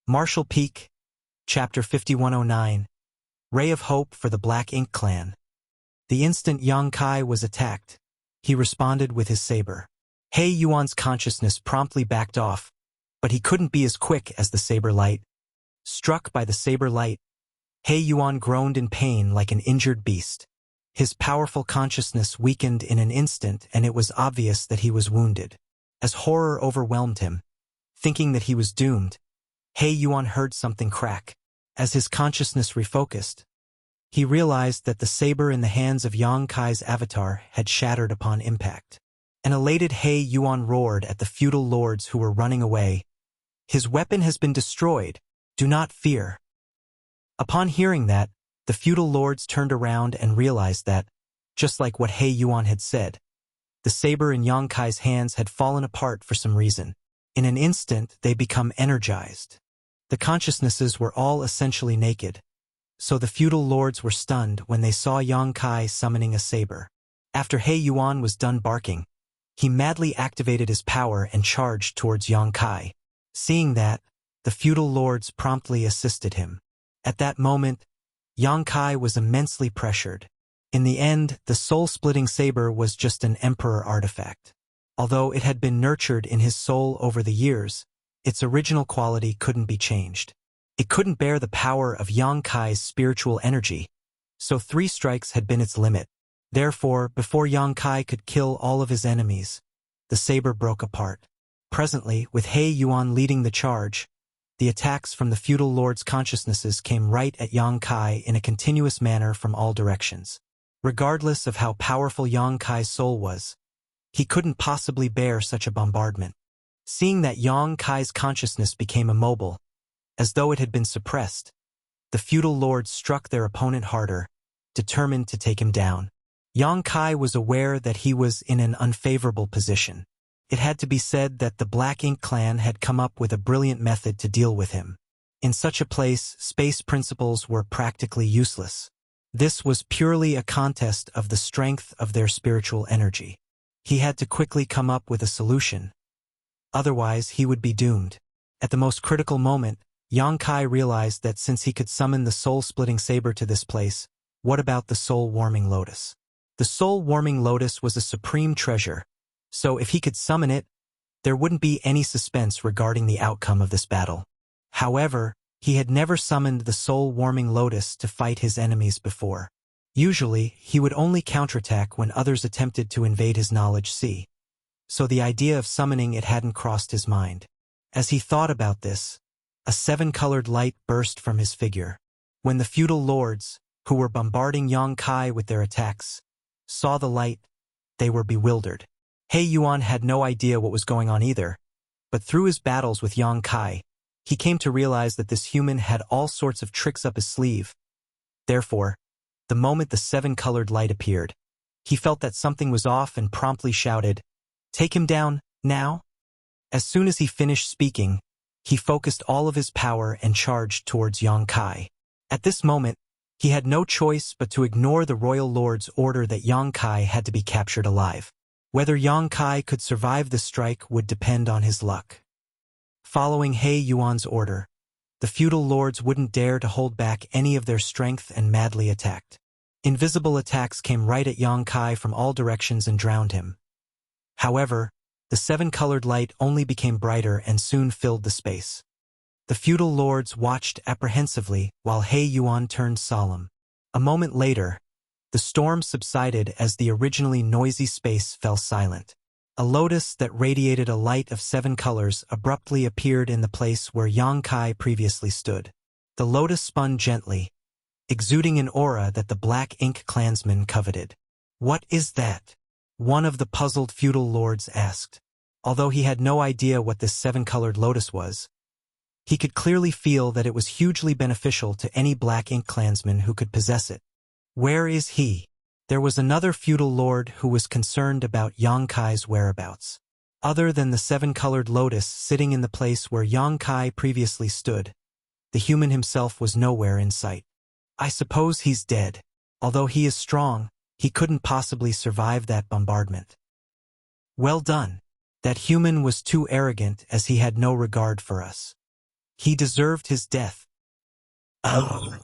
Marshall Peak, Chapter 5109, Ray of Hope for the Black Ink Clan. The instant Yang Kai was attacked, he responded with his saber. He Yuan's consciousness promptly backed off, but he couldn't be as quick as the saber light. Struck by the saber light, He Yuan groaned in pain like an injured beast. His powerful consciousness weakened in an instant, and it was obvious that he was wounded. As horror overwhelmed him, thinking that he was doomed, He Yuan heard something crack. As his consciousness refocused, he realized that the saber in the hands of Yang Kai's avatar had shattered upon impact. An elated He Yuan roared at the feudal lords who were running away. His weapon has been destroyed. Do not fear. Upon hearing that, the feudal lords turned around and realized that, just like what He Yuan had said, the saber in Yang Kai's hands had fallen apart for some reason. In an instant, they become energized. The consciousnesses were all essentially naked, so the feudal lords were stunned when they saw Yang Kai summoning a saber. After He Yuan was done barking, he madly activated his power and charged towards Yang Kai. Seeing that, the feudal lords promptly assisted him. At that moment, Yang Kai was immensely pressured. In the end, the soul-splitting saber was just an emperor artifact. Although it had been nurtured in his soul over the years, its original quality couldn't be changed. It couldn't bear the power of Yang Kai's spiritual energy, so 3 strikes had been its limit. Therefore, before Yang Kai could kill all of his enemies, the saber broke apart. Presently, with He Yuan leading the charge, the attacks from the feudal lords' consciousnesses came right at Yang Kai in a continuous manner from all directions. Regardless of how powerful Yang Kai's soul was, he couldn't possibly bear such a bombardment. Seeing that Yang Kai's consciousness became immobile, as though it had been suppressed, the feudal lords struck their opponent harder, determined to take him down. Yang Kai was aware that he was in an unfavorable position. It had to be said that the Black Ink Clan had come up with a brilliant method to deal with him. In such a place, space principles were practically useless. This was purely a contest of the strength of their spiritual energy. He had to quickly come up with a solution. Otherwise, he would be doomed. At the most critical moment, Yang Kai realized that since he could summon the soul-splitting saber to this place, what about the soul-warming lotus? The soul-warming lotus was a supreme treasure, so if he could summon it, there wouldn't be any suspense regarding the outcome of this battle. However, he had never summoned the soul-warming lotus to fight his enemies before. Usually, he would only counterattack when others attempted to invade his knowledge sea. So the idea of summoning it hadn't crossed his mind. As he thought about this, a 7-colored light burst from his figure. When the feudal lords, who were bombarding Yang Kai with their attacks, saw the light, they were bewildered. He Yuan had no idea what was going on either, but through his battles with Yang Kai, he came to realize that this human had all sorts of tricks up his sleeve. Therefore, the moment the 7-colored light appeared, he felt that something was off and promptly shouted, "Take him down, now!" As soon as he finished speaking, he focused all of his power and charged towards Yang Kai. At this moment, he had no choice but to ignore the royal lord's order that Yang Kai had to be captured alive. Whether Yang Kai could survive the strike would depend on his luck. Following He Yuan's order, the feudal lords wouldn't dare to hold back any of their strength and madly attacked. Invisible attacks came right at Yang Kai from all directions and drowned him. However, the 7-colored light only became brighter and soon filled the space. The feudal lords watched apprehensively while He Yuan turned solemn. A moment later, the storm subsided as the originally noisy space fell silent. A lotus that radiated a light of 7 colors abruptly appeared in the place where Yang Kai previously stood. The lotus spun gently, exuding an aura that the Black Ink clansmen coveted. "What is that?" one of the puzzled feudal lords asked. Although he had no idea what this 7-colored lotus was, he could clearly feel that it was hugely beneficial to any Black Ink clansman who could possess it. "Where is he?" There was another feudal lord who was concerned about Yang Kai's whereabouts. Other than the 7-colored lotus sitting in the place where Yang Kai previously stood, the human himself was nowhere in sight. "I suppose he's dead. Although he is strong, he couldn't possibly survive that bombardment." "Well done. That human was too arrogant as he had no regard for us. He deserved his death. Oh.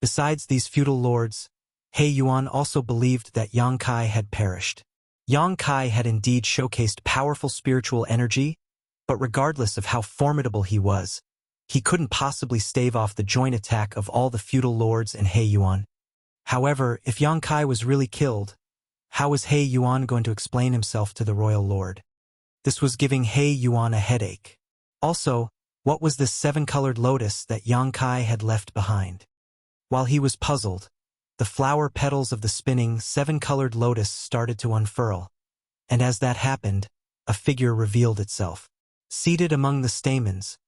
Besides these feudal lords, He Yuan also believed that Yang Kai had perished. Yang Kai had indeed showcased powerful spiritual energy, but regardless of how formidable he was, he couldn't possibly stave off the joint attack of all the feudal lords and He Yuan. However, if Yang Kai was really killed, how was He Yuan going to explain himself to the royal lord? This was giving He Yuan a headache. Also, what was this seven-colored lotus that Yang Kai had left behind? While he was puzzled, the flower petals of the spinning seven-colored lotus started to unfurl, and as that happened, a figure revealed itself. Seated among the stamens,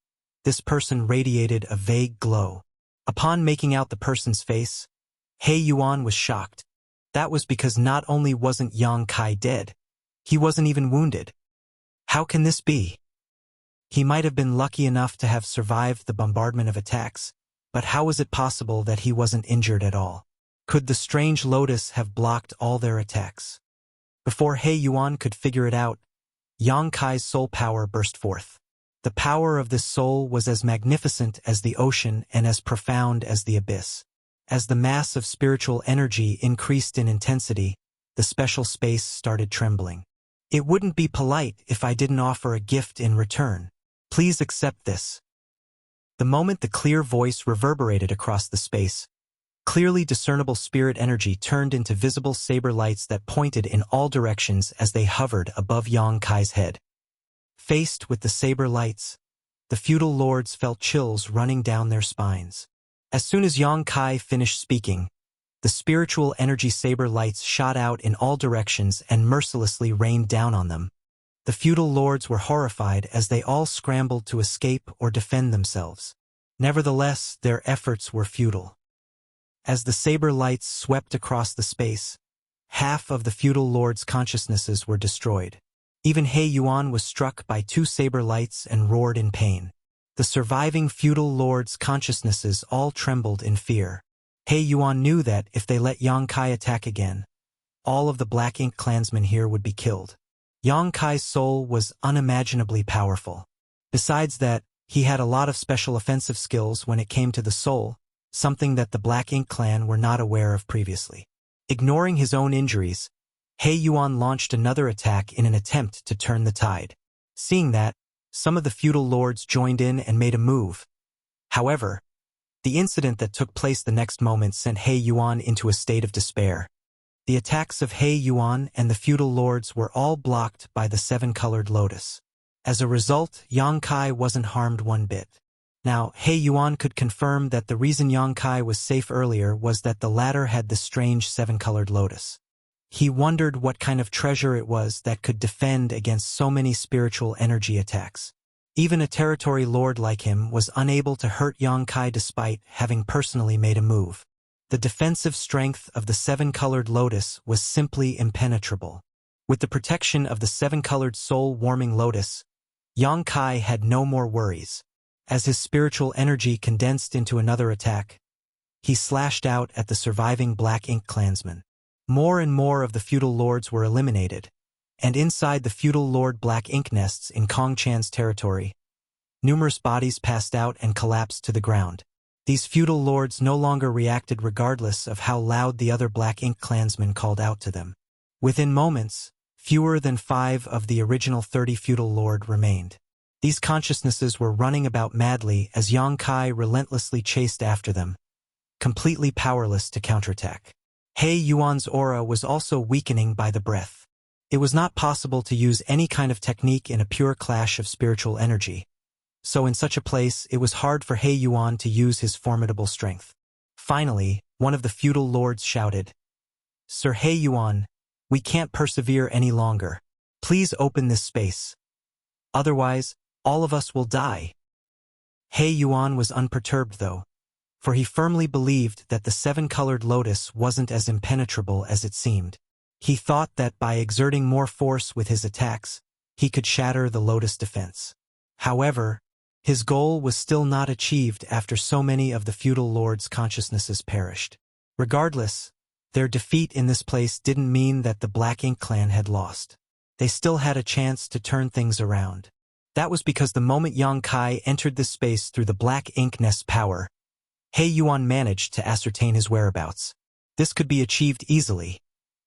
this person radiated a vague glow. Upon making out the person's face, He Yuan was shocked. That was because not only wasn't Yang Kai dead, he wasn't even wounded. How can this be? He might have been lucky enough to have survived the bombardment of attacks, but how was it possible that he wasn't injured at all? Could the strange lotus have blocked all their attacks? Before He Yuan could figure it out, Yang Kai's soul power burst forth. The power of this soul was as magnificent as the ocean and as profound as the abyss. As the mass of spiritual energy increased in intensity, the special space started trembling. It wouldn't be polite if I didn't offer a gift in return. Please accept this. The moment the clear voice reverberated across the space, clearly discernible spirit energy turned into visible saber lights that pointed in all directions as they hovered above Yang Kai's head. Faced with the saber lights, the feudal lords felt chills running down their spines. As soon as Yang Kai finished speaking, the spiritual energy saber lights shot out in all directions and mercilessly rained down on them. The feudal lords were horrified as they all scrambled to escape or defend themselves. Nevertheless, their efforts were futile. As the saber lights swept across the space, half of the feudal lords' consciousnesses were destroyed. Even He Yuan was struck by two saber lights and roared in pain. The surviving feudal lords' consciousnesses all trembled in fear. He Yuan knew that if they let Yang Kai attack again, all of the Black Ink clansmen here would be killed. Yang Kai's soul was unimaginably powerful. Besides that, he had a lot of special offensive skills when it came to the soul, something that the Black Ink clan were not aware of previously. Ignoring his own injuries, He Yuan launched another attack in an attempt to turn the tide. Seeing that, some of the feudal lords joined in and made a move. However, the incident that took place the next moment sent He Yuan into a state of despair. The attacks of He Yuan and the feudal lords were all blocked by the seven-colored lotus. As a result, Yang Kai wasn't harmed one bit. Now, He Yuan could confirm that the reason Yang Kai was safe earlier was that the latter had the strange seven-colored lotus. He wondered what kind of treasure it was that could defend against so many spiritual energy attacks. Even a territory lord like him was unable to hurt Yang Kai despite having personally made a move. The defensive strength of the seven-colored lotus was simply impenetrable. With the protection of the seven-colored soul-warming lotus, Yang Kai had no more worries. As his spiritual energy condensed into another attack, he slashed out at the surviving Black Ink clansmen. More and more of the feudal lords were eliminated, and inside the feudal lord Black Ink nests in Kong Chan's territory, numerous bodies passed out and collapsed to the ground. These feudal lords no longer reacted regardless of how loud the other Black Ink clansmen called out to them. Within moments, fewer than 5 of the original 30 feudal lord remained. These consciousnesses were running about madly as Yang Kai relentlessly chased after them, completely powerless to counterattack. He Yuan's aura was also weakening by the breath. It was not possible to use any kind of technique in a pure clash of spiritual energy. So in such a place, it was hard for He Yuan to use his formidable strength. Finally, one of the feudal lords shouted, "Sir He Yuan, we can't persevere any longer. Please open this space. Otherwise, all of us will die." He Yuan was unperturbed though, for he firmly believed that the seven-colored lotus wasn't as impenetrable as it seemed. He thought that by exerting more force with his attacks, he could shatter the lotus defense. However, his goal was still not achieved after so many of the feudal lords' consciousnesses perished. Regardless, their defeat in this place didn't mean that the Black Ink clan had lost. They still had a chance to turn things around. That was because the moment Yang Kai entered this space through the black ink nest's power, He Yuan managed to ascertain his whereabouts. This could be achieved easily,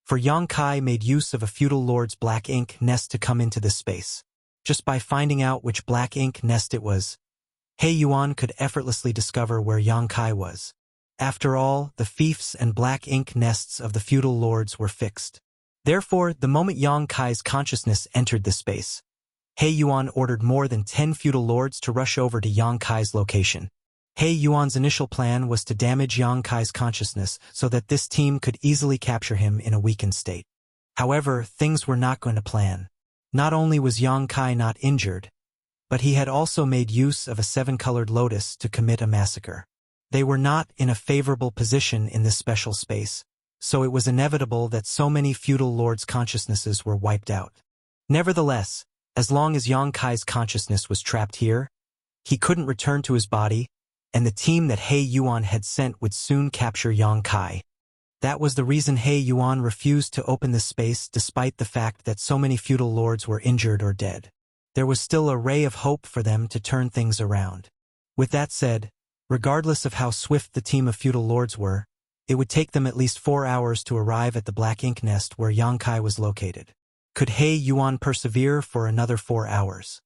for Yang Kai made use of a feudal lord's black ink nest to come into this space. Just by finding out which black ink nest it was, He Yuan could effortlessly discover where Yang Kai was. After all, the fiefs and black ink nests of the feudal lords were fixed. Therefore, the moment Yang Kai's consciousness entered the space, He Yuan ordered more than 10 feudal lords to rush over to Yang Kai's location. He Yuan's initial plan was to damage Yang Kai's consciousness so that this team could easily capture him in a weakened state. However, things were not going to plan. Not only was Yang Kai not injured, but he had also made use of a 7-colored lotus to commit a massacre. They were not in a favorable position in this special space, so it was inevitable that so many feudal lords' consciousnesses were wiped out. Nevertheless, as long as Yang Kai's consciousness was trapped here, he couldn't return to his body, and the team that He Yuan had sent would soon capture Yang Kai. That was the reason He Yuan refused to open this space despite the fact that so many feudal lords were injured or dead. There was still a ray of hope for them to turn things around. With that said, regardless of how swift the team of feudal lords were, it would take them at least 4 hours to arrive at the black ink nest where Yang Kai was located. Could He Yuan persevere for another 4 hours?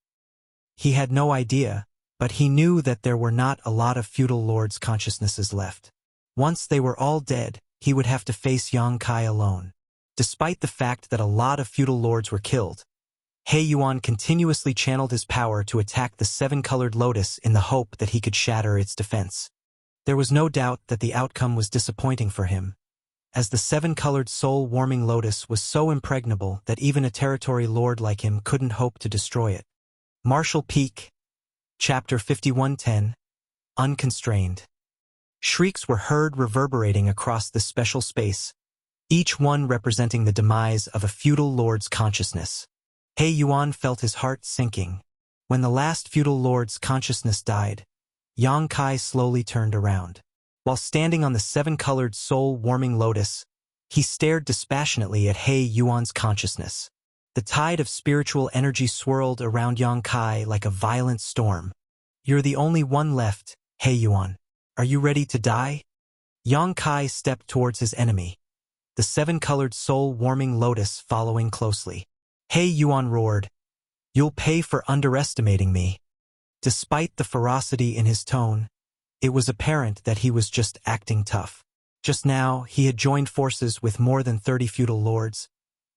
He had no idea, but he knew that there were not a lot of feudal lords' consciousnesses left. Once they were all dead, he would have to face Yang Kai alone. Despite the fact that a lot of feudal lords were killed, He Yuan continuously channeled his power to attack the 7-colored lotus in the hope that he could shatter its defense. There was no doubt that the outcome was disappointing for him, as the 7-colored soul-warming lotus was so impregnable that even a territory lord like him couldn't hope to destroy it. Martial Peak, Chapter 5110, Unconstrained. Shrieks were heard reverberating across the special space, each one representing the demise of a feudal lord's consciousness. He Yuan felt his heart sinking. When the last feudal lord's consciousness died, Yang Kai slowly turned around. While standing on the 7-colored soul-warming lotus, he stared dispassionately at He Yuan's consciousness. The tide of spiritual energy swirled around Yang Kai like a violent storm. "You're the only one left, He Yuan. Are you ready to die?" Yang Kai stepped towards his enemy, the 7-colored soul-warming lotus following closely. He Yuan roared, "You'll pay for underestimating me." Despite the ferocity in his tone, it was apparent that he was just acting tough. Just now, he had joined forces with more than 30 feudal lords,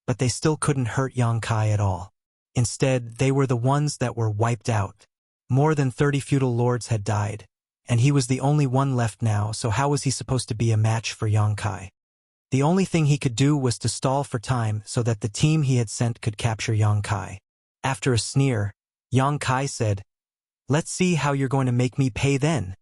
but they still couldn't hurt Yang Kai at all. Instead, they were the ones that were wiped out. More than 30 feudal lords had died, and he was the only one left now, so how was he supposed to be a match for Yang Kai? The only thing he could do was to stall for time so that the team he had sent could capture Yang Kai. After a sneer, Yang Kai said, "Let's see how you're going to make me pay then."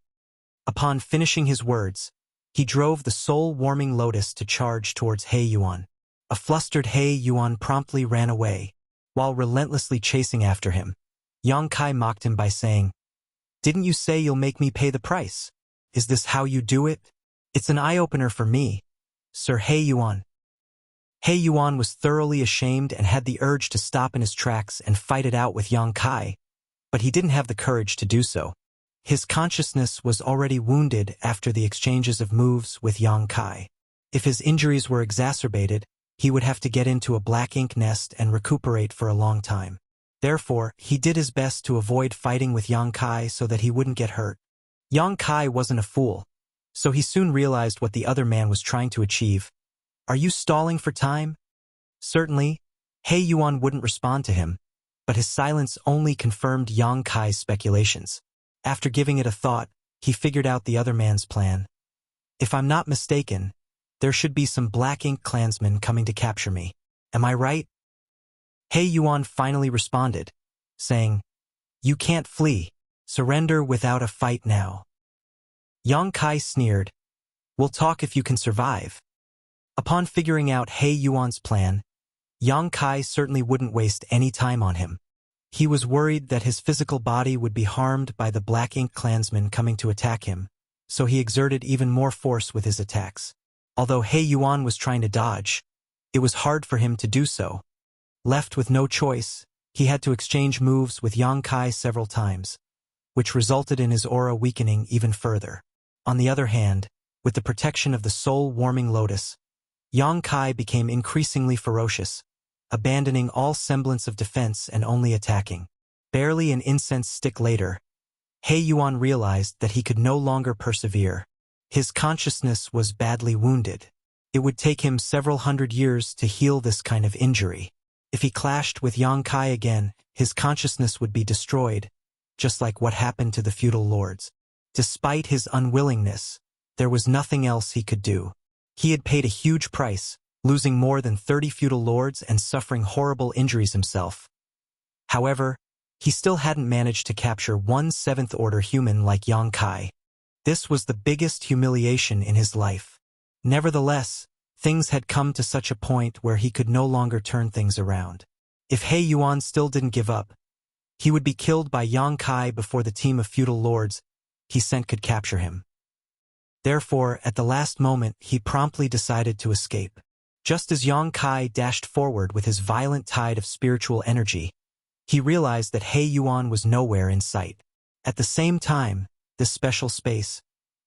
Upon finishing his words, he drove the soul-warming lotus to charge towards He Yuan. A flustered He Yuan promptly ran away, while relentlessly chasing after him. Yang Kai mocked him by saying, "Didn't you say you'll make me pay the price? Is this how you do it? It's an eye-opener for me, Sir He Yuan." He Yuan was thoroughly ashamed and had the urge to stop in his tracks and fight it out with Yang Kai, but he didn't have the courage to do so. His consciousness was already wounded after the exchanges of moves with Yang Kai. If his injuries were exacerbated, he would have to get into a black ink nest and recuperate for a long time. Therefore, he did his best to avoid fighting with Yang Kai so that he wouldn't get hurt. Yang Kai wasn't a fool, so he soon realized what the other man was trying to achieve. "Are you stalling for time?" Certainly, He Yuan wouldn't respond to him, but his silence only confirmed Yang Kai's speculations. After giving it a thought, he figured out the other man's plan. "If I'm not mistaken, there should be some black ink clansmen coming to capture me. Am I right?" He Yuan finally responded, saying, "You can't flee. Surrender without a fight now." Yang Kai sneered, "We'll talk if you can survive." Upon figuring out He Yuan's plan, Yang Kai certainly wouldn't waste any time on him. He was worried that his physical body would be harmed by the black ink clansmen coming to attack him, so he exerted even more force with his attacks. Although He Yuan was trying to dodge, it was hard for him to do so. Left with no choice, He had to exchange moves with Yang Kai several times, which resulted in his aura weakening even further. On the other hand, with the protection of the soul-warming lotus, Yang Kai became increasingly ferocious, abandoning all semblance of defense and only attacking. Barely an incense stick later, He Yuan realized that he could no longer persevere. His consciousness was badly wounded. It would take him several hundred years to heal this kind of injury. If he clashed with Yang Kai again, his consciousness would be destroyed, just like what happened to the feudal lords. Despite his unwillingness, there was nothing else he could do. He had paid a huge price, losing more than 30 feudal lords and suffering horrible injuries himself. However, he still hadn't managed to capture one seventh-order human like Yang Kai. This was the biggest humiliation in his life. Nevertheless, things had come to such a point where he could no longer turn things around. If He Yuan still didn't give up, he would be killed by Yang Kai before the team of feudal lords he sent could capture him. Therefore, at the last moment, he promptly decided to escape. Just as Yang Kai dashed forward with his violent tide of spiritual energy, he realized that He Yuan was nowhere in sight. At the same time, this special space,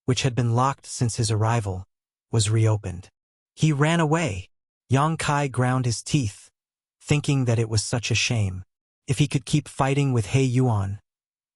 which had been locked since his arrival, was reopened. He ran away. Yang Kai ground his teeth, thinking that it was such a shame. If he could keep fighting with He Yuan,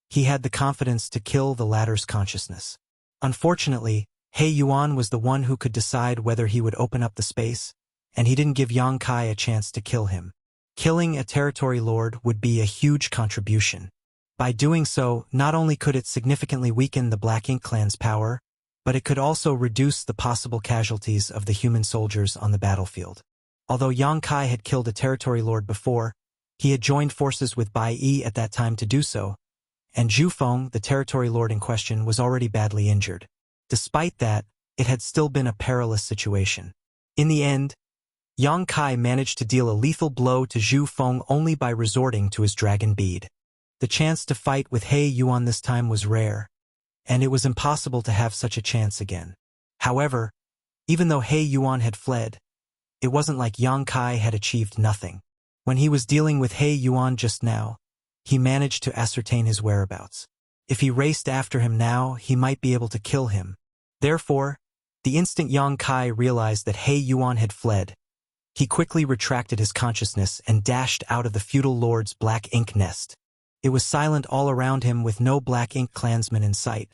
he had the confidence to kill the latter's consciousness. Unfortunately, He Yuan was the one who could decide whether he would open up the space, and he didn't give Yang Kai a chance to kill him. Killing a territory lord would be a huge contribution. By doing so, not only could it significantly weaken the Black Ink clan's power, but it could also reduce the possible casualties of the human soldiers on the battlefield. Although Yang Kai had killed a territory lord before, he had joined forces with Bai Yi at that time to do so, and Zhu Feng, the territory lord in question, was already badly injured. Despite that, it had still been a perilous situation. In the end, Yang Kai managed to deal a lethal blow to Zhu Feng only by resorting to his dragon bead. The chance to fight with He Yuan this time was rare, and it was impossible to have such a chance again. However, even though He Yuan had fled, it wasn't like Yang Kai had achieved nothing. When he was dealing with He Yuan just now, he managed to ascertain his whereabouts. If he raced after him now, he might be able to kill him. Therefore, the instant Yang Kai realized that He Yuan had fled, he quickly retracted his consciousness and dashed out of the feudal lord's Black Ink nest. It was silent all around him with no Black Ink clansmen in sight,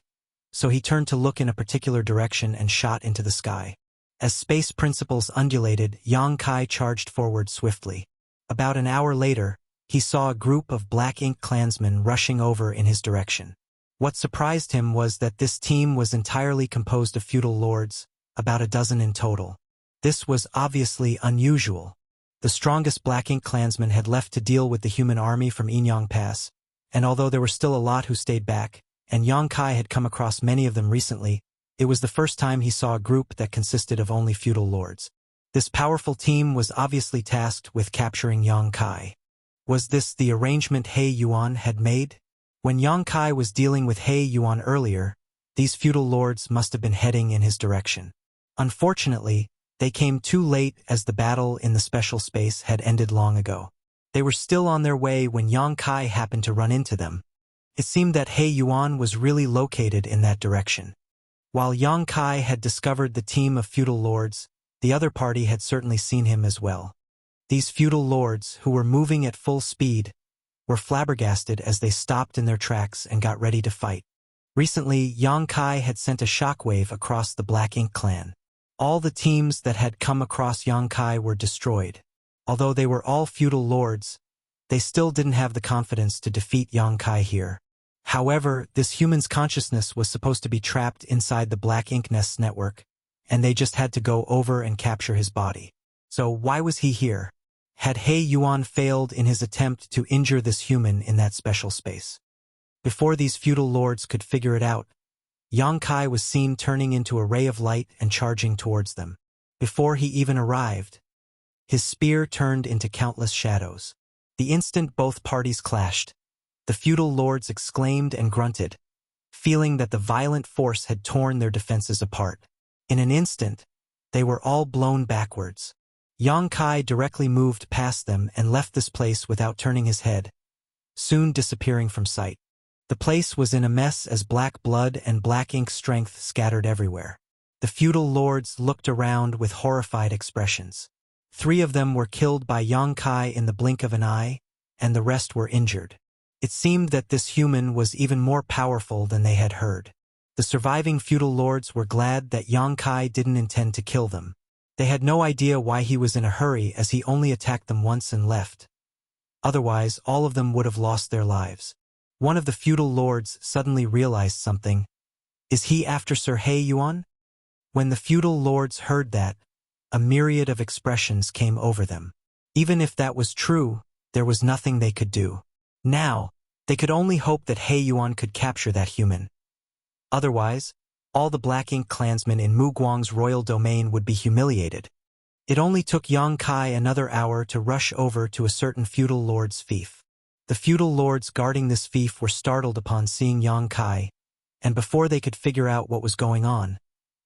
so he turned to look in a particular direction and shot into the sky. As space principles undulated, Yang Kai charged forward swiftly. About an hour later, he saw a group of Black Ink clansmen rushing over in his direction. What surprised him was that this team was entirely composed of feudal lords, about a dozen in total. This was obviously unusual. The strongest Black Ink clansmen had left to deal with the human army from Yinyang Pass, and although there were still a lot who stayed back, and Yang Kai had come across many of them recently, it was the first time he saw a group that consisted of only feudal lords. This powerful team was obviously tasked with capturing Yang Kai. Was this the arrangement He Yuan had made? When Yang Kai was dealing with He Yuan earlier, these feudal lords must have been heading in his direction. Unfortunately, they came too late as the battle in the special space had ended long ago. They were still on their way when Yang Kai happened to run into them. It seemed that He Yuan was really located in that direction. While Yang Kai had discovered the team of feudal lords, the other party had certainly seen him as well. These feudal lords, who were moving at full speed, were flabbergasted as they stopped in their tracks and got ready to fight. Recently, Yang Kai had sent a shockwave across the Black Ink clan. All the teams that had come across Yang Kai were destroyed. Although they were all feudal lords, they still didn't have the confidence to defeat Yang Kai here. However, this human's consciousness was supposed to be trapped inside the Black Ink Nest's network, and they just had to go over and capture his body. So why was he here? Had He Yuan failed in his attempt to injure this human in that special space? Before these feudal lords could figure it out, Yang Kai was seen turning into a ray of light and charging towards them. Before he even arrived, his spear turned into countless shadows. The instant both parties clashed, the feudal lords exclaimed and grunted, feeling that the violent force had torn their defenses apart. In an instant, they were all blown backwards. Yang Kai directly moved past them and left this place without turning his head, soon disappearing from sight. The place was in a mess as black blood and black ink strength scattered everywhere. The feudal lords looked around with horrified expressions. 3 of them were killed by Yang Kai in the blink of an eye, and the rest were injured. It seemed that this human was even more powerful than they had heard. The surviving feudal lords were glad that Yang Kai didn't intend to kill them. They had no idea why he was in a hurry, as he only attacked them once and left. Otherwise, all of them would have lost their lives. One of the feudal lords suddenly realized something. Is he after Sir He Yuan? When the feudal lords heard that, a myriad of expressions came over them. Even if that was true, there was nothing they could do. Now, they could only hope that He Yuan could capture that human. Otherwise, all the Black Ink clansmen in Mu Guang's royal domain would be humiliated. It only took Yang Kai another hour to rush over to a certain feudal lord's fief. The feudal lords guarding this fief were startled upon seeing Yang Kai, and before they could figure out what was going on,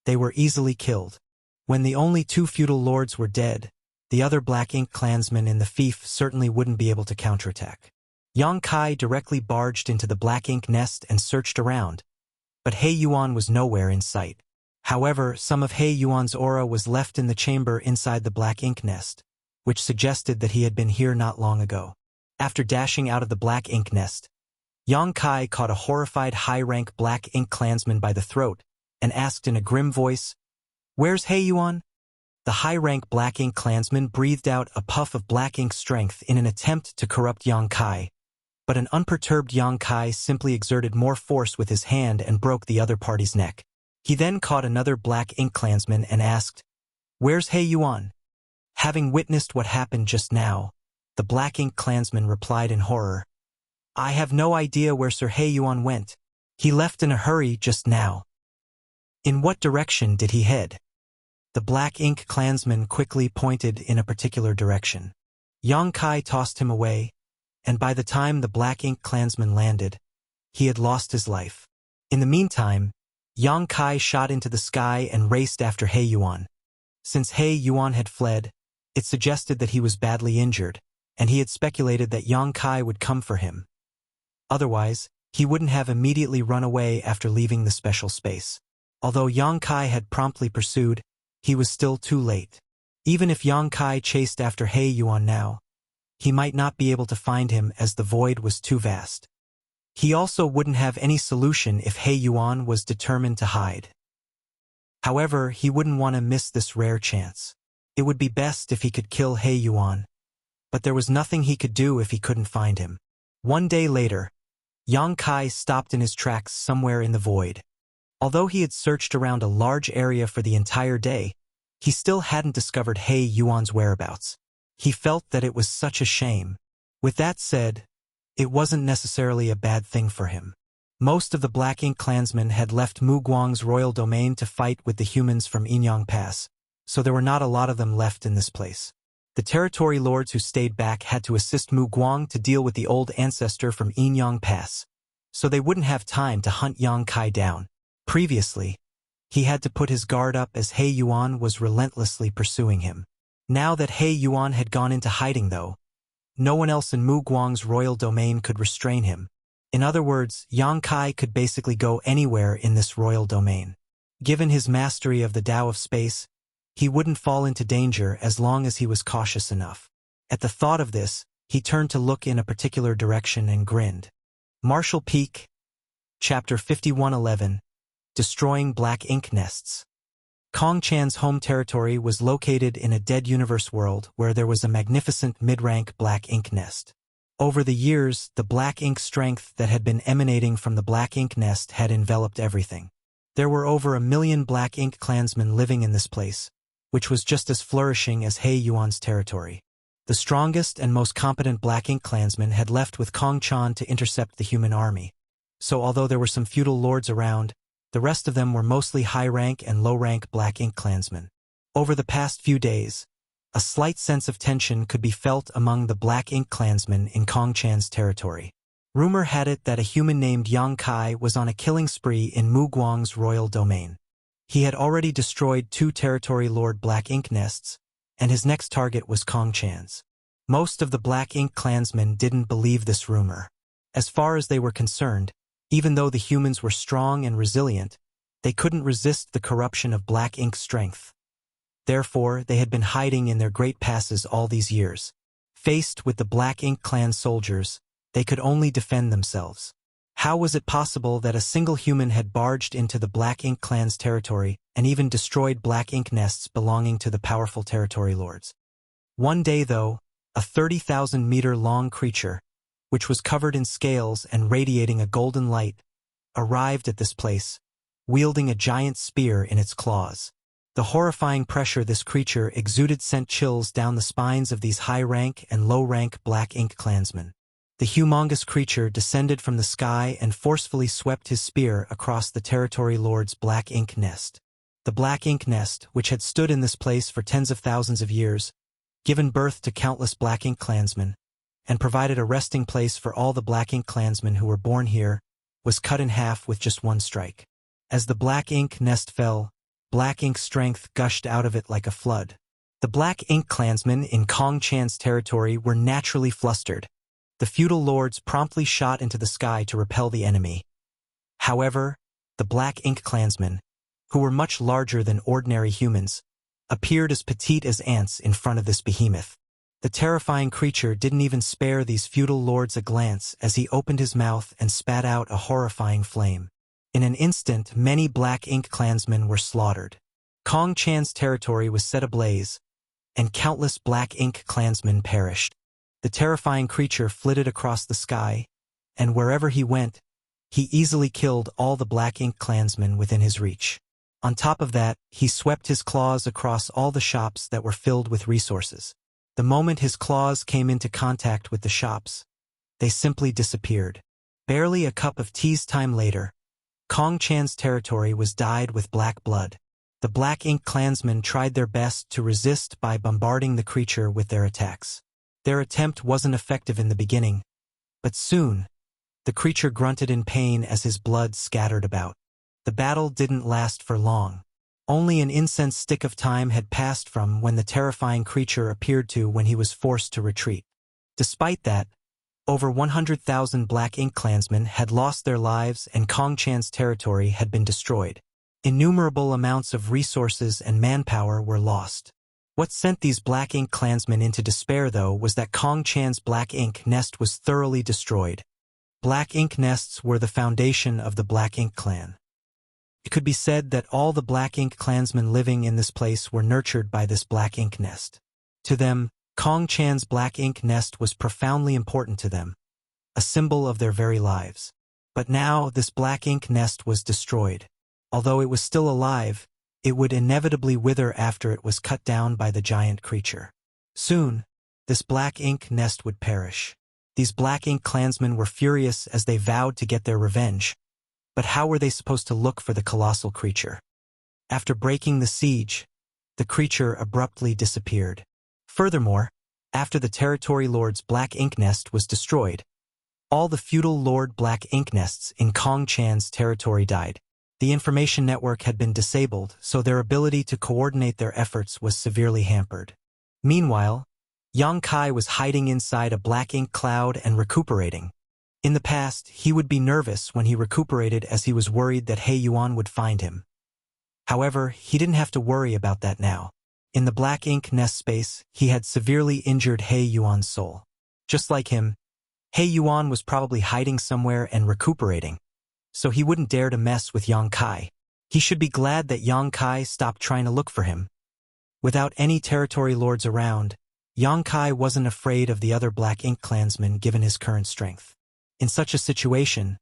they were easily killed. When the only 2 feudal lords were dead, the other Black Ink clansmen in the fief certainly wouldn't be able to counterattack. Yang Kai directly barged into the Black Ink nest and searched around, but He Yuan was nowhere in sight. However, some of He Yuan's aura was left in the chamber inside the Black Ink nest, which suggested that he had been here not long ago. After dashing out of the Black Ink nest, Yang Kai caught a horrified high-rank Black Ink clansman by the throat and asked in a grim voice, "Where's He Yuan?" The high-rank Black Ink clansman breathed out a puff of Black Ink strength in an attempt to corrupt Yang Kai, but an unperturbed Yang Kai simply exerted more force with his hand and broke the other party's neck. He then caught another Black Ink clansman and asked, "Where's He Yuan?" Having witnessed what happened just now, the Black Ink clansman replied in horror, "I have no idea where Sir He Yuan went. He left in a hurry just now." "In what direction did he head?" The Black Ink clansman quickly pointed in a particular direction. Yang Kai tossed him away, and by the time the Black Ink clansman landed, he had lost his life. In the meantime, Yang Kai shot into the sky and raced after He Yuan. Since He Yuan had fled, it suggested that he was badly injured, and he had speculated that Yang Kai would come for him. Otherwise, he wouldn't have immediately run away after leaving the special space. Although Yang Kai had promptly pursued, he was still too late. Even if Yang Kai chased after He Yuan now, he might not be able to find him as the void was too vast. He also wouldn't have any solution if He Yuan was determined to hide. However, he wouldn't want to miss this rare chance. It would be best if he could kill He Yuan, but there was nothing he could do if he couldn't find him. One day later, Yang Kai stopped in his tracks somewhere in the void. Although he had searched around a large area for the entire day, he still hadn't discovered He Yuan's whereabouts. He felt that it was such a shame. With that said, it wasn't necessarily a bad thing for him. Most of the Black Ink clansmen had left Mu Guang's royal domain to fight with the humans from Yinyang Pass, so there were not a lot of them left in this place. The territory lords who stayed back had to assist Mu Guang to deal with the old ancestor from Yinyang Pass, so they wouldn't have time to hunt Yang Kai down. Previously, he had to put his guard up as He Yuan was relentlessly pursuing him. Now that He Yuan had gone into hiding though, no one else in Mu Guang's royal domain could restrain him. In other words, Yang Kai could basically go anywhere in this royal domain. Given his mastery of the Tao of space, he wouldn't fall into danger as long as he was cautious enough. At the thought of this, he turned to look in a particular direction and grinned. Marshall Peak, Chapter 5111, Destroying Black Ink Nests. Kong Chan's home territory was located in a dead universe world where there was a magnificent mid-rank Black Ink nest. Over the years, the Black Ink strength that had been emanating from the Black Ink nest had enveloped everything. There were over 1 million Black Ink clansmen living in this place, which was just as flourishing as He Yuan's territory. The strongest and most competent Black Ink clansmen had left with Kong Chan to intercept the human army. So although there were some feudal lords around, the rest of them were mostly high-rank and low-rank Black Ink clansmen. Over the past few days, a slight sense of tension could be felt among the Black Ink clansmen in Kong Chan's territory. Rumor had it that a human named Yang Kai was on a killing spree in Mu Guang's royal domain. He had already destroyed 2 territory lord Black Ink nests, and his next target was Kong Chan's. Most of the Black Ink clansmen didn't believe this rumor. As far as they were concerned, even though the humans were strong and resilient, they couldn't resist the corruption of Black Ink's strength. Therefore, they had been hiding in their great passes all these years. Faced with the Black Ink clan soldiers, they could only defend themselves. How was it possible that a single human had barged into the Black Ink clan's territory and even destroyed Black Ink nests belonging to the powerful territory lords? One day, though, a 30,000-meter-long creature, which was covered in scales and radiating a golden light, arrived at this place, wielding a giant spear in its claws. The horrifying pressure this creature exuded sent chills down the spines of these high-rank and low-rank Black Ink clansmen. The humongous creature descended from the sky and forcefully swept his spear across the territory lord's Black Ink nest. The Black Ink nest, which had stood in this place for tens of thousands of years, given birth to countless Black Ink clansmen, and provided a resting place for all the Black Ink clansmen who were born here, was cut in half with just one strike. As the Black Ink nest fell, Black Ink strength gushed out of it like a flood. The Black Ink clansmen in Kong Chan's territory were naturally flustered. The feudal lords promptly shot into the sky to repel the enemy. However, the Black Ink clansmen, who were much larger than ordinary humans, appeared as petite as ants in front of this behemoth. The terrifying creature didn't even spare these feudal lords a glance as he opened his mouth and spat out a horrifying flame. In an instant, many Black Ink clansmen were slaughtered. Kong Chan's territory was set ablaze, and countless Black Ink clansmen perished. The terrifying creature flitted across the sky, and wherever he went, he easily killed all the Black Ink clansmen within his reach. On top of that, he swept his claws across all the shops that were filled with resources. The moment his claws came into contact with the shops, they simply disappeared. Barely a cup of tea's time later, Kong Chan's territory was dyed with black blood. The Black Ink clansmen tried their best to resist by bombarding the creature with their attacks. Their attempt wasn't effective in the beginning, but soon, the creature grunted in pain as his blood scattered about. The battle didn't last for long. Only an incense stick of time had passed from when the terrifying creature appeared to when he was forced to retreat. Despite that, over 100,000 Black Ink clansmen had lost their lives and Kong Chan's territory had been destroyed. Innumerable amounts of resources and manpower were lost. What sent these Black Ink clansmen into despair, though, was that Kong Chan's Black Ink nest was thoroughly destroyed. Black Ink nests were the foundation of the Black Ink clan. It could be said that all the Black Ink clansmen living in this place were nurtured by this Black Ink nest. To them, Kong Chan's Black Ink nest was profoundly important to them, a symbol of their very lives. But now this Black Ink nest was destroyed. Although it was still alive, it would inevitably wither after it was cut down by the giant creature. Soon, this Black Ink nest would perish. These Black Ink clansmen were furious as they vowed to get their revenge. But how were they supposed to look for the colossal creature? After breaking the siege, the creature abruptly disappeared. Furthermore, after the territory lord's Black Ink nest was destroyed, all the feudal lord Black Ink nests in Kong Chan's territory died. The information network had been disabled, so their ability to coordinate their efforts was severely hampered. Meanwhile, Yang Kai was hiding inside a Black Ink cloud and recuperating. In the past, he would be nervous when he recuperated as he was worried that He Yuan would find him. However, he didn't have to worry about that now. In the Black Ink nest space, he had severely injured He Yuan's soul. Just like him, He Yuan was probably hiding somewhere and recuperating, so he wouldn't dare to mess with Yang Kai. He should be glad that Yang Kai stopped trying to look for him. Without any territory lords around, Yang Kai wasn't afraid of the other Black Ink clansmen given his current strength. In such a situation,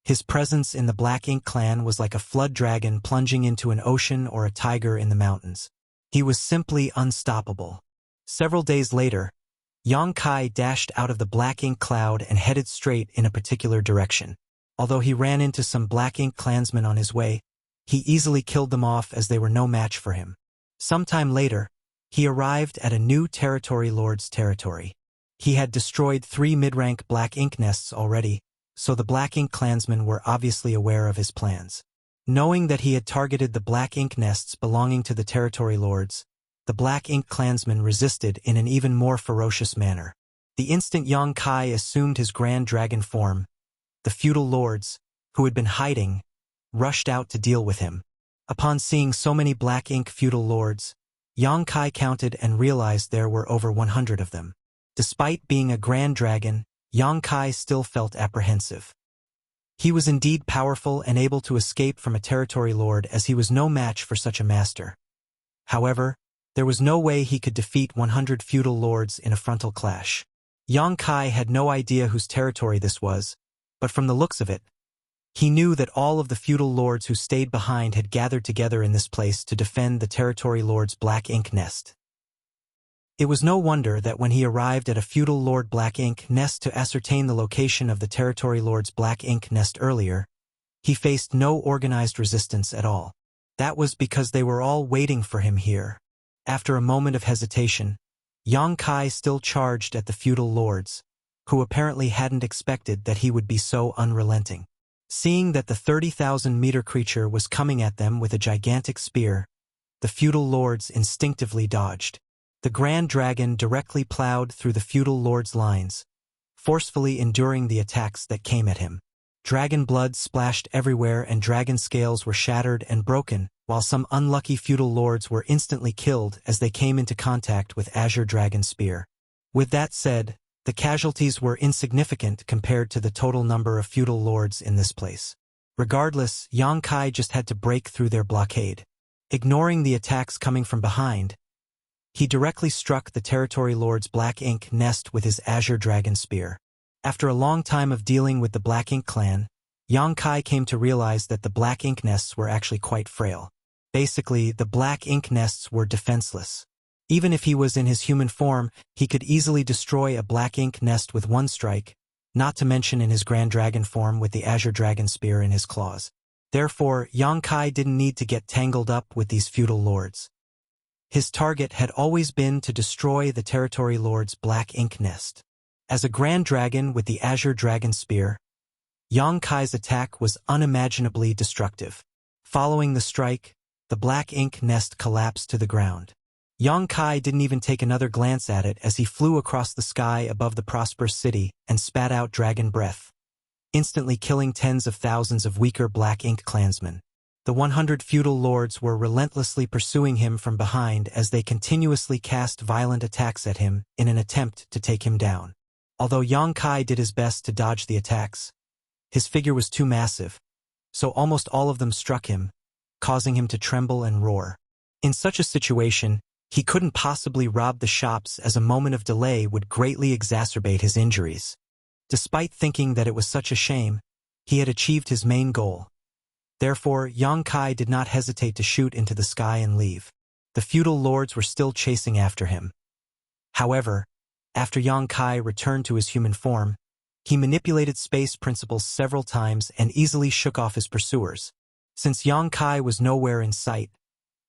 his presence in the Black Ink clan was like a flood dragon plunging into an ocean or a tiger in the mountains. He was simply unstoppable. Several days later, Yang Kai dashed out of the Black Ink cloud and headed straight in a particular direction. Although he ran into some Black Ink clansmen on his way, he easily killed them off as they were no match for him. Sometime later, he arrived at a new territory lord's territory. He had destroyed 3 mid-rank Black Ink nests already, so the Black Ink clansmen were obviously aware of his plans. Knowing that he had targeted the Black Ink nests belonging to the territory lords, the Black Ink clansmen resisted in an even more ferocious manner. The instant Yang Kai assumed his grand dragon form, the feudal lords, who had been hiding, rushed out to deal with him. Upon seeing so many Black Ink feudal lords, Yang Kai counted and realized there were over 100 of them. Despite being a grand dragon, Yang Kai still felt apprehensive. He was indeed powerful and able to escape from a territory lord, as he was no match for such a master. However, there was no way he could defeat 100 feudal lords in a frontal clash. Yang Kai had no idea whose territory this was, but from the looks of it, he knew that all of the feudal lords who stayed behind had gathered together in this place to defend the territory lord's Black Ink nest. It was no wonder that when he arrived at a feudal lord Black Ink nest to ascertain the location of the territory lord's Black Ink nest earlier, he faced no organized resistance at all. That was because they were all waiting for him here. After a moment of hesitation, Yang Kai still charged at the feudal lords, who apparently hadn't expected that he would be so unrelenting. Seeing that the 30,000-meter creature was coming at them with a gigantic spear, the feudal lords instinctively dodged. The Grand Dragon directly plowed through the feudal lord's lines, forcefully enduring the attacks that came at him. Dragon blood splashed everywhere and dragon scales were shattered and broken, while some unlucky feudal lords were instantly killed as they came into contact with Azure Dragon's spear. With that said, the casualties were insignificant compared to the total number of feudal lords in this place. Regardless, Yang Kai just had to break through their blockade. Ignoring the attacks coming from behind, he directly struck the territory lord's Black Ink nest with his Azure Dragon spear. After a long time of dealing with the Black Ink clan, Yang Kai came to realize that the Black Ink nests were actually quite frail. Basically, the Black Ink nests were defenseless. Even if he was in his human form, he could easily destroy a Black Ink nest with one strike, not to mention in his Grand Dragon form with the Azure Dragon spear in his claws. Therefore, Yang Kai didn't need to get tangled up with these feudal lords. His target had always been to destroy the territory lord's Black Ink nest. As a Grand Dragon with the Azure Dragon spear, Yang Kai's attack was unimaginably destructive. Following the strike, the Black Ink nest collapsed to the ground. Yang Kai didn't even take another glance at it as he flew across the sky above the prosperous city and spat out dragon breath, instantly killing tens of thousands of weaker Black Ink clansmen. The 100 feudal lords were relentlessly pursuing him from behind as they continuously cast violent attacks at him in an attempt to take him down. Although Yang Kai did his best to dodge the attacks, his figure was too massive, so almost all of them struck him, causing him to tremble and roar. In such a situation, he couldn't possibly rob the shops, as a moment of delay would greatly exacerbate his injuries. Despite thinking that it was such a shame, he had achieved his main goal. Therefore, Yang Kai did not hesitate to shoot into the sky and leave. The feudal lords were still chasing after him. However, after Yang Kai returned to his human form, he manipulated space principles several times and easily shook off his pursuers. Since Yang Kai was nowhere in sight,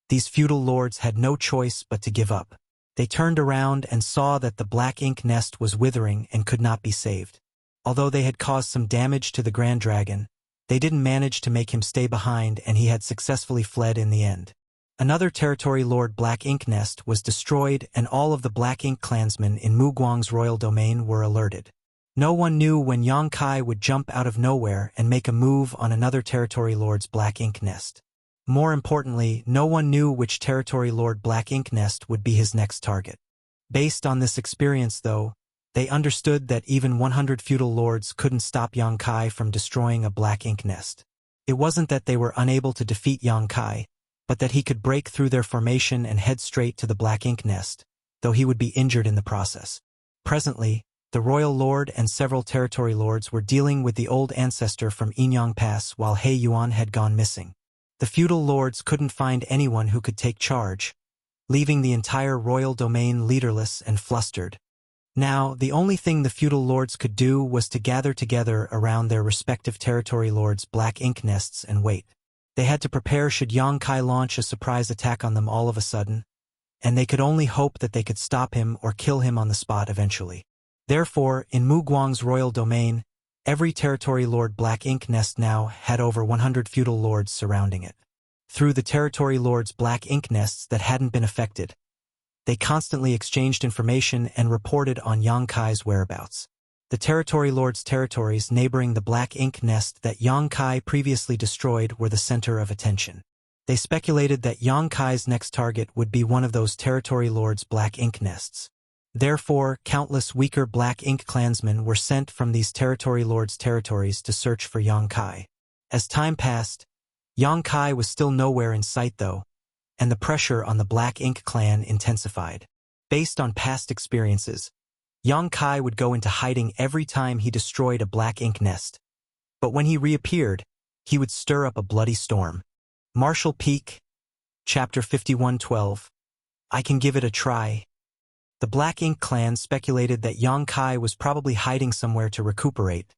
these feudal lords had no choice but to give up. They turned around and saw that the Black Ink nest was withering and could not be saved. Although they had caused some damage to the Grand Dragon, they didn't manage to make him stay behind, and he had successfully fled in the end. Another territory lord Black Ink nest was destroyed, and all of the Black Ink clansmen in Mu Guang's royal domain were alerted. No one knew when Yang Kai would jump out of nowhere and make a move on another territory lord's Black Ink nest. More importantly, no one knew which territory lord Black Ink nest would be his next target. Based on this experience, though, they understood that even 100 feudal lords couldn't stop Yang Kai from destroying a Black Ink nest. It wasn't that they were unable to defeat Yang Kai, but that he could break through their formation and head straight to the Black Ink nest, though he would be injured in the process. Presently, the royal lord and several territory lords were dealing with the old ancestor from Yinyang Pass while He Yuan had gone missing. The feudal lords couldn't find anyone who could take charge, leaving the entire royal domain leaderless and flustered. Now, the only thing the feudal lords could do was to gather together around their respective territory lords' Black Ink nests and wait. They had to prepare should Yang Kai launch a surprise attack on them all of a sudden, and they could only hope that they could stop him or kill him on the spot eventually. Therefore, in Mu Guang's royal domain, every territory lord Black Ink nest now had over 100 feudal lords surrounding it. Through the territory lords' Black Ink nests that hadn't been affected, They constantly exchanged information and reported on Yang Kai's whereabouts. The territory lords' territories neighboring the black ink nest that Yang Kai previously destroyed were the center of attention. They speculated that Yang Kai's next target would be one of those territory lords' black ink nests. Therefore, countless weaker black ink clansmen were sent from these territory lords' territories to search for Yang Kai. As time passed, Yang Kai was still nowhere in sight though, and the pressure on the Black Ink clan intensified. Based on past experiences, Yang Kai would go into hiding every time he destroyed a black ink nest. But when he reappeared, he would stir up a bloody storm. Marshall Peak, Chapter 51:12. I can give it a try. The Black Ink clan speculated that Yang Kai was probably hiding somewhere to recuperate.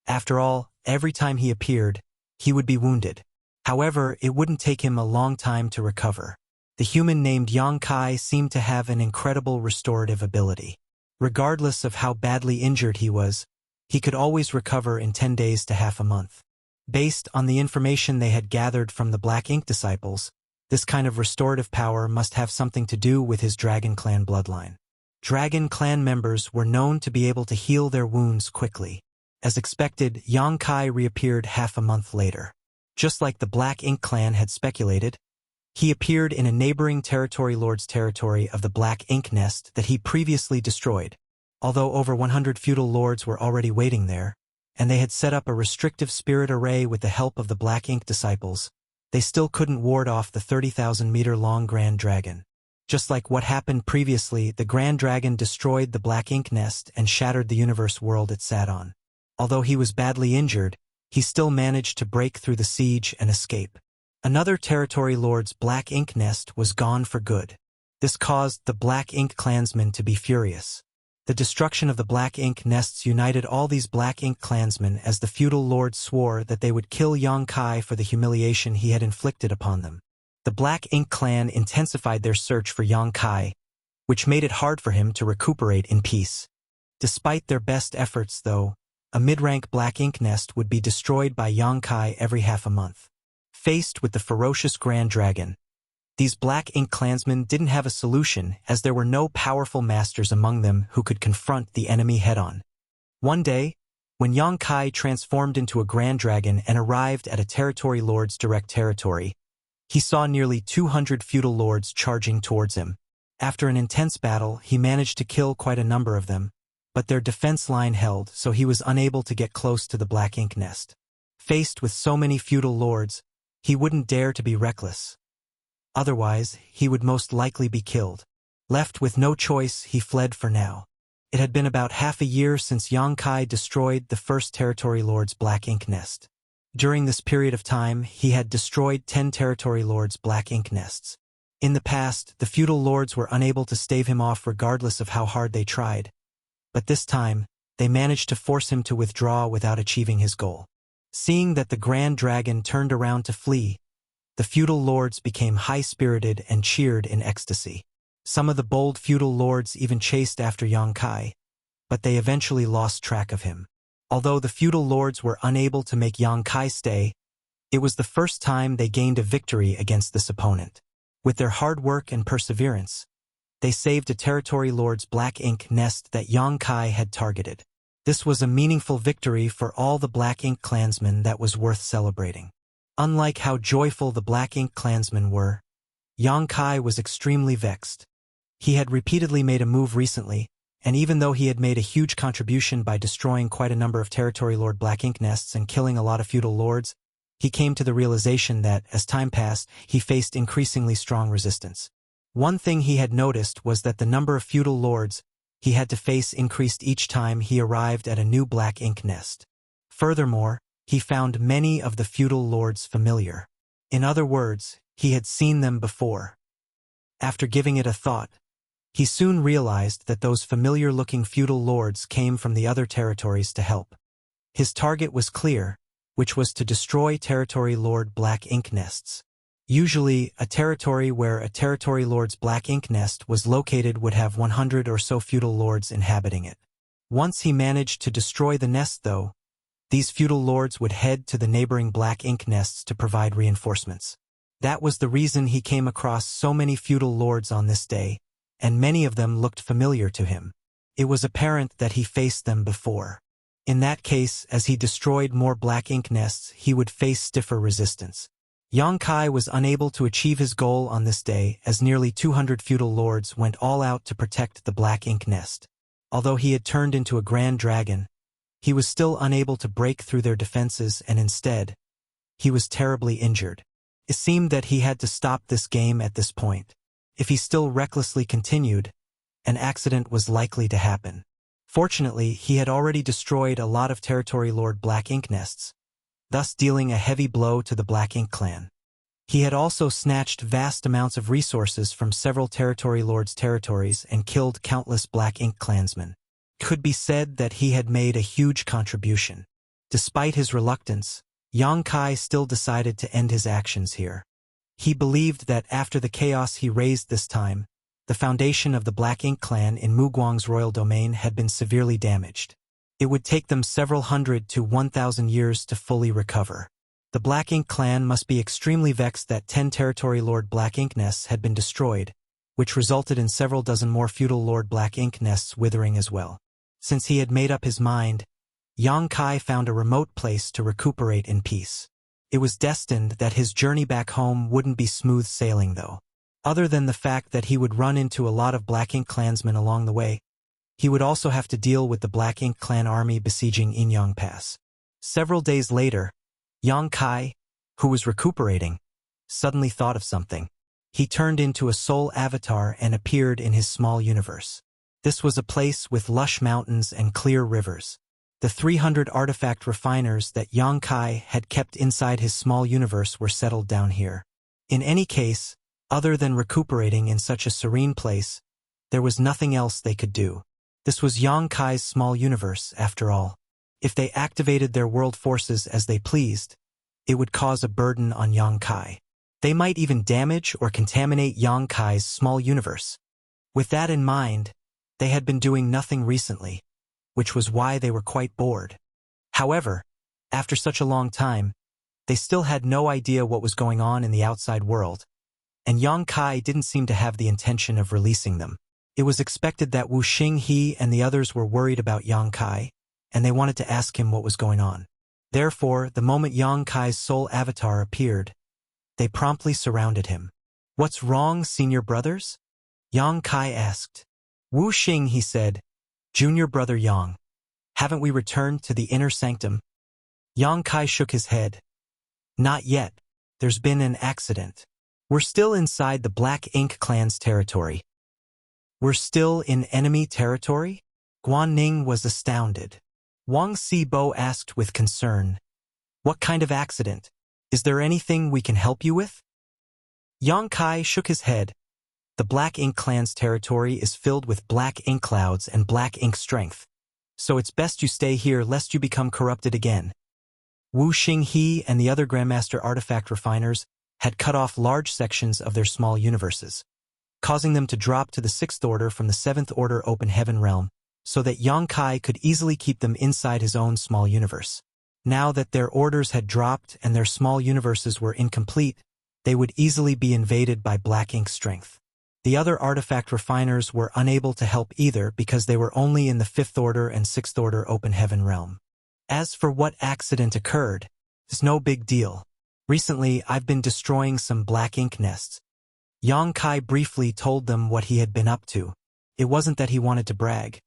After all, every time he appeared, he would be wounded. However, it wouldn't take him a long time to recover. The human named Yang Kai seemed to have an incredible restorative ability. Regardless of how badly injured he was, he could always recover in 10 days to half a month. Based on the information they had gathered from the Black Ink disciples, this kind of restorative power must have something to do with his Dragon Clan bloodline. Dragon Clan members were known to be able to heal their wounds quickly. As expected, Yang Kai reappeared half a month later. Just like the Black Ink clan had speculated, he appeared in a neighboring territory lord's territory of the Black Ink nest that he previously destroyed. Although over 100 feudal lords were already waiting there, and they had set up a restrictive spirit array with the help of the Black Ink disciples, they still couldn't ward off the 30,000-meter-long Grand Dragon. Just like what happened previously, the Grand Dragon destroyed the Black Ink nest and shattered the universe world it sat on. Although he was badly injured, he still managed to break through the siege and escape. Another territory lord's Black Ink nest was gone for good. This caused the Black Ink clansmen to be furious. The destruction of the Black Ink nests united all these Black Ink clansmen as the feudal lords swore that they would kill Yang Kai for the humiliation he had inflicted upon them. The Black Ink clan intensified their search for Yang Kai, which made it hard for him to recuperate in peace. Despite their best efforts, though, a mid-rank Black Ink nest would be destroyed by Yang Kai every half a month. Faced with the ferocious Grand Dragon, these Black Ink clansmen didn't have a solution as there were no powerful masters among them who could confront the enemy head-on. One day, when Yang Kai transformed into a Grand Dragon and arrived at a territory lord's direct territory, he saw nearly 200 feudal lords charging towards him. After an intense battle, he managed to kill quite a number of them, but their defense line held, so he was unable to get close to the Black Ink nest. Faced with so many feudal lords, he wouldn't dare to be reckless. Otherwise, he would most likely be killed. Left with no choice, he fled for now. It had been about half a year since Yang Kai destroyed the first territory lord's Black Ink nest. During this period of time, he had destroyed 10 territory lords' Black Ink nests. In the past, the feudal lords were unable to stave him off regardless of how hard they tried. But this time, they managed to force him to withdraw without achieving his goal. Seeing that the Grand Dragon turned around to flee, the feudal lords became high-spirited and cheered in ecstasy. Some of the bold feudal lords even chased after Yang Kai, but they eventually lost track of him. Although the feudal lords were unable to make Yang Kai stay, it was the first time they gained a victory against this opponent. With their hard work and perseverance, they saved a territory lord's Black Ink nest that Yang Kai had targeted. This was a meaningful victory for all the Black Ink clansmen that was worth celebrating. Unlike how joyful the Black Ink clansmen were, Yang Kai was extremely vexed. He had repeatedly made a move recently, and even though he had made a huge contribution by destroying quite a number of territory lord Black Ink nests and killing a lot of feudal lords, he came to the realization that, as time passed, he faced increasingly strong resistance. One thing he had noticed was that the number of feudal lords he had to face increased each time he arrived at a new Black Ink nest. Furthermore, he found many of the feudal lords familiar. In other words, he had seen them before. After giving it a thought, he soon realized that those familiar-looking feudal lords came from the other territories to help. His target was clear, which was to destroy territory lord Black Ink nests. Usually, a territory where a territory lord's Black Ink nest was located would have 100 or so feudal lords inhabiting it. Once he managed to destroy the nest, though, these feudal lords would head to the neighboring Black Ink nests to provide reinforcements. That was the reason he came across so many feudal lords on this day, and many of them looked familiar to him. It was apparent that he faced them before. In that case, as he destroyed more black ink nests, he would face stiffer resistance. Yang Kai was unable to achieve his goal on this day as nearly 200 feudal lords went all out to protect the black ink nest. Although he had turned into a grand dragon, he was still unable to break through their defenses, and instead, he was terribly injured. It seemed that he had to stop this game at this point. If he still recklessly continued, an accident was likely to happen. Fortunately, he had already destroyed a lot of Territory Lord black ink nests, thus dealing a heavy blow to the Black Ink clan. He had also snatched vast amounts of resources from several Territory Lords' territories and killed countless Black Ink clansmen. It could be said that he had made a huge contribution. Despite his reluctance, Yang Kai still decided to end his actions here. He believed that after the chaos he raised this time, the foundation of the Black Ink clan in Muguang's royal domain had been severely damaged. It would take them several hundred to 1,000 years to fully recover. The Black Ink clan must be extremely vexed that 10 Territory Lord Black Ink nests had been destroyed, which resulted in several dozen more feudal Lord Black Ink nests withering as well. Since he had made up his mind, Yang Kai found a remote place to recuperate in peace. It was destined that his journey back home wouldn't be smooth sailing though. Other than the fact that he would run into a lot of Black Ink clansmen along the way, he would also have to deal with the Black Ink clan army besieging Inyang Pass. Several days later, Yang Kai, who was recuperating, suddenly thought of something. He turned into a soul avatar and appeared in his small universe. This was a place with lush mountains and clear rivers. The 300 artifact refiners that Yang Kai had kept inside his small universe were settled down here. In any case, other than recuperating in such a serene place, there was nothing else they could do. This was Yang Kai's small universe, after all. If they activated their world forces as they pleased, it would cause a burden on Yang Kai. They might even damage or contaminate Yang Kai's small universe. With that in mind, they had been doing nothing recently, which was why they were quite bored. However, after such a long time, they still had no idea what was going on in the outside world, and Yang Kai didn't seem to have the intention of releasing them. It was expected that Wu Xinghe and the others were worried about Yang Kai, and they wanted to ask him what was going on. Therefore, the moment Yang Kai's soul avatar appeared, they promptly surrounded him. "What's wrong, senior brothers?" Yang Kai asked. "Wu Xing," he said, "Junior brother Yang, haven't we returned to the inner sanctum?" Yang Kai shook his head. "Not yet. There's been an accident. We're still inside the Black Ink clan's territory." "We're still in enemy territory?" Guan Ning was astounded. Wang Sibo asked with concern, "What kind of accident? Is there anything we can help you with?" Yang Kai shook his head. "The Black Ink clan's territory is filled with black ink clouds and black ink strength, so it's best you stay here lest you become corrupted again." Wu Xinghe and the other Grandmaster artifact refiners had cut off large sections of their small universes, causing them to drop to the 6th order from the 7th order open heaven realm, so that Yang Kai could easily keep them inside his own small universe. Now that their orders had dropped and their small universes were incomplete, they would easily be invaded by black ink strength. The other artifact refiners were unable to help either because they were only in the 5th order and 6th order open heaven realm. As for what accident occurred, it's no big deal. Recently, I've been destroying some black ink nests. Yang Kai briefly told them what he had been up to. It wasn't that he wanted to brag,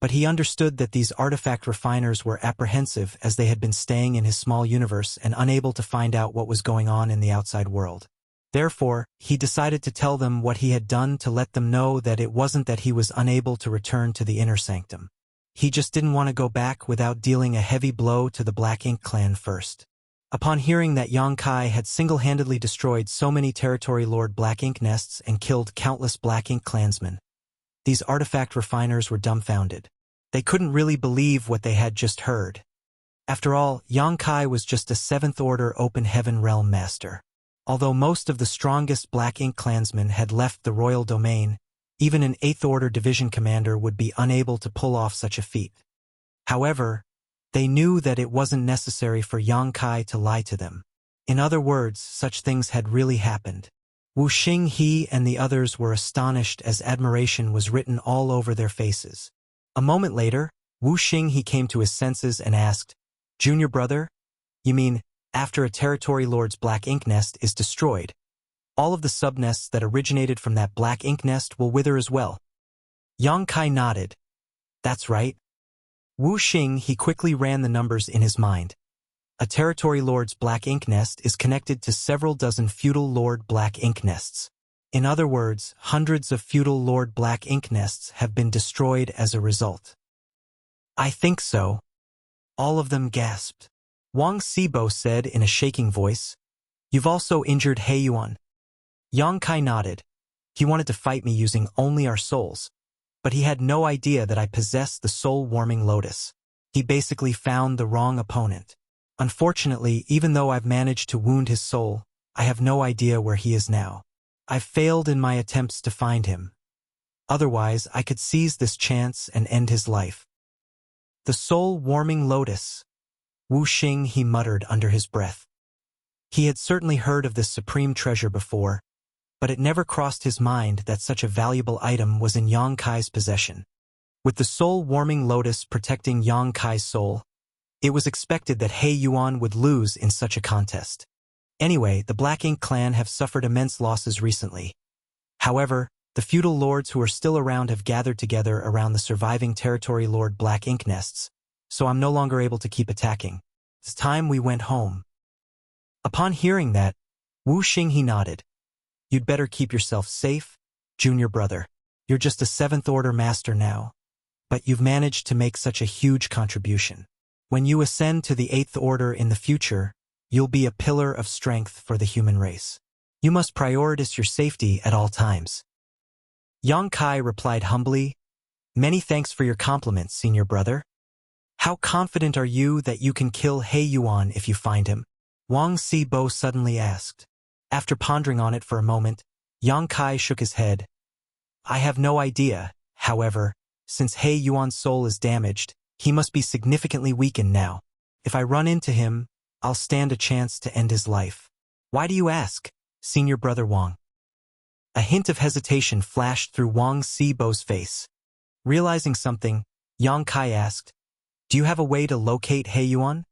but he understood that these artifact refiners were apprehensive as they had been staying in his small universe and unable to find out what was going on in the outside world. Therefore, he decided to tell them what he had done to let them know that it wasn't that he was unable to return to the inner sanctum. He just didn't want to go back without dealing a heavy blow to the Black Ink clan first. Upon hearing that Yang Kai had single-handedly destroyed so many Territory Lord Black Ink nests and killed countless Black Ink clansmen, these artifact refiners were dumbfounded. They couldn't really believe what they had just heard. After all, Yang Kai was just a 7th order open heaven realm master. Although most of the strongest Black Ink clansmen had left the royal domain, even an 8th order division commander would be unable to pull off such a feat. However, they knew that it wasn't necessary for Yang Kai to lie to them. In other words, such things had really happened. Wu Xinghe and the others were astonished as admiration was written all over their faces. A moment later, Wu Xinghe came to his senses and asked, "Junior brother? You mean, after a territory lord's black ink nest is destroyed, all of the subnests that originated from that black ink nest will wither as well?" Yang Kai nodded. "That's right." Wu Xinghe quickly ran the numbers in his mind. A territory lord's black ink nest is connected to several dozen feudal lord black ink nests. In other words, hundreds of feudal lord black ink nests have been destroyed as a result. "I think so." All of them gasped. Wang Sibo said in a shaking voice, "You've also injured He Yuan." Yang Kai nodded. He wanted to fight me using only our souls, but he had no idea that I possessed the soul-warming lotus. He basically found the wrong opponent. Unfortunately, even though I've managed to wound his soul, I have no idea where he is now. I've failed in my attempts to find him. Otherwise, I could seize this chance and end his life. "The soul-warming lotus," Wu Xinghe muttered under his breath. He had certainly heard of this supreme treasure before, but it never crossed his mind that such a valuable item was in Yang Kai's possession. With the soul-warming lotus protecting Yang Kai's soul, it was expected that He Yuan would lose in such a contest. Anyway, the Black Ink clan have suffered immense losses recently. However, the feudal lords who are still around have gathered together around the surviving territory lord Black Ink nests, so I'm no longer able to keep attacking. It's time we went home. Upon hearing that, Wu Xinghe nodded. "You'd better keep yourself safe, junior brother. You're just a 7th order master now, but you've managed to make such a huge contribution. When you ascend to the 8th order in the future, you'll be a pillar of strength for the human race. You must prioritize your safety at all times." Yang Kai replied humbly, "Many thanks for your compliments, senior brother. How confident are you that you can kill He Yuan if you find him?" Wang Sibo suddenly asked. After pondering on it for a moment, Yang Kai shook his head. "I have no idea. However, since He Yuan's soul is damaged, he must be significantly weakened now. If I run into him, I'll stand a chance to end his life." "Why do you ask, senior brother Wang?" A hint of hesitation flashed through Wang Sibo's face. Realizing something, Yang Kai asked, "Do you have a way to locate He Yuan?"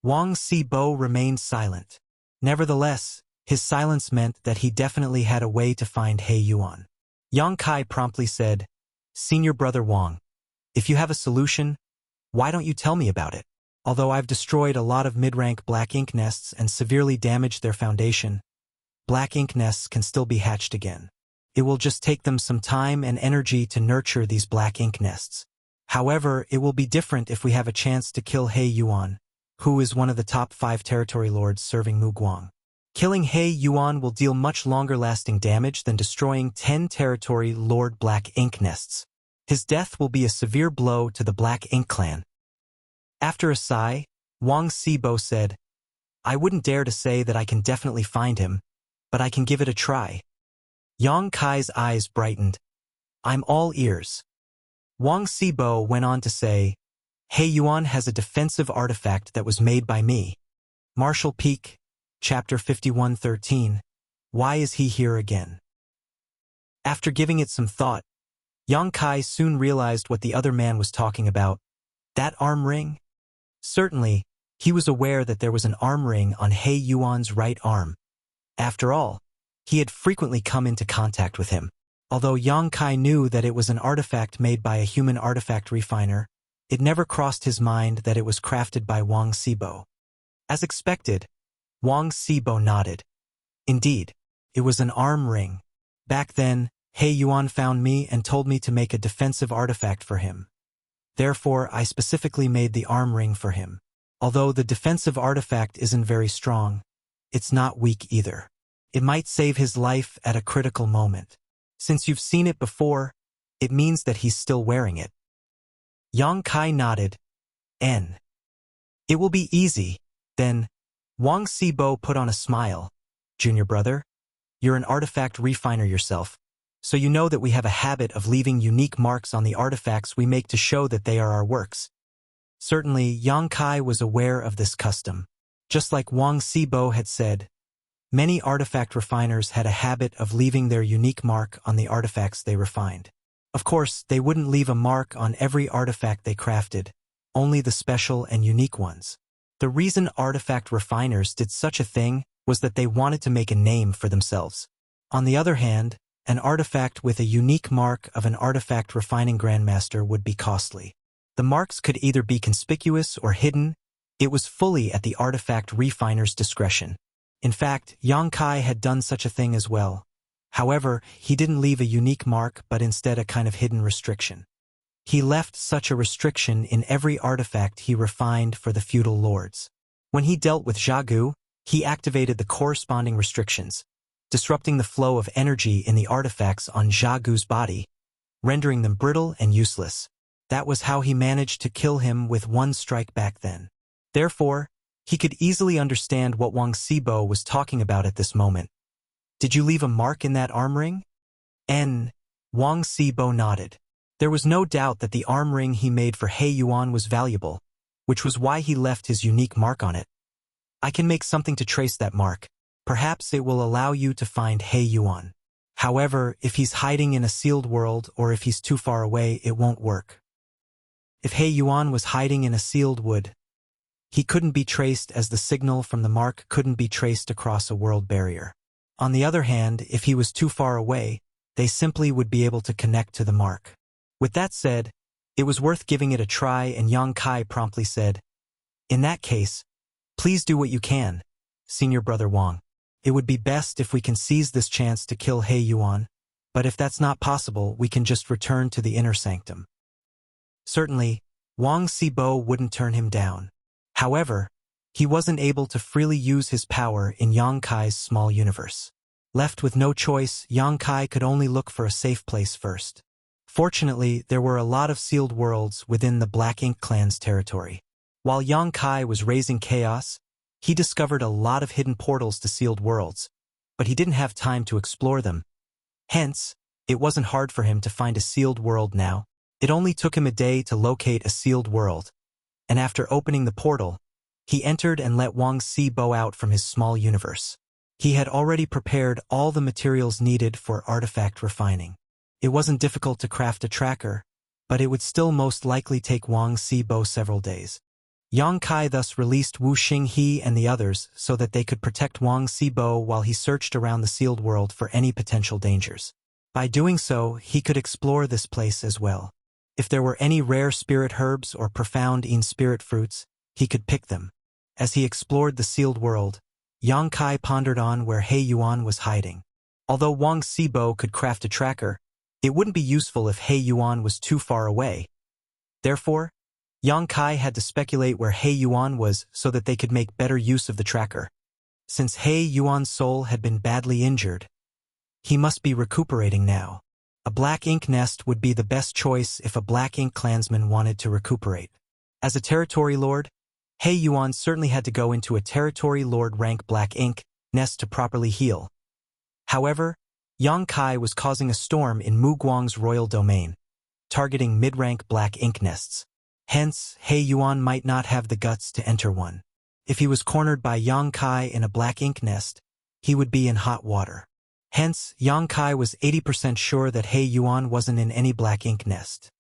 Wang Sibo remained silent. Nevertheless, his silence meant that he definitely had a way to find He Yuan. Yang Kai promptly said, "Senior brother Wang, if you have a solution, why don't you tell me about it? Although I've destroyed a lot of mid-rank black ink nests and severely damaged their foundation, black ink nests can still be hatched again. It will just take them some time and energy to nurture these black ink nests. However, it will be different if we have a chance to kill He Yuan, who is one of the top 5 territory lords serving Muguang. Killing He Yuan will deal much longer-lasting damage than destroying 10 territory lord black ink nests. His death will be a severe blow to the Black Ink clan." After a sigh, Wang Sibo said, "I wouldn't dare to say that I can definitely find him, but I can give it a try." Yang Kai's eyes brightened. "I'm all ears." Wang Sibo went on to say, "He Yuan has a defensive artifact that was made by me. Martial Peak, Chapter 5113. Why is he here again?" After giving it some thought, Yang Kai soon realized what the other man was talking about. That arm ring? Certainly, he was aware that there was an arm ring on He Yuan's right arm. After all, he had frequently come into contact with him. Although Yang Kai knew that it was an artifact made by a human artifact refiner, it never crossed his mind that it was crafted by Wang Sibo. As expected, Wang Sibo nodded. Indeed, it was an arm ring. Back then, He Yuan found me and told me to make a defensive artifact for him. Therefore, I specifically made the arm ring for him. Although the defensive artifact isn't very strong, it's not weak either. It might save his life at a critical moment. Since you've seen it before, it means that he's still wearing it." Yang Kai nodded. "N. It will be easy, then." Wang Sibo put on a smile. "Junior brother, you're an artifact refiner yourself, so you know that we have a habit of leaving unique marks on the artifacts we make to show that they are our works." Certainly, Yang Kai was aware of this custom. Just like Wang Sibo had said, Many artifact refiners had a habit of leaving their unique mark on the artifacts they refined. Of course, they wouldn't leave a mark on every artifact they crafted, only the special and unique ones. The reason artifact refiners did such a thing was that they wanted to make a name for themselves. On the other hand, an artifact with a unique mark of an artifact refining grandmaster would be costly. The marks could either be conspicuous or hidden. It was fully at the artifact refiner's discretion. In fact, Yang Kai had done such a thing as well. However, he didn't leave a unique mark but instead a kind of hidden restriction. He left such a restriction in every artifact he refined for the feudal lords. When he dealt with Xiaogu, he activated the corresponding restrictions, disrupting the flow of energy in the artifacts on Xiaogu's body, rendering them brittle and useless. That was how he managed to kill him with one strike back then. Therefore, he could easily understand what Wang Xibo was talking about at this moment. Did you leave a mark in that arm ring? Wang Xibo nodded. There was no doubt that the arm ring he made for He Yuan was valuable, which was why he left his unique mark on it. I can make something to trace that mark. Perhaps it will allow you to find He Yuan. However, if he's hiding in a sealed world or if he's too far away, it won't work. If He Yuan was hiding in a sealed wood, he couldn't be traced as the signal from the mark couldn't be traced across a world barrier. On the other hand, if he was too far away, they simply would be able to connect to the mark. With that said, it was worth giving it a try, and Yang Kai promptly said, "In that case, please do what you can, Senior Brother Wang. It would be best if we can seize this chance to kill He Yuan, but if that's not possible, we can just return to the inner sanctum." Certainly, Wang Xibo wouldn't turn him down. However, he wasn't able to freely use his power in Yang Kai's small universe. Left with no choice, Yang Kai could only look for a safe place first. Fortunately, there were a lot of sealed worlds within the Black Ink clan's territory. While Yang Kai was raising chaos, he discovered a lot of hidden portals to sealed worlds, but he didn't have time to explore them. Hence, it wasn't hard for him to find a sealed world now. It only took him a day to locate a sealed world, and after opening the portal, he entered and let Wang Xibo out from his small universe. He had already prepared all the materials needed for artifact refining. It wasn't difficult to craft a tracker, but it would still most likely take Wang Xibo several days. Yang Kai thus released Wu Xinghe and the others so that they could protect Wang Xibo while he searched around the sealed world for any potential dangers. By doing so, he could explore this place as well. If there were any rare spirit herbs or profound spirit fruits, he could pick them. As he explored the sealed world, Yang Kai pondered on where He Yuan was hiding. Although Wang Xibo could craft a tracker, it wouldn't be useful if He Yuan was too far away. Therefore, Yang Kai had to speculate where He Yuan was so that they could make better use of the tracker. Since He Yuan's soul had been badly injured, he must be recuperating now. A black ink nest would be the best choice if a black ink clansman wanted to recuperate. As a territory lord, He Yuan certainly had to go into a territory lord rank black ink nest to properly heal. However, Yang Kai was causing a storm in Mu Guang's royal domain, targeting mid-rank black ink nests. Hence, He Yuan might not have the guts to enter one. If he was cornered by Yang Kai in a black ink nest, he would be in hot water. Hence, Yang Kai was 80% sure that He Yuan wasn't in any black ink nest.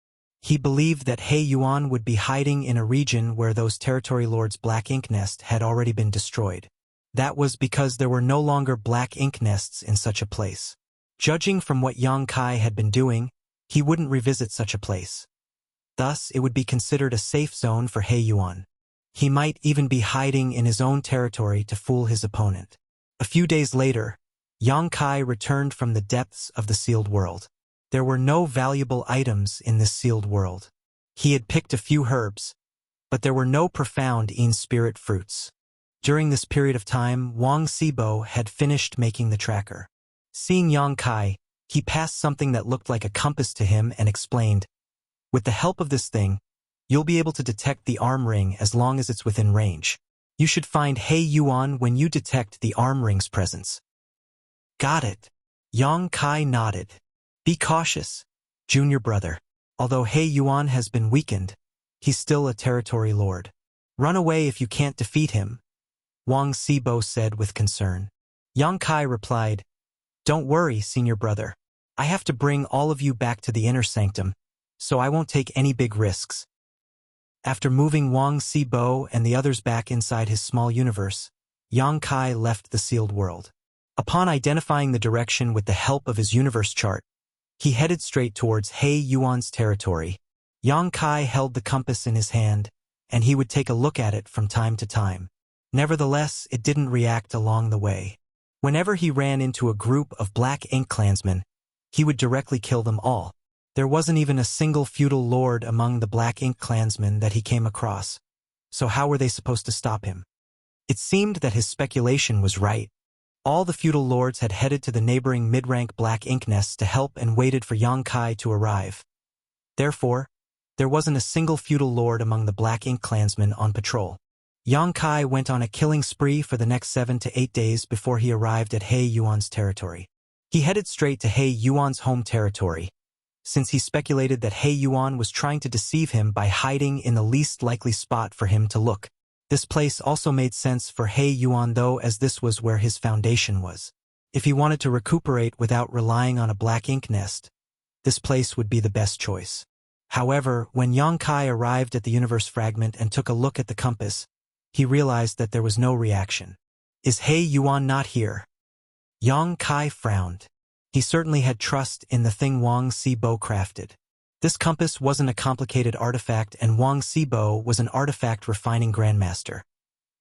He believed that He Yuan would be hiding in a region where those territory lords' black ink nest had already been destroyed. That was because there were no longer black ink nests in such a place. Judging from what Yang Kai had been doing, he wouldn't revisit such a place. Thus, it would be considered a safe zone for He Yuan. He might even be hiding in his own territory to fool his opponent. A few days later, Yang Kai returned from the depths of the sealed world. There were no valuable items in this sealed world. He had picked a few herbs, but there were no profound spirit fruits. During this period of time, Wang Xibo had finished making the tracker. Seeing Yang Kai, he passed something that looked like a compass to him and explained, "With the help of this thing, you'll be able to detect the arm ring as long as it's within range. You should find He Yuan when you detect the arm ring's presence." "Got it." Yang Kai nodded. "Be cautious, junior brother. Although He Yuan has been weakened, he's still a territory lord. Run away if you can't defeat him," Wang Xibo said with concern. Yang Kai replied, "Don't worry, senior brother. I have to bring all of you back to the inner sanctum, so I won't take any big risks." After moving Wang Xibo and the others back inside his small universe, Yang Kai left the sealed world. Upon identifying the direction with the help of his universe chart, he headed straight towards He Yuan's territory. Yang Kai held the compass in his hand, and he would take a look at it from time to time. Nevertheless, it didn't react along the way. Whenever he ran into a group of Black Ink clansmen, he would directly kill them all. There wasn't even a single feudal lord among the Black Ink clansmen that he came across. So how were they supposed to stop him? It seemed that his speculation was right. All the feudal lords had headed to the neighboring mid-rank Black Ink nests to help and waited for Yang Kai to arrive. Therefore, there wasn't a single feudal lord among the Black Ink clansmen on patrol. Yang Kai went on a killing spree for the next 7 to 8 days before he arrived at He Yuan's territory. He headed straight to He Yuan's home territory, since he speculated that He Yuan was trying to deceive him by hiding in the least likely spot for him to look. This place also made sense for He Yuan though, as this was where his foundation was. If he wanted to recuperate without relying on a Black Ink nest, this place would be the best choice. However, when Yang Kai arrived at the universe fragment and took a look at the compass, he realized that there was no reaction. Is He Yuan not here? Yang Kai frowned. He certainly had trust in the thing Wang Xibo crafted. This compass wasn't a complicated artifact, and Wang Xibo was an artifact refining grandmaster.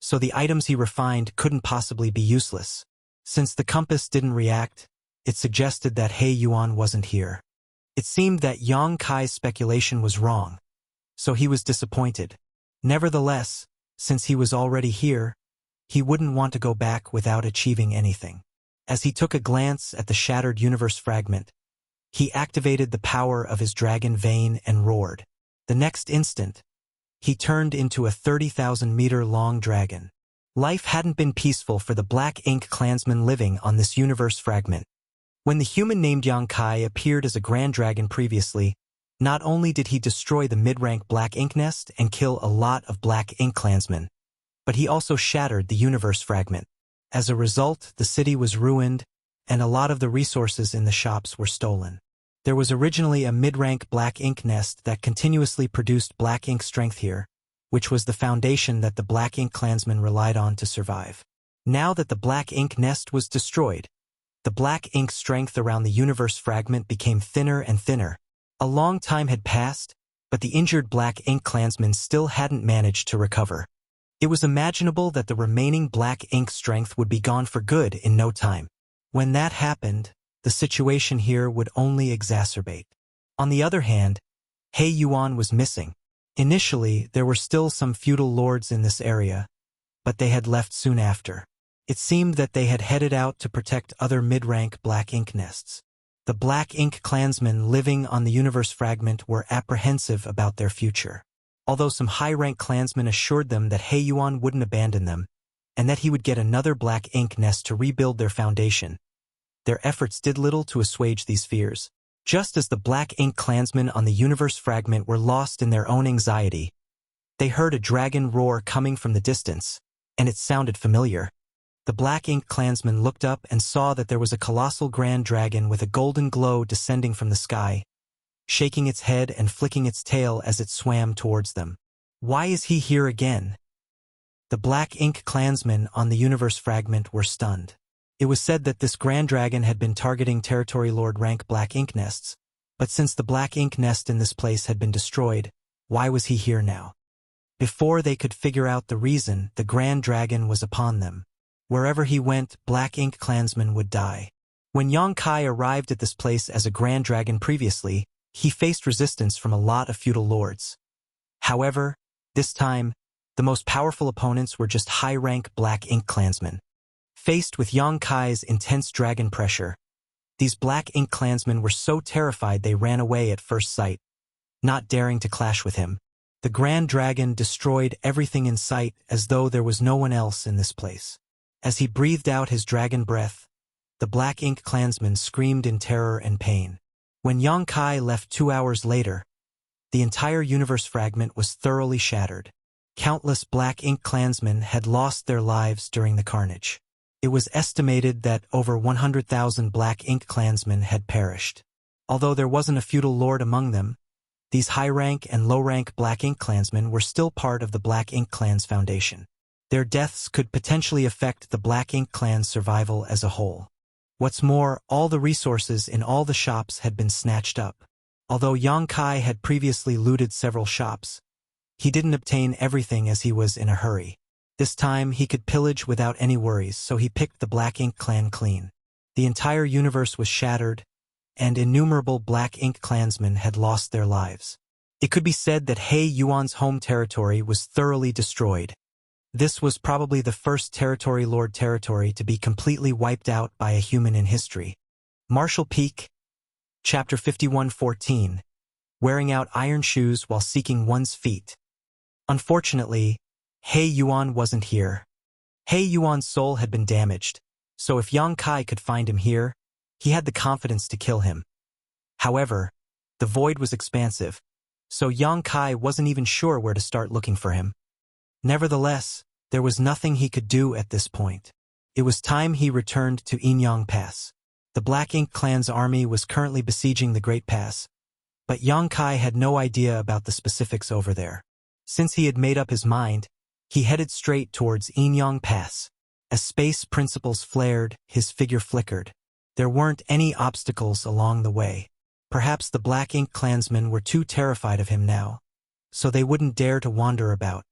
So the items he refined couldn't possibly be useless. Since the compass didn't react, it suggested that He Yuan wasn't here. It seemed that Yang Kai's speculation was wrong, so he was disappointed. Nevertheless, since he was already here, he wouldn't want to go back without achieving anything. As he took a glance at the shattered universe fragment, he activated the power of his dragon vein and roared. The next instant, he turned into a 30,000-meter-long dragon. Life hadn't been peaceful for the Black Ink clansmen living on this universe fragment. When the human named Yang Kai appeared as a grand dragon previously, not only did he destroy the mid-rank Black Ink nest and kill a lot of Black Ink clansmen, but he also shattered the universe fragment. As a result, the city was ruined, and a lot of the resources in the shops were stolen. There was originally a mid-rank Black Ink nest that continuously produced Black Ink strength here, which was the foundation that the Black Ink clansmen relied on to survive. Now that the Black Ink nest was destroyed, the Black Ink strength around the universe fragment became thinner and thinner. A long time had passed, but the injured Black Ink clansmen still hadn't managed to recover. It was imaginable that the remaining Black Ink strength would be gone for good in no time. When that happened, the situation here would only exacerbate. On the other hand, He Yuan was missing. Initially, there were still some feudal lords in this area, but they had left soon after. It seemed that they had headed out to protect other mid-rank Black Ink nests. The Black Ink clansmen living on the universe fragment were apprehensive about their future. Although some high-rank clansmen assured them that He Yuan wouldn't abandon them, and that he would get another Black Ink nest to rebuild their foundation, their efforts did little to assuage these fears. Just as the Black Ink clansmen on the universe fragment were lost in their own anxiety, they heard a dragon roar coming from the distance, and it sounded familiar. The Black Ink clansmen looked up and saw that there was a colossal grand dragon with a golden glow descending from the sky, shaking its head and flicking its tail as it swam towards them. Why is he here again? The Black Ink clansmen on the universe fragment were stunned. It was said that this grand dragon had been targeting territory lord rank Black Ink nests, but since the Black Ink nest in this place had been destroyed, why was he here now? Before they could figure out the reason, the grand dragon was upon them. Wherever he went, Black Ink clansmen would die. When Yang Kai arrived at this place as a grand dragon previously, he faced resistance from a lot of feudal lords. However, this time, the most powerful opponents were just high-rank Black Ink clansmen. Faced with Yang Kai's intense dragon pressure, these Black Ink clansmen were so terrified they ran away at first sight, not daring to clash with him. The Grand Dragon destroyed everything in sight as though there was no one else in this place. As he breathed out his dragon breath, the Black Ink clansmen screamed in terror and pain. When Yang Kai left 2 hours later, the entire universe fragment was thoroughly shattered. Countless Black Ink clansmen had lost their lives during the carnage. It was estimated that over 100,000 Black Ink clansmen had perished. Although there wasn't a feudal lord among them, these high-rank and low-rank Black Ink clansmen were still part of the Black Ink clan's foundation. Their deaths could potentially affect the Black Ink clan's survival as a whole. What's more, all the resources in all the shops had been snatched up. Although Yang Kai had previously looted several shops, he didn't obtain everything as he was in a hurry. This time he could pillage without any worries, so he picked the Black Ink clan clean. The entire universe was shattered, and innumerable Black Ink clansmen had lost their lives. It could be said that He Yuan's home territory was thoroughly destroyed. This was probably the first territory lord territory to be completely wiped out by a human in history. Martial Peak, Chapter 51:14, Wearing out iron shoes while seeking one's feet. Unfortunately, He Yuan wasn't here. He Yuan's soul had been damaged, so if Yang Kai could find him here, he had the confidence to kill him. However, the void was expansive, so Yang Kai wasn't even sure where to start looking for him. Nevertheless, there was nothing he could do at this point. It was time he returned to Inyang Pass. The Black Ink clan's army was currently besieging the Great Pass, but Yang Kai had no idea about the specifics over there. Since he had made up his mind, he headed straight towards Inyang Pass. As space principles flared, his figure flickered. There weren't any obstacles along the way. Perhaps the Black Ink clansmen were too terrified of him now, so they wouldn't dare to wander about.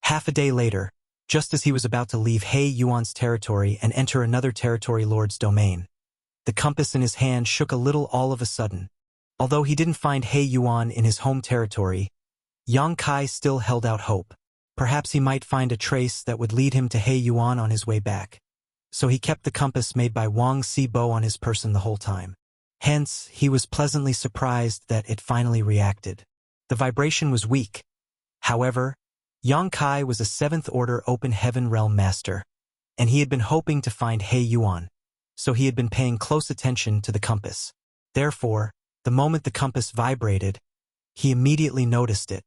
Half a day later, just as he was about to leave He Yuan's territory and enter another territory lord's domain, the compass in his hand shook a little all of a sudden. Although he didn't find He Yuan in his home territory, Yang Kai still held out hope. Perhaps he might find a trace that would lead him to He Yuan on his way back. So he kept the compass made by Wang Sibo on his person the whole time. Hence, he was pleasantly surprised that it finally reacted. The vibration was weak. However, Yang Kai was a 7th Order Open Heaven Realm Master, and he had been hoping to find He Yuan, so he had been paying close attention to the compass. Therefore, the moment the compass vibrated, he immediately noticed it.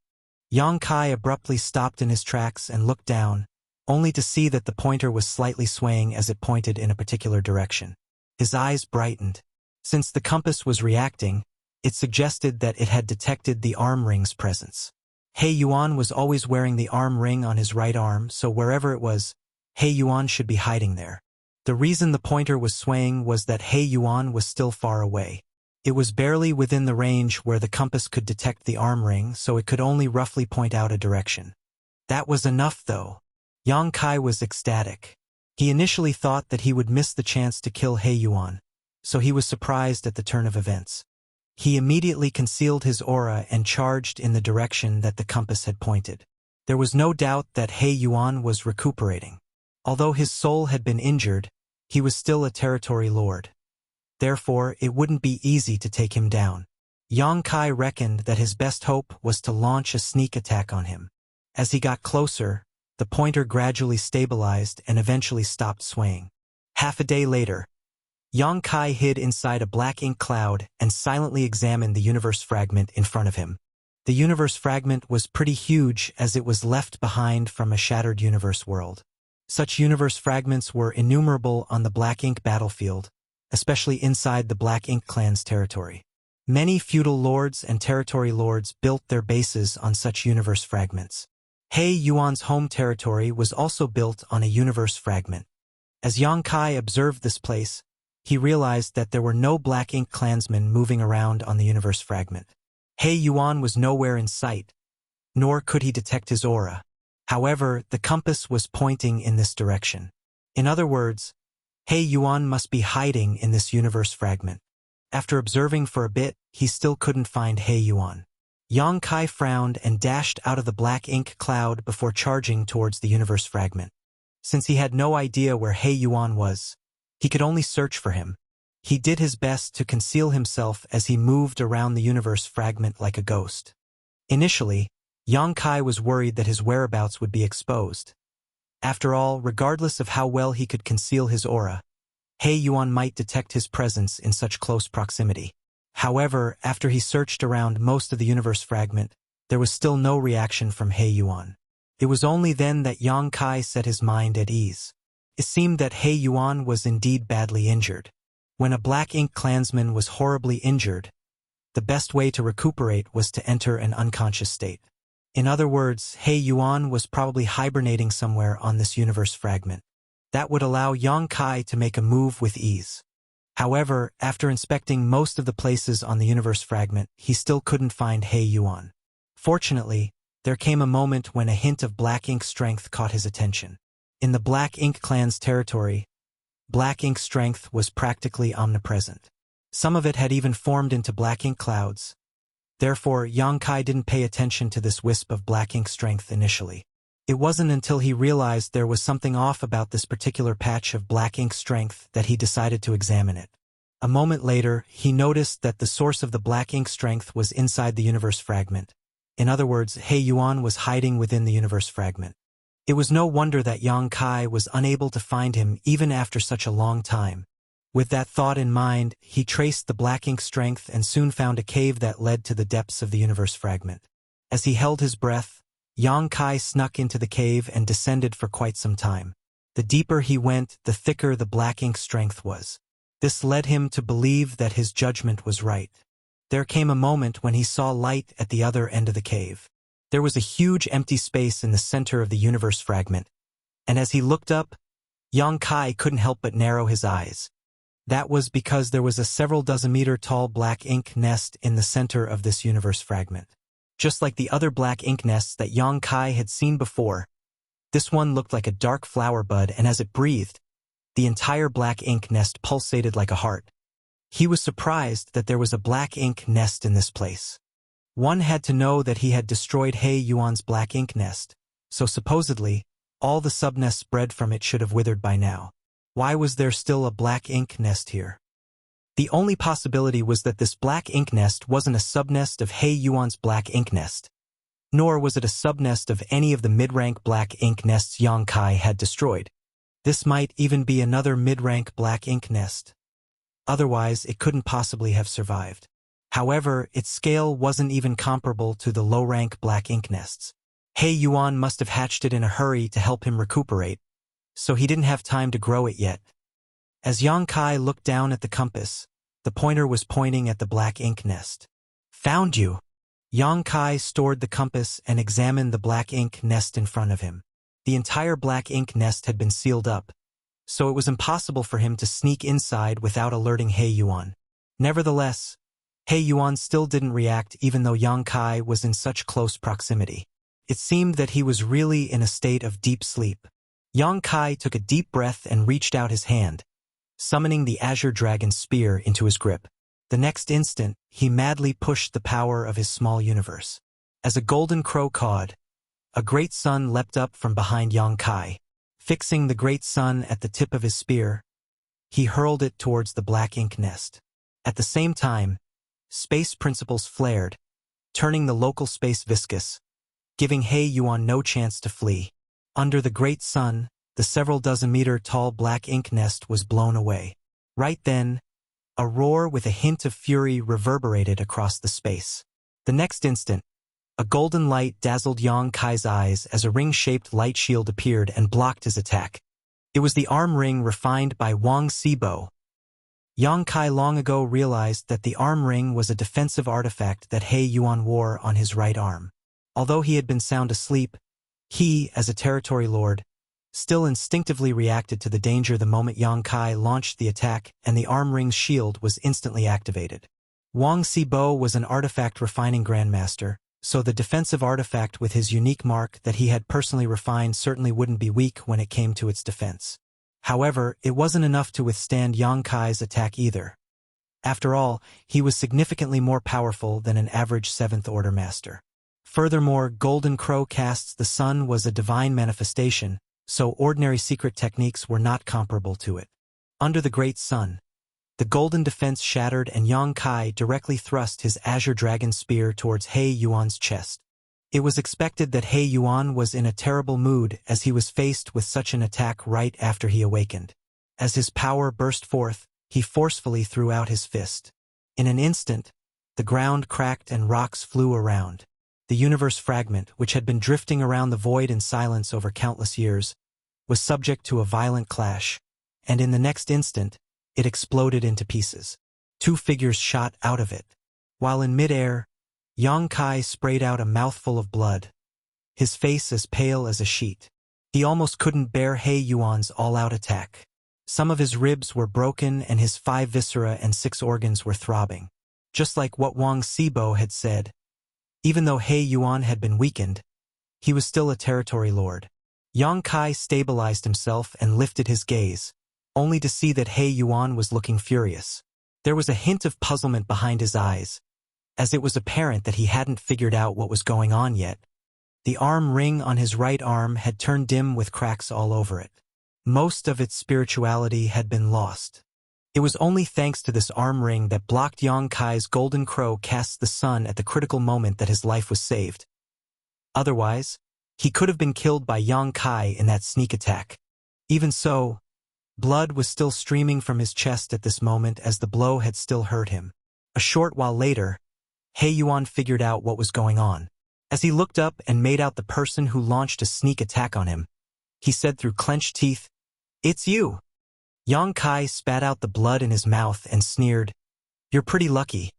Yang Kai abruptly stopped in his tracks and looked down, only to see that the pointer was slightly swaying as it pointed in a particular direction. His eyes brightened. Since the compass was reacting, it suggested that it had detected the arm ring's presence. He Yuan was always wearing the arm ring on his right arm, so wherever it was, He Yuan should be hiding there. The reason the pointer was swaying was that He Yuan was still far away. It was barely within the range where the compass could detect the arm ring, so it could only roughly point out a direction. That was enough, though. Yang Kai was ecstatic. He initially thought that he would miss the chance to kill He Yuan, so he was surprised at the turn of events. He immediately concealed his aura and charged in the direction that the compass had pointed. There was no doubt that He Yuan was recuperating. Although his soul had been injured, he was still a territory lord. Therefore, it wouldn't be easy to take him down. Yang Kai reckoned that his best hope was to launch a sneak attack on him. As he got closer, the pointer gradually stabilized and eventually stopped swaying. Half a day later, Yang Kai hid inside a Black Ink cloud and silently examined the universe fragment in front of him. The universe fragment was pretty huge as it was left behind from a shattered universe world. Such universe fragments were innumerable on the Black Ink battlefield, especially inside the Black Ink clan's territory. Many feudal lords and territory lords built their bases on such universe fragments. He Yuan's home territory was also built on a universe fragment. As Yang Kai observed this place, he realized that there were no Black Ink clansmen moving around on the universe fragment. He Yuan was nowhere in sight, nor could he detect his aura. However, the compass was pointing in this direction. In other words, He Yuan must be hiding in this universe fragment. After observing for a bit, he still couldn't find He Yuan. Yang Kai frowned and dashed out of the Black Ink cloud before charging towards the universe fragment. Since he had no idea where He Yuan was, he could only search for him. He did his best to conceal himself as he moved around the universe fragment like a ghost. Initially, Yang Kai was worried that his whereabouts would be exposed. After all, regardless of how well he could conceal his aura, He Yuan might detect his presence in such close proximity. However, after he searched around most of the universe fragment, there was still no reaction from He Yuan. It was only then that Yang Kai set his mind at ease. It seemed that He Yuan was indeed badly injured. When a Black Ink clansman was horribly injured, the best way to recuperate was to enter an unconscious state. In other words, He Yuan was probably hibernating somewhere on this universe fragment. That would allow Yang Kai to make a move with ease. However, after inspecting most of the places on the universe fragment, he still couldn't find He Yuan. Fortunately, there came a moment when a hint of Black Ink strength caught his attention. In the Black Ink clan's territory, Black Ink strength was practically omnipresent. Some of it had even formed into Black Ink clouds. Therefore, Yang Kai didn't pay attention to this wisp of Black Ink strength initially. It wasn't until he realized there was something off about this particular patch of Black Ink strength that he decided to examine it. A moment later, he noticed that the source of the Black Ink strength was inside the universe fragment. In other words, He Yuan was hiding within the universe fragment. It was no wonder that Yang Kai was unable to find him even after such a long time. With that thought in mind, he traced the Black Ink strength and soon found a cave that led to the depths of the universe fragment. As he held his breath, Yang Kai snuck into the cave and descended for quite some time. The deeper he went, the thicker the Black Ink strength was. This led him to believe that his judgment was right. There came a moment when he saw light at the other end of the cave. There was a huge empty space in the center of the universe fragment, and as he looked up, Yang Kai couldn't help but narrow his eyes. That was because there was a several dozen meter tall Black Ink nest in the center of this universe fragment. Just like the other Black Ink nests that Yang Kai had seen before, this one looked like a dark flower bud, and as it breathed, the entire Black Ink nest pulsated like a heart. He was surprised that there was a Black Ink nest in this place. One had to know that he had destroyed He Yuan's Black Ink nest, so supposedly, all the subnests bred from it should have withered by now. Why was there still a Black Ink nest here? The only possibility was that this Black Ink nest wasn't a subnest of He Yuan's Black Ink nest, nor was it a subnest of any of the mid-rank Black Ink nests Yang Kai had destroyed. This might even be another mid-rank Black Ink nest. Otherwise, it couldn't possibly have survived. However, its scale wasn't even comparable to the low-rank Black Ink nests. He Yuan must have hatched it in a hurry to help him recuperate, so he didn't have time to grow it yet. As Yang Kai looked down at the compass, the pointer was pointing at the Black Ink nest. Found you! Yang Kai stored the compass and examined the Black Ink nest in front of him. The entire Black Ink nest had been sealed up, so it was impossible for him to sneak inside without alerting He Yuan. Nevertheless, He Yuan still didn't react even though Yang Kai was in such close proximity. It seemed that he was really in a state of deep sleep. Yang Kai took a deep breath and reached out his hand, summoning the Azure Dragon Spear into his grip. The next instant, he madly pushed the power of his small universe. As a golden crow cawed, a great sun leapt up from behind Yang Kai. Fixing the great sun at the tip of his spear, he hurled it towards the Black Ink nest. At the same time, space principles flared, turning the local space viscous, giving He Yuan no chance to flee. Under the great sun, the several dozen meter tall Black Ink nest was blown away. Right then, a roar with a hint of fury reverberated across the space. The next instant, a golden light dazzled Yang Kai's eyes as a ring-shaped light shield appeared and blocked his attack. It was the arm ring refined by Wuxia. Yang Kai long ago realized that the arm ring was a defensive artifact that He Yuan wore on his right arm. Although he had been sound asleep, he, as a territory lord, still instinctively reacted to the danger the moment Yang Kai launched the attack and the arm ring's shield was instantly activated. Wuxia was an artifact refining grandmaster, so the defensive artifact with his unique mark that he had personally refined certainly wouldn't be weak when it came to its defense. However, it wasn't enough to withstand Yang Kai's attack either. After all, he was significantly more powerful than an average 7th Order master. Furthermore, Golden Crow casts the sun was a divine manifestation, so ordinary secret techniques were not comparable to it. Under the Great Sun, the golden defense shattered and Yang Kai directly thrust his Azure Dragon Spear towards He Yuan's chest. It was expected that He Yuan was in a terrible mood as he was faced with such an attack right after he awakened. As his power burst forth, he forcefully threw out his fist. In an instant, the ground cracked and rocks flew around. The universe fragment, which had been drifting around the void in silence over countless years, was subject to a violent clash, and in the next instant, it exploded into pieces. Two figures shot out of it. While in midair, Yang Kai sprayed out a mouthful of blood, his face as pale as a sheet. He almost couldn't bear He Yuan's all-out attack. Some of his ribs were broken and his 5 viscera and 6 organs were throbbing. Just like what Wang Sibo had said, even though He Yuan had been weakened, he was still a territory lord. Yang Kai stabilized himself and lifted his gaze, only to see that He Yuan was looking furious. There was a hint of puzzlement behind his eyes, as it was apparent that he hadn't figured out what was going on yet. The arm ring on his right arm had turned dim with cracks all over it. Most of its spirituality had been lost. It was only thanks to this arm ring that blocked Yang Kai's golden crow cast the sun at the critical moment that his life was saved. Otherwise, he could have been killed by Yang Kai in that sneak attack. Even so, blood was still streaming from his chest at this moment as the blow had still hurt him. A short while later, He Yuan figured out what was going on. As he looked up and made out the person who launched a sneak attack on him, he said through clenched teeth, "It's you." Yang Kai spat out the blood in his mouth and sneered, "You're pretty lucky."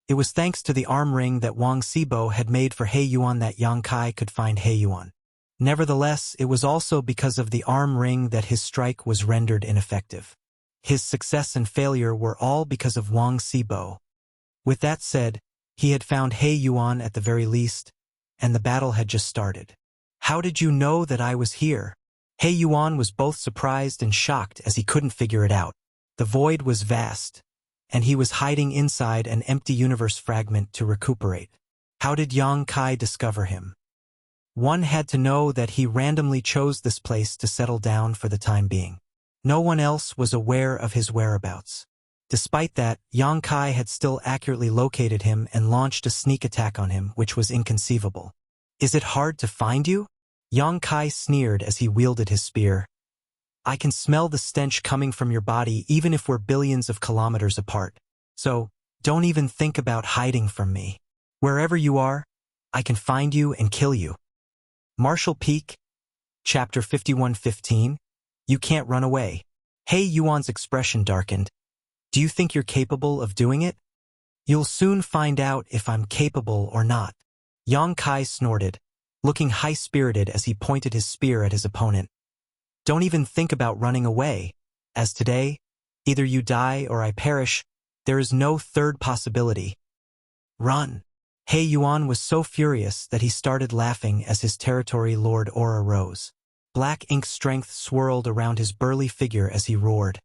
It was thanks to the arm ring that Wang Sibo had made for He Yuan that Yang Kai could find He Yuan. Nevertheless, it was also because of the arm ring that his strike was rendered ineffective. His success and failure were all because of Wang Sibo. With that said, he had found He Yuan at the very least, and the battle had just started. "How did you know that I was here?" He Yuan was both surprised and shocked as he couldn't figure it out. The void was vast, and he was hiding inside an empty universe fragment to recuperate. How did Yang Kai discover him? One had to know that he randomly chose this place to settle down for the time being. No one else was aware of his whereabouts. Despite that, Yang Kai had still accurately located him and launched a sneak attack on him, which was inconceivable. "Is it hard to find you?" Yang Kai sneered as he wielded his spear. "I can smell the stench coming from your body even if we're billions of kilometers apart. So, don't even think about hiding from me. Wherever you are, I can find you and kill you." Marshall Peak, Chapter 51:15, You Can't Run Away. He Yuan's expression darkened. "Do you think you're capable of doing it?" "You'll soon find out if I'm capable or not." Yang Kai snorted, looking high-spirited as he pointed his spear at his opponent. "Don't even think about running away. As today, either you die or I perish. There is no third possibility. Run." He Yuan was so furious that he started laughing as his territory lord aura rose. Black ink strength swirled around his burly figure as he roared.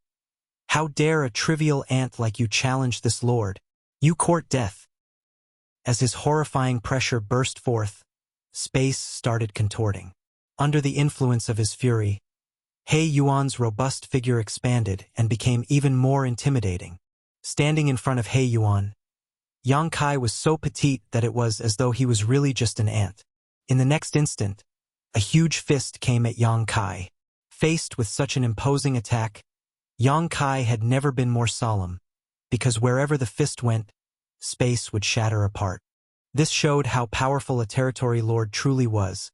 "How dare a trivial ant like you challenge this lord? You court death." As his horrifying pressure burst forth, space started contorting. Under the influence of his fury, He Yuan's robust figure expanded and became even more intimidating. Standing in front of He Yuan, Yang Kai was so petite that it was as though he was really just an ant. In the next instant, a huge fist came at Yang Kai. Faced with such an imposing attack, Yang Kai had never been more solemn, because wherever the fist went, space would shatter apart. This showed how powerful a territory lord truly was,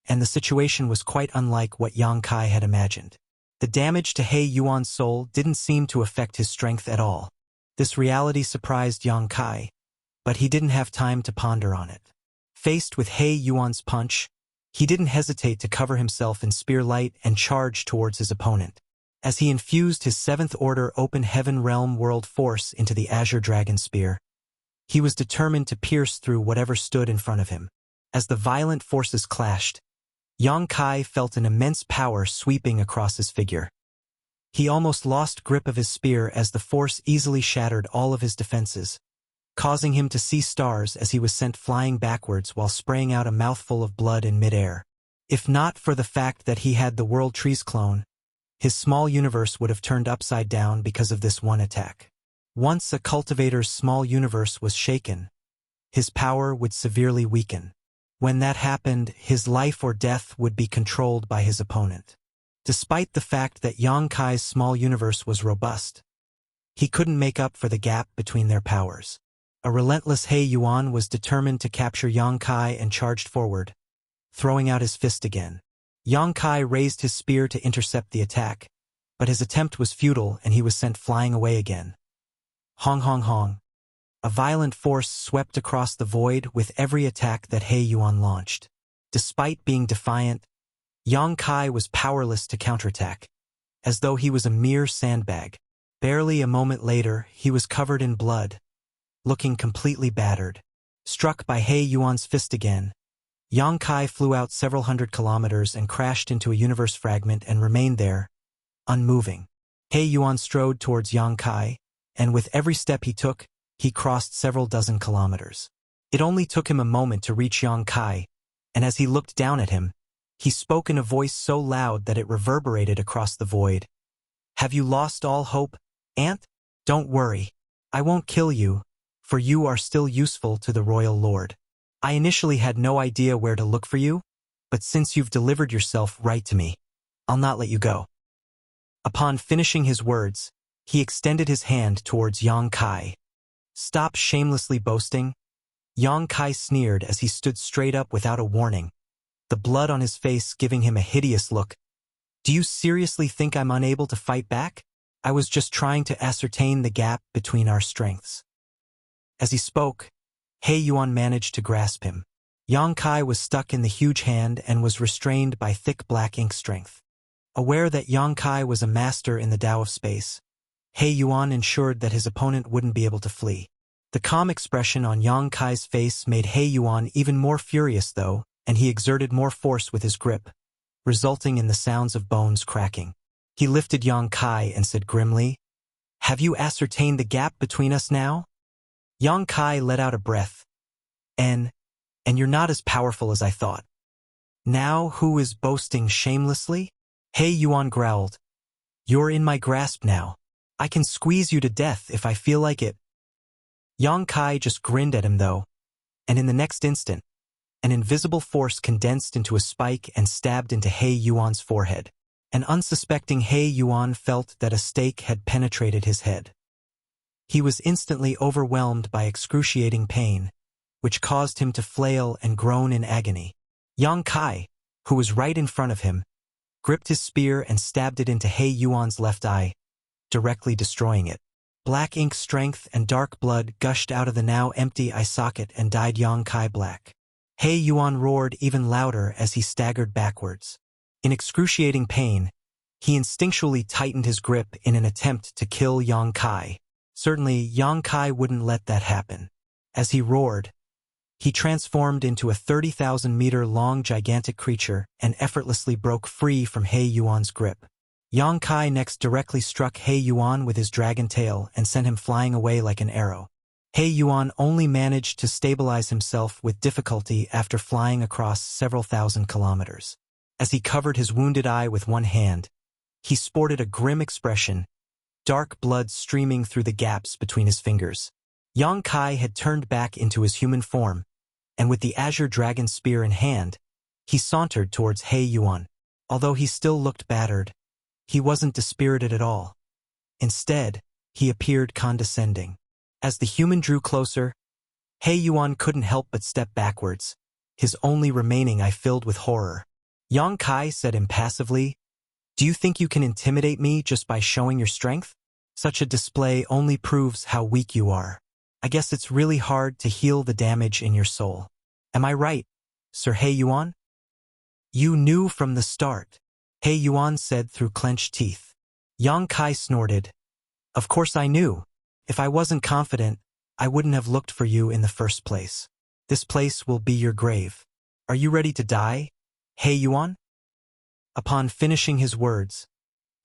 and the situation was quite unlike what Yang Kai had imagined. The damage to He Yuan's soul didn't seem to affect his strength at all. This reality surprised Yang Kai, but he didn't have time to ponder on it. Faced with He Yuan's punch, he didn't hesitate to cover himself in spear light and charge towards his opponent. As he infused his 7th Order Open Heaven Realm World Force into the Azure Dragon Spear, he was determined to pierce through whatever stood in front of him. As the violent forces clashed, Yang Kai felt an immense power sweeping across his figure. He almost lost grip of his spear as the force easily shattered all of his defenses, causing him to see stars as he was sent flying backwards while spraying out a mouthful of blood in midair. If not for the fact that he had the World Trees clone, his small universe would have turned upside down because of this one attack. Once a cultivator's small universe was shaken, his power would severely weaken. When that happened, his life or death would be controlled by his opponent. Despite the fact that Yang Kai's small universe was robust, he couldn't make up for the gap between their powers. A relentless He Yuan was determined to capture Yang Kai and charged forward, throwing out his fist again. Yang Kai raised his spear to intercept the attack, but his attempt was futile and he was sent flying away again. Hong hong hong. A violent force swept across the void with every attack that He Yuan launched. Despite being defiant, Yang Kai was powerless to counterattack, as though he was a mere sandbag. Barely a moment later, he was covered in blood, looking completely battered. Struck by He Yuan's fist again, Yang Kai flew out several hundred kilometers and crashed into a universe fragment and remained there, unmoving. He Yuan strode towards Yang Kai, and with every step he took, he crossed several dozen kilometers. It only took him a moment to reach Yang Kai, and as he looked down at him, he spoke in a voice so loud that it reverberated across the void. Have you lost all hope, Ant? Don't worry. I won't kill you, for you are still useful to the royal lord. I initially had no idea where to look for you, but since you've delivered yourself right to me, I'll not let you go. Upon finishing his words, he extended his hand towards Yang Kai. Stop shamelessly boasting. Yang Kai sneered as he stood straight up without a warning, the blood on his face giving him a hideous look. Do you seriously think I'm unable to fight back? I was just trying to ascertain the gap between our strengths. As he spoke, He Yuan managed to grasp him. Yang Kai was stuck in the huge hand and was restrained by thick black ink strength. Aware that Yang Kai was a master in the Tao of space, He Yuan ensured that his opponent wouldn't be able to flee. The calm expression on Yang Kai's face made He Yuan even more furious though, and he exerted more force with his grip, resulting in the sounds of bones cracking. He lifted Yang Kai and said grimly, Have you ascertained the gap between us now? Yang Kai let out a breath. And you're not as powerful as I thought. Now who is boasting shamelessly? He Yuan growled. You're in my grasp now. I can squeeze you to death if I feel like it. Yang Kai just grinned at him though, and in the next instant, an invisible force condensed into a spike and stabbed into He Yuan's forehead. An unsuspecting He Yuan felt that a stake had penetrated his head. He was instantly overwhelmed by excruciating pain, which caused him to flail and groan in agony. Yang Kai, who was right in front of him, gripped his spear and stabbed it into He Yuan's left eye, directly destroying it. Black ink strength and dark blood gushed out of the now empty eye socket and dyed Yang Kai black. He Yuan roared even louder as he staggered backwards. In excruciating pain, he instinctually tightened his grip in an attempt to kill Yang Kai. Certainly, Yang Kai wouldn't let that happen. As he roared, he transformed into a 30,000-meter-long gigantic creature and effortlessly broke free from He Yuan's grip. Yang Kai next directly struck He Yuan with his dragon tail and sent him flying away like an arrow. He Yuan only managed to stabilize himself with difficulty after flying across several thousand kilometers. As he covered his wounded eye with one hand, he sported a grim expression, dark blood streaming through the gaps between his fingers. Yang Kai had turned back into his human form, and with the azure dragon spear in hand, he sauntered towards He Yuan. Although he still looked battered, he wasn't dispirited at all. Instead, he appeared condescending. As the human drew closer, He Yuan couldn't help but step backwards, his only remaining eye filled with horror. Yang Kai said impassively, Do you think you can intimidate me just by showing your strength? Such a display only proves how weak you are. I guess it's really hard to heal the damage in your soul. Am I right, Sir He Yuan? You knew from the start, He Yuan said through clenched teeth. Yang Kai snorted. Of course I knew. If I wasn't confident, I wouldn't have looked for you in the first place. This place will be your grave. Are you ready to die, He Yuan? Upon finishing his words,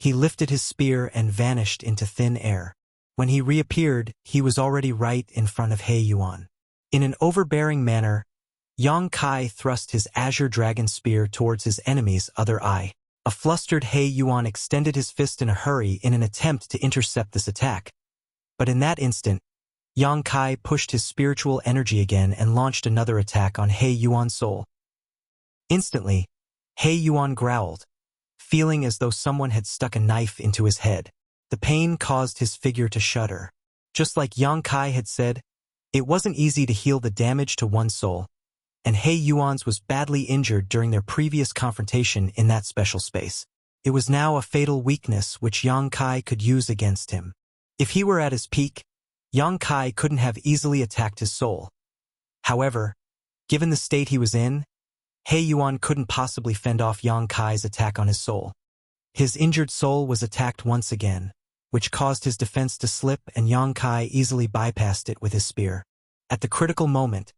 he lifted his spear and vanished into thin air. When he reappeared, he was already right in front of He Yuan. In an overbearing manner, Yang Kai thrust his azure dragon spear towards his enemy's other eye. A flustered He Yuan extended his fist in a hurry in an attempt to intercept this attack. But in that instant, Yang Kai pushed his spiritual energy again and launched another attack on He Yuan's soul. Instantly, He Yuan growled, feeling as though someone had stuck a knife into his head. The pain caused his figure to shudder. Just like Yang Kai had said, it wasn't easy to heal the damage to one's soul, and He Yuan's was badly injured during their previous confrontation in that special space. It was now a fatal weakness which Yang Kai could use against him. If he were at his peak, Yang Kai couldn't have easily attacked his soul. However, given the state he was in, He Yuan couldn't possibly fend off Yang Kai's attack on his soul. His injured soul was attacked once again, which caused his defense to slip, and Yang Kai easily bypassed it with his spear. At the critical moment,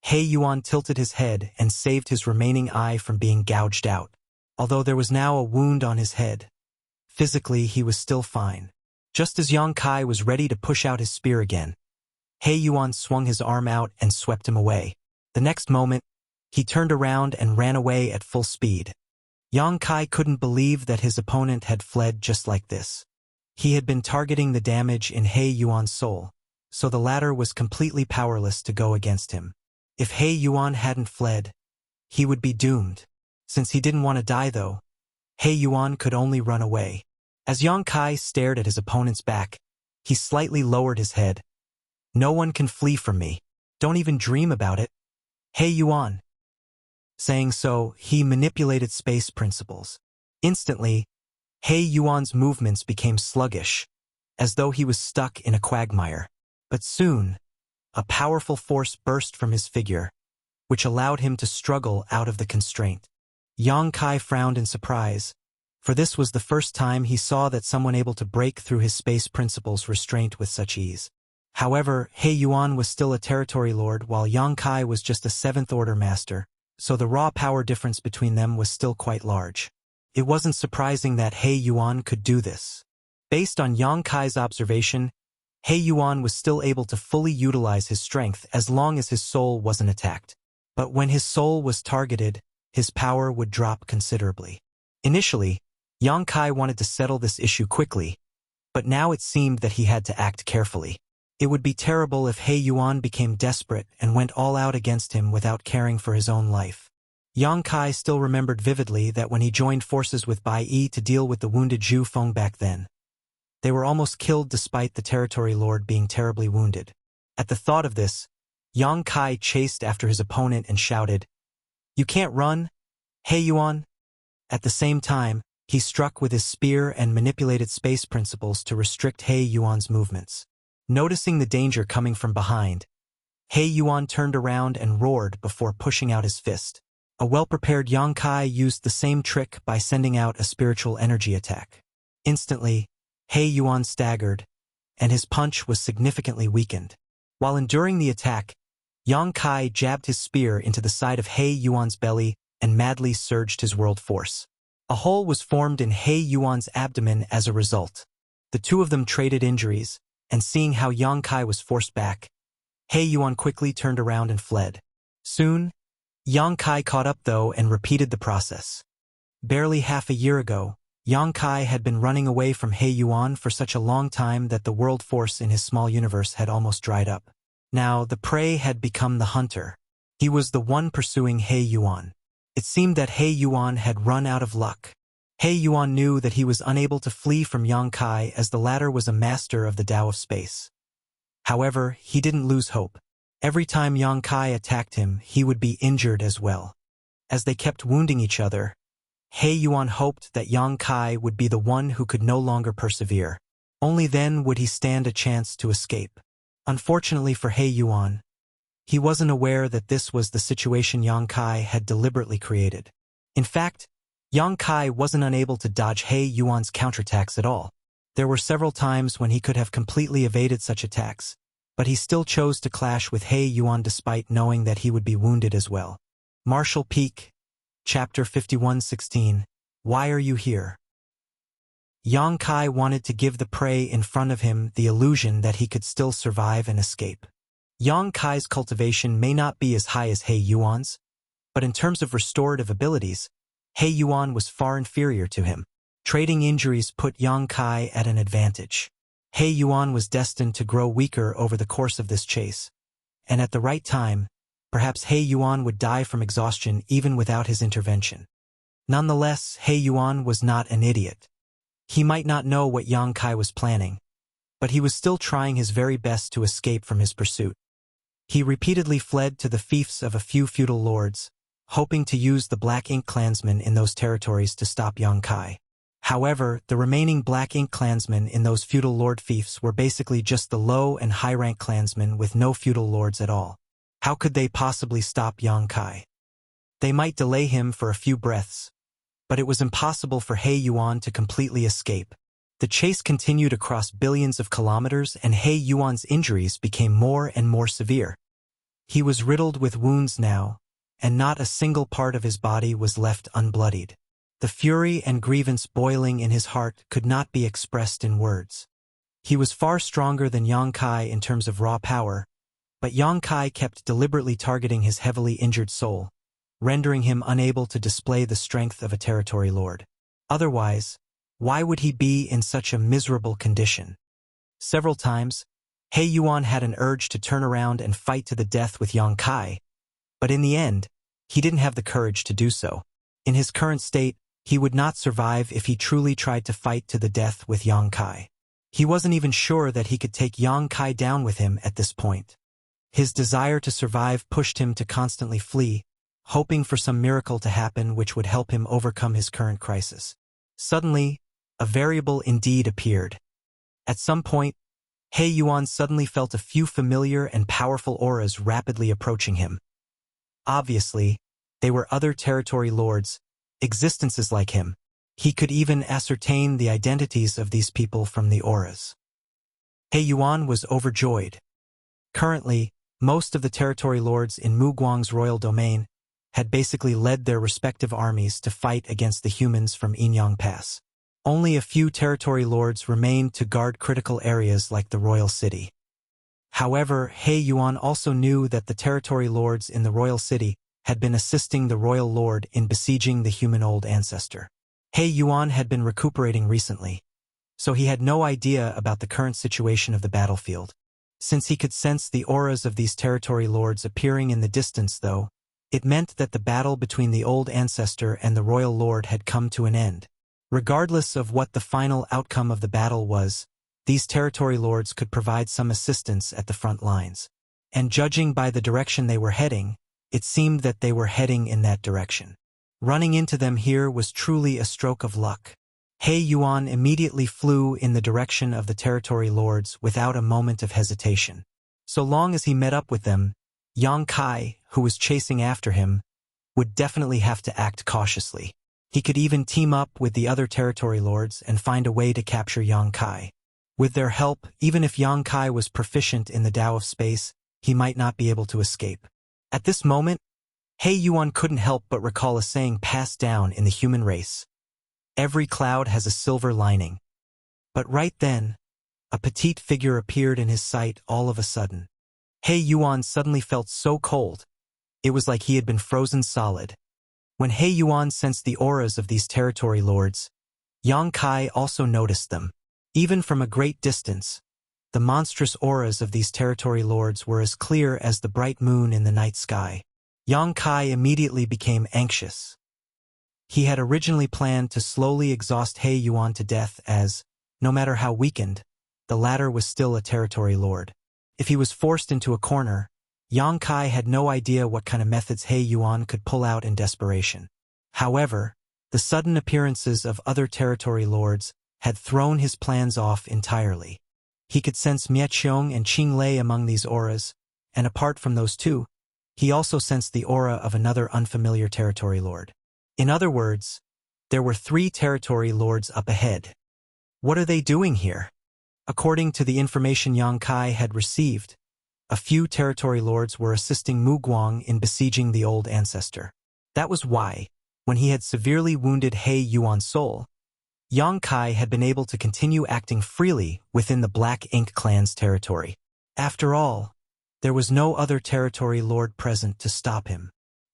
He Yuan tilted his head and saved his remaining eye from being gouged out. Although there was now a wound on his head, physically he was still fine. Just as Yang Kai was ready to push out his spear again, He Yuan swung his arm out and swept him away. The next moment, he turned around and ran away at full speed. Yang Kai couldn't believe that his opponent had fled just like this. He had been targeting the damage in He Yuan's soul, so the latter was completely powerless to go against him. If He Yuan hadn't fled, he would be doomed. Since he didn't want to die though, He Yuan could only run away. As Yang Kai stared at his opponent's back, he slightly lowered his head. "No one can flee from me. Don't even dream about it, He Yuan." Saying so, he manipulated space principles. Instantly, He Yuan's movements became sluggish, as though he was stuck in a quagmire. But soon, a powerful force burst from his figure, which allowed him to struggle out of the constraint. Yang Kai frowned in surprise, for this was the first time he saw that someone able to break through his space principles restraint with such ease. However, He Yuan was still a territory lord while Yang Kai was just a 7th-order master, so the raw power difference between them was still quite large. It wasn't surprising that He Yuan could do this. Based on Yang Kai's observation, He Yuan was still able to fully utilize his strength as long as his soul wasn't attacked. But when his soul was targeted, his power would drop considerably. Initially, Yang Kai wanted to settle this issue quickly, but now it seemed that he had to act carefully. It would be terrible if He Yuan became desperate and went all out against him without caring for his own life. Yang Kai still remembered vividly that when he joined forces with Bai Yi to deal with the wounded Zhu Feng back then, they were almost killed despite the territory lord being terribly wounded. At the thought of this, Yang Kai chased after his opponent and shouted, "You can't run, He Yuan!" At the same time, he struck with his spear and manipulated space principles to restrict He Yuan's movements. Noticing the danger coming from behind, He Yuan turned around and roared before pushing out his fist. A well-prepared Yang Kai used the same trick by sending out a spiritual energy attack. Instantly, He Yuan staggered, and his punch was significantly weakened. While enduring the attack, Yang Kai jabbed his spear into the side of He Yuan's belly and madly surged his world force. A hole was formed in He Yuan's abdomen as a result. The two of them traded injuries, and seeing how Yang Kai was forced back, He Yuan quickly turned around and fled. Soon, Yang Kai caught up though and repeated the process. Barely half a year ago, Yang Kai had been running away from He Yuan for such a long time that the world force in his small universe had almost dried up. Now, the prey had become the hunter. He was the one pursuing He Yuan. It seemed that He Yuan had run out of luck. He Yuan knew that he was unable to flee from Yang Kai as the latter was a master of the Tao of space. However, he didn't lose hope. Every time Yang Kai attacked him, he would be injured as well. As they kept wounding each other, He Yuan hoped that Yang Kai would be the one who could no longer persevere. Only then would he stand a chance to escape. Unfortunately for He Yuan, he wasn't aware that this was the situation Yang Kai had deliberately created. In fact, Yang Kai wasn't unable to dodge He Yuan's counterattacks at all. There were several times when he could have completely evaded such attacks, but he still chose to clash with He Yuan despite knowing that he would be wounded as well. Martial Peak, Chapter 51:16. Why are you here? Yang Kai wanted to give the prey in front of him the illusion that he could still survive and escape. Yang Kai's cultivation may not be as high as He Yuan's, but in terms of restorative abilities, He Yuan was far inferior to him. Trading injuries put Yang Kai at an advantage. He Yuan was destined to grow weaker over the course of this chase, and at the right time, perhaps He Yuan would die from exhaustion even without his intervention. Nonetheless, He Yuan was not an idiot. He might not know what Yang Kai was planning, but he was still trying his very best to escape from his pursuit. He repeatedly fled to the fiefs of a few feudal lords, hoping to use the Black Ink clansmen in those territories to stop Yang Kai. However, the remaining Black Ink clansmen in those feudal lord fiefs were basically just the low and high-rank clansmen with no feudal lords at all. How could they possibly stop Yang Kai? They might delay him for a few breaths, but it was impossible for He Yuan to completely escape. The chase continued across billions of kilometers, and He Yuan's injuries became more and more severe. He was riddled with wounds now, and not a single part of his body was left unbloodied. The fury and grievance boiling in his heart could not be expressed in words. He was far stronger than Yang Kai in terms of raw power, but Yang Kai kept deliberately targeting his heavily injured soul, rendering him unable to display the strength of a territory lord. Otherwise, why would he be in such a miserable condition? Several times, He Yuan had an urge to turn around and fight to the death with Yang Kai, but in the end, he didn't have the courage to do so. In his current state, he would not survive if he truly tried to fight to the death with Yang Kai. He wasn't even sure that he could take Yang Kai down with him at this point. His desire to survive pushed him to constantly flee, hoping for some miracle to happen which would help him overcome his current crisis. Suddenly, a variable indeed appeared. At some point, He Yuan suddenly felt a few familiar and powerful auras rapidly approaching him. Obviously, they were other territory lords, existences like him. He could even ascertain the identities of these people from the auras. He Yuan was overjoyed. Currently, most of the territory lords in Mu Guang's royal domain had basically led their respective armies to fight against the humans from Yinyang Pass. Only a few territory lords remained to guard critical areas like the royal city. However, He Yuan also knew that the territory lords in the royal city had been assisting the royal lord in besieging the human old ancestor. He Yuan had been recuperating recently, so he had no idea about the current situation of the battlefield. Since he could sense the auras of these territory lords appearing in the distance though, it meant that the battle between the old ancestor and the royal lord had come to an end. Regardless of what the final outcome of the battle was, these territory lords could provide some assistance at the front lines. And judging by the direction they were heading, it seemed that they were heading in that direction. Running into them here was truly a stroke of luck. He Yuan immediately flew in the direction of the territory lords without a moment of hesitation. So long as he met up with them, Yang Kai, who was chasing after him, would definitely have to act cautiously. He could even team up with the other territory lords and find a way to capture Yang Kai. With their help, even if Yang Kai was proficient in the Tao of space, he might not be able to escape. At this moment, He Yuan couldn't help but recall a saying passed down in the human race. Every cloud has a silver lining. But right then, a petite figure appeared in his sight all of a sudden. He Yuan suddenly felt so cold. It was like he had been frozen solid. When He Yuan sensed the auras of these territory lords, Yang Kai also noticed them. Even from a great distance, the monstrous auras of these territory lords were as clear as the bright moon in the night sky. Yang Kai immediately became anxious. He had originally planned to slowly exhaust He Yuan to death as, no matter how weakened, the latter was still a territory lord. If he was forced into a corner, Yang Kai had no idea what kind of methods He Yuan could pull out in desperation. However, the sudden appearances of other territory lords had thrown his plans off entirely. He could sense Miaqiong and Qing Lei among these auras, and apart from those two, he also sensed the aura of another unfamiliar territory lord. In other words, there were 3 territory lords up ahead. What are they doing here? According to the information Yang Kai had received, a few territory lords were assisting Mu Guang in besieging the old ancestor. That was why, when he had severely wounded He Yuan's soul, Yang Kai had been able to continue acting freely within the Black Ink clan's territory. After all, there was no other territory lord present to stop him.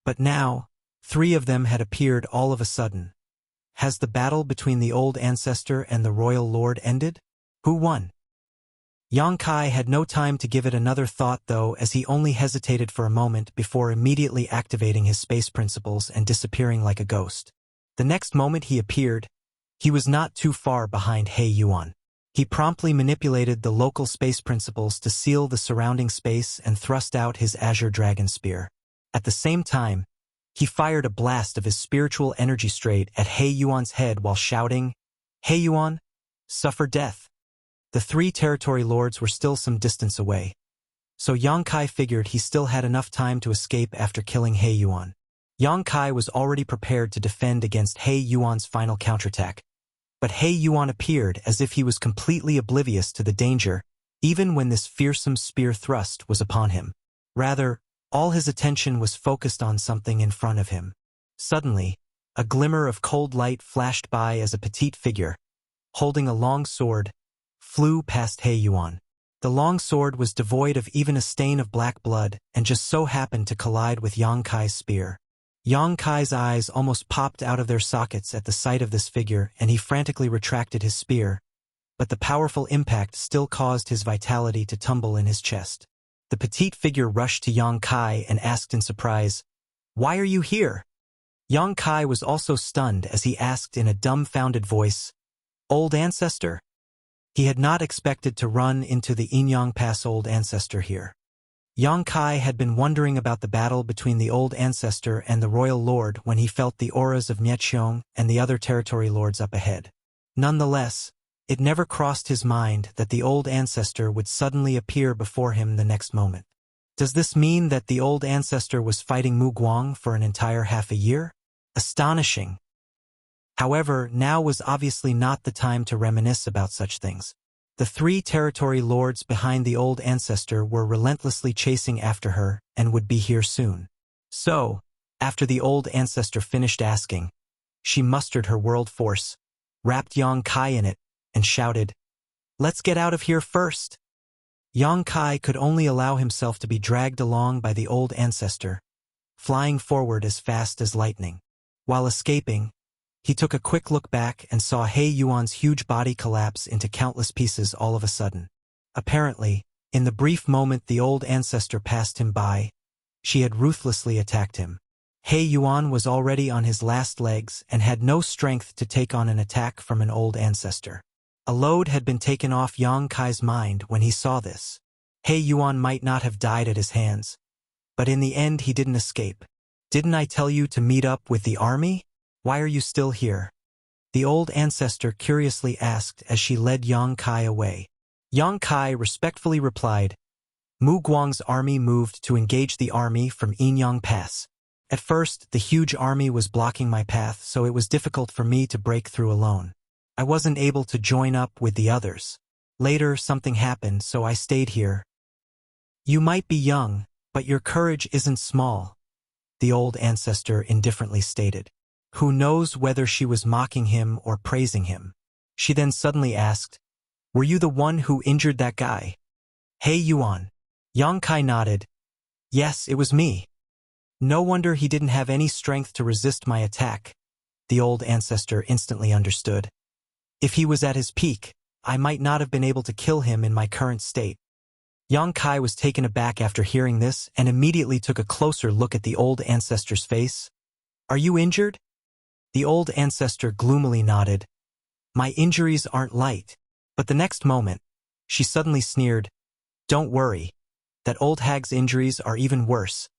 But now, 3 of them had appeared all of a sudden. Has the battle between the old ancestor and the royal lord ended? Who won? Yang Kai had no time to give it another thought though, as he only hesitated for a moment before immediately activating his space principles and disappearing like a ghost. The next moment he appeared, he was not too far behind He Yuan. He promptly manipulated the local space principles to seal the surrounding space and thrust out his azure dragon spear. At the same time, he fired a blast of his spiritual energy straight at He Yuan's head while shouting, "He Yuan, suffer death." The three territory lords were still some distance away, so Yang Kai figured he still had enough time to escape after killing He Yuan. Yang Kai was already prepared to defend against He Yuan's final counterattack, but He Yuan appeared as if he was completely oblivious to the danger, even when this fearsome spear thrust was upon him. Rather, all his attention was focused on something in front of him. Suddenly, a glimmer of cold light flashed by as a petite figure, holding a long sword, flew past He Yuan. The long sword was devoid of even a stain of black blood and just so happened to collide with Yang Kai's spear. Yang Kai's eyes almost popped out of their sockets at the sight of this figure, and he frantically retracted his spear, but the powerful impact still caused his vitality to tumble in his chest. The petite figure rushed to Yang Kai and asked in surprise, "Why are you here?" Yang Kai was also stunned as he asked in a dumbfounded voice, "Old ancestor?" He had not expected to run into the Inyang Pass old ancestor here. Yang Kai had been wondering about the battle between the old ancestor and the royal lord when he felt the auras of Nietzhong and the other territory lords up ahead. Nonetheless, it never crossed his mind that the old ancestor would suddenly appear before him the next moment. Does this mean that the old ancestor was fighting Mu Guang for an entire half a year? Astonishing. However, now was obviously not the time to reminisce about such things. The three territory lords behind the old ancestor were relentlessly chasing after her and would be here soon. So, after the old ancestor finished asking, she mustered her world force, wrapped Yang Kai in it, and shouted, "Let's get out of here first!" Yang Kai could only allow himself to be dragged along by the old ancestor, flying forward as fast as lightning. While escaping, he took a quick look back and saw He Yuan's huge body collapse into countless pieces all of a sudden. Apparently, in the brief moment the old ancestor passed him by, she had ruthlessly attacked him. He Yuan was already on his last legs and had no strength to take on an attack from an old ancestor. A load had been taken off Yang Kai's mind when he saw this. He Yuan might not have died at his hands, but in the end he didn't escape. "Didn't I tell you to meet up with the army? Why are you still here?" the old ancestor curiously asked as she led Yang Kai away. Yang Kai respectfully replied, "Mu Guang's army moved to engage the army from Inyang Pass. At first, the huge army was blocking my path, so it was difficult for me to break through alone. I wasn't able to join up with the others. Later, something happened, so I stayed here." "You might be young, but your courage isn't small," the old ancestor indifferently stated. Who knows whether she was mocking him or praising him. She then suddenly asked, "Were you the one who injured that guy?" "He Yuan." Yang Kai nodded. "Yes, it was me. No wonder he didn't have any strength to resist my attack." The old ancestor instantly understood. If he was at his peak, I might not have been able to kill him in my current state. Yang Kai was taken aback after hearing this and immediately took a closer look at the old ancestor's face. "Are you injured?" The old ancestor gloomily nodded. "My injuries aren't light." But the next moment, she suddenly sneered, "Don't worry. That old hag's injuries are even worse.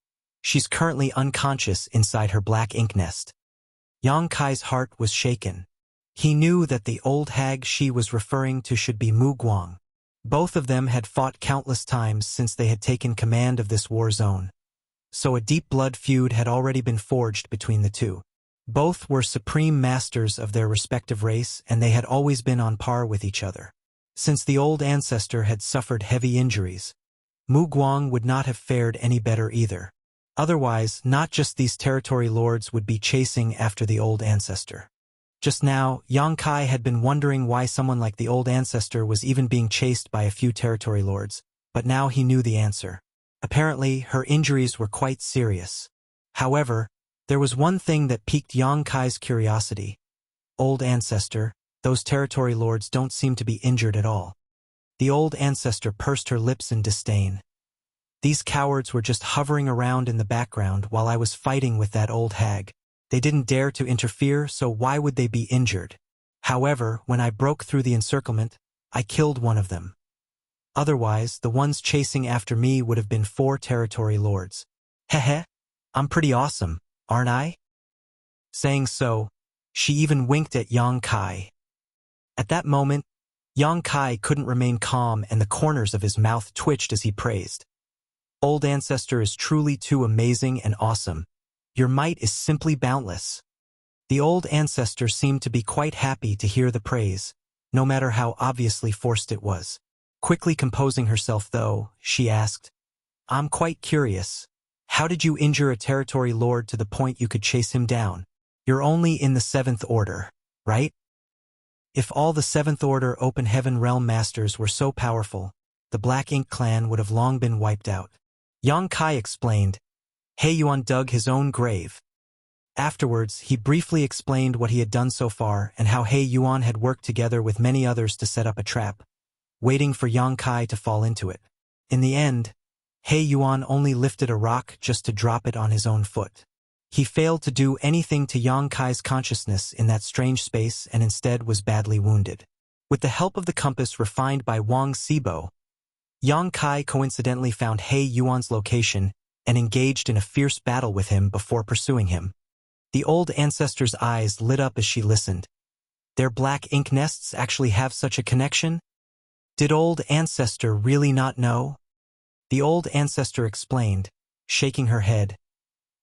She's currently unconscious inside her black ink nest." Yang Kai's heart was shaken. He knew that the old hag she was referring to should be Mu Guang. Both of them had fought countless times since they had taken command of this war zone. So a deep blood feud had already been forged between the two. Both were supreme masters of their respective race, and they had always been on par with each other. Since the old ancestor had suffered heavy injuries, Mu Guang would not have fared any better either. Otherwise, not just these territory lords would be chasing after the old ancestor. Just now, Yang Kai had been wondering why someone like the old ancestor was even being chased by a few territory lords, but now he knew the answer. Apparently, her injuries were quite serious. However, there was one thing that piqued Yang Kai's curiosity. "Old ancestor, those territory lords don't seem to be injured at all." The old ancestor pursed her lips in disdain. "These cowards were just hovering around in the background while I was fighting with that old hag. They didn't dare to interfere, so why would they be injured? However, when I broke through the encirclement, I killed one of them. Otherwise, the ones chasing after me would have been 4 territory lords. Heh, I'm pretty awesome, aren't I? Saying so, she even winked at Yang Kai. At that moment, Yang Kai couldn't remain calm and the corners of his mouth twitched as he praised. Old Ancestor is truly too amazing and awesome. Your might is simply boundless. The Old Ancestor seemed to be quite happy to hear the praise, no matter how obviously forced it was. Quickly composing herself though, she asked, I'm quite curious. How did you injure a territory lord to the point you could chase him down? You're only in the 7th Order, right? If all the 7th Order Open Heaven Realm Masters were so powerful, the Black Ink clan would have long been wiped out. Yang Kai explained. He Yuan dug his own grave. Afterwards, he briefly explained what he had done so far and how He Yuan had worked together with many others to set up a trap, waiting for Yang Kai to fall into it. In the end, He Yuan only lifted a rock just to drop it on his own foot. He failed to do anything to Yang Kai's consciousness in that strange space and instead was badly wounded. With the help of the compass refined by Wang Sibo, Yang Kai coincidentally found He Yuan's location and engaged in a fierce battle with him before pursuing him. The Old Ancestor's eyes lit up as she listened. Their black ink nests actually have such a connection? Did Old Ancestor really not know? The Old Ancestor explained, shaking her head.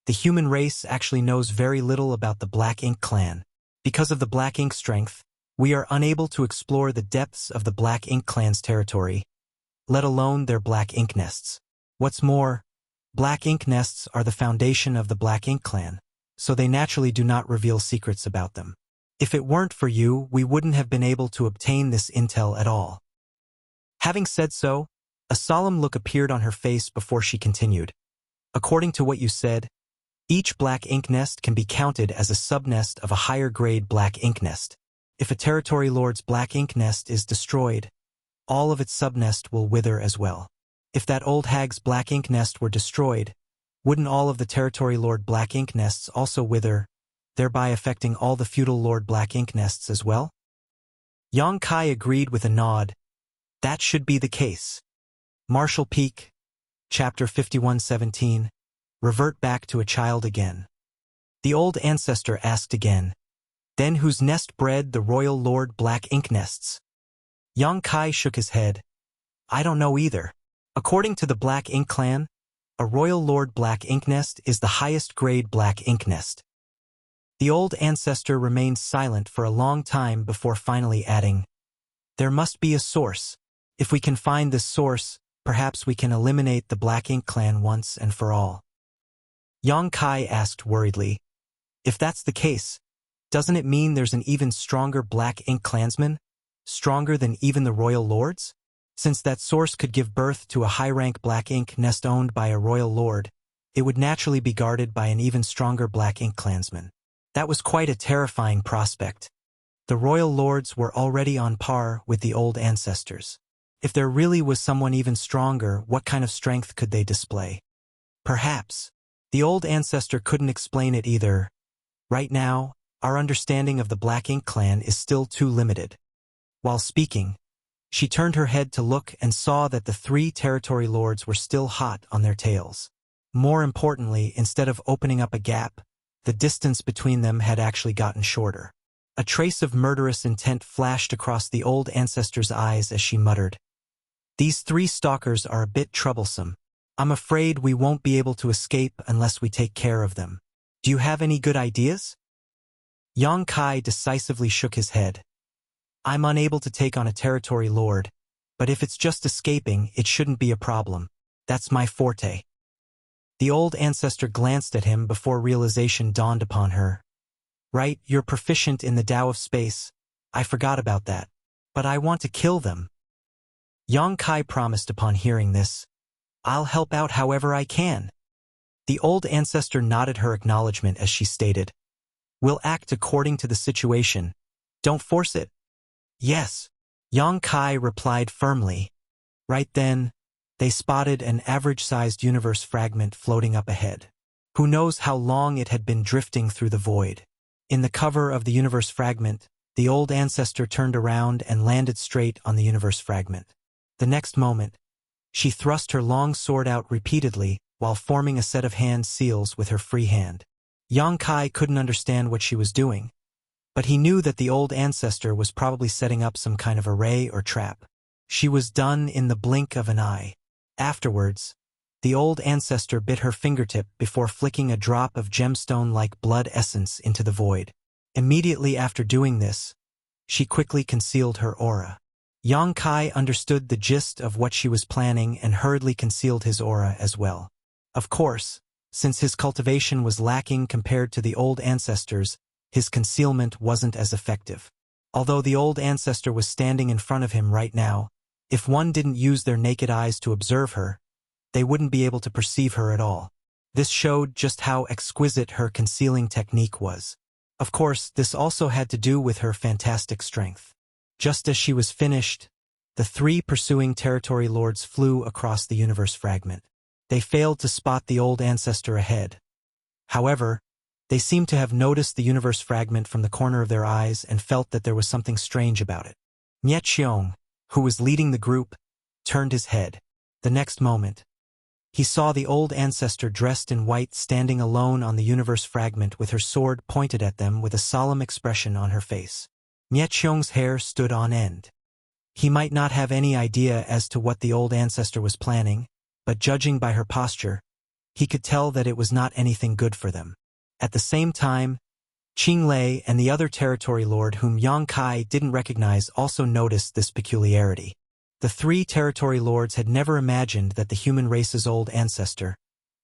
The human race actually knows very little about the Black Ink clan. Because of the Black Ink strength, we are unable to explore the depths of the Black Ink clan's territory, let alone their Black Ink nests. What's more, Black Ink nests are the foundation of the Black Ink clan, so they naturally do not reveal secrets about them. If it weren't for you, we wouldn't have been able to obtain this intel at all. Having said so, a solemn look appeared on her face before she continued. According to what you said, each black ink nest can be counted as a subnest of a higher-grade black ink nest. If a territory lord's black ink nest is destroyed, all of its subnest will wither as well. If that old hag's black ink nest were destroyed, wouldn't all of the territory lord black ink nests also wither, thereby affecting all the feudal lord black ink nests as well? Yang Kai agreed with a nod. That should be the case. Marshall Peak, Chapter 51:17. Revert back to a child again. The Old Ancestor asked again. Then whose nest bred the royal lord black ink nests? Yang Kai shook his head. I don't know either. According to the Black Ink clan, a royal lord black ink nest is the highest grade black ink nest. The Old Ancestor remained silent for a long time before finally adding, there must be a source. If we can find this source, perhaps we can eliminate the Black Ink clan once and for all. Yang Kai asked worriedly, if that's the case, doesn't it mean there's an even stronger Black Ink clansman? Stronger than even the royal lords? Since that source could give birth to a high-rank Black Ink nest owned by a royal lord, it would naturally be guarded by an even stronger Black Ink clansman. That was quite a terrifying prospect. The royal lords were already on par with the Old Ancestors. If there really was someone even stronger, what kind of strength could they display? Perhaps. The Old Ancestor couldn't explain it either. Right now, our understanding of the Black Ink clan is still too limited. While speaking, she turned her head to look and saw that the 3 territory lords were still hot on their tails. More importantly, instead of opening up a gap, the distance between them had actually gotten shorter. A trace of murderous intent flashed across the Old Ancestor's eyes as she muttered, these 3 stalkers are a bit troublesome. I'm afraid we won't be able to escape unless we take care of them. Do you have any good ideas? Yang Kai decisively shook his head. I'm unable to take on a territory lord, but if it's just escaping, it shouldn't be a problem. That's my forte. The Old Ancestor glanced at him before realization dawned upon her. Right, you're proficient in the Tao of space. I forgot about that. But I want to kill them. Yang Kai promised upon hearing this. I'll help out however I can. The Old Ancestor nodded her acknowledgement as she stated, we'll act according to the situation. Don't force it. Yes. Yang Kai replied firmly. Right then, they spotted an average-sized universe fragment floating up ahead. Who knows how long it had been drifting through the void. In the cover of the universe fragment, the old ancestor turned around and landed straight on the universe fragment. The next moment, she thrust her long sword out repeatedly while forming a set of hand seals with her free hand. Yang Kai couldn't understand what she was doing, but he knew that the old ancestor was probably setting up some kind of array or trap. She was done in the blink of an eye. Afterwards, the old ancestor bit her fingertip before flicking a drop of gemstone-like blood essence into the void. Immediately after doing this, she quickly concealed her aura. Yang Kai understood the gist of what she was planning and hurriedly concealed his aura as well. Of course, since his cultivation was lacking compared to the old ancestors, his concealment wasn't as effective. Although the old ancestor was standing in front of him right now, if one didn't use their naked eyes to observe her, they wouldn't be able to perceive her at all. This showed just how exquisite her concealing technique was. Of course, this also had to do with her fantastic strength. Just as she was finished, the three pursuing territory lords flew across the universe fragment. They failed to spot the old ancestor ahead. However, they seemed to have noticed the universe fragment from the corner of their eyes and felt that there was something strange about it. Nye Qiong, who was leading the group, turned his head. The next moment, he saw the old ancestor dressed in white standing alone on the universe fragment with her sword pointed at them with a solemn expression on her face. Nye Qiong's hair stood on end. He might not have any idea as to what the old ancestor was planning, but judging by her posture, he could tell that it was not anything good for them. At the same time, Qing Lei and the other territory lord whom Yang Kai didn't recognize also noticed this peculiarity. The three territory lords had never imagined that the human race's old ancestor,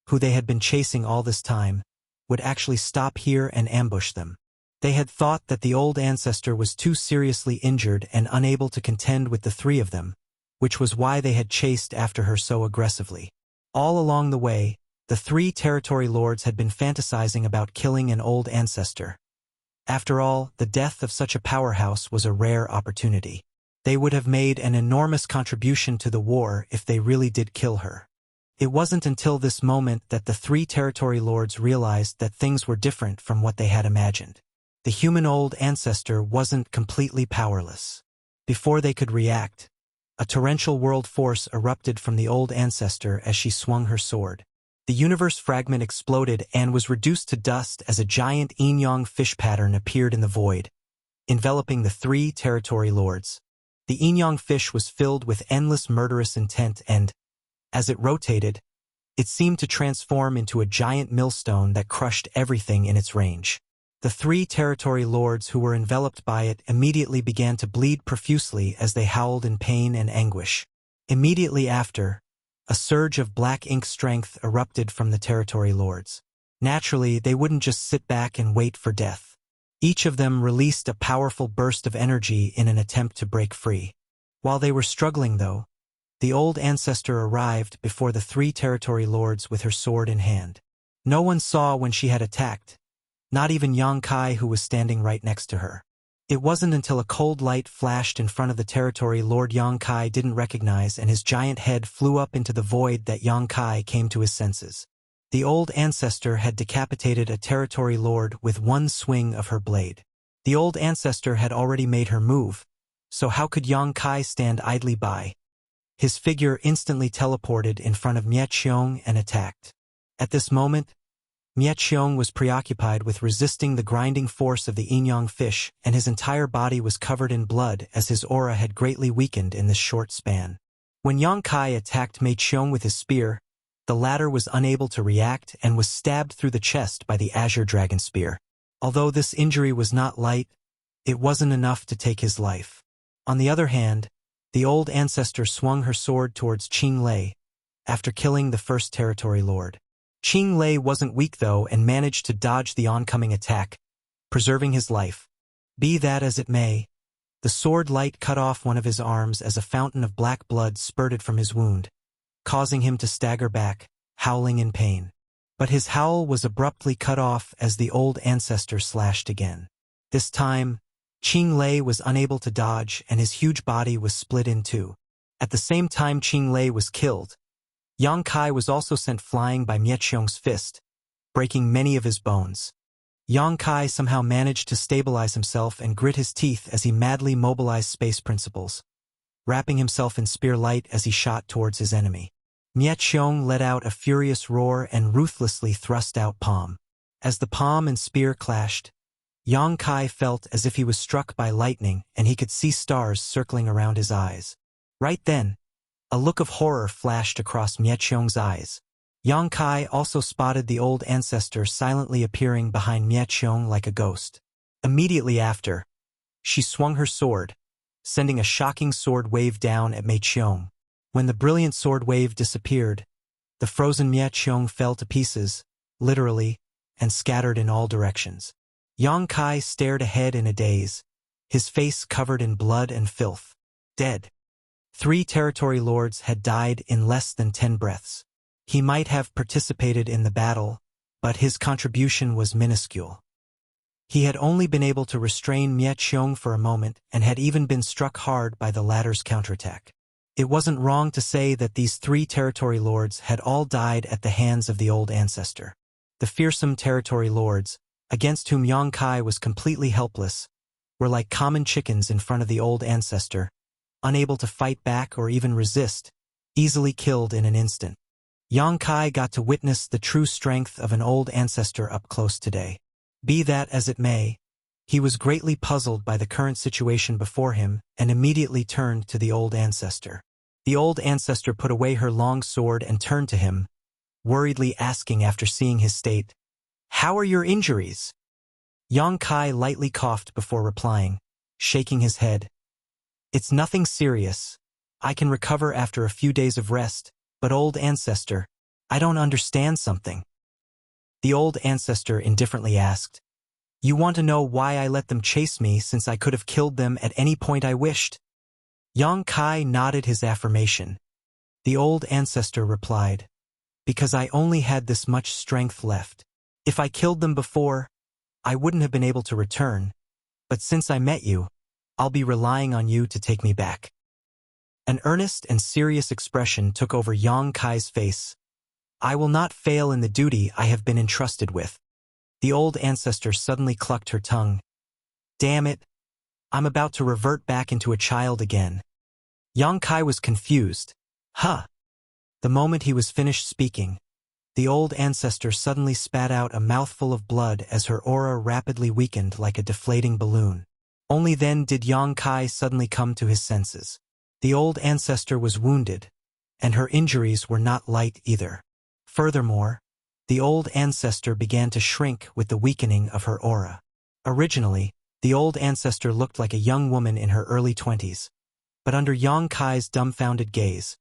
who they had been chasing all this time, would actually stop here and ambush them. They had thought that the old ancestor was too seriously injured and unable to contend with the three of them, which was why they had chased after her so aggressively. All along the way, the three territory lords had been fantasizing about killing an old ancestor. After all, the death of such a powerhouse was a rare opportunity. They would have made an enormous contribution to the war if they really did kill her. It wasn't until this moment that the three territory lords realized that things were different from what they had imagined. The human old ancestor wasn't completely powerless. Before they could react, a torrential world force erupted from the old ancestor as she swung her sword. The universe fragment exploded and was reduced to dust as a giant yin-yang fish pattern appeared in the void, enveloping the three territory lords. The yin-yang fish was filled with endless murderous intent and, as it rotated, it seemed to transform into a giant millstone that crushed everything in its range. The three territory lords who were enveloped by it immediately began to bleed profusely as they howled in pain and anguish. Immediately after, a surge of black ink strength erupted from the territory lords. Naturally, they wouldn't just sit back and wait for death. Each of them released a powerful burst of energy in an attempt to break free. While they were struggling, though, the old ancestor arrived before the three territory lords with her sword in hand. No one saw when she had attacked, not even Yang Kai, who was standing right next to her. It wasn't until a cold light flashed in front of the territory lord Yang Kai didn't recognize and his giant head flew up into the void that Yang Kai came to his senses. The old ancestor had decapitated a territory lord with one swing of her blade. The old ancestor had already made her move, so how could Yang Kai stand idly by? His figure instantly teleported in front of Nye Qiong and attacked. At this moment, Nye Qiong was preoccupied with resisting the grinding force of the yin-yang fish, and his entire body was covered in blood as his aura had greatly weakened in this short span. When Yang Kai attacked Nye Qiong with his spear, the latter was unable to react and was stabbed through the chest by the azure dragon spear. Although this injury was not light, it wasn't enough to take his life. On the other hand, the old ancestor swung her sword towards Qing Lei after killing the first territory lord. Qing Lei wasn't weak though and managed to dodge the oncoming attack, preserving his life. Be that as it may, the sword light cut off one of his arms as a fountain of black blood spurted from his wound, causing him to stagger back, howling in pain. But his howl was abruptly cut off as the old ancestor slashed again. This time, Qing Lei was unable to dodge and his huge body was split in two. At the same time Qing Lei was killed, Yang Kai was also sent flying by Nye Qiong's fist, breaking many of his bones. Yang Kai somehow managed to stabilize himself and grit his teeth as he madly mobilized space principles, wrapping himself in spear light as he shot towards his enemy. Miet Xiong let out a furious roar and ruthlessly thrust out palm. As the palm and spear clashed, Yang Kai felt as if he was struck by lightning and he could see stars circling around his eyes. Right then, a look of horror flashed across Miet Xiong's eyes. Yang Kai also spotted the old ancestor silently appearing behind Miet Xiong like a ghost. Immediately after, she swung her sword, sending a shocking sword wave down at Miet Xiong. When the brilliant sword wave disappeared, the frozen Miet Xiong fell to pieces, literally, and scattered in all directions. Yang Kai stared ahead in a daze, his face covered in blood and filth. Dead. 3 territory lords had died in less than 10 breaths. He might have participated in the battle, but his contribution was minuscule. He had only been able to restrain Miet Xiong for a moment and had even been struck hard by the latter's counterattack. It wasn't wrong to say that these 3 territory lords had all died at the hands of the old ancestor. The fearsome territory lords, against whom Yang Kai was completely helpless, were like common chickens in front of the old ancestor, unable to fight back or even resist, easily killed in an instant. Yang Kai got to witness the true strength of an old ancestor up close today. Be that as it may, he was greatly puzzled by the current situation before him and immediately turned to the old ancestor. The old ancestor put away her long sword and turned to him, worriedly asking after seeing his state, "How are your injuries?" Yang Kai lightly coughed before replying, shaking his head. "It's nothing serious. I can recover after a few days of rest, but old ancestor, I don't understand something." The old ancestor indifferently asked, "You want to know why I let them chase me since I could have killed them at any point I wished?" Yang Kai nodded his affirmation. The old ancestor replied, "Because I only had this much strength left. If I killed them before, I wouldn't have been able to return, but since I met you, I'll be relying on you to take me back." An earnest and serious expression took over Yang Kai's face. "I will not fail in the duty I have been entrusted with." The old ancestor suddenly clucked her tongue. "Damn it, I'm about to revert back into a child again." Yang Kai was confused. Huh! The moment he was finished speaking, the old ancestor suddenly spat out a mouthful of blood as her aura rapidly weakened like a deflating balloon. Only then did Yang Kai suddenly come to his senses. The old ancestor was wounded, and her injuries were not light either. Furthermore, the old ancestor began to shrink with the weakening of her aura. Originally, the old ancestor looked like a young woman in her early 20s, but under Yang Kai's dumbfounded gaze,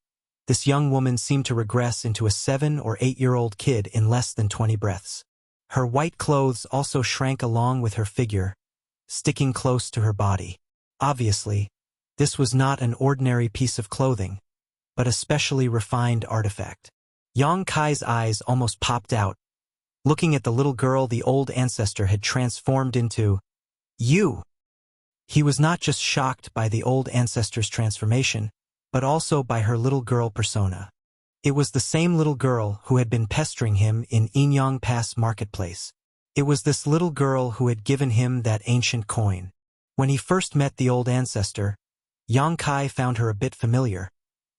this young woman seemed to regress into a 7- or 8-year-old kid in less than 20 breaths. Her white clothes also shrank along with her figure, sticking close to her body. Obviously, this was not an ordinary piece of clothing, but a specially refined artifact. Yang Kai's eyes almost popped out, looking at the little girl the old ancestor had transformed into. You! He was not just shocked by the old ancestor's transformation, but also by her little girl persona. It was the same little girl who had been pestering him in Inyang Pass marketplace. It was this little girl who had given him that ancient coin. When he first met the old ancestor, Yang Kai found her a bit familiar,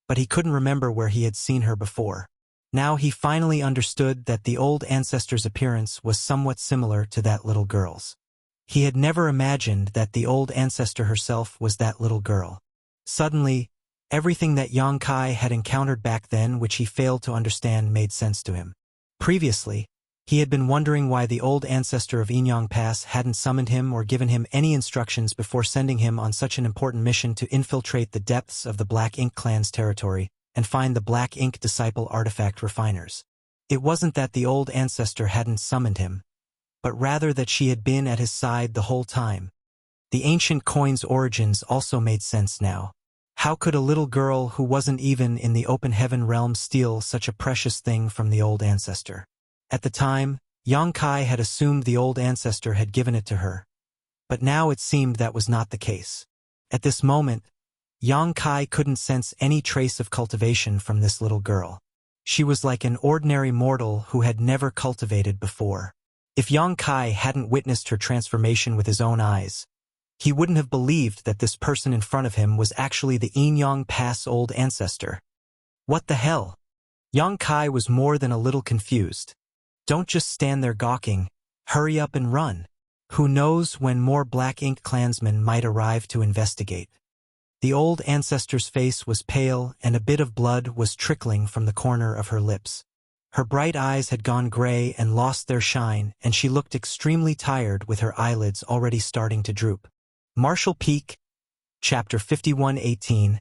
but he couldn't remember where he had seen her before. Now he finally understood that the old ancestor's appearance was somewhat similar to that little girl's. He had never imagined that the old ancestor herself was that little girl. Suddenly, everything that Yang Kai had encountered back then which he failed to understand made sense to him. Previously, he had been wondering why the old ancestor of Inyang Pass hadn't summoned him or given him any instructions before sending him on such an important mission to infiltrate the depths of the Black Ink clan's territory and find the Black Ink disciple artifact refiners. It wasn't that the old ancestor hadn't summoned him, but rather that she had been at his side the whole time. The ancient coin's origins also made sense now. How could a little girl who wasn't even in the open heaven realm steal such a precious thing from the old ancestor? At the time, Yang Kai had assumed the old ancestor had given it to her, but now it seemed that was not the case. At this moment, Yang Kai couldn't sense any trace of cultivation from this little girl. She was like an ordinary mortal who had never cultivated before. If Yang Kai hadn't witnessed her transformation with his own eyes, he wouldn't have believed that this person in front of him was actually the Inyang Pass old ancestor. What the hell? Yang Kai was more than a little confused. Don't just stand there gawking. Hurry up and run. Who knows when more Black Ink clansmen might arrive to investigate. The old ancestor's face was pale and a bit of blood was trickling from the corner of her lips. Her bright eyes had gone gray and lost their shine, and she looked extremely tired with her eyelids already starting to droop. Marshal Peak, Chapter 51:18.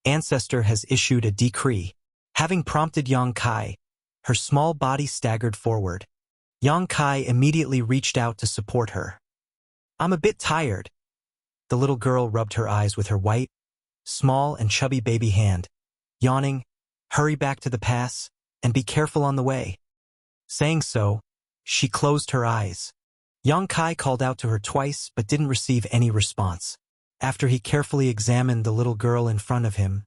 Ancestor has issued a decree. Having prompted Yang Kai, her small body staggered forward. Yang Kai immediately reached out to support her. I'm a bit tired. The little girl rubbed her eyes with her white, small and chubby baby hand, yawning, hurry back to the pass, and be careful on the way. Saying so, she closed her eyes. Yang Kai called out to her twice but didn't receive any response. After he carefully examined the little girl in front of him,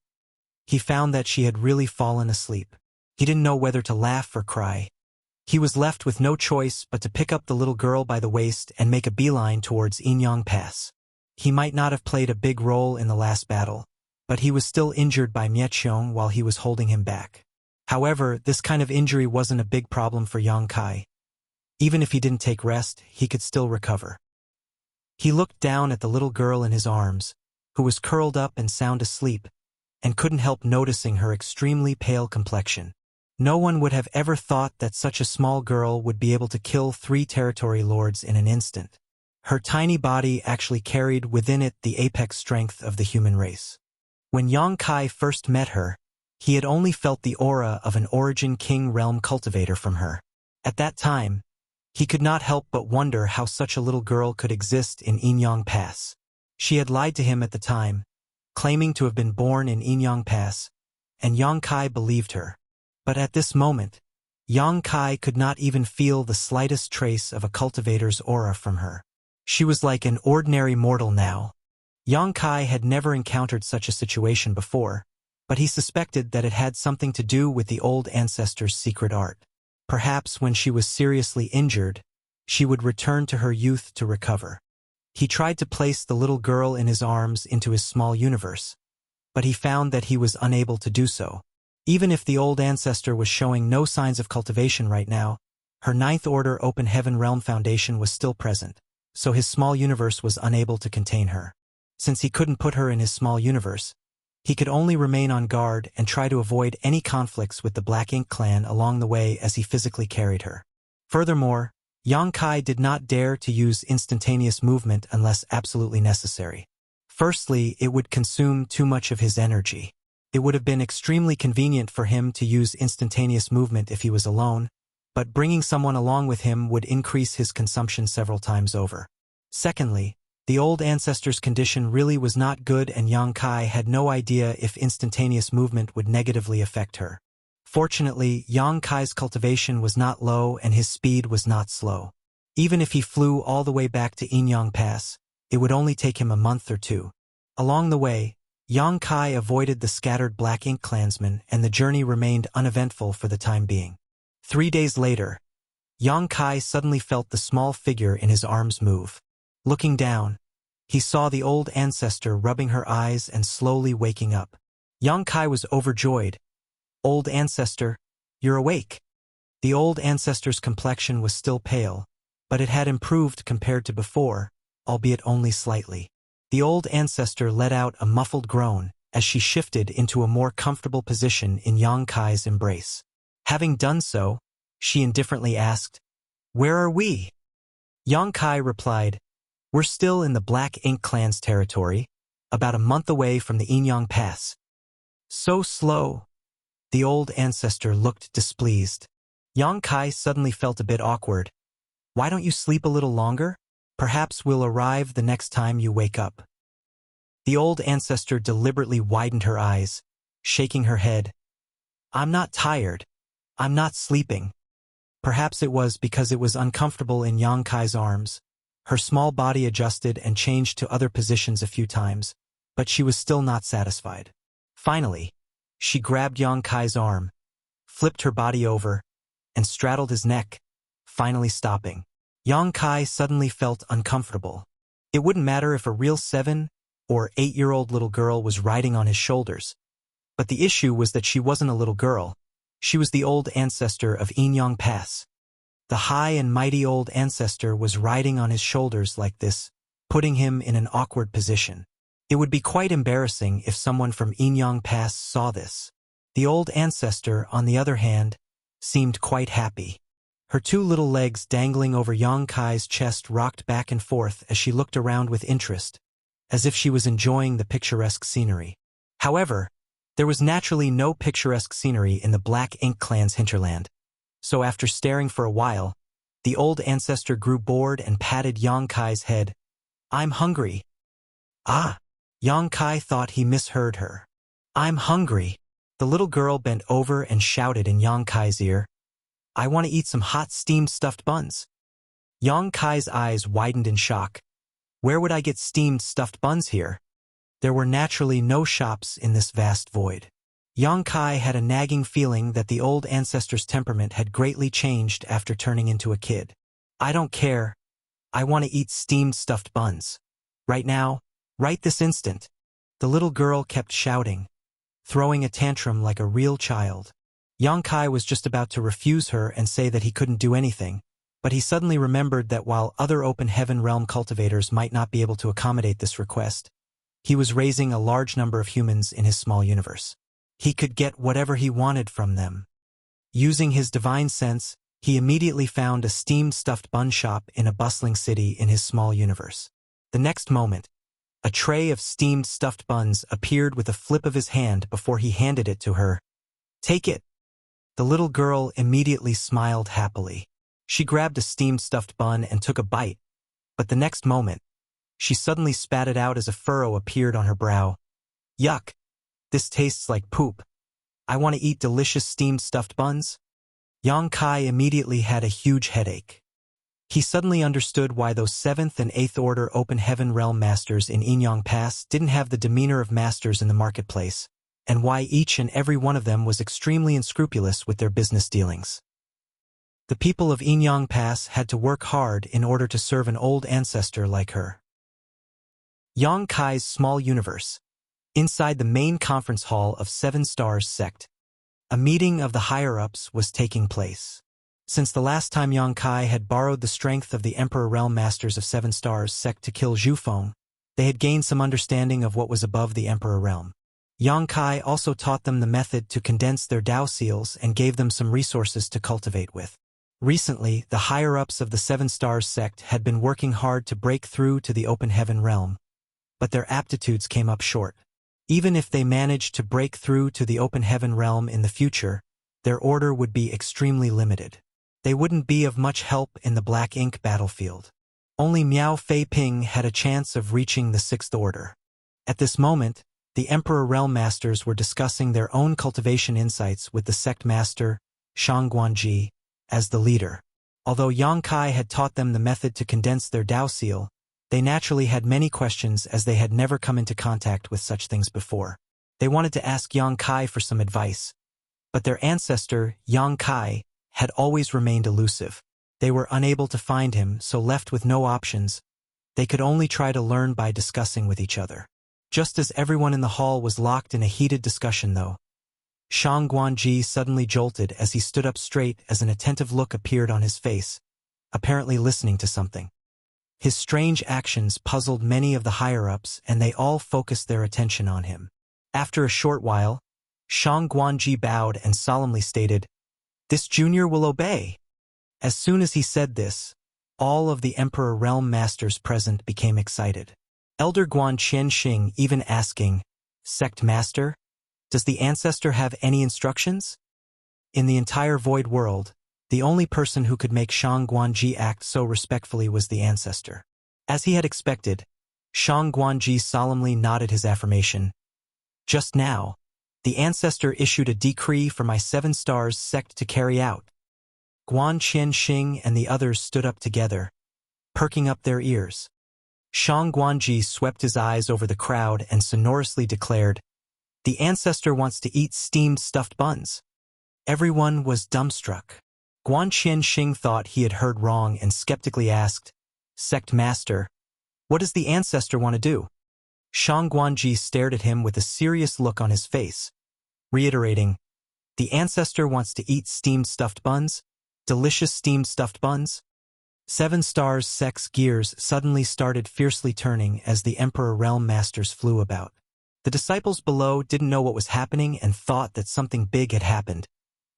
he found that she had really fallen asleep. He didn't know whether to laugh or cry. He was left with no choice but to pick up the little girl by the waist and make a beeline towards Inyang Pass. He might not have played a big role in the last battle, but he was still injured by Mietxiong while he was holding him back. However, this kind of injury wasn't a big problem for Yang Kai. Even if he didn't take rest, he could still recover. He looked down at the little girl in his arms, who was curled up and sound asleep, and couldn't help noticing her extremely pale complexion. No one would have ever thought that such a small girl would be able to kill 3 territory lords in an instant. Her tiny body actually carried within it the apex strength of the human race. When Yang Kai first met her, he had only felt the aura of an Origin King realm cultivator from her. At that time, he could not help but wonder how such a little girl could exist in Inyang Pass. She had lied to him at the time, claiming to have been born in Inyang Pass, and Yang Kai believed her. But at this moment, Yang Kai could not even feel the slightest trace of a cultivator's aura from her. She was like an ordinary mortal now. Yang Kai had never encountered such a situation before, but he suspected that it had something to do with the old ancestor's secret art. Perhaps when she was seriously injured, she would return to her youth to recover. He tried to place the little girl in his arms into his small universe, but he found that he was unable to do so. Even if the old ancestor was showing no signs of cultivation right now, her Ninth Order Open Heaven Realm Foundation was still present, so his small universe was unable to contain her. Since he couldn't put her in his small universe, he could only remain on guard and try to avoid any conflicts with the Black Ink clan along the way as he physically carried her. Furthermore, Yang Kai did not dare to use instantaneous movement unless absolutely necessary. Firstly, it would consume too much of his energy. It would have been extremely convenient for him to use instantaneous movement if he was alone, but bringing someone along with him would increase his consumption several times over. Secondly, the old ancestor's condition really was not good, and Yang Kai had no idea if instantaneous movement would negatively affect her. Fortunately, Yang Kai's cultivation was not low and his speed was not slow. Even if he flew all the way back to Inyang Pass, it would only take him a month or 2. Along the way, Yang Kai avoided the scattered Black Ink clansmen and the journey remained uneventful for the time being. 3 days later, Yang Kai suddenly felt the small figure in his arms move. Looking down, he saw the old ancestor rubbing her eyes and slowly waking up. Yang Kai was overjoyed. Old ancestor, you're awake. The old ancestor's complexion was still pale, but it had improved compared to before, albeit only slightly. The old ancestor let out a muffled groan as she shifted into a more comfortable position in Yang Kai's embrace. Having done so, she indifferently asked, "Where are we?" Yang Kai replied, "We're still in the Black Ink clan's territory, about a month away from the Inyang Pass." So slow. The old ancestor looked displeased. Yang Kai suddenly felt a bit awkward. "Why don't you sleep a little longer? Perhaps we'll arrive the next time you wake up." The old ancestor deliberately widened her eyes, shaking her head. "I'm not tired. I'm not sleeping." Perhaps it was because it was uncomfortable in Yang Kai's arms. Her small body adjusted and changed to other positions a few times, but she was still not satisfied. Finally, she grabbed Yang Kai's arm, flipped her body over, and straddled his neck, finally stopping. Yang Kai suddenly felt uncomfortable. It wouldn't matter if a real 7 or 8-year-old little girl was riding on his shoulders. But the issue was that she wasn't a little girl. She was the old ancestor of Inyang Pass. The high and mighty old ancestor was riding on his shoulders like this, putting him in an awkward position. It would be quite embarrassing if someone from Inyang Pass saw this. The old ancestor, on the other hand, seemed quite happy. Her 2 little legs dangling over Yang Kai's chest rocked back and forth as she looked around with interest, as if she was enjoying the picturesque scenery. However, there was naturally no picturesque scenery in the Black Ink Clan's hinterland. So after staring for a while, the old ancestor grew bored and patted Yang Kai's head. "I'm hungry." "Ah!" Yang Kai thought he misheard her. "I'm hungry." The little girl bent over and shouted in Yang Kai's ear, "I want to eat some hot steamed stuffed buns." Yang Kai's eyes widened in shock. Where would I get steamed stuffed buns here? There were naturally no shops in this vast void. Yang Kai had a nagging feeling that the old ancestor's temperament had greatly changed after turning into a kid. "I don't care. I want to eat steamed stuffed buns. Right now, right this instant." The little girl kept shouting, throwing a tantrum like a real child. Yang Kai was just about to refuse her and say that he couldn't do anything, but he suddenly remembered that while other open heaven realm cultivators might not be able to accommodate this request, he was raising a large number of humans in his small universe. He could get whatever he wanted from them. Using his divine sense, he immediately found a steamed stuffed bun shop in a bustling city in his small universe. The next moment, a tray of steamed stuffed buns appeared with a flip of his hand before he handed it to her. "Take it." The little girl immediately smiled happily. She grabbed a steamed stuffed bun and took a bite, but the next moment, she suddenly spat it out as a furrow appeared on her brow. "Yuck! This tastes like poop. I want to eat delicious steamed stuffed buns." Yang Kai immediately had a huge headache. He suddenly understood why those 7th and 8th order open heaven realm masters in Inyang Pass didn't have the demeanor of masters in the marketplace, and why each and every one of them was extremely unscrupulous with their business dealings. The people of Inyang Pass had to work hard in order to serve an old ancestor like her. Yang Kai's small universe. Inside the main conference hall of 7 Stars sect, a meeting of the higher-ups was taking place. Since the last time Yang Kai had borrowed the strength of the Emperor Realm Masters of 7 Stars sect to kill Zhu Feng, they had gained some understanding of what was above the Emperor Realm. Yang Kai also taught them the method to condense their Dao seals and gave them some resources to cultivate with. Recently, the higher-ups of the 7 Stars sect had been working hard to break through to the Open Heaven Realm, but their aptitudes came up short. Even if they managed to break through to the Open Heaven Realm in the future, their order would be extremely limited. They wouldn't be of much help in the Black Ink battlefield. Only Miao Fei Ping had a chance of reaching the 6th order. At this moment, the Emperor Realm Masters were discussing their own cultivation insights with the sect master, Shang Guanji, as the leader. Although Yang Kai had taught them the method to condense their Dao seal, they naturally had many questions as they had never come into contact with such things before. They wanted to ask Yang Kai for some advice, but their ancestor, Yang Kai, had always remained elusive. They were unable to find him, so left with no options, they could only try to learn by discussing with each other. Just as everyone in the hall was locked in a heated discussion though, Shang Guanji suddenly jolted as he stood up straight as an attentive look appeared on his face, apparently listening to something. His strange actions puzzled many of the higher-ups and they all focused their attention on him. After a short while, Shang Guanji bowed and solemnly stated, "This junior will obey." As soon as he said this, all of the Emperor Realm Masters present became excited. Elder Guan Qianxing even asking, "Sect Master, does the ancestor have any instructions?" In the entire void world, the only person who could make Shang Guanji act so respectfully was the ancestor. As he had expected, Shang Guanji solemnly nodded his affirmation. "Just now, the ancestor issued a decree for my 7 Stars sect to carry out." Guan Qianxing and the others stood up together, perking up their ears. Shang Guanji swept his eyes over the crowd and sonorously declared, "The ancestor wants to eat steamed stuffed buns." Everyone was dumbstruck. Guan Qianxing thought he had heard wrong and skeptically asked, "Sect Master, what does the ancestor want to do?" Shang Guanji stared at him with a serious look on his face, reiterating, "The ancestor wants to eat steamed stuffed buns? Delicious steamed stuffed buns?" Seven Stars Sect's gears suddenly started fiercely turning as the Emperor Realm Masters flew about. The disciples below didn't know what was happening and thought that something big had happened.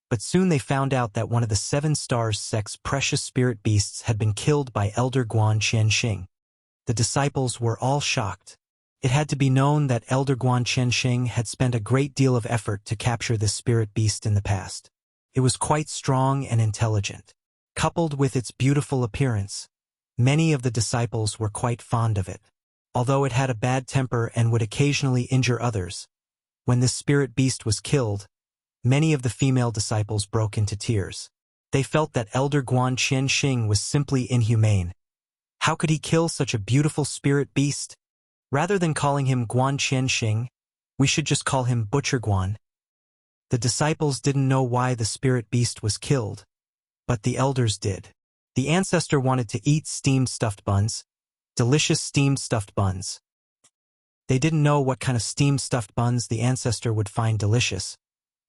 But soon they found out that one of the Seven Stars Sect's precious spirit beasts had been killed by Elder Guan Qianxing. The disciples were all shocked. It had to be known that Elder Guan Qianxing had spent a great deal of effort to capture this spirit beast in the past. It was quite strong and intelligent. Coupled with its beautiful appearance, many of the disciples were quite fond of it. Although it had a bad temper and would occasionally injure others, when this spirit beast was killed, many of the female disciples broke into tears. They felt that Elder Guan Qianxing was simply inhumane. How could he kill such a beautiful spirit beast? Rather than calling him Guan Qianxing, we should just call him Butcher Guan. The disciples didn't know why the spirit beast was killed, but the elders did. The ancestor wanted to eat steamed stuffed buns, delicious steamed stuffed buns. They didn't know what kind of steamed stuffed buns the ancestor would find delicious,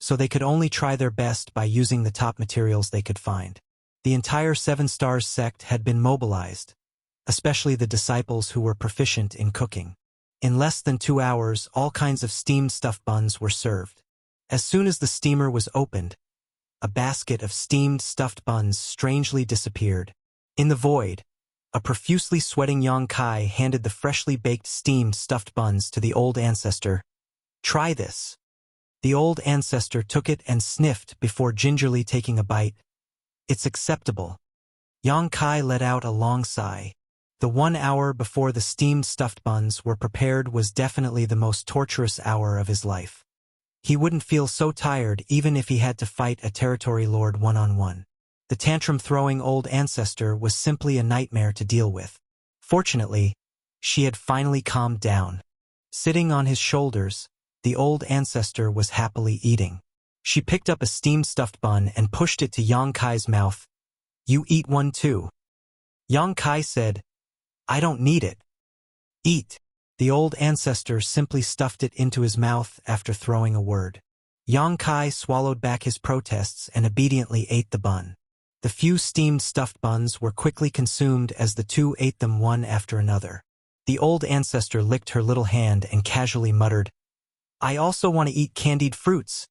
so they could only try their best by using the top materials they could find. The entire Seven Stars sect had been mobilized, especially the disciples who were proficient in cooking. In less than 2 hours, all kinds of steamed stuffed buns were served. As soon as the steamer was opened, a basket of steamed stuffed buns strangely disappeared. In the void, a profusely sweating Yang Kai handed the freshly baked steamed stuffed buns to the old ancestor. "Try this." The old ancestor took it and sniffed before gingerly taking a bite. "It's acceptable." Yang Kai let out a long sigh. The 1 hour before the steamed stuffed buns were prepared was definitely the most torturous hour of his life. He wouldn't feel so tired even if he had to fight a territory lord one-on-one. The tantrum-throwing old ancestor was simply a nightmare to deal with. Fortunately, she had finally calmed down. Sitting on his shoulders, the old ancestor was happily eating. She picked up a steamed stuffed bun and pushed it to Yang Kai's mouth. "You eat one too." Yang Kai said, "I don't need it." "Eat." The old ancestor simply stuffed it into his mouth after throwing a word. Yang Kai swallowed back his protests and obediently ate the bun. The few steamed stuffed buns were quickly consumed as the two ate them one after another. The old ancestor licked her little hand and casually muttered, "I also want to eat candied fruits."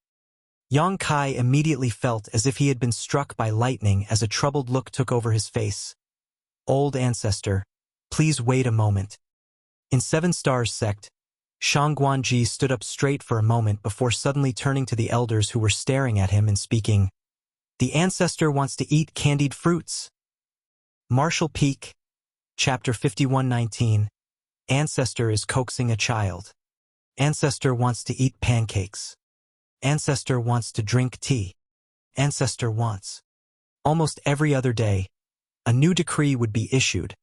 Yang Kai immediately felt as if he had been struck by lightning as a troubled look took over his face. "Old ancestor, please wait a moment." In Seven Stars sect, Shang Guanji stood up straight for a moment before suddenly turning to the elders who were staring at him and speaking, "The ancestor wants to eat candied fruits." Martial Peak, Chapter 5119, Ancestor is coaxing a child. Ancestor wants to eat pancakes. Ancestor wants to drink tea. Ancestor wants. Almost every other day, a new decree would be issued,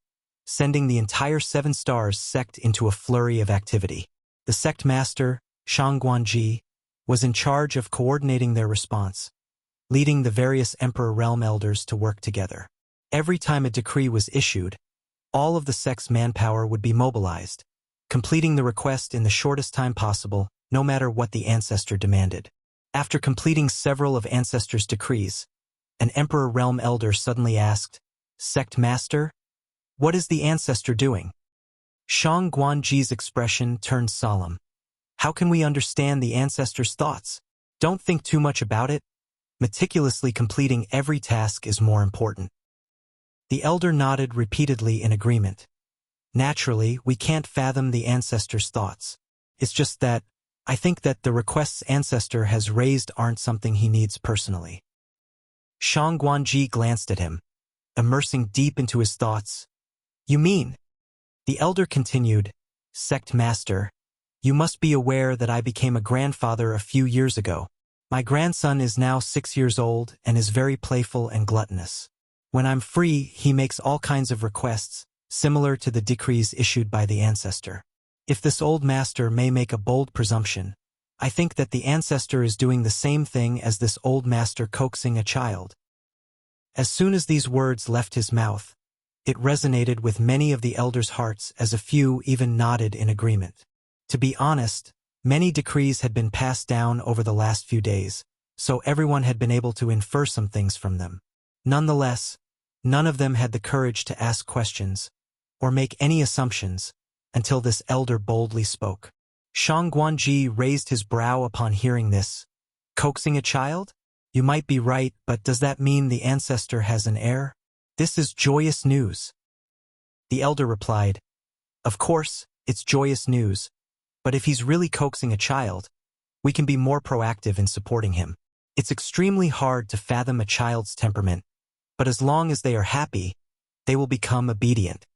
sending the entire Seven Stars sect into a flurry of activity. The sect master, Shang Guanji, was in charge of coordinating their response, leading the various Emperor Realm elders to work together. Every time a decree was issued, all of the sect's manpower would be mobilized, completing the request in the shortest time possible, no matter what the ancestor demanded. After completing several of ancestor's decrees, an Emperor Realm elder suddenly asked, "Sect master, what is the ancestor doing?" Shang Guanji's expression turned solemn. "How can we understand the ancestor's thoughts? Don't think too much about it. Meticulously completing every task is more important." The elder nodded repeatedly in agreement. "Naturally, we can't fathom the ancestor's thoughts. It's just that, I think that the requests ancestor has raised aren't something he needs personally." Shang Guanji glanced at him, immersing deep into his thoughts. "You mean?" The elder continued, "Sect master, you must be aware that I became a grandfather a few years ago. My grandson is now 6 years old and is very playful and gluttonous. When I'm free, he makes all kinds of requests, similar to the decrees issued by the ancestor. If this old master may make a bold presumption, I think that the ancestor is doing the same thing as this old master coaxing a child." As soon as these words left his mouth, it resonated with many of the elders' hearts as a few even nodded in agreement. To be honest, many decrees had been passed down over the last few days, so everyone had been able to infer some things from them. Nonetheless, none of them had the courage to ask questions or make any assumptions until this elder boldly spoke. Shang Guanji raised his brow upon hearing this. Coaxing a child? You might be right, but does that mean the ancestor has an heir? This is joyous news. The elder replied, Of course, it's joyous news, but if he's really coaxing a child, we can be more proactive in supporting him. It's extremely hard to fathom a child's temperament, but as long as they are happy, they will become obedient.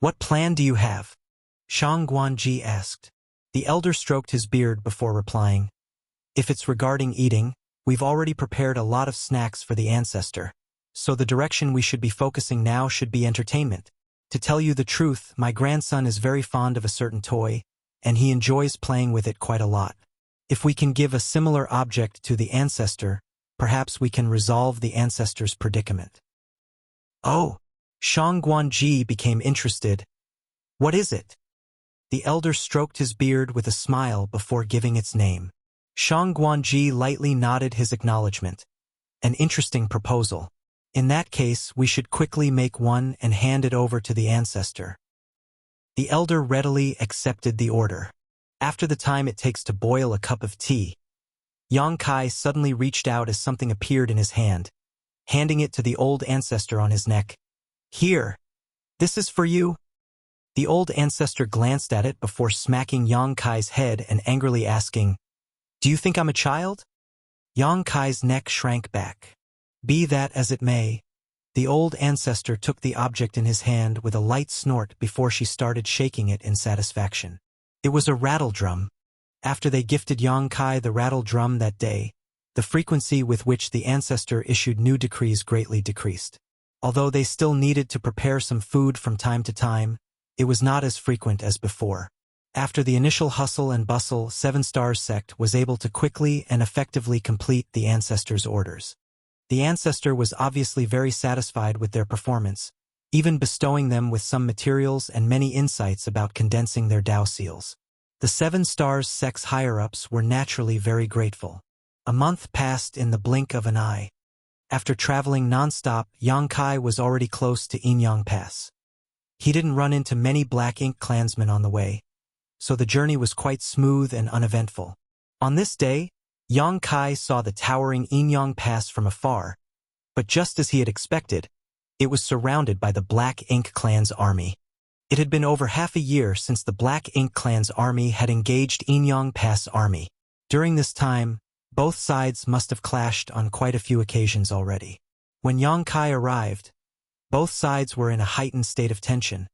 What plan do you have? Shang Guanji asked. The elder stroked his beard before replying, If it's regarding eating, we've already prepared a lot of snacks for the ancestor, so the direction we should be focusing now should be entertainment. To tell you the truth, my grandson is very fond of a certain toy, and he enjoys playing with it quite a lot. If we can give a similar object to the ancestor, perhaps we can resolve the ancestor's predicament. Oh, Shang Guanji became interested. What is it? The elder stroked his beard with a smile before giving its name. Shang Guanji lightly nodded his acknowledgement. An interesting proposal. In that case, we should quickly make one and hand it over to the ancestor. The elder readily accepted the order. After the time it takes to boil a cup of tea, Yang Kai suddenly reached out as something appeared in his hand, handing it to the old ancestor on his neck. Here, this is for you. The old ancestor glanced at it before smacking Yang Kai's head and angrily asking, Do you think I'm a child? Yang Kai's neck shrank back. Be that as it may, the old ancestor took the object in his hand with a light snort before she started shaking it in satisfaction. It was a rattle drum. After they gifted Yang Kai the rattle drum that day, the frequency with which the ancestor issued new decrees greatly decreased. Although they still needed to prepare some food from time to time, it was not as frequent as before. After the initial hustle and bustle, 7 Stars sect was able to quickly and effectively complete the ancestor's orders. The ancestor was obviously very satisfied with their performance, even bestowing them with some materials and many insights about condensing their Dao seals. The 7 Stars sect's higher-ups were naturally very grateful. A month passed in the blink of an eye. After traveling non-stop, Yang Kai was already close to Yinyang Pass. He didn't run into many Black Ink clansmen on the way, so the journey was quite smooth and uneventful. On this day, Yang Kai saw the towering Yinyang Pass from afar, but just as he had expected, it was surrounded by the Black Ink clan's army. It had been over half a year since the Black Ink clan's army had engaged Yinyang Pass army. During this time, both sides must have clashed on quite a few occasions already. When Yang Kai arrived, both sides were in a heightened state of tension,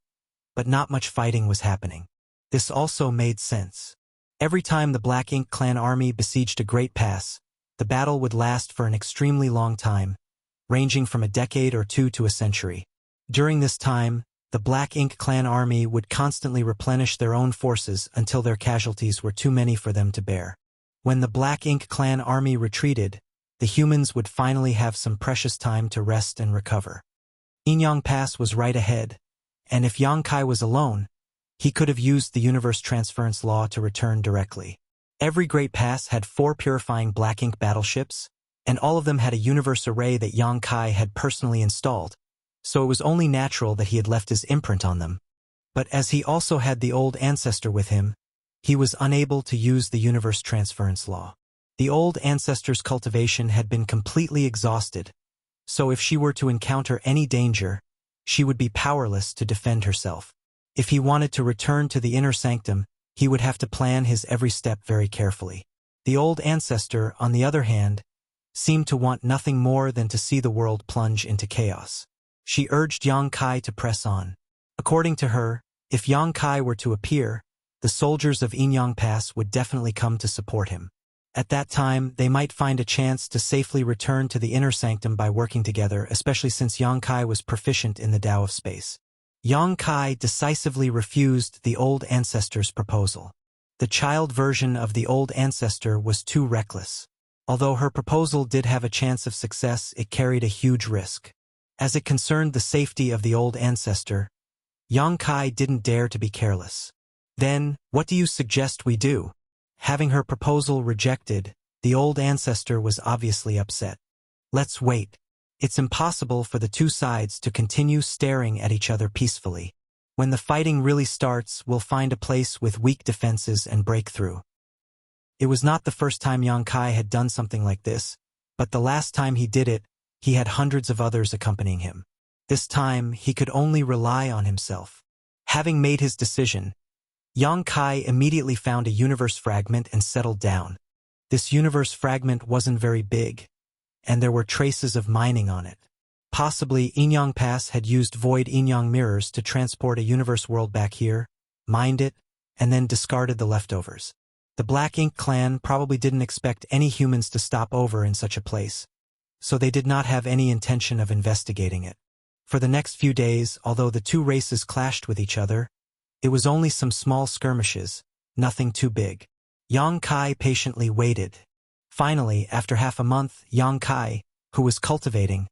but not much fighting was happening. This also made sense. Every time the Black Ink clan army besieged a great pass, the battle would last for an extremely long time, ranging from a decade or two to a century. During this time, the Black Ink clan army would constantly replenish their own forces until their casualties were too many for them to bear. When the Black Ink clan army retreated, the humans would finally have some precious time to rest and recover. Yinyang Pass was right ahead, and if Yang Kai was alone, he could have used the universe transference law to return directly. Every great pass had 4 purifying Black Ink battleships, and all of them had a universe array that Yang Kai had personally installed, so it was only natural that he had left his imprint on them. But as he also had the old ancestor with him, he was unable to use the universe transference law. The old ancestor's cultivation had been completely exhausted, so if she were to encounter any danger, she would be powerless to defend herself. If he wanted to return to the inner sanctum, he would have to plan his every step very carefully. The old ancestor, on the other hand, seemed to want nothing more than to see the world plunge into chaos. She urged Yang Kai to press on. According to her, if Yang Kai were to appear, the soldiers of Yinyang Pass would definitely come to support him. At that time, they might find a chance to safely return to the inner sanctum by working together, especially since Yang Kai was proficient in the Tao of space. Yang Kai decisively refused the old ancestor's proposal. The child version of the old ancestor was too reckless. Although her proposal did have a chance of success, it carried a huge risk. As it concerned the safety of the old ancestor, Yang Kai didn't dare to be careless. Then, what do you suggest we do? Having her proposal rejected, the old ancestor was obviously upset. Let's wait. It's impossible for the two sides to continue staring at each other peacefully. When the fighting really starts, we'll find a place with weak defenses and break through. It was not the first time Yang Kai had done something like this, but the last time he did it, he had hundreds of others accompanying him. This time, he could only rely on himself. Having made his decision, Yang Kai immediately found a universe fragment and settled down. This universe fragment wasn't very big, and there were traces of mining on it. Possibly, Inyang Pass had used void Inyang mirrors to transport a universe world back here, mined it, and then discarded the leftovers. The Black Ink clan probably didn't expect any humans to stop over in such a place, so they did not have any intention of investigating it. For the next few days, although the two races clashed with each other, it was only some small skirmishes, nothing too big. Yang Kai patiently waited. Finally, after half a month, Yang Kai, who was cultivating,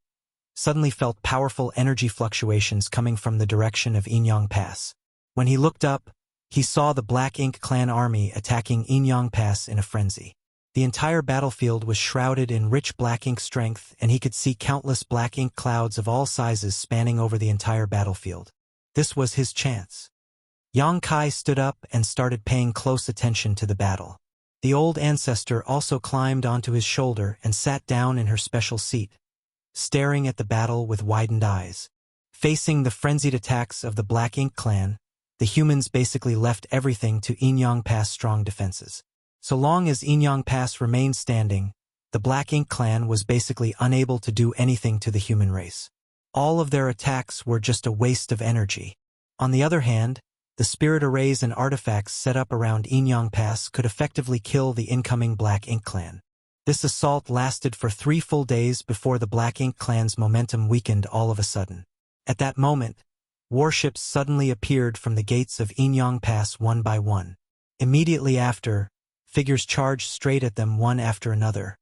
suddenly felt powerful energy fluctuations coming from the direction of Inyang Pass. When he looked up, he saw the Black Ink clan army attacking Inyang Pass in a frenzy. The entire battlefield was shrouded in rich black ink strength, and he could see countless black ink clouds of all sizes spanning over the entire battlefield. This was his chance. Yang Kai stood up and started paying close attention to the battle. The old ancestor also climbed onto his shoulder and sat down in her special seat, staring at the battle with widened eyes. Facing the frenzied attacks of the Black Ink clan, the humans basically left everything to Inyang Pass' strong defenses. So long as Inyang Pass remained standing, the Black Ink clan was basically unable to do anything to the human race. All of their attacks were just a waste of energy. On the other hand, the spirit arrays and artifacts set up around Inyang Pass could effectively kill the incoming Black Ink clan. This assault lasted for 3 full days before the Black Ink clan's momentum weakened all of a sudden. At that moment, warships suddenly appeared from the gates of Inyang Pass one by one. Immediately after, figures charged straight at them one after another,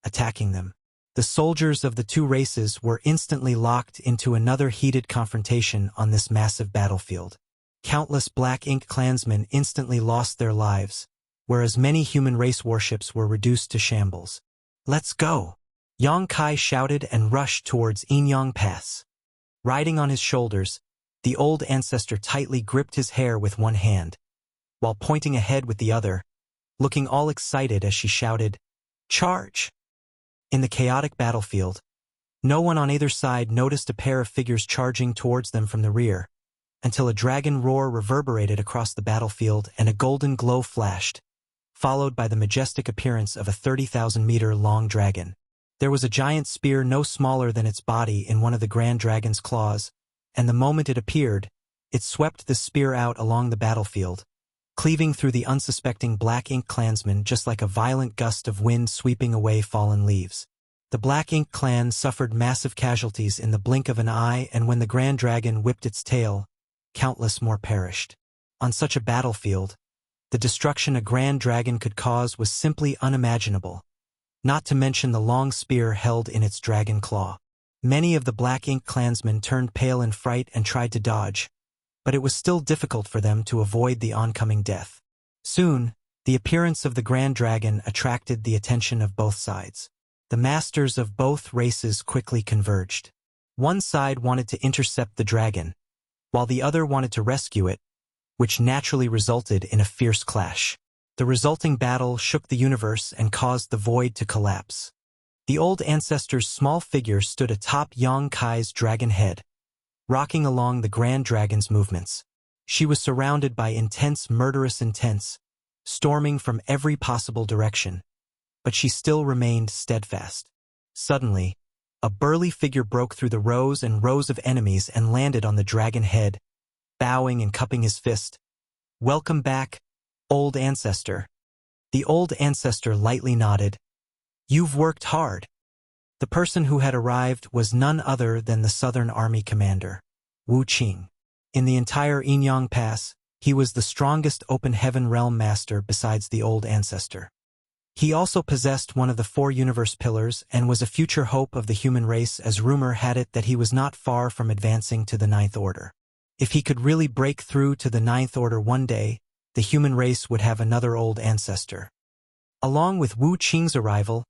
attacking them. The soldiers of the two races were instantly locked into another heated confrontation on this massive battlefield. Countless Black Ink clansmen instantly lost their lives, whereas many human race warships were reduced to shambles. Let's go! Yang Kai shouted and rushed towards Inyang Pass. Riding on his shoulders, the old ancestor tightly gripped his hair with one hand, while pointing ahead with the other, looking all excited as she shouted, "Charge!" In the chaotic battlefield, no one on either side noticed a pair of figures charging towards them from the rear, until a dragon roar reverberated across the battlefield and a golden glow flashed, followed by the majestic appearance of a 30,000-meter-long dragon. There was a giant spear no smaller than its body in one of the Grand Dragon's claws, and the moment it appeared, it swept the spear out along the battlefield, cleaving through the unsuspecting Black Ink clansmen just like a violent gust of wind sweeping away fallen leaves. The Black Ink clan suffered massive casualties in the blink of an eye, and when the Grand Dragon whipped its tail, countless more perished. On such a battlefield, the destruction a Grand Dragon could cause was simply unimaginable, not to mention the long spear held in its dragon claw. Many of the Black Ink clansmen turned pale in fright and tried to dodge, but it was still difficult for them to avoid the oncoming death. Soon, the appearance of the Grand Dragon attracted the attention of both sides. The masters of both races quickly converged. One side wanted to intercept the dragon, while the other wanted to rescue it, which naturally resulted in a fierce clash. The resulting battle shook the universe and caused the void to collapse. The old ancestor's small figure stood atop Yang Kai's dragon head, rocking along the Grand Dragon's movements. She was surrounded by intense, murderous intents, storming from every possible direction, but she still remained steadfast. Suddenly, a burly figure broke through the rows and rows of enemies and landed on the dragon head, bowing and cupping his fist. "Welcome back, old ancestor." The old ancestor lightly nodded. "You've worked hard." The person who had arrived was none other than the Southern Army commander, Wu Qing. In the entire Inyang Pass, he was the strongest open heaven realm master besides the old ancestor. He also possessed one of the 4 universe pillars and was a future hope of the human race, as rumor had it that he was not far from advancing to the 9th order. If he could really break through to the 9th order one day, the human race would have another old ancestor. Along with Wu Qing's arrival,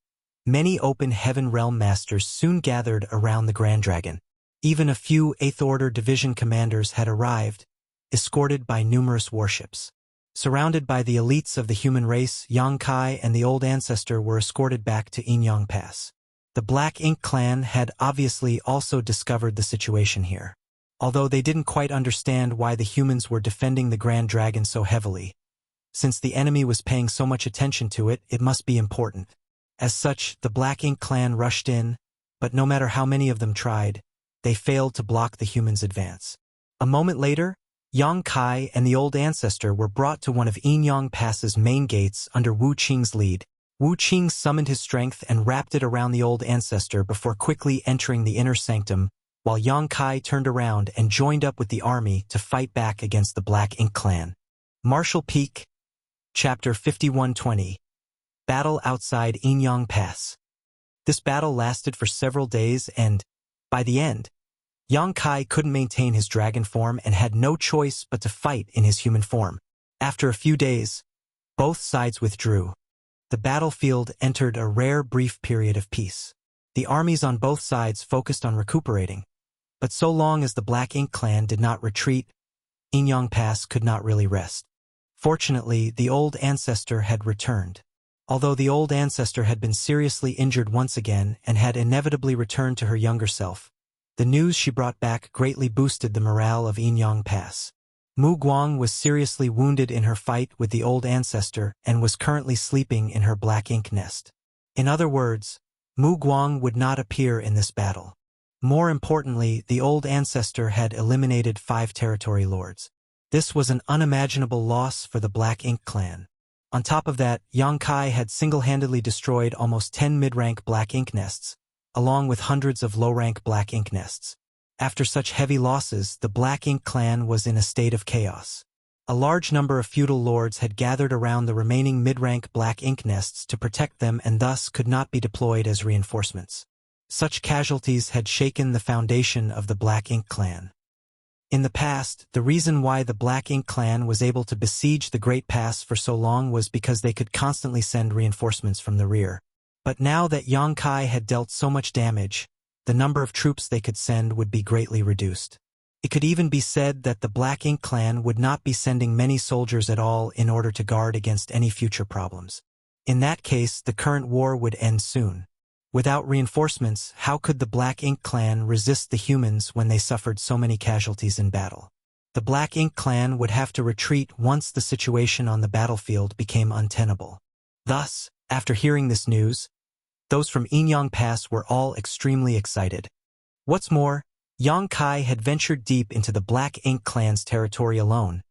many open heaven realm masters soon gathered around the Grand Dragon. Even a few 8th order division commanders had arrived, escorted by numerous warships. Surrounded by the elites of the human race, Yang Kai and the old ancestor were escorted back to Yinyang Pass. The Black Ink clan had obviously also discovered the situation here. Although they didn't quite understand why the humans were defending the Grand Dragon so heavily. Since the enemy was paying so much attention to it, it must be important. As such, the Black Ink clan rushed in, but no matter how many of them tried, they failed to block the humans' advance. A moment later, Yang Kai and the old ancestor were brought to one of Yinyang Pass's main gates under Wu Qing's lead. Wu Qing summoned his strength and wrapped it around the old ancestor before quickly entering the inner sanctum, while Yang Kai turned around and joined up with the army to fight back against the Black Ink clan. Martial Peak, Chapter 5120. Battle outside Yinyang Pass. This battle lasted for several days and, by the end, Yang Kai couldn't maintain his dragon form and had no choice but to fight in his human form. After a few days, both sides withdrew. The battlefield entered a rare brief period of peace. The armies on both sides focused on recuperating, but so long as the Black Ink clan did not retreat, Yinyang Pass could not really rest. Fortunately, the old ancestor had returned. Although the old ancestor had been seriously injured once again and had inevitably returned to her younger self, the news she brought back greatly boosted the morale of Yinyang Pass. Mu Guang was seriously wounded in her fight with the old ancestor and was currently sleeping in her Black Ink nest. In other words, Mu Guang would not appear in this battle. More importantly, the old ancestor had eliminated 5 territory lords. This was an unimaginable loss for the Black Ink clan. On top of that, Yang Kai had single-handedly destroyed almost 10 mid-rank Black Ink nests, along with hundreds of low-rank Black Ink nests. After such heavy losses, the Black Ink clan was in a state of chaos. A large number of feudal lords had gathered around the remaining mid-rank Black Ink nests to protect them and thus could not be deployed as reinforcements. Such casualties had shaken the foundation of the Black Ink clan. In the past, the reason why the Black Ink clan was able to besiege the Great Pass for so long was because they could constantly send reinforcements from the rear. But now that Yang Kai had dealt so much damage, the number of troops they could send would be greatly reduced. It could even be said that the Black Ink clan would not be sending many soldiers at all in order to guard against any future problems. In that case, the current war would end soon. Without reinforcements, how could the Black Ink clan resist the humans when they suffered so many casualties in battle? The Black Ink clan would have to retreat once the situation on the battlefield became untenable. Thus, after hearing this news, those from Yinyang Pass were all extremely excited. What's more, Yang Kai had ventured deep into the Black Ink clan's territory alone,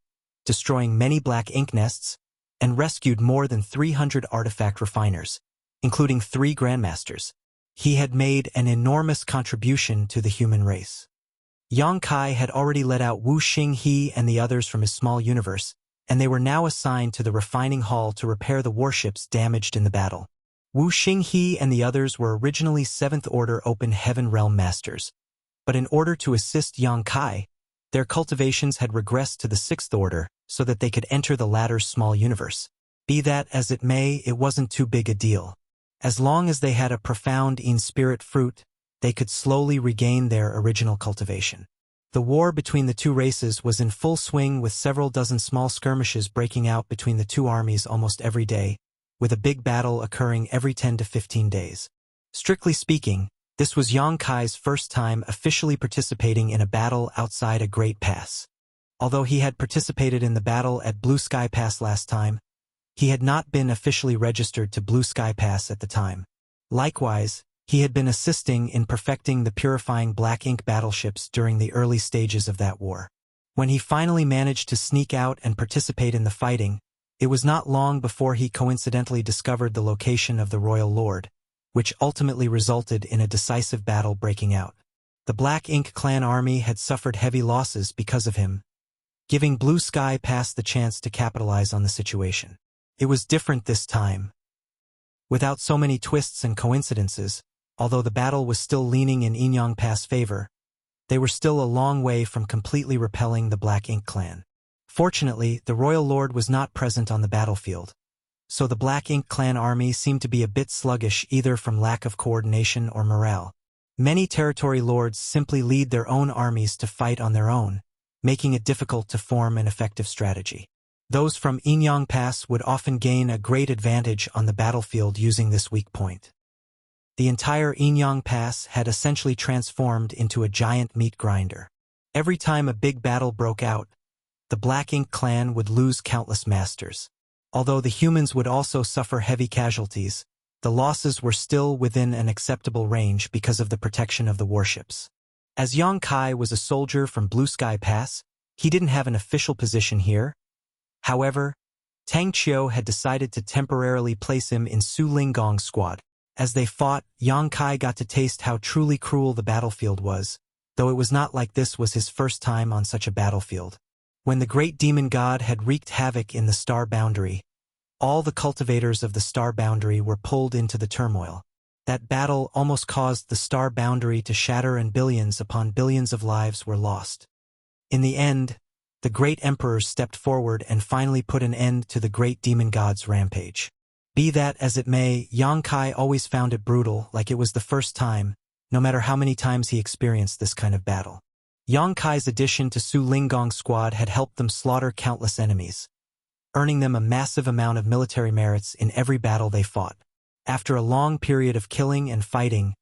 destroying many Black Ink nests, and rescued more than 300 artifact refiners, including 3 grandmasters. He had made an enormous contribution to the human race. Yang Kai had already let out Wu Xinghe and the others from his small universe, and they were now assigned to the refining hall to repair the warships damaged in the battle. Wu Xinghe and the others were originally 7th Order Open Heaven Realm Masters, but in order to assist Yang Kai, their cultivations had regressed to the 6th Order so that they could enter the latter's small universe. Be that as it may, it wasn't too big a deal. As long as they had a profound in-spirit fruit, they could slowly regain their original cultivation. The war between the two races was in full swing, with several dozen small skirmishes breaking out between the two armies almost every day, with a big battle occurring every 10 to 15 days. Strictly speaking, this was Yang Kai's first time officially participating in a battle outside a Great Pass. Although he had participated in the battle at Blue Sky Pass last time, he had not been officially registered to Blue Sky Pass at the time. Likewise, he had been assisting in perfecting the purifying Black Ink battleships during the early stages of that war. When he finally managed to sneak out and participate in the fighting, it was not long before he coincidentally discovered the location of the Royal Lord, which ultimately resulted in a decisive battle breaking out. The Black Ink clan army had suffered heavy losses because of him, giving Blue Sky Pass the chance to capitalize on the situation. It was different this time. Without so many twists and coincidences, although the battle was still leaning in Inyang Pass' favor, they were still a long way from completely repelling the Black Ink clan. Fortunately, the Royal Lord was not present on the battlefield, so the Black Ink clan army seemed to be a bit sluggish either from lack of coordination or morale. Many territory lords simply lead their own armies to fight on their own, making it difficult to form an effective strategy. Those from Inyang Pass would often gain a great advantage on the battlefield using this weak point. The entire Inyang Pass had essentially transformed into a giant meat grinder. Every time a big battle broke out, the Black Ink clan would lose countless masters. Although the humans would also suffer heavy casualties, the losses were still within an acceptable range because of the protection of the warships. As Yang Kai was a soldier from Blue Sky Pass, he didn't have an official position here. However, Tang Qiu had decided to temporarily place him in Su Linggong's squad. As they fought, Yang Kai got to taste how truly cruel the battlefield was, though it was not like this was his first time on such a battlefield. When the great demon god had wreaked havoc in the star boundary, all the cultivators of the star boundary were pulled into the turmoil. That battle almost caused the star boundary to shatter and billions upon billions of lives were lost. In the end, the great emperor stepped forward and finally put an end to the great demon god's rampage. Be that as it may, Yang Kai always found it brutal, like it was the first time, no matter how many times he experienced this kind of battle. Yang Kai's addition to Su Linggong's squad had helped them slaughter countless enemies, earning them a massive amount of military merits in every battle they fought. After a long period of killing and fighting,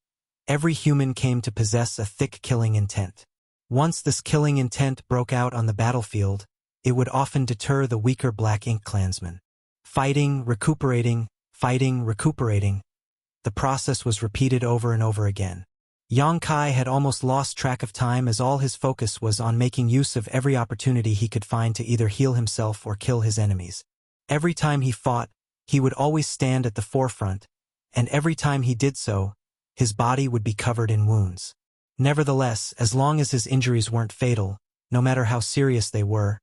every human came to possess a thick killing intent. Once this killing intent broke out on the battlefield, it would often deter the weaker Black Ink clansmen. Fighting, recuperating, the process was repeated over and over again. Yang Kai had almost lost track of time as all his focus was on making use of every opportunity he could find to either heal himself or kill his enemies. Every time he fought, he would always stand at the forefront, and every time he did so, his body would be covered in wounds. Nevertheless, as long as his injuries weren't fatal, no matter how serious they were,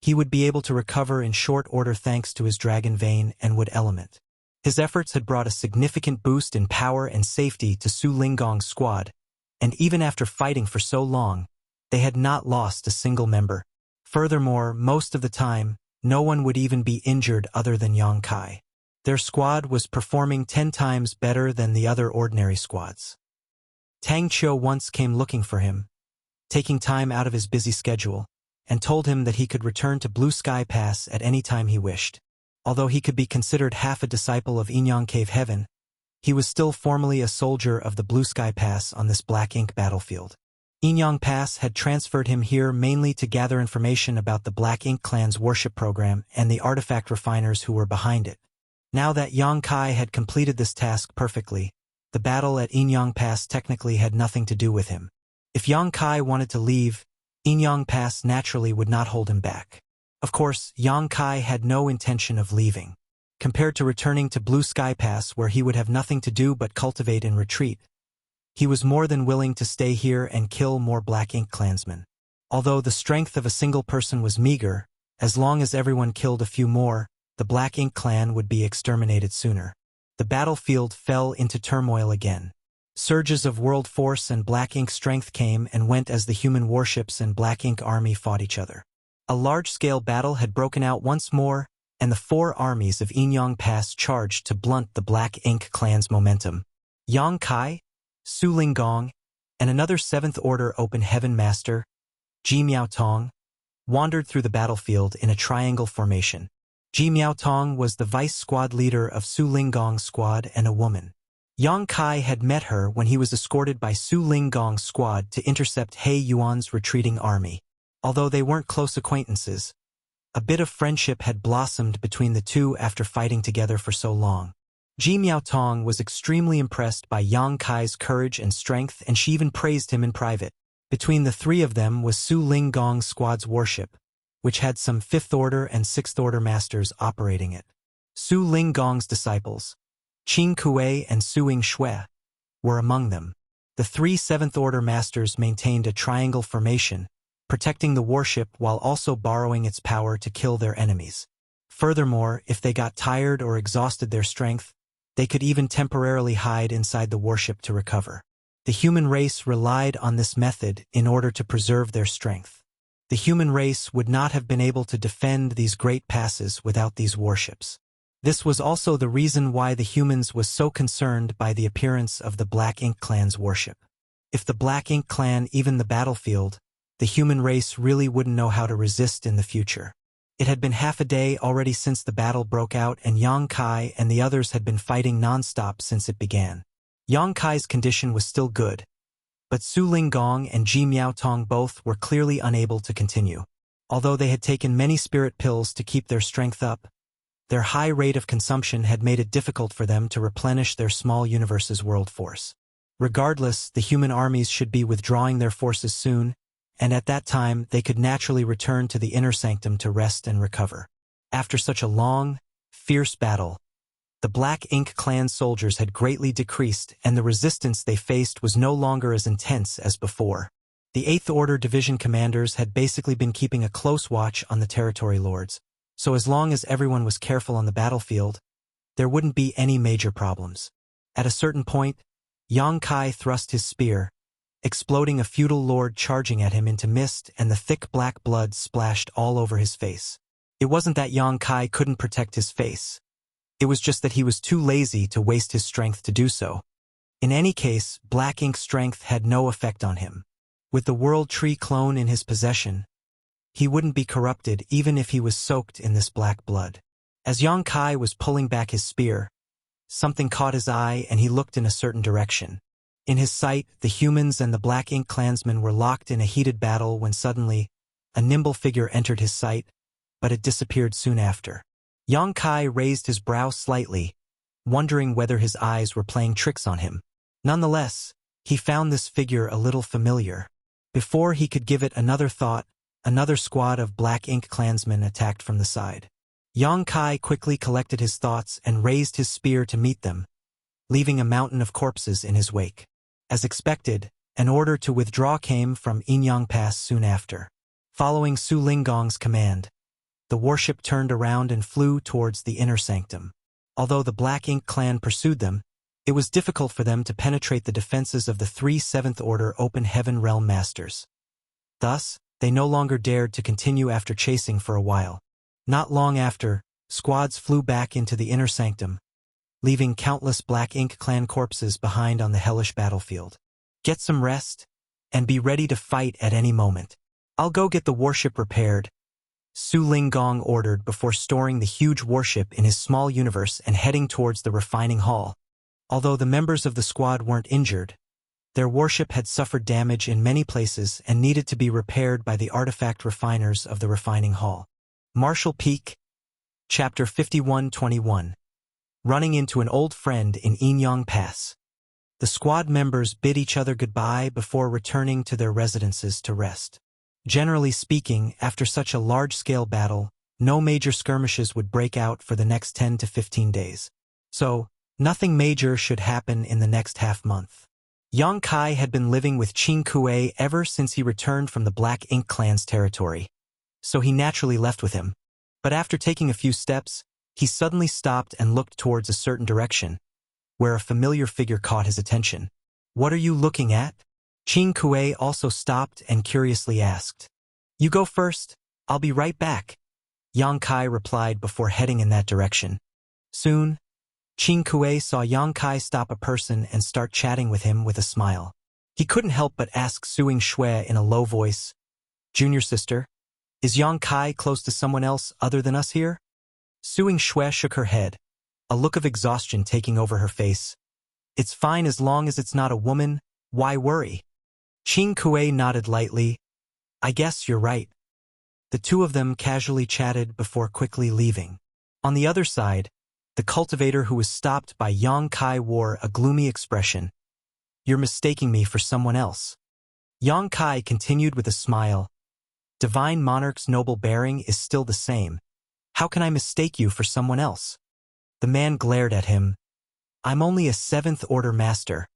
he would be able to recover in short order thanks to his dragon vein and wood element. His efforts had brought a significant boost in power and safety to Su Linggong's squad, and even after fighting for so long, they had not lost a single member. Furthermore, most of the time, no one would even be injured other than Yang Kai. Their squad was performing 10 times better than the other ordinary squads. Tang Qiu once came looking for him, taking time out of his busy schedule, and told him that he could return to Blue Sky Pass at any time he wished. Although he could be considered half a disciple of Inyang Cave Heaven, he was still formally a soldier of the Blue Sky Pass on this Black Ink battlefield. Inyang Pass had transferred him here mainly to gather information about the Black Ink clan's worship program and the artifact refiners who were behind it. Now that Yang Kai had completed this task perfectly, the battle at Inyang Pass technically had nothing to do with him. If Yang Kai wanted to leave, Inyang Pass naturally would not hold him back. Of course, Yang Kai had no intention of leaving. Compared to returning to Blue Sky Pass where he would have nothing to do but cultivate and retreat, he was more than willing to stay here and kill more Black Ink clansmen. Although the strength of a single person was meager, as long as everyone killed a few more, the Black Ink clan would be exterminated sooner. The battlefield fell into turmoil again. Surges of world force and Black Ink strength came and went as the human warships and Black Ink army fought each other. A large-scale battle had broken out once more, and the 4 armies of Inyang Pass charged to blunt the Black Ink clan's momentum. Yang Kai, Su Linggong, and another 7th Order Open Heaven Master, Ji Miaotong, wandered through the battlefield in a triangle formation. Ji Miaotong was the vice squad leader of Su Linggong's squad and a woman. Yang Kai had met her when he was escorted by Su Linggong's squad to intercept He Yuan's retreating army. Although they weren't close acquaintances, a bit of friendship had blossomed between the two after fighting together for so long. Ji Miaotong was extremely impressed by Yang Kai's courage and strength, and she even praised him in private. Between the 3 of them was Su Linggong's squad's warship, which had some 5th Order and 6th Order masters operating it. Su Linggong's disciples, Qing Kuei and Suing Shui, were among them. The 3 7th Order masters maintained a triangle formation, protecting the warship while also borrowing its power to kill their enemies. Furthermore, if they got tired or exhausted their strength, They could even temporarily hide inside the warship to recover. The human race relied on this method in order to preserve their strength. The human race would not have been able to defend these great passes without these warships. This was also the reason why the humans was so concerned by the appearance of the Black Ink Clan's warship. If the Black Ink Clan even the battlefield, the human race really wouldn't know how to resist in the future. It had been half a day already since the battle broke out, and Yang Kai and the others had been fighting non-stop since it began. Yang Kai's condition was still good, but Su Linggong and Ji Miaotong both were clearly unable to continue. Although they had taken many spirit pills to keep their strength up, their high rate of consumption had made it difficult for them to replenish their small universe's world force. Regardless, the human armies should be withdrawing their forces soon, and at that time they could naturally return to the inner sanctum to rest and recover. After such a long, fierce battle, the Black Ink Clan soldiers had greatly decreased, and the resistance they faced was no longer as intense as before. The 8th Order Division commanders had basically been keeping a close watch on the territory lords, so as long as everyone was careful on the battlefield, there wouldn't be any major problems. At a certain point, Yang Kai thrust his spear, exploding a feudal lord charging at him into mist, and the thick black blood splashed all over his face. It wasn't that Yang Kai couldn't protect his face. It was just that he was too lazy to waste his strength to do so. In any case, Black Ink's strength had no effect on him. With the World Tree clone in his possession, he wouldn't be corrupted even if he was soaked in this black blood. As Yang Kai was pulling back his spear, something caught his eye and he looked in a certain direction. In his sight, the humans and the Black Ink clansmen were locked in a heated battle when suddenly, a nimble figure entered his sight, but it disappeared soon after. Yang Kai raised his brow slightly, wondering whether his eyes were playing tricks on him. Nonetheless, he found this figure a little familiar. Before he could give it another thought, another squad of Black Ink clansmen attacked from the side. Yang Kai quickly collected his thoughts and raised his spear to meet them, leaving a mountain of corpses in his wake. As expected, an order to withdraw came from Inyang Pass soon after. Following Su Linggong's command, the warship turned around and flew towards the inner sanctum. Although the Black Ink Clan pursued them, it was difficult for them to penetrate the defenses of the 3 7th Order Open Heaven Realm Masters. Thus, they no longer dared to continue after chasing for a while. Not long after, squads flew back into the inner sanctum, leaving countless Black Ink Clan corpses behind on the hellish battlefield. Get some rest, and be ready to fight at any moment. I'll go get the warship repaired, Su Linggong ordered before storing the huge warship in his small universe and heading towards the refining hall. Although the members of the squad weren't injured, their warship had suffered damage in many places and needed to be repaired by the artifact refiners of the refining hall. Marshall Peak, Chapter 51-21. Running into an old friend in Inyang Pass. The squad members bid each other goodbye before returning to their residences to rest. Generally speaking, after such a large-scale battle, no major skirmishes would break out for the next 10 to 15 days. So, nothing major should happen in the next half-month. Yang Kai had been living with Qing Kuei ever since he returned from the Black Ink Clan's territory, so he naturally left with him. But after taking a few steps, he suddenly stopped and looked towards a certain direction, where a familiar figure caught his attention. "What are you looking at?" Qing Kuei also stopped and curiously asked. "You go first, I'll be right back," Yang Kai replied before heading in that direction. Soon, Qing Kuei saw Yang Kai stop a person and start chatting with him with a smile. He couldn't help but ask Suing Shui in a low voice, "Junior sister, is Yang Kai close to someone else other than us here?" Suing Shui shook her head, a look of exhaustion taking over her face. "It's fine as long as it's not a woman, why worry?" Qing Kuei nodded lightly. "I guess you're right." The two of them casually chatted before quickly leaving. On the other side, the cultivator who was stopped by Yang Kai wore a gloomy expression. "You're mistaking me for someone else." Yang Kai continued with a smile. "Divine Monarch's noble bearing is still the same. How can I mistake you for someone else?" The man glared at him. "I'm only a 7th Order Master.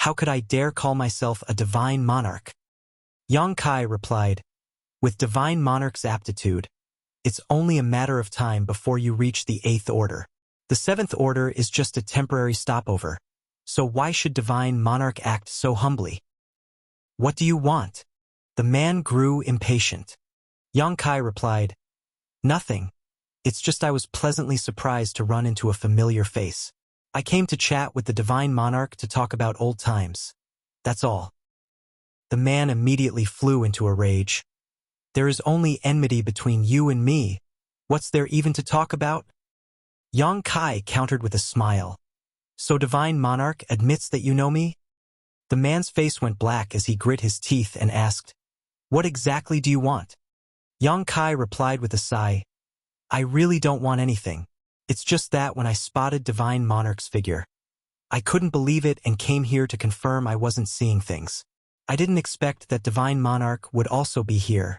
How could I dare call myself a Divine Monarch?" Yang Kai replied, "With Divine Monarch's aptitude, it's only a matter of time before you reach the 8th Order." The Seventh Order is just a temporary stopover, so why should Divine Monarch act so humbly? What do you want? The man grew impatient. Yang Kai replied, Nothing. It's just I was pleasantly surprised to run into a familiar face. I came to chat with the Divine Monarch to talk about old times. That's all. The man immediately flew into a rage. There is only enmity between you and me. What's there even to talk about? Yang Kai countered with a smile. So Divine Monarch admits that you know me? The man's face went black as he grit his teeth and asked, What exactly do you want? Yang Kai replied with a sigh, I really don't want anything. It's just that when I spotted Divine Monarch's figure, I couldn't believe it and came here to confirm I wasn't seeing things. I didn't expect that Divine Monarch would also be here.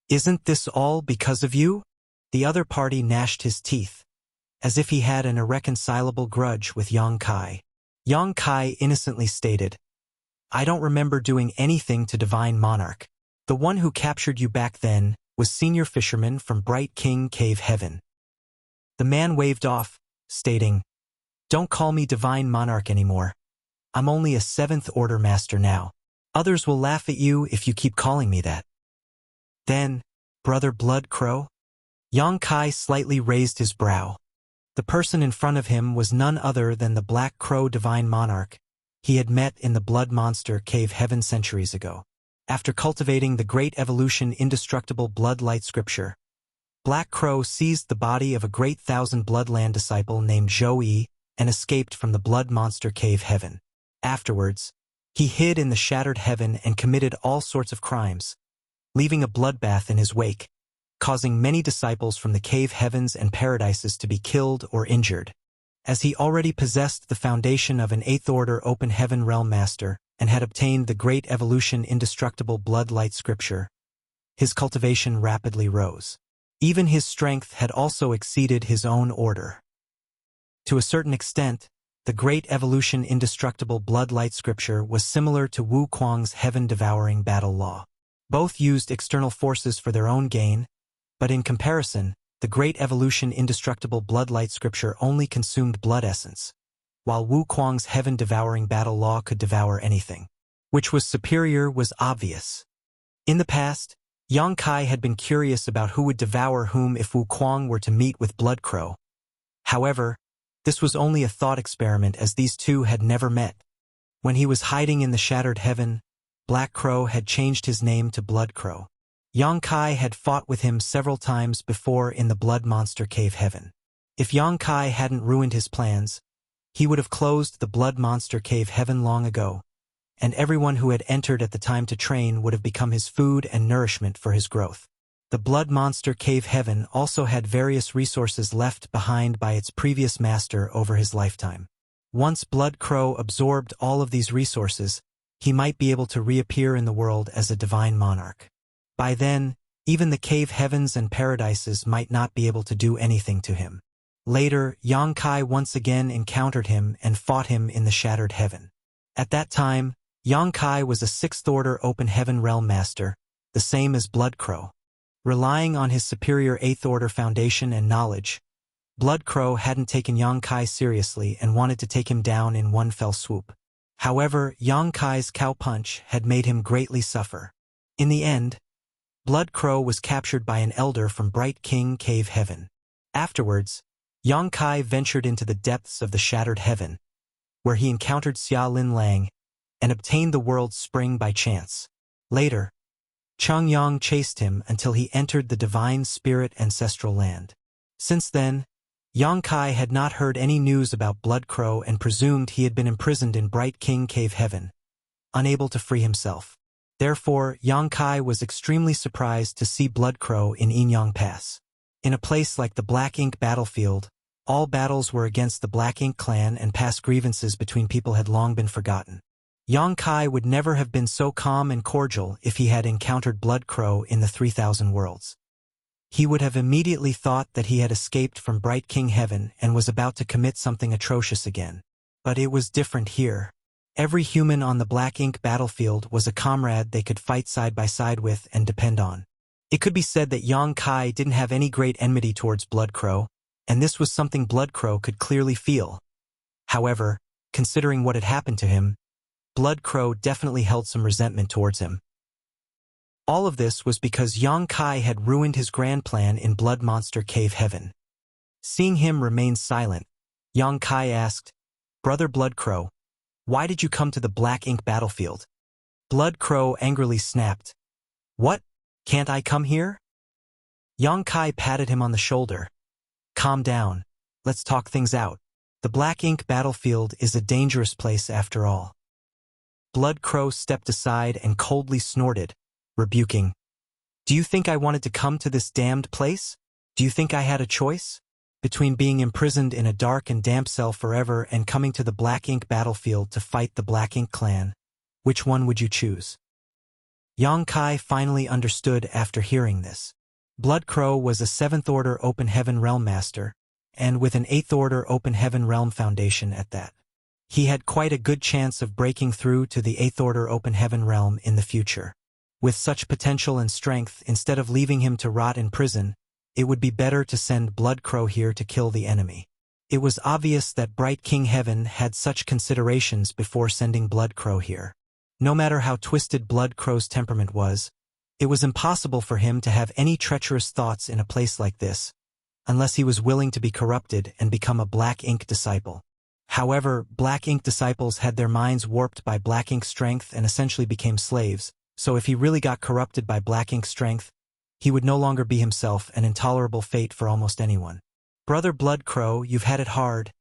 Isn't this all because of you? The other party gnashed his teeth, as if he had an irreconcilable grudge with Yang Kai. Yang Kai innocently stated, I don't remember doing anything to Divine Monarch. The one who captured you back then was Senior Fisherman from Bright King Cave Heaven. The man waved off, stating, Don't call me Divine Monarch anymore. I'm only a Seventh Order Master now. Others will laugh at you if you keep calling me that. Then, Brother Blood Crow? Yang Kai slightly raised his brow. The person in front of him was none other than the Black Crow Divine Monarch he had met in the Blood Monster Cave Heaven centuries ago. After cultivating the Great Evolution Indestructible Blood Light Scripture, Black Crow seized the body of a great Thousand Bloodland disciple named Zhou Yi and escaped from the Blood Monster Cave Heaven. Afterwards, he hid in the Shattered Heaven and committed all sorts of crimes, leaving a bloodbath in his wake, causing many disciples from the Cave Heavens and Paradises to be killed or injured. As he already possessed the foundation of an Eighth Order Open Heaven Realm Master and had obtained the Great Evolution Indestructible Blood Light Scripture, his cultivation rapidly rose. Even his strength had also exceeded his own order. To a certain extent, the Great Evolution Indestructible Blood Light Scripture was similar to Wu Kuang's Heaven-Devouring Battle Law. Both used external forces for their own gain, but in comparison, the Great Evolution Indestructible Blood Light Scripture only consumed blood essence, while Wu Kuang's Heaven-Devouring Battle Law could devour anything. Which was superior was obvious. In the past, Yang Kai had been curious about who would devour whom if Wu Kuang were to meet with Blood Crow. However, this was only a thought experiment as these two had never met. When he was hiding in the Shattered Heaven, Black Crow had changed his name to Blood Crow. Yang Kai had fought with him several times before in the Blood Monster Cave Heaven. If Yang Kai hadn't ruined his plans, he would have closed the Blood Monster Cave Heaven long ago, and everyone who had entered at the time to train would have become his food and nourishment for his growth. The Blood Monster Cave Heaven also had various resources left behind by its previous master over his lifetime. Once Blood Crow absorbed all of these resources, he might be able to reappear in the world as a Divine Monarch. By then, even the Cave Heavens and Paradises might not be able to do anything to him. Later, Yang Kai once again encountered him and fought him in the Shattered Heaven. At that time, Yang Kai was a Sixth Order Open Heaven Realm Master, the same as Blood Crow. Relying on his superior Eighth Order foundation and knowledge, Blood Crow hadn't taken Yang Kai seriously and wanted to take him down in one fell swoop. However, Yang Kai's cow punch had made him greatly suffer. In the end, Blood Crow was captured by an elder from Bright King Cave Heaven. Afterwards, Yang Kai ventured into the depths of the Shattered Heaven, where he encountered Xia Lin Lang and obtained the world's spring by chance. Later, Cheng Yang chased him until he entered the Divine Spirit Ancestral Land. Since then, Yang Kai had not heard any news about Blood Crow and presumed he had been imprisoned in Bright King Cave Heaven, unable to free himself. Therefore, Yang Kai was extremely surprised to see Blood Crow in Yinyang Pass. In a place like the Black Ink battlefield, all battles were against the Black Ink clan and past grievances between people had long been forgotten. Yang Kai would never have been so calm and cordial if he had encountered Blood Crow in the 3,000 worlds. He would have immediately thought that he had escaped from Bright King Heaven and was about to commit something atrocious again. But it was different here. Every human on the Black Ink battlefield was a comrade they could fight side by side with and depend on. It could be said that Yang Kai didn't have any great enmity towards Blood Crow, and this was something Bloodcrow could clearly feel. However, considering what had happened to him, Bloodcrow definitely held some resentment towards him. All of this was because Yang Kai had ruined his grand plan in Blood Monster Cave Heaven. Seeing him remain silent, Yang Kai asked, "Brother Bloodcrow, why did you come to the Black Ink battlefield?" Bloodcrow angrily snapped, "What? Can't I come here?" Yang Kai patted him on the shoulder. "Calm down. Let's talk things out. The Black Ink battlefield is a dangerous place after all." Bloodcrow stepped aside and coldly snorted, rebuking, "Do you think I wanted to come to this damned place? Do you think I had a choice? Between being imprisoned in a dark and damp cell forever and coming to the Black Ink battlefield to fight the Black Ink clan, which one would you choose?" Yang Kai finally understood after hearing this. Bloodcrow was a 7th Order Open Heaven Realm Master, and with an 8th Order Open Heaven Realm Foundation at that. He had quite a good chance of breaking through to the 8th Order Open Heaven Realm in the future. With such potential and strength, instead of leaving him to rot in prison, it would be better to send Bloodcrow here to kill the enemy. It was obvious that Bright King Heaven had such considerations before sending Bloodcrow here. No matter how twisted Bloodcrow's temperament was, it was impossible for him to have any treacherous thoughts in a place like this, unless he was willing to be corrupted and become a Black Ink disciple. However, Black Ink disciples had their minds warped by Black Ink strength and essentially became slaves, so if he really got corrupted by Black Ink strength, he would no longer be himself, an intolerable fate for almost anyone. "Brother Bloodcrow, you've had it hard."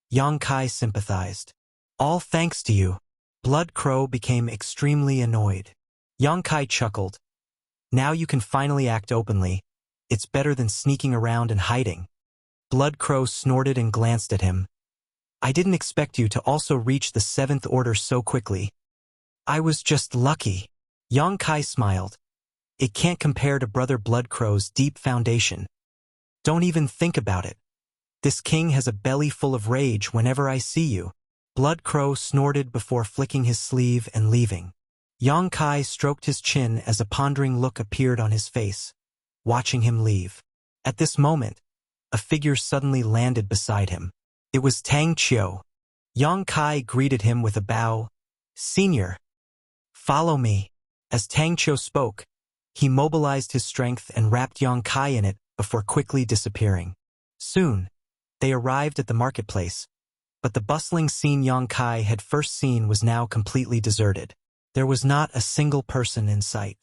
Yang Kai sympathized. "All thanks to you." Bloodcrow became extremely annoyed. Yang Kai chuckled. "Now you can finally act openly. It's better than sneaking around and hiding." Bloodcrow snorted and glanced at him. "I didn't expect you to also reach the 7th Order so quickly. I was just lucky." Yang Kai smiled. "It can't compare to Brother Bloodcrow's deep foundation. Don't even think about it. This king has a belly full of rage whenever I see you." Bloodcrow snorted before flicking his sleeve and leaving. Yang Kai stroked his chin as a pondering look appeared on his face, watching him leave. At this moment, a figure suddenly landed beside him. It was Tang Qiu. Yang Kai greeted him with a bow. "Senior, follow me." As Tang Qiu spoke, he mobilized his strength and wrapped Yang Kai in it before quickly disappearing. Soon, they arrived at the marketplace, but the bustling scene Yang Kai had first seen was now completely deserted. There was not a single person in sight.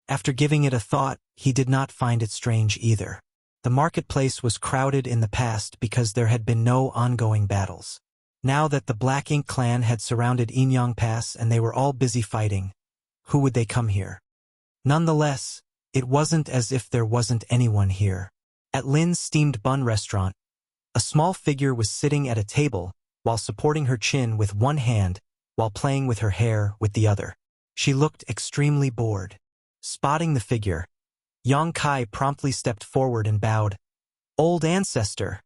After giving it a thought, he did not find it strange either. The marketplace was crowded in the past because there had been no ongoing battles. Now that the Black Ink clan had surrounded Inyang Pass and they were all busy fighting, who would they come here? Nonetheless, it wasn't as if there wasn't anyone here. At Lin's Steamed Bun restaurant, a small figure was sitting at a table while supporting her chin with one hand while playing with her hair with the other. She looked extremely bored. Spotting the figure, Yang Kai promptly stepped forward and bowed. "Old ancestor."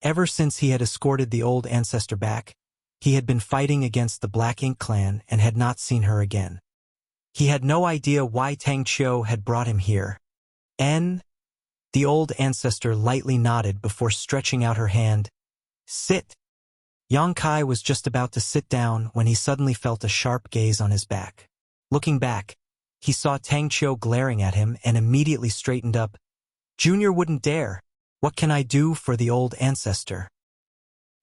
Ever since he had escorted the old ancestor back, he had been fighting against the Black Ink clan and had not seen her again. He had no idea why Tang Qiu had brought him here. The old ancestor lightly nodded before stretching out her hand. "Sit." Yang Kai was just about to sit down when he suddenly felt a sharp gaze on his back. Looking back, he saw Tang Qiu glaring at him and immediately straightened up. "Junior wouldn't dare. What can I do for the old ancestor?"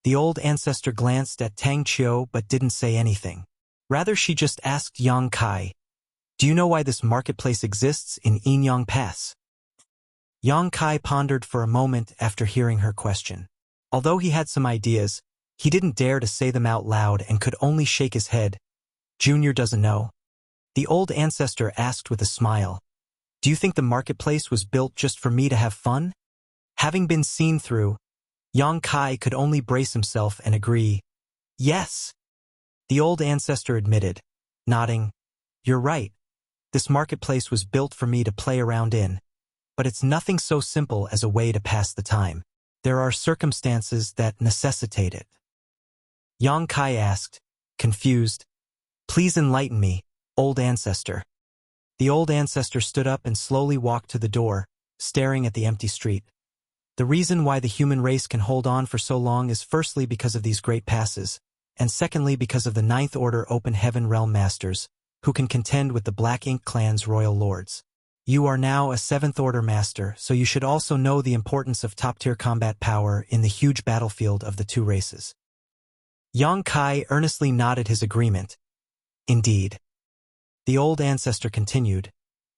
The old ancestor glanced at Tang Qiu but didn't say anything. Rather, she just asked Yang Kai, "Do you know why this marketplace exists in Inyang Pass?" Yang Kai pondered for a moment after hearing her question. Although he had some ideas, he didn't dare to say them out loud and could only shake his head. "Junior doesn't know?" The old ancestor asked with a smile. "Do you think the marketplace was built just for me to have fun?" Having been seen through, Yang Kai could only brace himself and agree. "Yes." The old ancestor admitted, nodding. "You're right. This marketplace was built for me to play around in. But it's nothing so simple as a way to pass the time. There are circumstances that necessitate it." Yang Kai asked, confused, "Please enlighten me, old ancestor." The old ancestor stood up and slowly walked to the door, staring at the empty street. The reason why the human race can hold on for so long is firstly because of these great passes, and secondly because of the Ninth Order Open Heaven Realm Masters, who can contend with the Black Ink Clan's royal lords. You are now a Seventh Order Master, so you should also know the importance of top-tier combat power in the huge battlefield of the two races. Yang Kai earnestly nodded his agreement. Indeed. The old ancestor continued.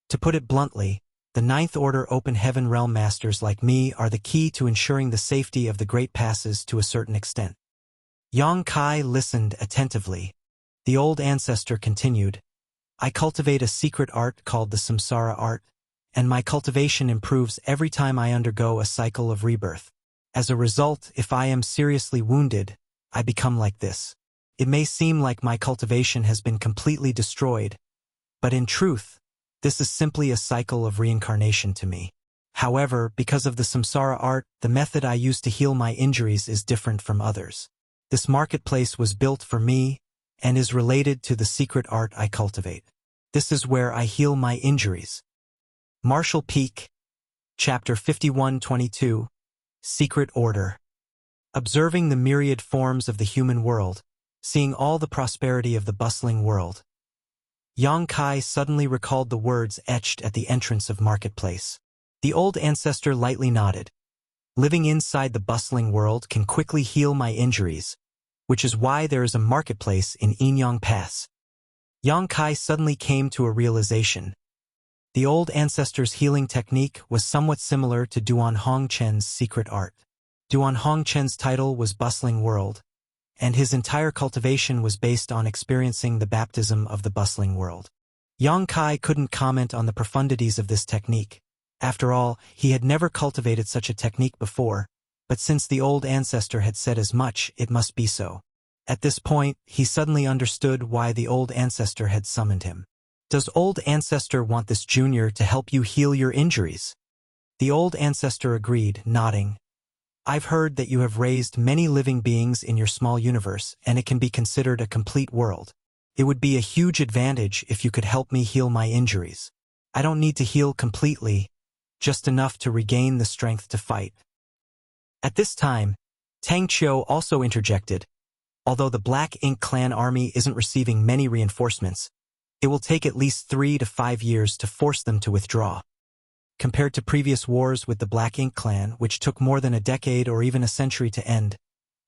To put it bluntly, the Ninth Order Open Heaven Realm Masters like me are the key to ensuring the safety of the Great Passes to a certain extent. Yang Kai listened attentively. The old ancestor continued. I cultivate a secret art called the Samsara art, and my cultivation improves every time I undergo a cycle of rebirth. As a result, if I am seriously wounded, I become like this. It may seem like my cultivation has been completely destroyed, but in truth, this is simply a cycle of reincarnation to me. However, because of the Samsara art, the method I use to heal my injuries is different from others. This marketplace was built for me and is related to the secret art I cultivate. This is where I heal my injuries. Martial Peak, Chapter 51-22, Secret Order. Observing the myriad forms of the human world, seeing all the prosperity of the bustling world, Yang Kai suddenly recalled the words etched at the entrance of Marketplace. The old ancestor lightly nodded. Living inside the bustling world can quickly heal my injuries, which is why there is a marketplace in Inyang Pass. Yang Kai suddenly came to a realization. The old ancestor's healing technique was somewhat similar to Duan Hongchen's secret art. Duan Hongchen's title was Bustling World, and his entire cultivation was based on experiencing the baptism of the bustling world. Yang Kai couldn't comment on the profundities of this technique. After all, he had never cultivated such a technique before, but since the old ancestor had said as much, it must be so. At this point, he suddenly understood why the old ancestor had summoned him. Does old ancestor want this junior to help you heal your injuries? The old ancestor agreed, nodding. I've heard that you have raised many living beings in your small universe, and it can be considered a complete world. It would be a huge advantage if you could help me heal my injuries. I don't need to heal completely, just enough to regain the strength to fight. At this time, Tang Qiu also interjected. Although the Black Ink Clan army isn't receiving many reinforcements, it will take at least 3 to 5 years to force them to withdraw. Compared to previous wars with the Black Ink Clan, which took more than a decade or even a century to end,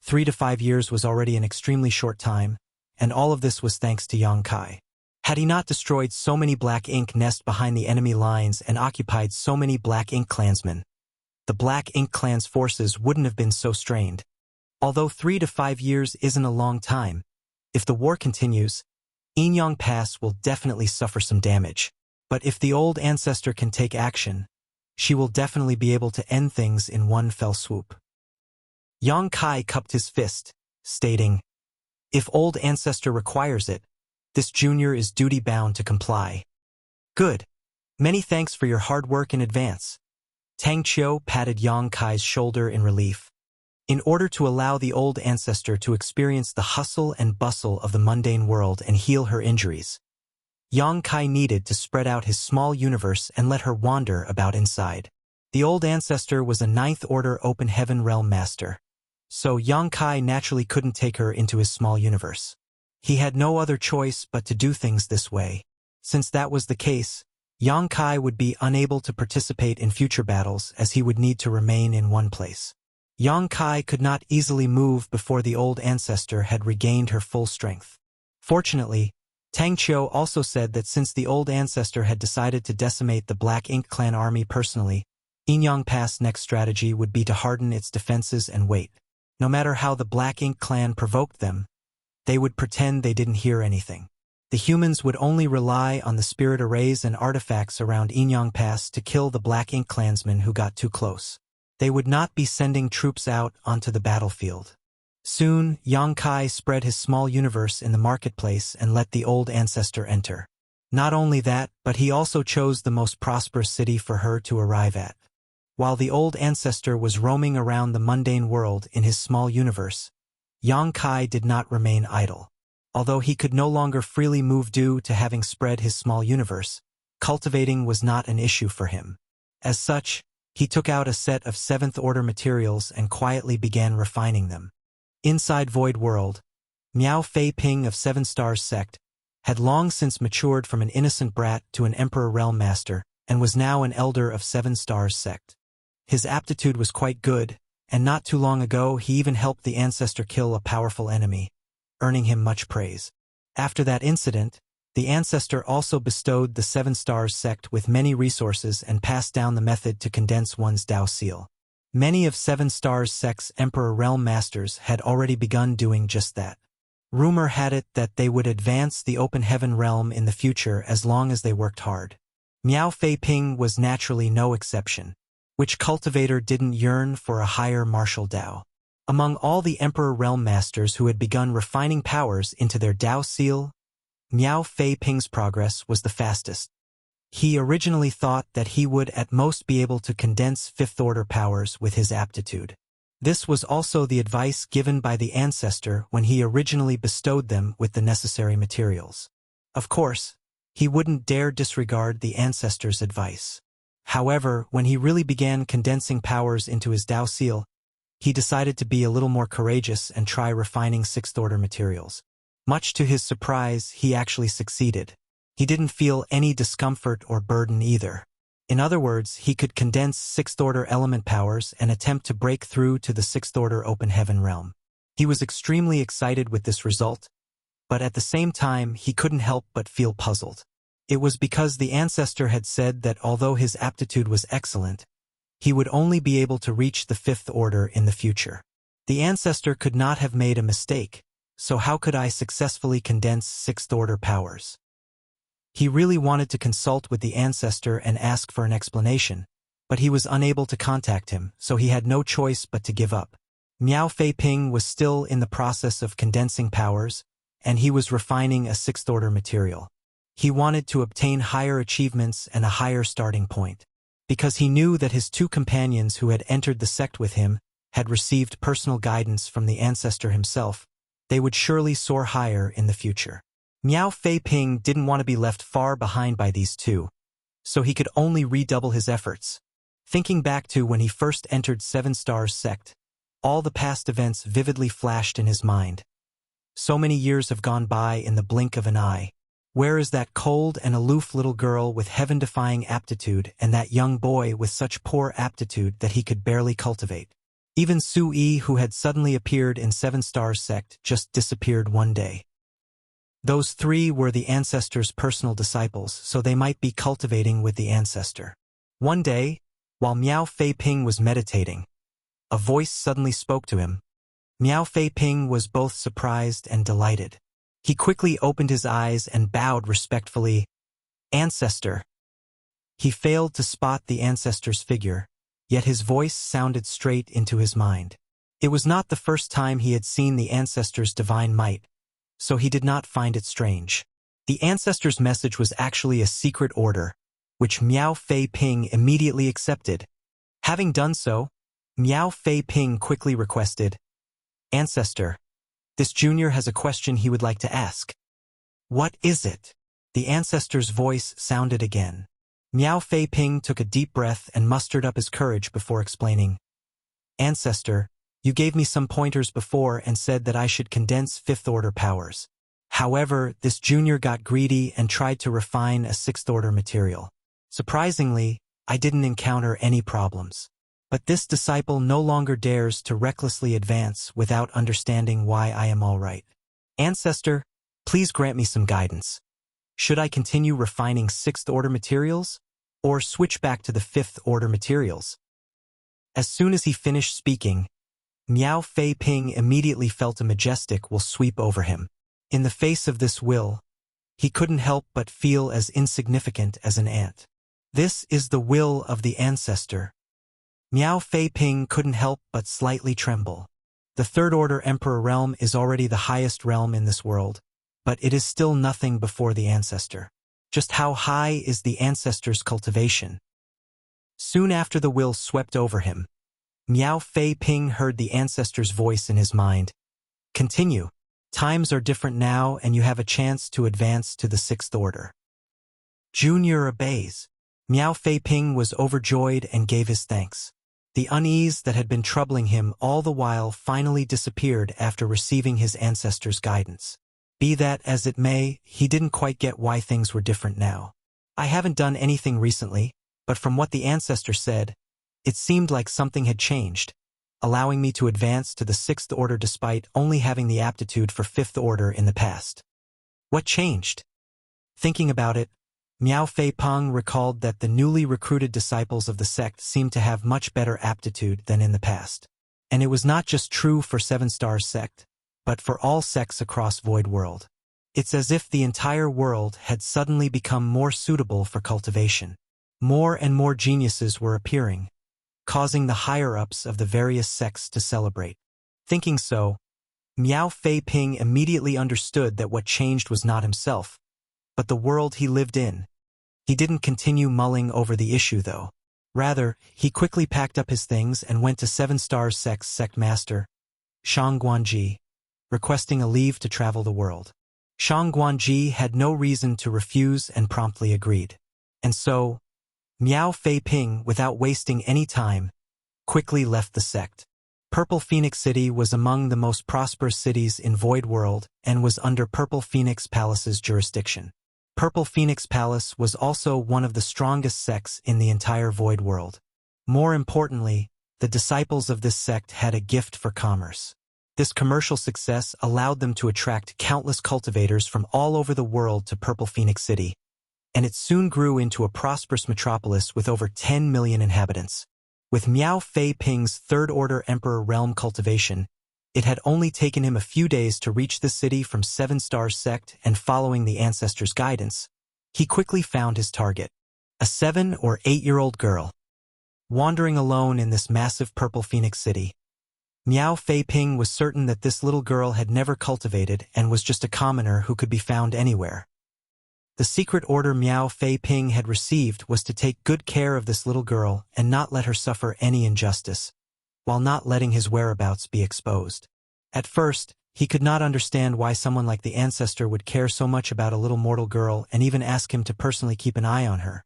3 to 5 years was already an extremely short time, and all of this was thanks to Yang Kai. Had he not destroyed so many Black Ink nests behind the enemy lines and occupied so many Black Ink Clansmen, the Black Ink Clan's forces wouldn't have been so strained. Although 3 to 5 years isn't a long time, if the war continues, Inyang Pass will definitely suffer some damage. But if the old ancestor can take action, she will definitely be able to end things in one fell swoop. Yang Kai cupped his fist, stating, if old ancestor requires it, this junior is duty-bound to comply. Good. Many thanks for your hard work in advance. Tang Qiu patted Yang Kai's shoulder in relief. In order to allow the old ancestor to experience the hustle and bustle of the mundane world and heal her injuries, Yang Kai needed to spread out his small universe and let her wander about inside. The old ancestor was a Ninth Order Open Heaven Realm Master, so Yang Kai naturally couldn't take her into his small universe. He had no other choice but to do things this way. Since that was the case, Yang Kai would be unable to participate in future battles as he would need to remain in one place. Yang Kai could not easily move before the old ancestor had regained her full strength. Fortunately, Tang Qiu also said that since the old ancestor had decided to decimate the Black Ink Clan army personally, Inyang Pass' next strategy would be to harden its defenses and wait. No matter how the Black Ink Clan provoked them, they would pretend they didn't hear anything. The humans would only rely on the spirit arrays and artifacts around Inyang Pass to kill the Black Ink Clansmen who got too close. They would not be sending troops out onto the battlefield. Soon, Yang Kai spread his small universe in the marketplace and let the old ancestor enter. Not only that, but he also chose the most prosperous city for her to arrive at. While the old ancestor was roaming around the mundane world in his small universe, Yang Kai did not remain idle. Although he could no longer freely move due to having spread his small universe, cultivating was not an issue for him. As such, He took out a set of 7th-order materials and quietly began refining them. Inside Void World, Miao Fei Ping of 7 Stars Sect had long since matured from an innocent brat to an Emperor Realm Master, and was now an elder of 7 Stars Sect. His aptitude was quite good, and not too long ago he even helped the ancestor kill a powerful enemy, earning him much praise. After that incident, the ancestor also bestowed the 7 Stars Sect with many resources and passed down the method to condense one's Dao Seal. Many of 7 Stars Sect's Emperor Realm Masters had already begun doing just that. Rumor had it that they would advance the Open Heaven realm in the future as long as they worked hard. Miao Fei Ping was naturally no exception. Which cultivator didn't yearn for a higher martial Dao? Among all the Emperor Realm Masters who had begun refining powers into their Dao Seal, Miao Fei Ping's progress was the fastest. He originally thought that he would at most be able to condense 5th-order powers with his aptitude. This was also the advice given by the ancestor when he originally bestowed them with the necessary materials. Of course, he wouldn't dare disregard the ancestor's advice. However, when he really began condensing powers into his Dao Seal, he decided to be a little more courageous and try refining 6th-order materials. Much to his surprise, he actually succeeded. He didn't feel any discomfort or burden either. In other words, he could condense 6th-order element powers and attempt to break through to the 6th-order Open Heaven realm. He was extremely excited with this result, but at the same time he couldn't help but feel puzzled. It was because the ancestor had said that although his aptitude was excellent, he would only be able to reach the 5th order in the future. The ancestor could not have made a mistake, so how could I successfully condense 6th-order powers? He really wanted to consult with the ancestor and ask for an explanation, but he was unable to contact him, so he had no choice but to give up. Miao Fei Ping was still in the process of condensing powers, and he was refining a 6th-order material. He wanted to obtain higher achievements and a higher starting point. Because he knew that his 2 companions who had entered the sect with him had received personal guidance from the ancestor himself, they would surely soar higher in the future. Miao Fei Ping didn't want to be left far behind by these 2, so he could only redouble his efforts. Thinking back to when he first entered 7 Stars Sect, all the past events vividly flashed in his mind. So many years have gone by in the blink of an eye. Where is that cold and aloof little girl with heaven-defying aptitude and that young boy with such poor aptitude that he could barely cultivate? Even Su Yi, who had suddenly appeared in 7 Stars Sect, just disappeared one day. Those 3 were the ancestor's personal disciples, so they might be cultivating with the ancestor. One day, while Miao Fei Ping was meditating, a voice suddenly spoke to him. Miao Fei Ping was both surprised and delighted. He quickly opened his eyes and bowed respectfully. "Ancestor." He failed to spot the ancestor's figure, yet his voice sounded straight into his mind. It was not the first time he had seen the ancestor's divine might, so he did not find it strange. The ancestor's message was actually a secret order, which Miao Fei Ping immediately accepted. Having done so, Miao Fei Ping quickly requested, "Ancestor, this junior has a question he would like to ask." "What is it?" The ancestor's voice sounded again. Miao Fei Ping took a deep breath and mustered up his courage before explaining. "Ancestor, you gave me some pointers before and said that I should condense 5th-order powers. However, this junior got greedy and tried to refine a 6th-order material. Surprisingly, I didn't encounter any problems. But this disciple no longer dares to recklessly advance without understanding why I am all right. Ancestor, please grant me some guidance. Should I continue refining 6th-order materials, or switch back to the 5th-order materials?" As soon as he finished speaking, Miao Fei Ping immediately felt a majestic will sweep over him. In the face of this will, he couldn't help but feel as insignificant as an ant. This is the will of the ancestor. Miao Fei Ping couldn't help but slightly tremble. The 3rd-order Emperor realm is already the highest realm in this world, but it is still nothing before the ancestor. Just how high is the ancestor's cultivation? Soon after the will swept over him, Miao Fei Ping heard the ancestor's voice in his mind. "Continue. Times are different now and you have a chance to advance to the 6th order." Junior obeys. Miao Fei-ping was overjoyed and gave his thanks. The unease that had been troubling him all the while finally disappeared after receiving his ancestors' guidance. Be that as it may, he didn't quite get why things were different now. I haven't done anything recently, but from what the ancestor said, it seemed like something had changed, allowing me to advance to the 6th order despite only having the aptitude for 5th order in the past. What changed? Thinking about it, Miao Fei-ping recalled that the newly recruited disciples of the sect seemed to have much better aptitude than in the past. And it was not just true for 7 Stars sect, but for all sects across Void World. It's as if the entire world had suddenly become more suitable for cultivation. More and more geniuses were appearing, causing the higher-ups of the various sects to celebrate. Thinking so, Miao Fei-ping immediately understood that what changed was not himself, but the world he lived in. He didn't continue mulling over the issue, though. Rather, he quickly packed up his things and went to 7 Stars Sect's sect master, Shang Guanji, requesting a leave to travel the world. Shang Guanji had no reason to refuse and promptly agreed. And so, Miao Fei-ping, without wasting any time, quickly left the sect. Purple Phoenix City was among the most prosperous cities in Void World and was under Purple Phoenix Palace's jurisdiction. Purple Phoenix Palace was also one of the strongest sects in the entire Void World. More importantly, the disciples of this sect had a gift for commerce. This commercial success allowed them to attract countless cultivators from all over the world to Purple Phoenix City, and it soon grew into a prosperous metropolis with over 10 million inhabitants. With Miao Fei-ping's 3rd Order Emperor Realm cultivation, it had only taken him a few days to reach the city from 7 Stars Sect, and following the ancestors' guidance, he quickly found his target, a 7- or 8-year-old girl. Wandering alone in this massive Purple Phoenix City, Miao Fei-ping was certain that this little girl had never cultivated and was just a commoner who could be found anywhere. The secret order Miao Fei-ping had received was to take good care of this little girl and not let her suffer any injustice, while not letting his whereabouts be exposed. At first, he could not understand why someone like the ancestor would care so much about a little mortal girl and even ask him to personally keep an eye on her.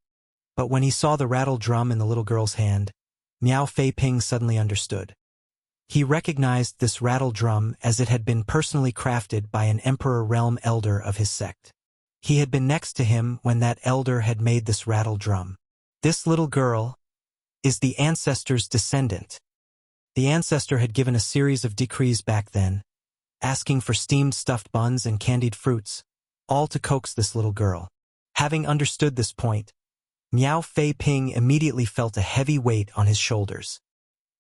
But when he saw the rattle drum in the little girl's hand, Miao Fei-ping suddenly understood. He recognized this rattle drum as it had been personally crafted by an Emperor Realm elder of his sect. He had been next to him when that elder had made this rattle drum. This little girl is the ancestor's descendant. The ancestor had given a series of decrees back then, asking for steamed stuffed buns and candied fruits, all to coax this little girl. Having understood this point, Miao Fei-ping immediately felt a heavy weight on his shoulders.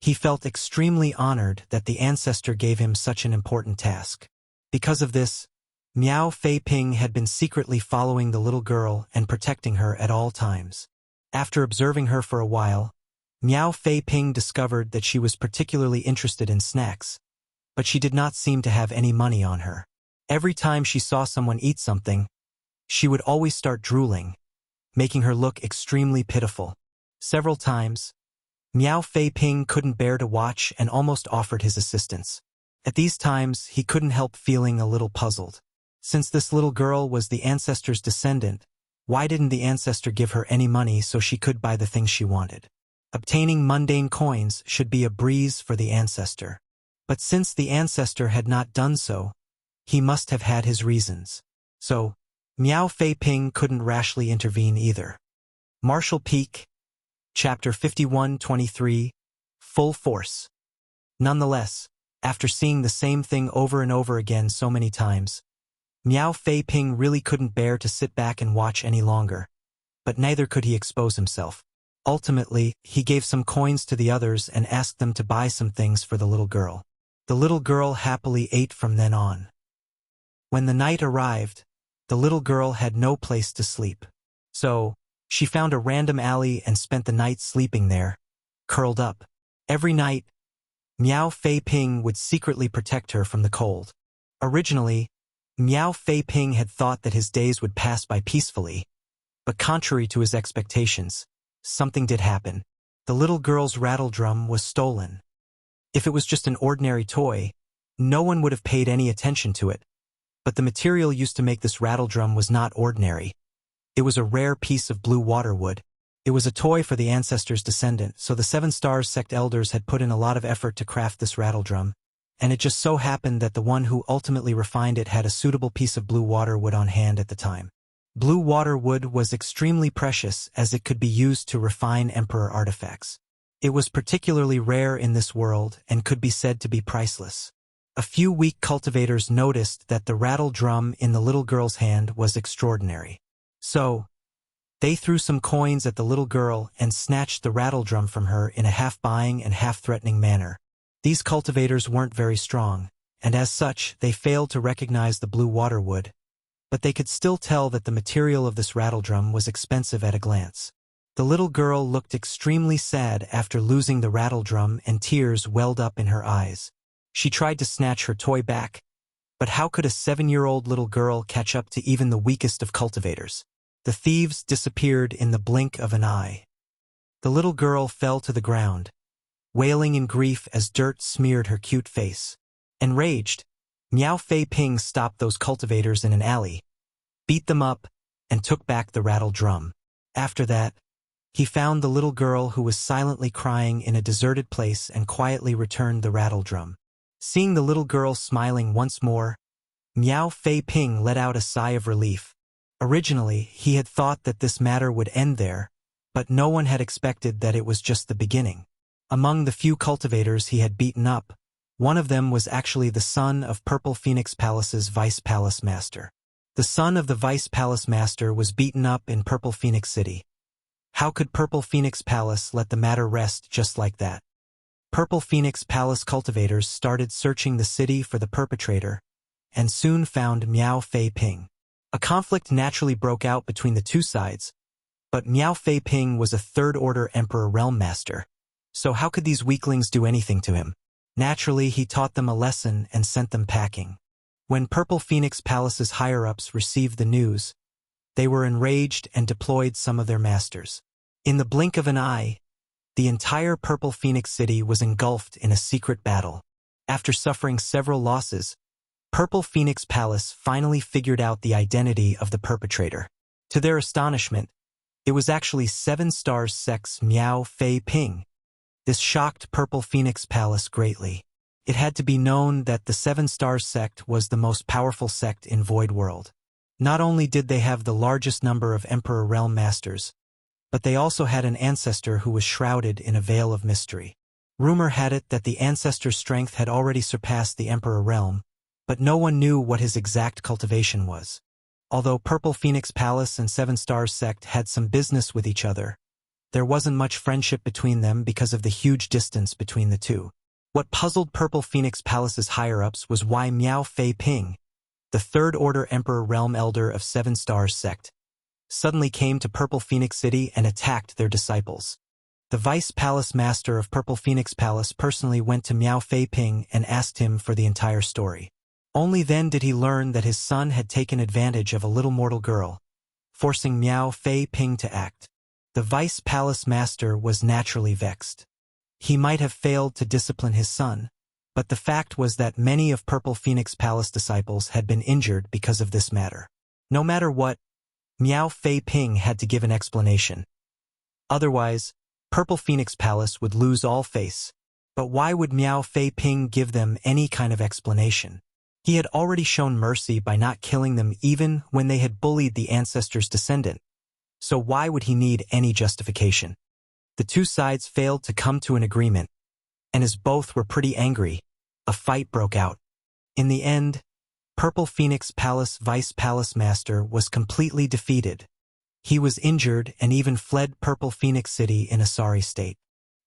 He felt extremely honored that the ancestor gave him such an important task. Because of this, Miao Fei-ping had been secretly following the little girl and protecting her at all times. After observing her for a while, Miao Fei-ping discovered that she was particularly interested in snacks, but she did not seem to have any money on her. Every time she saw someone eat something, she would always start drooling, making her look extremely pitiful. Several times, Miao Fei-ping couldn't bear to watch and almost offered his assistance. At these times, he couldn't help feeling a little puzzled. Since this little girl was the ancestor's descendant, why didn't the ancestor give her any money so she could buy the things she wanted? Obtaining mundane coins should be a breeze for the ancestor. But since the ancestor had not done so, he must have had his reasons. So, Miao Fei-ping couldn't rashly intervene either. Martial Peak, Chapter 51-23, Full Force. Nonetheless, after seeing the same thing over and over again so many times, Miao Fei-ping really couldn't bear to sit back and watch any longer. But neither could he expose himself. Ultimately, he gave some coins to the others and asked them to buy some things for the little girl. The little girl happily ate from then on. When the night arrived, the little girl had no place to sleep. So, she found a random alley and spent the night sleeping there, curled up. Every night, Miao Fei-ping would secretly protect her from the cold. Originally, Miao Fei-ping had thought that his days would pass by peacefully, but contrary to his expectations, something did happen. The little girl's rattle drum was stolen. If it was just an ordinary toy, no one would have paid any attention to it. But the material used to make this rattle drum was not ordinary. It was a rare piece of blue water wood. It was a toy for the ancestors' descendant, so the Seven Stars sect elders had put in a lot of effort to craft this rattledrum, and it just so happened that the one who ultimately refined it had a suitable piece of blue water wood on hand at the time. Blue water wood was extremely precious as it could be used to refine emperor artifacts. It was particularly rare in this world and could be said to be priceless. A few weak cultivators noticed that the rattledrum in the little girl's hand was extraordinary. So, they threw some coins at the little girl and snatched the rattledrum from her in a half-buying and half-threatening manner. These cultivators weren't very strong, and as such, they failed to recognize the blue water wood, but they could still tell that the material of this rattledrum was expensive at a glance. The little girl looked extremely sad after losing the rattledrum, and tears welled up in her eyes. She tried to snatch her toy back, but how could a 7-year-old little girl catch up to even the weakest of cultivators? The thieves disappeared in the blink of an eye. The little girl fell to the ground, wailing in grief as dirt smeared her cute face. Enraged, Miao Fei Ping stopped those cultivators in an alley, beat them up, and took back the rattledrum. After that, he found the little girl who was silently crying in a deserted place and quietly returned the rattledrum. Seeing the little girl smiling once more, Miao Fei Ping let out a sigh of relief. Originally, he had thought that this matter would end there, but no one had expected that it was just the beginning. Among the few cultivators he had beaten up, one of them was actually the son of Purple Phoenix Palace's Vice Palace Master. The son of the Vice Palace Master was beaten up in Purple Phoenix City. How could Purple Phoenix Palace let the matter rest just like that? Purple Phoenix Palace cultivators started searching the city for the perpetrator, and soon found Miao Fei Ping. A conflict naturally broke out between the two sides, but Miao Fei Ping was a third-order Emperor Realm Master, so how could these weaklings do anything to him? Naturally, he taught them a lesson and sent them packing. When Purple Phoenix Palace's higher-ups received the news, they were enraged and deployed some of their masters. In the blink of an eye, the entire Purple Phoenix City was engulfed in a secret battle. After suffering several losses, Purple Phoenix Palace finally figured out the identity of the perpetrator. To their astonishment, it was actually Seven Stars Sect's Miao Fei Ping. This shocked Purple Phoenix Palace greatly. It had to be known that the Seven Stars Sect was the most powerful sect in Void World. Not only did they have the largest number of Emperor Realm Masters, but they also had an ancestor who was shrouded in a veil of mystery. Rumor had it that the ancestor's strength had already surpassed the Emperor Realm, but no one knew what his exact cultivation was. Although Purple Phoenix Palace and Seven Stars Sect had some business with each other, there wasn't much friendship between them because of the huge distance between the two. What puzzled Purple Phoenix Palace's higher-ups was why Miao Fei Ping, the third-order Emperor Realm Elder of Seven Stars Sect, suddenly came to Purple Phoenix City and attacked their disciples. The Vice Palace Master of Purple Phoenix Palace personally went to Miao Fei Ping and asked him for the entire story. Only then did he learn that his son had taken advantage of a little mortal girl, forcing Miao Fei Ping to act. The Vice Palace Master was naturally vexed. He might have failed to discipline his son, but the fact was that many of Purple Phoenix Palace disciples had been injured because of this matter. No matter what, Miao Fei Ping had to give an explanation. Otherwise, Purple Phoenix Palace would lose all face. But why would Miao Fei Ping give them any kind of explanation? He had already shown mercy by not killing them even when they had bullied the ancestor's descendant. So why would he need any justification? The two sides failed to come to an agreement, and as both were pretty angry, a fight broke out. In the end, Purple Phoenix Palace Vice Palace Master was completely defeated. He was injured and even fled Purple Phoenix City in a sorry state.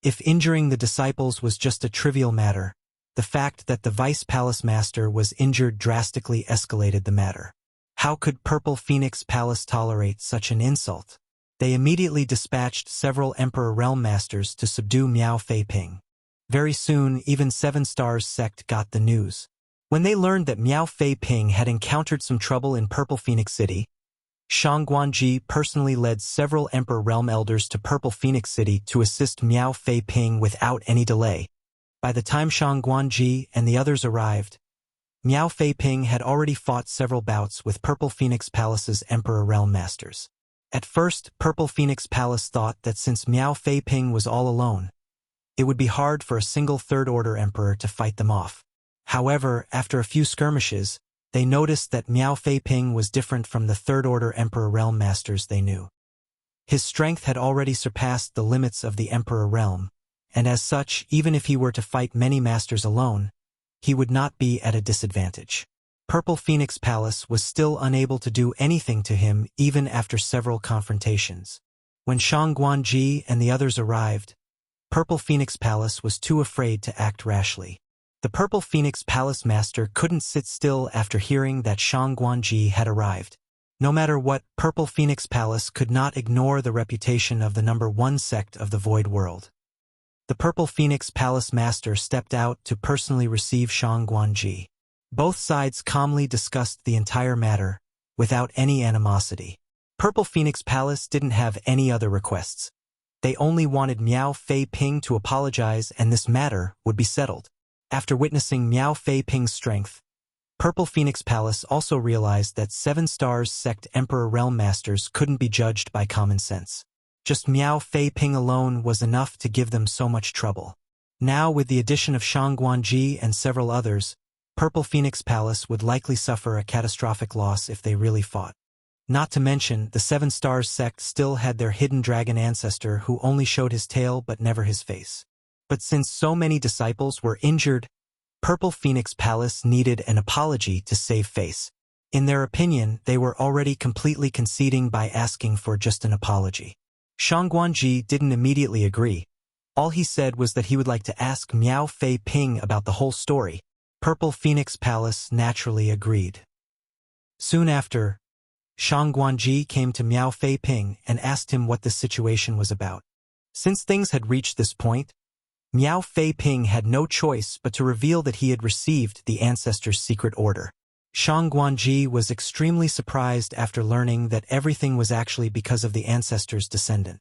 If injuring the disciples was just a trivial matter, the fact that the Vice Palace Master was injured drastically escalated the matter. How could Purple Phoenix Palace tolerate such an insult? They immediately dispatched several Emperor Realm Masters to subdue Miao Fei Ping. Very soon, even Seven Stars Sect got the news. When they learned that Miao Fei Ping had encountered some trouble in Purple Phoenix City, Shang Guanji personally led several Emperor Realm Elders to Purple Phoenix City to assist Miao Fei Ping without any delay. By the time Shang Guanji and the others arrived, Miao Fei Ping had already fought several bouts with Purple Phoenix Palace's Emperor Realm Masters. At first, Purple Phoenix Palace thought that since Miao Fei Ping was all alone, it would be hard for a single Third Order Emperor to fight them off. However, after a few skirmishes, they noticed that Miao Fei Ping was different from the Third Order Emperor Realm Masters they knew. His strength had already surpassed the limits of the Emperor Realm, and as such, even if he were to fight many masters alone, he would not be at a disadvantage. Purple Phoenix Palace was still unable to do anything to him even after several confrontations. When Shang Guanji and the others arrived, Purple Phoenix Palace was too afraid to act rashly. The Purple Phoenix Palace Master couldn't sit still after hearing that Shang Guanji had arrived. No matter what, Purple Phoenix Palace could not ignore the reputation of the #1 sect of the Void World. The Purple Phoenix Palace Master stepped out to personally receive Shang Guanji. Both sides calmly discussed the entire matter, without any animosity. Purple Phoenix Palace didn't have any other requests. They only wanted Miao Fei Ping to apologize and this matter would be settled. After witnessing Miao Fei Ping's strength, Purple Phoenix Palace also realized that 7 Stars Sect Emperor Realm Masters couldn't be judged by common sense. Just Miao Fei Ping alone was enough to give them so much trouble. Now, with the addition of Shang Guanji and several others, Purple Phoenix Palace would likely suffer a catastrophic loss if they really fought. Not to mention, the 7 Stars Sect still had their hidden dragon ancestor who only showed his tail but never his face. But since so many disciples were injured, Purple Phoenix Palace needed an apology to save face. In their opinion, they were already completely conceding by asking for just an apology. Shang Guanji didn't immediately agree. All he said was that he would like to ask Miao Fei Ping about the whole story. Purple Phoenix Palace naturally agreed. Soon after, Shang Guanji came to Miao Fei Ping and asked him what this situation was about. Since things had reached this point, Miao Fei Ping had no choice but to reveal that he had received the ancestors' secret order. Shang Guanji was extremely surprised after learning that everything was actually because of the ancestors' descendant.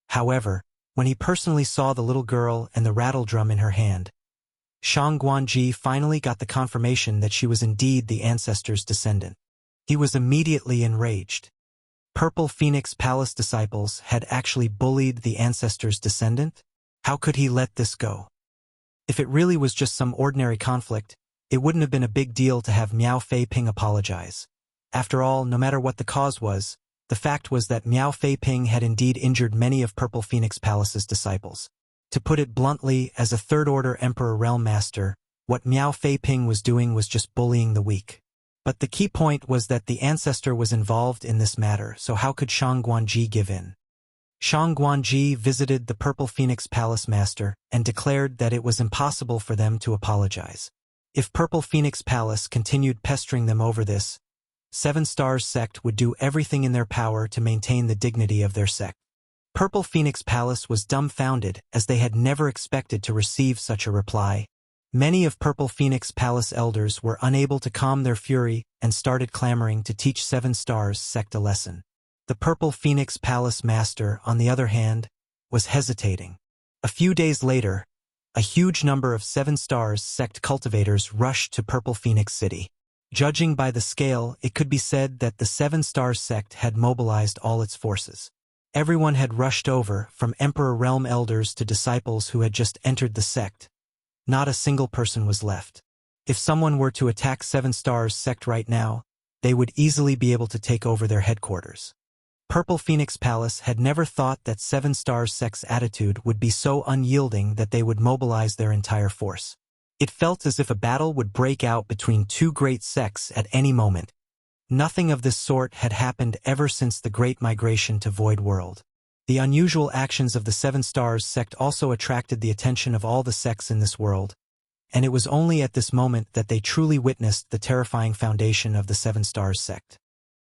However, when he personally saw the little girl and the rattle drum in her hand, Shang Guanji finally got the confirmation that she was indeed the ancestors' descendant. He was immediately enraged. Purple Phoenix Palace disciples had actually bullied the ancestors' descendant? How could he let this go? If it really was just some ordinary conflict, it wouldn't have been a big deal to have Miao Fei Ping apologize. After all, no matter what the cause was, the fact was that Miao Fei Ping had indeed injured many of Purple Phoenix Palace's disciples. To put it bluntly, as a Third Order Emperor Realm Master, what Miao Fei Ping was doing was just bullying the weak. But the key point was that the ancestor was involved in this matter, so how could Shang Guanji give in? Shang Guanji visited the Purple Phoenix Palace Master and declared that it was impossible for them to apologize. If Purple Phoenix Palace continued pestering them over this, 7 Stars Sect would do everything in their power to maintain the dignity of their sect. Purple Phoenix Palace was dumbfounded as they had never expected to receive such a reply. Many of Purple Phoenix Palace elders were unable to calm their fury and started clamoring to teach 7 Stars Sect a lesson. The Purple Phoenix Palace Master, on the other hand, was hesitating. A few days later, a huge number of 7 Stars Sect cultivators rushed to Purple Phoenix City. Judging by the scale, it could be said that the 7 Stars Sect had mobilized all its forces. Everyone had rushed over, from Emperor Realm elders to disciples who had just entered the sect. Not a single person was left. If someone were to attack 7 Stars Sect right now, they would easily be able to take over their headquarters. Purple Phoenix Palace had never thought that 7 Stars Sect's attitude would be so unyielding that they would mobilize their entire force. It felt as if a battle would break out between two great sects at any moment. Nothing of this sort had happened ever since the Great Migration to Void World. The unusual actions of the 7 Stars Sect also attracted the attention of all the sects in this world, and it was only at this moment that they truly witnessed the terrifying foundation of the 7 Stars Sect.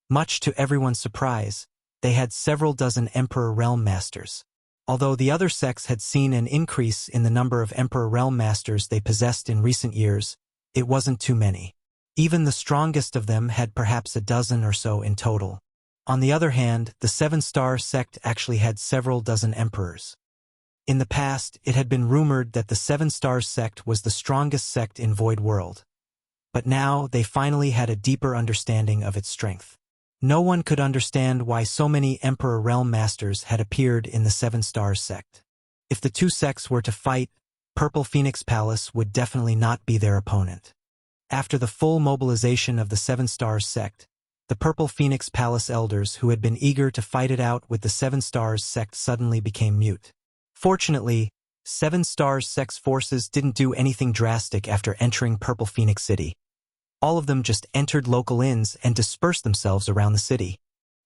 Much to everyone's surprise, they had several dozen Emperor Realm Masters. Although the other sects had seen an increase in the number of Emperor Realm Masters they possessed in recent years, it wasn't too many. Even the strongest of them had perhaps a dozen or so in total. On the other hand, the 7 Star Sect actually had several dozen emperors. In the past, it had been rumored that the 7 Star Sect was the strongest sect in Void World. But now, they finally had a deeper understanding of its strength. No one could understand why so many Emperor Realm Masters had appeared in the Seven Stars sect. If the two sects were to fight, Purple Phoenix Palace would definitely not be their opponent. After the full mobilization of the Seven Stars sect, the Purple Phoenix Palace elders who had been eager to fight it out with the Seven Stars sect suddenly became mute. Fortunately, Seven Stars sect's forces didn't do anything drastic after entering Purple Phoenix City. All of them just entered local inns and dispersed themselves around the city.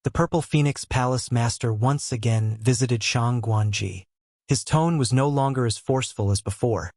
The Purple Phoenix Palace Master once again visited Shang Guanji. His tone was no longer as forceful as before.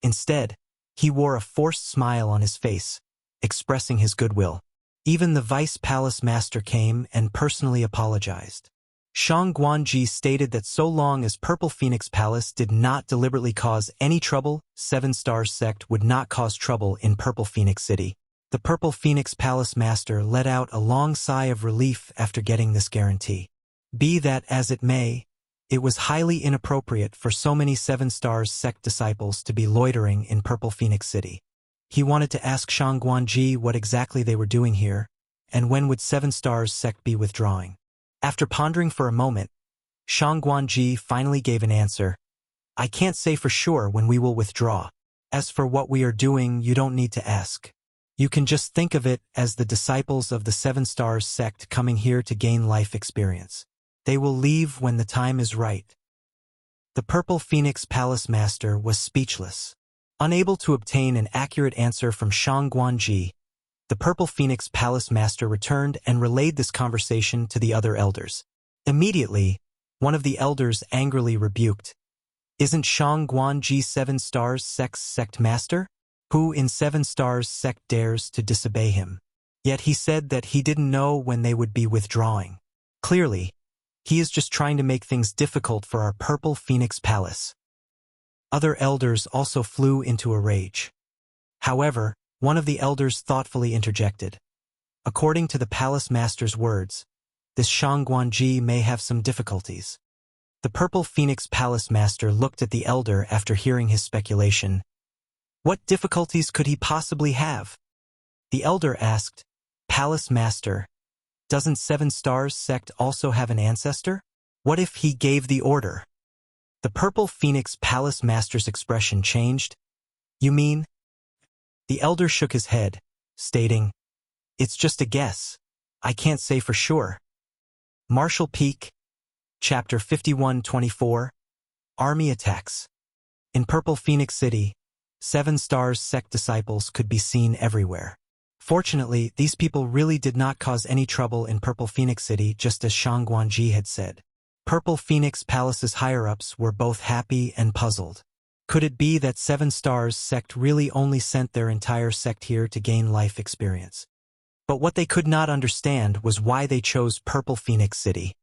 Instead, he wore a forced smile on his face, expressing his goodwill. Even the Vice Palace Master came and personally apologized. Shang Guanji stated that so long as Purple Phoenix Palace did not deliberately cause any trouble, Seven Stars sect would not cause trouble in Purple Phoenix City. The Purple Phoenix Palace Master let out a long sigh of relief after getting this guarantee. Be that as it may, it was highly inappropriate for so many Seven Stars sect disciples to be loitering in Purple Phoenix City. He wanted to ask Shang Guanji what exactly they were doing here, and when would Seven Stars sect be withdrawing. After pondering for a moment, Shang Guanji finally gave an answer. I can't say for sure when we will withdraw. As for what we are doing, you don't need to ask. You can just think of it as the disciples of the Seven Stars sect coming here to gain life experience. They will leave when the time is right. The Purple Phoenix Palace Master was speechless. Unable to obtain an accurate answer from Shang Guanji, the Purple Phoenix Palace Master returned and relayed this conversation to the other elders. Immediately, one of the elders angrily rebuked. Isn't Shang Guanji Seven Stars sect's sect master? Who in Seven Stars sect dares to disobey him? Yet he said that he didn't know when they would be withdrawing. Clearly, he is just trying to make things difficult for our Purple Phoenix Palace. Other elders also flew into a rage. However, one of the elders thoughtfully interjected. According to the Palace Master's words, this Shang Guanji may have some difficulties. The Purple Phoenix Palace Master looked at the elder after hearing his speculation. What difficulties could he possibly have? The elder asked, Palace Master, doesn't Seven Stars sect also have an ancestor? What if he gave the order? The Purple Phoenix Palace Master's expression changed. You mean? The elder shook his head, stating, It's just a guess. I can't say for sure. Martial Peak, Chapter 51-24, Army Attacks. In Purple Phoenix City, Seven Stars sect disciples could be seen everywhere. Fortunately, these people really did not cause any trouble in Purple Phoenix City, just as Shang Guanji had said. Purple Phoenix Palace's higher-ups were both happy and puzzled. Could it be that Seven Stars sect really only sent their entire sect here to gain life experience? But what they could not understand was why they chose Purple Phoenix City.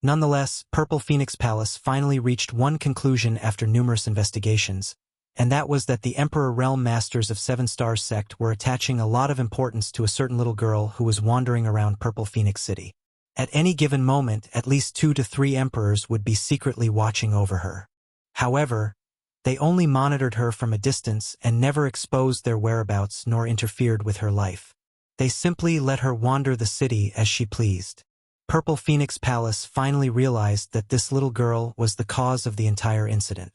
Nonetheless, Purple Phoenix Palace finally reached one conclusion after numerous investigations, and that was that the Emperor Realm Masters of Seven Stars sect were attaching a lot of importance to a certain little girl who was wandering around Purple Phoenix City. At any given moment, at least 2 to 3 emperors would be secretly watching over her. However, they only monitored her from a distance and never exposed their whereabouts nor interfered with her life. They simply let her wander the city as she pleased. Purple Phoenix Palace finally realized that this little girl was the cause of the entire incident.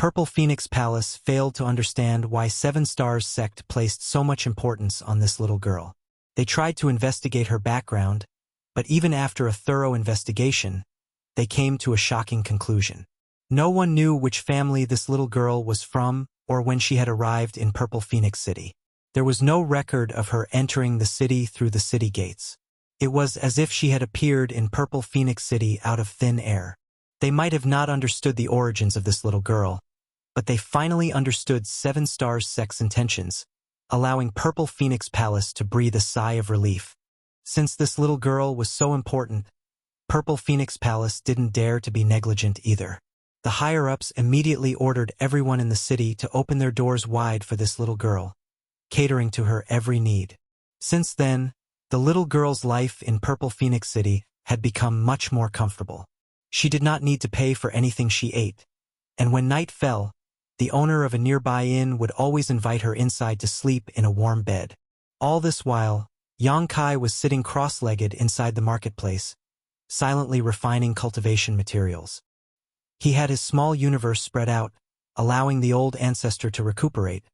Purple Phoenix Palace failed to understand why Seven Stars sect placed so much importance on this little girl. They tried to investigate her background, but even after a thorough investigation, they came to a shocking conclusion. No one knew which family this little girl was from or when she had arrived in Purple Phoenix City. There was no record of her entering the city through the city gates. It was as if she had appeared in Purple Phoenix City out of thin air. They might have not understood the origins of this little girl, but they finally understood Seven Stars sect's intentions, allowing Purple Phoenix Palace to breathe a sigh of relief. Since this little girl was so important, Purple Phoenix Palace didn't dare to be negligent either. The higher-ups immediately ordered everyone in the city to open their doors wide for this little girl, catering to her every need. Since then, the little girl's life in Purple Phoenix City had become much more comfortable. She did not need to pay for anything she ate, and when night fell, the owner of a nearby inn would always invite her inside to sleep in a warm bed. All this while, Yang Kai was sitting cross-legged inside the marketplace, silently refining cultivation materials. He had his small universe spread out, allowing the old ancestor to recuperate,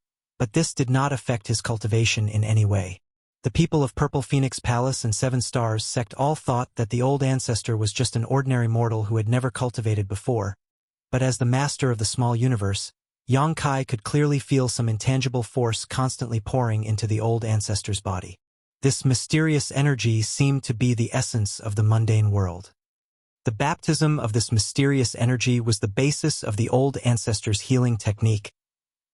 but this did not affect his cultivation in any way. The people of Purple Phoenix Palace and Seven Stars sect all thought that the old ancestor was just an ordinary mortal who had never cultivated before, but as the master of the small universe, Yang Kai could clearly feel some intangible force constantly pouring into the old ancestor's body. This mysterious energy seemed to be the essence of the mundane world. The baptism of this mysterious energy was the basis of the old ancestor's healing technique,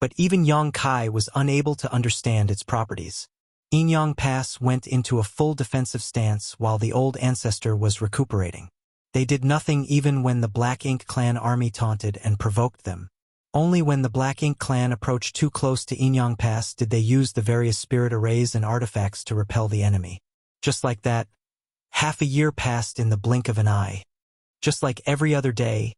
but even Yang Kai was unable to understand its properties. Yin Yang Pass went into a full defensive stance while the old ancestor was recuperating. They did nothing even when the Black Ink Clan army taunted and provoked them. Only when the Black Ink Clan approached too close to Yin Yang Pass did they use the various spirit arrays and artifacts to repel the enemy. Just like that, half a year passed in the blink of an eye. Just like every other day,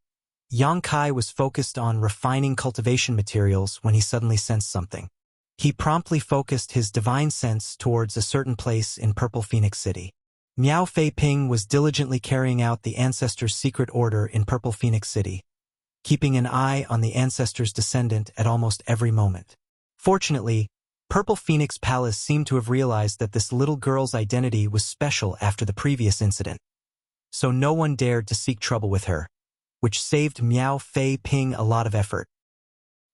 Yang Kai was focused on refining cultivation materials when he suddenly sensed something. He promptly focused his divine sense towards a certain place in Purple Phoenix City. Miao Fei Ping was diligently carrying out the ancestor's secret order in Purple Phoenix City, keeping an eye on the ancestor's descendant at almost every moment. Fortunately, Purple Phoenix Palace seemed to have realized that this little girl's identity was special after the previous incident, so no one dared to seek trouble with her, which saved Miao Fei Ping a lot of effort.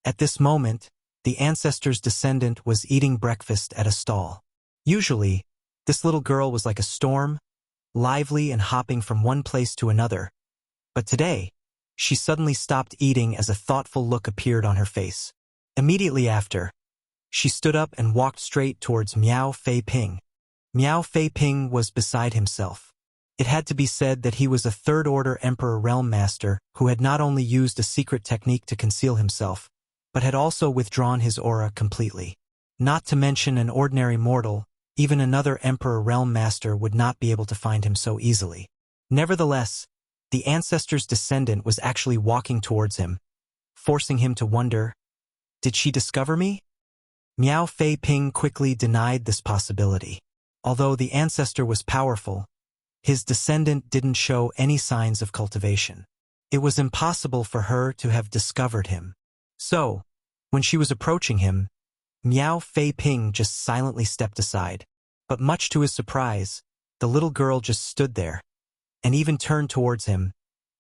At this moment, the ancestor's descendant was eating breakfast at a stall. Usually, this little girl was like a storm, lively and hopping from one place to another, but today, she suddenly stopped eating as a thoughtful look appeared on her face. Immediately after, she stood up and walked straight towards Miao Fei Ping. Miao Fei Ping was beside himself. It had to be said that he was a third-order Emperor Realm Master who had not only used a secret technique to conceal himself, but had also withdrawn his aura completely. Not to mention an ordinary mortal, even another Emperor Realm Master would not be able to find him so easily. Nevertheless, the ancestor's descendant was actually walking towards him, forcing him to wonder, did she discover me? Miao Fei Ping quickly denied this possibility. Although the ancestor was powerful, his descendant didn't show any signs of cultivation. It was impossible for her to have discovered him. So, when she was approaching him, Miao Fei Ping just silently stepped aside. But much to his surprise, the little girl just stood there, and even turned towards him,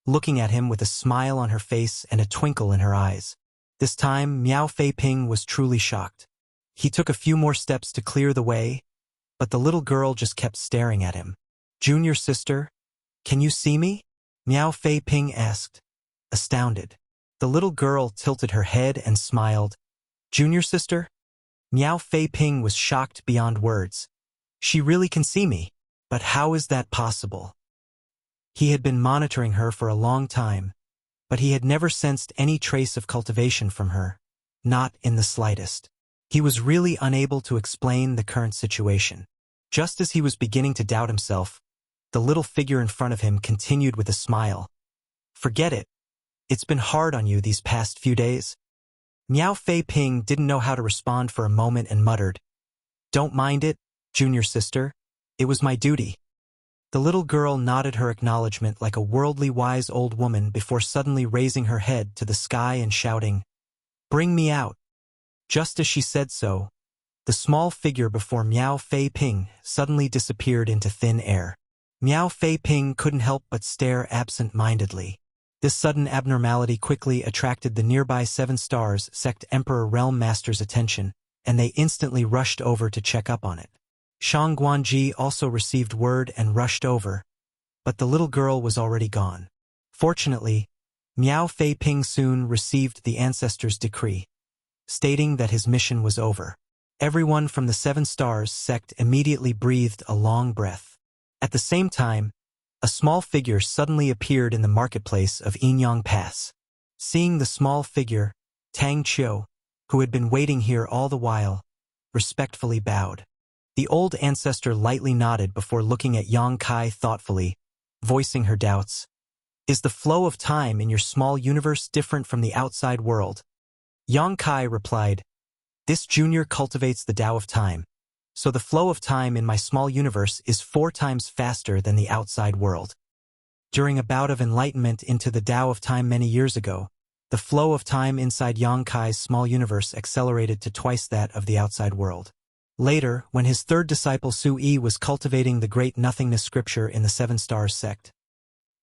looking at him with a smile on her face and a twinkle in her eyes. This time, Miao Fei Ping was truly shocked. He took a few more steps to clear the way, but the little girl just kept staring at him. "Junior sister, can you see me?" Miao Fei Ping asked, astounded. The little girl tilted her head and smiled. "Junior sister?" Miao Fei Ping was shocked beyond words. She really can see me, but how is that possible? He had been monitoring her for a long time, but he had never sensed any trace of cultivation from her, not in the slightest. He was really unable to explain the current situation. Just as he was beginning to doubt himself, the little figure in front of him continued with a smile. "Forget it. It's been hard on you these past few days." Miao Fei Ping didn't know how to respond for a moment and muttered, "Don't mind it, junior sister. It was my duty." The little girl nodded her acknowledgement like a worldly wise old woman before suddenly raising her head to the sky and shouting, "Bring me out." Just as she said so, the small figure before Miao Fei Ping suddenly disappeared into thin air. Miao Fei Ping couldn't help but stare absent-mindedly. This sudden abnormality quickly attracted the nearby Seven Stars sect Emperor Realm Master's attention, and they instantly rushed over to check up on it. Shang Guanji also received word and rushed over, but the little girl was already gone. Fortunately, Miao Fei Ping soon received the ancestor's decree, stating that his mission was over. Everyone from the Seven Stars sect immediately breathed a long breath. At the same time, a small figure suddenly appeared in the marketplace of Yin Yang Pass. Seeing the small figure, Tang Qiu, who had been waiting here all the while, respectfully bowed. The old ancestor lightly nodded before looking at Yang Kai thoughtfully, voicing her doubts. "Is the flow of time in your small universe different from the outside world?" Yang Kai replied, "This junior cultivates the Tao of time, So the flow of time in my small universe is 4 times faster than the outside world. During a bout of enlightenment into the Tao of time many years ago, the flow of time inside Yang Kai's small universe accelerated to twice that of the outside world. Later, when his third disciple Su Yi was cultivating the great nothingness scripture in the Seven Stars sect,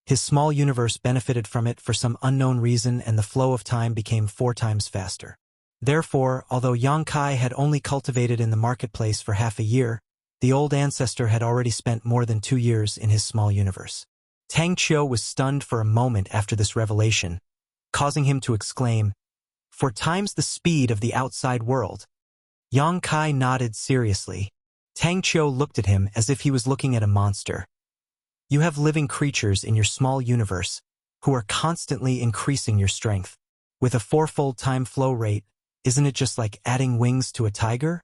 his small universe benefited from it for some unknown reason, and the flow of time became 4 times faster. Therefore, although Yang Kai had only cultivated in the marketplace for half a year, the old ancestor had already spent more than 2 years in his small universe. Tang Qiu was stunned for a moment after this revelation, causing him to exclaim, "4 times the speed of the outside world." Yang Kai nodded seriously. Tang Qiu looked at him as if he was looking at a monster. "You have living creatures in your small universe who are constantly increasing your strength. With a 4-fold time flow rate, isn't it just like adding wings to a tiger?"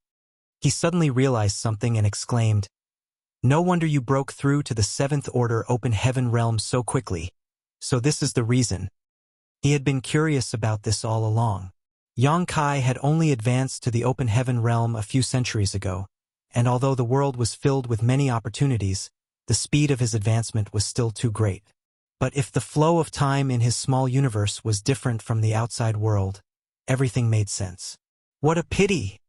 He suddenly realized something and exclaimed, "No wonder you broke through to the 7th order open heaven realm so quickly. So this is the reason." He had been curious about this all along. Yang Kai had only advanced to the open heaven realm a few centuries ago, and although the world was filled with many opportunities, the speed of his advancement was still too great. But if the flow of time in his small universe was different from the outside world, everything made sense. "What a pity!"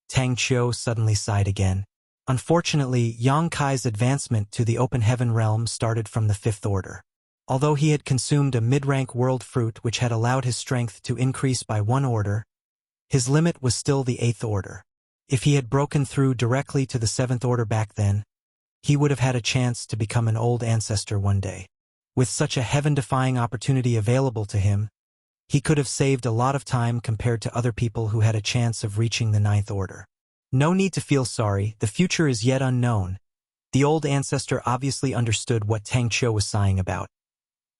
Tang Qiu suddenly sighed again. Unfortunately, Yang Kai's advancement to the open heaven realm started from the 5th order. Although he had consumed a mid-rank world fruit which had allowed his strength to increase by 1 order, his limit was still the 8th order. If he had broken through directly to the 7th order back then, he would have had a chance to become an old ancestor one day. With such a heaven-defying opportunity available to him, he could have saved a lot of time compared to other people who had a chance of reaching the 9th order. No need to feel sorry, the future is yet unknown. The old ancestor obviously understood what Tang Qiu was sighing about.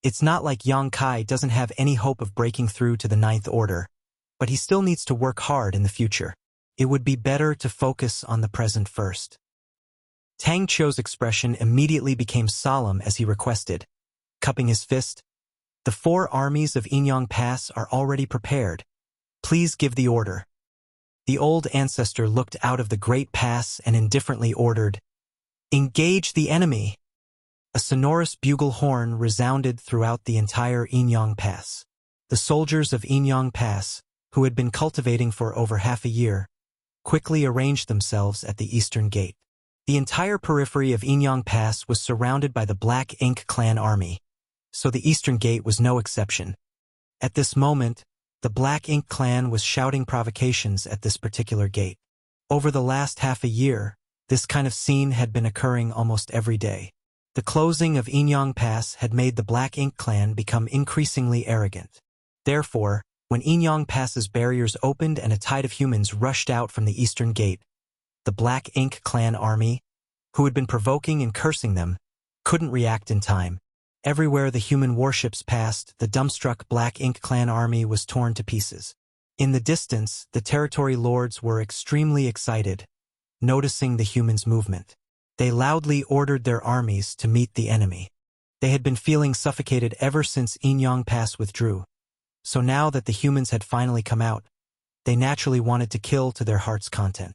It's not like Yang Kai doesn't have any hope of breaking through to the 9th order, but he still needs to work hard in the future. It would be better to focus on the present first. Tang Qiu's expression immediately became solemn as he requested, cupping his fist, "The 4 armies of Inyang Pass are already prepared. Please give the order." The old ancestor looked out of the great pass and indifferently ordered, "Engage the enemy." A sonorous bugle horn resounded throughout the entire Inyang Pass. The soldiers of Inyang Pass, who had been cultivating for over half a year, quickly arranged themselves at the eastern gate. The entire periphery of Inyang Pass was surrounded by the Black Ink clan army, so the eastern gate was no exception. At this moment, the Black Ink clan was shouting provocations at this particular gate. Over the last half a year, this kind of scene had been occurring almost every day. The closing of Inyang Pass had made the Black Ink clan become increasingly arrogant. Therefore, when Inyang Pass's barriers opened and a tide of humans rushed out from the eastern gate, the Black Ink clan army, who had been provoking and cursing them, couldn't react in time. Everywhere the human warships passed, the dumbstruck Black Ink clan army was torn to pieces. In the distance, the territory lords were extremely excited, noticing the humans' movement. They loudly ordered their armies to meet the enemy. They had been feeling suffocated ever since Inyang Pass withdrew, so now that the humans had finally come out, they naturally wanted to kill to their heart's content.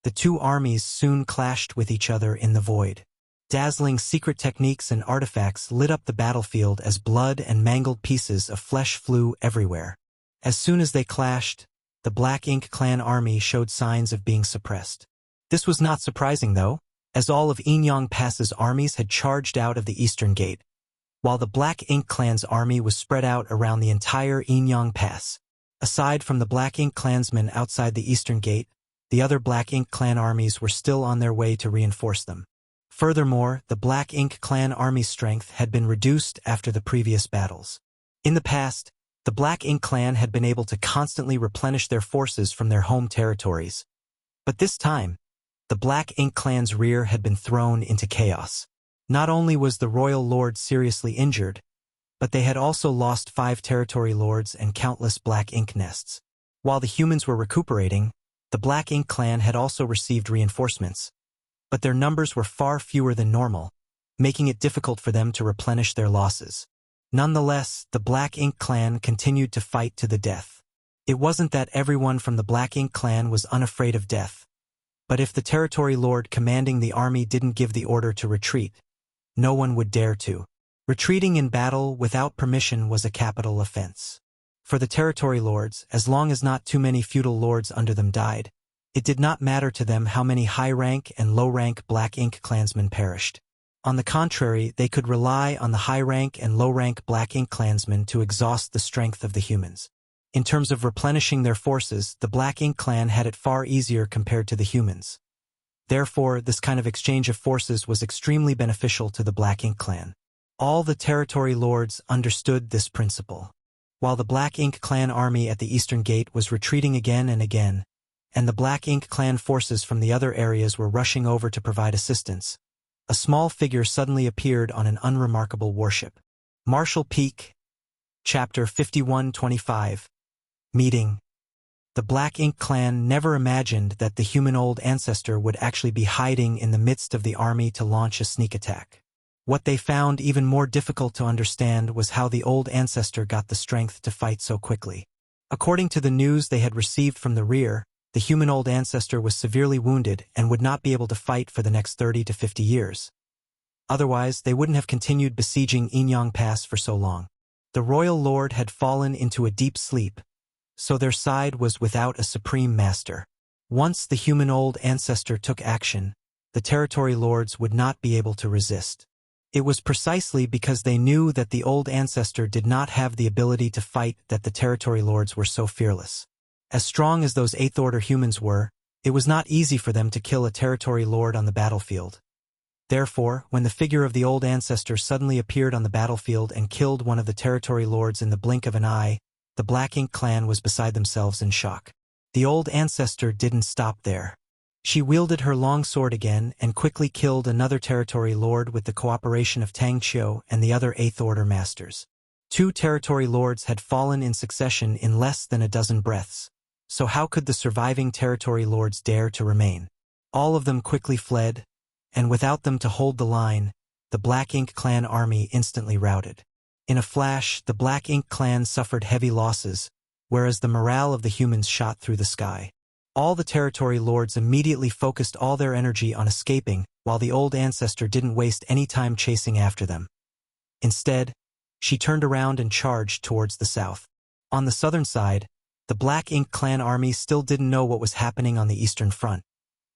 The 2 armies soon clashed with each other in the void. Dazzling secret techniques and artifacts lit up the battlefield as blood and mangled pieces of flesh flew everywhere. As soon as they clashed, the Black Ink clan army showed signs of being suppressed. This was not surprising though, as all of Inyang Pass's armies had charged out of the eastern gate, while the Black Ink clan's army was spread out around the entire Inyang Pass. Aside from the Black Ink clansmen outside the eastern gate, the other Black Ink clan armies were still on their way to reinforce them. Furthermore, the Black Ink clan army's strength had been reduced after the previous battles. In the past, the Black Ink clan had been able to constantly replenish their forces from their home territories. But this time, the Black Ink clan's rear had been thrown into chaos. Not only was the royal lord seriously injured, but they had also lost 5 territory lords and countless Black Ink nests. While the humans were recuperating, the Black Ink clan had also received reinforcements, but their numbers were far fewer than normal, making it difficult for them to replenish their losses. Nonetheless, the Black Ink clan continued to fight to the death. It wasn't that everyone from the Black Ink clan was unafraid of death. But if the territory lord commanding the army didn't give the order to retreat, no one would dare to. Retreating in battle without permission was a capital offense. For the territory lords, as long as not too many feudal lords under them died, it did not matter to them how many high-rank and low-rank Black Ink clansmen perished. On the contrary, they could rely on the high-rank and low-rank Black Ink clansmen to exhaust the strength of the humans. In terms of replenishing their forces, the Black Ink clan had it far easier compared to the humans. Therefore, this kind of exchange of forces was extremely beneficial to the Black Ink clan. All the territory lords understood this principle. While the Black Ink clan army at the Eastern Gate was retreating again and again, and the Black Ink clan forces from the other areas were rushing over to provide assistance, a small figure suddenly appeared on an unremarkable warship. Marshal Peak, Chapter 5125. Meeting. The Black Ink clan never imagined that the human old ancestor would actually be hiding in the midst of the army to launch a sneak attack. What they found even more difficult to understand was how the old ancestor got the strength to fight so quickly. According to the news they had received from the rear, the human old ancestor was severely wounded and would not be able to fight for the next 30 to 50 years. Otherwise, they wouldn't have continued besieging Inyang Pass for so long. The royal lord had fallen into a deep sleep, so their side was without a supreme master. Once the human old ancestor took action, the territory lords would not be able to resist. It was precisely because they knew that the old ancestor did not have the ability to fight that the territory lords were so fearless. As strong as those Eighth Order humans were, it was not easy for them to kill a territory lord on the battlefield. Therefore, when the figure of the old ancestor suddenly appeared on the battlefield and killed one of the territory lords in the blink of an eye, the Black Ink clan was beside themselves in shock. The old ancestor didn't stop there. She wielded her long sword again and quickly killed another territory lord with the cooperation of Tang Qiu and the other Eighth Order masters. 2 territory lords had fallen in succession in less than a dozen breaths, so how could the surviving territory lords dare to remain? All of them quickly fled, and without them to hold the line, the Black Ink clan army instantly routed. In a flash, the Black Ink clan suffered heavy losses, whereas the morale of the humans shot through the sky. All the territory lords immediately focused all their energy on escaping, while the old ancestor didn't waste any time chasing after them. Instead, she turned around and charged towards the south. On the southern side, the Black Ink clan army still didn't know what was happening on the eastern front,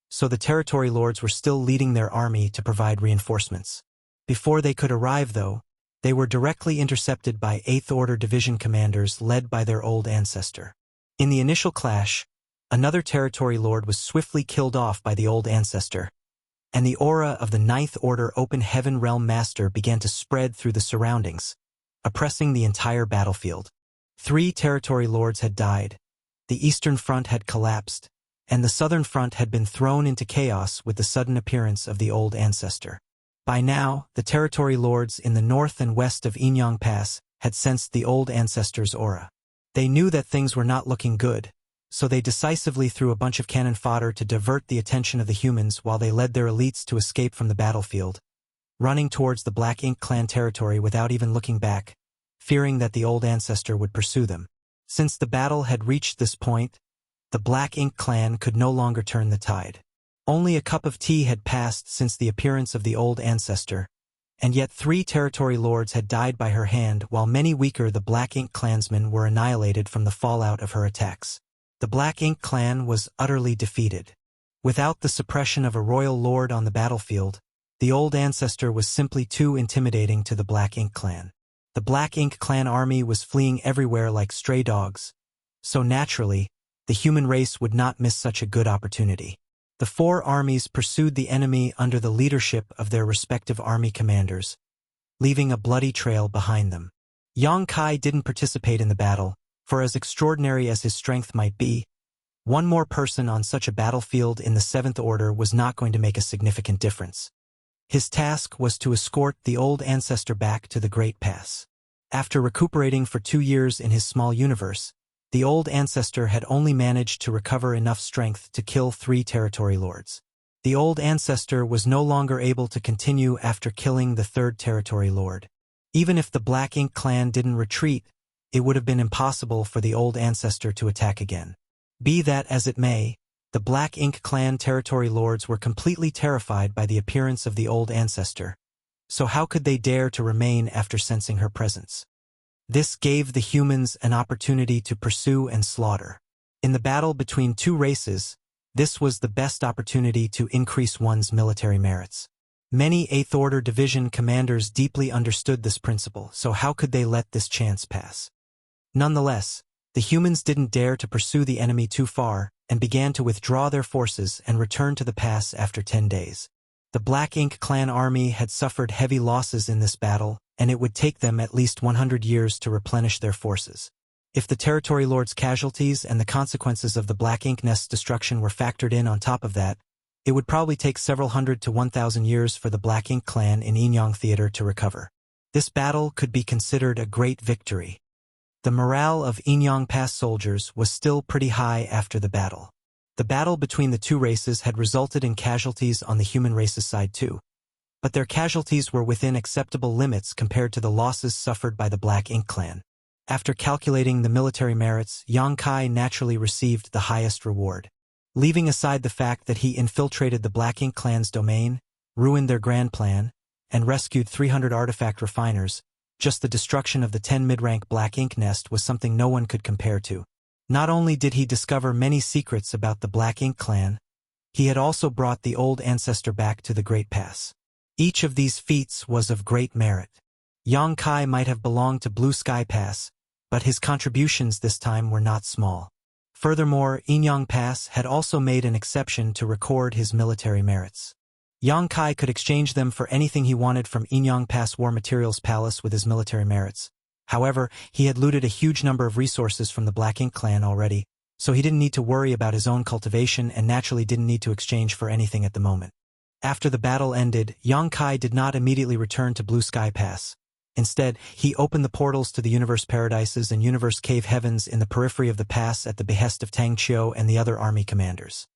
so the territory lords were still leading their army to provide reinforcements. Before they could arrive, though, they were directly intercepted by Eighth Order division commanders led by their old ancestor. In the initial clash, another territory lord was swiftly killed off by the old ancestor, and the aura of the Ninth Order Open Heaven Realm Master began to spread through the surroundings, oppressing the entire battlefield. 3 territory lords had died, the eastern front had collapsed, and the southern front had been thrown into chaos with the sudden appearance of the old ancestor. By now, the territory lords in the north and west of Inyang Pass had sensed the old ancestor's aura. They knew that things were not looking good, so they decisively threw a bunch of cannon fodder to divert the attention of the humans while they led their elites to escape from the battlefield, running towards the Black Ink clan territory without even looking back, fearing that the old ancestor would pursue them. Since the battle had reached this point, the Black Ink clan could no longer turn the tide. Only a cup of tea had passed since the appearance of the old ancestor, and yet 3 territory lords had died by her hand while many weaker the Black Ink clansmen were annihilated from the fallout of her attacks. The Black Ink clan was utterly defeated. Without the suppression of a royal lord on the battlefield, the old ancestor was simply too intimidating to the Black Ink clan. The Black Ink clan army was fleeing everywhere like stray dogs, so naturally, the human race would not miss such a good opportunity. The 4 armies pursued the enemy under the leadership of their respective army commanders, leaving a bloody trail behind them. Yang Kai didn't participate in the battle, for as extraordinary as his strength might be, one more person on such a battlefield in the 7th Order was not going to make a significant difference. His task was to escort the old ancestor back to the Great Pass. After recuperating for 2 years in his small universe, the old ancestor had only managed to recover enough strength to kill 3 territory lords. The old ancestor was no longer able to continue after killing the 3rd territory lord. Even if the Black Ink clan didn't retreat, it would have been impossible for the old ancestor to attack again. Be that as it may, The Black Ink clan territory lords were completely terrified by the appearance of the old ancestor, so how could they dare to remain after sensing her presence? This gave the humans an opportunity to pursue and slaughter. In the battle between two races, this was the best opportunity to increase one's military merits. Many 8th Order Division commanders deeply understood this principle, so how could they let this chance pass? Nonetheless, the humans didn't dare to pursue the enemy too far and began to withdraw their forces and return to the pass after 10 days. The Black Ink clan army had suffered heavy losses in this battle, and it would take them at least 100 years to replenish their forces. If the territory lords' casualties and the consequences of the Black Ink nest's destruction were factored in on top of that, it would probably take several hundred to 1,000 years for the Black Ink clan in Inyang Theater to recover. This battle could be considered a great victory. The morale of Inyang Pass soldiers was still pretty high after the battle. The battle between the two races had resulted in casualties on the human race's side too, but their casualties were within acceptable limits compared to the losses suffered by the Black Ink clan. After calculating the military merits, Yang Kai naturally received the highest reward. Leaving aside the fact that he infiltrated the Black Ink clan's domain, ruined their grand plan, and rescued 300 artifact refiners, just the destruction of the 10 mid-rank Black Ink nest was something no one could compare to. Not only did he discover many secrets about the Black Ink clan, he had also brought the old ancestor back to the Great Pass. Each of these feats was of great merit. Yang Kai might have belonged to Blue Sky Pass, but his contributions this time were not small. Furthermore, Inyang Pass had also made an exception to record his military merits. Yang Kai could exchange them for anything he wanted from Inyang Pass War Materials Palace with his military merits. However, he had looted a huge number of resources from the Black Ink clan already, so he didn't need to worry about his own cultivation and naturally didn't need to exchange for anything at the moment. After the battle ended, Yang Kai did not immediately return to Blue Sky Pass. Instead, he opened the portals to the Universe Paradises and Universe Cave Heavens in the periphery of the pass at the behest of Tang Qiu and the other army commanders.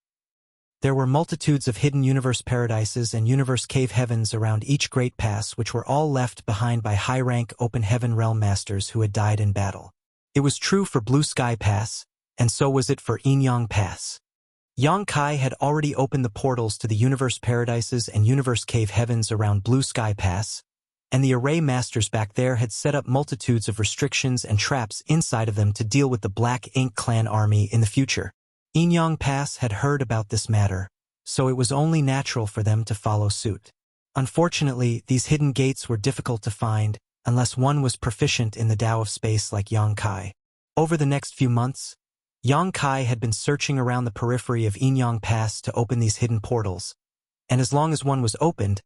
There were multitudes of hidden Universe Paradises and Universe Cave Heavens around each great pass, which were all left behind by high-rank Open Heaven Realm Masters who had died in battle. It was true for Blue Sky Pass, and so was it for Inyang Pass. Yang Kai had already opened the portals to the Universe Paradises and Universe Cave Heavens around Blue Sky Pass, and the Array Masters back there had set up multitudes of restrictions and traps inside of them to deal with the Black Ink clan army in the future. Inyang Pass had heard about this matter, so it was only natural for them to follow suit. Unfortunately, these hidden gates were difficult to find, unless one was proficient in the Tao of Space like Yang Kai. Over the next few months, Yang Kai had been searching around the periphery of Inyang Pass to open these hidden portals, and as long as one was opened,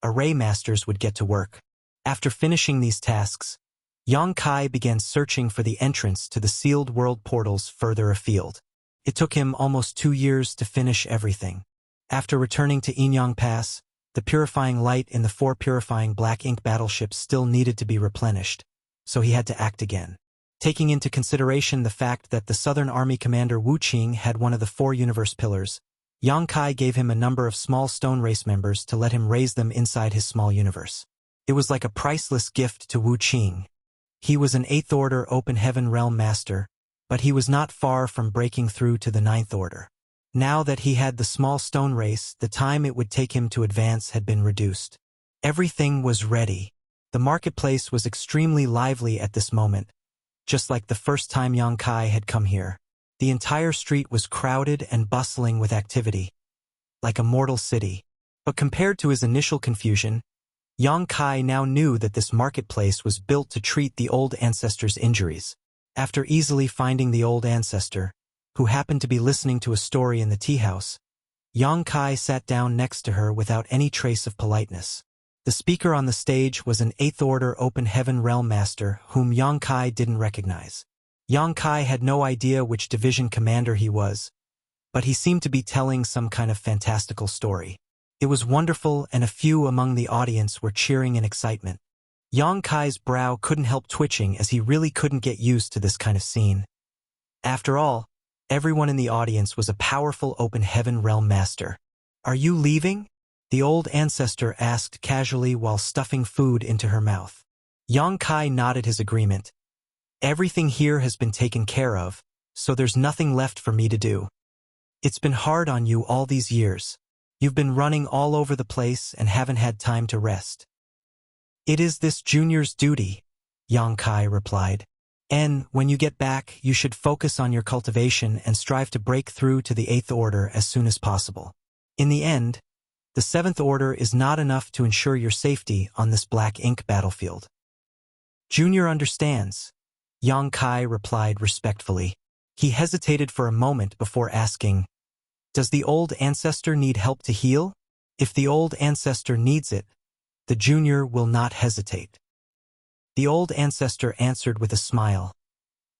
Array Masters would get to work. After finishing these tasks, Yang Kai began searching for the entrance to the sealed world portals further afield. It took him almost 2 years to finish everything. After returning to Inyang Pass, the purifying light in the 4 purifying Black Ink battleships still needed to be replenished, so he had to act again. Taking into consideration the fact that the Southern Army commander Wu Qing had one of the 4 universe pillars, Yang Kai gave him a number of small stone race members to let him raise them inside his small universe. It was like a priceless gift to Wu Qing. He was an 8th Order Open Heaven Realm Master, but he was not far from breaking through to the 9th Order. Now that he had the small stone race, the time it would take him to advance had been reduced. Everything was ready. The marketplace was extremely lively at this moment, just like the first time Yang Kai had come here. The entire street was crowded and bustling with activity, like a mortal city. But compared to his initial confusion, Yang Kai now knew that this marketplace was built to treat the old ancestor's injuries. After easily finding the old ancestor, who happened to be listening to a story in the tea house, Yang Kai sat down next to her without any trace of politeness. The speaker on the stage was an 8th Order Open Heaven Realm Master whom Yang Kai didn't recognize. Yang Kai had no idea which division commander he was, but he seemed to be telling some kind of fantastical story. It was wonderful, and a few among the audience were cheering in excitement. Yang Kai's brow couldn't help twitching as he really couldn't get used to this kind of scene. After all, everyone in the audience was a powerful Open Heaven Realm Master. "Are you leaving?" the old ancestor asked casually while stuffing food into her mouth. Yang Kai nodded his agreement. "Everything here has been taken care of, so there's nothing left for me to do." It's been hard on you all these years. You've been running all over the place and haven't had time to rest. It is this junior's duty, Yang Kai replied. And when you get back, you should focus on your cultivation and strive to break through to the 8th Order as soon as possible. In the end, the 7th Order is not enough to ensure your safety on this black ink battlefield. Junior understands, Yang Kai replied respectfully. He hesitated for a moment before asking, does the old ancestor need help to heal? If the old ancestor needs it, the junior will not hesitate. The old ancestor answered with a smile.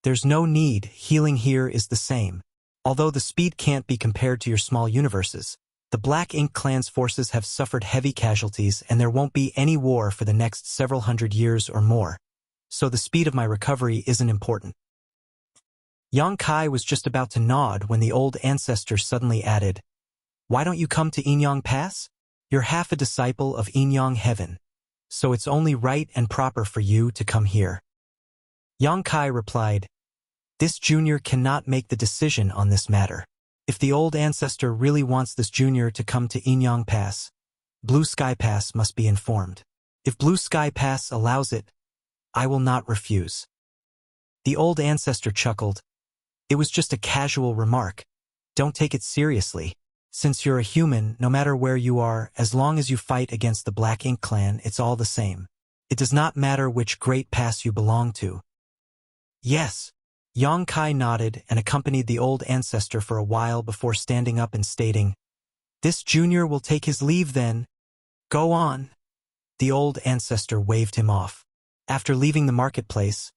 There's no need, healing here is the same. Although the speed can't be compared to your small universes, the Black Ink clan's forces have suffered heavy casualties and there won't be any war for the next several hundred years or more. So the speed of my recovery isn't important. Yang Kai was just about to nod when the old ancestor suddenly added, why don't you come to Inyang Pass? You're half a disciple of Inyang Heaven, so it's only right and proper for you to come here. Yang Kai replied, this junior cannot make the decision on this matter. If the old ancestor really wants this junior to come to Inyang Pass, Blue Sky Pass must be informed. If Blue Sky Pass allows it, I will not refuse. The old ancestor chuckled. It was just a casual remark. Don't take it seriously. Since you're a human, no matter where you are, as long as you fight against the Black Ink clan, it's all the same. It does not matter which great pass you belong to. Yes. Yang Kai nodded and accompanied the old ancestor for a while before standing up and stating, this junior will take his leave then. Go on. The old ancestor waved him off. After leaving the marketplace,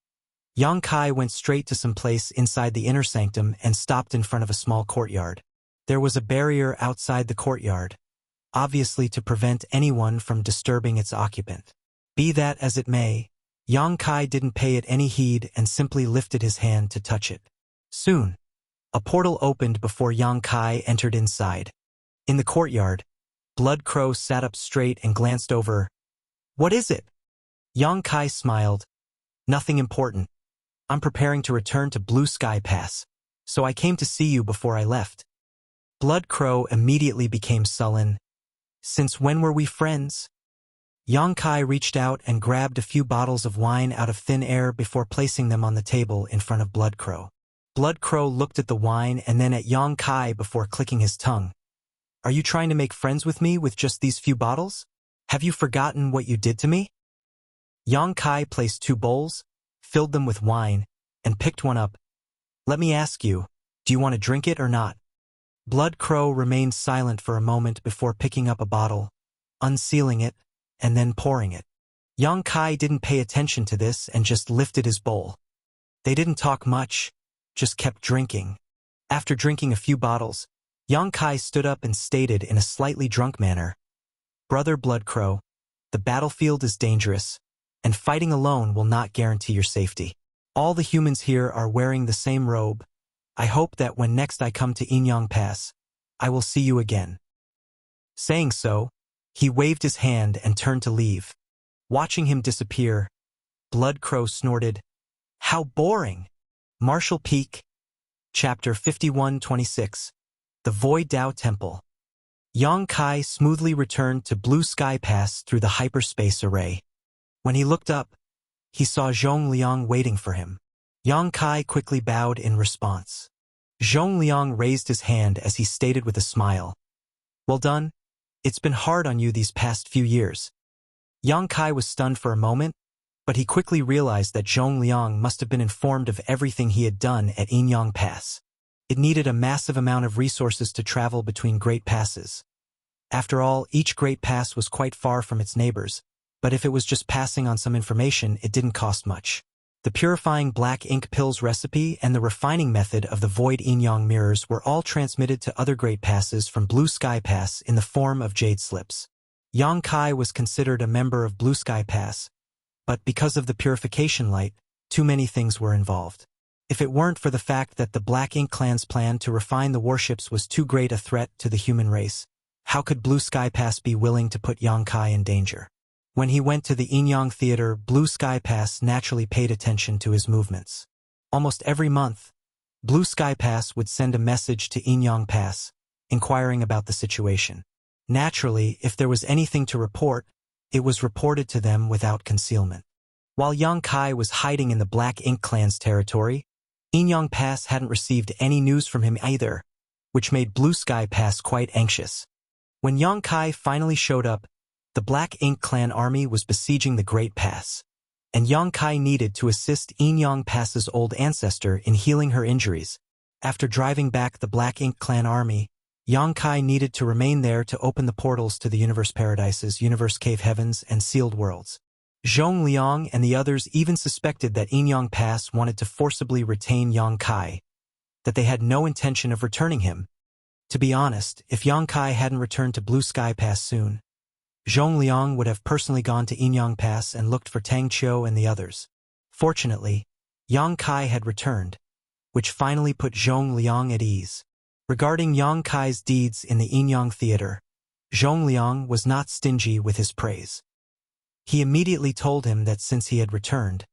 Yang Kai went straight to some place inside the inner sanctum and stopped in front of a small courtyard. There was a barrier outside the courtyard, obviously to prevent anyone from disturbing its occupant. Be that as it may, Yang Kai didn't pay it any heed and simply lifted his hand to touch it. Soon, a portal opened before Yang Kai entered inside. In the courtyard, Blood Crow sat up straight and glanced over. What is it? Yang Kai smiled. Nothing important. I'm preparing to return to Blue Sky Pass, so I came to see you before I left. Blood Crow immediately became sullen. Since when were we friends? Yang Kai reached out and grabbed a few bottles of wine out of thin air before placing them on the table in front of Blood Crow. Blood Crow looked at the wine and then at Yang Kai before clicking his tongue. Are you trying to make friends with me with just these few bottles? Have you forgotten what you did to me? Yang Kai placed 2 bowls, filled them with wine, and picked one up. Let me ask you, do you want to drink it or not? Blood Crow remained silent for a moment before picking up a bottle, unsealing it, and then pouring it. Yang Kai didn't pay attention to this and just lifted his bowl. They didn't talk much, just kept drinking. After drinking a few bottles, Yang Kai stood up and stated in a slightly drunk manner, Brother Blood Crow, the battlefield is dangerous, and fighting alone will not guarantee your safety. All the humans here are wearing the same robe. I hope that when next I come to Inyang Pass, I will see you again. Saying so, he waved his hand and turned to leave. Watching him disappear, Blood Crow snorted, how boring! Martial Peak, Chapter 51-26, The Void Dao Temple. Yang Kai smoothly returned to Blue Sky Pass through the hyperspace array. When he looked up, he saw Zhong Liang waiting for him. Yang Kai quickly bowed in response. Zhong Liang raised his hand as he stated with a smile, well done. It's been hard on you these past few years. Yang Kai was stunned for a moment, but he quickly realized that Zhong Liang must have been informed of everything he had done at Inyang Pass. It needed a massive amount of resources to travel between great passes. After all, each great pass was quite far from its neighbors, but if it was just passing on some information, it didn't cost much. The purifying black ink pills recipe and the refining method of the void Inyang mirrors were all transmitted to other great passes from Blue Sky Pass in the form of jade slips. Yang Kai was considered a member of Blue Sky Pass, but because of the purification light, too many things were involved. If it weren't for the fact that the Black Ink clan's plan to refine the warships was too great a threat to the human race, how could Blue Sky Pass be willing to put Yang Kai in danger? When he went to the Inyang Theater, Blue Sky Pass naturally paid attention to his movements. Almost every month, Blue Sky Pass would send a message to Inyang Pass, inquiring about the situation. Naturally, if there was anything to report, it was reported to them without concealment. While Yang Kai was hiding in the Black Ink Clan's territory, Inyang Pass hadn't received any news from him either, which made Blue Sky Pass quite anxious. When Yang Kai finally showed up, the Black Ink Clan army was besieging the Great Pass, and Yang Kai needed to assist Inyang Pass's old ancestor in healing her injuries. After driving back the Black Ink Clan army, Yang Kai needed to remain there to open the portals to the Universe Paradises, Universe Cave Heavens, and Sealed Worlds. Zhong Liang and the others even suspected that Inyang Pass wanted to forcibly retain Yang Kai, that they had no intention of returning him. To be honest, if Yang Kai hadn't returned to Blue Sky Pass soon, Zhong Liang would have personally gone to Inyang Pass and looked for Tang Qiu and the others. Fortunately, Yang Kai had returned, which finally put Zhong Liang at ease. Regarding Yang Kai's deeds in the Inyang Theater, Zhong Liang was not stingy with his praise. He immediately told him that since he had returned,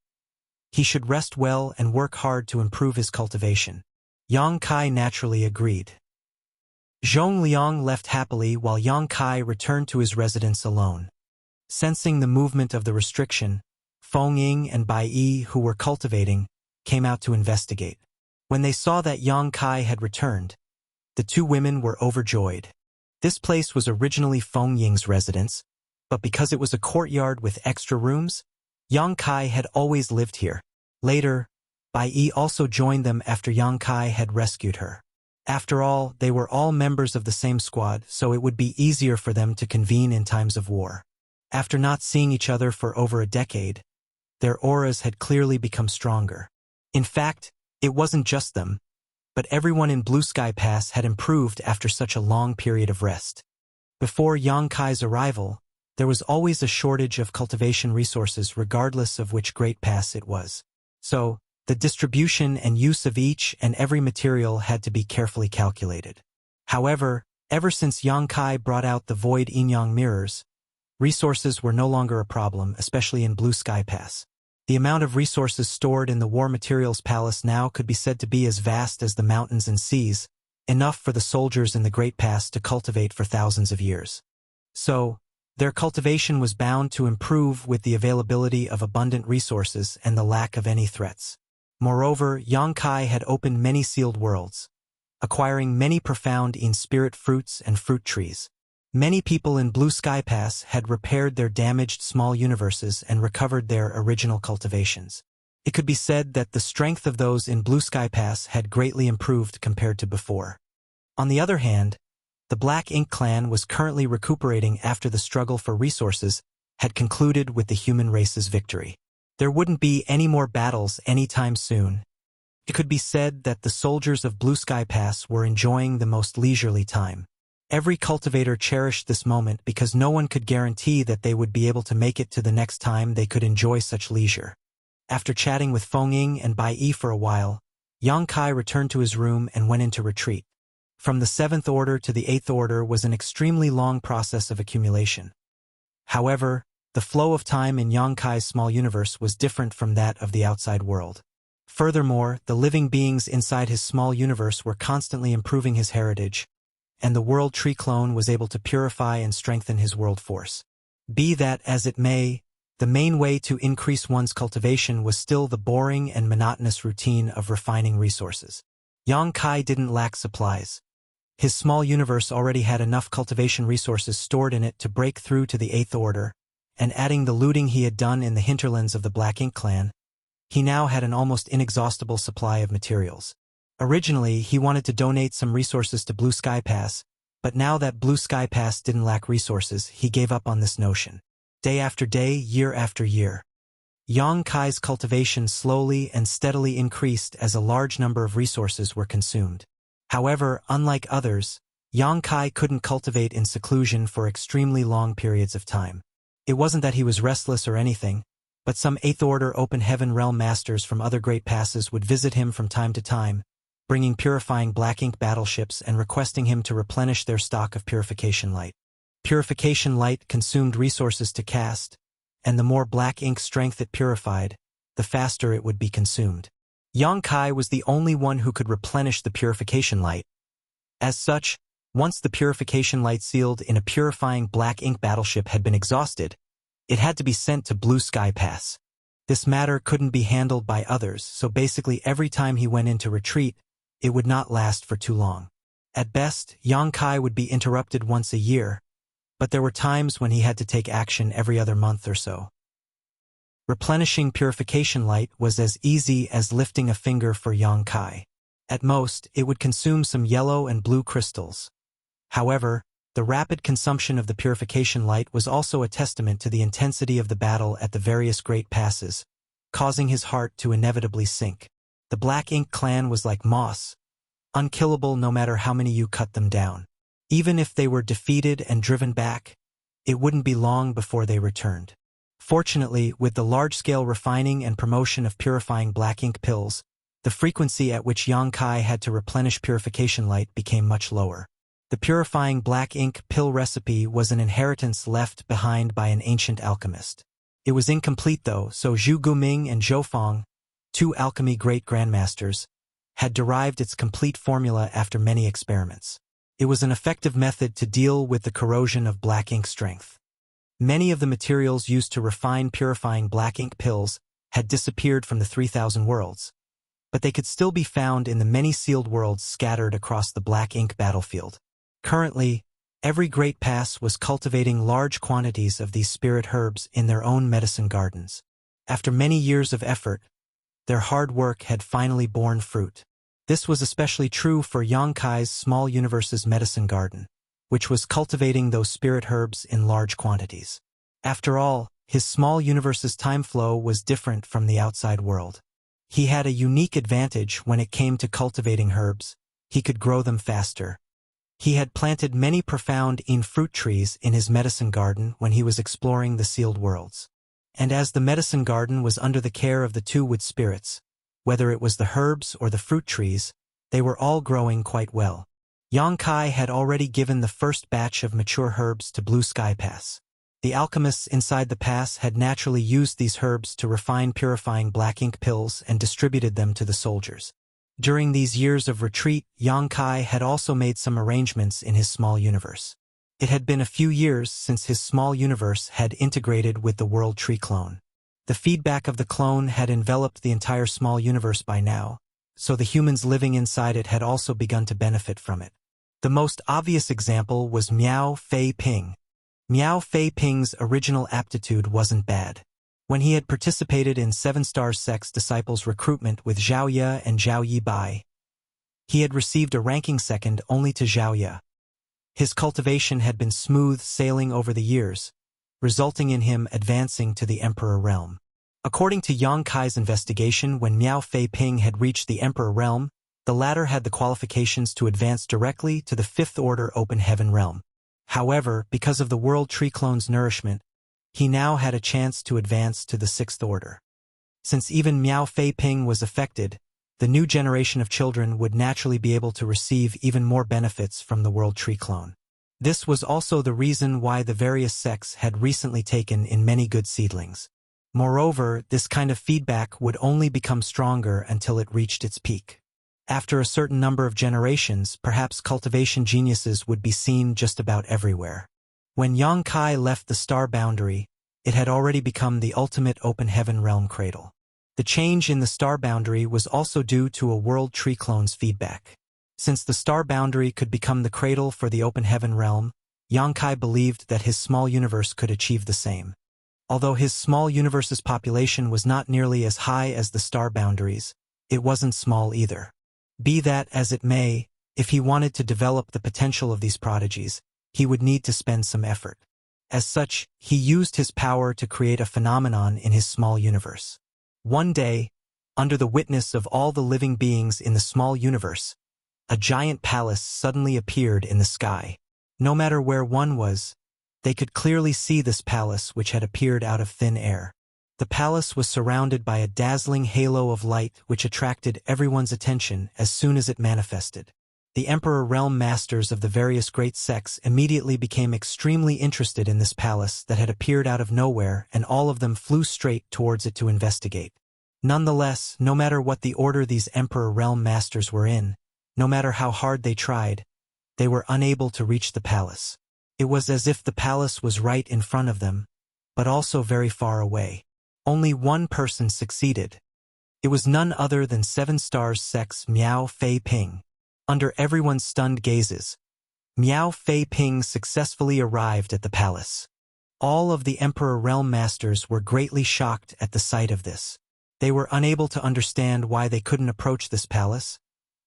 he should rest well and work hard to improve his cultivation. Yang Kai naturally agreed. Zhong Liang left happily while Yang Kai returned to his residence alone. Sensing the movement of the restriction, Feng Ying and Bai Yi, who were cultivating, came out to investigate. When they saw that Yang Kai had returned, the two women were overjoyed. This place was originally Feng Ying's residence, but because it was a courtyard with extra rooms, Yang Kai had always lived here. Later, Bai Yi also joined them after Yang Kai had rescued her. After all, they were all members of the same squad, so it would be easier for them to convene in times of war. After not seeing each other for over a decade, their auras had clearly become stronger. In fact, it wasn't just them, but everyone in Blue Sky Pass had improved after such a long period of rest. Before Yang Kai's arrival, there was always a shortage of cultivation resources regardless of which Great Pass it was. So, the distribution and use of each and every material had to be carefully calculated. However, ever since Yang Kai brought out the Void Inyang mirrors, resources were no longer a problem, especially in Blue Sky Pass. The amount of resources stored in the War Materials Palace now could be said to be as vast as the mountains and seas, enough for the soldiers in the Great Pass to cultivate for thousands of years. So, their cultivation was bound to improve with the availability of abundant resources and the lack of any threats. Moreover, Yang Kai had opened many sealed worlds, acquiring many profound in-spirit fruits and fruit trees. Many people in Blue Sky Pass had repaired their damaged small universes and recovered their original cultivations. It could be said that the strength of those in Blue Sky Pass had greatly improved compared to before. On the other hand, the Black Ink Clan was currently recuperating after the struggle for resources had concluded with the human race's victory. There wouldn't be any more battles anytime soon. It could be said that the soldiers of Blue Sky Pass were enjoying the most leisurely time. Every cultivator cherished this moment because no one could guarantee that they would be able to make it to the next time they could enjoy such leisure. After chatting with Feng Ying and Bai Yi for a while, Yang Kai returned to his room and went into retreat. From the 7th Order to the 8th Order was an extremely long process of accumulation. However, the flow of time in Yang Kai's small universe was different from that of the outside world. Furthermore, the living beings inside his small universe were constantly improving his heritage, and the World Tree clone was able to purify and strengthen his world force. Be that as it may, the main way to increase one's cultivation was still the boring and monotonous routine of refining resources. Yang Kai didn't lack supplies. His small universe already had enough cultivation resources stored in it to break through to the 8th Order, and adding the looting he had done in the hinterlands of the Black Ink Clan, he now had an almost inexhaustible supply of materials. Originally, he wanted to donate some resources to Blue Sky Pass, but now that Blue Sky Pass didn't lack resources, he gave up on this notion. Day after day, year after year, Yang Kai's cultivation slowly and steadily increased as a large number of resources were consumed. However, unlike others, Yang Kai couldn't cultivate in seclusion for extremely long periods of time. It wasn't that he was restless or anything, but some 8th Order Open Heaven Realm Masters from other great passes would visit him from time to time, bringing purifying black ink battleships and requesting him to replenish their stock of purification light. Purification light consumed resources to cast, and the more black ink strength it purified, the faster it would be consumed. Yang Kai was the only one who could replenish the purification light. As such, once the purification light sealed in a purifying black ink battleship had been exhausted, it had to be sent to Blue Sky Pass. This matter couldn't be handled by others, so basically every time he went into retreat, it would not last for too long. At best, Yang Kai would be interrupted once a year, but there were times when he had to take action every other month or so. Replenishing purification light was as easy as lifting a finger for Yang Kai. At most, it would consume some yellow and blue crystals. However, the rapid consumption of the purification light was also a testament to the intensity of the battle at the various great passes, causing his heart to inevitably sink. The Black Ink clan was like moss, unkillable no matter how many you cut them down. Even if they were defeated and driven back, it wouldn't be long before they returned. Fortunately, with the large-scale refining and promotion of purifying black ink pills, the frequency at which Yang Kai had to replenish purification light became much lower. The purifying black ink pill recipe was an inheritance left behind by an ancient alchemist. It was incomplete though, so Zhu Guming and Zhou Feng, two alchemy great-grandmasters, had derived its complete formula after many experiments. It was an effective method to deal with the corrosion of black ink strength. Many of the materials used to refine purifying black ink pills had disappeared from the 3,000 worlds, but they could still be found in the many sealed worlds scattered across the black ink battlefield. Currently, every great pass was cultivating large quantities of these spirit herbs in their own medicine gardens. After many years of effort, their hard work had finally borne fruit. This was especially true for Yang Kai's small universe's medicine garden, which was cultivating those spirit herbs in large quantities. After all, his small universe's time flow was different from the outside world. He had a unique advantage when it came to cultivating herbs. He could grow them faster. He had planted many profound fruit trees in his medicine garden when he was exploring the sealed worlds. And as the medicine garden was under the care of the two wood spirits, whether it was the herbs or the fruit trees, they were all growing quite well. Yang Kai had already given the first batch of mature herbs to Blue Sky Pass. The alchemists inside the pass had naturally used these herbs to refine purifying black ink pills and distributed them to the soldiers. During these years of retreat, Yang Kai had also made some arrangements in his small universe. It had been a few years since his small universe had integrated with the World Tree clone. The feedback of the clone had enveloped the entire small universe by now, so the humans living inside it had also begun to benefit from it. The most obvious example was Miao Fei Ping. Miao Fei Ping's original aptitude wasn't bad. When he had participated in 7-Star Sect's disciples' recruitment with Zhao Ye and Zhao Yibai, he had received a ranking second only to Zhao Ye. His cultivation had been smooth sailing over the years, resulting in him advancing to the Emperor Realm. According to Yang Kai's investigation, when Miao Fei Ping had reached the Emperor Realm, the latter had the qualifications to advance directly to the 5th Order Open Heaven Realm. However, because of the World Tree clone's nourishment, he now had a chance to advance to the 6th Order. Since even Miao Fei Ping was affected, the new generation of children would naturally be able to receive even more benefits from the World Tree clone. This was also the reason why the various sects had recently taken in many good seedlings. Moreover, this kind of feedback would only become stronger until it reached its peak. After a certain number of generations, perhaps cultivation geniuses would be seen just about everywhere. When Yang Kai left the star boundary, it had already become the ultimate open heaven realm cradle. The change in the star boundary was also due to a World Tree clone's feedback. Since the star boundary could become the cradle for the open heaven realm, Yang Kai believed that his small universe could achieve the same. Although his small universe's population was not nearly as high as the star boundaries, it wasn't small either. Be that as it may, if he wanted to develop the potential of these prodigies, he would need to spend some effort. As such, he used his power to create a phenomenon in his small universe. One day, under the witness of all the living beings in the small universe, a giant palace suddenly appeared in the sky. No matter where one was, they could clearly see this palace which had appeared out of thin air. The palace was surrounded by a dazzling halo of light which attracted everyone's attention as soon as it manifested. The Emperor Realm Masters of the various great sects immediately became extremely interested in this palace that had appeared out of nowhere, and all of them flew straight towards it to investigate. Nonetheless, no matter what the order these Emperor Realm Masters were in, no matter how hard they tried, they were unable to reach the palace. It was as if the palace was right in front of them, but also very far away. Only one person succeeded. It was none other than 7 Stars Sect's Miao Fei Ping. Under everyone's stunned gazes, Miao Fei Ping successfully arrived at the palace. All of the Emperor Realm Masters were greatly shocked at the sight of this. They were unable to understand why they couldn't approach this palace,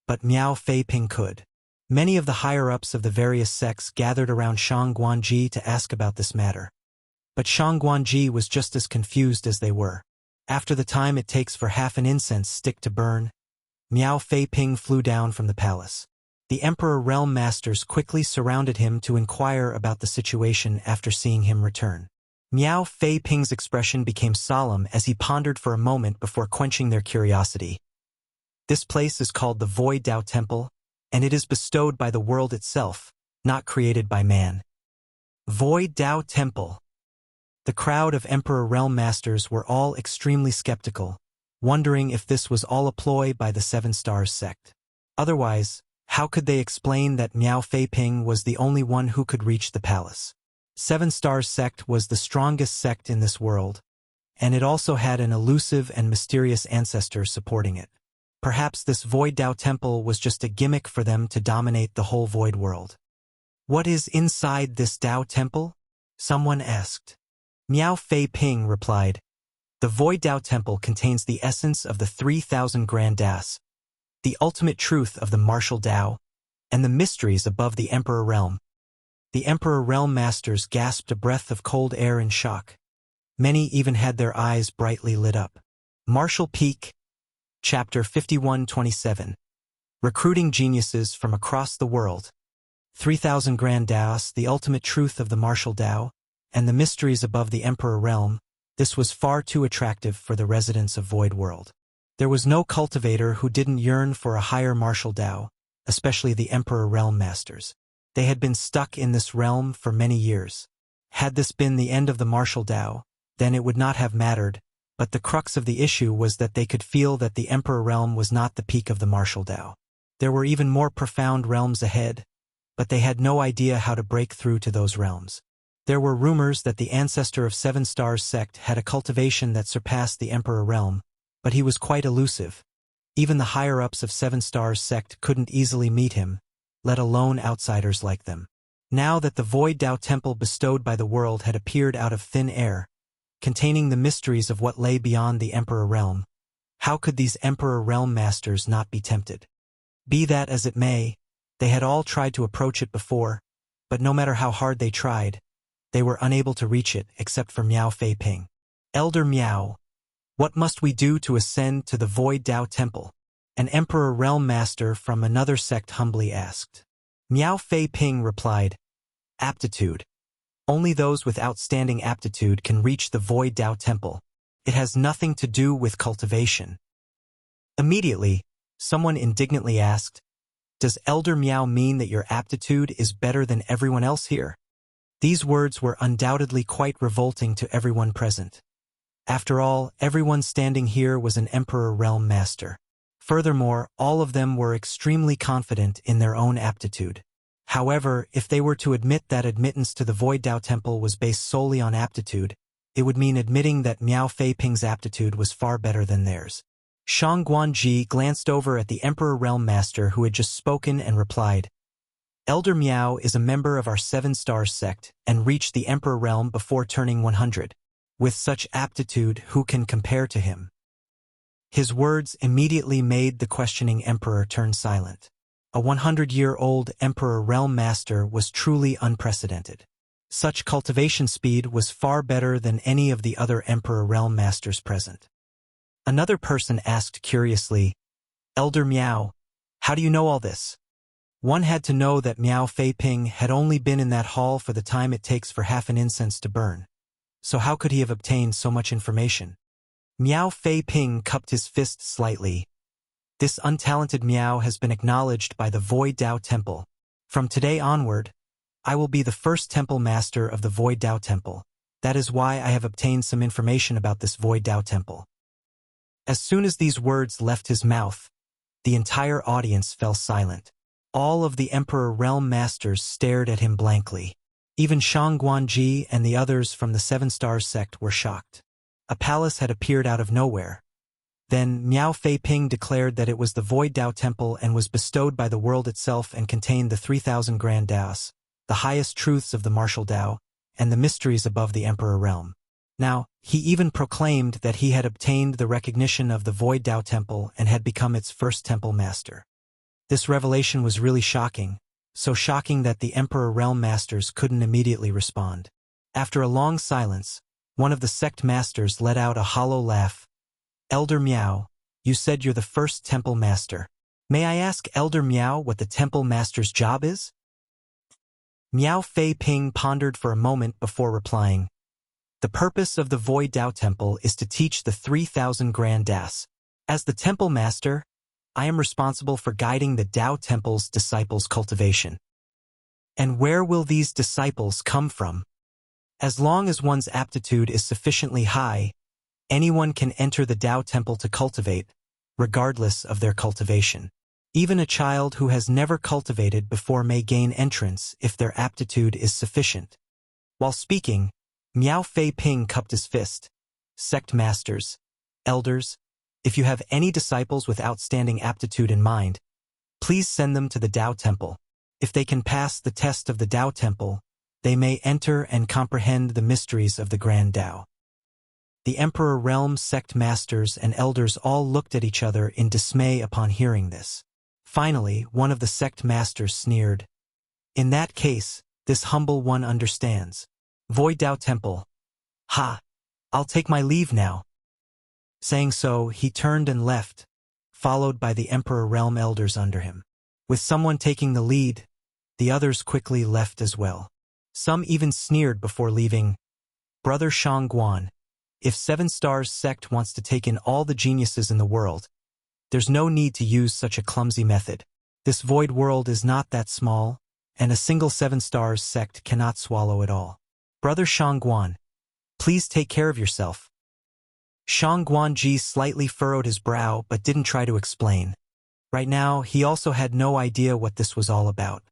but Miao Fei Ping could. Many of the higher-ups of the various sects gathered around Shang Guanji to ask about this matter. But Shang Guanji was just as confused as they were. After the time it takes for half an incense stick to burn, Miao Fei Ping flew down from the palace. The Emperor Realm Masters quickly surrounded him to inquire about the situation after seeing him return. Miao Fei Ping's expression became solemn as he pondered for a moment before quenching their curiosity. This place is called the Void Dao Temple, and it is bestowed by the world itself, not created by man. Void Dao Temple. The crowd of Emperor Realm Masters were all extremely skeptical, wondering if this was all a ploy by the 7 Stars sect. Otherwise, how could they explain that Miao Fei Ping was the only one who could reach the palace? 7 Stars sect was the strongest sect in this world, and it also had an elusive and mysterious ancestor supporting it. Perhaps this Void Dao Temple was just a gimmick for them to dominate the whole Void world. What is inside this Dao Temple? Someone asked. Miao Fei Ping replied, the Void Dao Temple contains the essence of the 3,000 Grand Das, the ultimate truth of the martial Dao, and the mysteries above the Emperor Realm. The Emperor Realm Masters gasped a breath of cold air in shock. Many even had their eyes brightly lit up. Martial Peak, Chapter 5127. Recruiting Geniuses from Across the World. 3,000 Grand Das, the ultimate truth of the martial Dao, and the mysteries above the Emperor Realm. This was far too attractive for the residents of Void World. There was no cultivator who didn't yearn for a higher martial Dao, especially the Emperor Realm Masters. They had been stuck in this realm for many years. Had this been the end of the martial Dao, then it would not have mattered, but the crux of the issue was that they could feel that the Emperor Realm was not the peak of the martial Dao. There were even more profound realms ahead, but they had no idea how to break through to those realms. There were rumors that the ancestor of 7 Stars sect had a cultivation that surpassed the Emperor Realm, but he was quite elusive. Even the higher-ups of 7 Stars sect couldn't easily meet him, let alone outsiders like them. Now that the Void Dao Temple bestowed by the world had appeared out of thin air, containing the mysteries of what lay beyond the Emperor Realm, how could these Emperor Realm Masters not be tempted? Be that as it may, they had all tried to approach it before, but no matter how hard they tried, they were unable to reach it except for Miao Fei Ping. Elder Miao, what must we do to ascend to the Void Dao Temple? An Emperor Realm Master from another sect humbly asked. Miao Fei Ping replied, aptitude. Only those with outstanding aptitude can reach the Void Dao Temple. It has nothing to do with cultivation. Immediately, someone indignantly asked, does Elder Miao mean that your aptitude is better than everyone else here? These words were undoubtedly quite revolting to everyone present. After all, everyone standing here was an Emperor Realm Master. Furthermore, all of them were extremely confident in their own aptitude. However, if they were to admit that admittance to the Void Dao Temple was based solely on aptitude, it would mean admitting that Miao Fei Ping's aptitude was far better than theirs. Shang Guanji glanced over at the Emperor Realm Master who had just spoken and replied, Elder Miao is a member of our 7 Stars sect and reached the Emperor Realm before turning 100. With such aptitude, who can compare to him? His words immediately made the questioning Emperor turn silent. A 100-year-old Emperor Realm Master was truly unprecedented. Such cultivation speed was far better than any of the other Emperor Realm Masters present. Another person asked curiously, Elder Miao, how do you know all this? One had to know that Miao Fei Ping had only been in that hall for the time it takes for half an incense to burn. So how could he have obtained so much information? Miao Fei Ping cupped his fist slightly. This untalented Miao has been acknowledged by the Void Dao Temple. From today onward, I will be the first temple master of the Void Dao Temple. That is why I have obtained some information about this Void Dao Temple. As soon as these words left his mouth, the entire audience fell silent. All of the Emperor Realm Masters stared at him blankly. Even Shang Guanji and the others from the Seven Stars sect were shocked. A palace had appeared out of nowhere. Then Miao Fei Ping declared that it was the Void Dao Temple and was bestowed by the world itself and contained the 3,000 Grand Daos, the highest truths of the martial Dao, and the mysteries above the Emperor Realm. Now, he even proclaimed that he had obtained the recognition of the Void Dao Temple and had become its first temple master. This revelation was really shocking, so shocking that the Emperor Realm Masters couldn't immediately respond. After a long silence, one of the sect masters let out a hollow laugh. Elder Miao, you said you're the first temple master. May I ask Elder Miao what the temple master's job is? Miao Fei Ping pondered for a moment before replying. The purpose of the Void Dao Temple is to teach the 3,000 Grand Daos. As the temple master, I am responsible for guiding the Dao Temple's disciples' cultivation. And where will these disciples come from? As long as one's aptitude is sufficiently high, anyone can enter the Dao Temple to cultivate, regardless of their cultivation. Even a child who has never cultivated before may gain entrance if their aptitude is sufficient. While speaking, Miao Fei Ping cupped his fist. Sect masters, elders, if you have any disciples with outstanding aptitude in mind, please send them to the Dao Temple. If they can pass the test of the Dao Temple, they may enter and comprehend the mysteries of the Grand Dao. The Emperor Realm sect masters and elders all looked at each other in dismay upon hearing this. Finally, one of the sect masters sneered. In that case, this humble one understands. Void Dao Temple. Ha! I'll take my leave now. Saying so, he turned and left, followed by the Emperor Realm elders under him. With someone taking the lead, the others quickly left as well. Some even sneered before leaving. Brother Shang Guan, if Seven Stars sect wants to take in all the geniuses in the world, there's no need to use such a clumsy method. This void world is not that small, and a single Seven Stars sect cannot swallow it all. Brother Shang Guan, please take care of yourself. Shang Guanji slightly furrowed his brow but didn't try to explain. Right now, he also had no idea what this was all about.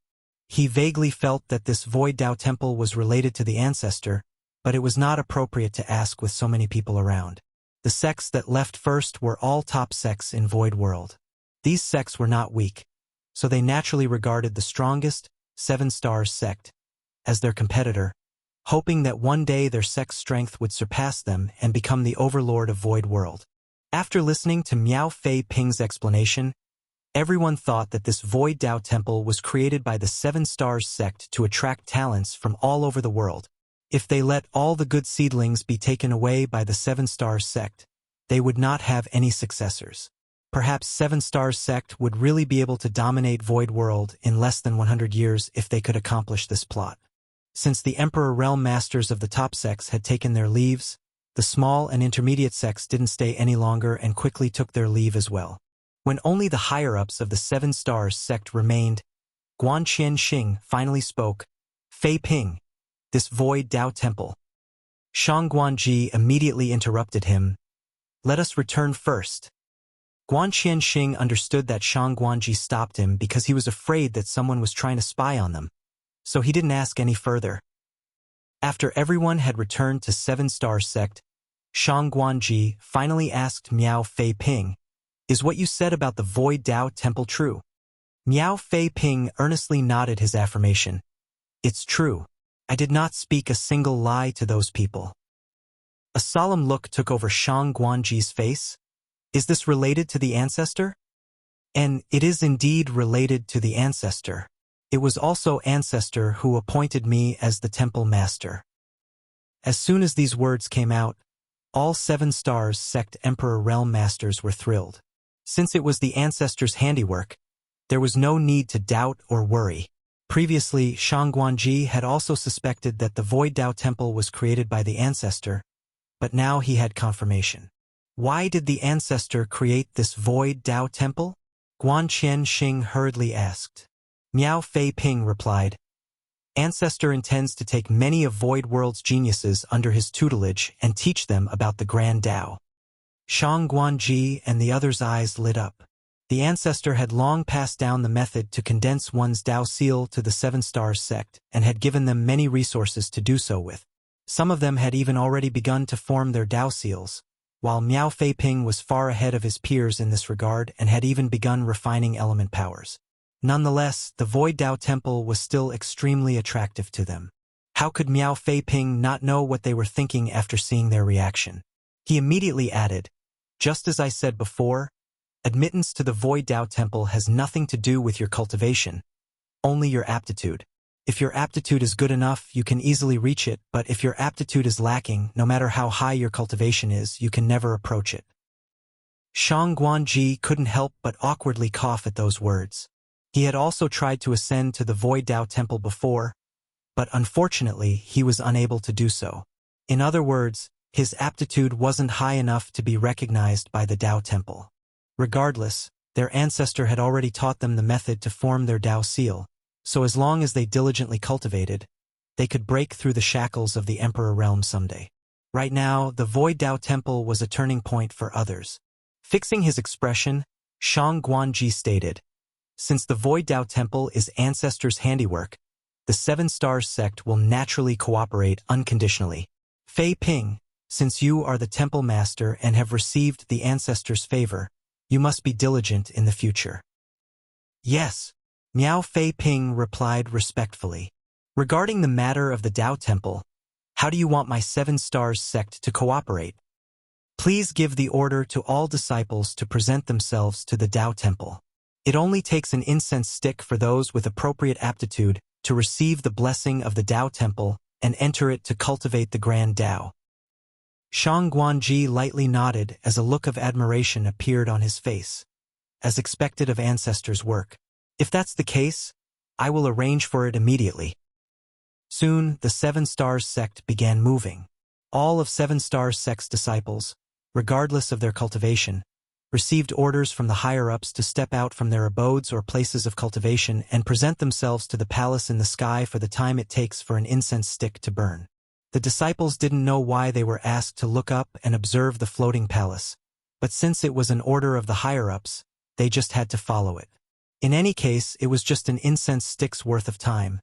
He vaguely felt that this Void Dao Temple was related to the ancestor, but it was not appropriate to ask with so many people around. The sects that left first were all top sects in Void World. These sects were not weak, so they naturally regarded the strongest, Seven Stars sect as their competitor, hoping that one day their sect's strength would surpass them and become the overlord of Void World. After listening to Miao Fei Ping's explanation, everyone thought that this Void Dao Temple was created by the Seven Stars sect to attract talents from all over the world. If they let all the good seedlings be taken away by the Seven Stars sect, they would not have any successors. Perhaps Seven Stars sect would really be able to dominate Void World in less than 100 years if they could accomplish this plot. Since the Emperor Realm Masters of the top sects had taken their leaves, the small and intermediate sects didn't stay any longer and quickly took their leave as well. When only the higher-ups of the Seven Stars sect remained, Guanqian Xing finally spoke. Fei Ping, this Void Dao Temple. Shang Guanji immediately interrupted him. Let us return first. Guanqian Xing understood that Shang Guanji stopped him because he was afraid that someone was trying to spy on them, so he didn't ask any further. After everyone had returned to Seven Stars sect, Shang Guanji finally asked Miao Fei Ping, is what you said about the Void Dao Temple true? Miao Fei Ping earnestly nodded his affirmation. It's true. I did not speak a single lie to those people. A solemn look took over Shang Guanji's face. Is this related to the ancestor? And it is indeed related to the ancestor. It was also ancestor who appointed me as the temple master. As soon as these words came out, all Seven Stars sect Emperor Realm Masters were thrilled. Since it was the ancestor's handiwork, there was no need to doubt or worry. Previously, Shang Guanji had also suspected that the Void Dao Temple was created by the ancestor, but now he had confirmation. Why did the ancestor create this Void Dao Temple? Guanqian Xing hurriedly asked. Miao Fei Ping replied, Ancestor intends to take many of Void World's geniuses under his tutelage and teach them about the Grand Dao. Shang Guanji and the others' eyes lit up. The ancestor had long passed down the method to condense one's Dao seal to the Seven Stars sect and had given them many resources to do so with. Some of them had even already begun to form their Dao seals, while Miao Feiping was far ahead of his peers in this regard and had even begun refining element powers. Nonetheless, the Void Dao Temple was still extremely attractive to them. How could Miao Feiping not know what they were thinking after seeing their reaction? He immediately added, "Just as I said before, admittance to the Void Dao Temple has nothing to do with your cultivation, only your aptitude. If your aptitude is good enough, you can easily reach it, but if your aptitude is lacking, no matter how high your cultivation is, you can never approach it." Shang Guanji couldn't help but awkwardly cough at those words. He had also tried to ascend to the Void Dao Temple before, but unfortunately he was unable to do so. In other words, his aptitude wasn't high enough to be recognized by the Dao Temple. Regardless, their ancestor had already taught them the method to form their Dao seal, so as long as they diligently cultivated, they could break through the shackles of the Emperor realm someday. Right now, the Void Dao Temple was a turning point for others. Fixing his expression, Shang Guanji stated, "Since the Void Dao Temple is ancestors' handiwork, the Seven Stars sect will naturally cooperate unconditionally. Fei Ping, since you are the temple master and have received the ancestors' favor, you must be diligent in the future." "Yes," Miao Feiping replied respectfully. "Regarding the matter of the Dao Temple, how do you want my Seven Stars sect to cooperate? Please give the order to all disciples to present themselves to the Dao Temple. It only takes an incense stick for those with appropriate aptitude to receive the blessing of the Dao Temple and enter it to cultivate the Grand Dao." Shang Guanji lightly nodded as a look of admiration appeared on his face. As expected of ancestors' work. "If that's the case, I will arrange for it immediately." Soon, the Seven Stars sect began moving. All of Seven Stars sect's disciples, regardless of their cultivation, received orders from the higher-ups to step out from their abodes or places of cultivation and present themselves to the palace in the sky for the time it takes for an incense stick to burn. The disciples didn't know why they were asked to look up and observe the floating palace, but since it was an order of the higher-ups, they just had to follow it. In any case, it was just an incense stick's worth of time,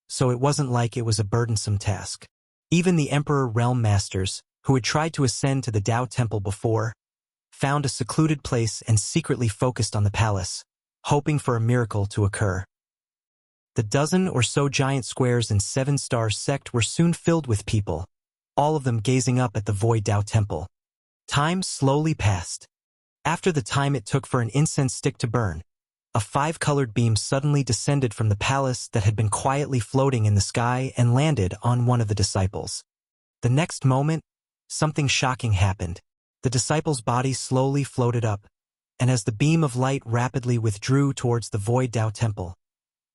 so it wasn't like it was a burdensome task. Even the Emperor Realm Masters, who had tried to ascend to the Dao Temple before, found a secluded place and secretly focused on the palace, hoping for a miracle to occur. The dozen or so giant squares in Seven Stars sect were soon filled with people, all of them gazing up at the Void Dao Temple. Time slowly passed. After the time it took for an incense stick to burn, a five-colored beam suddenly descended from the palace that had been quietly floating in the sky and landed on one of the disciples. The next moment, something shocking happened. The disciple's body slowly floated up, and as the beam of light rapidly withdrew towards the Void Dao Temple,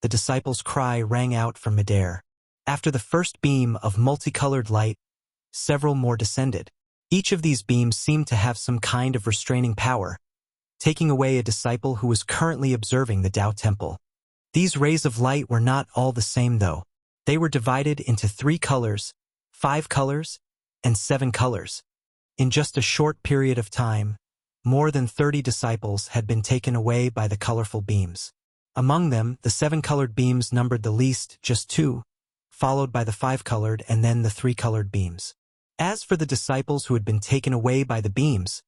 the disciple's cry rang out from midair. After the first beam of multicolored light, several more descended. Each of these beams seemed to have some kind of restraining power, taking away a disciple who was currently observing the Dao Temple. These rays of light were not all the same though. They were divided into 3 colors, 5 colors, and 7 colors. In just a short period of time, more than 30 disciples had been taken away by the colorful beams. Among them, the 7-colored beams numbered the least, just 2, followed by the 5-colored and then the 3-colored beams. As for the disciples who had been taken away by the beams,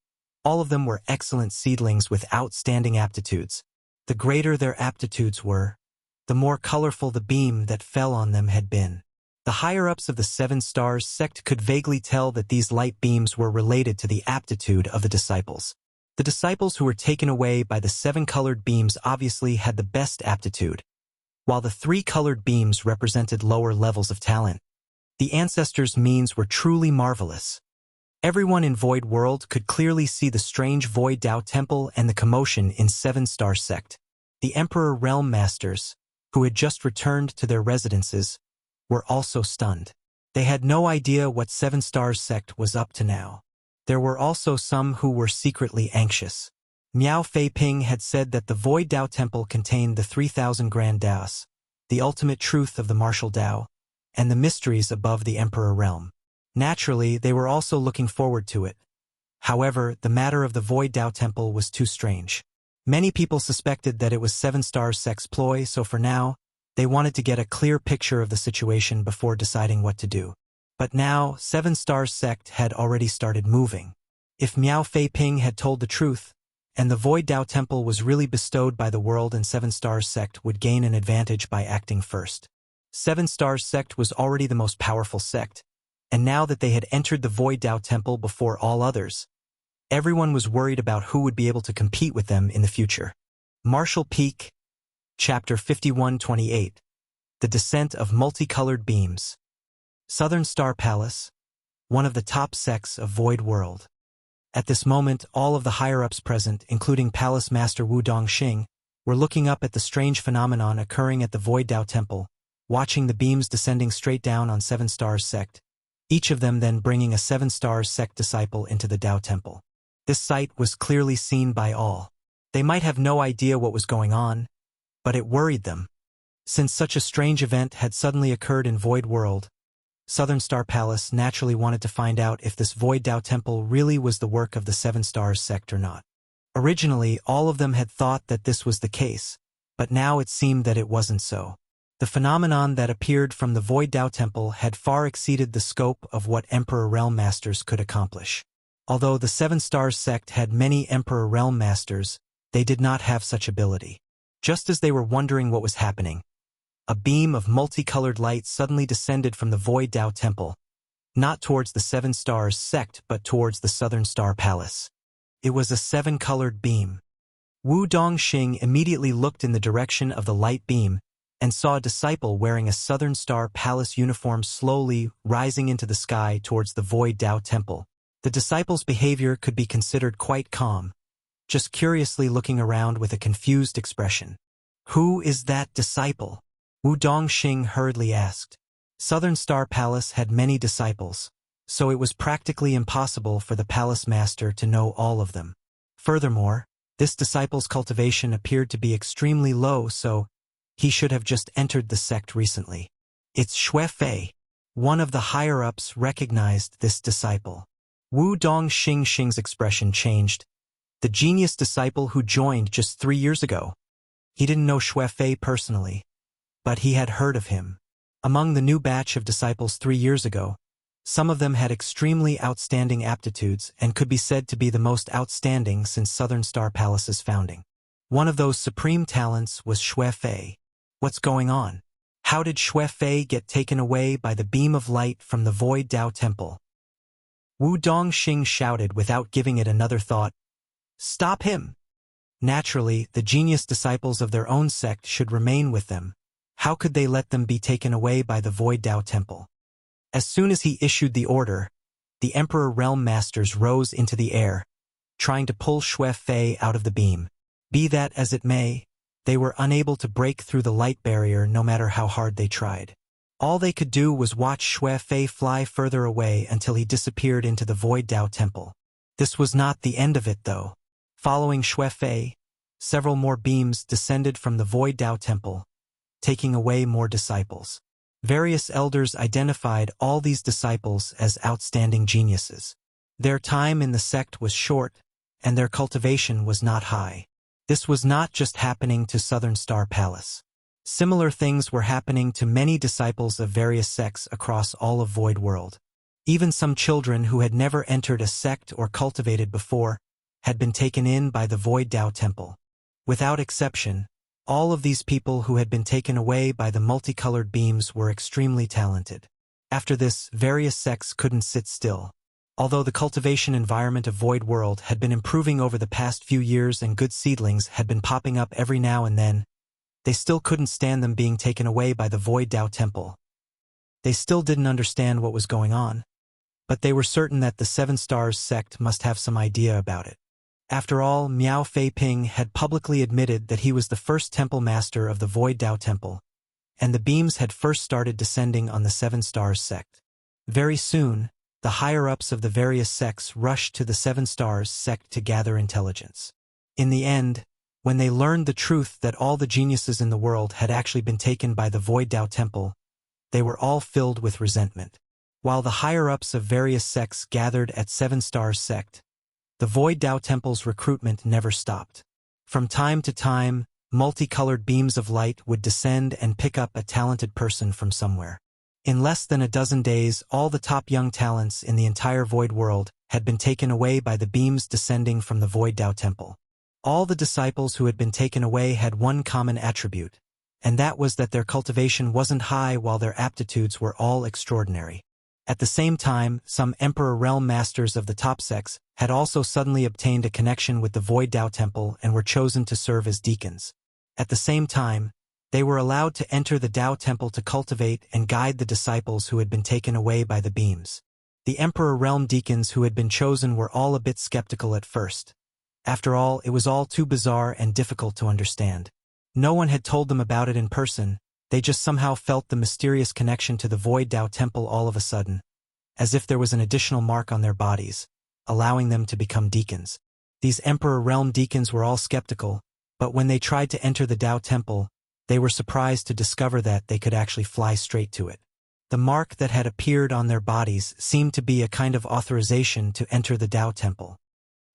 all of them were excellent seedlings with outstanding aptitudes. The greater their aptitudes were, the more colorful the beam that fell on them had been. The higher-ups of the Seven Stars sect could vaguely tell that these light beams were related to the aptitude of the disciples. The disciples who were taken away by the 7-colored beams obviously had the best aptitude, while the 3-colored beams represented lower levels of talent. The ancestors' means were truly marvelous. Everyone in Void World could clearly see the strange Void Dao Temple and the commotion in Seven Star Sect. The Emperor Realm Masters, who had just returned to their residences, were also stunned. They had no idea what Seven Stars Sect was up to now. There were also some who were secretly anxious. Miao Feiping had said that the Void Dao Temple contained the 3,000 Grand Daos, the ultimate truth of the martial Dao, and the mysteries above the Emperor Realm. Naturally, they were also looking forward to it, However, the matter of the Void Dao Temple was too strange. Many people suspected that it was Seven Stars Sect's ploy, so for now, they wanted to get a clear picture of the situation before deciding what to do. But now, Seven Stars Sect had already started moving. If Miao Fei Ping had told the truth, and the Void Dao Temple was really bestowed by the world, and Seven Stars Sect would gain an advantage by acting first. Seven Stars Sect was already the most powerful sect, and now that they had entered the Void Dao Temple before all others, everyone was worried about who would be able to compete with them in the future. Martial Peak, Chapter 51-28, The Descent of Multicolored Beams. Southern Star Palace, one of the top sects of Void World. At this moment, all of the higher-ups present, including Palace Master Wu Dongxing, were looking up at the strange phenomenon occurring at the Void Dao Temple, watching the beams descending straight down on Seven Stars Sect, each of them then bringing a Seven Stars Sect disciple into the Dao Temple. This sight was clearly seen by all. They might have no idea what was going on, but it worried them. Since such a strange event had suddenly occurred in Void World, Southern Star Palace naturally wanted to find out if this Void Dao Temple really was the work of the Seven Stars Sect or not. Originally, all of them had thought that this was the case, but now it seemed that it wasn't so. The phenomenon that appeared from the Void Dao Temple had far exceeded the scope of what Emperor Realm Masters could accomplish. Although the Seven Stars Sect had many Emperor Realm Masters, they did not have such ability. Just as they were wondering what was happening, a beam of multicolored light suddenly descended from the Void Dao Temple, not towards the Seven Stars Sect but towards the Southern Star Palace. It was a seven-colored beam. Wu Dongxing immediately looked in the direction of the light beam and saw a disciple wearing a Southern Star Palace uniform slowly rising into the sky towards the Void Dao Temple. The disciple's behavior could be considered quite calm, just curiously looking around with a confused expression. "Who is that disciple?" Wu Dongxing hurriedly asked. Southern Star Palace had many disciples, so it was practically impossible for the palace master to know all of them. Furthermore, this disciple's cultivation appeared to be extremely low, so he should have just entered the sect recently. It's Xue Fei. One of the higher-ups recognized this disciple. Wu Dongxing's expression changed. The genius disciple who joined just 3 years ago. He didn't know Xue Fei personally, but he had heard of him. Among the new batch of disciples 3 years ago, some of them had extremely outstanding aptitudes and could be said to be the most outstanding since Southern Star Palace's founding. One of those supreme talents was Xue Fei. What's going on? How did Xue Fei get taken away by the beam of light from the Void Dao Temple? Wu Dongxing shouted without giving it another thought. Stop him! Naturally, the genius disciples of their own sect should remain with them. How could they let them be taken away by the Void Dao Temple? As soon as he issued the order, the Emperor Realm Masters rose into the air, trying to pull Xue Fei out of the beam. Be that as it may, they were unable to break through the light barrier no matter how hard they tried. All they could do was watch Xue Fei fly further away until he disappeared into the Void Dao Temple. This was not the end of it, though. Following Xue Fei, several more beams descended from the Void Dao Temple, taking away more disciples. Various elders identified all these disciples as outstanding geniuses. Their time in the sect was short, and their cultivation was not high. This was not just happening to Southern Star Palace. Similar things were happening to many disciples of various sects across all of Void World. Even some children who had never entered a sect or cultivated before had been taken in by the Void Dao Temple. Without exception, all of these people who had been taken away by the multicolored beams were extremely talented. After this, various sects couldn't sit still. Although the cultivation environment of Void World had been improving over the past few years and good seedlings had been popping up every now and then, they still couldn't stand them being taken away by the Void Dao Temple. They still didn't understand what was going on, but they were certain that the Seven Stars sect must have some idea about it. After all, Miao Fei Ping had publicly admitted that he was the first temple master of the Void Dao Temple, and the beams had first started descending on the Seven Stars sect. Very soon, the higher-ups of the various sects rushed to the Seven Stars sect to gather intelligence. In the end, when they learned the truth that all the geniuses in the world had actually been taken by the Void Dao Temple, they were all filled with resentment. While the higher-ups of various sects gathered at Seven Stars sect, The Void Dao Temple's recruitment never stopped. From time to time, multicolored beams of light would descend and pick up a talented person from somewhere. In less than a dozen days, all the top young talents in the entire Void world had been taken away by the beams descending from the Void Dao Temple. All the disciples who had been taken away had one common attribute, and that was that their cultivation wasn't high while their aptitudes were all extraordinary. At the same time, some Emperor Realm Masters of the top sects had also suddenly obtained a connection with the Void Dao Temple and were chosen to serve as deacons. At the same time, they were allowed to enter the Dao Temple to cultivate and guide the disciples who had been taken away by the beams. The Emperor Realm Deacons who had been chosen were all a bit skeptical at first. After all, it was all too bizarre and difficult to understand. No one had told them about it in person, they just somehow felt the mysterious connection to the Void Dao Temple all of a sudden, as if there was an additional mark on their bodies, allowing them to become deacons. These Emperor Realm Deacons were all skeptical, but when they tried to enter the Dao Temple, they were surprised to discover that they could actually fly straight to it. The mark that had appeared on their bodies seemed to be a kind of authorization to enter the Dao Temple.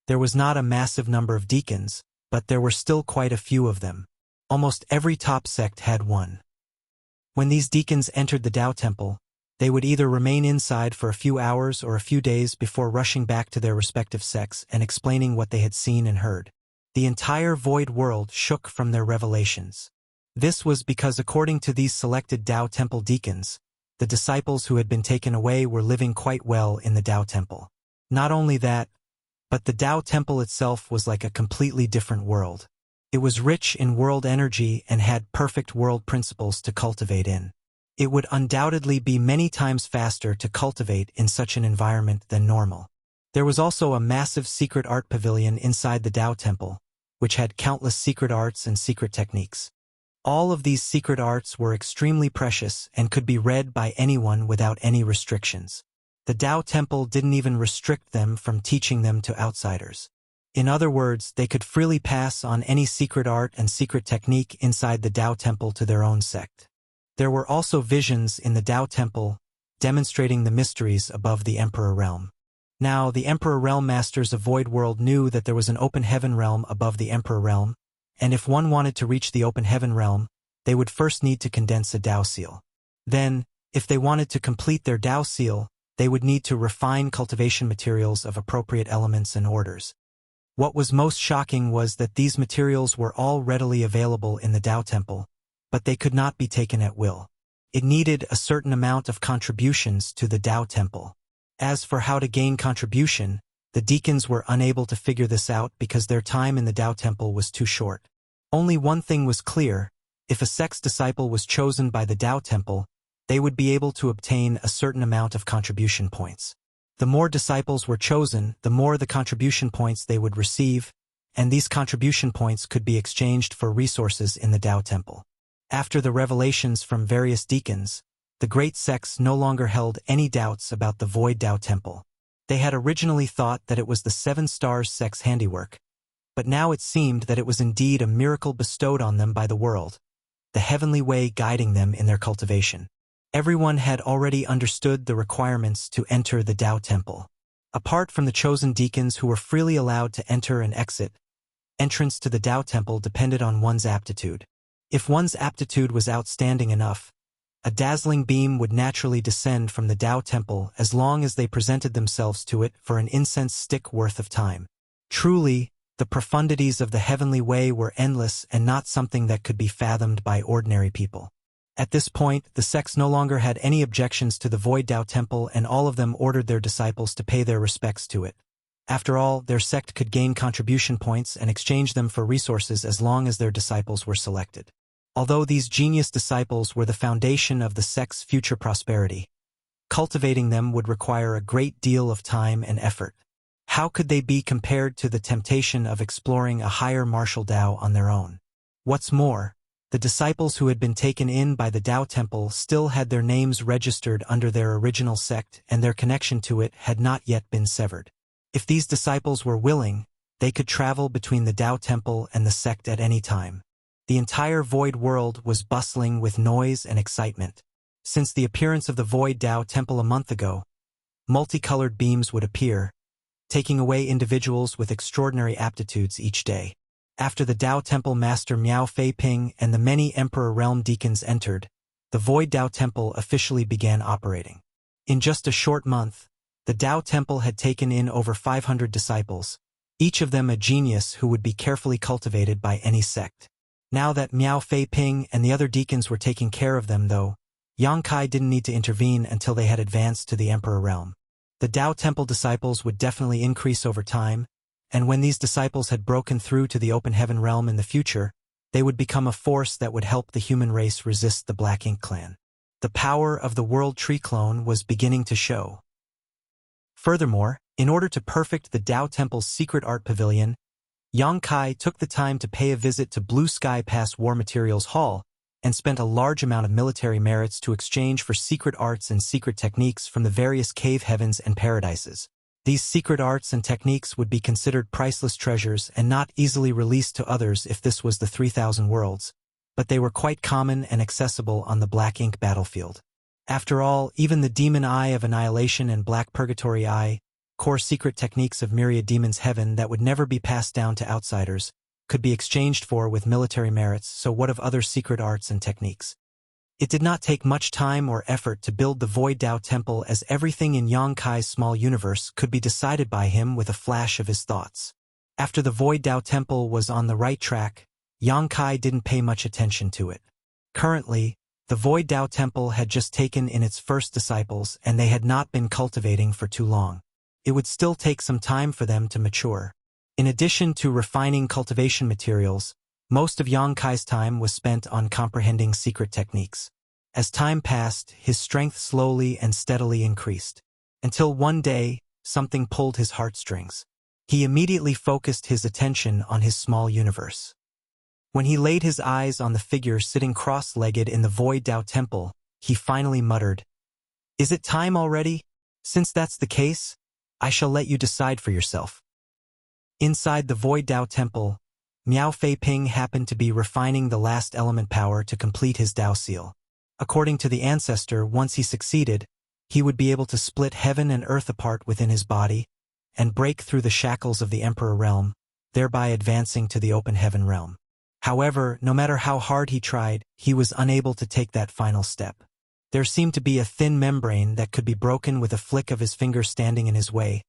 There was not a massive number of deacons, but there were still quite a few of them. Almost every top sect had one. When these deacons entered the Dao Temple, they would either remain inside for a few hours or a few days before rushing back to their respective sects and explaining what they had seen and heard. The entire Void world shook from their revelations. This was because according to these selected Dao Temple deacons, the disciples who had been taken away were living quite well in the Dao Temple. Not only that, but the Dao Temple itself was like a completely different world. It was rich in world energy and had perfect world principles to cultivate in. It would undoubtedly be many times faster to cultivate in such an environment than normal. There was also a massive secret art pavilion inside the Dao Temple, which had countless secret arts and secret techniques. All of these secret arts were extremely precious and could be read by anyone without any restrictions. The Dao Temple didn't even restrict them from teaching them to outsiders. In other words, they could freely pass on any secret art and secret technique inside the Dao Temple to their own sect. There were also visions in the Dao Temple demonstrating the mysteries above the Emperor Realm. Now, the Emperor Realm Masters of Void World knew that there was an open heaven realm above the Emperor Realm, and if one wanted to reach the open heaven realm, they would first need to condense a Dao seal. Then, if they wanted to complete their Dao seal, they would need to refine cultivation materials of appropriate elements and orders. What was most shocking was that these materials were all readily available in the Dao Temple, but they could not be taken at will. It needed a certain amount of contributions to the Dao Temple. As for how to gain contribution, the deacons were unable to figure this out because their time in the Dao Temple was too short. Only one thing was clear: if a sect's disciple was chosen by the Dao Temple, they would be able to obtain a certain amount of contribution points. The more disciples were chosen, the more the contribution points they would receive, and these contribution points could be exchanged for resources in the Dao Temple. After the revelations from various deacons, the great sects no longer held any doubts about the Void Dao Temple. They had originally thought that it was the Seven Stars sect's handiwork, but now it seemed that it was indeed a miracle bestowed on them by the world, the heavenly way guiding them in their cultivation. Everyone had already understood the requirements to enter the Dao Temple. Apart from the chosen deacons who were freely allowed to enter and exit, entrance to the Dao Temple depended on one's aptitude. If one's aptitude was outstanding enough, a dazzling beam would naturally descend from the Dao Temple as long as they presented themselves to it for an incense stick worth of time. Truly, the profundities of the heavenly way were endless and not something that could be fathomed by ordinary people. At this point, the sects no longer had any objections to the Void Dao Temple, and all of them ordered their disciples to pay their respects to it. After all, their sect could gain contribution points and exchange them for resources as long as their disciples were selected. Although these genius disciples were the foundation of the sect's future prosperity, cultivating them would require a great deal of time and effort. How could they be compared to the temptation of exploring a higher martial Dao on their own? What's more, the disciples who had been taken in by the Dao Temple still had their names registered under their original sect, and their connection to it had not yet been severed. If these disciples were willing, they could travel between the Dao Temple and the sect at any time. The entire Void world was bustling with noise and excitement. Since the appearance of the Void Dao Temple a month ago, multicolored beams would appear, taking away individuals with extraordinary aptitudes each day. After the Tao Temple Master Miao Fei-ping and the many Emperor Realm deacons entered, the Void Tao Temple officially began operating. In just a short month, the Tao Temple had taken in over 500 disciples, each of them a genius who would be carefully cultivated by any sect. Now that Miao Fei-ping and the other deacons were taking care of them, though, Yang Kai didn't need to intervene until they had advanced to the Emperor Realm. The Tao Temple disciples would definitely increase over time, and when these disciples had broken through to the Open Heaven Realm in the future, they would become a force that would help the human race resist the Black Ink Clan. The power of the World Tree Clone was beginning to show. Furthermore, in order to perfect the Tao Temple's secret art pavilion, Yang Kai took the time to pay a visit to Blue Sky Pass War Materials Hall and spent a large amount of military merits to exchange for secret arts and secret techniques from the various cave heavens and paradises. These secret arts and techniques would be considered priceless treasures and not easily released to others if this was the 3000 worlds, but they were quite common and accessible on the Black Ink battlefield. After all, even the Demon Eye of Annihilation and Black Purgatory Eye, core secret techniques of Myriad Demons Heaven that would never be passed down to outsiders, could be exchanged for with military merits, so what of other secret arts and techniques? It did not take much time or effort to build the Void Tao Temple, as everything in Yang Kai's small universe could be decided by him with a flash of his thoughts. After the Void Tao Temple was on the right track, Yang Kai didn't pay much attention to it. Currently, the Void Tao Temple had just taken in its first disciples and they had not been cultivating for too long. It would still take some time for them to mature. In addition to refining cultivation materials, most of Yang Kai's time was spent on comprehending secret techniques. As time passed, his strength slowly and steadily increased, until one day, something pulled his heartstrings. He immediately focused his attention on his small universe. When he laid his eyes on the figure sitting cross-legged in the Void Tao Temple, he finally muttered, "Is it time already? Since that's the case, I shall let you decide for yourself." Inside the Void Tao Temple, Miao Fei-ping happened to be refining the last element power to complete his Tao Seal. According to the ancestor, once he succeeded, he would be able to split heaven and earth apart within his body and break through the shackles of the Emperor Realm, thereby advancing to the Open Heaven Realm. However, no matter how hard he tried, he was unable to take that final step. There seemed to be a thin membrane that could be broken with a flick of his finger standing in his way,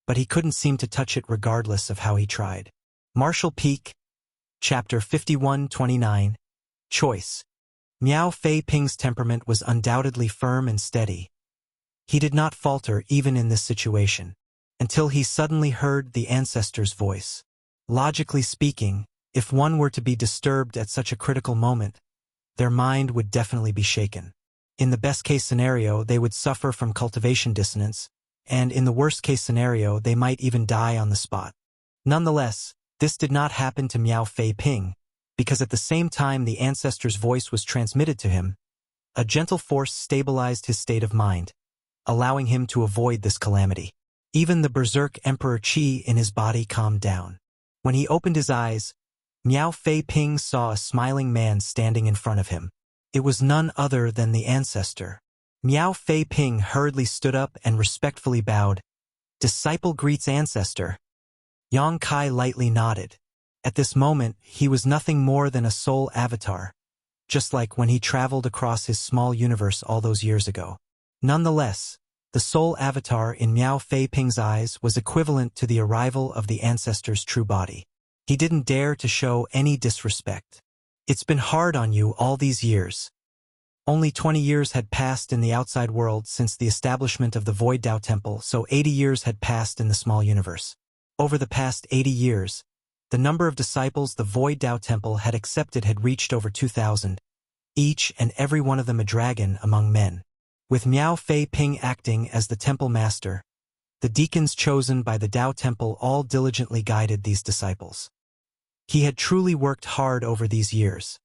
but he couldn't seem to touch it regardless of how he tried. Martial Peak, Chapter 51-29, Choice. Miao Fei-ping's temperament was undoubtedly firm and steady. He did not falter even in this situation, until he suddenly heard the ancestor's voice. Logically speaking, if one were to be disturbed at such a critical moment, their mind would definitely be shaken. In the best-case scenario, they would suffer from cultivation dissonance, and in the worst-case scenario, they might even die on the spot. Nonetheless, this did not happen to Miao Fei-ping, because at the same time the ancestor's voice was transmitted to him, a gentle force stabilized his state of mind, allowing him to avoid this calamity. Even the berserk Emperor Qi in his body calmed down. When he opened his eyes, Miao Fei-ping saw a smiling man standing in front of him. It was none other than the ancestor. Miao Fei-ping hurriedly stood up and respectfully bowed. "Disciple greets ancestor." Yang Kai lightly nodded. At this moment, he was nothing more than a soul avatar, just like when he traveled across his small universe all those years ago. Nonetheless, the soul avatar in Miao Fei-ping's eyes was equivalent to the arrival of the ancestor's true body. He didn't dare to show any disrespect. "It's been hard on you all these years." Only 20 years had passed in the outside world since the establishment of the Void Tao Temple, so 80 years had passed in the small universe. Over the past 80 years, the number of disciples the Void Tao Temple had accepted had reached over 2,000, each and every one of them a dragon among men. With Miao Fei-ping acting as the temple master, the deacons chosen by the Tao Temple all diligently guided these disciples. He had truly worked hard over these years.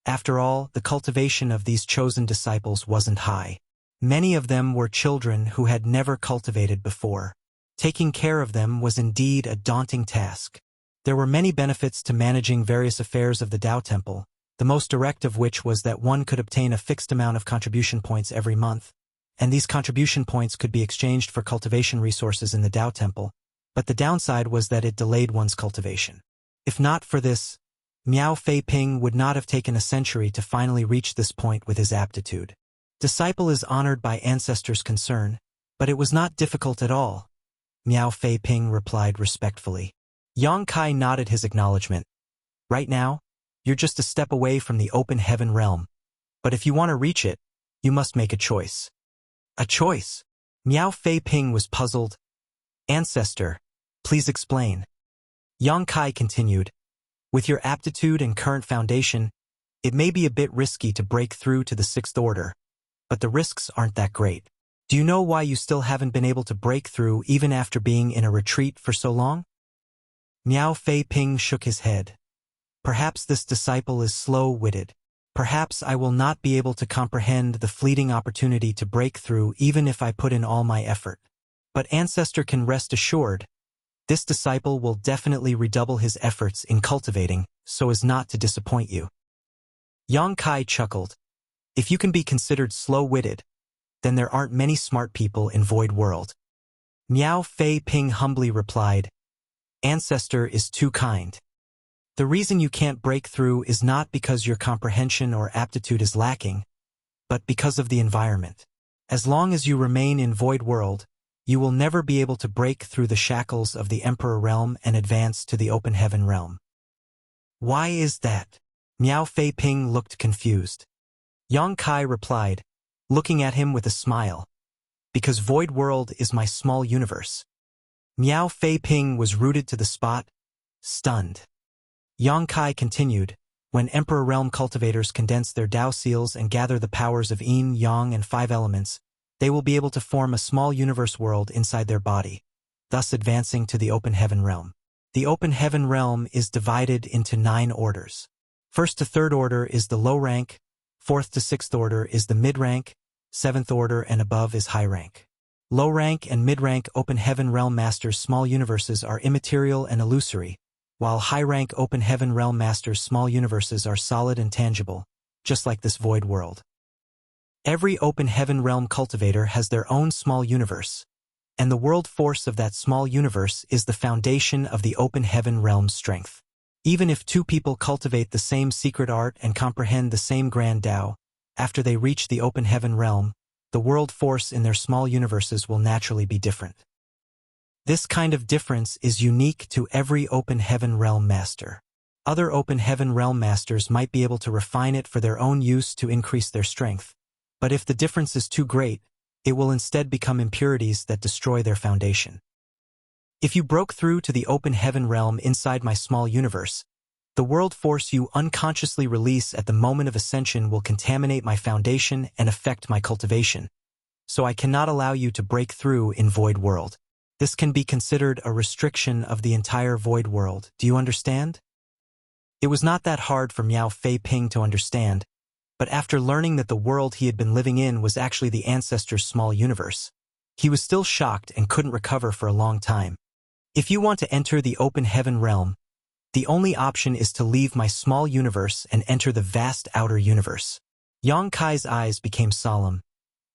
After all, the cultivation of these chosen disciples wasn't high. Many of them were children who had never cultivated before. Taking care of them was indeed a daunting task. There were many benefits to managing various affairs of the Tao Temple, the most direct of which was that one could obtain a fixed amount of contribution points every month, and these contribution points could be exchanged for cultivation resources in the Tao Temple, but the downside was that it delayed one's cultivation. If not for this, Miao Fei-ping would not have taken a century to finally reach this point with his aptitude. Disciple is honored by ancestors' concern, but it was not difficult at all, Miao Fei-ping replied respectfully. Yang Kai nodded his acknowledgement. Right now, you're just a step away from the open heaven realm, but if you want to reach it, you must make a choice. A choice? Miao Fei-ping was puzzled. Ancestor, please explain. Yang Kai continued. With your aptitude and current foundation, it may be a bit risky to break through to the sixth order, but the risks aren't that great. Do you know why you still haven't been able to break through even after being in a retreat for so long? Miao Fei-ping shook his head. Perhaps this disciple is slow-witted. Perhaps I will not be able to comprehend the fleeting opportunity to break through even if I put in all my effort. But Ancestor can rest assured, this disciple will definitely redouble his efforts in cultivating so as not to disappoint you. Yang Kai chuckled. If you can be considered slow-witted, then there aren't many smart people in Void World. Miao Fei-ping humbly replied, Ancestor is too kind. The reason you can't break through is not because your comprehension or aptitude is lacking, but because of the environment. As long as you remain in Void World, you will never be able to break through the shackles of the Emperor Realm and advance to the Open Heaven Realm. Why is that? Miao Fei-ping looked confused. Yang Kai replied, looking at him with a smile. Because Void World is my small universe. Miao Fei-ping was rooted to the spot, stunned. Yang Kai continued, when Emperor Realm cultivators condense their Dao seals and gather the powers of Yin, Yang, and 5 elements, they will be able to form a small universe world inside their body, thus advancing to the Open Heaven Realm. The Open Heaven Realm is divided into 9 orders. First to third order is the low rank, fourth to sixth order is the mid rank, seventh order and above is high rank. Low rank and mid rank Open Heaven Realm Masters' small universes are immaterial and illusory, while high rank Open Heaven Realm Masters' small universes are solid and tangible, just like this Void World. Every Open Heaven Realm cultivator has their own small universe, and the world force of that small universe is the foundation of the Open Heaven Realm's strength. Even if 2 people cultivate the same secret art and comprehend the same grand Tao, after they reach the Open Heaven Realm, the world force in their small universes will naturally be different. This kind of difference is unique to every Open Heaven Realm Master. Other Open Heaven Realm Masters might be able to refine it for their own use to increase their strength, but if the difference is too great, it will instead become impurities that destroy their foundation. If you broke through to the Open Heaven Realm inside my small universe, the world force you unconsciously release at the moment of ascension will contaminate my foundation and affect my cultivation, so I cannot allow you to break through in Void World. This can be considered a restriction of the entire Void World. Do you understand? It was not that hard for Miao Fei-ping to understand, but after learning that the world he had been living in was actually the Ancestor's small universe, he was still shocked and couldn't recover for a long time. If you want to enter the Open Heaven Realm, the only option is to leave my small universe and enter the vast outer universe. Yang Kai's eyes became solemn.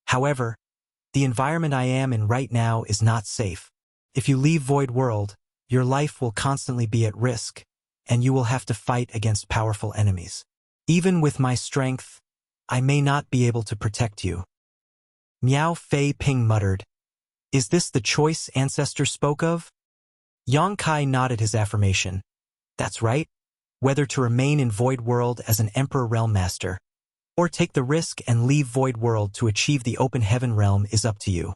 However, the environment I am in right now is not safe. If you leave Void World, your life will constantly be at risk, and you will have to fight against powerful enemies. Even with my strength, I may not be able to protect you. Miao Fei-ping muttered. Is this the choice Ancestor spoke of? Yang Kai nodded his affirmation. That's right. Whether to remain in Void World as an Emperor Realm Master, or take the risk and leave Void World to achieve the Open Heaven Realm is up to you.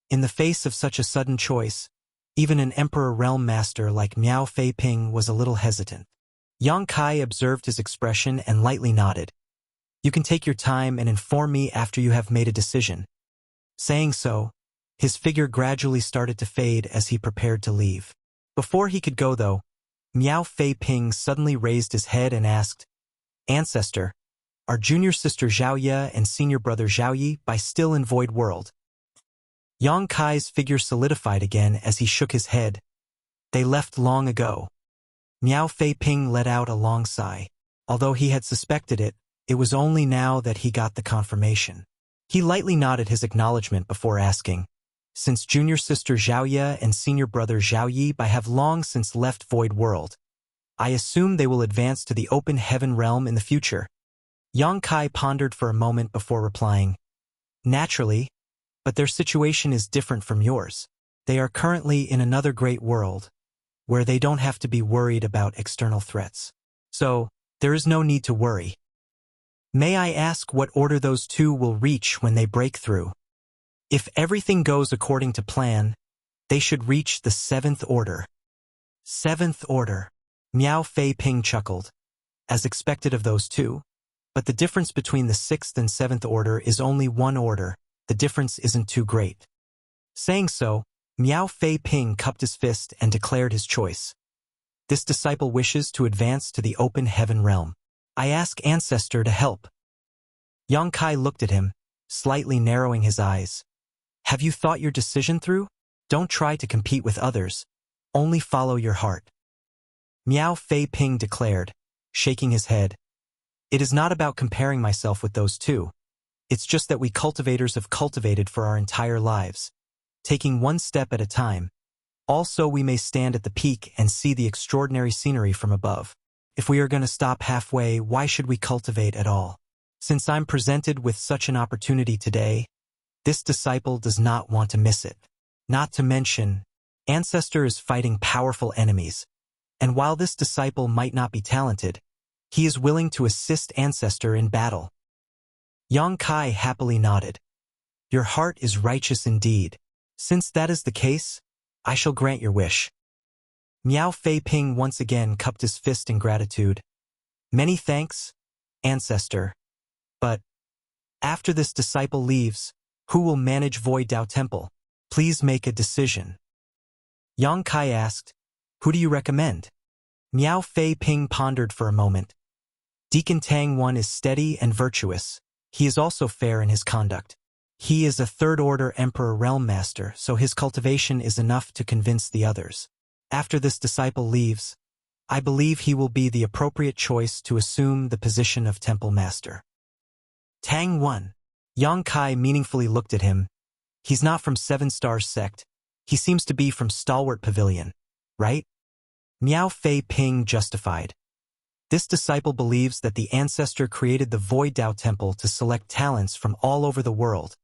In the face of such a sudden choice, even an Emperor Realm Master like Miao Fei-ping was a little hesitant. Yang Kai observed his expression and lightly nodded. You can take your time and inform me after you have made a decision. Saying so, his figure gradually started to fade as he prepared to leave. Before he could go though, Miao Fei-ping suddenly raised his head and asked, Ancestor, are junior sister Zhaoye and senior brother Zhaoyi still in Void World? Yang Kai's figure solidified again as he shook his head. They left long ago. Miao Fei-ping let out a long sigh. Although he had suspected it, it was only now that he got the confirmation. He lightly nodded his acknowledgement before asking, since junior sister Zhaoye and senior brother Zhao Yi have long since left Void World. I assume they will advance to the open heaven realm in the future. Yang Kai pondered for a moment before replying. Naturally, but their situation is different from yours. They are currently in another great world, where they don't have to be worried about external threats. So, there is no need to worry. May I ask what order those two will reach when they break through? If everything goes according to plan, they should reach the 7th order. 7th order. Miao Fei Ping chuckled. As expected of those two. But the difference between the 6th and 7th order is only 1 order. The difference isn't too great. Saying so, Miao Fei Ping cupped his fist and declared his choice. This disciple wishes to advance to the open heaven realm. I ask Ancestor to help. Yang Kai looked at him, slightly narrowing his eyes. Have you thought your decision through? Don't try to compete with others. Only follow your heart. Miao Fei Ping declared, shaking his head. It is not about comparing myself with those two. It's just that we cultivators have cultivated for our entire lives, taking one step at a time. Also, we may stand at the peak and see the extraordinary scenery from above. If we are going to stop halfway, why should we cultivate at all? Since I'm presented with such an opportunity today, this disciple does not want to miss it. Not to mention, Ancestor is fighting powerful enemies. And while this disciple might not be talented, he is willing to assist Ancestor in battle. Yang Kai happily nodded. Your heart is righteous indeed. Since that is the case, I shall grant your wish. Miao Fei Ping once again cupped his fist in gratitude. Many thanks, Ancestor. But, after this disciple leaves, who will manage Void Dao Temple? Please make a decision. Yang Kai asked, who do you recommend? Miao Fei Ping pondered for a moment. Deacon Tang Wan is steady and virtuous. He is also fair in his conduct. He is a 3rd order Emperor Realm Master, so his cultivation is enough to convince the others. After this disciple leaves, I believe he will be the appropriate choice to assume the position of Temple Master. Tang Wan. Yang Kai meaningfully looked at him. He's not from 7 Stars Sect. He seems to be from Stalwart Pavilion, right? Miao Fei Ping justified. This disciple believes that the Ancestor created the Void Dao Temple to select talents from all over the world,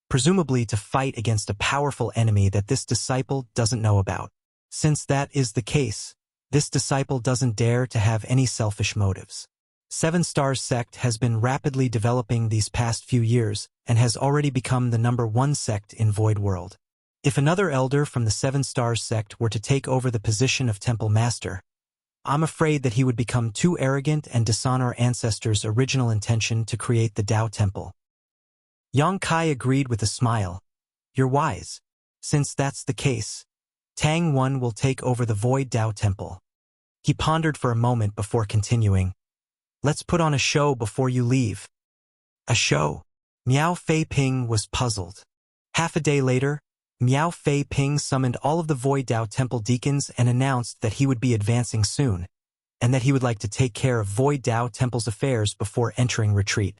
presumably to fight against a powerful enemy that this disciple doesn't know about. Since that is the case, this disciple doesn't dare to have any selfish motives. 7 Stars Sect has been rapidly developing these past few years and has already become the #1 sect in Void World. If another elder from the 7 Stars Sect were to take over the position of Temple Master, I'm afraid that he would become too arrogant and dishonor Ancestor's original intention to create the Dao Temple. Yang Kai agreed with a smile. You're wise. Since that's the case, Tang Wan will take over the Void Dao Temple. He pondered for a moment before continuing. Let's put on a show before you leave. A show? Miao Fei Ping was puzzled. Half a day later, Miao Fei Ping summoned all of the Void Dao Temple deacons and announced that he would be advancing soon, and that he would like to take care of Void Dao Temple's affairs before entering retreat.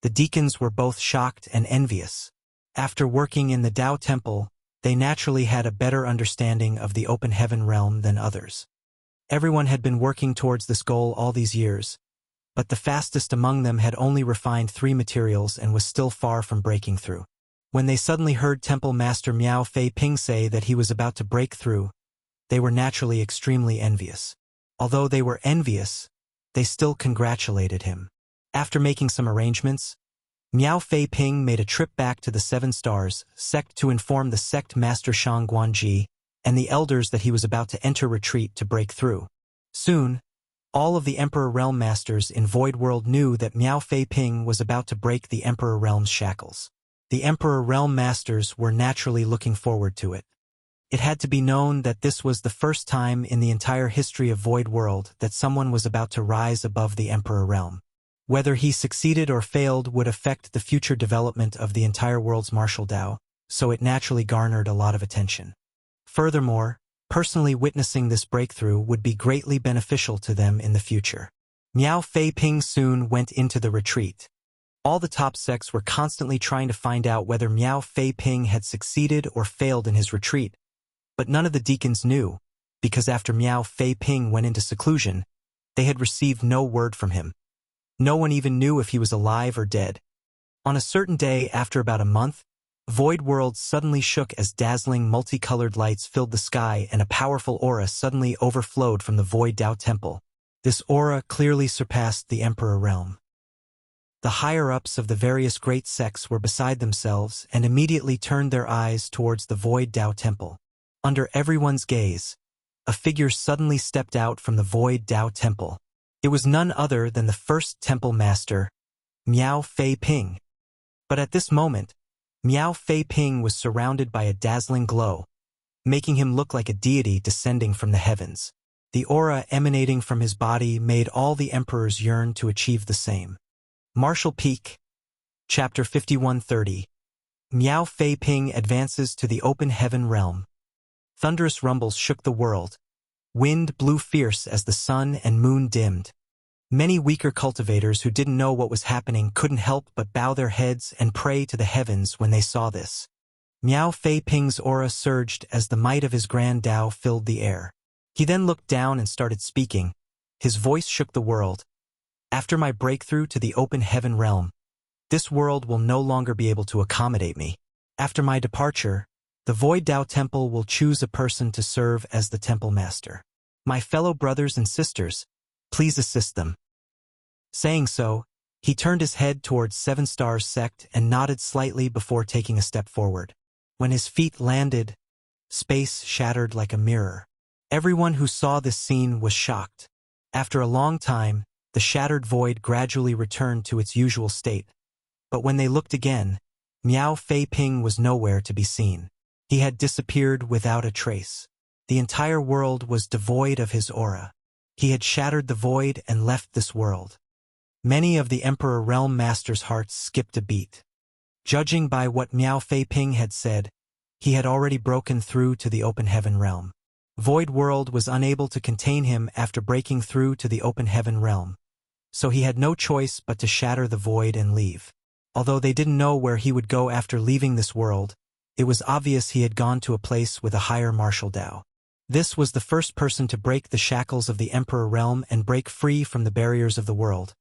The deacons were both shocked and envious. After working in the Dao Temple, they naturally had a better understanding of the open heaven realm than others. Everyone had been working towards this goal all these years, but the fastest among them had only refined 3 materials and was still far from breaking through. When they suddenly heard Temple Master Miao Fei Ping say that he was about to break through, they were naturally extremely envious. Although they were envious, they still congratulated him. After making some arrangements, Miao Fei Ping made a trip back to the 7 Stars Sect to inform the Sect Master Shang Guanji and the elders that he was about to enter retreat to break through. Soon, all of the Emperor Realm Masters in Void World knew that Miao Fei Ping was about to break the Emperor Realm's shackles. The Emperor Realm Masters were naturally looking forward to it. It had to be known that this was the first time in the entire history of Void World that someone was about to rise above the Emperor Realm. Whether he succeeded or failed would affect the future development of the entire world's martial Dao, so it naturally garnered a lot of attention. Furthermore, personally witnessing this breakthrough would be greatly beneficial to them in the future. Miao Fei Ping soon went into the retreat. All the top sects were constantly trying to find out whether Miao Fei Ping had succeeded or failed in his retreat, but none of the deacons knew, because after Miao Fei Ping went into seclusion, they had received no word from him. No one even knew if he was alive or dead. On a certain day, after about a month, Void World suddenly shook as dazzling multicolored lights filled the sky and a powerful aura suddenly overflowed from the Void Dao Temple. This aura clearly surpassed the Emperor realm. The higher-ups of the various great sects were beside themselves and immediately turned their eyes towards the Void Dao Temple. Under everyone's gaze, a figure suddenly stepped out from the Void Dao Temple. It was none other than the first temple master, Miao Fei Ping. But at this moment, Miao Fei Ping was surrounded by a dazzling glow, making him look like a deity descending from the heavens. The aura emanating from his body made all the emperors yearn to achieve the same. Martial Peak, Chapter 5130. Miao Fei Ping advances to the open heaven realm. Thunderous rumbles shook the world. Wind blew fierce as the sun and moon dimmed. Many weaker cultivators who didn't know what was happening couldn't help but bow their heads and pray to the heavens when they saw this. Miao Fei Ping's aura surged as the might of his grand Tao filled the air. He then looked down and started speaking. His voice shook the world. After my breakthrough to the open heaven realm, this world will no longer be able to accommodate me. After my departure, the Void Dao Temple will choose a person to serve as the temple master. My fellow brothers and sisters, please assist them. Saying so, he turned his head towards Seven Stars Sect and nodded slightly before taking a step forward. When his feet landed, space shattered like a mirror. Everyone who saw this scene was shocked. After a long time, the shattered void gradually returned to its usual state. But when they looked again, Miao Fei Ping was nowhere to be seen. He had disappeared without a trace. The entire world was devoid of his aura. He had shattered the void and left this world. Many of the Emperor Realm Master's hearts skipped a beat. Judging by what Miao Fei Ping had said, he had already broken through to the open heaven realm. Void World was unable to contain him after breaking through to the open heaven realm, so he had no choice but to shatter the void and leave. Although they didn't know where he would go after leaving this world, it was obvious he had gone to a place with a higher martial Tao. This was the first person to break the shackles of the Emperor Realm and break free from the barriers of the world,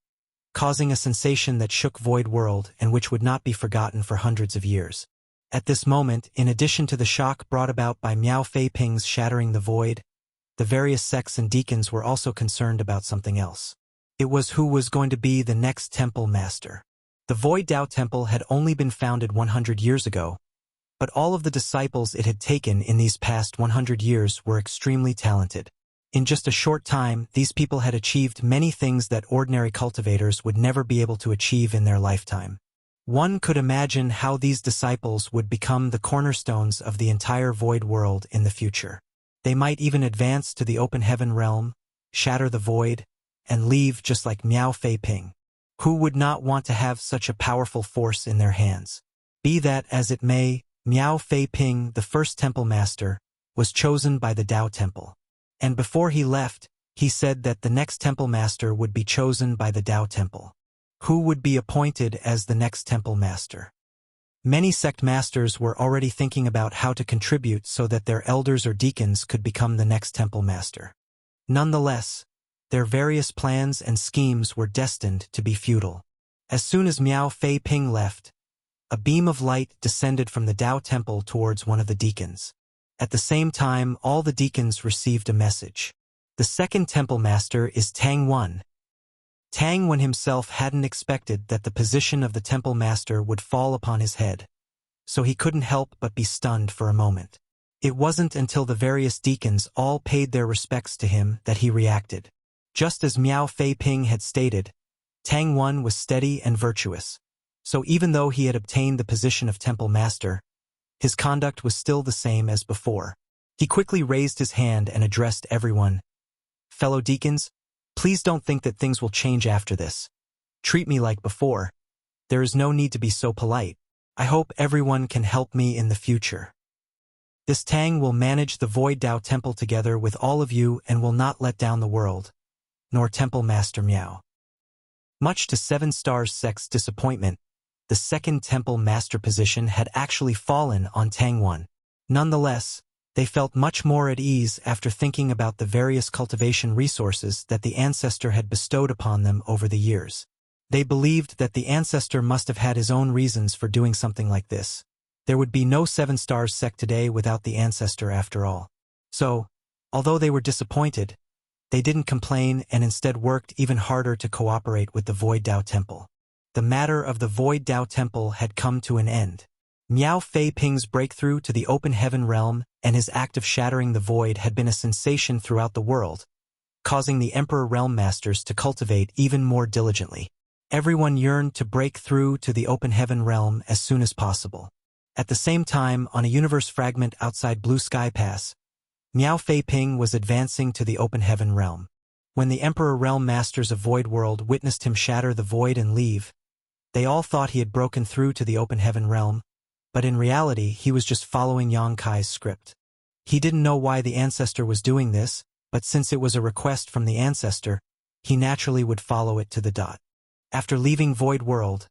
causing a sensation that shook Void World and which would not be forgotten for hundreds of years. At this moment, in addition to the shock brought about by Miao Fei Ping's shattering the void, the various sects and deacons were also concerned about something else. It was who was going to be the next temple master. The Void Dao Temple had only been founded 100 years ago, but all of the disciples it had taken in these past 100 years were extremely talented. In just a short time, these people had achieved many things that ordinary cultivators would never be able to achieve in their lifetime. One could imagine how these disciples would become the cornerstones of the entire void world in the future. They might even advance to the open heaven realm, shatter the void, and leave just like Miao Fei Ping. Who would not want to have such a powerful force in their hands? Be that as it may, Miao Fei Ping, the first temple master, was chosen by the Dao Temple. And before he left, he said that the next temple master would be chosen by the Dao Temple. Who would be appointed as the next temple master? Many sect masters were already thinking about how to contribute so that their elders or deacons could become the next temple master. Nonetheless, their various plans and schemes were destined to be futile. As soon as Miao Fei Ping left, a beam of light descended from the Dao Temple towards one of the deacons. At the same time, all the deacons received a message. The second temple master is Tang Wen. Tang Wen himself hadn't expected that the position of the temple master would fall upon his head, so he couldn't help but be stunned for a moment. It wasn't until the various deacons all paid their respects to him that he reacted. Just as Miao Fei Ping had stated, Tang Wen was steady and virtuous, so even though he had obtained the position of temple master, his conduct was still the same as before. He quickly raised his hand and addressed everyone. Fellow deacons, please don't think that things will change after this. Treat me like before. There is no need to be so polite. I hope everyone can help me in the future. This Tang will manage the Void Dao Temple together with all of you and will not let down the world, nor Temple Master Miao. Much to Seven Stars Sect's disappointment, the second temple master position had actually fallen on Tangwon. Nonetheless, they felt much more at ease after thinking about the various cultivation resources that the ancestor had bestowed upon them over the years. They believed that the ancestor must have had his own reasons for doing something like this. There would be no Seven Stars Sect today without the ancestor after all. So, although they were disappointed, they didn't complain and instead worked even harder to cooperate with the Void Dao Temple. The matter of the Void Dao Temple had come to an end. Miao Fei Ping's breakthrough to the open heaven realm and his act of shattering the void had been a sensation throughout the world, causing the Emperor Realm Masters to cultivate even more diligently. Everyone yearned to break through to the open heaven realm as soon as possible. At the same time, on a universe fragment outside Blue Sky Pass, Miao Fei Ping was advancing to the open heaven realm. When the Emperor Realm Masters of Void World witnessed him shatter the void and leave, they all thought he had broken through to the open heaven realm, but in reality he was just following Yang Kai's script. He didn't know why the ancestor was doing this, but since it was a request from the ancestor, he naturally would follow it to the dot. After leaving Void World,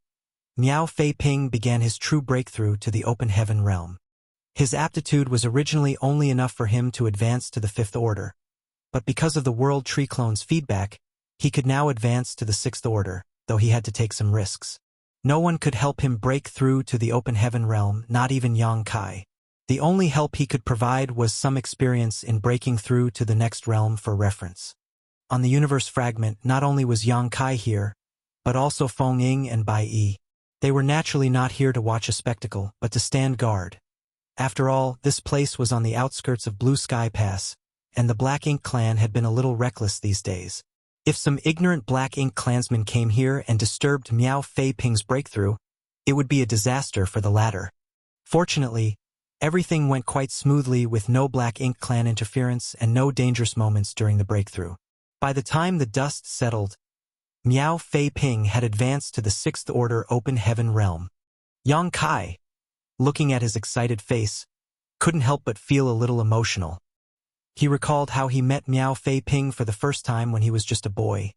Miao Fei Ping began his true breakthrough to the open heaven realm. His aptitude was originally only enough for him to advance to the Fifth Order, but because of the World Tree Clone's feedback, he could now advance to the Sixth Order, though he had to take some risks. No one could help him break through to the open heaven realm, not even Yang Kai. The only help he could provide was some experience in breaking through to the next realm for reference. On the universe fragment, not only was Yang Kai here, but also Feng Ying and Bai Yi. They were naturally not here to watch a spectacle, but to stand guard. After all, this place was on the outskirts of Blue Sky Pass, and the Black Ink clan had been a little reckless these days. If some ignorant Black Ink clansmen came here and disturbed Miao Fei Ping's breakthrough, it would be a disaster for the latter. Fortunately, everything went quite smoothly with no Black Ink clan interference and no dangerous moments during the breakthrough. By the time the dust settled, Miao Fei Ping had advanced to the Sixth Order open heaven realm. Yang Kai, looking at his excited face, couldn't help but feel a little emotional. He recalled how he met Miao Fei Ping for the first time when he was just a boy.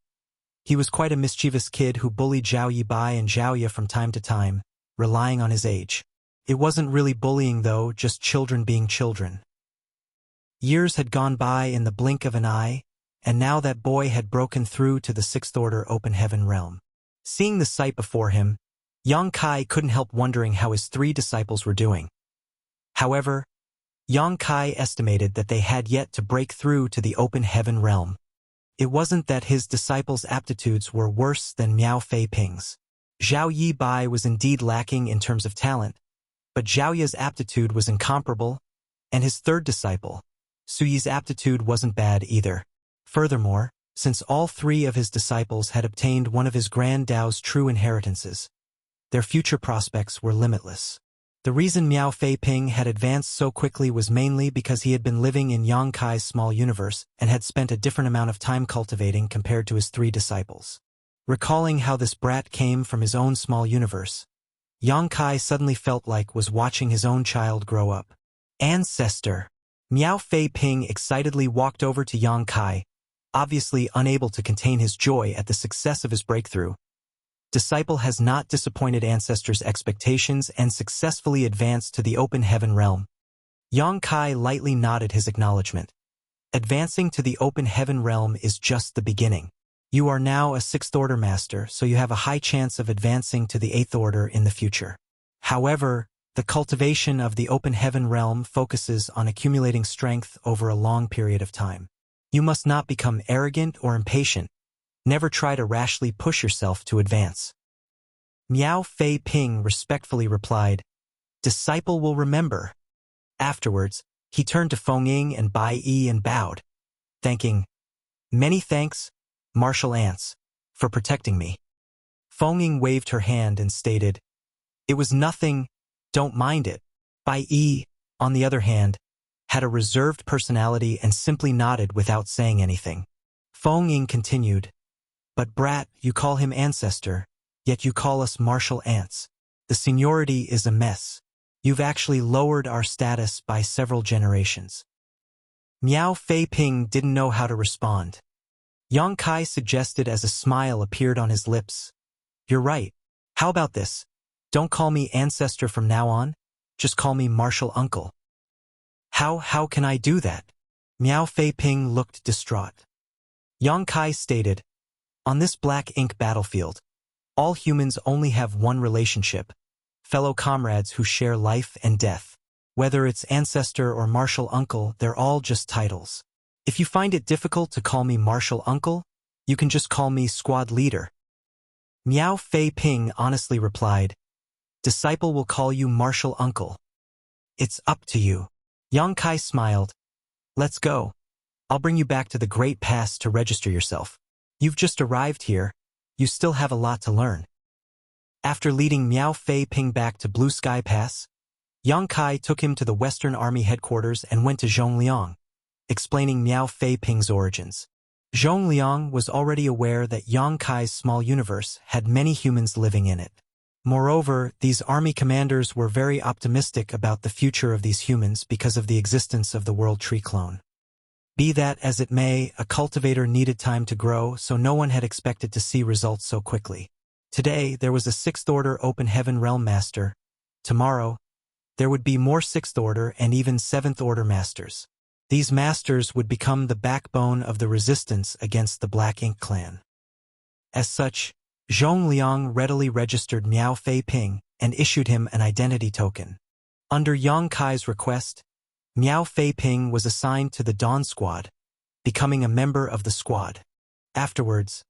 He was quite a mischievous kid who bullied Zhao Yibai and Zhao Ye from time to time, relying on his age. It wasn't really bullying though, just children being children. Years had gone by in the blink of an eye, and now that boy had broken through to the Sixth Order open heaven realm. Seeing the sight before him, Yang Kai couldn't help wondering how his three disciples were doing. However, Yang Kai estimated that they had yet to break through to the open heaven realm. It wasn't that his disciples' aptitudes were worse than Miao Fei Ping's. Zhao Yibai was indeed lacking in terms of talent, but Zhao Ye's aptitude was incomparable, and his third disciple, Su Yi's aptitude wasn't bad either. Furthermore, since all three of his disciples had obtained one of his Grand Dao's true inheritances, their future prospects were limitless. The reason Miao Fei Ping had advanced so quickly was mainly because he had been living in Yang Kai's small universe and had spent a different amount of time cultivating compared to his three disciples. Recalling how this brat came from his own small universe, Yang Kai suddenly felt like was watching his own child grow up. Ancestor! Miao Fei Ping excitedly walked over to Yang Kai, obviously unable to contain his joy at the success of his breakthrough. Disciple has not disappointed ancestors' expectations and successfully advanced to the open heaven realm. Yang Kai lightly nodded his acknowledgement. Advancing to the open heaven realm is just the beginning. You are now a Sixth Order Master, so you have a high chance of advancing to the Eighth Order in the future. However, the cultivation of the open heaven realm focuses on accumulating strength over a long period of time. You must not become arrogant or impatient. Never try to rashly push yourself to advance. Miao Fei Ping respectfully replied, "Disciple will remember." Afterwards, he turned to Feng Ying and Bai Yi and bowed, thanking, "Many thanks, martial ants, for protecting me." Feng Ying waved her hand and stated, "It was nothing, don't mind it." Bai Yi, on the other hand, had a reserved personality and simply nodded without saying anything. Feng Ying continued, "But brat, you call him ancestor, yet you call us martial ants. The seniority is a mess. You've actually lowered our status by several generations." Miao Fei Ping didn't know how to respond. Yang Kai suggested as a smile appeared on his lips. You're right. How about this? Don't call me ancestor from now on. Just call me martial uncle. How can I do that? Miao Fei Ping looked distraught. Yang Kai stated, on this black ink battlefield, all humans only have one relationship, fellow comrades who share life and death. Whether it's ancestor or martial uncle, they're all just titles. If you find it difficult to call me martial uncle, you can just call me squad leader. Miao Fei Ping honestly replied, disciple will call you martial uncle. It's up to you. Yang Kai smiled. Let's go. I'll bring you back to the Great Pass to register yourself. You've just arrived here. You still have a lot to learn. After leading Miao Fei Ping back to Blue Sky Pass, Yang Kai took him to the Western Army headquarters and went to Zhongliang, explaining Miao Fei Ping's origins. Zhongliang was already aware that Yang Kai's small universe had many humans living in it. Moreover, these army commanders were very optimistic about the future of these humans because of the existence of the World Tree clone. Be that as it may, a cultivator needed time to grow, so no one had expected to see results so quickly. Today, there was a 6th Order Open Heaven Realm Master. Tomorrow, there would be more 6th Order and even 7th Order Masters. These Masters would become the backbone of the resistance against the Black Ink clan. As such, Zhongliang readily registered Miao Fei Ping and issued him an identity token. Under Yang Kai's request, Miao Fei Ping was assigned to the Dawn Squad, becoming a member of the squad. Afterwards,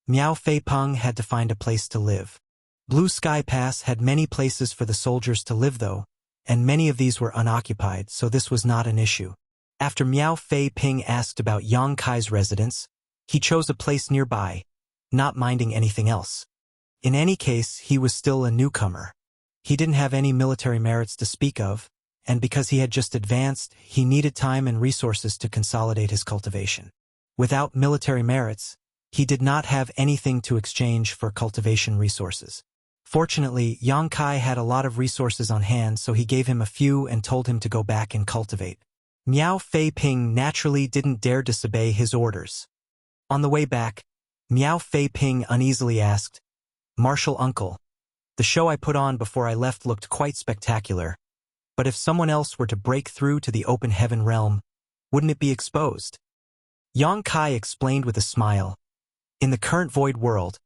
Miao Fei Ping had to find a place to live. Blue Sky Pass had many places for the soldiers to live though, and many of these were unoccupied, so this was not an issue. After Miao Fei Ping asked about Yang Kai's residence, he chose a place nearby, not minding anything else. In any case, he was still a newcomer. He didn't have any military merits to speak of, and because he had just advanced, he needed time and resources to consolidate his cultivation. Without military merits, he did not have anything to exchange for cultivation resources. Fortunately, Yang Kai had a lot of resources on hand, so he gave him a few and told him to go back and cultivate. Miao Fei Ping naturally didn't dare disobey his orders. On the way back, Miao Fei Ping uneasily asked, Martial Uncle, the show I put on before I left looked quite spectacular, but if someone else were to break through to the open heaven realm, wouldn't it be exposed? Yang Kai explained with a smile, in the current void world,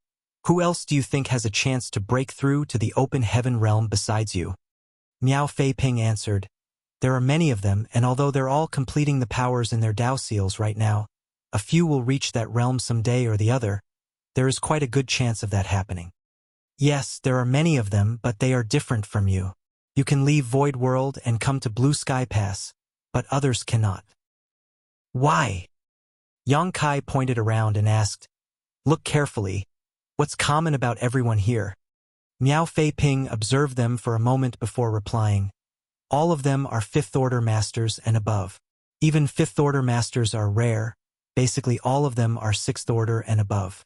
who else do you think has a chance to break through to the open heaven realm besides you? Miao Fei Ping answered, there are many of them, and although they're all completing the powers in their Dao seals right now, a few will reach that realm someday or the other. There is quite a good chance of that happening. Yes, there are many of them, but they are different from you. You can leave Void World and come to Blue Sky Pass, but others cannot. Why? Yang Kai pointed around and asked, look carefully. What's common about everyone here? Miao Fei Ping observed them for a moment before replying. All of them are 5th Order Masters and above. Even 5th Order Masters are rare. Basically all of them are 6th Order and above.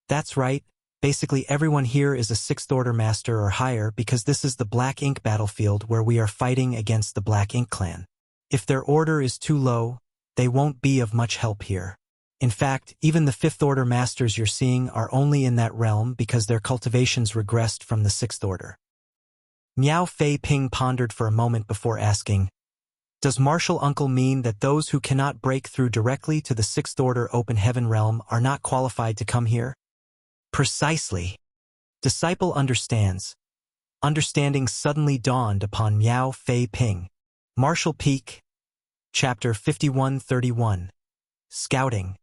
That's right. Basically everyone here is a 6th Order Master or higher because this is the Black Ink battlefield where we are fighting against the Black Ink clan. If their order is too low, they won't be of much help here. In fact, even the 5th Order Masters you're seeing are only in that realm because their cultivations regressed from the 6th Order. Miao Fei Ping pondered for a moment before asking, does Martial Uncle mean that those who cannot break through directly to the 6th Order Open Heaven realm are not qualified to come here? Precisely. Disciple understands. Understanding suddenly dawned upon Miao Fei Ping. Martial Peak, Chapter 5131. Scouting.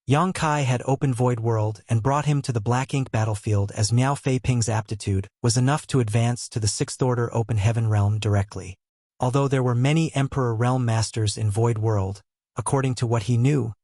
Yang Kai had opened Void World and brought him to the Black Ink battlefield as Miao Fei Ping's aptitude was enough to advance to the 6th Order Open Heaven realm directly. Although there were many Emperor Realm Masters in Void World, according to what he knew,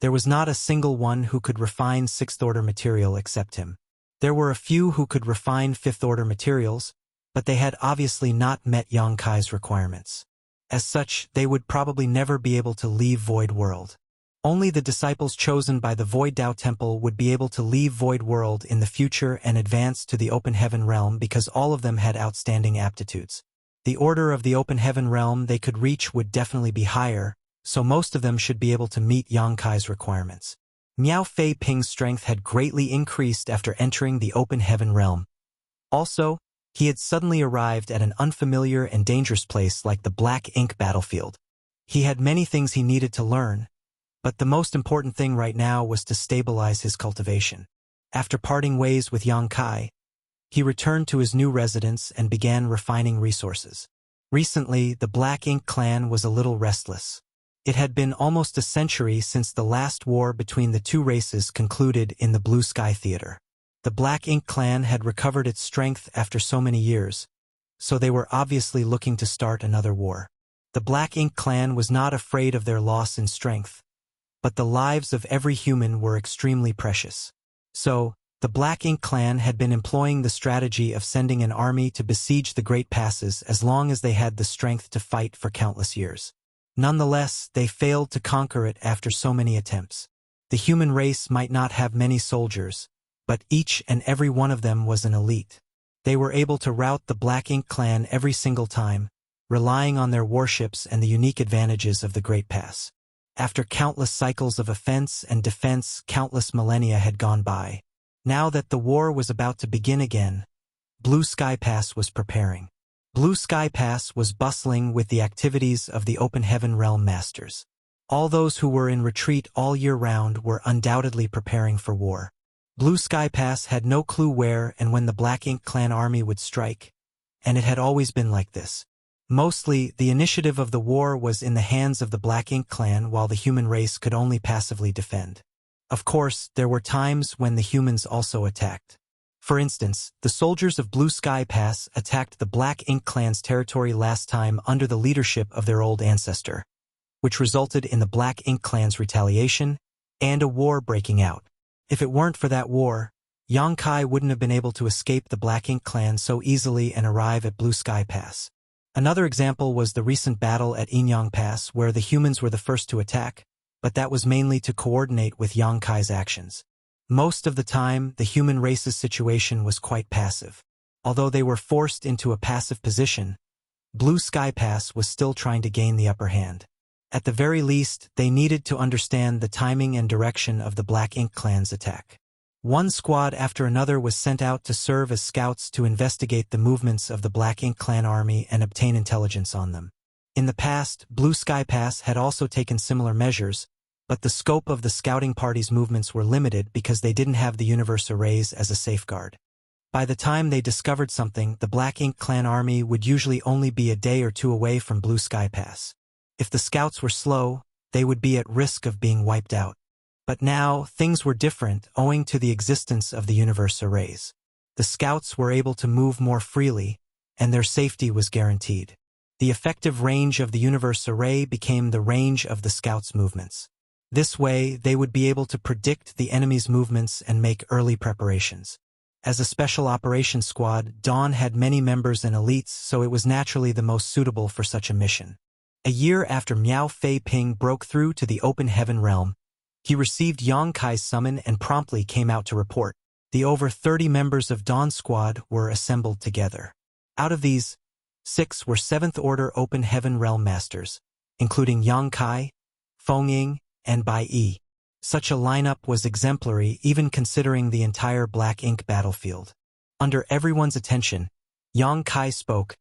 there was not a single one who could refine 6th Order material except him. There were a few who could refine 5th Order materials, but they had obviously not met Yang Kai's requirements. As such, they would probably never be able to leave Void World. Only the disciples chosen by the Void Dao Temple would be able to leave Void World in the future and advance to the Open Heaven realm because all of them had outstanding aptitudes. The order of the Open Heaven realm they could reach would definitely be higher, so most of them should be able to meet Yang Kai's requirements. Miao Fei Ping's strength had greatly increased after entering the open heaven realm. Also, he had suddenly arrived at an unfamiliar and dangerous place like the Black Ink battlefield. He had many things he needed to learn, but the most important thing right now was to stabilize his cultivation. After parting ways with Yang Kai, he returned to his new residence and began refining resources. Recently, the Black Ink clan was a little restless. It had been almost a century since the last war between the two races concluded in the Blue Sky Theater. The Black Ink clan had recovered its strength after so many years, so they were obviously looking to start another war. The Black Ink clan was not afraid of their loss in strength, but the lives of every human were extremely precious. So, the Black Ink clan had been employing the strategy of sending an army to besiege the Great Passes as long as they had the strength to fight for countless years. Nonetheless, they failed to conquer it after so many attempts. The human race might not have many soldiers, but each and every one of them was an elite. They were able to rout the Black Ink clan every single time, relying on their warships and the unique advantages of the Great Pass. After countless cycles of offense and defense, countless millennia had gone by. Now that the war was about to begin again, Blue Sky Pass was preparing. Blue Sky Pass was bustling with the activities of the Open Heaven Realm Masters. All those who were in retreat all year round were undoubtedly preparing for war. Blue Sky Pass had no clue where and when the Black Ink clan army would strike, and it had always been like this. Mostly, the initiative of the war was in the hands of the Black Ink clan while the human race could only passively defend. Of course, there were times when the humans also attacked. For instance, the soldiers of Blue Sky Pass attacked the Black Ink clan's territory last time under the leadership of their old ancestor, which resulted in the Black Ink clan's retaliation and a war breaking out. If it weren't for that war, Yang Kai wouldn't have been able to escape the Black Ink clan so easily and arrive at Blue Sky Pass. Another example was the recent battle at Inyang Pass where the humans were the first to attack, but that was mainly to coordinate with Yang Kai's actions. Most of the time, the human race's situation was quite passive. Although they were forced into a passive position, Blue Sky Pass was still trying to gain the upper hand. At the very least, they needed to understand the timing and direction of the Black Ink clan's attack. One squad after another was sent out to serve as scouts to investigate the movements of the Black Ink clan army and obtain intelligence on them. In the past, Blue Sky Pass had also taken similar measures, but the scope of the scouting party's movements were limited because they didn't have the universe arrays as a safeguard. By the time they discovered something, the Black Ink clan army would usually only be a day or two away from Blue Sky Pass. If the scouts were slow, they would be at risk of being wiped out. But now, things were different owing to the existence of the universe arrays. The scouts were able to move more freely, and their safety was guaranteed. The effective range of the universe array became the range of the scouts' movements. This way, they would be able to predict the enemy's movements and make early preparations. As a special operations squad, Dawn had many members and elites, so it was naturally the most suitable for such a mission. A year after Miao Fei Ping broke through to the Open Heaven realm, he received Yang Kai's summon and promptly came out to report. The over 30 members of Dawn's squad were assembled together. Out of these, 6 were 7th Order Open Heaven Realm Masters, including Yang Kai, Feng Ying, and Bai Yi. Such a lineup was exemplary even considering the entire Black Ink battlefield. Under everyone's attention, Yang Kai spoke.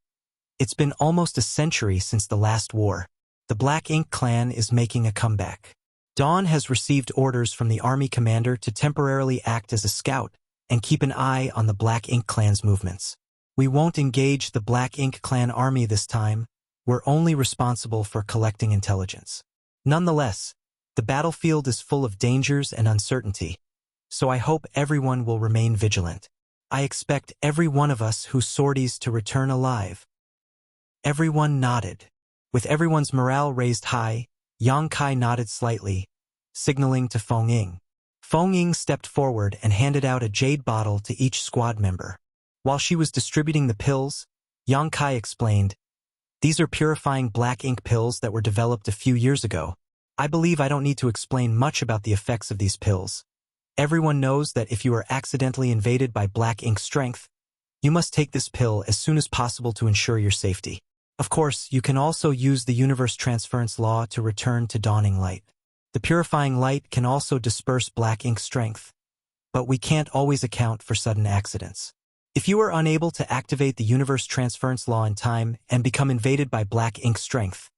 It's been almost a century since the last war. The Black Ink clan is making a comeback. Dawn has received orders from the army commander to temporarily act as a scout and keep an eye on the Black Ink clan's movements. We won't engage the Black Ink clan army this time. We're only responsible for collecting intelligence. Nonetheless, the battlefield is full of dangers and uncertainty, so I hope everyone will remain vigilant. I expect every one of us whose sorties to return alive. Everyone nodded. With everyone's morale raised high, Yang Kai nodded slightly, signaling to Feng Ying. Feng Ying stepped forward and handed out a jade bottle to each squad member. While she was distributing the pills, Yang Kai explained, "These are purifying Black Ink pills that were developed a few years ago. I believe I don't need to explain much about the effects of these pills. Everyone knows that if you are accidentally invaded by Black Ink strength, you must take this pill as soon as possible to ensure your safety. Of course, you can also use the universe transference law to return to dawning light." The purifying light can also disperse black ink strength, but we can't always account for sudden accidents. If you are unable to activate the universe transference law in time and become invaded by black ink strength,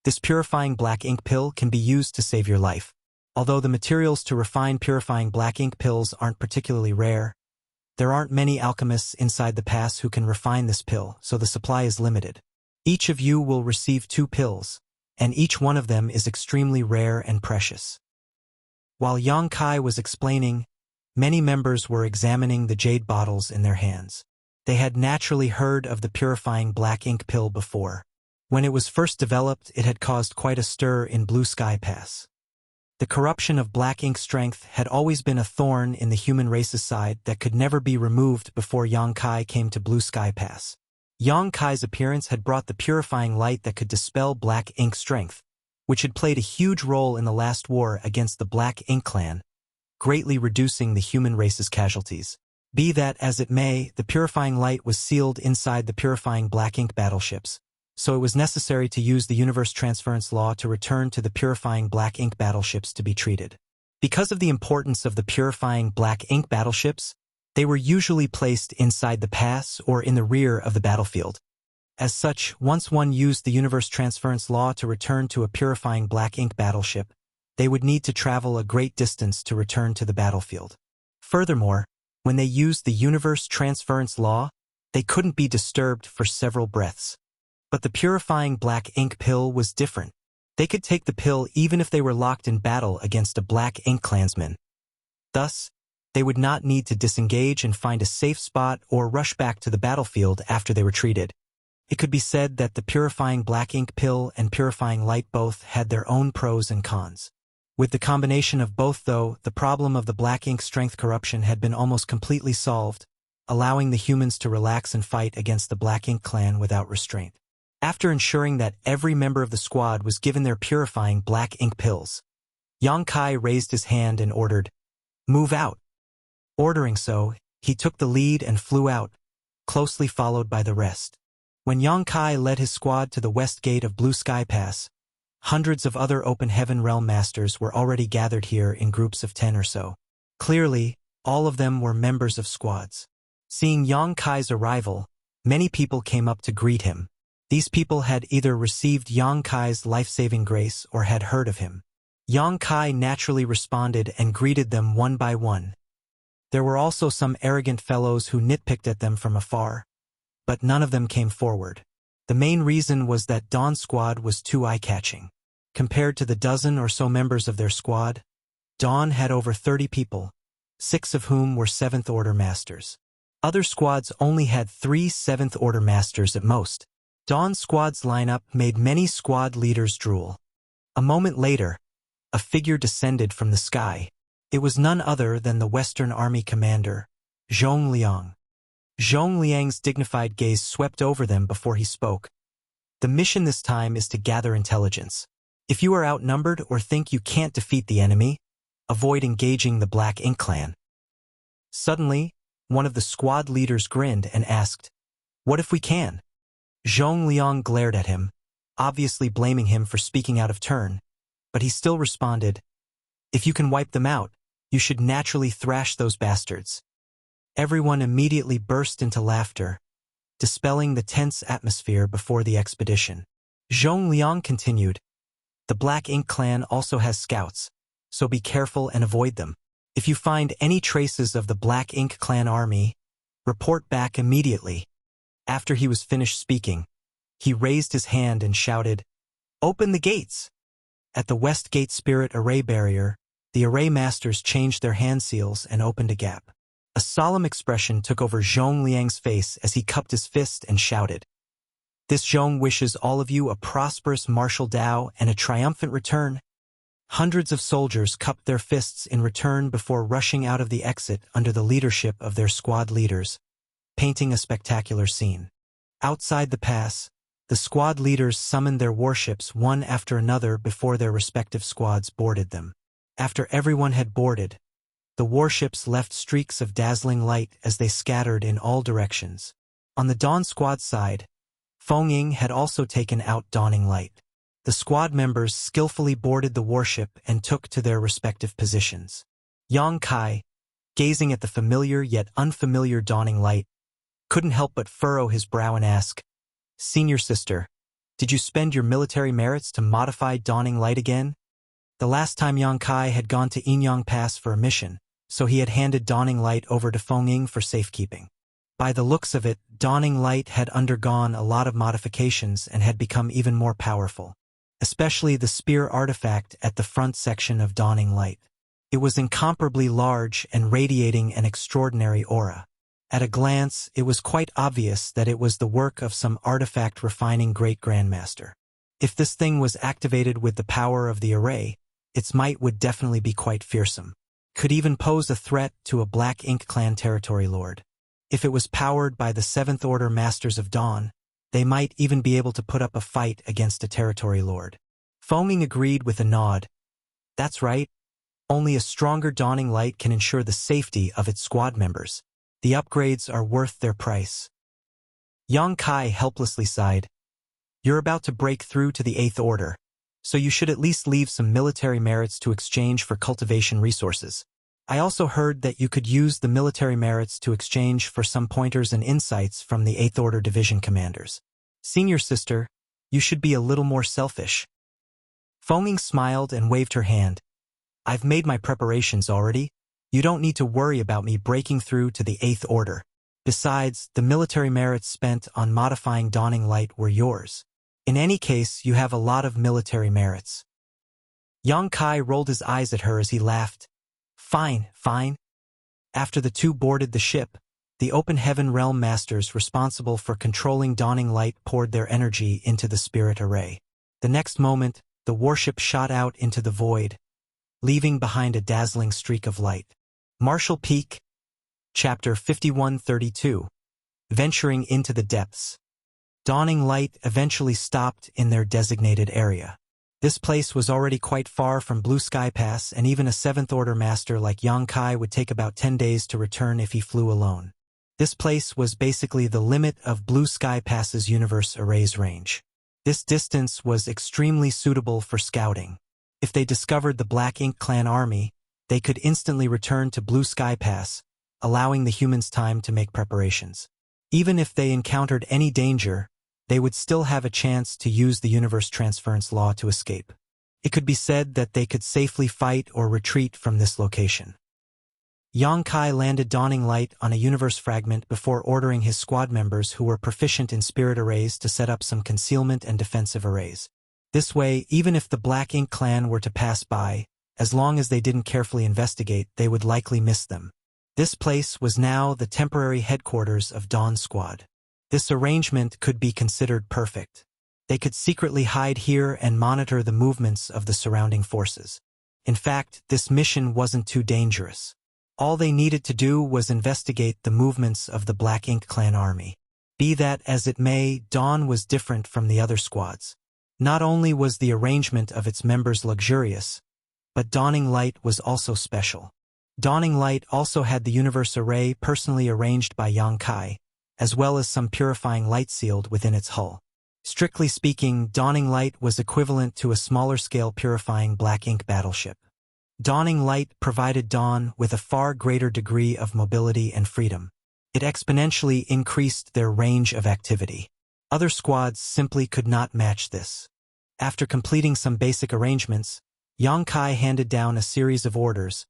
this purifying black ink pill can be used to save your life. Although the materials to refine purifying black ink pills aren't particularly rare, there aren't many alchemists inside the pass who can refine this pill, so the supply is limited. Each of you will receive 2 pills, and each one of them is extremely rare and precious. While Yang Kai was explaining, many members were examining the jade bottles in their hands. They had naturally heard of the purifying black ink pill before. When it was first developed, it had caused quite a stir in Blue Sky Pass. The corruption of black ink strength had always been a thorn in the human race's side that could never be removed before Yang Kai came to Blue Sky Pass. Yang Kai's appearance had brought the purifying light that could dispel black ink strength, which had played a huge role in the last war against the Black Ink Clan, greatly reducing the human race's casualties. Be that as it may, the purifying light was sealed inside the purifying black ink battleships, so it was necessary to use the universe transference law to return to the purifying black ink battleships to be treated. Because of the importance of the purifying black ink battleships, they were usually placed inside the pass or in the rear of the battlefield. As such, once one used the universe transference law to return to a purifying black ink battleship, they would need to travel a great distance to return to the battlefield. Furthermore, when they used the universe transference law, they couldn't be disturbed for several breaths. But the purifying black ink pill was different. They could take the pill even if they were locked in battle against a black ink clansman. Thus, they would not need to disengage and find a safe spot or rush back to the battlefield after they were treated. It could be said that the purifying black ink pill and purifying light both had their own pros and cons. With the combination of both, though, the problem of the black ink strength corruption had been almost completely solved, allowing the humans to relax and fight against the Black Ink Clan without restraint. After ensuring that every member of the squad was given their purifying black ink pills, Yang Kai raised his hand and ordered, "Move out." Ordering so, he took the lead and flew out, closely followed by the rest. When Yang Kai led his squad to the west gate of Blue Sky Pass, hundreds of other Open Heaven Realm Masters were already gathered here in groups of 10 or so. Clearly, all of them were members of squads. Seeing Yang Kai's arrival, many people came up to greet him. These people had either received Yang Kai's life-saving grace or had heard of him. Yang Kai naturally responded and greeted them one by one. There were also some arrogant fellows who nitpicked at them from afar, but none of them came forward. The main reason was that Dawn's squad was too eye-catching. Compared to the dozen or so members of their squad, Dawn had over 30 people, 6 of whom were 7th Order Masters. Other squads only had 3 7th Order Masters at most. Dawn's squad's lineup made many squad leaders drool. A moment later, a figure descended from the sky. It was none other than the Western Army commander, Zhong Liang. Zhong Liang's dignified gaze swept over them before he spoke. The mission this time is to gather intelligence. If you are outnumbered or think you can't defeat the enemy, avoid engaging the Black Ink Clan. Suddenly, one of the squad leaders grinned and asked, "What if we can?" Zhong Liang glared at him, obviously blaming him for speaking out of turn, but he still responded, "If you can wipe them out, you should naturally thrash those bastards." Everyone immediately burst into laughter, dispelling the tense atmosphere before the expedition. Zhong Liang continued, "The Black Ink Clan also has scouts, so be careful and avoid them. If you find any traces of the Black Ink Clan army, report back immediately." After he was finished speaking, he raised his hand and shouted, "Open the gates!" At the West Gate Spirit Array Barrier, the Array Masters changed their hand seals and opened a gap. A solemn expression took over Zhong Liang's face as he cupped his fist and shouted, "This Zhong wishes all of you a prosperous martial Dao and a triumphant return." Hundreds of soldiers cupped their fists in return before rushing out of the exit under the leadership of their squad leaders, painting a spectacular scene. Outside the pass, the squad leaders summoned their warships one after another before their respective squads boarded them. After everyone had boarded, the warships left streaks of dazzling light as they scattered in all directions. On the Dawn squad side, Feng Ying had also taken out dawning light. The squad members skillfully boarded the warship and took to their respective positions. Yang Kai, gazing at the familiar yet unfamiliar dawning light, couldn't help but furrow his brow and ask, "Senior sister, did you spend your military merits to modify dawning light again?" The last time Yang Kai had gone to Inyang Pass for a mission, so he had handed dawning light over to Fengying for safekeeping. By the looks of it, dawning light had undergone a lot of modifications and had become even more powerful, especially the spear artifact at the front section of dawning light. It was incomparably large and radiating an extraordinary aura. At a glance, it was quite obvious that it was the work of some artifact refining great grandmaster. If this thing was activated with the power of the array, its might would definitely be quite fearsome. Could even pose a threat to a Black Ink Clan territory lord. If it was powered by the 7th Order Masters of Dawn, they might even be able to put up a fight against a territory lord. Fengying agreed with a nod. That's right. Only a stronger dawning light can ensure the safety of its squad members. The upgrades are worth their price. Yang Kai helplessly sighed. You're about to break through to the 8th Order, so you should at least leave some military merits to exchange for cultivation resources. I also heard that you could use the military merits to exchange for some pointers and insights from the 8th Order division commanders. Senior sister, you should be a little more selfish. Fengying smiled and waved her hand. I've made my preparations already. You don't need to worry about me breaking through to the 8th Order. Besides, the military merits spent on modifying dawning light were yours. In any case, you have a lot of military merits. Yang Kai rolled his eyes at her as he laughed. Fine, fine. After the two boarded the ship, the Open Heaven Realm Masters responsible for controlling dawning light poured their energy into the spirit array. The next moment, the warship shot out into the void, leaving behind a dazzling streak of light. Marshall Peak, Chapter 5132, Venturing into the Depths. Dawning light eventually stopped in their designated area. This place was already quite far from Blue Sky Pass, and even a 7th Order Master like Yang Kai would take about 10 days to return if he flew alone. This place was basically the limit of Blue Sky Pass's universe array's range. This distance was extremely suitable for scouting. If they discovered the Black Ink Clan army, they could instantly return to Blue Sky Pass, allowing the humans time to make preparations. Even if they encountered any danger, they would still have a chance to use the universe transference law to escape. It could be said that they could safely fight or retreat from this location. Yang Kai landed dawning light on a universe fragment before ordering his squad members who were proficient in spirit arrays to set up some concealment and defensive arrays. This way, even if the Black Ink Clan were to pass by, as long as they didn't carefully investigate, they would likely miss them. This place was now the temporary headquarters of Dawn Squad. This arrangement could be considered perfect. They could secretly hide here and monitor the movements of the surrounding forces. In fact, this mission wasn't too dangerous. All they needed to do was investigate the movements of the Black Ink Clan army. Be that as it may, Dawn was different from the other squads. Not only was the arrangement of its members luxurious, but Dawning Light was also special. Dawning Light also had the universe array personally arranged by Yang Kai, as well as some purifying light sealed within its hull. Strictly speaking, Dawning Light was equivalent to a smaller-scale purifying black ink battleship. Dawning Light provided Dawn with a far greater degree of mobility and freedom. It exponentially increased their range of activity. Other squads simply could not match this. After completing some basic arrangements, Yang Kai handed down a series of orders,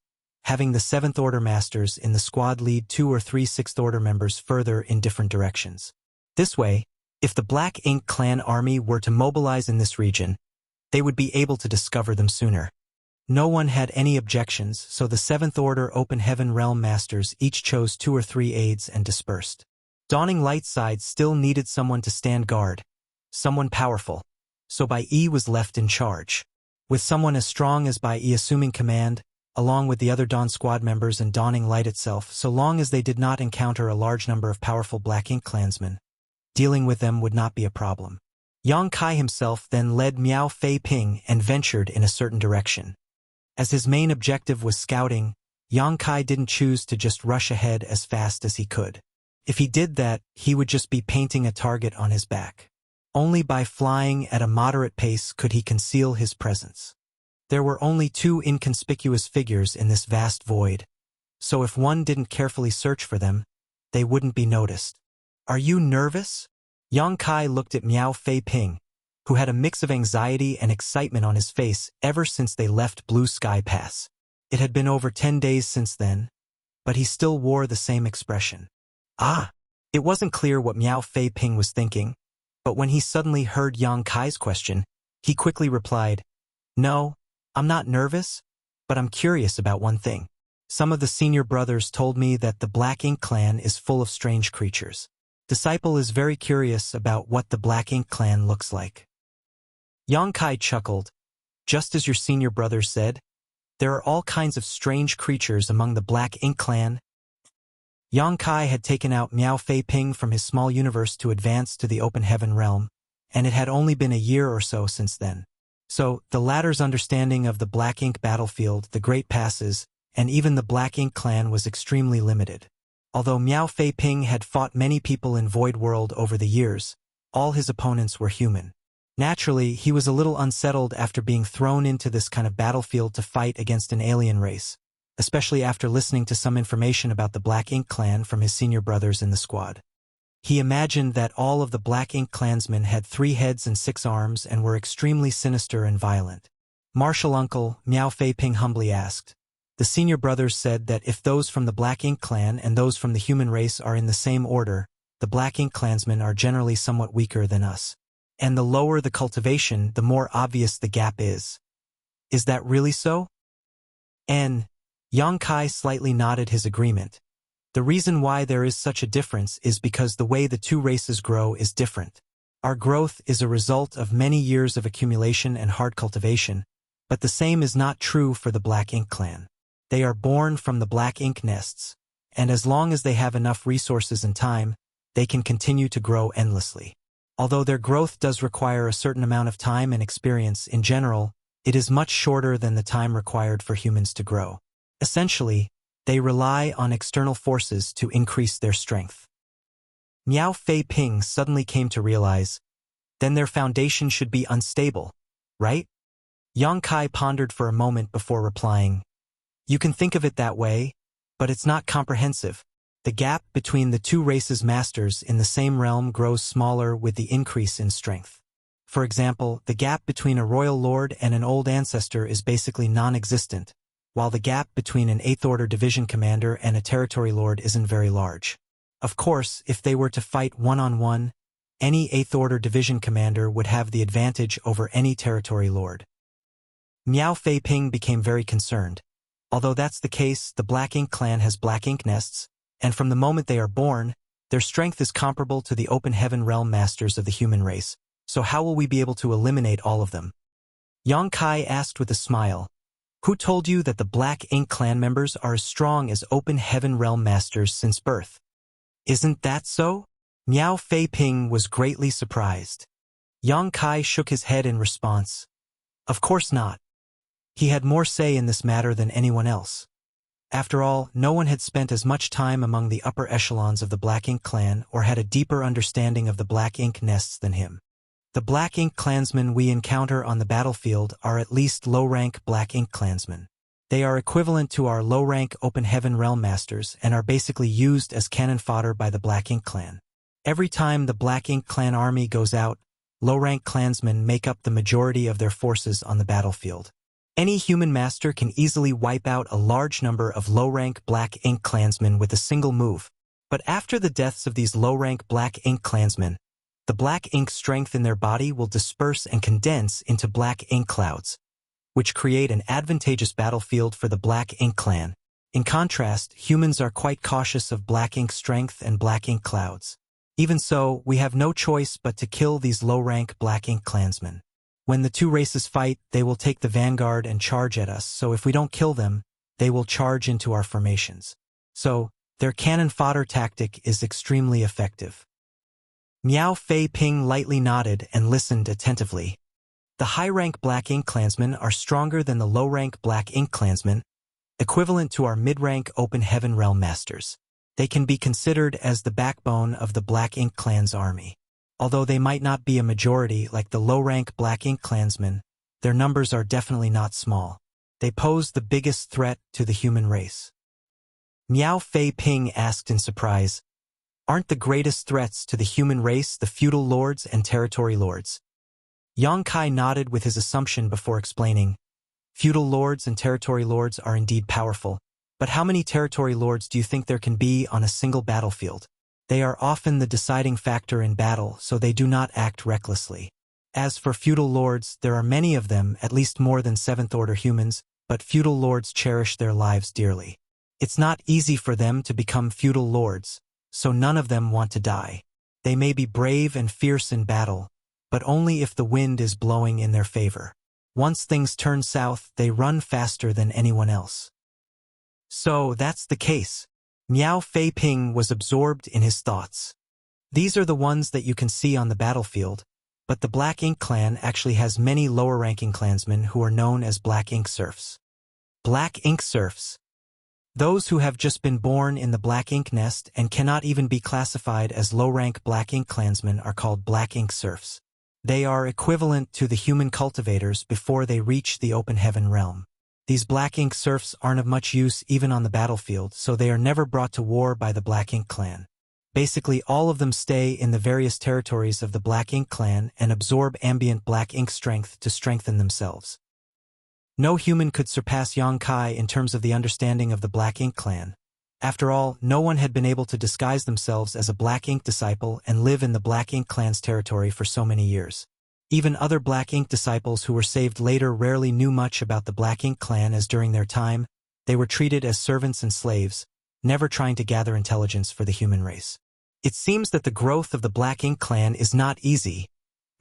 having the 7th Order Masters in the squad lead 2 or 3 6th Order members further in different directions. This way, if the Black Ink Clan army were to mobilize in this region, they would be able to discover them sooner. No one had any objections, so the 7th Order Open Heaven Realm Masters each chose 2 or 3 aides and dispersed. Dawning Light side still needed someone to stand guard, someone powerful, so Bai Yi was left in charge. With someone as strong as Bai Yi assuming command, along with the other Dawn Squad members and Dawning Light itself, so long as they did not encounter a large number of powerful Black Ink clansmen, dealing with them would not be a problem. Yang Kai himself then led Miao Fei Ping and ventured in a certain direction. As his main objective was scouting, Yang Kai didn't choose to just rush ahead as fast as he could. If he did that, he would just be painting a target on his back. Only by flying at a moderate pace could he conceal his presence. There were only two inconspicuous figures in this vast void, so if one didn't carefully search for them, they wouldn't be noticed. Are you nervous? Yang Kai looked at Miao Fei Ping, who had a mix of anxiety and excitement on his face ever since they left Blue Sky Pass. It had been over 10 days since then, but he still wore the same expression. Ah! It wasn't clear what Miao Fei Ping was thinking, but when he suddenly heard Yang Kai's question, he quickly replied, "No, I'm not nervous, but I'm curious about one thing. Some of the senior brothers told me that the Black Ink clan is full of strange creatures. Disciple is very curious about what the Black Ink clan looks like." Yang Kai chuckled. "Just as your senior brothers said, there are all kinds of strange creatures among the Black Ink clan." Yang Kai had taken out Miao Fei Ping from his small universe to advance to the open heaven realm, and it had only been a year or so since then. So, the latter's understanding of the Black Ink battlefield, the Great Passes, and even the Black Ink clan was extremely limited. Although Miao Fei Ping had fought many people in Void World over the years, all his opponents were human. Naturally, he was a little unsettled after being thrown into this kind of battlefield to fight against an alien race, especially after listening to some information about the Black Ink clan from his senior brothers in the squad. He imagined that all of the Black Ink clansmen had 3 heads and 6 arms and were extremely sinister and violent. "Martial uncle," Miao Fei Ping humbly asked. "The senior brothers said that if those from the Black Ink clan and those from the human race are in the same order, the Black Ink clansmen are generally somewhat weaker than us. And the lower the cultivation, the more obvious the gap is. Is that really so?" Yang Kai slightly nodded his agreement. "The reason why there is such a difference is because the way the two races grow is different. Our growth is a result of many years of accumulation and hard cultivation, but the same is not true for the Black Ink clan. They are born from the Black Ink nests, and as long as they have enough resources and time, they can continue to grow endlessly. Although their growth does require a certain amount of time and experience in general, it is much shorter than the time required for humans to grow. Essentially, they rely on external forces to increase their strength." Miao Fei Ping suddenly came to realize, then their foundation should be unstable, right? Yang Kai pondered for a moment before replying, "You can think of it that way, but it's not comprehensive. The gap between the two races' masters in the same realm grows smaller with the increase in strength. For example, the gap between a royal lord and an old ancestor is basically non-existent, while the gap between an 8th Order division commander and a territory lord isn't very large. Of course, if they were to fight one-on-one, any 8th Order division commander would have the advantage over any territory lord." Miao Fei Ping became very concerned. Although that's the case, the Black Ink clan has Black Ink nests, and from the moment they are born, their strength is comparable to the open heaven realm masters of the human race, so how will we be able to eliminate all of them? Yang Kai asked with a smile, "Who told you that the Black Ink clan members are as strong as open heaven realm masters since birth? Isn't that so?" Miao Fei Ping was greatly surprised. Yang Kai shook his head in response. Of course not. He had more say in this matter than anyone else. After all, no one had spent as much time among the upper echelons of the Black Ink clan or had a deeper understanding of the Black Ink nests than him. The Black Ink clansmen we encounter on the battlefield are at least low-rank Black Ink clansmen. They are equivalent to our low-rank Open Heaven Realm Masters and are basically used as cannon fodder by the Black Ink clan. Every time the Black Ink clan army goes out, low-rank clansmen make up the majority of their forces on the battlefield. Any human master can easily wipe out a large number of low-rank Black Ink clansmen with a single move. But after the deaths of these low-rank Black Ink clansmen, the Black Ink strength in their body will disperse and condense into Black Ink clouds, which create an advantageous battlefield for the Black Ink clan. In contrast, humans are quite cautious of Black Ink strength and Black Ink clouds. Even so, we have no choice but to kill these low-rank Black Ink clansmen. When the two races fight, they will take the vanguard and charge at us, so if we don't kill them, they will charge into our formations. So, their cannon fodder tactic is extremely effective." Miao Fei Ping lightly nodded and listened attentively. The high-rank Black Ink clansmen are stronger than the low-rank Black Ink clansmen, equivalent to our mid-rank Open Heaven Realm Masters. They can be considered as the backbone of the Black Ink clan's army. Although they might not be a majority like the low-rank Black Ink clansmen, their numbers are definitely not small. They pose the biggest threat to the human race. Miao Fei Ping asked in surprise, "Aren't the greatest threats to the human race the feudal lords and territory lords?" Yang Kai nodded with his assumption before explaining, "Feudal lords and territory lords are indeed powerful, but how many territory lords do you think there can be on a single battlefield? They are often the deciding factor in battle, so they do not act recklessly. As for feudal lords, there are many of them, at least more than seventh-order humans, but feudal lords cherish their lives dearly. It's not easy for them to become feudal lords, so none of them want to die. They may be brave and fierce in battle, but only if the wind is blowing in their favor. Once things turn south, they run faster than anyone else." So that's the case. Miao Fei Ping was absorbed in his thoughts. These are the ones that you can see on the battlefield, but the Black Ink clan actually has many lower-ranking clansmen who are known as Black Ink serfs. Black Ink serfs. Those who have just been born in the Black Ink nest and cannot even be classified as low-rank Black Ink clansmen are called Black Ink serfs. They are equivalent to the human cultivators before they reach the open heaven realm. These Black Ink serfs aren't of much use even on the battlefield, so they are never brought to war by the Black Ink clan. Basically, all of them stay in the various territories of the Black Ink clan and absorb ambient Black Ink strength to strengthen themselves. No human could surpass Yang Kai in terms of the understanding of the Black Ink clan. After all, no one had been able to disguise themselves as a Black Ink disciple and live in the Black Ink clan's territory for so many years. Even other Black Ink disciples who were saved later rarely knew much about the Black Ink clan, as during their time, they were treated as servants and slaves, never trying to gather intelligence for the human race. "It seems that the growth of the Black Ink clan is not easy,"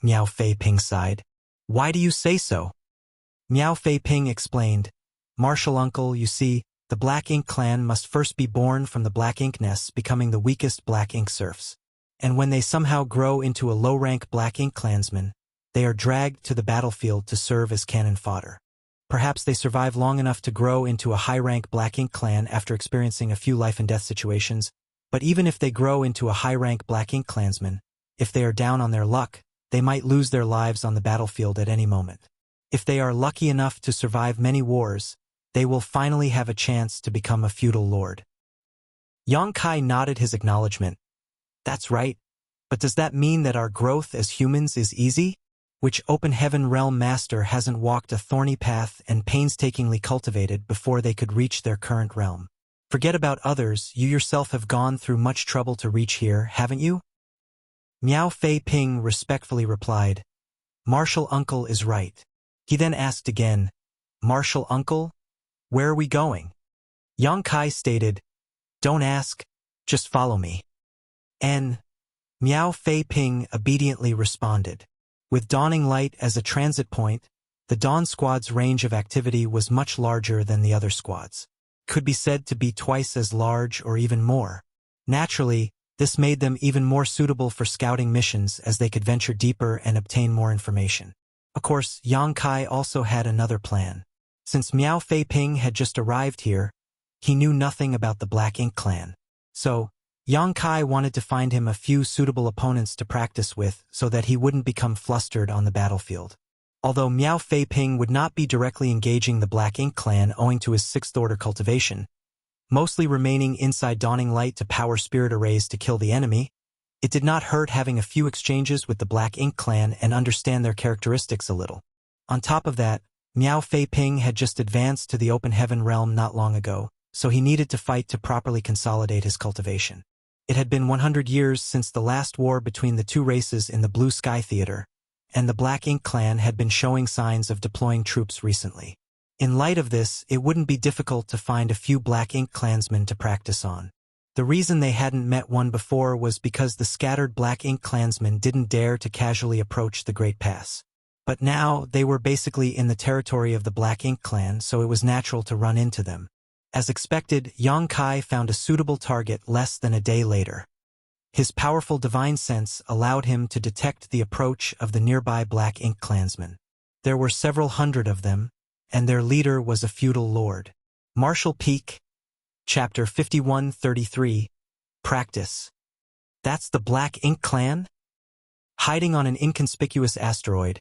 Miao Fei Ping sighed. "Why do you say so?" Miao Fei Ping explained, "Martial uncle, you see, the Black Ink clan must first be born from the Black Ink nests, becoming the weakest Black Ink serfs. And when they somehow grow into a low-rank Black Ink clansman, they are dragged to the battlefield to serve as cannon fodder. Perhaps they survive long enough to grow into a high-rank Black Ink clan after experiencing a few life-and-death situations, but even if they grow into a high-rank Black Ink clansman, if they are down on their luck, they might lose their lives on the battlefield at any moment. If they are lucky enough to survive many wars, they will finally have a chance to become a feudal lord." Yang Kai nodded his acknowledgement. "That's right. But does that mean that our growth as humans is easy? Which open heaven realm master hasn't walked a thorny path and painstakingly cultivated before they could reach their current realm? Forget about others, you yourself have gone through much trouble to reach here, haven't you?" Miao Fei Ping respectfully replied, "Martial uncle is right." He then asked again, "Martial uncle? Where are we going?" Yang Kai stated, "Don't ask, just follow me." And Miao Fei Ping obediently responded. With Dawning Light as a transit point, the Dawn Squad's range of activity was much larger than the other squads. Could be said to be twice as large or even more. Naturally, this made them even more suitable for scouting missions as they could venture deeper and obtain more information. Of course, Yang Kai also had another plan. Since Miao Fei Ping had just arrived here, he knew nothing about the Black Ink clan. So, Yang Kai wanted to find him a few suitable opponents to practice with so that he wouldn't become flustered on the battlefield. Although Miao Fei Ping would not be directly engaging the Black Ink clan owing to his sixth-order cultivation, mostly remaining inside Dawning Light to power spirit arrays to kill the enemy, it did not hurt having a few exchanges with the Black Ink clan and understand their characteristics a little. On top of that, Miao Fei Ping had just advanced to the open heaven realm not long ago, so he needed to fight to properly consolidate his cultivation. It had been 100 years since the last war between the two races in the Blue Sky Theater, and the Black Ink clan had been showing signs of deploying troops recently. In light of this, it wouldn't be difficult to find a few Black Ink clansmen to practice on. The reason they hadn't met one before was because the scattered Black Ink clansmen didn't dare to casually approach the Great Pass. But now, they were basically in the territory of the Black Ink clan, so it was natural to run into them. As expected, Yang Kai found a suitable target less than a day later. His powerful divine sense allowed him to detect the approach of the nearby Black Ink clansmen. There were several hundred of them, and their leader was a feudal lord. Martial Peak, Chapter 5133, Practice. That's the Black Ink clan? Hiding on an inconspicuous asteroid,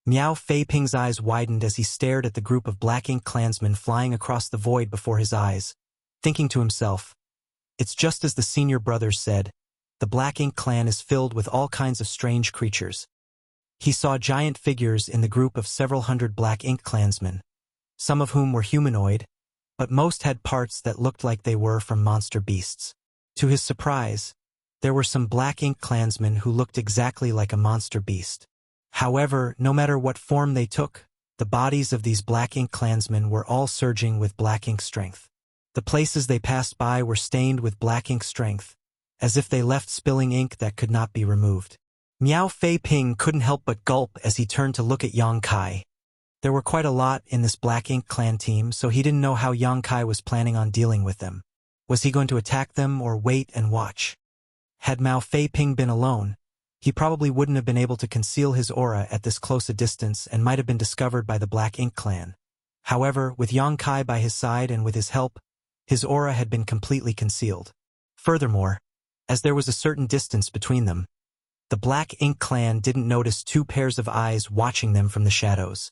Miao Fei-ping's eyes widened as he stared at the group of black ink clansmen flying across the void before his eyes, thinking to himself, "It's just as the senior brothers said, the black ink clan is filled with all kinds of strange creatures." He saw giant figures in the group of several hundred black ink clansmen, some of whom were humanoid, but most had parts that looked like they were from monster beasts. To his surprise, there were some black ink clansmen who looked exactly like a monster beast. However, no matter what form they took, the bodies of these black ink clansmen were all surging with black ink strength. The places they passed by were stained with black ink strength, as if they left spilling ink that could not be removed. Miao Fei-ping couldn't help but gulp as he turned to look at Yang Kai. There were quite a lot in this black ink clan team, so he didn't know how Yang Kai was planning on dealing with them. Was he going to attack them or wait and watch? Had Miao Fei-ping been alone, he probably wouldn't have been able to conceal his aura at this close a distance and might have been discovered by the Black Ink clan. However, with Yang Kai by his side and with his help, his aura had been completely concealed. Furthermore, as there was a certain distance between them, the Black Ink clan didn't notice two pairs of eyes watching them from the shadows.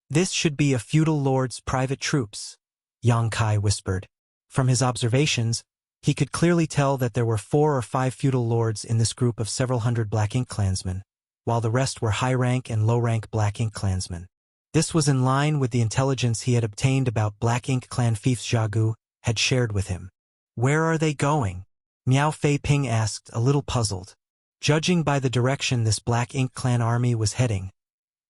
"This should be a feudal lord's private troops," Yang Kai whispered. From his observations, he could clearly tell that there were 4 or 5 feudal lords in this group of several hundred Black Ink clansmen, while the rest were high-rank and low-rank Black Ink clansmen. This was in line with the intelligence he had obtained about Black Ink clan fiefs Xiaogu had shared with him. "Where are they going?" Miao Fei-ping asked, a little puzzled. Judging by the direction this Black Ink clan army was heading,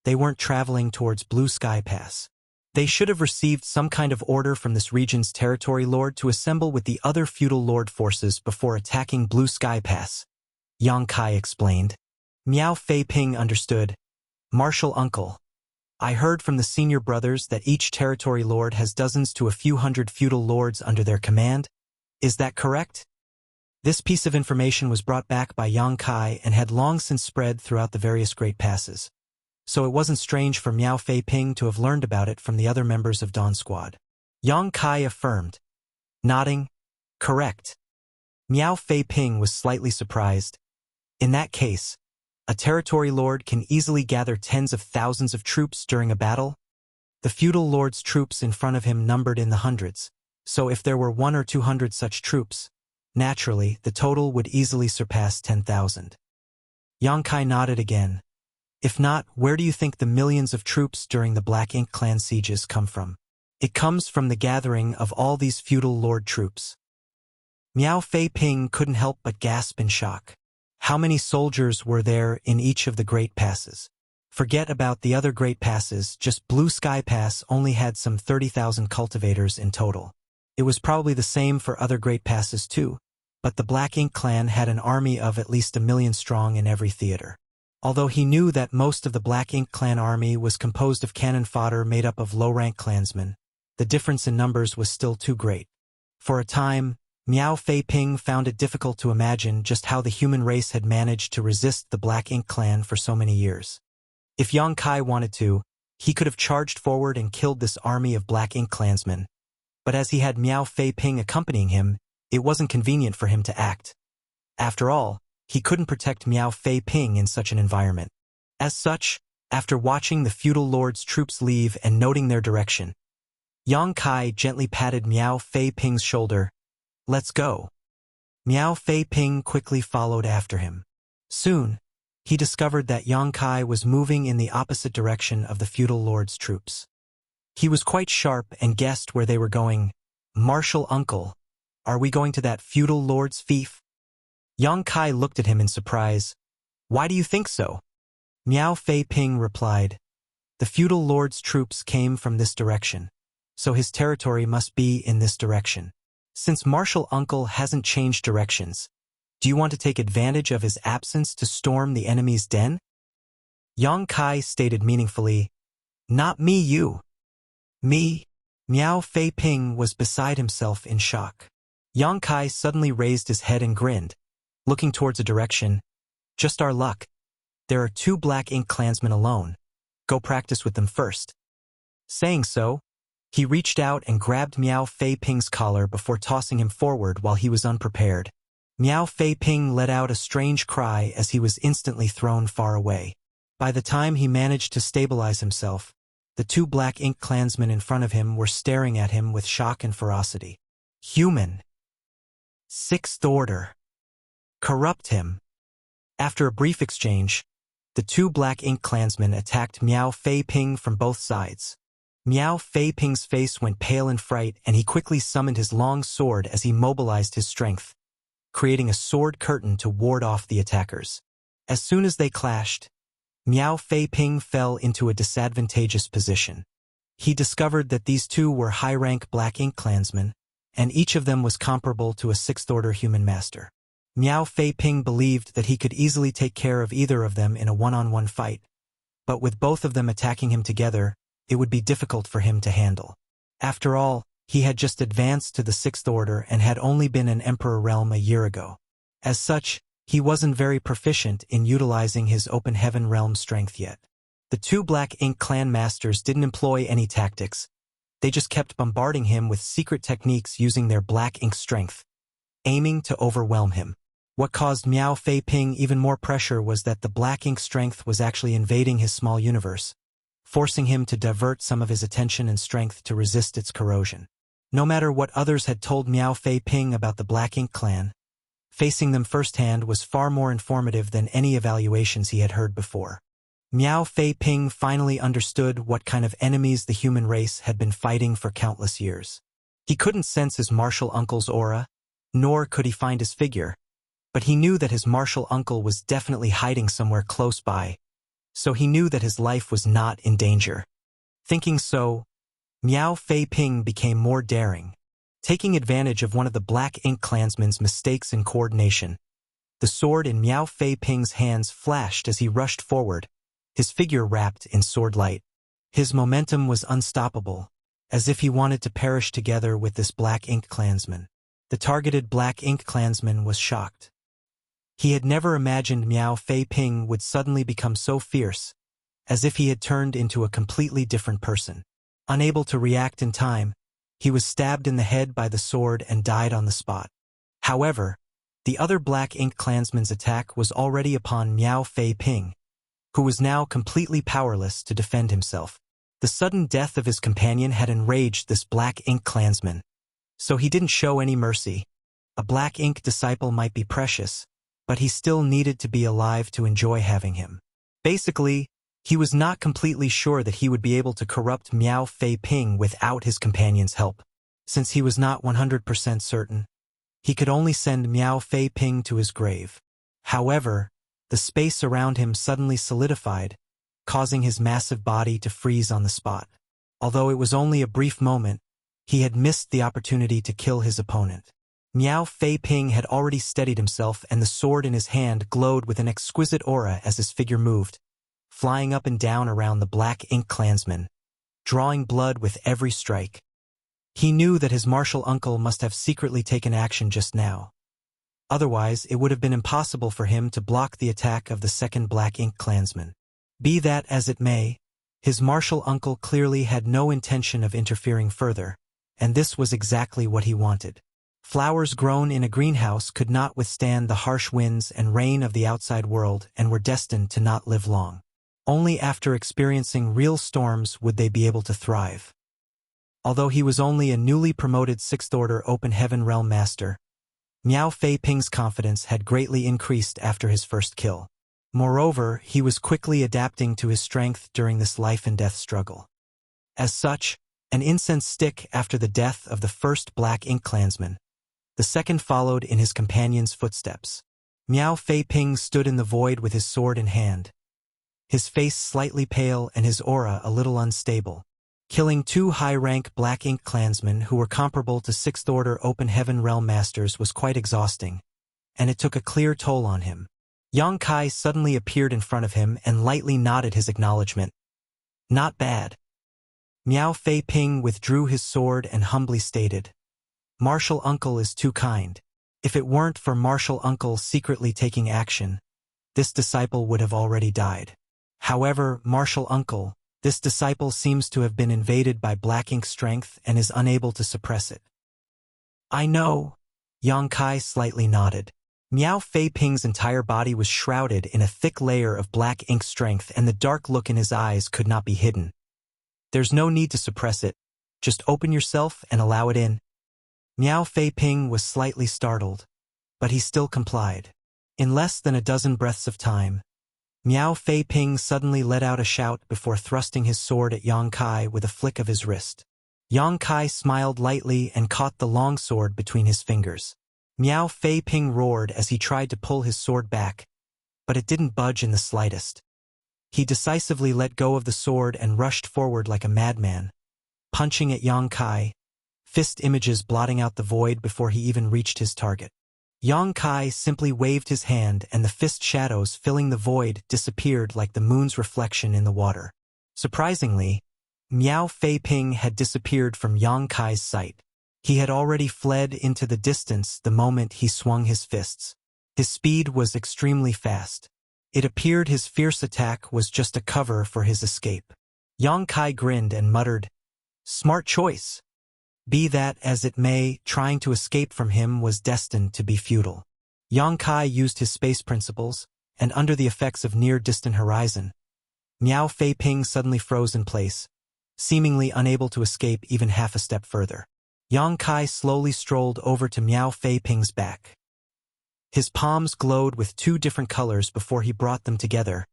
they weren't traveling towards Blue Sky Pass. They should have received some kind of order from this region's territory lord to assemble with the other feudal lord forces before attacking Blue Sky Pass, Yang Kai explained. Miao Fei-ping understood. "Martial uncle, I heard from the senior brothers that each territory lord has dozens to a few hundred feudal lords under their command. Is that correct?" This piece of information was brought back by Yang Kai and had long since spread throughout the various great passes. So it wasn't strange for Miao Fei-ping to have learned about it from the other members of Dawn Squad. Yang Kai affirmed, nodding, "Correct." Miao Fei-ping was slightly surprised. In that case, a territory lord can easily gather tens of thousands of troops during a battle. The feudal lord's troops in front of him numbered in the hundreds, so if there were 100 or 200 such troops, naturally the total would easily surpass 10,000. Yang Kai nodded again. "If not, where do you think the millions of troops during the Black Ink clan sieges come from?" "It comes from the gathering of all these feudal lord troops." Miao Fei-ping couldn't help but gasp in shock. How many soldiers were there in each of the great passes? Forget about the other great passes, just Blue Sky Pass only had some 30,000 cultivators in total. It was probably the same for other great passes too, but the Black Ink clan had an army of at least 1 million strong in every theater. Although he knew that most of the Black Ink clan army was composed of cannon fodder made up of low-rank clansmen, the difference in numbers was still too great. For a time, Miao Fei-ping found it difficult to imagine just how the human race had managed to resist the Black Ink clan for so many years. If Yang Kai wanted to, he could have charged forward and killed this army of Black Ink clansmen, but as he had Miao Fei-ping accompanying him, it wasn't convenient for him to act. After all, he couldn't protect Miao Fei-ping in such an environment. As such, after watching the feudal lord's troops leave and noting their direction, Yang Kai gently patted Miao Fei-ping's shoulder. "Let's go." Miao Fei-ping quickly followed after him. Soon, he discovered that Yang Kai was moving in the opposite direction of the feudal lord's troops. He was quite sharp and guessed where they were going. "Martial uncle, are we going to that feudal lord's fief?" Yang Kai looked at him in surprise. "Why do you think so?" Miao Fei-ping replied, "The feudal lord's troops came from this direction, so his territory must be in this direction. Since martial uncle hasn't changed directions, do you want to take advantage of his absence to storm the enemy's den?" Yang Kai stated meaningfully, "Not me, you." "Me?" Miao Fei-ping was beside himself in shock. Yang Kai suddenly raised his head and grinned, looking towards a direction. "Just our luck. There are 2 Black Ink clansmen alone. Go practice with them first." Saying so, he reached out and grabbed Miao Fei-ping's collar before tossing him forward while he was unprepared. Miao Fei Ping let out a strange cry as he was instantly thrown far away. By the time he managed to stabilize himself, the two black ink clansmen in front of him were staring at him with shock and ferocity. Human. Sixth Order. Corrupt him. After a brief exchange, the two black ink clansmen attacked Miao Fei Ping from both sides. Miao Fei Ping's face went pale in fright, and he quickly summoned his long sword as he mobilized his strength, creating a sword curtain to ward off the attackers. As soon as they clashed, Miao Fei Ping fell into a disadvantageous position. He discovered that these two were high-rank black ink clansmen, and each of them was comparable to a sixth-order human master. Miao Fei Ping believed that he could easily take care of either of them in a one-on-one fight, but with both of them attacking him together, it would be difficult for him to handle. After all, he had just advanced to the Sixth Order and had only been in Emperor realm a year ago. As such, he wasn't very proficient in utilizing his open heaven realm strength yet. The two black ink clan masters didn't employ any tactics. They just kept bombarding him with secret techniques using their black ink strength, aiming to overwhelm him. What caused Miao Fei Ping even more pressure was that the black ink strength was actually invading his small universe, forcing him to divert some of his attention and strength to resist its corrosion. No matter what others had told Miao Fei Ping about the Black Ink clan, facing them firsthand was far more informative than any evaluations he had heard before. Miao Fei Ping finally understood what kind of enemies the human race had been fighting for countless years. He couldn't sense his martial uncle's aura, nor could he find his figure, but he knew that his martial uncle was definitely hiding somewhere close by, so he knew that his life was not in danger. Thinking so, Miao Fei Ping became more daring. Taking advantage of one of the Black Ink clansmen's mistakes in coordination, the sword in Miao Fei Ping's hands flashed as he rushed forward, his figure wrapped in sword light. His momentum was unstoppable, as if he wanted to perish together with this Black Ink clansman. The targeted Black Ink clansman was shocked. He had never imagined Miao Fei Ping would suddenly become so fierce, as if he had turned into a completely different person. Unable to react in time, he was stabbed in the head by the sword and died on the spot. However, the other Black Ink clansman's attack was already upon Miao Fei Ping, who was now completely powerless to defend himself. The sudden death of his companion had enraged this Black Ink clansman, so he didn't show any mercy. A Black Ink disciple might be precious, but he still needed to be alive to enjoy having him. Basically, he was not completely sure that he would be able to corrupt Miao Fei Ping without his companion's help. Since he was not 100% certain, he could only send Miao Fei Ping to his grave. However, the space around him suddenly solidified, causing his massive body to freeze on the spot. Although it was only a brief moment, he had missed the opportunity to kill his opponent. Miao Fei Ping had already steadied himself, and the sword in his hand glowed with an exquisite aura as his figure moved, flying up and down around the Black Ink clansman, drawing blood with every strike. He knew that his martial uncle must have secretly taken action just now. Otherwise, it would have been impossible for him to block the attack of the second Black Ink clansman. Be that as it may, his martial uncle clearly had no intention of interfering further, and this was exactly what he wanted. Flowers grown in a greenhouse could not withstand the harsh winds and rain of the outside world and were destined to not live long. Only after experiencing real storms would they be able to thrive. Although he was only a newly promoted Sixth Order Open Heaven Realm Master, Miao Fei Ping's confidence had greatly increased after his first kill. Moreover, he was quickly adapting to his strength during this life-and-death struggle. As such, an incense stick after the death of the first Black Ink clansman, the second followed in his companion's footsteps. Miao Fei Ping stood in the void with his sword in hand, his face slightly pale and his aura a little unstable. Killing two high-rank Black Ink clansmen who were comparable to Sixth Order Open Heaven Realm Masters was quite exhausting, and it took a clear toll on him. Yang Kai suddenly appeared in front of him and lightly nodded his acknowledgement. Not bad. Miao Fei Ping withdrew his sword and humbly stated, "Martial Uncle is too kind. If it weren't for Martial Uncle secretly taking action, this disciple would have already died. However, Martial Uncle, this disciple seems to have been invaded by Black Ink strength and is unable to suppress it." "I know." Yang Kai slightly nodded. Miao Fei-ping's entire body was shrouded in a thick layer of black ink strength, and the dark look in his eyes could not be hidden. There's no need to suppress it. Just open yourself and allow it in. Miao Fei-ping was slightly startled, but he still complied. In less than a dozen breaths of time, Miao Fei-ping suddenly let out a shout before thrusting his sword at Yang Kai with a flick of his wrist. Yang Kai smiled lightly and caught the long sword between his fingers. Miao Fei-ping roared as he tried to pull his sword back, but it didn't budge in the slightest. He decisively let go of the sword and rushed forward like a madman, punching at Yang Kai, fist images blotting out the void before he even reached his target. Yang Kai simply waved his hand, and the fist shadows filling the void disappeared like the moon's reflection in the water. Surprisingly, Miao Fei-ping had disappeared from Yang Kai's sight. He had already fled into the distance the moment he swung his fists. His speed was extremely fast. It appeared his fierce attack was just a cover for his escape. Yang Kai grinned and muttered, "Smart choice." Be that as it may, trying to escape from him was destined to be futile. Yang Kai used his space principles, and under the effects of near-distant horizon, Miao Fei-ping suddenly froze in place, seemingly unable to escape even half a step further. Yang Kai slowly strolled over to Miao Fei-ping's back. His palms glowed with two different colors before he brought them together,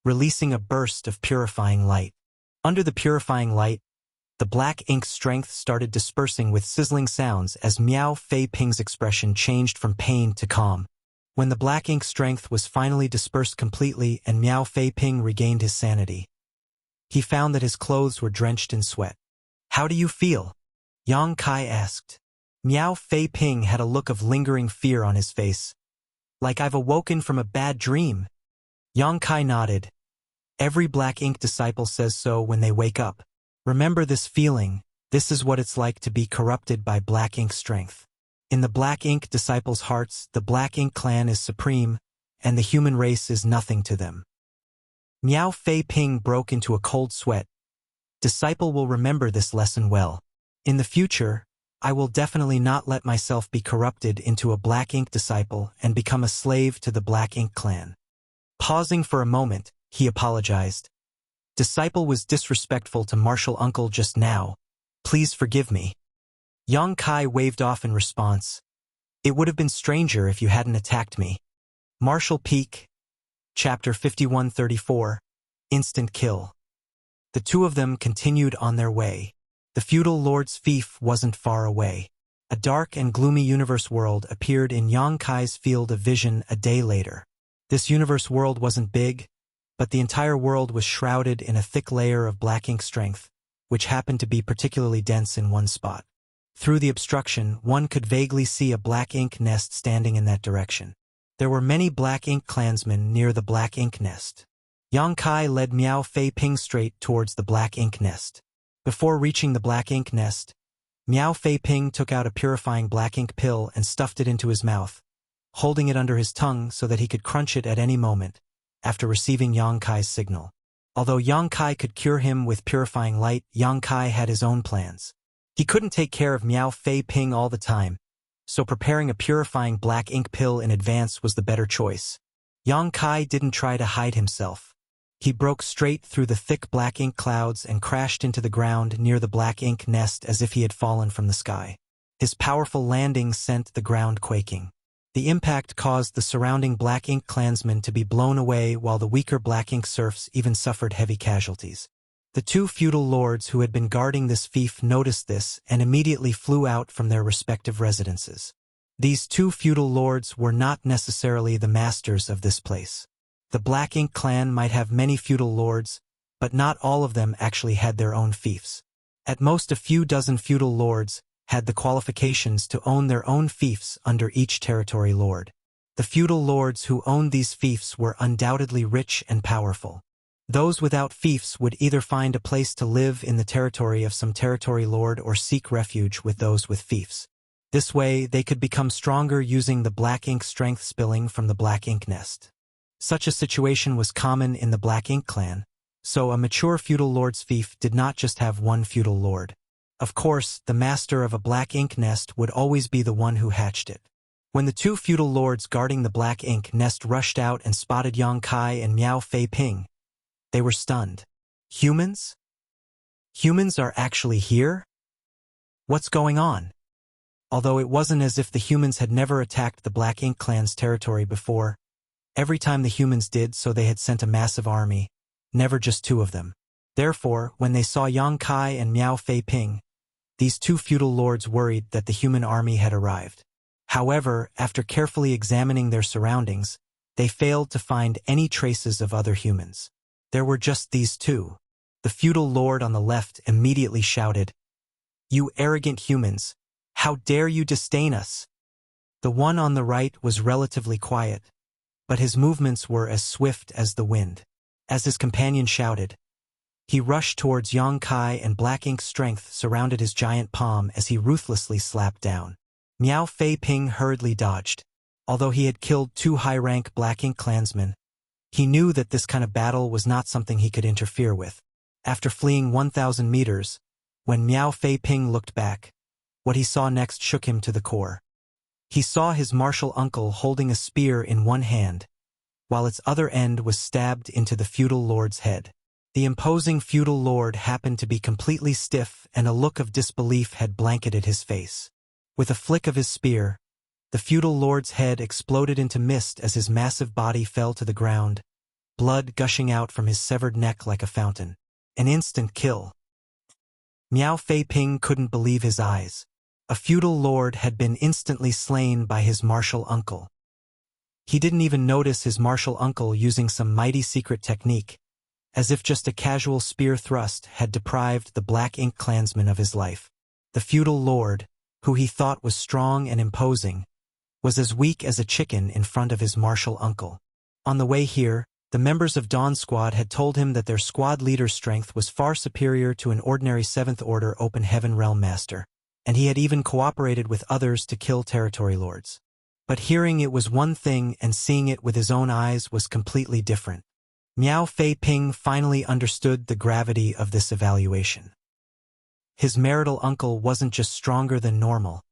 releasing a burst of purifying light. Under the purifying light, the black ink strength started dispersing with sizzling sounds as Miao Fei-ping's expression changed from pain to calm. When the black ink strength was finally dispersed completely and Miao Fei-ping regained his sanity, he found that his clothes were drenched in sweat. "How do you feel?" Yang Kai asked. Miao Fei-ping had a look of lingering fear on his face. "Like I've awoken from a bad dream." Yang Kai nodded. "Every black ink disciple says so when they wake up. Remember this feeling. This is what it's like to be corrupted by black ink strength. In the black ink disciples' hearts, the black ink clan is supreme, and the human race is nothing to them." Miao Fei-ping broke into a cold sweat. "Disciple will remember this lesson well. In the future, I will definitely not let myself be corrupted into a black ink disciple and become a slave to the black ink clan." Pausing for a moment, he apologized. "Disciple was disrespectful to martial uncle just now. Please forgive me." Yang Kai waved off in response. "It would have been stranger if you hadn't attacked me." Martial Peak, Chapter 5134, Instant Kill. The two of them continued on their way. The feudal lord's fief wasn't far away. A dark and gloomy universe world appeared in Yang Kai's field of vision a day later. This universe world wasn't big, but the entire world was shrouded in a thick layer of black ink strength, which happened to be particularly dense in one spot. Through the obstruction, one could vaguely see a black ink nest standing in that direction. There were many black ink clansmen near the black ink nest. Yang Kai led Miao Fei-ping straight towards the black ink nest. Before reaching the black ink nest, Miao Fei-ping took out a purifying black ink pill and stuffed it into his mouth, holding it under his tongue so that he could crunch it at any moment, after receiving Yang Kai's signal. Although Yang Kai could cure him with purifying light, Yang Kai had his own plans. He couldn't take care of Miao Fei-ping all the time, so preparing a purifying black ink pill in advance was the better choice. Yang Kai didn't try to hide himself. He broke straight through the thick black ink clouds and crashed into the ground near the black ink nest as if he had fallen from the sky. His powerful landing sent the ground quaking. The impact caused the surrounding black ink clansmen to be blown away, while the weaker black ink serfs even suffered heavy casualties. The two feudal lords who had been guarding this fief noticed this and immediately flew out from their respective residences. These two feudal lords were not necessarily the masters of this place. The Black Ink clan might have many feudal lords, but not all of them actually had their own fiefs. At most a few dozen feudal lords had the qualifications to own their own fiefs under each territory lord. The feudal lords who owned these fiefs were undoubtedly rich and powerful. Those without fiefs would either find a place to live in the territory of some territory lord or seek refuge with those with fiefs. This way, they could become stronger using the black ink strength spilling from the black ink nest. Such a situation was common in the Black Ink clan, so a mature feudal lord's fief did not just have one feudal lord. Of course, the master of a black ink nest would always be the one who hatched it. When the two feudal lords guarding the black ink nest rushed out and spotted Yang Kai and Miao Fei Ping, they were stunned. Humans? Humans are actually here? What's going on? Although it wasn't as if the humans had never attacked the Black Ink clan's territory before, every time the humans did so they had sent a massive army, never just two of them. Therefore, when they saw Yang Kai and Miao Fei Ping, these two feudal lords worried that the human army had arrived. However, after carefully examining their surroundings, they failed to find any traces of other humans. There were just these two. The feudal lord on the left immediately shouted, "You arrogant humans! How dare you disdain us?" The one on the right was relatively quiet, but his movements were as swift as the wind. As his companion shouted, he rushed towards Yang Kai and Black Ink's strength surrounded his giant palm as he ruthlessly slapped down. Miao Fei Ping hurriedly dodged. Although he had killed two high-rank Black Ink clansmen, he knew that this kind of battle was not something he could interfere with. After fleeing 1,000 meters, when Miao Fei Ping looked back, what he saw next shook him to the core. He saw his martial uncle holding a spear in one hand, while its other end was stabbed into the feudal lord's head. The imposing feudal lord happened to be completely stiff and a look of disbelief had blanketed his face. With a flick of his spear, the feudal lord's head exploded into mist as his massive body fell to the ground, blood gushing out from his severed neck like a fountain. An instant kill. Miao Fei Ping couldn't believe his eyes. A feudal lord had been instantly slain by his martial uncle. He didn't even notice his martial uncle using some mighty secret technique, as if just a casual spear thrust had deprived the Black Ink clansman of his life. The feudal lord, who he thought was strong and imposing, was as weak as a chicken in front of his martial uncle. On the way here, the members of Dawn Squad had told him that their squad leader's strength was far superior to an ordinary 7th Order Open Heaven Realm Master, and he had even cooperated with others to kill territory lords. But hearing it was one thing and seeing it with his own eyes was completely different. Miao Fei Ping finally understood the gravity of this evaluation. His marital uncle wasn't just stronger than normal.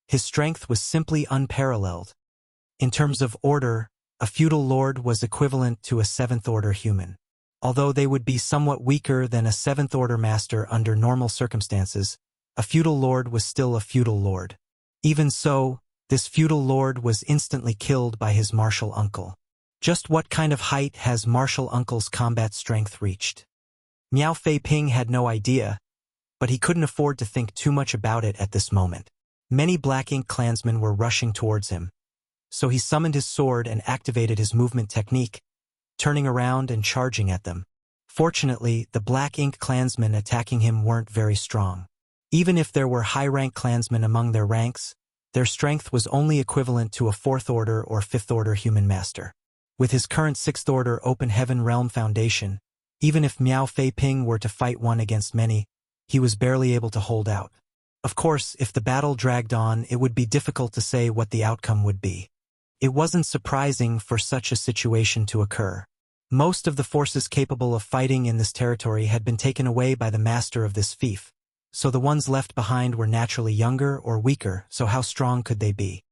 His strength was simply unparalleled. In terms of order, a feudal lord was equivalent to a 7th Order human. Although they would be somewhat weaker than a 7th Order master under normal circumstances, a feudal lord was still a feudal lord. Even so, this feudal lord was instantly killed by his martial uncle. Just what kind of height has martial uncle's combat strength reached? Miao Fei Ping had no idea, but he couldn't afford to think too much about it at this moment. Many Black Ink clansmen were rushing towards him, so he summoned his sword and activated his movement technique, turning around and charging at them. Fortunately, the Black Ink clansmen attacking him weren't very strong. Even if there were high-rank clansmen among their ranks, their strength was only equivalent to a 4th Order or 5th Order human master. With his current 6th Order Open Heaven Realm Foundation, even if Miao Fei Ping were to fight one against many, he was barely able to hold out. Of course, if the battle dragged on, it would be difficult to say what the outcome would be. It wasn't surprising for such a situation to occur. Most of the forces capable of fighting in this territory had been taken away by the master of this fief, so the ones left behind were naturally younger or weaker, so how strong could they be?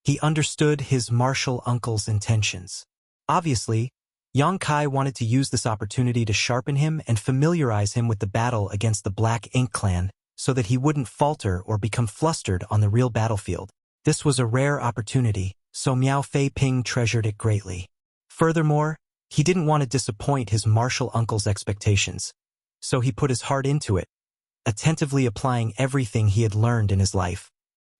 He understood his martial uncle's intentions. Obviously, Yang Kai wanted to use this opportunity to sharpen him and familiarize him with the battle against the Black Ink clan, so that he wouldn't falter or become flustered on the real battlefield. This was a rare opportunity, so Miao Fei Ping treasured it greatly. Furthermore, he didn't want to disappoint his martial uncle's expectations, so he put his heart into it, attentively applying everything he had learned in his life.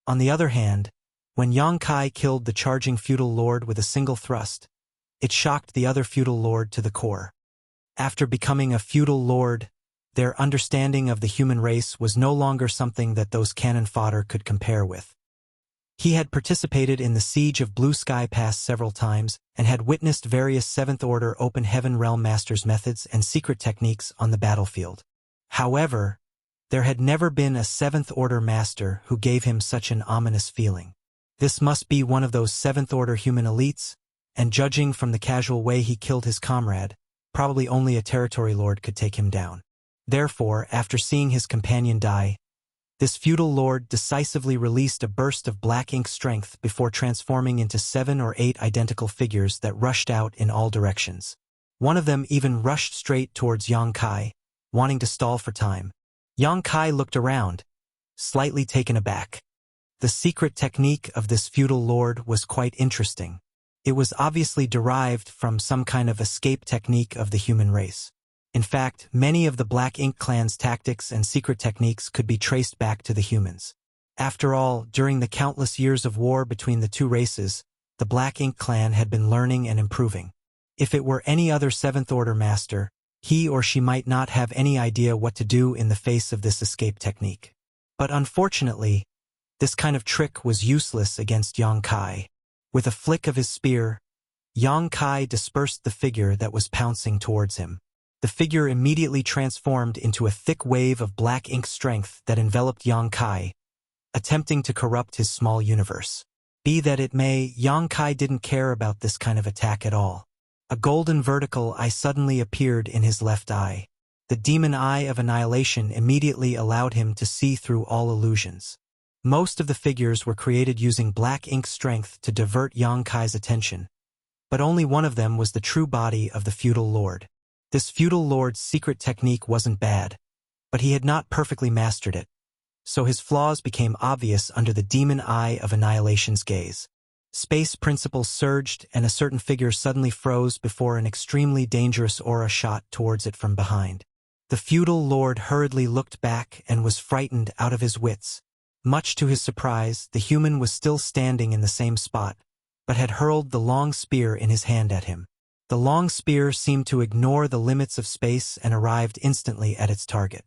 On the other hand, when Yang Kai killed the charging feudal lord with a single thrust, it shocked the other feudal lord to the core. After becoming a feudal lord, their understanding of the human race was no longer something that those cannon fodder could compare with. He had participated in the siege of Blue Sky Pass several times and had witnessed various 7th Order Open Heaven Realm Masters' methods and secret techniques on the battlefield. However, there had never been a 7th Order master who gave him such an ominous feeling. This must be one of those 7th Order human elites, and judging from the casual way he killed his comrade, probably only a territory lord could take him down. Therefore, after seeing his companion die, This feudal lord decisively released a burst of black ink strength before transforming into 7 or 8 identical figures that rushed out in all directions. One of them even rushed straight towards Yang Kai, wanting to stall for time. Yang Kai looked around, slightly taken aback. The secret technique of this feudal lord was quite interesting. It was obviously derived from some kind of escape technique of the human race. In fact, many of the Black Ink clan's tactics and secret techniques could be traced back to the humans. After all, during the countless years of war between the two races, the Black Ink clan had been learning and improving. If it were any other Seventh Order master, he or she might not have any idea what to do in the face of this escape technique. But unfortunately, this kind of trick was useless against Yang Kai. With a flick of his spear, Yang Kai dispersed the figure that was pouncing towards him. The figure immediately transformed into a thick wave of black ink strength that enveloped Yang Kai, attempting to corrupt his small universe. Be that it may, Yang Kai didn't care about this kind of attack at all. A golden vertical eye suddenly appeared in his left eye. The demon eye of annihilation immediately allowed him to see through all illusions. Most of the figures were created using black ink strength to divert Yang Kai's attention, but only one of them was the true body of the feudal lord. This feudal lord's secret technique wasn't bad, but he had not perfectly mastered it, so his flaws became obvious under the demon eye of annihilation's gaze. Space principles surged, and a certain figure suddenly froze before an extremely dangerous aura shot towards it from behind. The feudal lord hurriedly looked back and was frightened out of his wits. Much to his surprise, the human was still standing in the same spot, but had hurled the long spear in his hand at him. The long spear seemed to ignore the limits of space and arrived instantly at its target.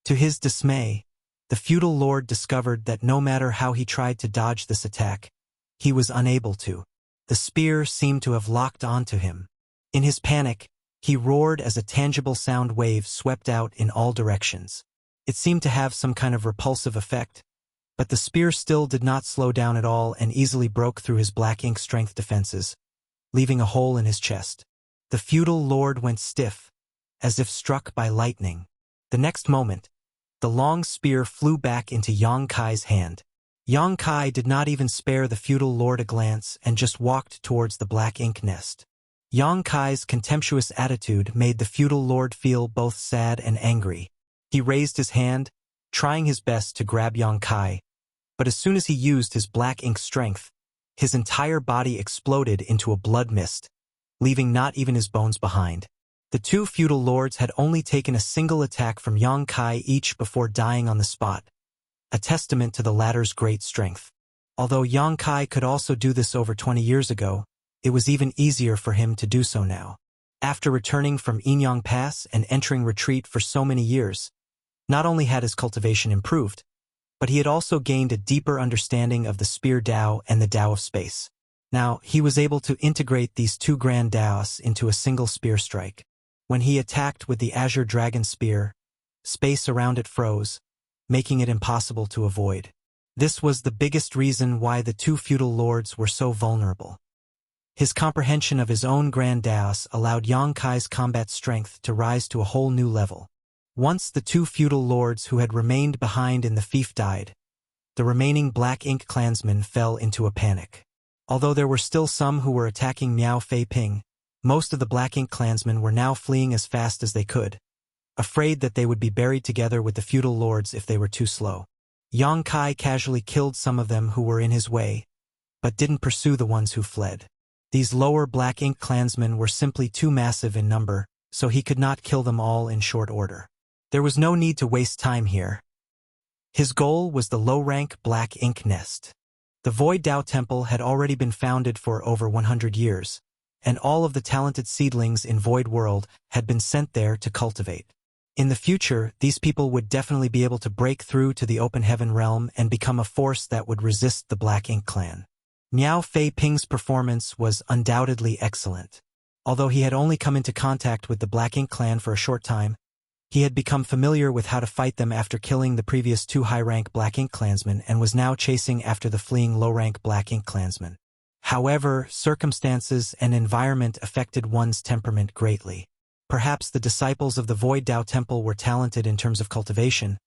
To his dismay, the feudal lord discovered that no matter how he tried to dodge this attack, he was unable to. The spear seemed to have locked onto him. In his panic, he roared as a tangible sound wave swept out in all directions. It seemed to have some kind of repulsive effect, but the spear still did not slow down at all and easily broke through his black ink strength defenses, leaving a hole in his chest. The feudal lord went stiff, as if struck by lightning. The next moment, the long spear flew back into Yang Kai's hand. Yang Kai did not even spare the feudal lord a glance and just walked towards the black ink nest. Yang Kai's contemptuous attitude made the feudal lord feel both sad and angry. He raised his hand, trying his best to grab Yang Kai, but as soon as he used his black ink strength, his entire body exploded into a blood mist, leaving not even his bones behind. The two feudal lords had only taken a single attack from Yang Kai each before dying on the spot, a testament to the latter's great strength. Although Yang Kai could also do this over 20 years ago, it was even easier for him to do so now. After returning from Inyang Pass and entering retreat for so many years, not only had his cultivation improved, but he had also gained a deeper understanding of the Spear Dao and the Dao of Space. Now, he was able to integrate these two grand Daos into a single spear strike. When he attacked with the Azure Dragon Spear, space around it froze, making it impossible to avoid. This was the biggest reason why the two feudal lords were so vulnerable. His comprehension of his own grand Daos allowed Yang Kai's combat strength to rise to a whole new level. Once the two feudal lords who had remained behind in the fief died, the remaining Black Ink clansmen fell into a panic. Although there were still some who were attacking Miao Fei Ping, most of the Black Ink clansmen were now fleeing as fast as they could, afraid that they would be buried together with the feudal lords if they were too slow. Yang Kai casually killed some of them who were in his way, but didn't pursue the ones who fled. These lower Black Ink clansmen were simply too massive in number, so he could not kill them all in short order. There was no need to waste time here. His goal was the low-rank Black Ink nest. The Void Dao Temple had already been founded for over 100 years, and all of the talented seedlings in Void World had been sent there to cultivate. In the future, these people would definitely be able to break through to the Open Heaven realm and become a force that would resist the Black Ink clan. Miao Fei Ping's performance was undoubtedly excellent. Although he had only come into contact with the Black Ink clan for a short time, he had become familiar with how to fight them after killing the previous two high-rank Black Ink clansmen and was now chasing after the fleeing low-rank Black Ink clansmen. However, circumstances and environment affected one's temperament greatly. Perhaps the disciples of the Void Dao Temple were talented in terms of cultivation,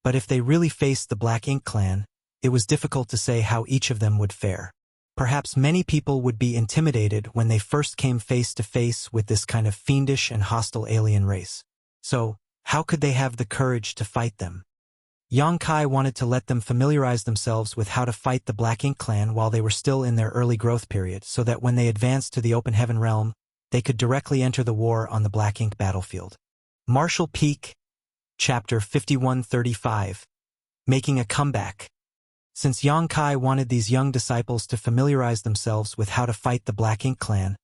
But if they really faced the Black Ink clan, it was difficult to say how each of them would fare. Perhaps many people would be intimidated when they first came face to face with this kind of fiendish and hostile alien race. So, how could they have the courage to fight them? Yang Kai wanted to let them familiarize themselves with how to fight the Black Ink clan while they were still in their early growth period, so that when they advanced to the Open Heaven realm, they could directly enter the war on the Black Ink battlefield. Marshall Peak, Chapter 5135. Making a Comeback. Since Yang Kai wanted these young disciples to familiarize themselves with how to fight the Black Ink clan,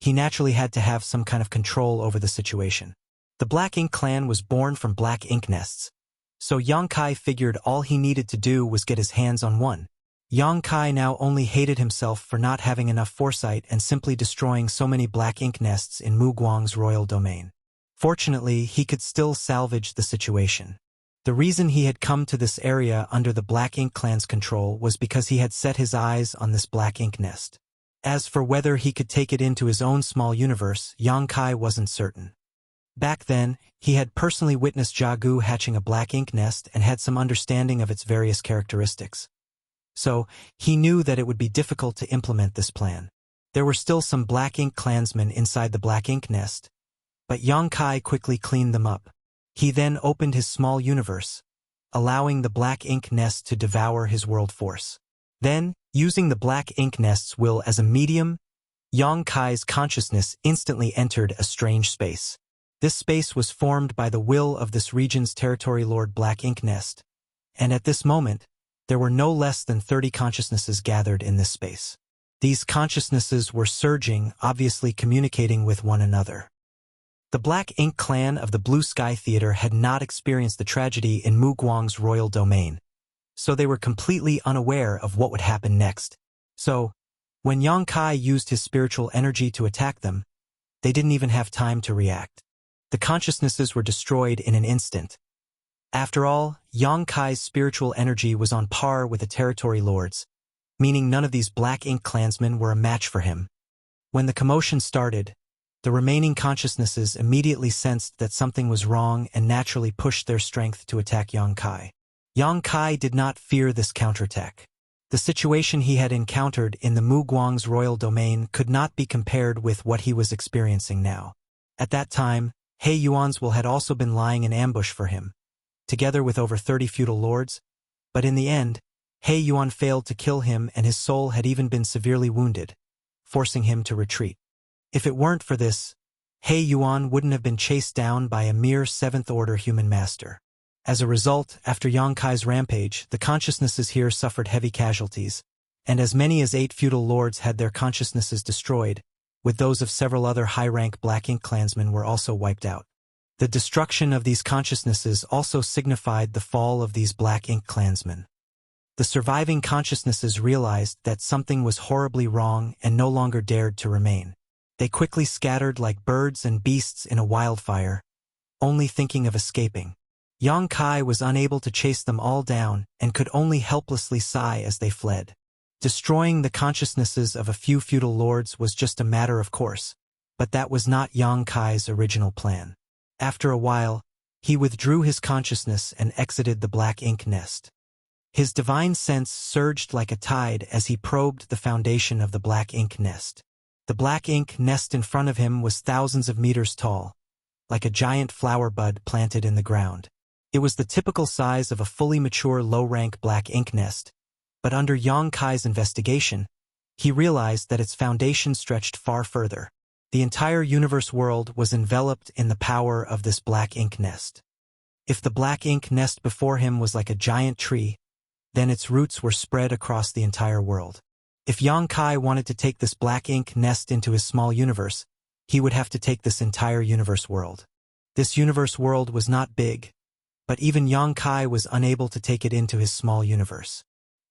he naturally had to have some kind of control over the situation. The Black Ink clan was born from black ink nests, so Yang Kai figured all he needed to do was get his hands on one. Yang Kai now only hated himself for not having enough foresight and simply destroying so many black ink nests in Mu Guang's royal domain. Fortunately, he could still salvage the situation. The reason he had come to this area under the Black Ink clan's control was because he had set his eyes on this black ink nest. As for whether he could take it into his own small universe, Yang Kai wasn't certain. Back then, he had personally witnessed Jiagu hatching a black ink nest and had some understanding of its various characteristics. So, he knew that it would be difficult to implement this plan. There were still some black ink clansmen inside the black ink nest, but Yang Kai quickly cleaned them up. He then opened his small universe, allowing the black ink nest to devour his world force. Then, using the black ink nest's will as a medium, Yang Kai's consciousness instantly entered a strange space. This space was formed by the will of this region's territory lord Black Ink Nest, and at this moment, there were no less than 30 consciousnesses gathered in this space. These consciousnesses were surging, obviously communicating with one another. The Black Ink clan of the Blue Sky Theater had not experienced the tragedy in Mu Guang's royal domain, so they were completely unaware of what would happen next. So, when Yang Kai used his spiritual energy to attack them, they didn't even have time to react. The consciousnesses were destroyed in an instant. After all, Yang Kai's spiritual energy was on par with the territory lord's, meaning none of these Black Ink clansmen were a match for him. When the commotion started, the remaining consciousnesses immediately sensed that something was wrong and naturally pushed their strength to attack Yang Kai. Yang Kai did not fear this counterattack. The situation he had encountered in the Mu Guang's royal domain could not be compared with what he was experiencing now. At that time, He Yuan's will had also been lying in ambush for him, together with over 30 feudal lords, but in the end, He Yuan failed to kill him and his soul had even been severely wounded, forcing him to retreat. If it weren't for this, He Yuan wouldn't have been chased down by a mere 7th-order human master. As a result, after Yang Kai's rampage, the consciousnesses here suffered heavy casualties, and as many as 8 feudal lords had their consciousnesses destroyed, with those of several other high-rank Black Ink clansmen were also wiped out. The destruction of these consciousnesses also signified the fall of these Black Ink clansmen. The surviving consciousnesses realized that something was horribly wrong and no longer dared to remain. They quickly scattered like birds and beasts in a wildfire, only thinking of escaping. Yang Kai was unable to chase them all down and could only helplessly sigh as they fled. Destroying the consciousnesses of a few feudal lords was just a matter of course, but that was not Yang Kai's original plan. After a while, he withdrew his consciousness and exited the Black Ink nest. His divine sense surged like a tide as he probed the foundation of the Black Ink nest. The Black Ink nest in front of him was thousands of meters tall, like a giant flower bud planted in the ground. It was the typical size of a fully mature low-rank Black Ink nest, but under Yang Kai's investigation, he realized that its foundation stretched far further. The entire universe world was enveloped in the power of this Black Ink nest. If the Black Ink nest before him was like a giant tree, then its roots were spread across the entire world. If Yang Kai wanted to take this Black Ink nest into his small universe, he would have to take this entire universe world. This universe world was not big, but even Yang Kai was unable to take it into his small universe.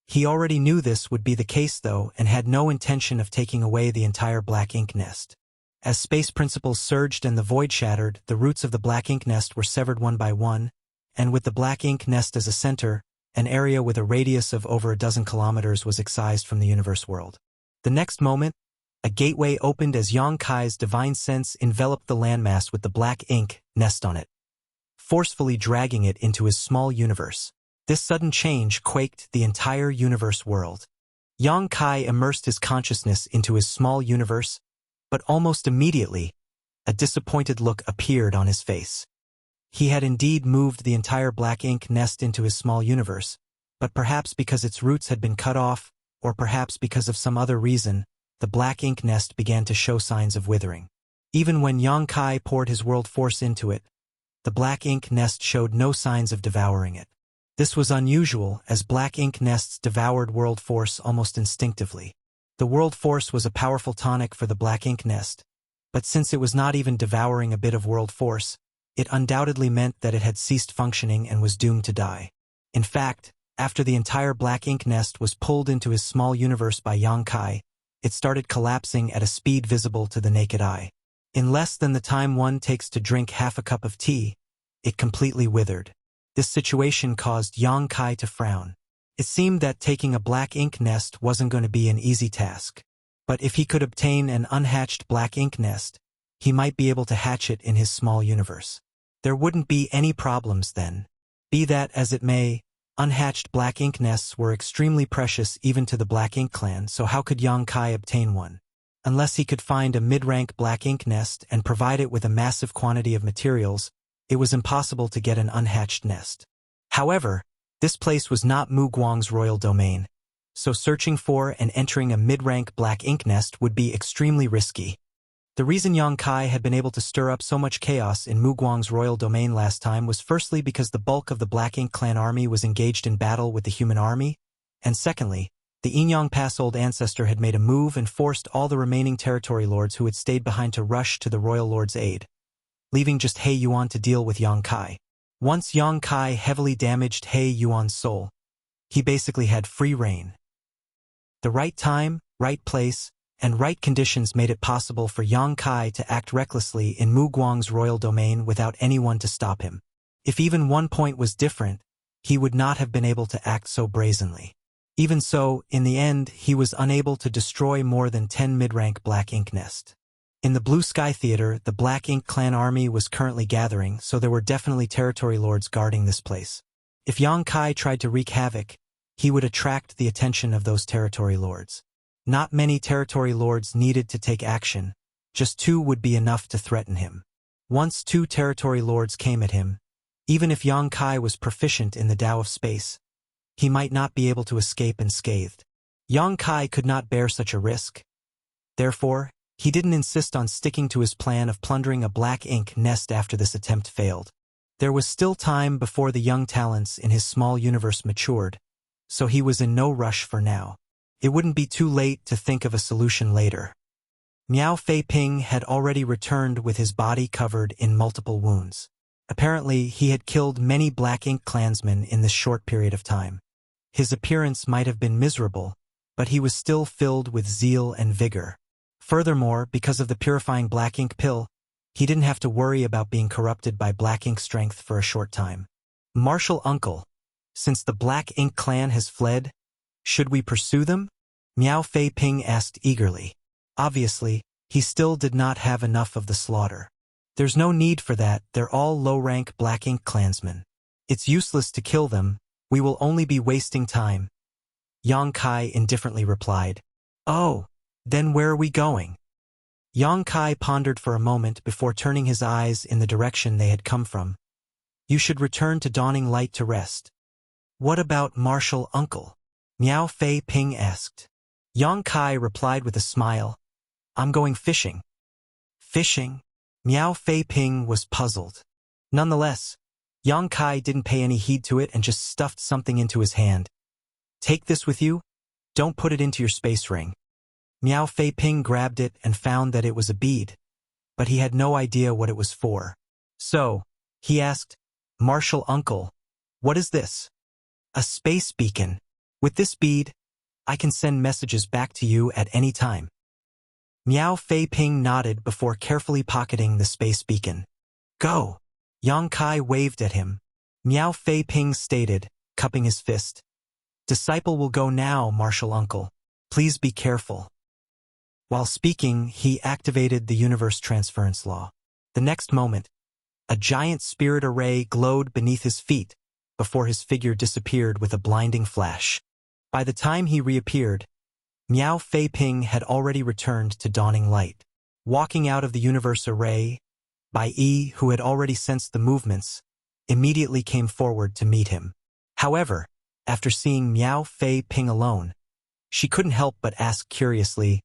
He already knew this would be the case though and had no intention of taking away the entire Black Ink nest. As space principles surged and the void shattered, the roots of the Black Ink nest were severed one by one, and with the Black Ink nest as a center, an area with a radius of over a dozen kilometers was excised from the universe world. The next moment, a gateway opened as Yang Kai's divine sense enveloped the landmass with the Black Ink nest on it. forcefully dragging it into his small universe. This sudden change quaked the entire universe world. Yang Kai immersed his consciousness into his small universe, but almost immediately, a disappointed look appeared on his face. He had indeed moved the entire black ink nest into his small universe, but perhaps because its roots had been cut off, or perhaps because of some other reason, the black ink nest began to show signs of withering. Even when Yang Kai poured his world force into it, the black ink nest showed no signs of devouring it. This was unusual, as black ink nests devoured world force almost instinctively. The world force was a powerful tonic for the black ink nest, but since it was not even devouring a bit of world force, it undoubtedly meant that it had ceased functioning and was doomed to die. In fact, after the entire black ink nest was pulled into his small universe by Yang Kai, it started collapsing at a speed visible to the naked eye. In less than the time one takes to drink half a cup of tea, it completely withered. This situation caused Yang Kai to frown. It seemed that taking a black ink nest wasn't going to be an easy task. But if he could obtain an unhatched black ink nest, he might be able to hatch it in his small universe. There wouldn't be any problems then. Be that as it may, unhatched black ink nests were extremely precious even to the Black Ink clan, so how could Yang Kai obtain one? Unless he could find a mid-rank black ink nest and provide it with a massive quantity of materials, it was impossible to get an unhatched nest. However, this place was not Mu Guang's royal domain, so searching for and entering a mid-rank black ink nest would be extremely risky. The reason Yang Kai had been able to stir up so much chaos in Mu Guang's royal domain last time was firstly because the bulk of the Black Ink clan army was engaged in battle with the human army, and secondly, the Enyang Pass old ancestor had made a move and forced all the remaining territory lords who had stayed behind to rush to the royal lord's aid, leaving just He Yuan to deal with Yang Kai. Once Yang Kai heavily damaged He Yuan's soul, he basically had free reign. The right time, right place, and right conditions made it possible for Yang Kai to act recklessly in Mu Guang's royal domain without anyone to stop him. If even one point was different, he would not have been able to act so brazenly. Even so, in the end, he was unable to destroy more than 10 mid-rank black ink nests. In the Blue Sky Theater, the Black Ink clan army was currently gathering, so there were definitely territory lords guarding this place. If Yang Kai tried to wreak havoc, he would attract the attention of those territory lords. Not many territory lords needed to take action, just 2 would be enough to threaten him. Once 2 territory lords came at him, even if Yang Kai was proficient in the Tao of space, he might not be able to escape unscathed. Yang Kai could not bear such a risk. Therefore, he didn't insist on sticking to his plan of plundering a black ink nest after this attempt failed. There was still time before the young talents in his small universe matured, so he was in no rush for now. It wouldn't be too late to think of a solution later. Miao Fei Ping had already returned with his body covered in multiple wounds. Apparently, he had killed many Black Ink clansmen in this short period of time. His appearance might have been miserable, but he was still filled with zeal and vigor. Furthermore, because of the purifying black ink pill, he didn't have to worry about being corrupted by black ink strength for a short time. Martial uncle, since the Black Ink clan has fled, should we pursue them? Miao Fei Ping asked eagerly. Obviously, he still did not have enough of the slaughter. There's no need for that, they're all low-rank Black Ink clansmen. It's useless to kill them, we will only be wasting time. Yang Kai indifferently replied. Oh, then where are we going? Yang Kai pondered for a moment before turning his eyes in the direction they had come from. You should return to Dawning Light to rest. What about martial uncle? Miao Fei Ping asked. Yang Kai replied with a smile. I'm going fishing. Fishing? Miao Fei Ping was puzzled. Nonetheless, Yang Kai didn't pay any heed to it and just stuffed something into his hand. Take this with you? Don't put it into your space ring. Miao Fei Ping grabbed it and found that it was a bead, but he had no idea what it was for. So, he asked, Martial uncle, what is this? A space beacon. With this bead, I can send messages back to you at any time. Miao Fei Ping nodded before carefully pocketing the space beacon. Go! Yang Kai waved at him. Miao Fei Ping stated, cupping his fist. Disciple will go now, martial uncle. Please be careful. While speaking, he activated the universe transference law. The next moment, A giant spirit array glowed beneath his feet before his figure disappeared with a blinding flash. By the time he reappeared, Miao Fei Ping had already returned to dawning light. Walking out of the universe array, Bai Yi, who had already sensed the movements, immediately came forward to meet him. However, after seeing Miao Fei Ping alone, she couldn't help but ask curiously,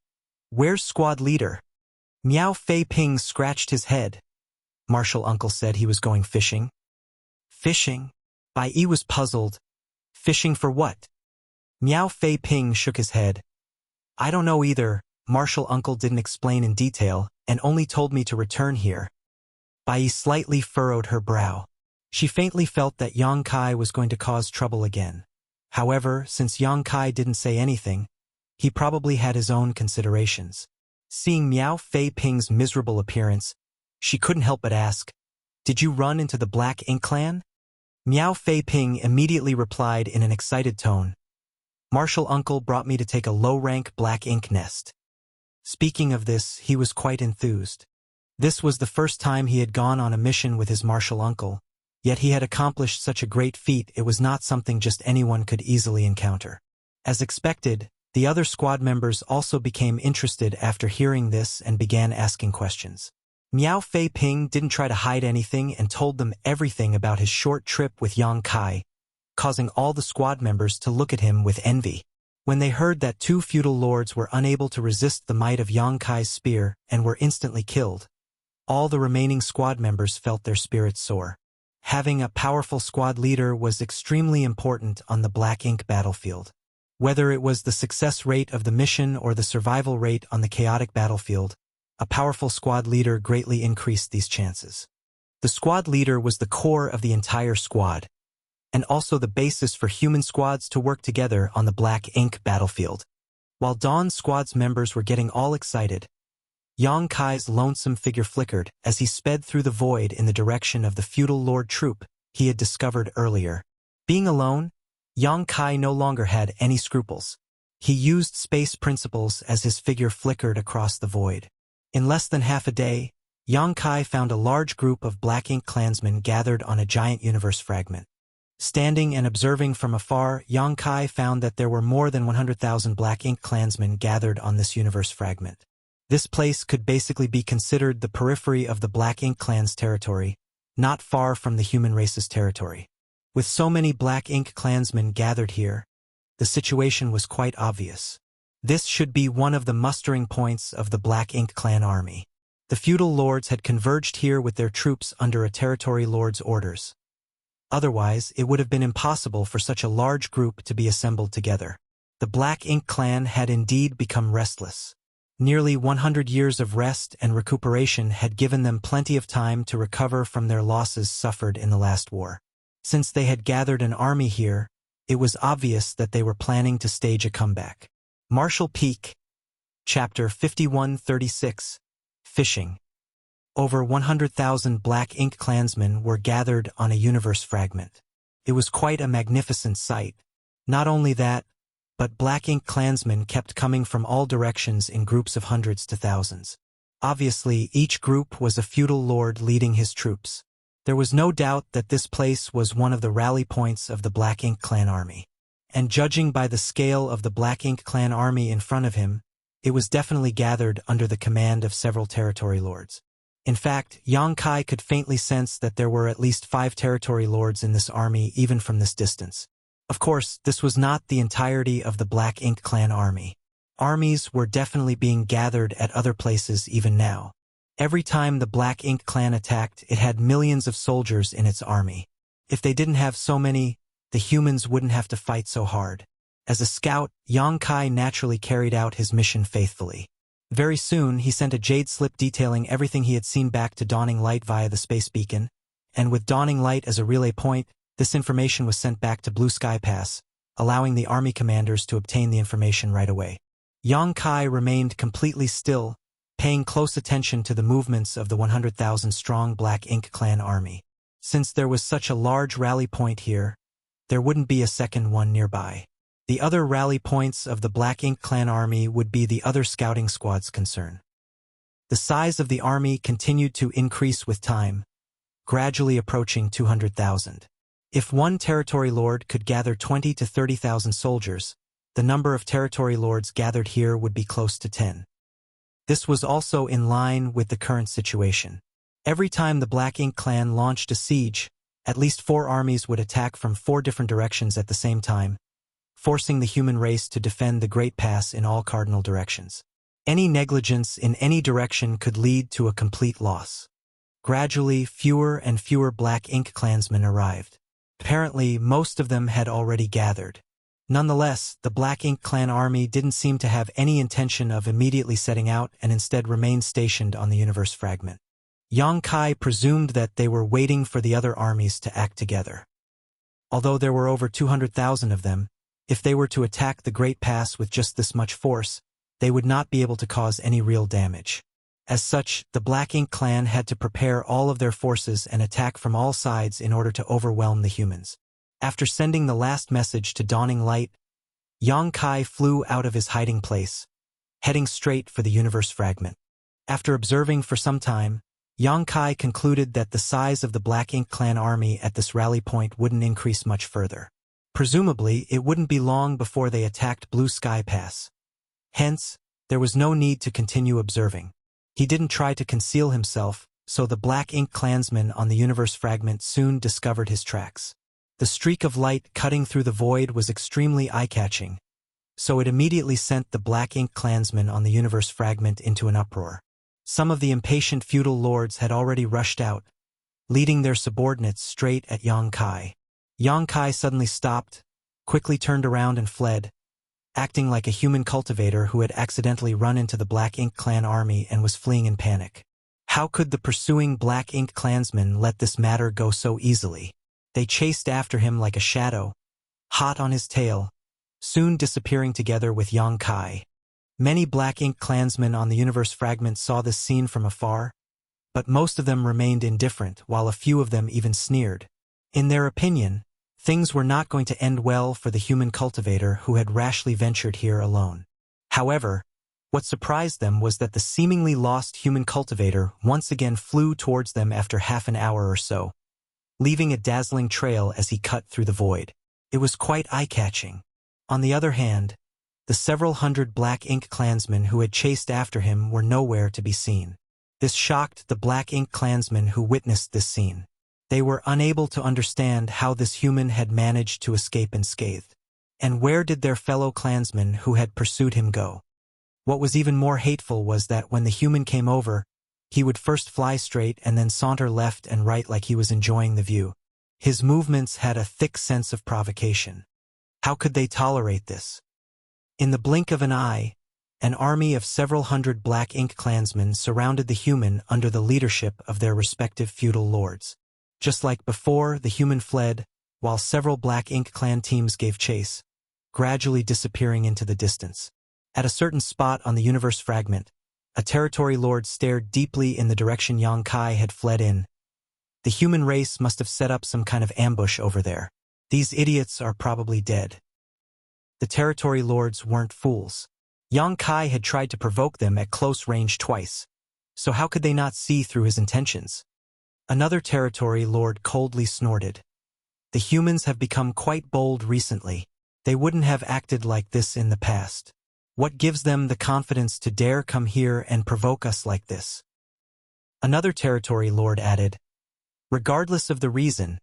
"Where's squad leader?" Miao Fei Ping scratched his head. Martial uncle said he was going fishing. Fishing? Bai Yi was puzzled. Fishing for what? Miao Fei Ping shook his head. I don't know either. Martial uncle didn't explain in detail and only told me to return here. Bai Yi slightly furrowed her brow. She faintly felt that Yang Kai was going to cause trouble again. However, since Yang Kai didn't say anything, he probably had his own considerations. Seeing Miao Fei Ping's miserable appearance, she couldn't help but ask, "Did you run into the Black Ink Clan?" Miao Fei Ping immediately replied in an excited tone, "Martial uncle brought me to take a low-rank black ink nest." Speaking of this, he was quite enthused. This was the first time he had gone on a mission with his martial uncle, yet he had accomplished such a great feat it was not something just anyone could easily encounter. As expected, the other squad members also became interested after hearing this and began asking questions. Miao Fei Ping didn't try to hide anything and told them everything about his short trip with Yang Kai, causing all the squad members to look at him with envy. When they heard that two feudal lords were unable to resist the might of Yang Kai's spear and were instantly killed, all the remaining squad members felt their spirits soar. Having a powerful squad leader was extremely important on the Black Ink battlefield. Whether it was the success rate of the mission or the survival rate on the chaotic battlefield, a powerful squad leader greatly increased these chances. The squad leader was the core of the entire squad, and also the basis for human squads to work together on the Black Ink battlefield. While Dawn's squad's members were getting all excited, Yang Kai's lonesome figure flickered as he sped through the void in the direction of the feudal lord troop he had discovered earlier. Being alone, Yang Kai no longer had any scruples. He used space principles as his figure flickered across the void. In less than half a day, Yang Kai found a large group of Black Ink clansmen gathered on a giant universe fragment. Standing and observing from afar, Yang Kai found that there were more than 100,000 Black Ink clansmen gathered on this universe fragment. This place could basically be considered the periphery of the Black Ink clan's territory, not far from the human race's territory. With so many Black Ink clansmen gathered here, the situation was quite obvious. This should be one of the mustering points of the Black Ink clan army. The feudal lords had converged here with their troops under a territory lord's orders. Otherwise, it would have been impossible for such a large group to be assembled together. The Black Ink clan had indeed become restless. Nearly 100 years of rest and recuperation had given them plenty of time to recover from their losses suffered in the last war. Since they had gathered an army here, it was obvious that they were planning to stage a comeback. Martial Peak, Chapter 5136, Fishing. Over 100,000 Black Ink clansmen were gathered on a universe fragment. It was quite a magnificent sight. Not only that, but Black Ink clansmen kept coming from all directions in groups of hundreds to thousands. Obviously, each group was a feudal lord leading his troops. There was no doubt that this place was one of the rally points of the Black Ink clan army. And judging by the scale of the Black Ink clan army in front of him, it was definitely gathered under the command of several territory lords. In fact, Yang Kai could faintly sense that there were at least 5 territory lords in this army even from this distance. Of course, this was not the entirety of the Black Ink clan army. Armies were definitely being gathered at other places even now. Every time the Black Ink clan attacked, it had millions of soldiers in its army. If they didn't have so many, the humans wouldn't have to fight so hard. As a scout, Yang Kai naturally carried out his mission faithfully. Very soon, he sent a jade slip detailing everything he had seen back to Dawning Light via the space beacon, and with Dawning Light as a relay point, this information was sent back to Blue Sky Pass, allowing the army commanders to obtain the information right away. Yang Kai remained completely still, paying close attention to the movements of the 100,000-strong Black Ink clan army. Since there was such a large rally point here, there wouldn't be a second one nearby. The other rally points of the Black Ink clan army would be the other scouting squad's concern. The size of the army continued to increase with time, gradually approaching 200,000. If one territory lord could gather 20 to 30,000 soldiers, the number of territory lords gathered here would be close to 10. This was also in line with the current situation. Every time the Black Ink clan launched a siege, at least 4 armies would attack from 4 different directions at the same time, forcing the human race to defend the Great Pass in all cardinal directions. Any negligence in any direction could lead to a complete loss. Gradually, fewer and fewer Black Ink clansmen arrived. Apparently, most of them had already gathered. Nonetheless, the Black Ink clan army didn't seem to have any intention of immediately setting out and instead remained stationed on the universe fragment. Yang Kai presumed that they were waiting for the other armies to act together. Although there were over 200,000 of them, if they were to attack the Great Pass with just this much force, they would not be able to cause any real damage. As such, the Black Ink clan had to prepare all of their forces and attack from all sides in order to overwhelm the humans. After sending the last message to Dawning Light, Yang Kai flew out of his hiding place, heading straight for the universe fragment. After observing for some time, Yang Kai concluded that the size of the Black Ink clan army at this rally point wouldn't increase much further. Presumably, it wouldn't be long before they attacked Blue Sky Pass. Hence, there was no need to continue observing. He didn't try to conceal himself, so the Black Ink clansmen on the universe fragment soon discovered his tracks. The streak of light cutting through the void was extremely eye-catching, so it immediately sent the Black Ink clansmen on the universe fragment into an uproar. Some of the impatient feudal lords had already rushed out, leading their subordinates straight at Yang Kai. Yang Kai suddenly stopped, quickly turned around and fled, acting like a human cultivator who had accidentally run into the Black Ink clan army and was fleeing in panic. How could the pursuing Black Ink clansmen let this matter go so easily? They chased after him like a shadow, hot on his tail, soon disappearing together with Yang Kai. Many Black Ink clansmen on the universe fragment saw this scene from afar, but most of them remained indifferent, while a few of them even sneered. In their opinion, things were not going to end well for the human cultivator who had rashly ventured here alone. However, what surprised them was that the seemingly lost human cultivator once again flew towards them after half an hour or so, leaving a dazzling trail as he cut through the void. It was quite eye-catching. On the other hand, the several hundred Black Ink clansmen who had chased after him were nowhere to be seen. This shocked the Black Ink clansmen who witnessed this scene. They were unable to understand how this human had managed to escape unscathed. And where did their fellow clansmen who had pursued him go? What was even more hateful was that when the human came over, he would first fly straight and then saunter left and right like he was enjoying the view. His movements had a thick sense of provocation. How could they tolerate this? In the blink of an eye, an army of several hundred Black Ink clansmen surrounded the human under the leadership of their respective feudal lords. Just like before, the human fled, while several Black Ink clan teams gave chase, gradually disappearing into the distance. At a certain spot on the universe fragment, a territory lord stared deeply in the direction Yang Kai had fled in. The human race must have set up some kind of ambush over there. These idiots are probably dead. The territory lords weren't fools. Yang Kai had tried to provoke them at close range twice, so how could they not see through his intentions? Another territory lord coldly snorted. The humans have become quite bold recently. They wouldn't have acted like this in the past. What gives them the confidence to dare come here and provoke us like this? Another territory lord added, regardless of the reason,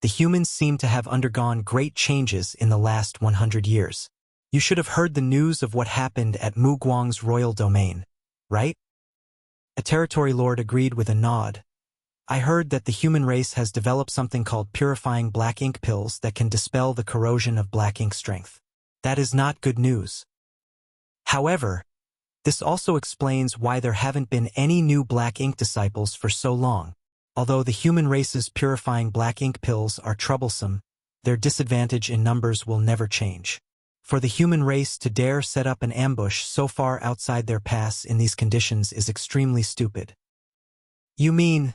the humans seem to have undergone great changes in the last 100 years. You should have heard the news of what happened at Mu Guang's royal domain, right? A territory lord agreed with a nod. I heard that the human race has developed something called purifying Black Ink pills that can dispel the corrosion of Black Ink strength. That is not good news. However, this also explains why there haven't been any new Black Ink disciples for so long. Although the human race's purifying Black Ink pills are troublesome, their disadvantage in numbers will never change. For the human race to dare set up an ambush so far outside their pass in these conditions is extremely stupid. You mean?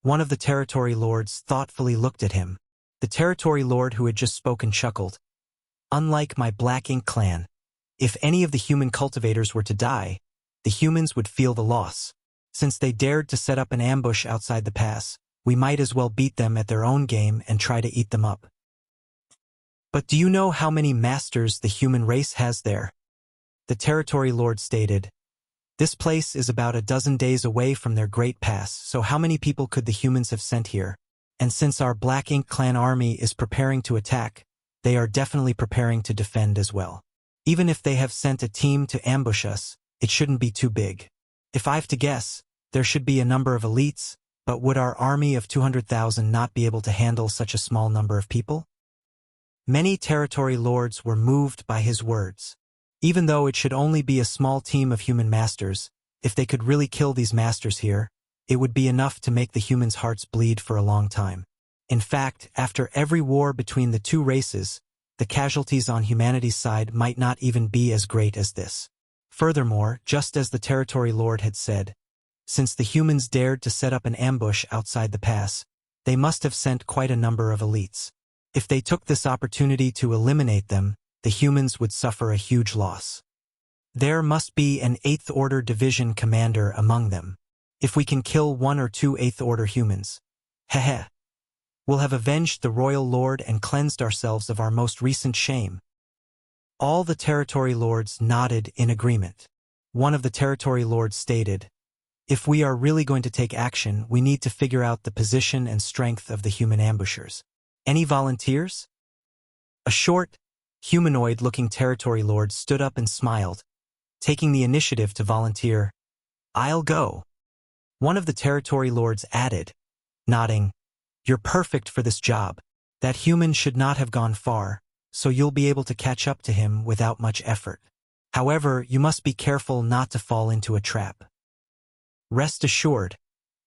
One of the territory lords thoughtfully looked at him. The territory lord who had just spoken chuckled. Unlike my Black Ink clan, if any of the human cultivators were to die, the humans would feel the loss. Since they dared to set up an ambush outside the pass, we might as well beat them at their own game and try to eat them up. But do you know how many masters the human race has there? The territory lord stated. This place is about a dozen days away from their great pass, so how many people could the humans have sent here? And since our Black Ink clan army is preparing to attack, they are definitely preparing to defend as well. Even if they have sent a team to ambush us, it shouldn't be too big. If I've to guess, there should be a number of elites, but would our army of 200,000 not be able to handle such a small number of people? Many territory lords were moved by his words. Even though it should only be a small team of human masters, if they could really kill these masters here, it would be enough to make the humans' hearts bleed for a long time. In fact, after every war between the two races, the casualties on humanity's side might not even be as great as this. Furthermore, just as the territory lord had said, since the humans dared to set up an ambush outside the pass, they must have sent quite a number of elites. If they took this opportunity to eliminate them, the humans would suffer a huge loss. There must be an 8th Order Division commander among them. If we can kill 1 or 2 8th Order humans, we'll have avenged the royal lord and cleansed ourselves of our most recent shame. All the territory lords nodded in agreement. One of the territory lords stated, if we are really going to take action, we need to figure out the position and strength of the human ambushers. Any volunteers? A short, humanoid-looking territory lord stood up and smiled, taking the initiative to volunteer. I'll go. One of the territory lords added, nodding, you're perfect for this job. That human should not have gone far, so you'll be able to catch up to him without much effort. However, you must be careful not to fall into a trap. Rest assured,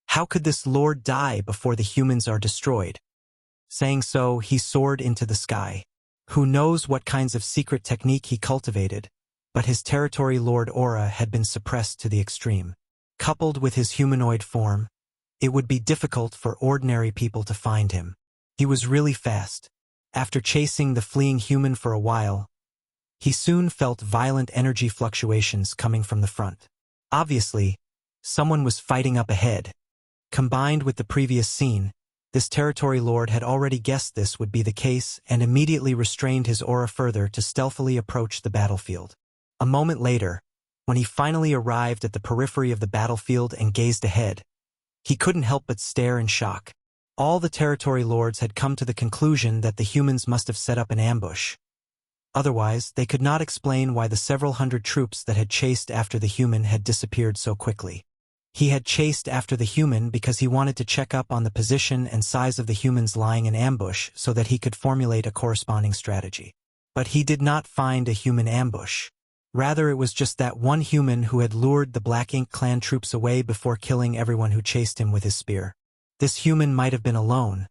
how could this lord die before the humans are destroyed? Saying so, he soared into the sky. Who knows what kinds of secret technique he cultivated, but his territory lord aura had been suppressed to the extreme. Coupled with his humanoid form, it would be difficult for ordinary people to find him. He was really fast. After chasing the fleeing human for a while, he soon felt violent energy fluctuations coming from the front. Obviously, someone was fighting up ahead. Combined with the previous scene, this territory lord had already guessed this would be the case and immediately restrained his aura further to stealthily approach the battlefield. A moment later, when he finally arrived at the periphery of the battlefield and gazed ahead, he couldn't help but stare in shock. All the territory lords had come to the conclusion that the humans must have set up an ambush. Otherwise, they could not explain why the several hundred troops that had chased after the human had disappeared so quickly. He had chased after the human because he wanted to check up on the position and size of the humans lying in ambush so that he could formulate a corresponding strategy. But he did not find a human ambush. Rather, it was just that one human who had lured the Black Ink clan troops away before killing everyone who chased him with his spear. This human might have been alone,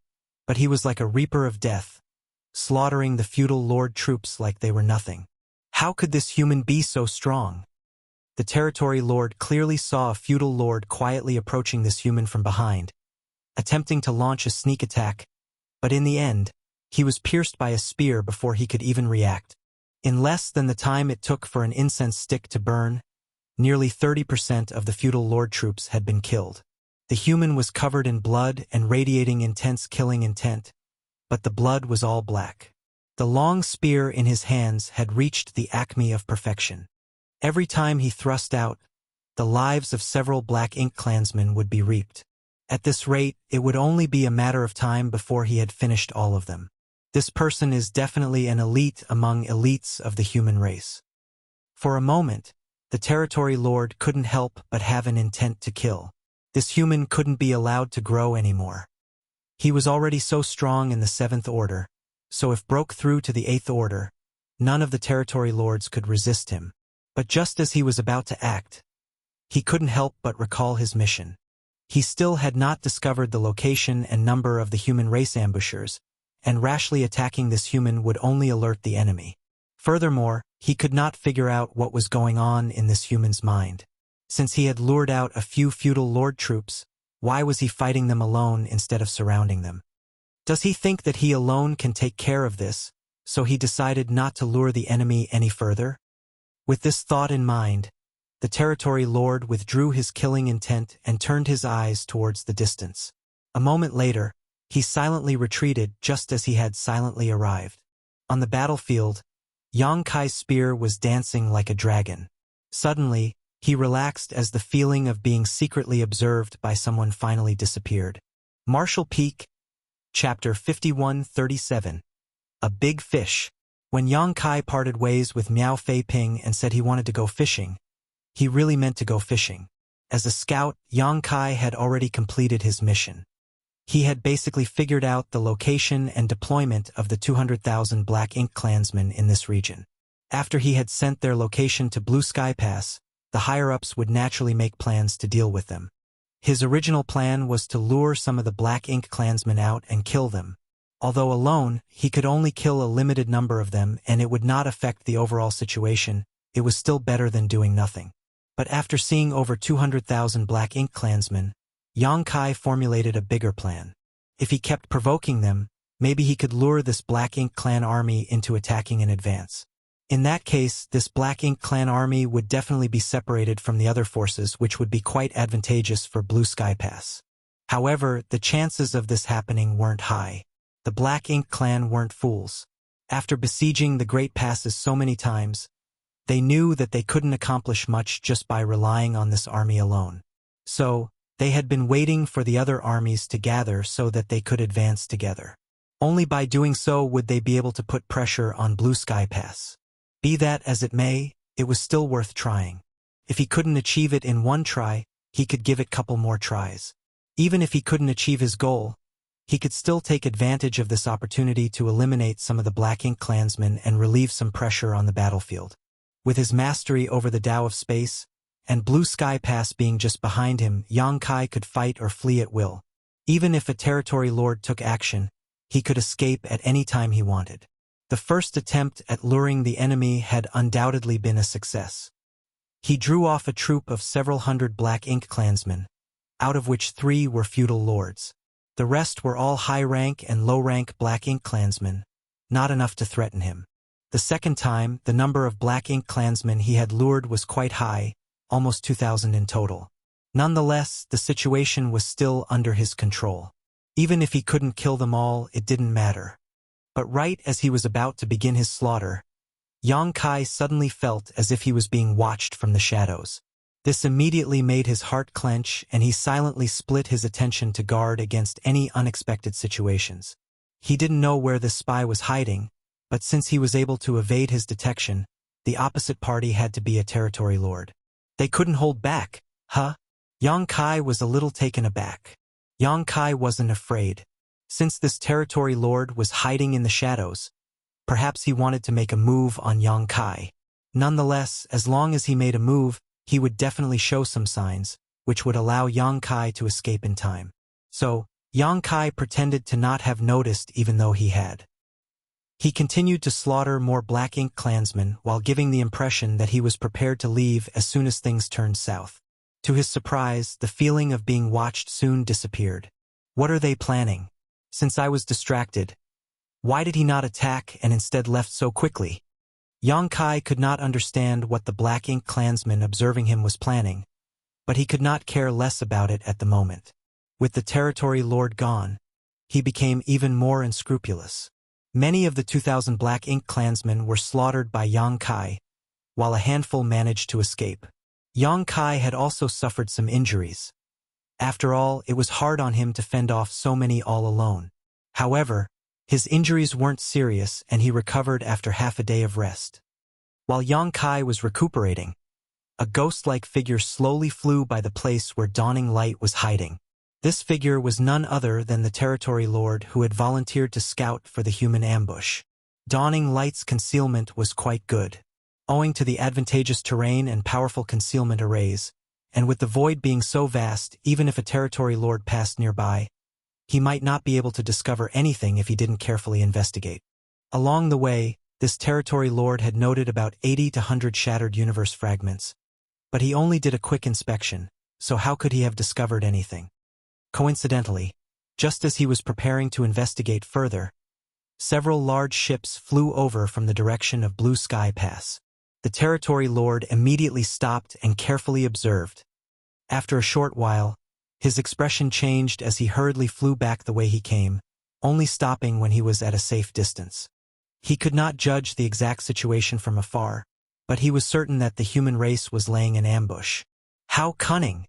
but he was like a reaper of death, slaughtering the feudal lord troops like they were nothing. How could this human be so strong? The territory lord clearly saw a feudal lord quietly approaching this human from behind, attempting to launch a sneak attack, but in the end, he was pierced by a spear before he could even react. In less than the time it took for an incense stick to burn, nearly 30% of the feudal lord troops had been killed. The human was covered in blood and radiating intense killing intent, but the blood was all black. The long spear in his hands had reached the acme of perfection. Every time he thrust out, the lives of several Black Ink clansmen would be reaped. At this rate, it would only be a matter of time before he had finished all of them. This person is definitely an elite among elites of the human race. For a moment, the territory lord couldn't help but have an intent to kill. This human couldn't be allowed to grow anymore. He was already so strong in the 7th Order, so if broke through to the 8th Order, none of the territory lords could resist him. But just as he was about to act, he couldn't help but recall his mission. He still had not discovered the location and number of the human race ambushers, and rashly attacking this human would only alert the enemy. Furthermore, he could not figure out what was going on in this human's mind. Since he had lured out a few feudal lord troops, why was he fighting them alone instead of surrounding them? Does he think that he alone can take care of this, so he decided not to lure the enemy any further? With this thought in mind, the territory lord withdrew his killing intent and turned his eyes towards the distance. A moment later, he silently retreated just as he had silently arrived. On the battlefield, Yang Kai's spear was dancing like a dragon. Suddenly, he relaxed as the feeling of being secretly observed by someone finally disappeared. Martial Peak, Chapter 51:37. A Big Fish. When Yang Kai parted ways with Miao Fei Ping and said he wanted to go fishing, he really meant to go fishing. As a scout, Yang Kai had already completed his mission. He had basically figured out the location and deployment of the 200,000 Black Ink clansmen in this region. After he had sent their location to Blue Sky Pass, the higher-ups would naturally make plans to deal with them. His original plan was to lure some of the Black Ink clansmen out and kill them. Although alone, he could only kill a limited number of them and it would not affect the overall situation, it was still better than doing nothing. But after seeing over 200,000 Black Ink clansmen, Yang Kai formulated a bigger plan. If he kept provoking them, maybe he could lure this Black Ink clan army into attacking in advance. In that case, this Black Ink clan army would definitely be separated from the other forces, which would be quite advantageous for Blue Sky Pass. However, the chances of this happening weren't high. The Black Ink clan weren't fools. After besieging the Great Passes so many times, they knew that they couldn't accomplish much just by relying on this army alone. So, they had been waiting for the other armies to gather so that they could advance together. Only by doing so would they be able to put pressure on Blue Sky Pass. Be that as it may, it was still worth trying. If he couldn't achieve it in one try, he could give it a couple more tries. Even if he couldn't achieve his goal, he could still take advantage of this opportunity to eliminate some of the Black Ink clansmen and relieve some pressure on the battlefield. With his mastery over the Tao of Space, and Blue Sky Pass being just behind him, Yang Kai could fight or flee at will. Even if a territory lord took action, he could escape at any time he wanted. The first attempt at luring the enemy had undoubtedly been a success. He drew off a troop of several hundred Black Ink clansmen, out of which 3 were feudal lords. The rest were all high-rank and low-rank Black Ink clansmen, not enough to threaten him. The second time, the number of Black Ink clansmen he had lured was quite high, almost 2,000 in total. Nonetheless, the situation was still under his control. Even if he couldn't kill them all, it didn't matter. But right as he was about to begin his slaughter, Yang Kai suddenly felt as if he was being watched from the shadows. This immediately made his heart clench and he silently split his attention to guard against any unexpected situations. He didn't know where this spy was hiding, but since he was able to evade his detection, the opposite party had to be a territory lord. They couldn't hold back, huh? Yang Kai was a little taken aback. Yang Kai wasn't afraid. Since this territory lord was hiding in the shadows, perhaps he wanted to make a move on Yang Kai. Nonetheless, as long as he made a move, he would definitely show some signs, which would allow Yang Kai to escape in time. So, Yang Kai pretended to not have noticed even though he had. He continued to slaughter more Black Ink clansmen while giving the impression that he was prepared to leave as soon as things turned south. To his surprise, the feeling of being watched soon disappeared. What are they planning? Since I was distracted, why did he not attack and instead left so quickly? Yang Kai could not understand what the Black Ink clansman observing him was planning, but he could not care less about it at the moment. With the territory lord gone, he became even more unscrupulous. Many of the 2,000 Black Ink clansmen were slaughtered by Yang Kai, while a handful managed to escape. Yang Kai had also suffered some injuries. After all, it was hard on him to fend off so many all alone. However, his injuries weren't serious and he recovered after half a day of rest. While Yang Kai was recuperating, a ghost-like figure slowly flew by the place where Dawning Light was hiding. This figure was none other than the territory lord who had volunteered to scout for the human ambush. Dawning Light's concealment was quite good. Owing to the advantageous terrain and powerful concealment arrays, and with the void being so vast, even if a territory lord passed nearby, he might not be able to discover anything if he didn't carefully investigate. Along the way, this territory lord had noted about 80 to 100 shattered universe fragments, but he only did a quick inspection, so how could he have discovered anything? Coincidentally, just as he was preparing to investigate further, several large ships flew over from the direction of Blue Sky Pass. The territory lord immediately stopped and carefully observed. After a short while, His expression changed as he hurriedly flew back the way he came, only stopping when he was at a safe distance. He could not judge the exact situation from afar, but he was certain that the human race was laying an ambush. How cunning!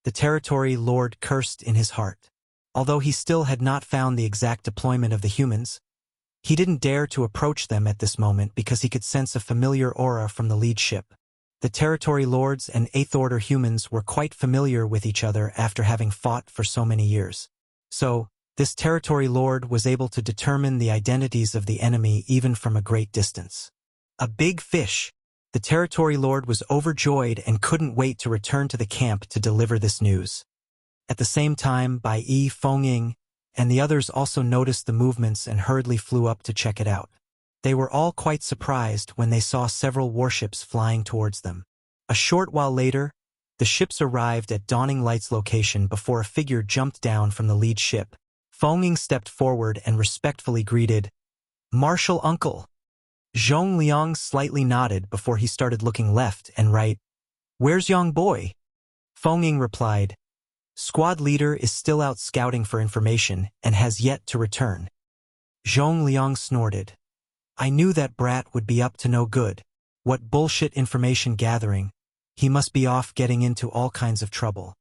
The territory lord cursed in his heart. Although he still had not found the exact deployment of the humans, he didn't dare to approach them at this moment because he could sense a familiar aura from the lead ship. The territory lords and Eighth Order humans were quite familiar with each other after having fought for so many years. So, this territory lord was able to determine the identities of the enemy even from a great distance. A big fish! The territory lord was overjoyed and couldn't wait to return to the camp to deliver this news. At the same time, Bai Yi, Feng and the others also noticed the movements and hurriedly flew up to check it out. They were all quite surprised when they saw several warships flying towards them. A short while later, the ships arrived at Dawning Light's location before a figure jumped down from the lead ship. Feng stepped forward and respectfully greeted, "Martial Uncle." Zhong Liang slightly nodded before he started looking left and right. "Where's young boy?" Feng replied, "Squad leader is still out scouting for information and has yet to return." Zhong Liang snorted. "I knew that brat would be up to no good. What bullshit information gathering. He must be off getting into all kinds of trouble."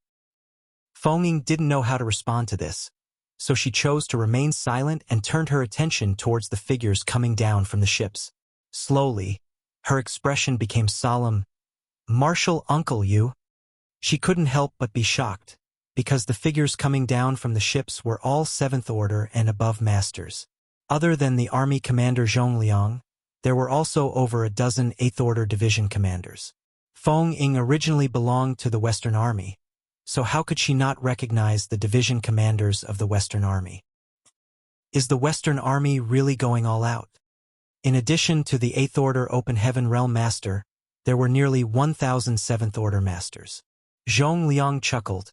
Feng didn't know how to respond to this, so she chose to remain silent and turned her attention towards the figures coming down from the ships. Slowly, her expression became solemn. "Martial Uncle, you?" She couldn't help but be shocked, because the figures coming down from the ships were all Seventh Order and above masters. Other than the army commander Zhong Liang, there were also over a dozen Eighth Order division commanders. Feng originally belonged to the Western Army, so how could she not recognize the division commanders of the Western Army? Is the Western Army really going all out? In addition to the Eighth Order Open Heaven Realm Master, there were nearly 1,000 Seventh Order Masters. Zhong Liang chuckled.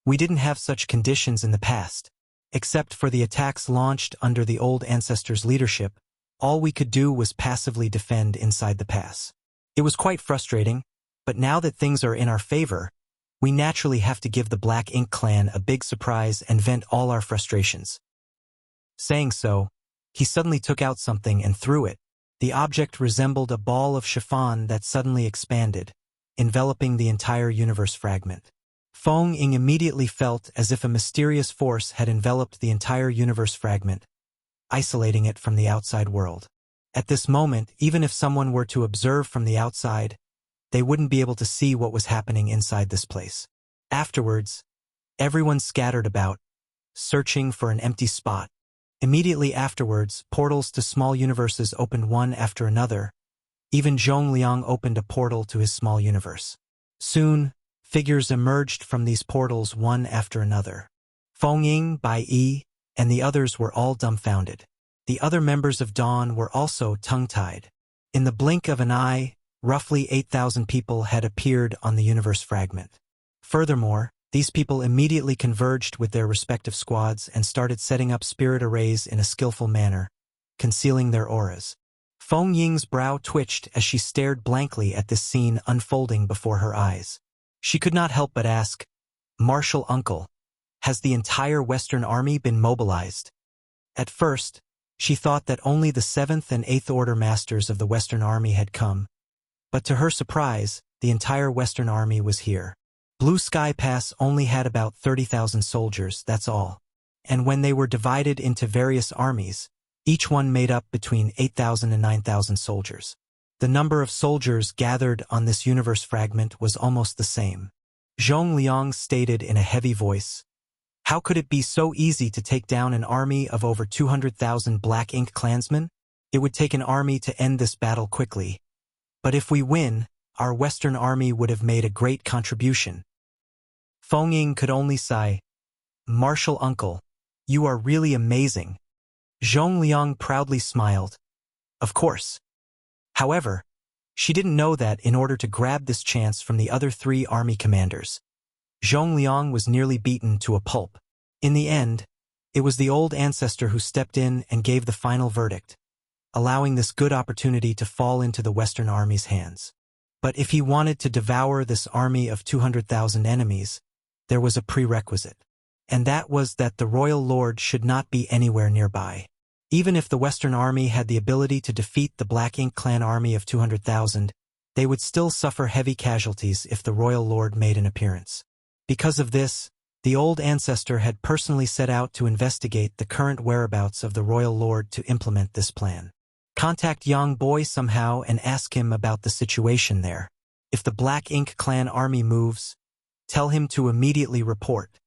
"We didn't have such conditions in the past. Except for the attacks launched under the old ancestors' leadership, all we could do was passively defend inside the pass. It was quite frustrating, but now that things are in our favor, we naturally have to give the Black Ink clan a big surprise and vent all our frustrations." Saying so, he suddenly took out something and threw it. The object resembled a ball of chiffon that suddenly expanded, enveloping the entire universe fragment. Feng immediately felt as if a mysterious force had enveloped the entire universe fragment, isolating it from the outside world. At this moment, even if someone were to observe from the outside, they wouldn't be able to see what was happening inside this place. Afterwards, everyone scattered about, searching for an empty spot. Immediately afterwards, portals to small universes opened one after another. Even Zhong Liang opened a portal to his small universe. Soon, figures emerged from these portals one after another. Feng, Bai Yi, and the others were all dumbfounded. The other members of Dawn were also tongue-tied. In the blink of an eye, roughly 8,000 people had appeared on the universe fragment. Furthermore, these people immediately converged with their respective squads and started setting up spirit arrays in a skillful manner, concealing their auras. Feng Ying's brow twitched as she stared blankly at this scene unfolding before her eyes. She could not help but ask, "Martial Uncle, has the entire Western Army been mobilized?" At first, she thought that only the 7th and 8th Order Masters of the Western Army had come, but to her surprise, the entire Western Army was here. Blue Sky Pass only had about 30,000 soldiers, that's all. And when they were divided into various armies, each one made up between 8,000 and 9,000 soldiers. The number of soldiers gathered on this universe fragment was almost the same. Zhong Liang stated in a heavy voice, "How could it be so easy to take down an army of over 200,000 Black Ink clansmen? It would take an army to end this battle quickly. But if we win, our Western Army would have made a great contribution." Feng could only sigh, "Martial Uncle, you are really amazing." Zhong Liang proudly smiled. Of course. However, she didn't know that in order to grab this chance from the other 3 army commanders, Zhong Liang was nearly beaten to a pulp. In the end, it was the old ancestor who stepped in and gave the final verdict, allowing this good opportunity to fall into the Western Army's hands. But if he wanted to devour this army of 200,000 enemies, there was a prerequisite. And that was that the royal lord should not be anywhere nearby. Even if the Western Army had the ability to defeat the Black Ink Clan army of 200,000, they would still suffer heavy casualties if the royal lord made an appearance. Because of this, the old ancestor had personally set out to investigate the current whereabouts of the royal lord to implement this plan. Contact Yang Boy somehow and ask him about the situation there. If the Black Ink Clan army moves, tell him to immediately report.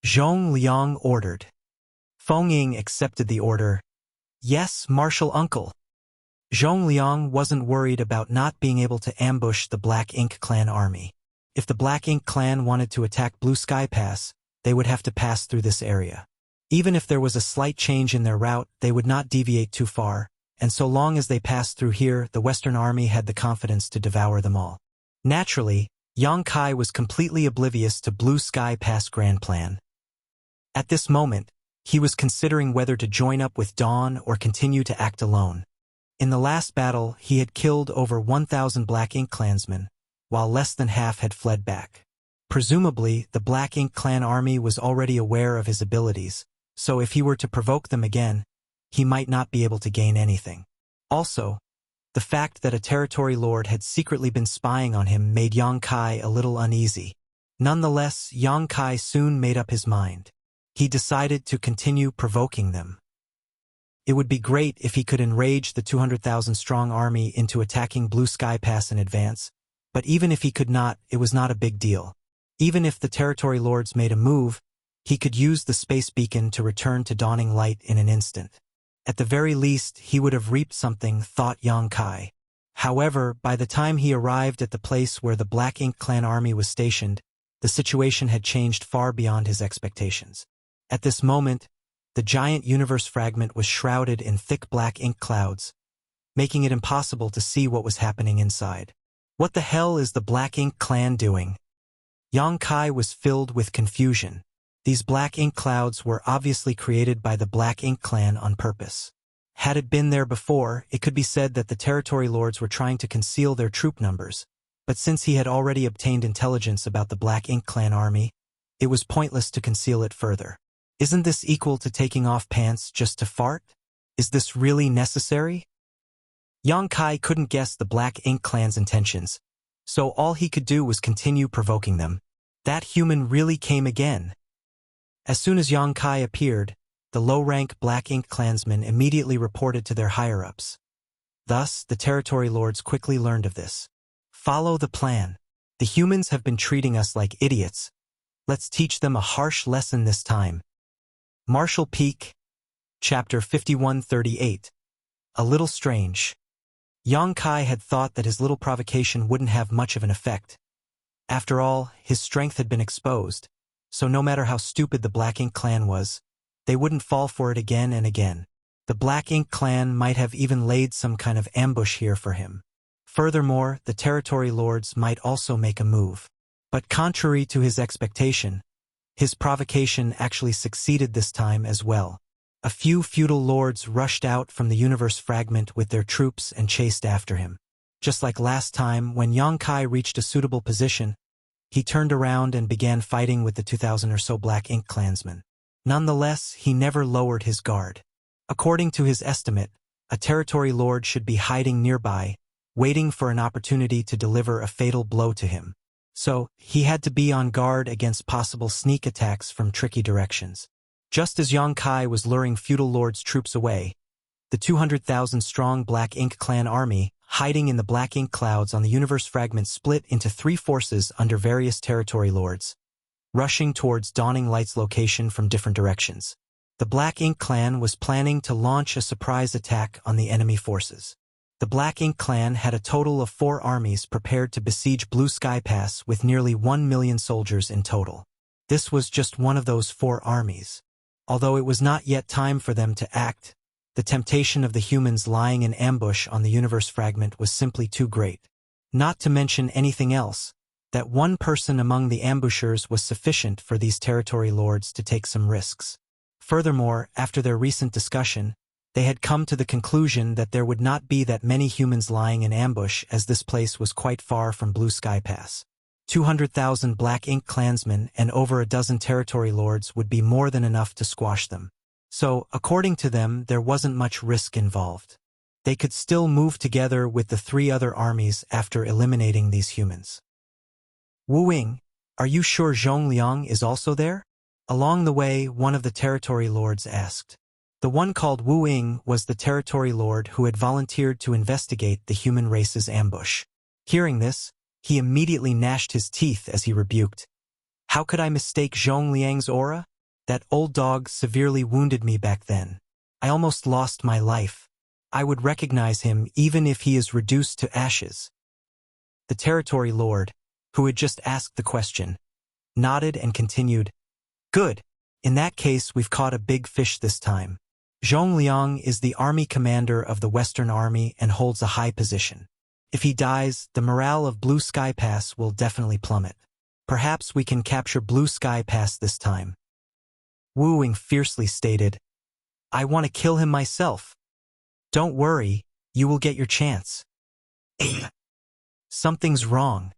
Zhong Liang ordered. Feng Ying accepted the order. Yes, Marshal Uncle. Zhong Liang wasn't worried about not being able to ambush the Black Ink Clan army. If the Black Ink Clan wanted to attack Blue Sky Pass, they would have to pass through this area. Even if there was a slight change in their route, they would not deviate too far, and so long as they passed through here, the Western Army had the confidence to devour them all. Naturally, Yang Kai was completely oblivious to Blue Sky Pass grand plan. At this moment, he was considering whether to join up with Dawn or continue to act alone. In the last battle, he had killed over 1,000 Black Ink Clansmen, while less than half had fled back. Presumably, the Black Ink Clan army was already aware of his abilities, so if he were to provoke them again, he might not be able to gain anything. Also, the fact that a territory lord had secretly been spying on him made Yang Kai a little uneasy. Nonetheless, Yang Kai soon made up his mind. He decided to continue provoking them. It would be great if he could enrage the 200,000-strong army into attacking Blue Sky Pass in advance, but even if he could not, it was not a big deal. Even if the territory lords made a move, he could use the space beacon to return to dawning light in an instant. At the very least, he would have reaped something, thought Yang Kai. However, by the time he arrived at the place where the Black Ink Clan army was stationed, the situation had changed far beyond his expectations. At this moment, the giant universe fragment was shrouded in thick black ink clouds, making it impossible to see what was happening inside. What the hell is the Black Ink Clan doing? Yang Kai was filled with confusion. These black ink clouds were obviously created by the Black Ink Clan on purpose. Had it been there before, it could be said that the territory lords were trying to conceal their troop numbers, but since he had already obtained intelligence about the Black Ink Clan army, it was pointless to conceal it further. Isn't this equal to taking off pants just to fart? Is this really necessary? Yang Kai couldn't guess the Black Ink Clan's intentions, so all he could do was continue provoking them. That human really came again. As soon as Yang Kai appeared, the low-rank Black Ink Clansmen immediately reported to their higher-ups. Thus, the territory lords quickly learned of this. Follow the plan. The humans have been treating us like idiots. Let's teach them a harsh lesson this time. Marshall Peak, Chapter 5138. A little strange. Yang Kai had thought that his little provocation wouldn't have much of an effect. After all, his strength had been exposed, so no matter how stupid the Black Ink Clan was, they wouldn't fall for it again and again. The Black Ink Clan might have even laid some kind of ambush here for him. Furthermore, the territory lords might also make a move. But contrary to his expectation, his provocation actually succeeded this time as well. A few feudal lords rushed out from the universe fragment with their troops and chased after him. Just like last time, when Yang Kai reached a suitable position, he turned around and began fighting with the 2,000 or so Black Ink Clansmen. Nonetheless, he never lowered his guard. According to his estimate, a territory lord should be hiding nearby, waiting for an opportunity to deliver a fatal blow to him. So, he had to be on guard against possible sneak attacks from tricky directions. Just as Yang Kai was luring feudal lords' troops away, the 200,000-strong Black Ink Clan army, hiding in the Black Ink clouds on the universe fragment, split into three forces under various territory lords, rushing towards Dawning Light's location from different directions. The Black Ink Clan was planning to launch a surprise attack on the enemy forces. The Black Ink Clan had a total of 4 armies prepared to besiege Blue Sky Pass with nearly 1 million soldiers in total. This was just one of those 4 armies. Although it was not yet time for them to act, the temptation of the humans lying in ambush on the universe fragment was simply too great. Not to mention anything else, that one person among the ambushers was sufficient for these territory lords to take some risks. Furthermore, after their recent discussion, they had come to the conclusion that there would not be that many humans lying in ambush, as this place was quite far from Blue Sky Pass. 200,000 Black Ink clansmen and over a dozen territory lords would be more than enough to squash them. So, according to them, there wasn't much risk involved. They could still move together with the 3 other armies after eliminating these humans. Wu Ying, are you sure Zhong Liang is also there? Along the way, one of the territory lords asked. The one called Wu Ying was the territory lord who had volunteered to investigate the human race's ambush. Hearing this, he immediately gnashed his teeth as he rebuked. How could I mistake Zhong Liang's aura? That old dog severely wounded me back then. I almost lost my life. I would recognize him even if he is reduced to ashes. The territory lord, who had just asked the question, nodded and continued. Good. In that case, we've caught a big fish this time. Zhong Liang is the army commander of the Western Army and holds a high position. If he dies, the morale of Blue Sky Pass will definitely plummet. Perhaps we can capture Blue Sky Pass this time. Wu Ying fiercely stated, I want to kill him myself. Don't worry, you will get your chance. Something's wrong.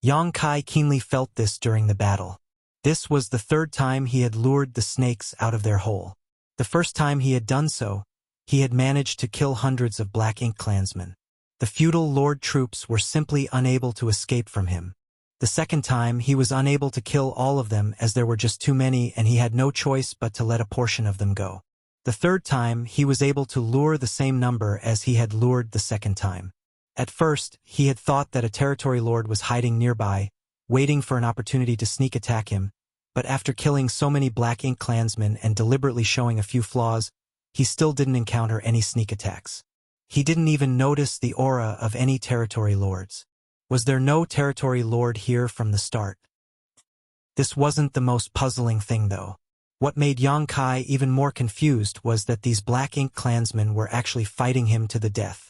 Yang Kai keenly felt this during the battle. This was the 3rd time he had lured the snakes out of their hole. The first time he had done so, he had managed to kill hundreds of Black Ink clansmen. The feudal lord troops were simply unable to escape from him. The second time, he was unable to kill all of them as there were just too many and he had no choice but to let a portion of them go. The third time, he was able to lure the same number as he had lured the second time. At first, he had thought that a territory lord was hiding nearby, waiting for an opportunity to sneak attack him, but after killing so many Black Ink clansmen and deliberately showing a few flaws, he still didn't encounter any sneak attacks. He didn't even notice the aura of any territory lords. Was there no territory lord here from the start? This wasn't the most puzzling thing, though. What made Yang Kai even more confused was that these Black Ink clansmen were actually fighting him to the death.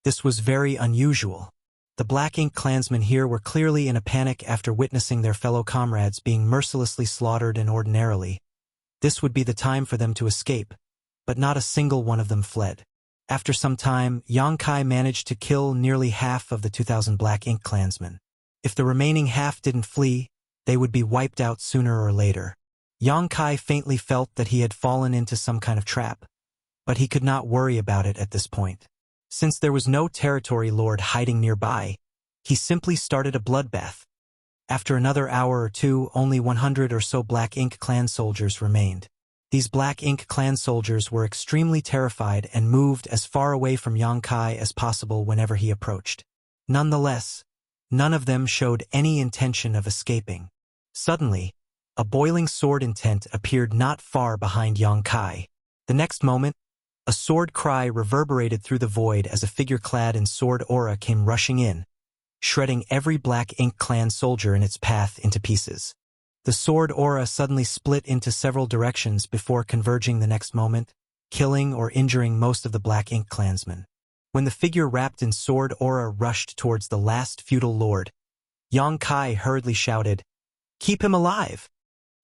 This was very unusual. The Black Ink clansmen here were clearly in a panic after witnessing their fellow comrades being mercilessly slaughtered, and ordinarily, this would be the time for them to escape, but not a single one of them fled. After some time, Yang Kai managed to kill nearly half of the 2,000 Black Ink clansmen. If the remaining half didn't flee, they would be wiped out sooner or later. Yang Kai faintly felt that he had fallen into some kind of trap, but he could not worry about it at this point. Since there was no territory lord hiding nearby, he simply started a bloodbath. After another hour or two, only 100 or so Black Ink clan soldiers remained. These Black Ink clan soldiers were extremely terrified and moved as far away from Yang Kai as possible whenever he approached. Nonetheless, none of them showed any intention of escaping. Suddenly, a boiling sword intent appeared not far behind Yang Kai. The next moment, a sword cry reverberated through the void as a figure clad in sword aura came rushing in, shredding every Black Ink clan soldier in its path into pieces. The sword aura suddenly split into several directions before converging the next moment, killing or injuring most of the Black Ink clansmen. When the figure wrapped in sword aura rushed towards the last feudal lord, Yang Kai hurriedly shouted, "Keep him alive!"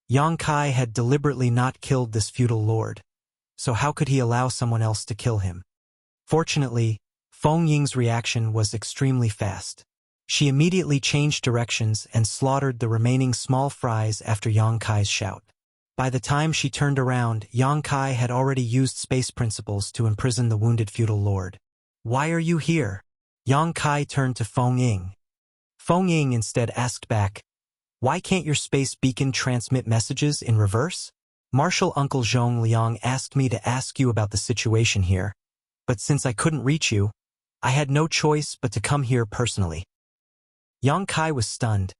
Yang Kai had deliberately not killed this feudal lord, so how could he allow someone else to kill him? Fortunately, Feng Ying's reaction was extremely fast. She immediately changed directions and slaughtered the remaining small fries after Yang Kai's shout. By the time she turned around, Yang Kai had already used space principles to imprison the wounded feudal lord. "Why are you here?" Yang Kai turned to Feng Ying. Feng Ying instead asked back, "Why can't your space beacon transmit messages in reverse? Marshal Uncle Zhong Liang asked me to ask you about the situation here, but since I couldn't reach you, I had no choice but to come here personally." Yang Kai was stunned.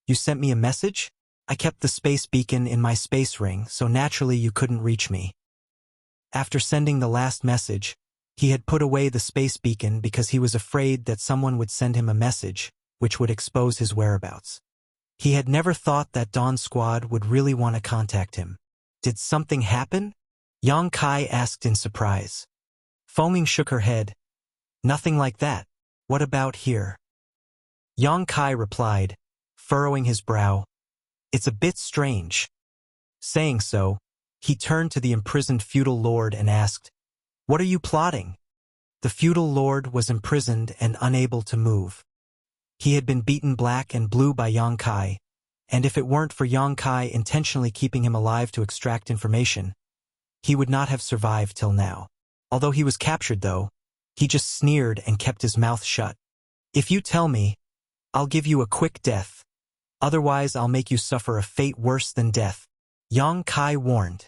"You sent me a message? I kept the space beacon in my space ring, so naturally you couldn't reach me." After sending the last message, he had put away the space beacon because he was afraid that someone would send him a message which would expose his whereabouts. He had never thought that Dawn Squad would really want to contact him. "Did something happen?" Yang Kai asked in surprise. Feng Ying shook her head. "Nothing like that. What about here?" Yang Kai replied, furrowing his brow, "It's a bit strange." Saying so, he turned to the imprisoned feudal lord and asked, "What are you plotting?" The feudal lord was imprisoned and unable to move. He had been beaten black and blue by Yang Kai, and if it weren't for Yang Kai intentionally keeping him alive to extract information, he would not have survived till now. Although he was captured though, he just sneered and kept his mouth shut. If you tell me, I'll give you a quick death. Otherwise I'll make you suffer a fate worse than death. Yang Kai warned.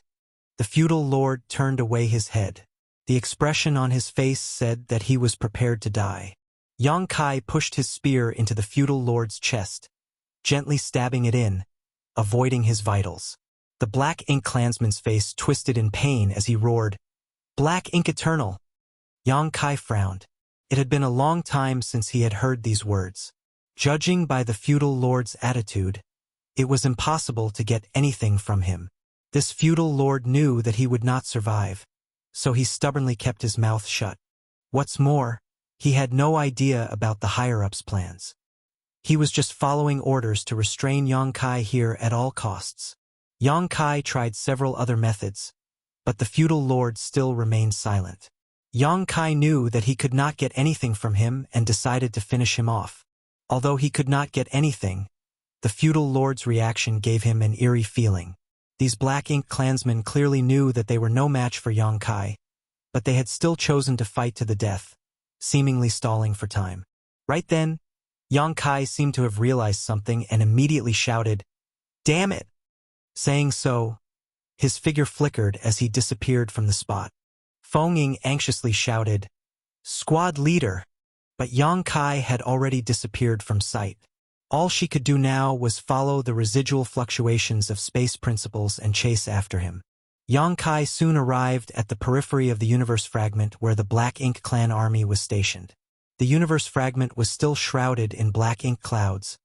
The feudal lord turned away his head. The expression on his face said that he was prepared to die. Yang Kai pushed his spear into the feudal lord's chest, gently stabbing it in, avoiding his vitals. The Black Ink clansman's face twisted in pain as he roared, "Black Ink Eternal!" Yang Kai frowned. It had been a long time since he had heard these words. Judging by the feudal lord's attitude, it was impossible to get anything from him. This feudal lord knew that he would not survive, so he stubbornly kept his mouth shut. What's more, he had no idea about the higher-ups' plans. He was just following orders to restrain Yang Kai here at all costs. Yang Kai tried several other methods, but the feudal lord still remained silent. Yang Kai knew that he could not get anything from him and decided to finish him off. Although he could not get anything, the feudal lord's reaction gave him an eerie feeling. These Black Ink clansmen clearly knew that they were no match for Yang Kai, but they had still chosen to fight to the death, seemingly stalling for time. Right then, Yang Kai seemed to have realized something and immediately shouted, "Damn it!" Saying so, his figure flickered as he disappeared from the spot. Feng Ying anxiously shouted, "Squad leader!" But Yang Kai had already disappeared from sight. All she could do now was follow the residual fluctuations of space principles and chase after him. Yang Kai soon arrived at the periphery of the universe fragment where the Black Ink clan army was stationed. The universe fragment was still shrouded in black ink clouds,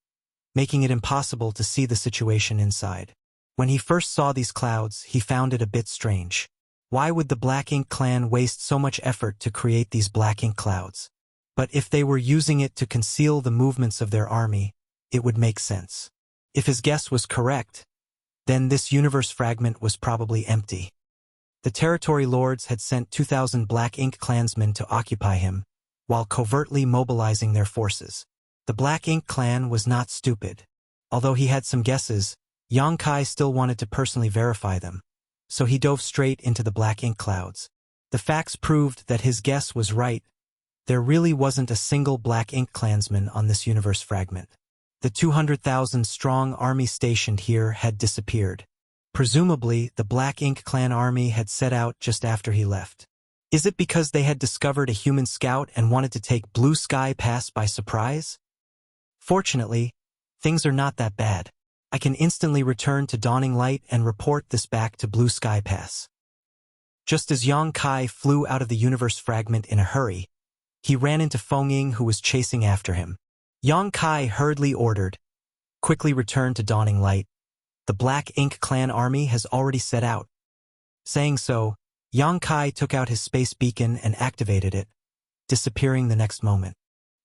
making it impossible to see the situation inside. When he first saw these clouds, he found it a bit strange. Why would the Black Ink clan waste so much effort to create these black ink clouds? But if they were using it to conceal the movements of their army, it would make sense. If his guess was correct, then this universe fragment was probably empty. The territory lords had sent 2,000 Black Ink clansmen to occupy him, while covertly mobilizing their forces. The Black Ink clan was not stupid. Although he had some guesses, Yang Kai still wanted to personally verify them, so he dove straight into the black ink clouds. The facts proved that his guess was right. There really wasn't a single Black Ink clansman on this universe fragment. The 200,000-strong army stationed here had disappeared. Presumably, the Black Ink clan army had set out just after he left. Is it because they had discovered a human scout and wanted to take Blue Sky Pass by surprise? Fortunately, things are not that bad. I can instantly return to Dawning Light and report this back to Blue Sky Pass. Just as Yang Kai flew out of the universe fragment in a hurry, he ran into Feng Ying, who was chasing after him. Yang Kai hurriedly ordered, "Quickly return to Dawning Light. The Black Ink clan army has already set out." Saying so, Yang Kai took out his space beacon and activated it, disappearing the next moment.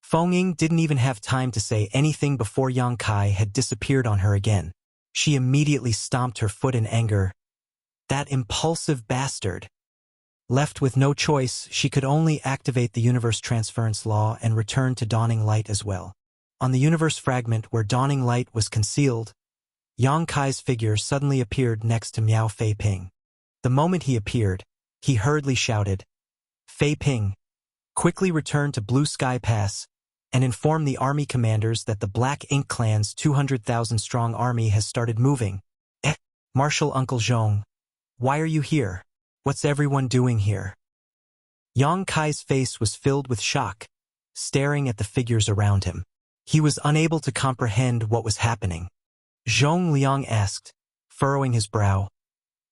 Feng Ying didn't even have time to say anything before Yang Kai had disappeared on her again. She immediately stomped her foot in anger. That impulsive bastard! Left with no choice, she could only activate the universe transference law and return to Dawning Light as well. On the universe fragment where Dawning Light was concealed, Yang Kai's figure suddenly appeared next to Miao Fei Ping. The moment he appeared, he hurriedly shouted, "Fei Ping, quickly return to Blue Sky Pass and inform the army commanders that the Black Ink clan's 200,000-strong army has started moving." Marshal Uncle Zhong, why are you here? What's everyone doing here? Yang Kai's face was filled with shock, staring at the figures around him. He was unable to comprehend what was happening. Zhong Liang asked, furrowing his brow,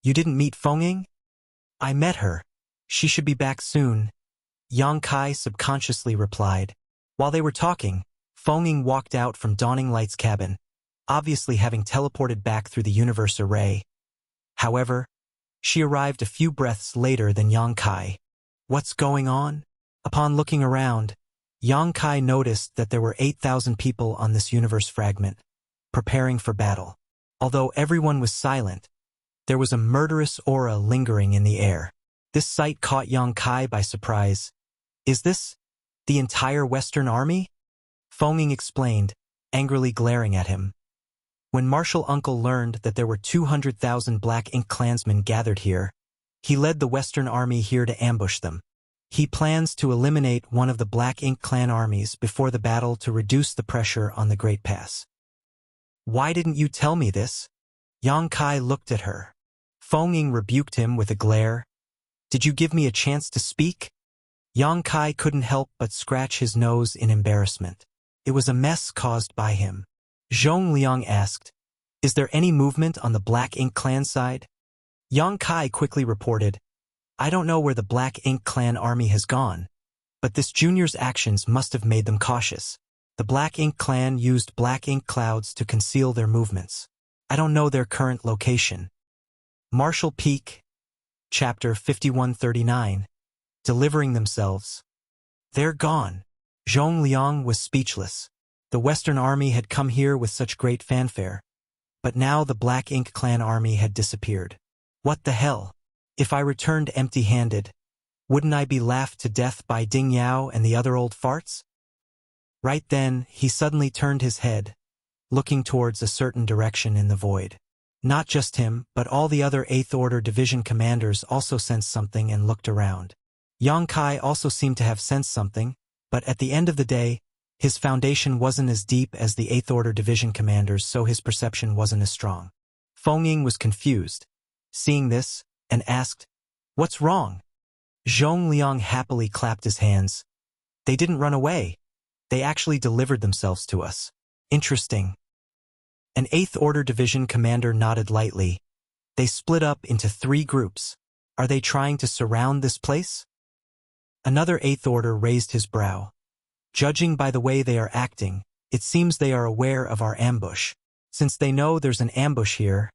"You didn't meet Feng Ying?" "I met her. She should be back soon," Yang Kai subconsciously replied. While they were talking, Feng Ying walked out from Dawning Light's cabin, obviously having teleported back through the universe array. However, she arrived a few breaths later than Yang Kai. What's going on? Upon looking around, Yang Kai noticed that there were 8,000 people on this universe fragment, preparing for battle. Although everyone was silent, there was a murderous aura lingering in the air. This sight caught Yang Kai by surprise. Is this the entire Western army? Feng explained, angrily glaring at him. When Martial Uncle learned that there were 200,000 Black Ink clansmen gathered here, he led the Western army here to ambush them. He plans to eliminate one of the Black Ink clan armies before the battle to reduce the pressure on the Great Pass. Why didn't you tell me this? Yang Kai looked at her. Feng rebuked him with a glare. Did you give me a chance to speak? Yang Kai couldn't help but scratch his nose in embarrassment. It was a mess caused by him. Zhong Liang asked, is there any movement on the Black Ink clan side? Yang Kai quickly reported, I don't know where the Black Ink clan army has gone, but this junior's actions must have made them cautious. The Black Ink clan used black ink clouds to conceal their movements. I don't know their current location. Martial Peak, Chapter 5139. Delivering themselves. They're gone. Zhong Liang was speechless. The Western army had come here with such great fanfare, but now the Black Ink clan army had disappeared. What the hell? If I returned empty-handed, wouldn't I be laughed to death by Ding Yao and the other old farts? Right then, he suddenly turned his head, looking towards a certain direction in the void. Not just him, but all the other 8th Order Division commanders also sensed something and looked around. Yang Kai also seemed to have sensed something, but at the end of the day, his foundation wasn't as deep as the 8th Order Division commanders, so his perception wasn't as strong. Feng Ying was confused, seeing this, and asked, what's wrong? Zhong Liang happily clapped his hands. They didn't run away. They actually delivered themselves to us. Interesting. An 8th Order Division commander nodded lightly. They split up into 3 groups. Are they trying to surround this place? Another 8th Order raised his brow. Judging by the way they are acting, it seems they are aware of our ambush. Since they know there's an ambush here,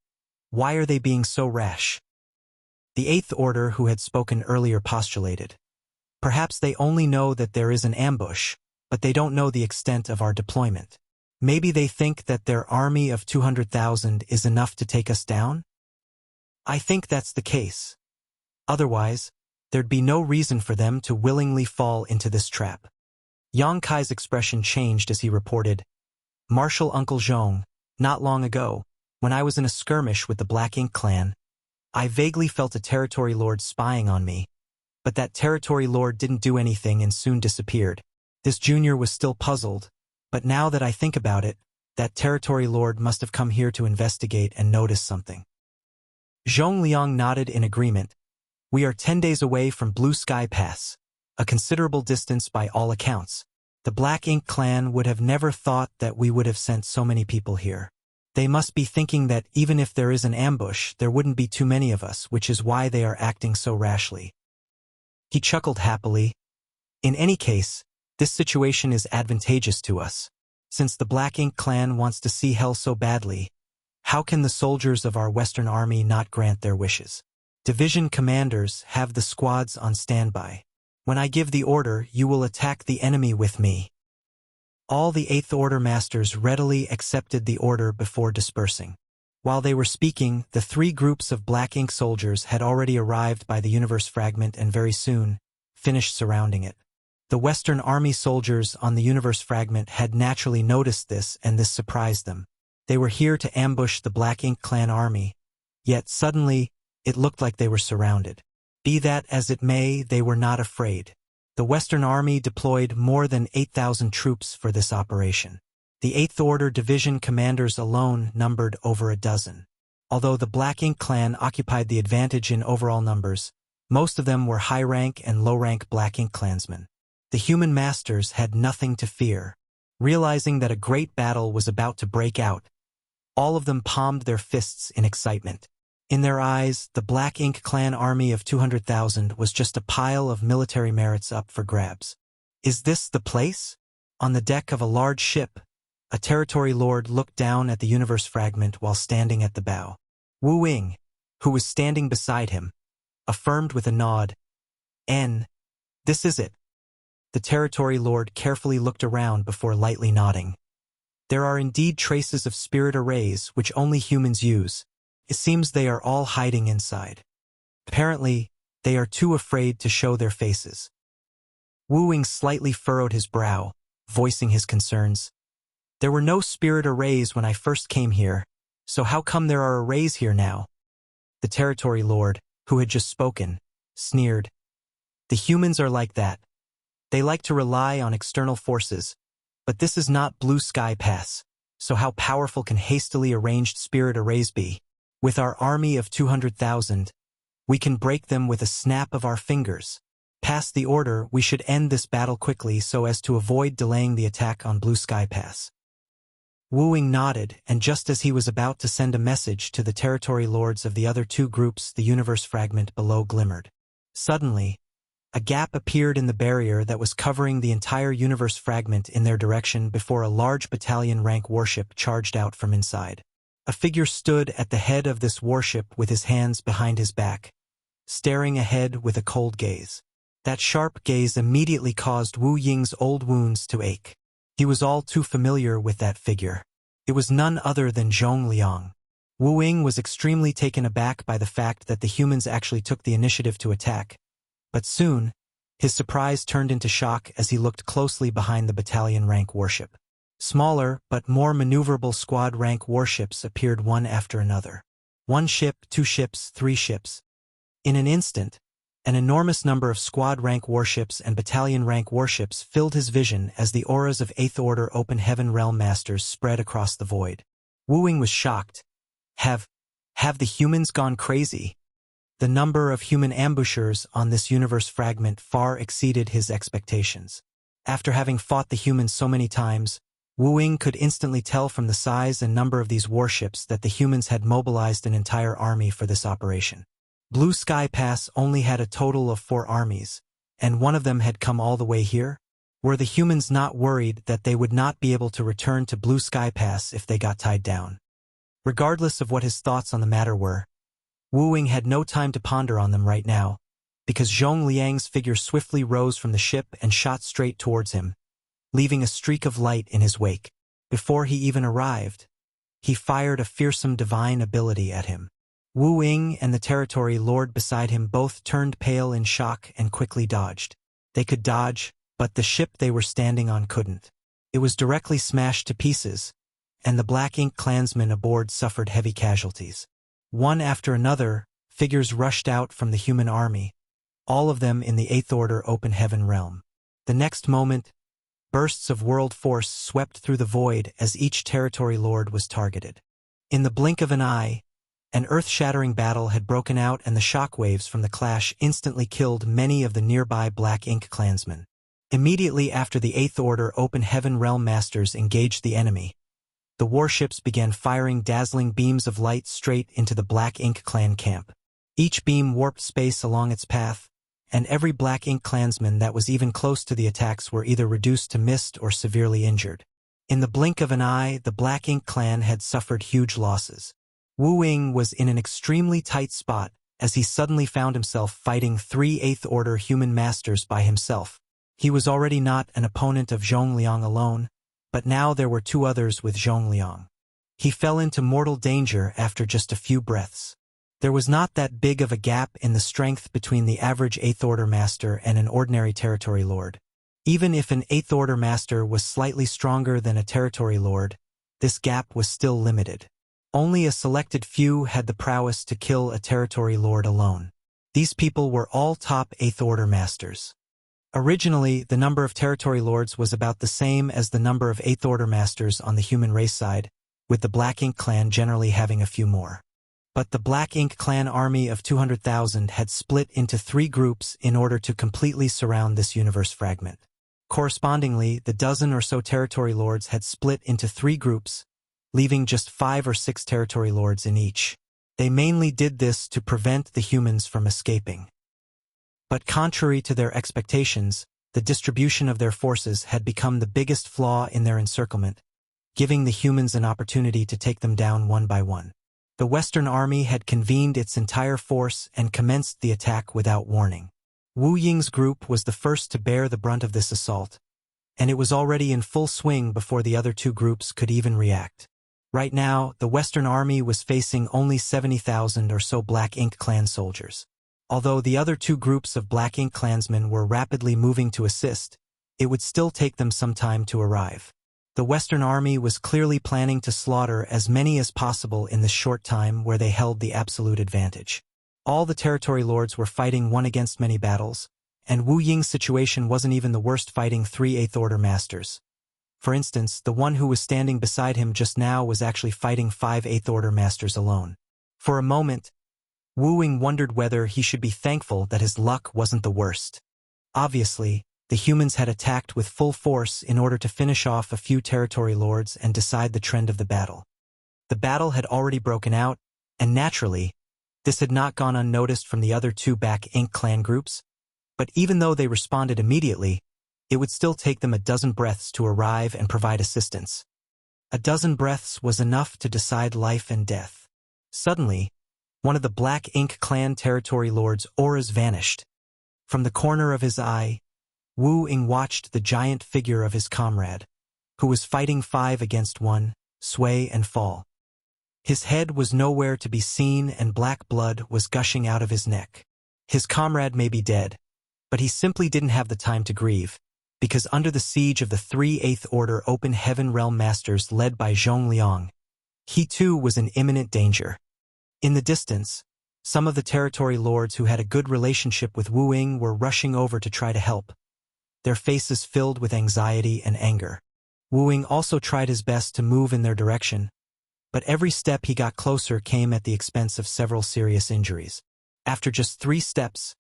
why are they being so rash? The 8th Order who had spoken earlier postulated. Perhaps they only know that there is an ambush, but they don't know the extent of our deployment. Maybe they think that their army of 200,000 is enough to take us down? I think that's the case. Otherwise, there'd be no reason for them to willingly fall into this trap. Yang Kai's expression changed as he reported, Martial Uncle Zhong, not long ago, when I was in a skirmish with the Black Ink clan, I vaguely felt a territory lord spying on me, but that territory lord didn't do anything and soon disappeared. This junior was still puzzled, but now that I think about it, that territory lord must have come here to investigate and notice something. Zhong Liang nodded in agreement. We are 10 days away from Blue Sky Pass, a considerable distance by all accounts. The Black Ink clan would have never thought that we would have sent so many people here. They must be thinking that even if there is an ambush, there wouldn't be too many of us, which is why they are acting so rashly. He chuckled happily. In any case, this situation is advantageous to us. Since the Black Ink clan wants to see hell so badly, how can the soldiers of our Western army not grant their wishes? Division commanders have the squads on standby. When I give the order, you will attack the enemy with me. All the 8th Order masters readily accepted the order before dispersing. While they were speaking, the 3 groups of Black Ink soldiers had already arrived by the universe fragment and very soon finished surrounding it. The Western Army soldiers on the universe fragment had naturally noticed this, and this surprised them. They were here to ambush the Black Ink clan army, yet suddenly it looked like they were surrounded. Be that as it may, they were not afraid. The Western Army deployed more than 8,000 troops for this operation. The 8th Order Division commanders alone numbered over a dozen. Although the Black Ink clan occupied the advantage in overall numbers, most of them were high-rank and low-rank Black Ink clansmen. The human masters had nothing to fear. Realizing that a great battle was about to break out, all of them palmed their fists in excitement. In their eyes, the Black Ink clan army of 200,000 was just a pile of military merits up for grabs. Is this the place? On the deck of a large ship, a territory lord looked down at the universe fragment while standing at the bow. Wu Ying, who was standing beside him, affirmed with a nod, This is it. The territory lord carefully looked around before lightly nodding. There are indeed traces of spirit arrays which only humans use. It seems they are all hiding inside. Apparently, they are too afraid to show their faces. Wu Ying slightly furrowed his brow, voicing his concerns. There were no spirit arrays when I first came here, so how come there are arrays here now? The territory lord, who had just spoken, sneered. The humans are like that. They like to rely on external forces, but this is not Blue Sky Pass, so how powerful can hastily arranged spirit arrays be? With our army of 200,000, we can break them with a snap of our fingers. Pass the order, we should end this battle quickly so as to avoid delaying the attack on Blue Sky Pass. Wu Ying nodded, and just as he was about to send a message to the territory lords of the other two groups, the universe fragment below glimmered. Suddenly, a gap appeared in the barrier that was covering the entire universe fragment in their direction before a large battalion-rank warship charged out from inside. A figure stood at the head of this warship with his hands behind his back, staring ahead with a cold gaze. That sharp gaze immediately caused Wu Ying's old wounds to ache. He was all too familiar with that figure. It was none other than Zhong Liang. Wu Ying was extremely taken aback by the fact that the humans actually took the initiative to attack, but soon, his surprise turned into shock as he looked closely behind the battalion-rank warship. Smaller, but more maneuverable squad-rank warships appeared one after another. 1 ship, 2 ships, 3 ships. In an instant, an enormous number of squad-rank warships and battalion-rank warships filled his vision as the auras of 8th Order Open Heaven Realm Masters spread across the void. Wu Ying was shocked. Have the humans gone crazy? The number of human ambushers on this universe fragment far exceeded his expectations. After having fought the humans so many times, Wu Ying could instantly tell from the size and number of these warships that the humans had mobilized an entire army for this operation. Blue Sky Pass only had a total of 4 armies, and one of them had come all the way here? Were the humans not worried that they would not be able to return to Blue Sky Pass if they got tied down? Regardless of what his thoughts on the matter were, Wu Ying had no time to ponder on them right now, because Zhong Liang's figure swiftly rose from the ship and shot straight towards him, leaving a streak of light in his wake. Before he even arrived, he fired a fearsome divine ability at him. Wu Ying and the territory lord beside him both turned pale in shock and quickly dodged. They could dodge, but the ship they were standing on couldn't. It was directly smashed to pieces, and the Black Ink clansmen aboard suffered heavy casualties. One after another, figures rushed out from the human army, all of them in the 8th Order Open Heaven realm. The next moment, bursts of world force swept through the void as each territory lord was targeted. In the blink of an eye, an earth-shattering battle had broken out, and the shockwaves from the clash instantly killed many of the nearby Black Ink clansmen. Immediately after the 8th Order Open Heaven Realm Masters engaged the enemy, the warships began firing dazzling beams of light straight into the Black Ink clan camp. Each beam warped space along its path, and every Black Ink clansman that was even close to the attacks were either reduced to mist or severely injured. In the blink of an eye, the Black Ink clan had suffered huge losses. Wu Ying was in an extremely tight spot as he suddenly found himself fighting 3 8th Order human masters by himself. He was already not an opponent of Zhong Liang alone, but now there were 2 others with Zhong Liang. He fell into mortal danger after just a few breaths. There was not that big of a gap in the strength between the average 8th Order master and an ordinary territory lord. Even if an 8th Order master was slightly stronger than a territory lord, this gap was still limited. Only a selected few had the prowess to kill a territory lord alone. These people were all top 8th Order masters. Originally, the number of territory lords was about the same as the number of 8th Order masters on the human race side, with the Black Ink clan generally having a few more. But the Black Ink clan army of 200,000 had split into 3 groups in order to completely surround this universe fragment. Correspondingly, the dozen or so territory lords had split into 3 groups, leaving just 5 or 6 territory lords in each. They mainly did this to prevent the humans from escaping. But contrary to their expectations, the distribution of their forces had become the biggest flaw in their encirclement, giving the humans an opportunity to take them down one by one. The Western Army had convened its entire force and commenced the attack without warning. Wu Ying's group was the first to bear the brunt of this assault, and it was already in full swing before the other 2 groups could even react. Right now, the Western Army was facing only 70,000 or so Black Ink clan soldiers. Although the other 2 groups of Black Ink clansmen were rapidly moving to assist, it would still take them some time to arrive. The Western Army was clearly planning to slaughter as many as possible in the short time where they held the absolute advantage. All the territory lords were fighting one against many battles, and Wu Ying's situation wasn't even the worst, fighting 3 Eighth Order Masters. For instance, the one who was standing beside him just now was actually fighting 5 Eighth Order Masters alone. For a moment, Wu Ying wondered whether he should be thankful that his luck wasn't the worst. Obviously, the humans had attacked with full force in order to finish off a few territory lords and decide the trend of the battle. The battle had already broken out, and naturally, this had not gone unnoticed from the other 2 Black Ink clan groups, but even though they responded immediately, it would still take them a dozen breaths to arrive and provide assistance. A dozen breaths was enough to decide life and death. Suddenly, one of the Black Ink clan territory lords' auras vanished. From the corner of his eye, Wu Ying watched the giant figure of his comrade, who was fighting 5 against 1, sway and fall. His head was nowhere to be seen and black blood was gushing out of his neck. His comrade may be dead, but he simply didn't have the time to grieve, because under the siege of the 3 Eighth Order Open Heaven Realm Masters led by Zhong Liang, he too was in imminent danger. In the distance, some of the territory lords who had a good relationship with Wu Ying were rushing over to try to help, their faces filled with anxiety and anger. Wu Ying also tried his best to move in their direction, but every step he got closer came at the expense of several serious injuries. After just 3 steps,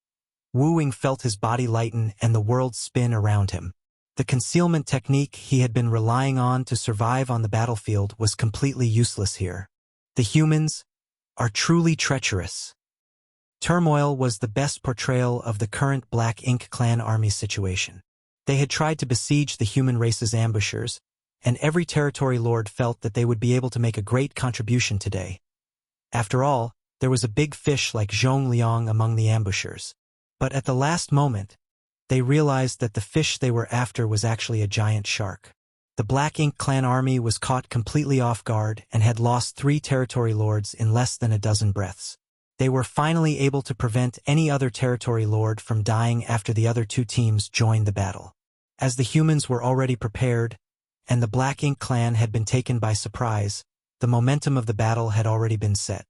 Wu Ying felt his body lighten and the world spin around him. The concealment technique he had been relying on to survive on the battlefield was completely useless here. The humans are truly treacherous. Turmoil was the best portrayal of the current Black Ink clan army situation. They had tried to besiege the human race's ambushers, and every territory lord felt that they would be able to make a great contribution today. After all, there was a big fish like Zhong Liang among the ambushers. But at the last moment, they realized that the fish they were after was actually a giant shark. The Black Ink clan army was caught completely off guard and had lost 3 territory lords in less than a dozen breaths. They were finally able to prevent any other territory lord from dying after the other 2 teams joined the battle. As the humans were already prepared, and the Black Ink clan had been taken by surprise, the momentum of the battle had already been set.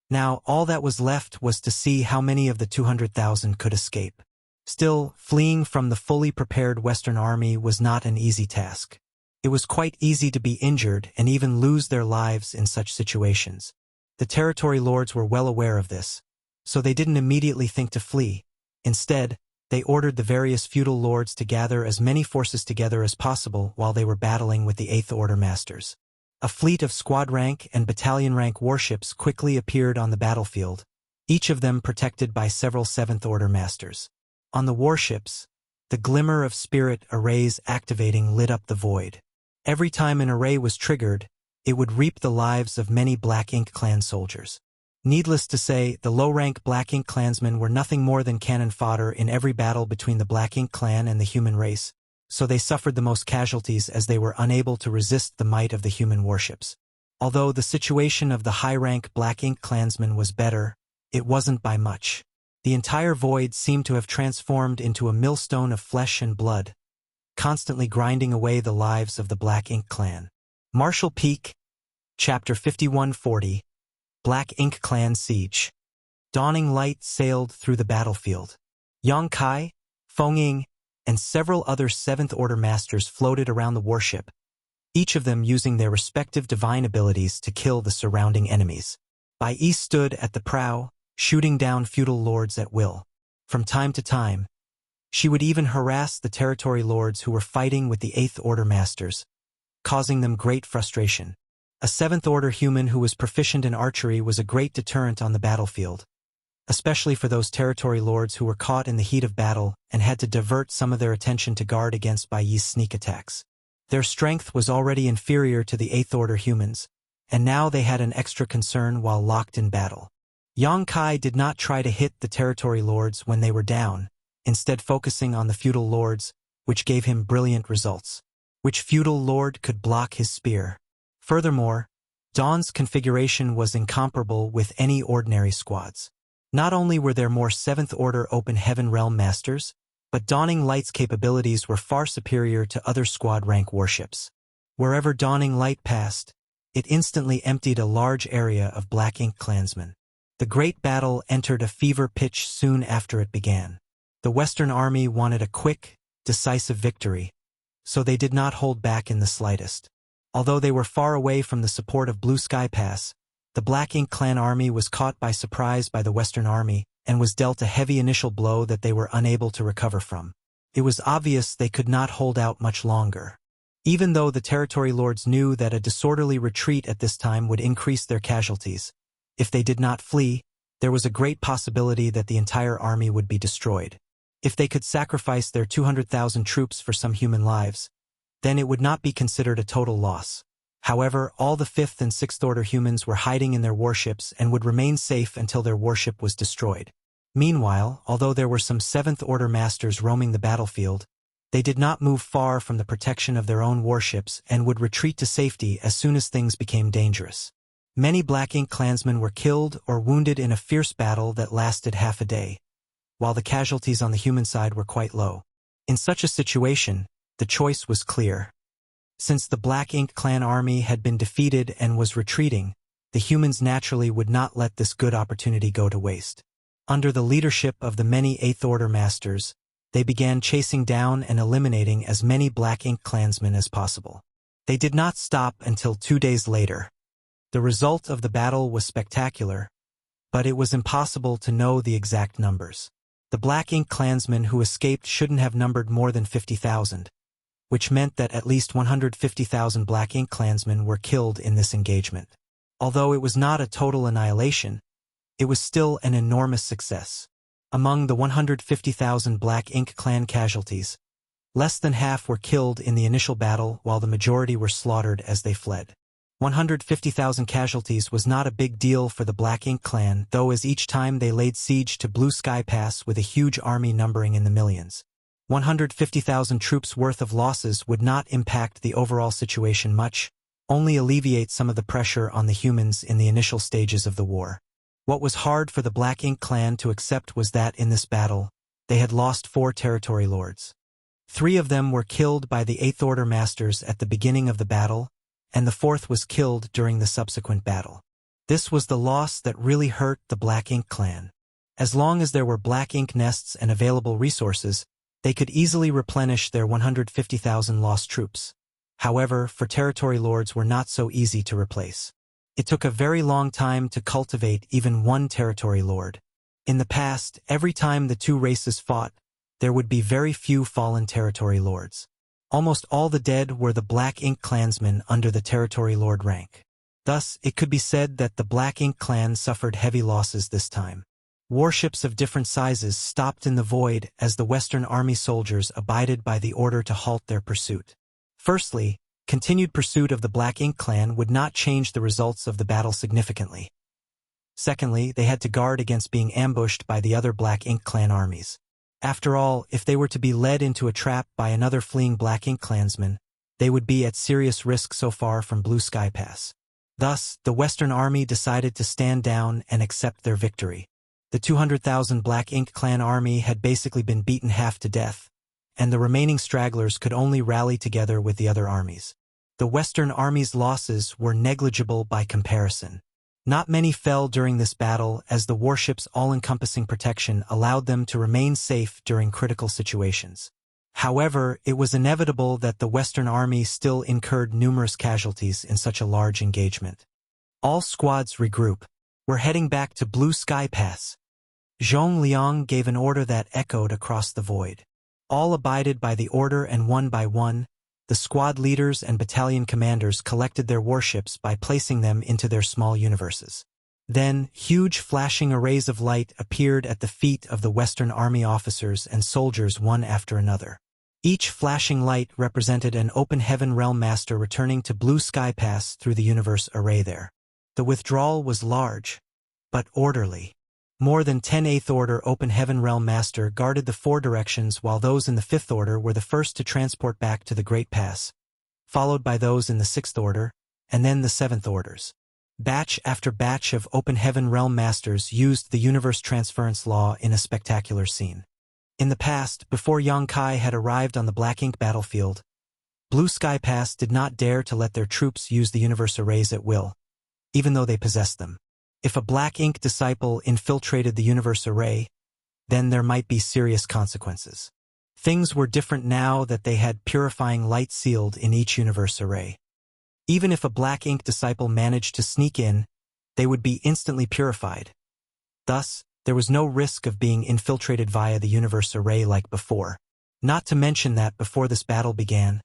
Now, all that was left was to see how many of the 200,000 could escape. Still, fleeing from the fully prepared Western Army was not an easy task. It was quite easy to be injured and even lose their lives in such situations. The territory lords were well aware of this, so they didn't immediately think to flee. Instead, they ordered the various feudal lords to gather as many forces together as possible while they were battling with the Eighth Order Masters. A fleet of squad rank and battalion rank warships quickly appeared on the battlefield, each of them protected by several Seventh Order Masters. On the warships, the glimmer of spirit arrays activating lit up the void. Every time an array was triggered, it would reap the lives of many Black Ink clan soldiers. Needless to say, the low-rank Black Ink clansmen were nothing more than cannon fodder in every battle between the Black Ink clan and the human race, so they suffered the most casualties as they were unable to resist the might of the human warships. Although the situation of the high-rank Black Ink clansmen was better, it wasn't by much. The entire void seemed to have transformed into a millstone of flesh and blood, constantly grinding away the lives of the Black Ink clan. Marshall Peak, Chapter 5140, Black Ink Clan Siege. Dawning light sailed through the battlefield. Yang Kai, Feng Ying, and several other Seventh Order Masters floated around the warship, each of them using their respective divine abilities to kill the surrounding enemies. Bai Yi stood at the prow, shooting down feudal lords at will. From time to time, she would even harass the territory lords who were fighting with the Eighth Order Masters, causing them great frustration. A Seventh Order human who was proficient in archery was a great deterrent on the battlefield, especially for those territory lords who were caught in the heat of battle and had to divert some of their attention to guard against Bai Yi's sneak attacks. Their strength was already inferior to the Eighth Order humans, and now they had an extra concern while locked in battle. Yang Kai did not try to hit the territory lords when they were down, instead focusing on the feudal lords, which gave him brilliant results. Which feudal lord could block his spear? Furthermore, Dawn's configuration was incomparable with any ordinary squads. Not only were there more Seventh Order Open Heaven Realm Masters, But Dawning Light's capabilities were far superior to other squad rank warships. Wherever Dawning Light passed, it instantly emptied a large area of Black Ink clansmen. The great battle entered a fever pitch soon after it began. The Western Army wanted a quick, decisive victory, so they did not hold back in the slightest. Although they were far away from the support of Blue Sky Pass, the Black Ink Clan army was caught by surprise by the Western Army and was dealt a heavy initial blow that they were unable to recover from. It was obvious they could not hold out much longer. Even though the territory lords knew that a disorderly retreat at this time would increase their casualties, if they did not flee, there was a great possibility that the entire army would be destroyed. If they could sacrifice their 200,000 troops for some human lives, then it would not be considered a total loss. However, all the 5th and 6th order humans were hiding in their warships and would remain safe until their warship was destroyed. Meanwhile, although there were some 7th order masters roaming the battlefield, they did not move far from the protection of their own warships and would retreat to safety as soon as things became dangerous. Many Black Ink clansmen were killed or wounded in a fierce battle that lasted half a day, while the casualties on the human side were quite low. In such a situation, the choice was clear. Since the Black Ink clan army had been defeated and was retreating, the humans naturally would not let this good opportunity go to waste. Under the leadership of the many 8th Order masters, they began chasing down and eliminating as many Black Ink clansmen as possible. They did not stop until 2 days later. The result of the battle was spectacular, but it was impossible to know the exact numbers. The Black Ink clansmen who escaped shouldn't have numbered more than 50,000, which meant that at least 150,000 Black Ink clansmen were killed in this engagement. Although it was not a total annihilation, it was still an enormous success. Among the 150,000 Black Ink clan casualties, less than half were killed in the initial battle while the majority were slaughtered as they fled. 150,000 casualties was not a big deal for the Black Ink clan, though, as each time they laid siege to Blue Sky Pass with a huge army numbering in the millions. 150,000 troops worth of losses would not impact the overall situation much, only alleviate some of the pressure on the humans in the initial stages of the war. What was hard for the Black Ink clan to accept was that in this battle, they had lost 4 territory lords. 3 of them were killed by the 8th Order masters at the beginning of the battle, and the 4th was killed during the subsequent battle. This was the loss that really hurt the Black Ink clan. As long as there were Black Ink nests and available resources, they could easily replenish their 150,000 lost troops. However, for territory lords were not so easy to replace. It took a very long time to cultivate even one territory lord. In the past, every time the 2 races fought, there would be very few fallen territory lords. Almost all the dead were the Black Ink clansmen under the territory lord rank. Thus, it could be said that the Black Ink clan suffered heavy losses this time. Warships of different sizes stopped in the void as the Western Army soldiers abided by the order to halt their pursuit. Firstly, continued pursuit of the Black Ink clan would not change the results of the battle significantly. Secondly, they had to guard against being ambushed by the other Black Ink clan armies. After all, if they were to be led into a trap by another fleeing Black Ink clansman, they would be at serious risk so far from Blue Sky Pass. Thus, the Western Army decided to stand down and accept their victory. The 200,000 Black Ink clan army had basically been beaten half to death, and the remaining stragglers could only rally together with the other armies. The Western Army's losses were negligible by comparison. Not many fell during this battle, as the warship's all-encompassing protection allowed them to remain safe during critical situations. However, it was inevitable that the Western Army still incurred numerous casualties in such a large engagement. All squads regroup. We're heading back to Blue Sky Pass. Zhong Liang gave an order that echoed across the void. All abided by the order, and one by one, the squad leaders and battalion commanders collected their warships by placing them into their small universes. Then, huge flashing arrays of light appeared at the feet of the Western Army officers and soldiers one after another. Each flashing light represented an open heaven realm master returning to Blue Sky Pass through the universe array there. The withdrawal was large, but orderly. More than 10 8th Order Open Heaven Realm Master guarded the 4 directions, while those in the 5th Order were the first to transport back to the Great Pass, followed by those in the 6th Order, and then the 7th Orders. Batch after batch of Open Heaven Realm Masters used the Universe Transference Law in a spectacular scene. In the past, before Yongkai had arrived on the Black Ink battlefield, Blue Sky Pass did not dare to let their troops use the universe arrays at will, even though they possessed them. If a Black Ink disciple infiltrated the universe array, then there might be serious consequences. Things were different now that they had purifying light sealed in each universe array. Even if a Black Ink disciple managed to sneak in, they would be instantly purified. Thus, there was no risk of being infiltrated via the universe array like before. Not to mention that before this battle began,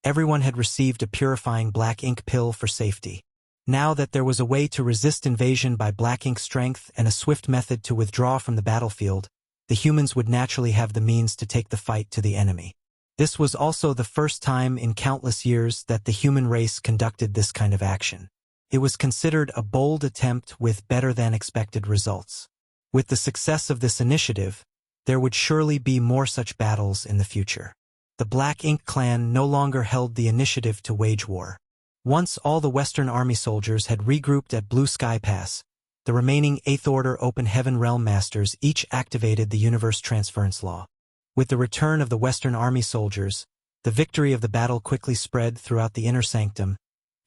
everyone had received a purifying Black Ink pill for safety. Now that there was a way to resist invasion by Black Ink strength and a swift method to withdraw from the battlefield, the humans would naturally have the means to take the fight to the enemy. This was also the first time in countless years that the human race conducted this kind of action. It was considered a bold attempt with better-than-expected results. With the success of this initiative, there would surely be more such battles in the future. The Black Ink clan no longer held the initiative to wage war. Once all the Western Army soldiers had regrouped at Blue Sky Pass, the remaining 8th Order Open Heaven Realm Masters each activated the Universe Transference Law. With the return of the Western Army soldiers, the victory of the battle quickly spread throughout the Inner Sanctum,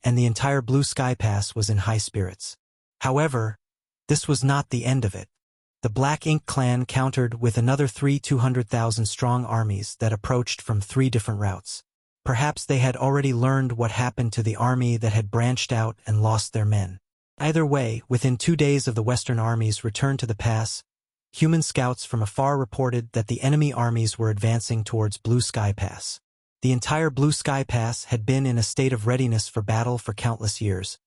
and the entire Blue Sky Pass was in high spirits. However, this was not the end of it. The Black Ink clan countered with another 200,000-strong armies that approached from 3 different routes. Perhaps they had already learned what happened to the army that had branched out and lost their men. Either way, within 2 days of the Western armies' return to the pass, human scouts from afar reported that the enemy armies were advancing towards Blue Sky Pass. The entire Blue Sky Pass had been in a state of readiness for battle for countless years,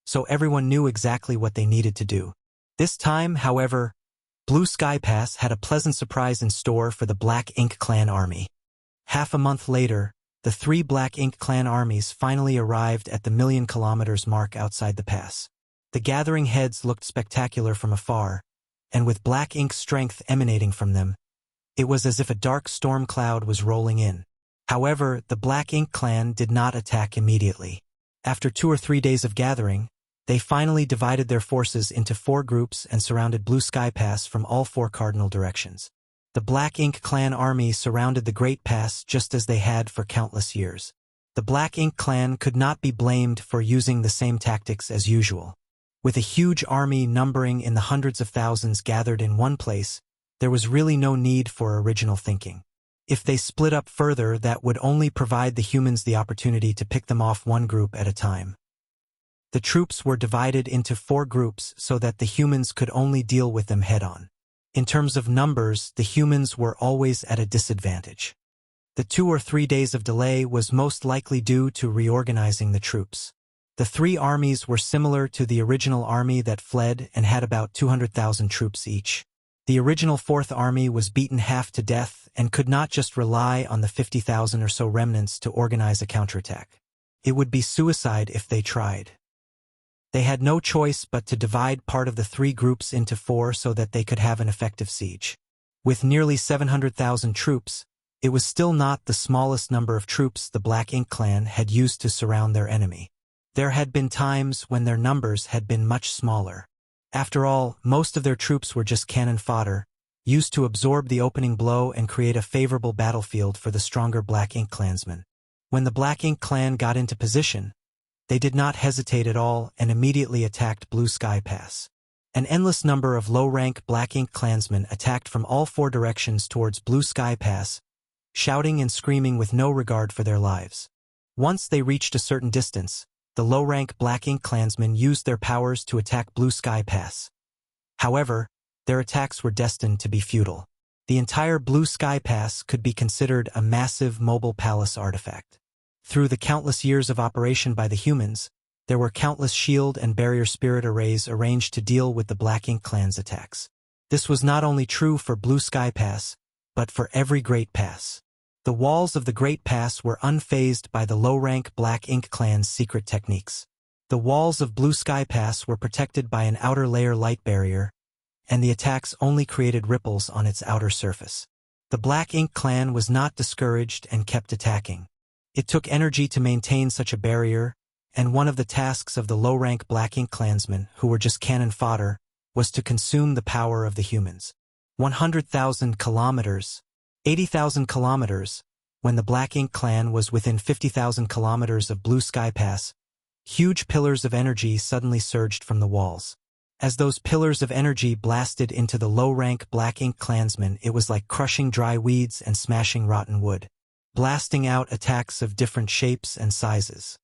so everyone knew exactly what they needed to do. This time, however, Blue Sky Pass had a pleasant surprise in store for the Black Ink clan army. Half a month later, the 3 Black Ink clan armies finally arrived at the 1,000,000 kilometers mark outside the pass. The gathering heads looked spectacular from afar, and with Black Ink strength emanating from them, it was as if a dark storm cloud was rolling in. However, the Black Ink clan did not attack immediately. After 2 or 3 days of gathering, they finally divided their forces into 4 groups and surrounded Blue Sky Pass from all 4 cardinal directions. The Black Ink clan army surrounded the Great Pass just as they had for countless years. The Black Ink clan could not be blamed for using the same tactics as usual. With a huge army numbering in the hundreds of thousands gathered in one place, there was really no need for original thinking. If they split up further, that would only provide the humans the opportunity to pick them off one group at a time. The troops were divided into 4 groups so that the humans could only deal with them head-on. In terms of numbers, the humans were always at a disadvantage. The 2 or 3 days of delay was most likely due to reorganizing the troops. The 3 armies were similar to the original army that fled and had about 200,000 troops each. The original 4th Army was beaten half to death and could not just rely on the 50,000 or so remnants to organize a counterattack. It would be suicide if they tried. They had no choice but to divide part of the 3 groups into 4 so that they could have an effective siege. With nearly 700,000 troops, it was still not the smallest number of troops the Black Ink clan had used to surround their enemy. There had been times when their numbers had been much smaller. After all, most of their troops were just cannon fodder, used to absorb the opening blow and create a favorable battlefield for the stronger Black Ink clansmen. When the Black Ink clan got into position, they did not hesitate at all and immediately attacked Blue Sky Pass. An endless number of low-rank Black Ink clansmen attacked from all 4 directions towards Blue Sky Pass, shouting and screaming with no regard for their lives. Once they reached a certain distance, the low-rank Black Ink clansmen used their powers to attack Blue Sky Pass. However, their attacks were destined to be futile. The entire Blue Sky Pass could be considered a massive mobile palace artifact. Through the countless years of operation by the humans, there were countless shield and barrier spirit arrays arranged to deal with the Black Ink clan's attacks. This was not only true for Blue Sky Pass, but for every Great Pass. The walls of the Great Pass were unfazed by the low-rank Black Ink clan's secret techniques. The walls of Blue Sky Pass were protected by an outer layer light barrier, and the attacks only created ripples on its outer surface. The Black Ink clan was not discouraged and kept attacking. It took energy to maintain such a barrier, and one of the tasks of the low-rank Black Ink clansmen, who were just cannon fodder, was to consume the power of the humans. 100,000 kilometers, 80,000 kilometers. When the Black Ink Clan was within 50,000 kilometers of Blue Sky Pass, huge pillars of energy suddenly surged from the walls. As those pillars of energy blasted into the low-rank Black Ink clansmen, it was like crushing dry weeds and smashing rotten wood, blasting out attacks of different shapes and sizes.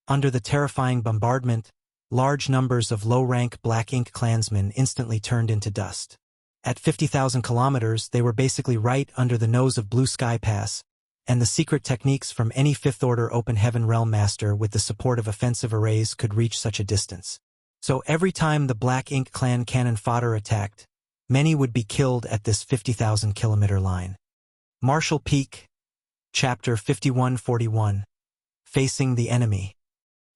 Under the terrifying bombardment, large numbers of low-rank Black Ink clansmen instantly turned into dust. At 50,000 kilometers, they were basically right under the nose of Blue Sky Pass, and the secret techniques from any Fifth-Order Open Heaven Realm Master with the support of offensive arrays could reach such a distance. So every time the Black Ink Clan cannon fodder attacked, many would be killed at this 50,000-kilometer line. Marshall Peak, Chapter 5141. Facing the Enemy.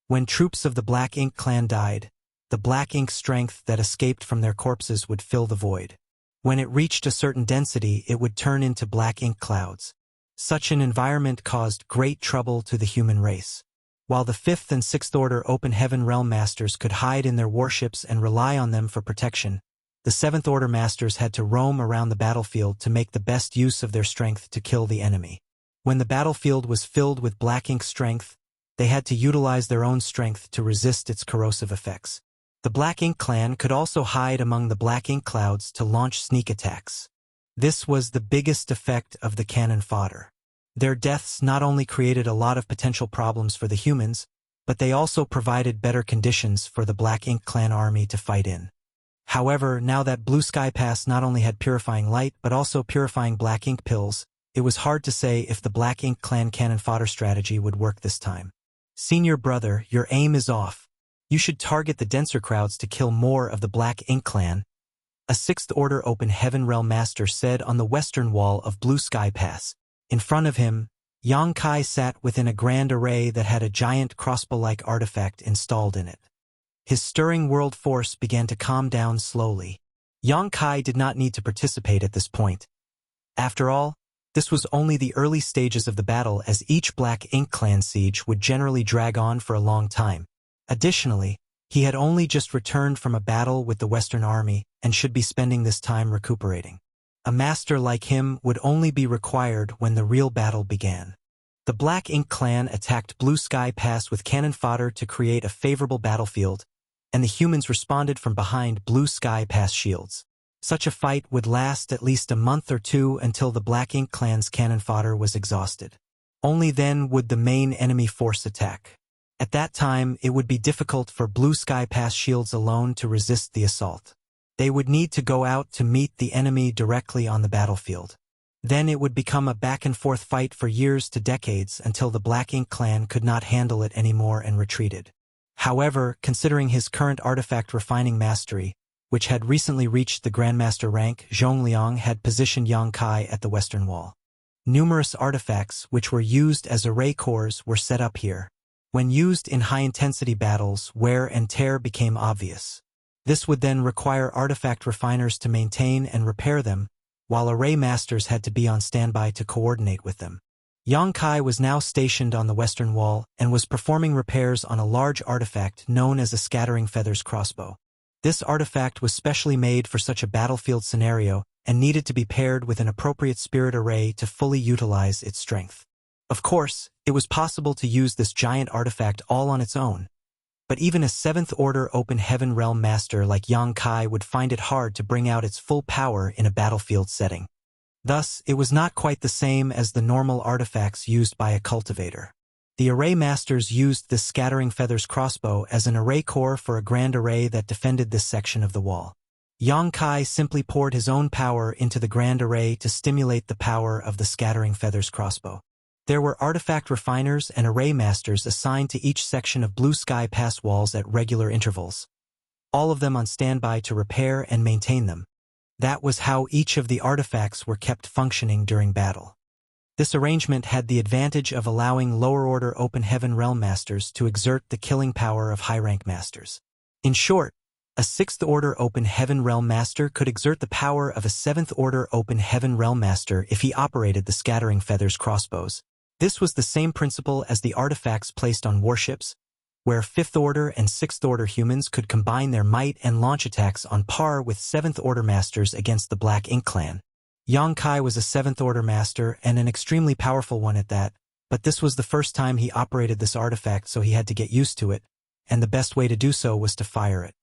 When troops of the Black Ink Clan died, the Black Ink strength that escaped from their corpses would fill the void. When it reached a certain density, it would turn into black ink clouds. Such an environment caused great trouble to the human race. While the 5th and 6th Order Open Heaven Realm Masters could hide in their warships and rely on them for protection, the 7th Order Masters had to roam around the battlefield to make the best use of their strength to kill the enemy. When the battlefield was filled with black ink strength, they had to utilize their own strength to resist its corrosive effects. The Black Ink Clan could also hide among the black ink clouds to launch sneak attacks. This was the biggest effect of the cannon fodder. Their deaths not only created a lot of potential problems for the humans, but they also provided better conditions for the Black Ink Clan army to fight in. However, now that Blue Sky Pass not only had purifying light but also purifying black ink pills, it was hard to say if the Black Ink Clan cannon fodder strategy would work this time. Senior brother, your aim is off. You should target the denser crowds to kill more of the Black Ink Clan, a 6th Order Open Heaven Realm Master said on the western wall of Blue Sky Pass. In front of him, Yang Kai sat within a grand array that had a giant crossbow-like artifact installed in it. His stirring world force began to calm down slowly. Yang Kai did not need to participate at this point. After all, this was only the early stages of the battle, as each Black Ink Clan siege would generally drag on for a long time. Additionally, he had only just returned from a battle with the Western Army and should be spending this time recuperating. A master like him would only be required when the real battle began. The Black Ink Clan attacked Blue Sky Pass with cannon fodder to create a favorable battlefield, and the humans responded from behind Blue Sky Pass shields. Such a fight would last at least a month or two until the Black Ink Clan's cannon fodder was exhausted. Only then would the main enemy force attack. At that time, it would be difficult for Blue Sky Pass shields alone to resist the assault. They would need to go out to meet the enemy directly on the battlefield. Then it would become a back-and-forth fight for years to decades until the Black Ink Clan could not handle it anymore and retreated. However, considering his current artifact refining mastery, which had recently reached the Grandmaster rank, Zhongliang had positioned Yang Kai at the western wall. Numerous artifacts, which were used as array cores, were set up here. When used in high-intensity battles, wear and tear became obvious. This would then require artifact refiners to maintain and repair them, while array masters had to be on standby to coordinate with them. Yang Kai was now stationed on the western wall and was performing repairs on a large artifact known as a Scattering Feathers crossbow. This artifact was specially made for such a battlefield scenario and needed to be paired with an appropriate spirit array to fully utilize its strength. Of course, it was possible to use this giant artifact all on its own, but even a 7th Order Open Heaven Realm Master like Yang Kai would find it hard to bring out its full power in a battlefield setting. Thus, it was not quite the same as the normal artifacts used by a cultivator. The Array Masters used this Scattering Feathers crossbow as an array core for a grand array that defended this section of the wall. Yang Kai simply poured his own power into the grand array to stimulate the power of the Scattering Feathers crossbow. There were artifact refiners and array masters assigned to each section of Blue Sky Pass walls at regular intervals, all of them on standby to repair and maintain them. That was how each of the artifacts were kept functioning during battle. This arrangement had the advantage of allowing lower-order Open Heaven Realm Masters to exert the killing power of high-rank masters. In short, a 6th Order Open Heaven Realm Master could exert the power of a 7th Order Open Heaven Realm Master if he operated the Scattering Feathers crossbows. This was the same principle as the artifacts placed on warships, where 5th Order and 6th Order humans could combine their might and launch attacks on par with 7th Order Masters against the Black Ink Clan. Yang Kai was a 7th Order master and an extremely powerful one at that, but this was the first time he operated this artifact, so he had to get used to it, and the best way to do so was to fire it.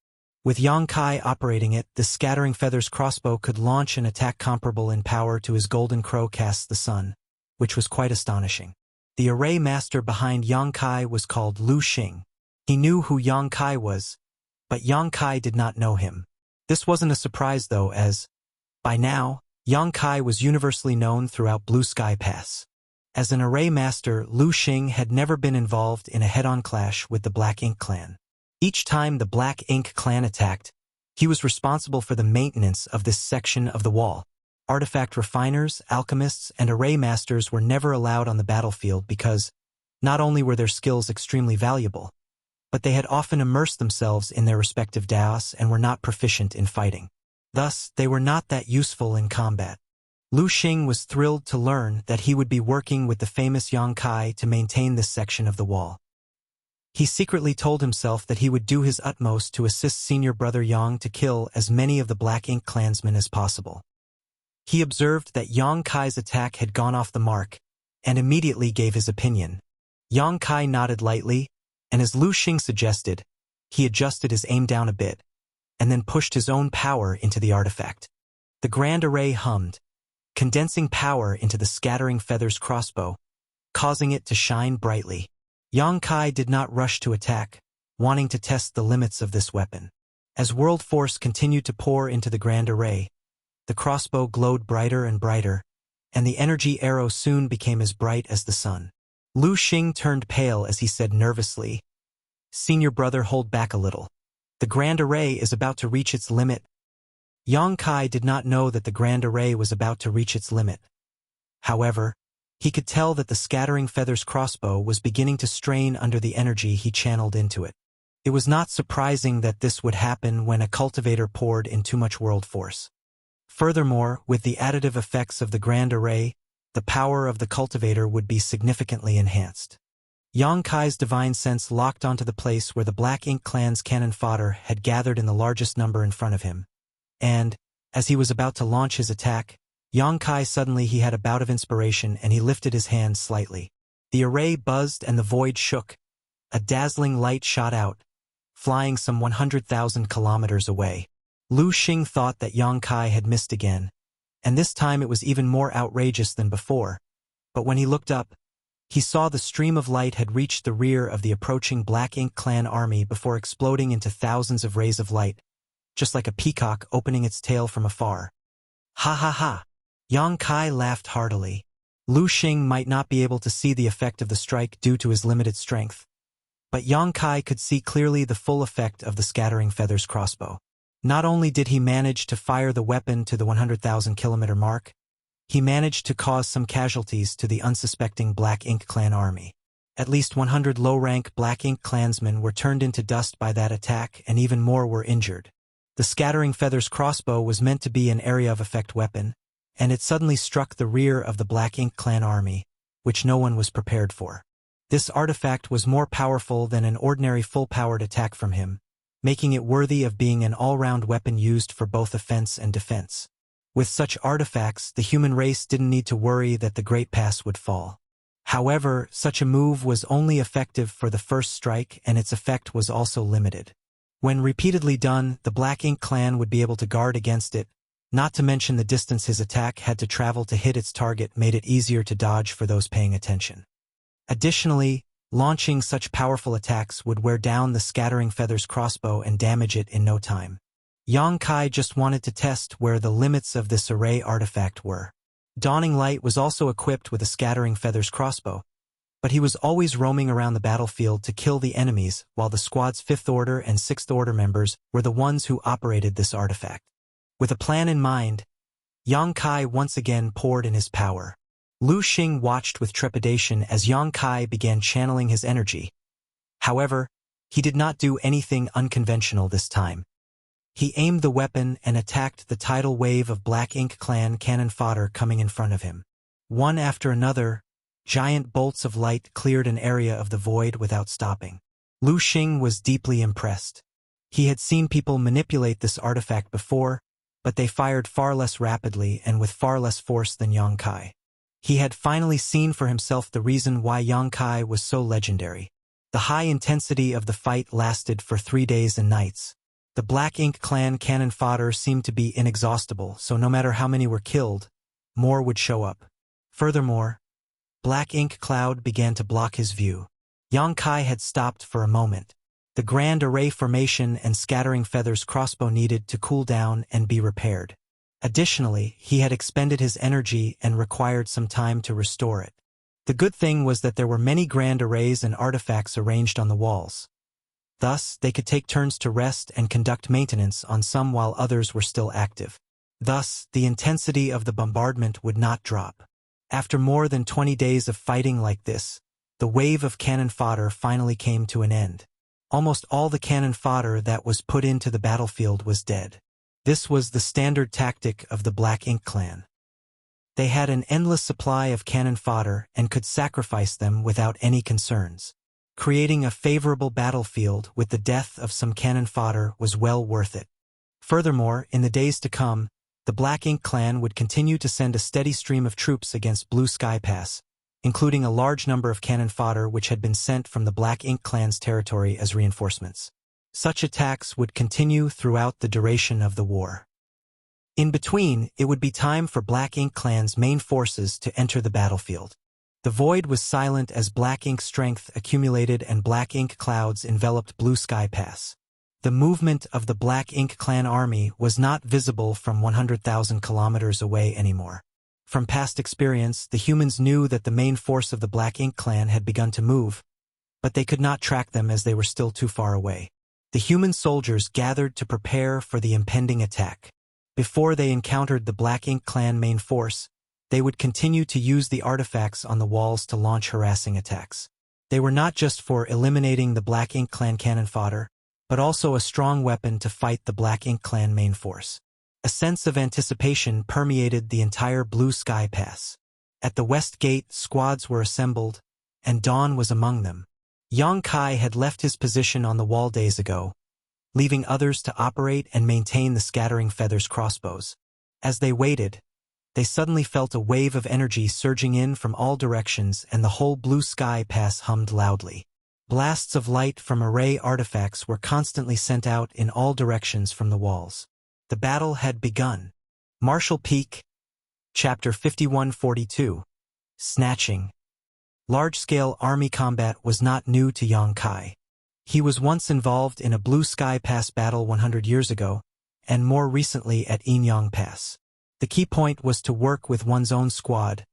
With Yang Kai operating it, the Scattering Feathers crossbow could launch an attack comparable in power to his Golden Crow casts the sun, which was quite astonishing. The array master behind Yang Kai was called Lu Xing. He knew who Yang Kai was, but Yang Kai did not know him. This wasn't a surprise though, as, by now, Yang Kai was universally known throughout Blue Sky Pass. As an array master, Lu Xing had never been involved in a head-on clash with the Black Ink clan. Each time the Black Ink clan attacked, he was responsible for the maintenance of this section of the wall. Artifact refiners, alchemists, and array masters were never allowed on the battlefield because, not only were their skills extremely valuable, but they had often immersed themselves in their respective daos and were not proficient in fighting. Thus, they were not that useful in combat. Lu Xing was thrilled to learn that he would be working with the famous Yang Kai to maintain this section of the wall. He secretly told himself that he would do his utmost to assist senior brother Yang to kill as many of the Black Ink clansmen as possible. He observed that Yang Kai's attack had gone off the mark, and immediately gave his opinion. Yang Kai nodded lightly, and as Lu Xing suggested, he adjusted his aim down a bit, and then pushed his own power into the artifact. The grand array hummed, condensing power into the Scattering Feathers crossbow, causing it to shine brightly. Yang Kai did not rush to attack, wanting to test the limits of this weapon. As world force continued to pour into the grand array, the crossbow glowed brighter and brighter, and the energy arrow soon became as bright as the sun. Lu Xing turned pale as he said nervously, "Senior brother, hold back a little. The grand array is about to reach its limit." Yang Kai did not know that the grand array was about to reach its limit. However, he could tell that the Scattering Feathers crossbow was beginning to strain under the energy he channeled into it. It was not surprising that this would happen when a cultivator poured in too much world force. Furthermore, with the additive effects of the grand array, the power of the cultivator would be significantly enhanced. Yang Kai's divine sense locked onto the place where the Black Ink clan's cannon fodder had gathered in the largest number in front of him. And, as he was about to launch his attack, Yang Kai suddenly he had a bout of inspiration and he lifted his hand slightly. The array buzzed and the void shook. A dazzling light shot out, flying some 100,000 kilometers away. Lu Xing thought that Yang Kai had missed again, and this time it was even more outrageous than before. But when he looked up, he saw the stream of light had reached the rear of the approaching Black Ink clan army before exploding into thousands of rays of light, just like a peacock opening its tail from afar. Ha ha ha! Yang Kai laughed heartily. Lu Xing might not be able to see the effect of the strike due to his limited strength, but Yang Kai could see clearly the full effect of the Scattering Feathers crossbow. Not only did he manage to fire the weapon to the 100,000 kilometer mark, he managed to cause some casualties to the unsuspecting Black Ink clan army. At least 100 low-rank Black Ink clansmen were turned into dust by that attack, and even more were injured. The Scattering Feathers crossbow was meant to be an area of effect weapon, and it suddenly struck the rear of the Black Ink clan army, which no one was prepared for. This artifact was more powerful than an ordinary full-powered attack from him, making it worthy of being an all-round weapon used for both offense and defense. With such artifacts, the human race didn't need to worry that the Great Pass would fall. However, such a move was only effective for the first strike, and its effect was also limited. When repeatedly done, the Black Ink clan would be able to guard against it, not to mention the distance his attack had to travel to hit its target made it easier to dodge for those paying attention. Additionally, launching such powerful attacks would wear down the Scattering Feathers crossbow and damage it in no time. Yang Kai just wanted to test where the limits of this array artifact were. Dawning Light was also equipped with a Scattering Feathers crossbow, but he was always roaming around the battlefield to kill the enemies, while the squad's 5th Order and 6th Order members were the ones who operated this artifact. With a plan in mind, Yang Kai once again poured in his power. Lu Xing watched with trepidation as Yang Kai began channeling his energy. However, he did not do anything unconventional this time. He aimed the weapon and attacked the tidal wave of Black Ink clan cannon fodder coming in front of him. One after another, giant bolts of light cleared an area of the void without stopping. Lu Xing was deeply impressed. He had seen people manipulate this artifact before, but they fired far less rapidly and with far less force than Yang Kai. He had finally seen for himself the reason why Yang Kai was so legendary. The high intensity of the fight lasted for 3 days and nights. The Black Ink clan cannon fodder seemed to be inexhaustible, so no matter how many were killed, more would show up. Furthermore, black ink cloud began to block his view. Yang Kai had stopped for a moment. The Grand Array Formation and Scattering Feathers crossbow needed to cool down and be repaired. Additionally, he had expended his energy and required some time to restore it. The good thing was that there were many grand arrays and artifacts arranged on the walls. Thus, they could take turns to rest and conduct maintenance on some while others were still active. Thus, the intensity of the bombardment would not drop. After more than 20 days of fighting like this, the wave of cannon fodder finally came to an end. Almost all the cannon fodder that was put into the battlefield was dead. This was the standard tactic of the Black Ink clan. They had an endless supply of cannon fodder and could sacrifice them without any concerns. Creating a favorable battlefield with the death of some cannon fodder was well worth it. Furthermore, in the days to come, the Black Ink clan would continue to send a steady stream of troops against Blue Sky Pass, including a large number of cannon fodder which had been sent from the Black Ink clan's territory as reinforcements. Such attacks would continue throughout the duration of the war. In between, it would be time for Black Ink clan's main forces to enter the battlefield. The void was silent as Black Ink strength accumulated and Black Ink clouds enveloped Blue Sky Pass. The movement of the Black Ink clan army was not visible from 100,000 kilometers away anymore. From past experience, the humans knew that the main force of the Black Ink clan had begun to move, but they could not track them as they were still too far away. The human soldiers gathered to prepare for the impending attack. Before they encountered the Black Ink clan main force, they would continue to use the artifacts on the walls to launch harassing attacks. They were not just for eliminating the Black Ink clan cannon fodder, but also a strong weapon to fight the Black Ink clan main force. A sense of anticipation permeated the entire Blue Sky Pass. At the West Gate, squads were assembled, and Dawn was among them. Yang Kai had left his position on the wall days ago, leaving others to operate and maintain the Scattering Feathers crossbows. As they waited, they suddenly felt a wave of energy surging in from all directions and the whole Blue Sky Pass hummed loudly. Blasts of light from array artifacts were constantly sent out in all directions from the walls. The battle had begun. Marshall Peak, Chapter 5142. Snatching. Large-scale army combat was not new to Yang Kai. He was once involved in a Blue Sky Pass battle 100 years ago, and more recently at Inyang Pass. The key point was to work with one's own squad,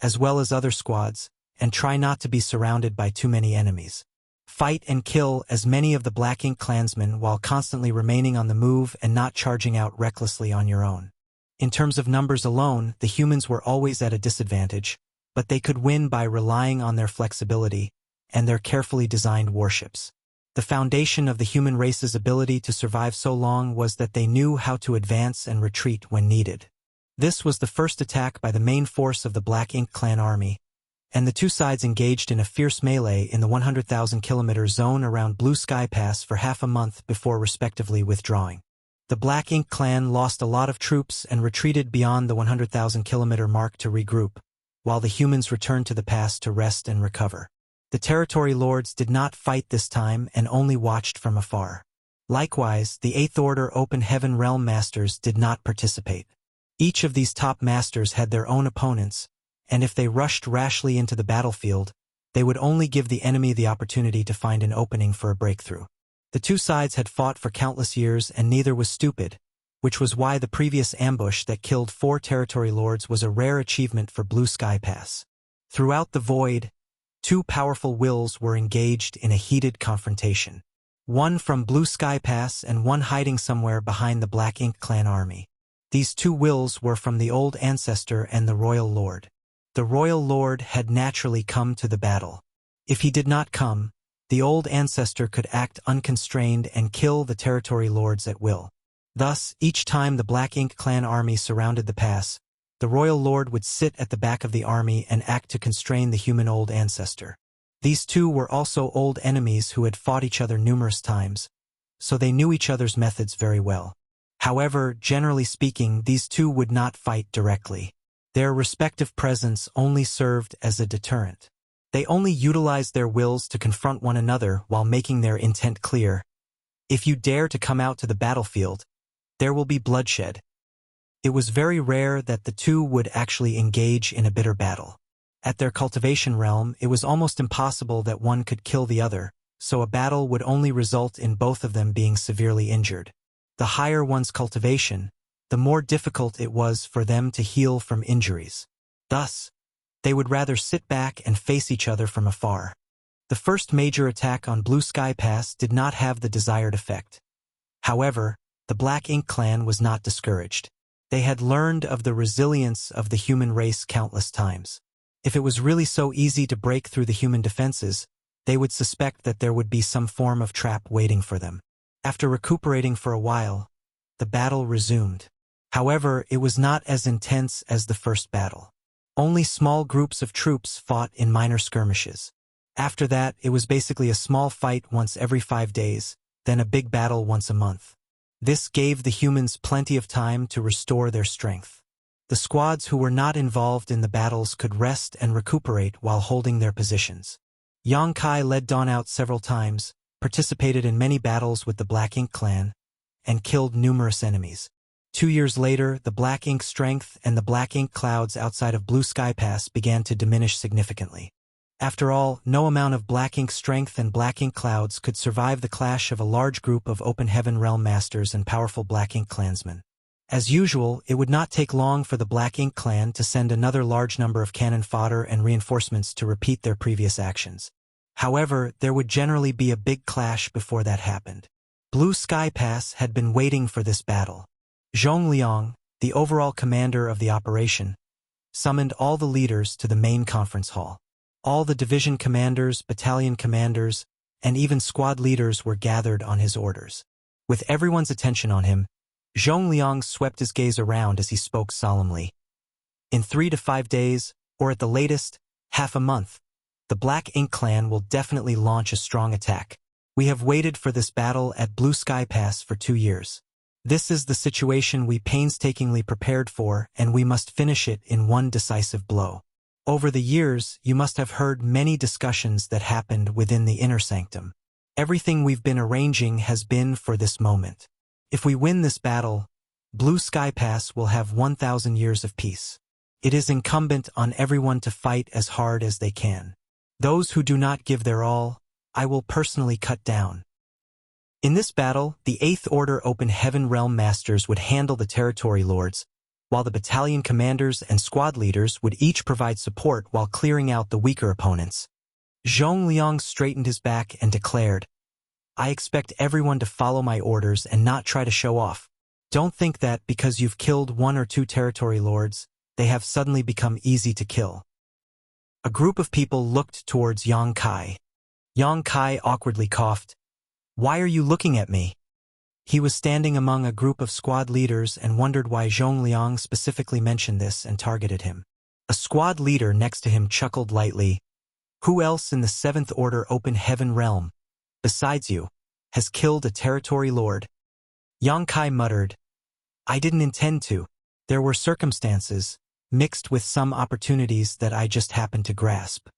as well as other squads, and try not to be surrounded by too many enemies. Fight and kill as many of the Black Ink clansmen while constantly remaining on the move and not charging out recklessly on your own. In terms of numbers alone, the humans were always at a disadvantage, but they could win by relying on their flexibility and their carefully designed warships. The foundation of the human race's ability to survive so long was that they knew how to advance and retreat when needed. This was the first attack by the main force of the Black Ink clan army, and the two sides engaged in a fierce melee in the 100,000-kilometer zone around Blue Sky Pass for half a month before respectively withdrawing. The Black Ink clan lost a lot of troops and retreated beyond the 100,000-kilometer mark to regroup, while the humans returned to the pass to rest and recover. The territory lords did not fight this time and only watched from afar. Likewise, the Eighth Order Open Heaven Realm Masters did not participate. Each of these top masters had their own opponents, and if they rushed rashly into the battlefield, they would only give the enemy the opportunity to find an opening for a breakthrough. The two sides had fought for countless years and neither was stupid, which was why the previous ambush that killed 4 territory lords was a rare achievement for Blue Sky Pass. Throughout the void, 2 powerful wills were engaged in a heated confrontation. One from Blue Sky Pass and one hiding somewhere behind the Black Ink clan army. These 2 wills were from the Old Ancestor and the Royal Lord. The Royal Lord had naturally come to the battle. If he did not come, the Old Ancestor could act unconstrained and kill the territory lords at will. Thus, each time the Black Ink clan army surrounded the pass, the Royal Lord would sit at the back of the army and act to constrain the human Old Ancestor. These two were also old enemies who had fought each other numerous times, so they knew each other's methods very well. However, generally speaking, these two would not fight directly. Their respective presence only served as a deterrent. They only utilized their wills to confront one another while making their intent clear. If you dare to come out to the battlefield, there will be bloodshed. It was very rare that the two would actually engage in a bitter battle. At their cultivation realm, it was almost impossible that one could kill the other, so a battle would only result in both of them being severely injured. The higher one's cultivation, the more difficult it was for them to heal from injuries. Thus, they would rather sit back and face each other from afar. The first major attack on Blue Sky Pass did not have the desired effect. However, the Black Ink clan was not discouraged. They had learned of the resilience of the human race countless times. If it was really so easy to break through the human defenses, they would suspect that there would be some form of trap waiting for them. After recuperating for a while, the battle resumed. However, it was not as intense as the first battle. Only small groups of troops fought in minor skirmishes. After that, it was basically a small fight once every 5 days, then a big battle once a month. This gave the humans plenty of time to restore their strength. The squads who were not involved in the battles could rest and recuperate while holding their positions. Yang Kai led Dawn out several times, participated in many battles with the Black Ink clan, and killed numerous enemies. 2 years later, the Black Ink strength and the Black Ink clouds outside of Blue Sky Pass began to diminish significantly. After all, no amount of Black Ink strength and Black Ink clouds could survive the clash of a large group of Open Heaven Realm Masters and powerful Black Ink clansmen. As usual, it would not take long for the Black Ink clan to send another large number of cannon fodder and reinforcements to repeat their previous actions. However, there would generally be a big clash before that happened. Blue Sky Pass had been waiting for this battle. Zhong Liang, the overall commander of the operation, summoned all the leaders to the main conference hall. All the division commanders, battalion commanders, and even squad leaders were gathered on his orders. With everyone's attention on him, Zhong Liang swept his gaze around as he spoke solemnly. In 3 to 5 days, or at the latest, half a month, the Black Ink clan will definitely launch a strong attack. We have waited for this battle at Blue Sky Pass for 2 years. This is the situation we painstakingly prepared for, and we must finish it in one decisive blow. Over the years, you must have heard many discussions that happened within the inner sanctum. Everything we've been arranging has been for this moment. If we win this battle, Blue Sky Pass will have 1,000 years of peace. It is incumbent on everyone to fight as hard as they can. Those who do not give their all, I will personally cut down. In this battle, the 8th Order Open Heaven Realm Masters would handle the territory lords, while the battalion commanders and squad leaders would each provide support while clearing out the weaker opponents. Zhong Liang straightened his back and declared, "I expect everyone to follow my orders and not try to show off. Don't think that because you've killed 1 or 2 territory lords, they have suddenly become easy to kill." A group of people looked towards Yang Kai. Yang Kai awkwardly coughed. "Why are you looking at me?" He was standing among a group of squad leaders and wondered why Zhong Liang specifically mentioned this and targeted him. A squad leader next to him chuckled lightly. "Who else in the 7th Order Open Heaven Realm, besides you, has killed a territory lord?" Yang Kai muttered, "I didn't intend to. There were circumstances, mixed with some opportunities that I just happened to grasp."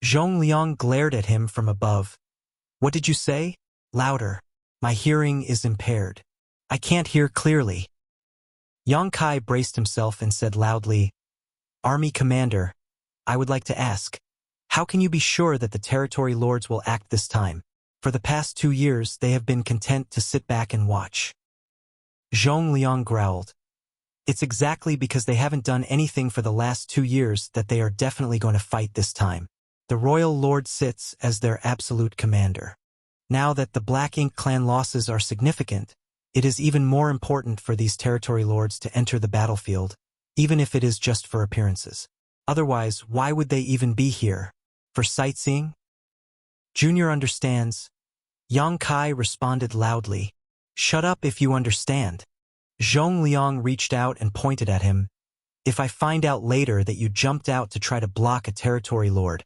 Zhong Liang glared at him from above. "What did you say? Louder. My hearing is impaired. I can't hear clearly." Yang Kai braced himself and said loudly, "Army Commander, I would like to ask, how can you be sure that the territory lords will act this time? For the past 2 years, they have been content to sit back and watch." Zhong Liang growled, "It's exactly because they haven't done anything for the last 2 years that they are definitely going to fight this time. The Royal Lord sits as their absolute commander. Now that the Black Ink clan losses are significant, it is even more important for these territory lords to enter the battlefield, even if it is just for appearances. Otherwise, why would they even be here? For sightseeing?" "Junior understands." Yang Kai responded loudly. "Shut up if you understand." Zhong Liang reached out and pointed at him. "If I find out later that you jumped out to try to block a territory lord,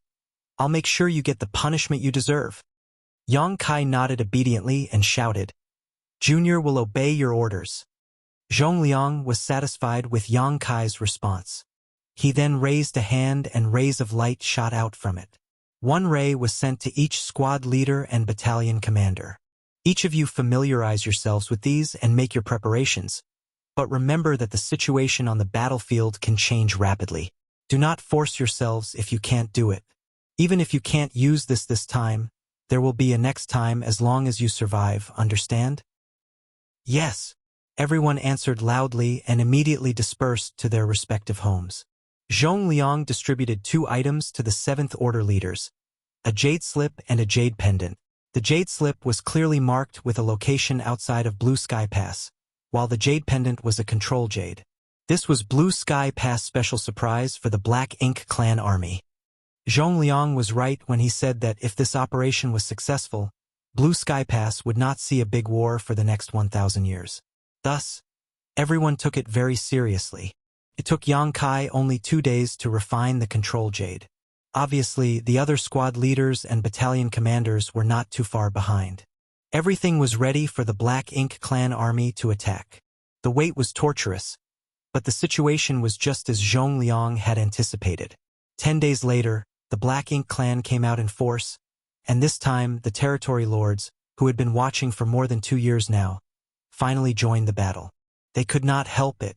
I'll make sure you get the punishment you deserve." Yang Kai nodded obediently and shouted, Junior will obey your orders. Zhongliang was satisfied with Yang Kai's response. He then raised a hand and rays of light shot out from it. One ray was sent to each squad leader and battalion commander. Each of you familiarize yourselves with these and make your preparations, but remember that the situation on the battlefield can change rapidly. Do not force yourselves if you can't do it. Even if you can't use this time, there will be a next time as long as you survive, understand? Yes. Everyone answered loudly and immediately dispersed to their respective homes. Zhongliang distributed 2 items to the 7th Order leaders, a jade slip and a jade pendant. The jade slip was clearly marked with a location outside of Blue Sky Pass, while the jade pendant was a control jade. This was Blue Sky Pass special surprise for the Black Ink Clan army. Zhongliang was right when he said that if this operation was successful, Blue Sky Pass would not see a big war for the next 1,000 years. Thus, everyone took it very seriously. It took Yang Kai only 2 days to refine the control jade. Obviously, the other squad leaders and battalion commanders were not too far behind. Everything was ready for the Black Ink Clan army to attack. The wait was torturous, but the situation was just as Zhongliang had anticipated. 10 days later, the Black Ink Clan came out in force, and this time the territory lords, who had been watching for more than 2 years now, finally joined the battle. They could not help it.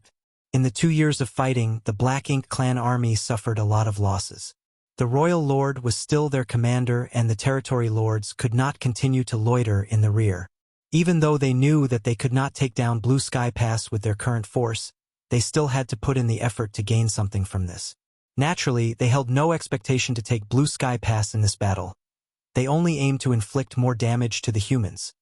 In the 2 years of fighting, the Black Ink Clan army suffered a lot of losses. The Royal Lord was still their commander and the territory lords could not continue to loiter in the rear. Even though they knew that they could not take down Blue Sky Pass with their current force, they still had to put in the effort to gain something from this. Naturally, they held no expectation to take Blue Sky Pass in this battle. They only aimed to inflict more damage to the humans.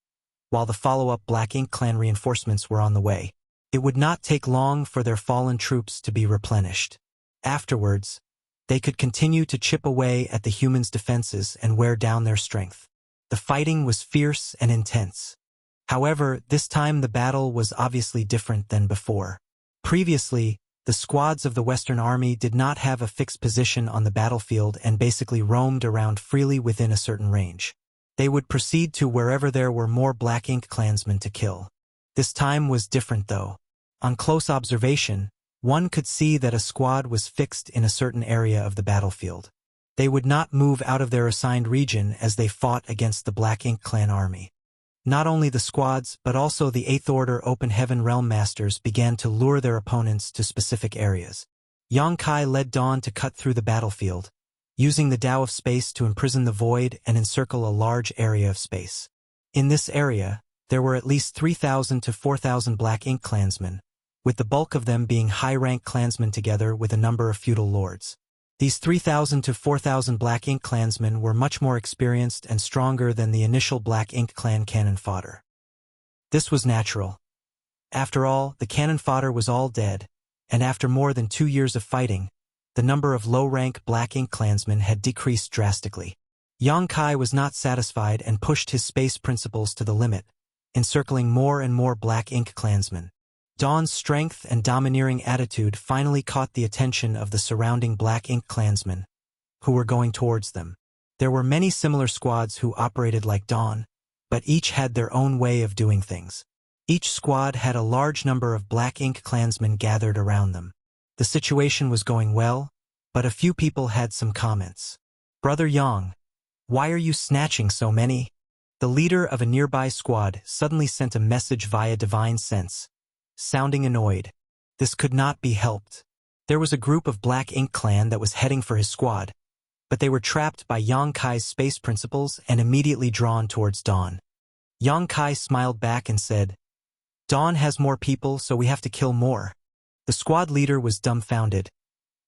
While the follow-up Black Ink Clan reinforcements were on the way, it would not take long for their fallen troops to be replenished. Afterwards, they could continue to chip away at the humans' defenses and wear down their strength. The fighting was fierce and intense. However, this time the battle was obviously different than before. Previously, the squads of the Western Army did not have a fixed position on the battlefield and basically roamed around freely within a certain range. They would proceed to wherever there were more Black Ink Clansmen to kill. This time was different though. On close observation, one could see that a squad was fixed in a certain area of the battlefield. They would not move out of their assigned region as they fought against the Black Ink Clan army. Not only the squads, but also the 8th Order Open Heaven Realm Masters began to lure their opponents to specific areas. Yang Kai led Dawn to cut through the battlefield, using the Tao of Space to imprison the void and encircle a large area of space. In this area, there were at least 3,000 to 4,000 Black Ink Clansmen, with the bulk of them being high-rank clansmen together with a number of feudal lords. These 3,000 to 4,000 Black Ink Clansmen were much more experienced and stronger than the initial Black Ink Clan cannon fodder. This was natural. After all, the cannon fodder was all dead, and after more than 2 years of fighting, the number of low-rank Black Ink Clansmen had decreased drastically. Yang Kai was not satisfied and pushed his space principles to the limit, encircling more and more Black Ink Clansmen. Dawn's strength and domineering attitude finally caught the attention of the surrounding Black Ink Clansmen, who were going towards them. There were many similar squads who operated like Dawn, but each had their own way of doing things. Each squad had a large number of Black Ink Clansmen gathered around them. The situation was going well, but a few people had some comments. "Brother Yang, why are you snatching so many?" The leader of a nearby squad suddenly sent a message via divine sense, sounding annoyed. This could not be helped. There was a group of Black Ink Clan that was heading for his squad, but they were trapped by Yang Kai's space principles and immediately drawn towards Dawn. Yang Kai smiled back and said, "Dawn has more people, so we have to kill more." The squad leader was dumbfounded.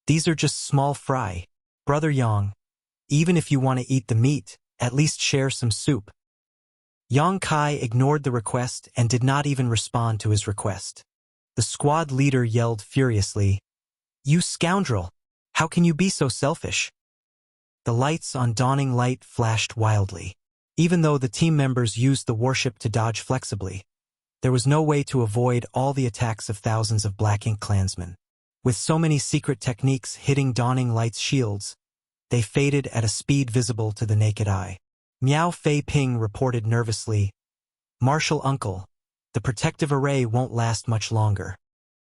"These are just small fry. Brother Yang, even if you want to eat the meat, at least share some soup." Yang Kai ignored the request and did not even respond to his request. The squad leader yelled furiously, "You scoundrel! How can you be so selfish?" The lights on Dawning Light flashed wildly. Even though the team members used the warship to dodge flexibly, there was no way to avoid all the attacks of thousands of Black Ink Clansmen. With so many secret techniques hitting Dawning Light's shields, they faded at a speed visible to the naked eye. Miao Fei Ping reported nervously, "Martial Uncle, The protective array won't last much longer.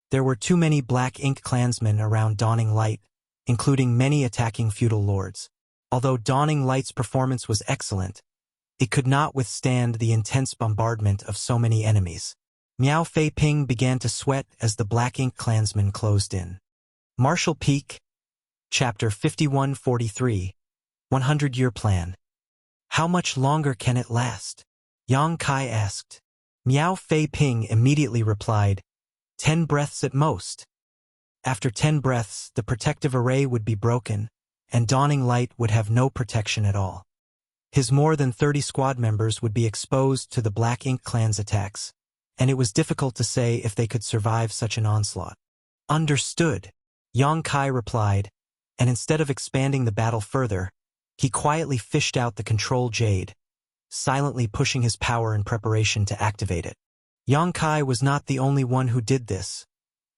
There were too many black ink clansmen around Dawning Light, including many attacking feudal lords. Although Dawning Light's performance was excellent, it could not withstand the intense bombardment of so many enemies. Miao Fei Ping began to sweat as the black ink clansmen closed in. Martial Peak, Chapter 5143, 100-Year Plan. How much longer can it last? Yang Kai asked. Miao Fei Ping immediately replied, 10 breaths at most. After 10 breaths, the protective array would be broken, and Dawning Light would have no protection at all. His more than 30 squad members would be exposed to the Black Ink Clan's attacks, and it was difficult to say if they could survive such an onslaught. Understood, Yang Kai replied, and instead of expanding the battle further, he quietly fished out the control jade, silently pushing his power in preparation to activate it. Yang Kai was not the only one who did this.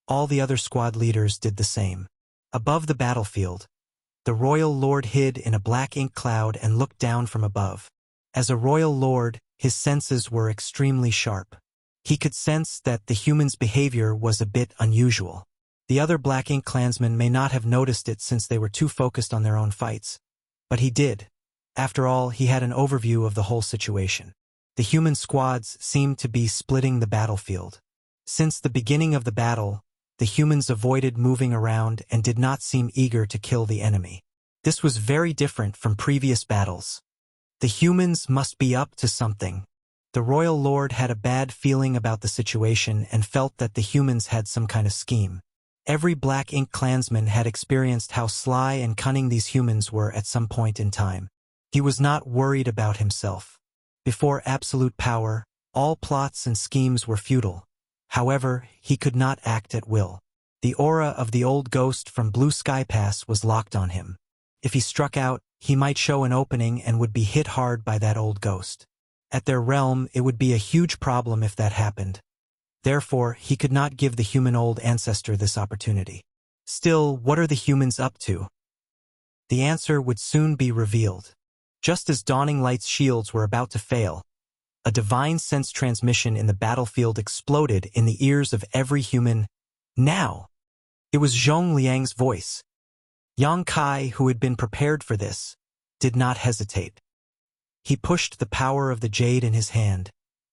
All the other squad leaders did the same. Above the battlefield, the royal lord hid in a black ink cloud and looked down from above. As a royal lord, his senses were extremely sharp. He could sense that the human's behavior was a bit unusual. The other black ink clansmen may not have noticed it since they were too focused on their own fights. But he did. After all, he had an overview of the whole situation. The human squads seemed to be splitting the battlefield. Since the beginning of the battle, the humans avoided moving around and did not seem eager to kill the enemy. This was very different from previous battles. The humans must be up to something. The royal lord had a bad feeling about the situation and felt that the humans had some kind of scheme. Every black ink clansman had experienced how sly and cunning these humans were at some point in time. He was not worried about himself. Before absolute power, all plots and schemes were futile. However, he could not act at will. The aura of the old ghost from Blue Sky Pass was locked on him. If he struck out, he might show an opening and would be hit hard by that old ghost. At their realm, it would be a huge problem if that happened. Therefore, he could not give the human old ancestor this opportunity. Still, what are the humans up to? The answer would soon be revealed. Just as Dawning Light's shields were about to fail, a divine sense transmission in the battlefield exploded in the ears of every human. Now! It was Zhong Liang's voice. Yang Kai, who had been prepared for this, did not hesitate. He pushed the power of the jade in his hand,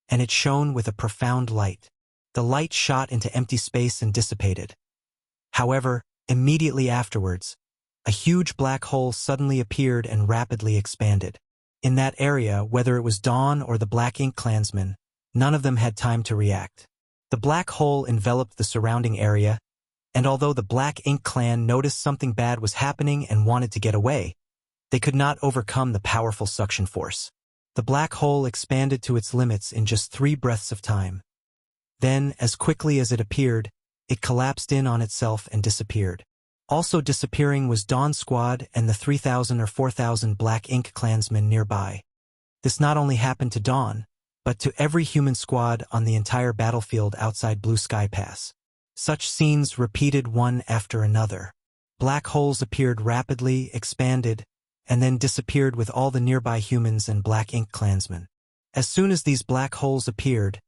and it shone with a profound light. The light shot into empty space and dissipated. However, immediately afterwards, a huge black hole suddenly appeared and rapidly expanded. In that area, whether it was Dawn or the Black Ink Clansmen, none of them had time to react. The black hole enveloped the surrounding area, and although the Black Ink Clan noticed something bad was happening and wanted to get away, they could not overcome the powerful suction force. The black hole expanded to its limits in just 3 breaths of time. Then, as quickly as it appeared, it collapsed in on itself and disappeared. Also disappearing was Dawn's squad and the 3,000 or 4,000 Black Ink Clansmen nearby. This not only happened to Dawn, but to every human squad on the entire battlefield outside Blue Sky Pass. Such scenes repeated one after another. Black holes appeared rapidly, expanded, and then disappeared with all the nearby humans and Black Ink Clansmen. As soon as these black holes appeared,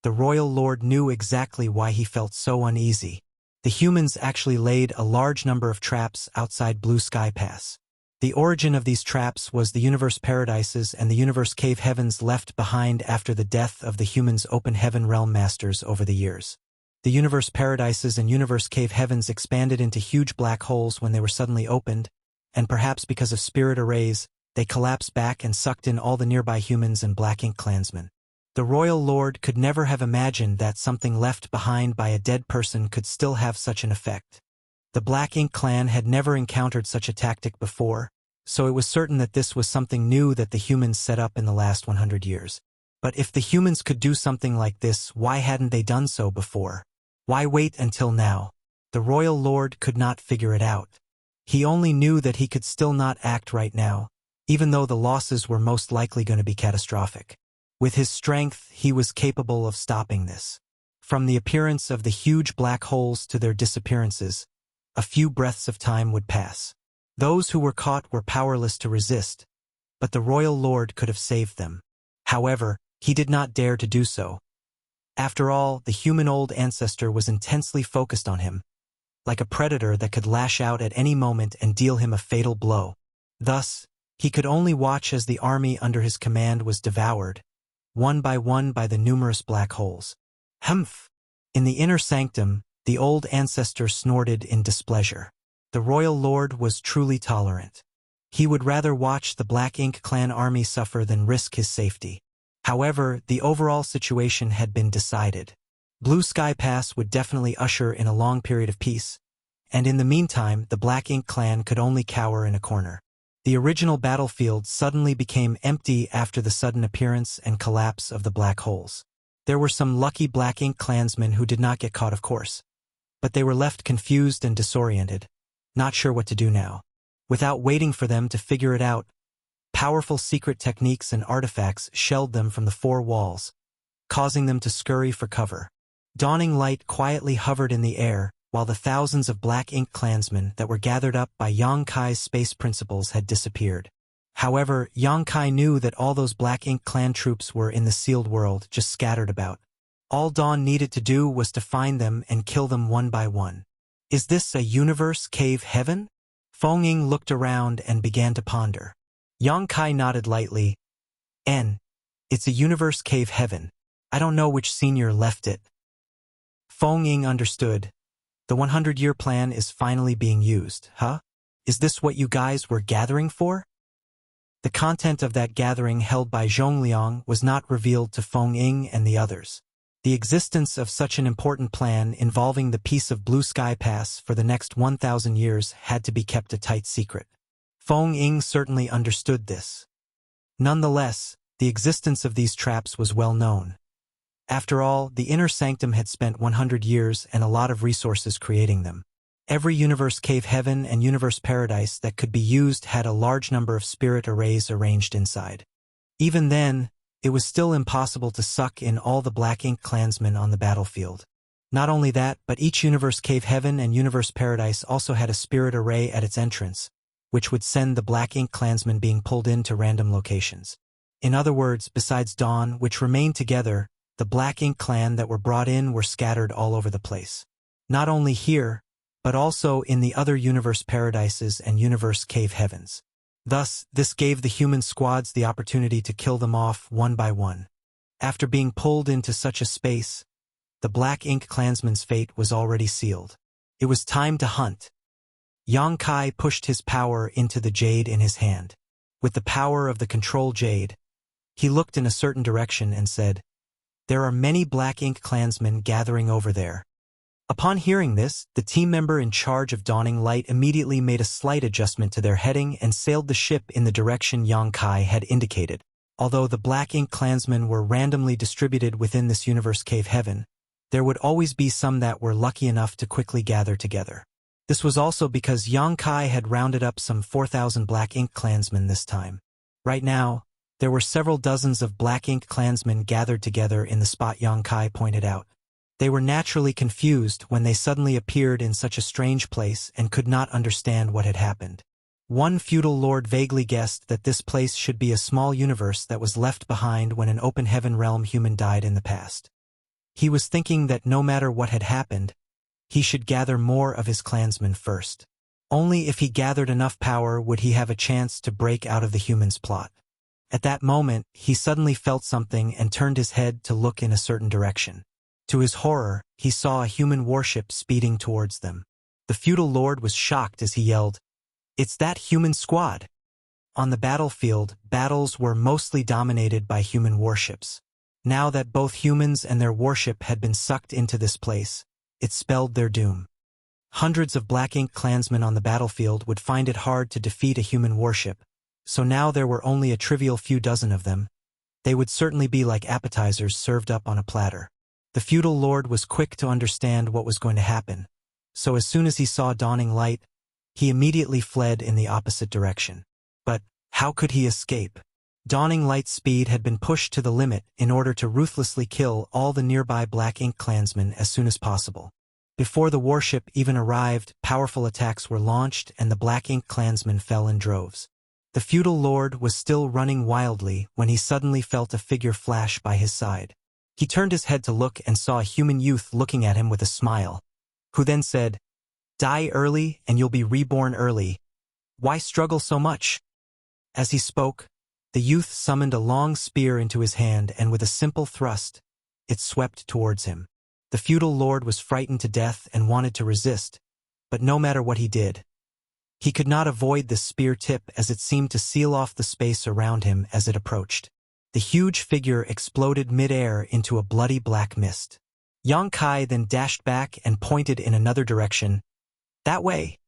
the royal lord knew exactly why he felt so uneasy. The humans actually laid a large number of traps outside Blue Sky Pass. The origin of these traps was the universe paradises and the universe cave heavens left behind after the death of the humans' open heaven realm masters over the years. The universe paradises and universe cave heavens expanded into huge black holes when they were suddenly opened, and perhaps because of spirit arrays, they collapsed back and sucked in all the nearby humans and Black Ink Clansmen. The royal lord could never have imagined that something left behind by a dead person could still have such an effect. The Black Ink Clan had never encountered such a tactic before, so it was certain that this was something new that the humans set up in the last 100 years. But if the humans could do something like this, why hadn't they done so before? Why wait until now? The royal lord could not figure it out. He only knew that he could still not act right now, even though the losses were most likely going to be catastrophic. With his strength, he was capable of stopping this. From the appearance of the huge black holes to their disappearances, a few breaths of time would pass. Those who were caught were powerless to resist, but the royal lord could have saved them. However, he did not dare to do so. After all, the human old ancestor was intensely focused on him, like a predator that could lash out at any moment and deal him a fatal blow. Thus, he could only watch as the army under his command was devoured, one by the numerous black holes. Humph! In the inner sanctum, the old ancestor snorted in displeasure. The royal lord was truly tolerant. He would rather watch the Black Ink clan army suffer than risk his safety. However, the overall situation had been decided. Blue Sky Pass would definitely usher in a long period of peace, and in the meantime the Black Ink clan could only cower in a corner. The original battlefield suddenly became empty after the sudden appearance and collapse of the black holes. There were some lucky Black Ink clansmen who did not get caught, of course, but they were left confused and disoriented, not sure what to do now. Without waiting for them to figure it out, powerful secret techniques and artifacts shelled them from the four walls, causing them to scurry for cover. Dawning light quietly hovered in the air, while the thousands of Black Ink clansmen that were gathered up by Yang Kai's space principles had disappeared. However, Yang Kai knew that all those Black Ink clan troops were in the sealed world, just scattered about. All Dawn needed to do was to find them and kill them one by one. Is this a universe cave heaven? Feng Ying looked around and began to ponder. Yang Kai nodded lightly. It's a universe cave heaven. I don't know which senior left it. Feng Ying understood. The 100-year plan is finally being used, huh? Is this what you guys were gathering for? The content of that gathering held by Zhongliang was not revealed to Feng Ying and the others. The existence of such an important plan involving the piece of Blue Sky Pass for the next 1,000 years had to be kept a tight secret. Feng Ying certainly understood this. Nonetheless, the existence of these traps was well known. After all, the inner sanctum had spent 100 years and a lot of resources creating them. Every universe cave heaven and universe paradise that could be used had a large number of spirit arrays arranged inside. Even then, it was still impossible to suck in all the Black Ink clansmen on the battlefield. Not only that, but each universe cave heaven and universe paradise also had a spirit array at its entrance, which would send the Black Ink clansmen being pulled into random locations. In other words, besides Dawn, which remained together, the Black Ink clan that were brought in were scattered all over the place. Not only here, but also in the other universe paradises and universe cave heavens. Thus, this gave the human squads the opportunity to kill them off one by one. After being pulled into such a space, the Black Ink clansman's fate was already sealed. It was time to hunt. Yang Kai pushed his power into the jade in his hand. With the power of the control jade, he looked in a certain direction and said, "There are many Black Ink clansmen gathering over there." Upon hearing this, the team member in charge of Dawning Light immediately made a slight adjustment to their heading and sailed the ship in the direction Yang Kai had indicated. Although the Black Ink clansmen were randomly distributed within this universe cave heaven, there would always be some that were lucky enough to quickly gather together. This was also because Yang Kai had rounded up some 4,000 Black Ink clansmen this time. Right now, there were several dozens of Black Ink clansmen gathered together in the spot Yang Kai pointed out. They were naturally confused when they suddenly appeared in such a strange place and could not understand what had happened. One feudal lord vaguely guessed that this place should be a small universe that was left behind when an open heaven realm human died in the past. He was thinking that no matter what had happened, he should gather more of his clansmen first. Only if he gathered enough power would he have a chance to break out of the humans' plot. At that moment, he suddenly felt something and turned his head to look in a certain direction. To his horror, he saw a human warship speeding towards them. The feudal lord was shocked as he yelled, "It's that human squad!" On the battlefield, battles were mostly dominated by human warships. Now that both humans and their warship had been sucked into this place, it spelled their doom. Hundreds of Black Ink clansmen on the battlefield would find it hard to defeat a human warship, so now there were only a trivial few dozen of them. They would certainly be like appetizers served up on a platter. The feudal lord was quick to understand what was going to happen, so as soon as he saw Dawning Light, he immediately fled in the opposite direction. But how could he escape? Dawning Light's speed had been pushed to the limit in order to ruthlessly kill all the nearby Black Ink clansmen as soon as possible. Before the warship even arrived, powerful attacks were launched and the Black Ink clansmen fell in droves. The feudal lord was still running wildly when he suddenly felt a figure flash by his side. He turned his head to look and saw a human youth looking at him with a smile, who then said, "Die early and you'll be reborn early. Why struggle so much?" As he spoke, the youth summoned a long spear into his hand, and with a simple thrust, it swept towards him. The feudal lord was frightened to death and wanted to resist, but no matter what he did, he could not avoid the spear tip, as it seemed to seal off the space around him as it approached. The huge figure exploded mid-air into a bloody black mist. Yang Kai then dashed back and pointed in another direction. "That way."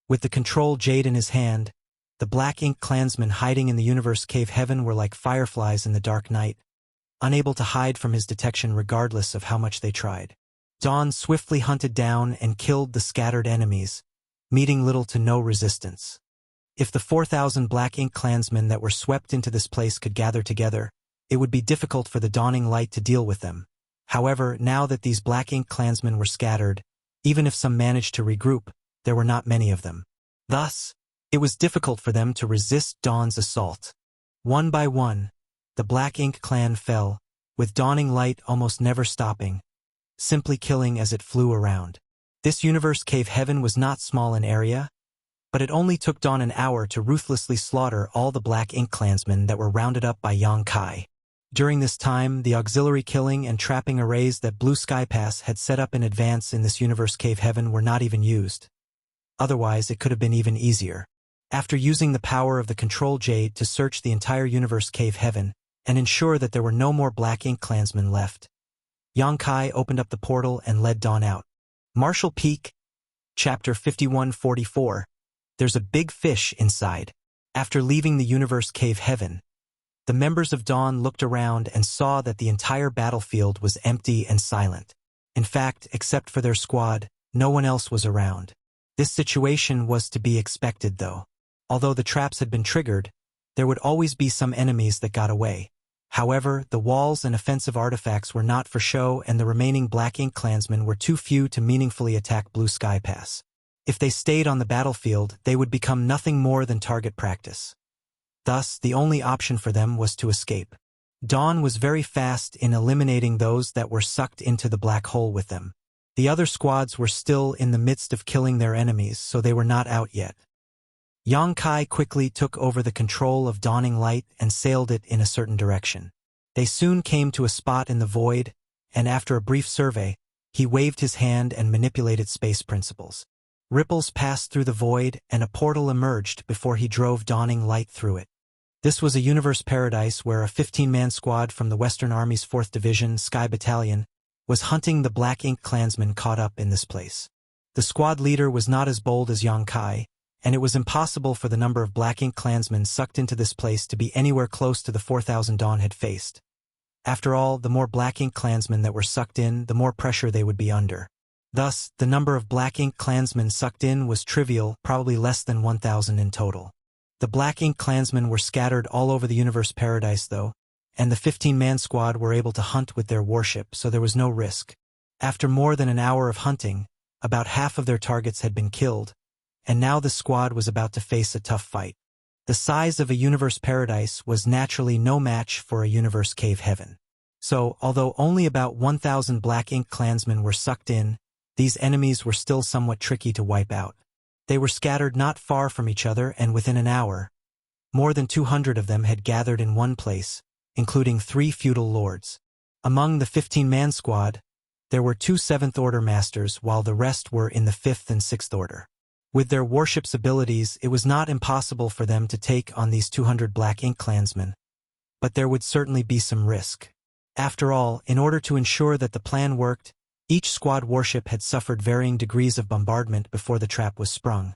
With the control jade in his hand, the black ink clansmen hiding in the universe cave heaven were like fireflies in the dark night, unable to hide from his detection regardless of how much they tried. Dawn swiftly hunted down and killed the scattered enemies, meeting little to no resistance. If the 4,000 black ink clansmen that were swept into this place could gather together, it would be difficult for the dawning light to deal with them. However, now that these black ink clansmen were scattered, even if some managed to regroup, there were not many of them. Thus, it was difficult for them to resist Dawn's assault. One by one, the black ink clan fell, with dawning light almost never stopping, simply killing as it flew around. This universe cave heaven was not small in area, but it only took Dawn an hour to ruthlessly slaughter all the black ink clansmen that were rounded up by Yang Kai. During this time, the auxiliary killing and trapping arrays that Blue Sky Pass had set up in advance in this universe cave heaven were not even used. Otherwise, it could have been even easier. After using the power of the control jade to search the entire universe cave heaven and ensure that there were no more black ink clansmen left, Yang Kai opened up the portal and led Dawn out. Marshall Peak, Chapter 5144. There's a big fish inside. After leaving the universe cave heaven, the members of Dawn looked around and saw that the entire battlefield was empty and silent. In fact, except for their squad, no one else was around. This situation was to be expected, though. Although the traps had been triggered, there would always be some enemies that got away. However, the walls and offensive artifacts were not for show, and the remaining black ink clansmen were too few to meaningfully attack Blue Sky Pass. If they stayed on the battlefield, they would become nothing more than target practice. Thus, the only option for them was to escape. Dawn was very fast in eliminating those that were sucked into the black hole with them. The other squads were still in the midst of killing their enemies, so they were not out yet. Yang Kai quickly took over the control of Dawning Light and sailed it in a certain direction. They soon came to a spot in the void, and after a brief survey, he waved his hand and manipulated space principles. Ripples passed through the void, and a portal emerged before he drove Dawning Light through it. This was a universe paradise where a 15-man squad from the Western Army's 4th Division, Sky Battalion, was hunting the Black Ink Klansmen caught up in this place. The squad leader was not as bold as Yang Kai, and it was impossible for the number of Black Ink Klansmen sucked into this place to be anywhere close to the 4,000 Dawn had faced. After all, the more Black Ink Klansmen that were sucked in, the more pressure they would be under. Thus, the number of Black Ink Klansmen sucked in was trivial, probably less than 1,000 in total. The Black Ink Klansmen were scattered all over the universe paradise, though, and the 15-man squad were able to hunt with their warship, so there was no risk. After more than an hour of hunting, about half of their targets had been killed, and now the squad was about to face a tough fight. The size of a universe paradise was naturally no match for a universe cave heaven. So, although only about 1,000 Black Ink Klansmen were sucked in, these enemies were still somewhat tricky to wipe out. They were scattered not far from each other, and within an hour, more than 200 of them had gathered in one place, including 3 feudal lords. Among the 15-man squad, there were 2 7th-order masters, while the rest were in the 5th and 6th order. With their warship's abilities, it was not impossible for them to take on these 200 Black Ink Klansmen, but there would certainly be some risk. After all, in order to ensure that the plan worked, each squad warship had suffered varying degrees of bombardment before the trap was sprung,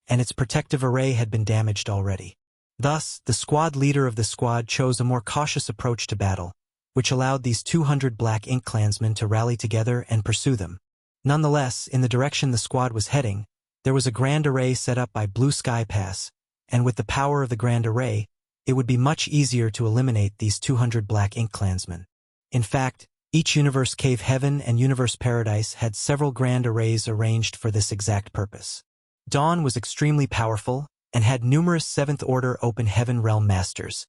and its protective array had been damaged already. Thus, the squad leader of the squad chose a more cautious approach to battle, which allowed these 200 Black Ink Klansmen to rally together and pursue them. Nonetheless, in the direction the squad was heading, there was a grand array set up by Blue Sky Pass, and with the power of the grand array, it would be much easier to eliminate these 200 Black Ink Klansmen. In fact, each universe cave heaven and universe paradise had several grand arrays arranged for this exact purpose. Dawn was extremely powerful and had numerous 7th-order open heaven realm masters,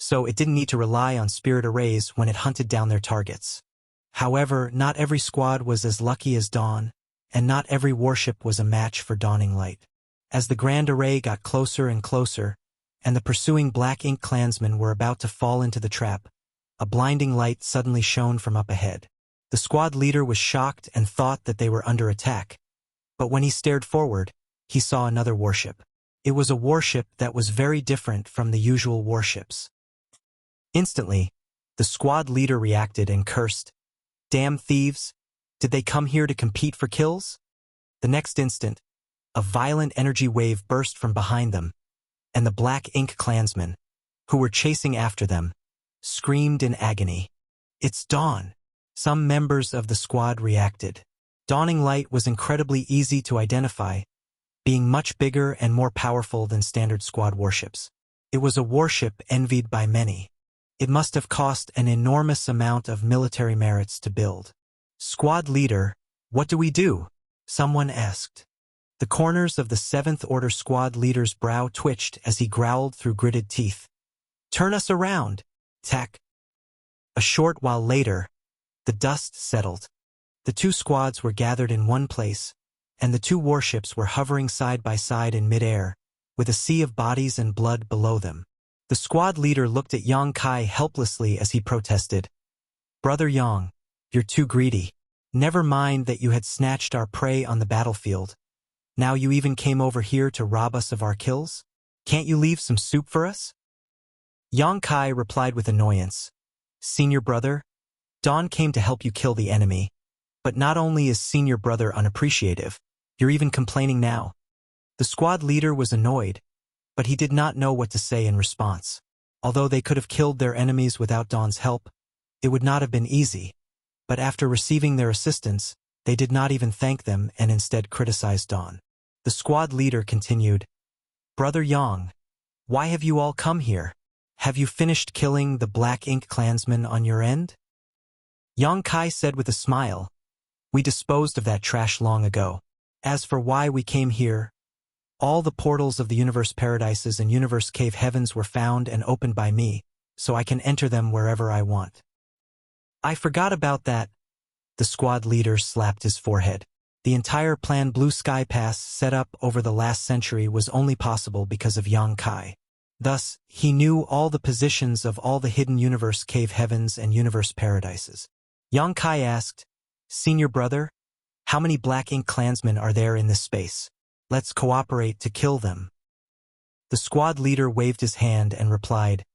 so it didn't need to rely on spirit arrays when it hunted down their targets. However, not every squad was as lucky as Dawn, and not every warship was a match for Dawning Light. As the Grand Array got closer and closer, and the pursuing Black Ink clansmen were about to fall into the trap, a blinding light suddenly shone from up ahead. The squad leader was shocked and thought that they were under attack, but when he stared forward, he saw another warship. It was a warship that was very different from the usual warships. Instantly, the squad leader reacted and cursed, "Damn thieves! Did they come here to compete for kills?" The next instant, a violent energy wave burst from behind them, and the Black Ink clansmen, who were chasing after them, screamed in agony. "It's Dawn!" Some members of the squad reacted. Dawning Light was incredibly easy to identify, being much bigger and more powerful than standard squad warships. It was a warship envied by many. It must have cost an enormous amount of military merits to build. "Squad leader, what do we do?" someone asked. The corners of the 7th Order squad leader's brow twitched as he growled through gritted teeth. "Turn us around, Tech." A short while later, the dust settled. The two squads were gathered in one place, and the two warships were hovering side by side in midair, with a sea of bodies and blood below them. The squad leader looked at Yang Kai helplessly as he protested. "Brother Yang, you're too greedy. Never mind that you had snatched our prey on the battlefield. Now you even came over here to rob us of our kills? Can't you leave some soup for us?" Yang Kai replied with annoyance. "Senior brother, Dawn came to help you kill the enemy. But not only is senior brother unappreciative, you're even complaining now." The squad leader was annoyed, but he did not know what to say in response. Although they could have killed their enemies without Dawn's help, it would not have been easy. But after receiving their assistance, they did not even thank them and instead criticized Dawn. The squad leader continued, "Brother Yang, why have you all come here? Have you finished killing the Black Ink clansmen on your end?" Yang Kai said with a smile, "We disposed of that trash long ago. As for why we came here, all the portals of the universe paradises and universe cave heavens were found and opened by me, so I can enter them wherever I want." "I forgot about that." The squad leader slapped his forehead. The entire Plan Blue Sky Pass set up over the last century was only possible because of Yang Kai. Thus, he knew all the positions of all the hidden universe cave heavens and universe paradises. Yang Kai asked, "Senior brother, how many Black Ink clansmen are there in this space? Let's cooperate to kill them." The squad leader waved his hand and replied,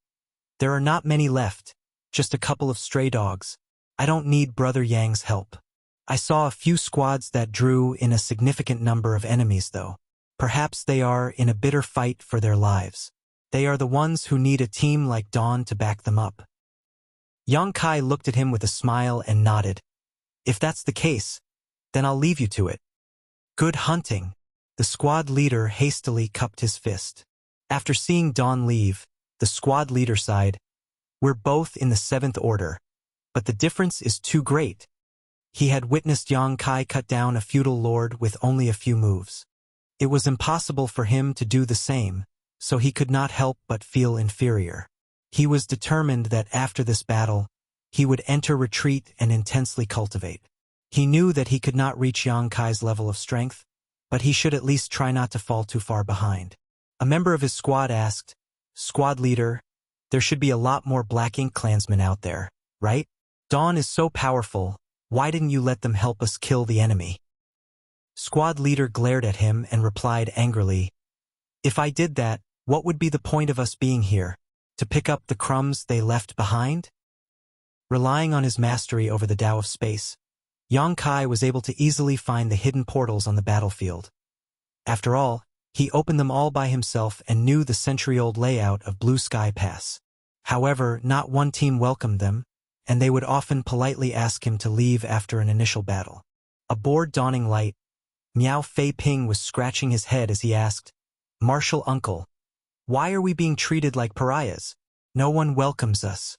"There are not many left, just a couple of stray dogs. I don't need Brother Yang's help. I saw a few squads that drew in a significant number of enemies though. Perhaps they are in a bitter fight for their lives. They are the ones who need a team like Dawn to back them up." Yang Kai looked at him with a smile and nodded. "If that's the case, then I'll leave you to it." "Good hunting." The squad leader hastily cupped his fist. After seeing Dawn leave, the squad leader sighed, "We're both in the 7th Order, but the difference is too great." He had witnessed Yang Kai cut down a feudal lord with only a few moves. It was impossible for him to do the same, so he could not help but feel inferior. He was determined that after this battle, he would enter retreat and intensely cultivate. He knew that he could not reach Yang Kai's level of strength, but he should at least try not to fall too far behind. A member of his squad asked, "Squad leader, there should be a lot more Black Ink clansmen out there, right? Dawn is so powerful, why didn't you let them help us kill the enemy?" Squad leader glared at him and replied angrily, "If I did that, what would be the point of us being here? To pick up the crumbs they left behind?" Relying on his mastery over the Tao of space, Yang Kai was able to easily find the hidden portals on the battlefield. After all, he opened them all by himself and knew the century-old layout of Blue Sky Pass. However, not one team welcomed them, and they would often politely ask him to leave after an initial battle. Aboard Dawning Light, Miao Fei Ping was scratching his head as he asked, "Martial Uncle, why are we being treated like pariahs? No one welcomes us."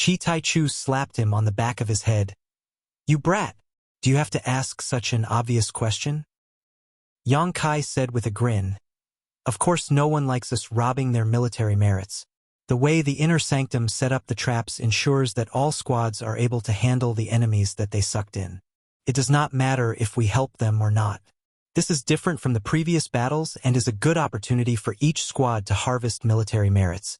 Chi Tai Chu slapped him on the back of his head. "You brat, do you have to ask such an obvious question?" Yang Kai said with a grin, "Of course no one likes us robbing their military merits, The way the inner sanctum set up the traps ensures that all squads are able to handle the enemies that they sucked in. It does not matter if we help them or not. This is different from the previous battles and is a good opportunity for each squad to harvest military merits.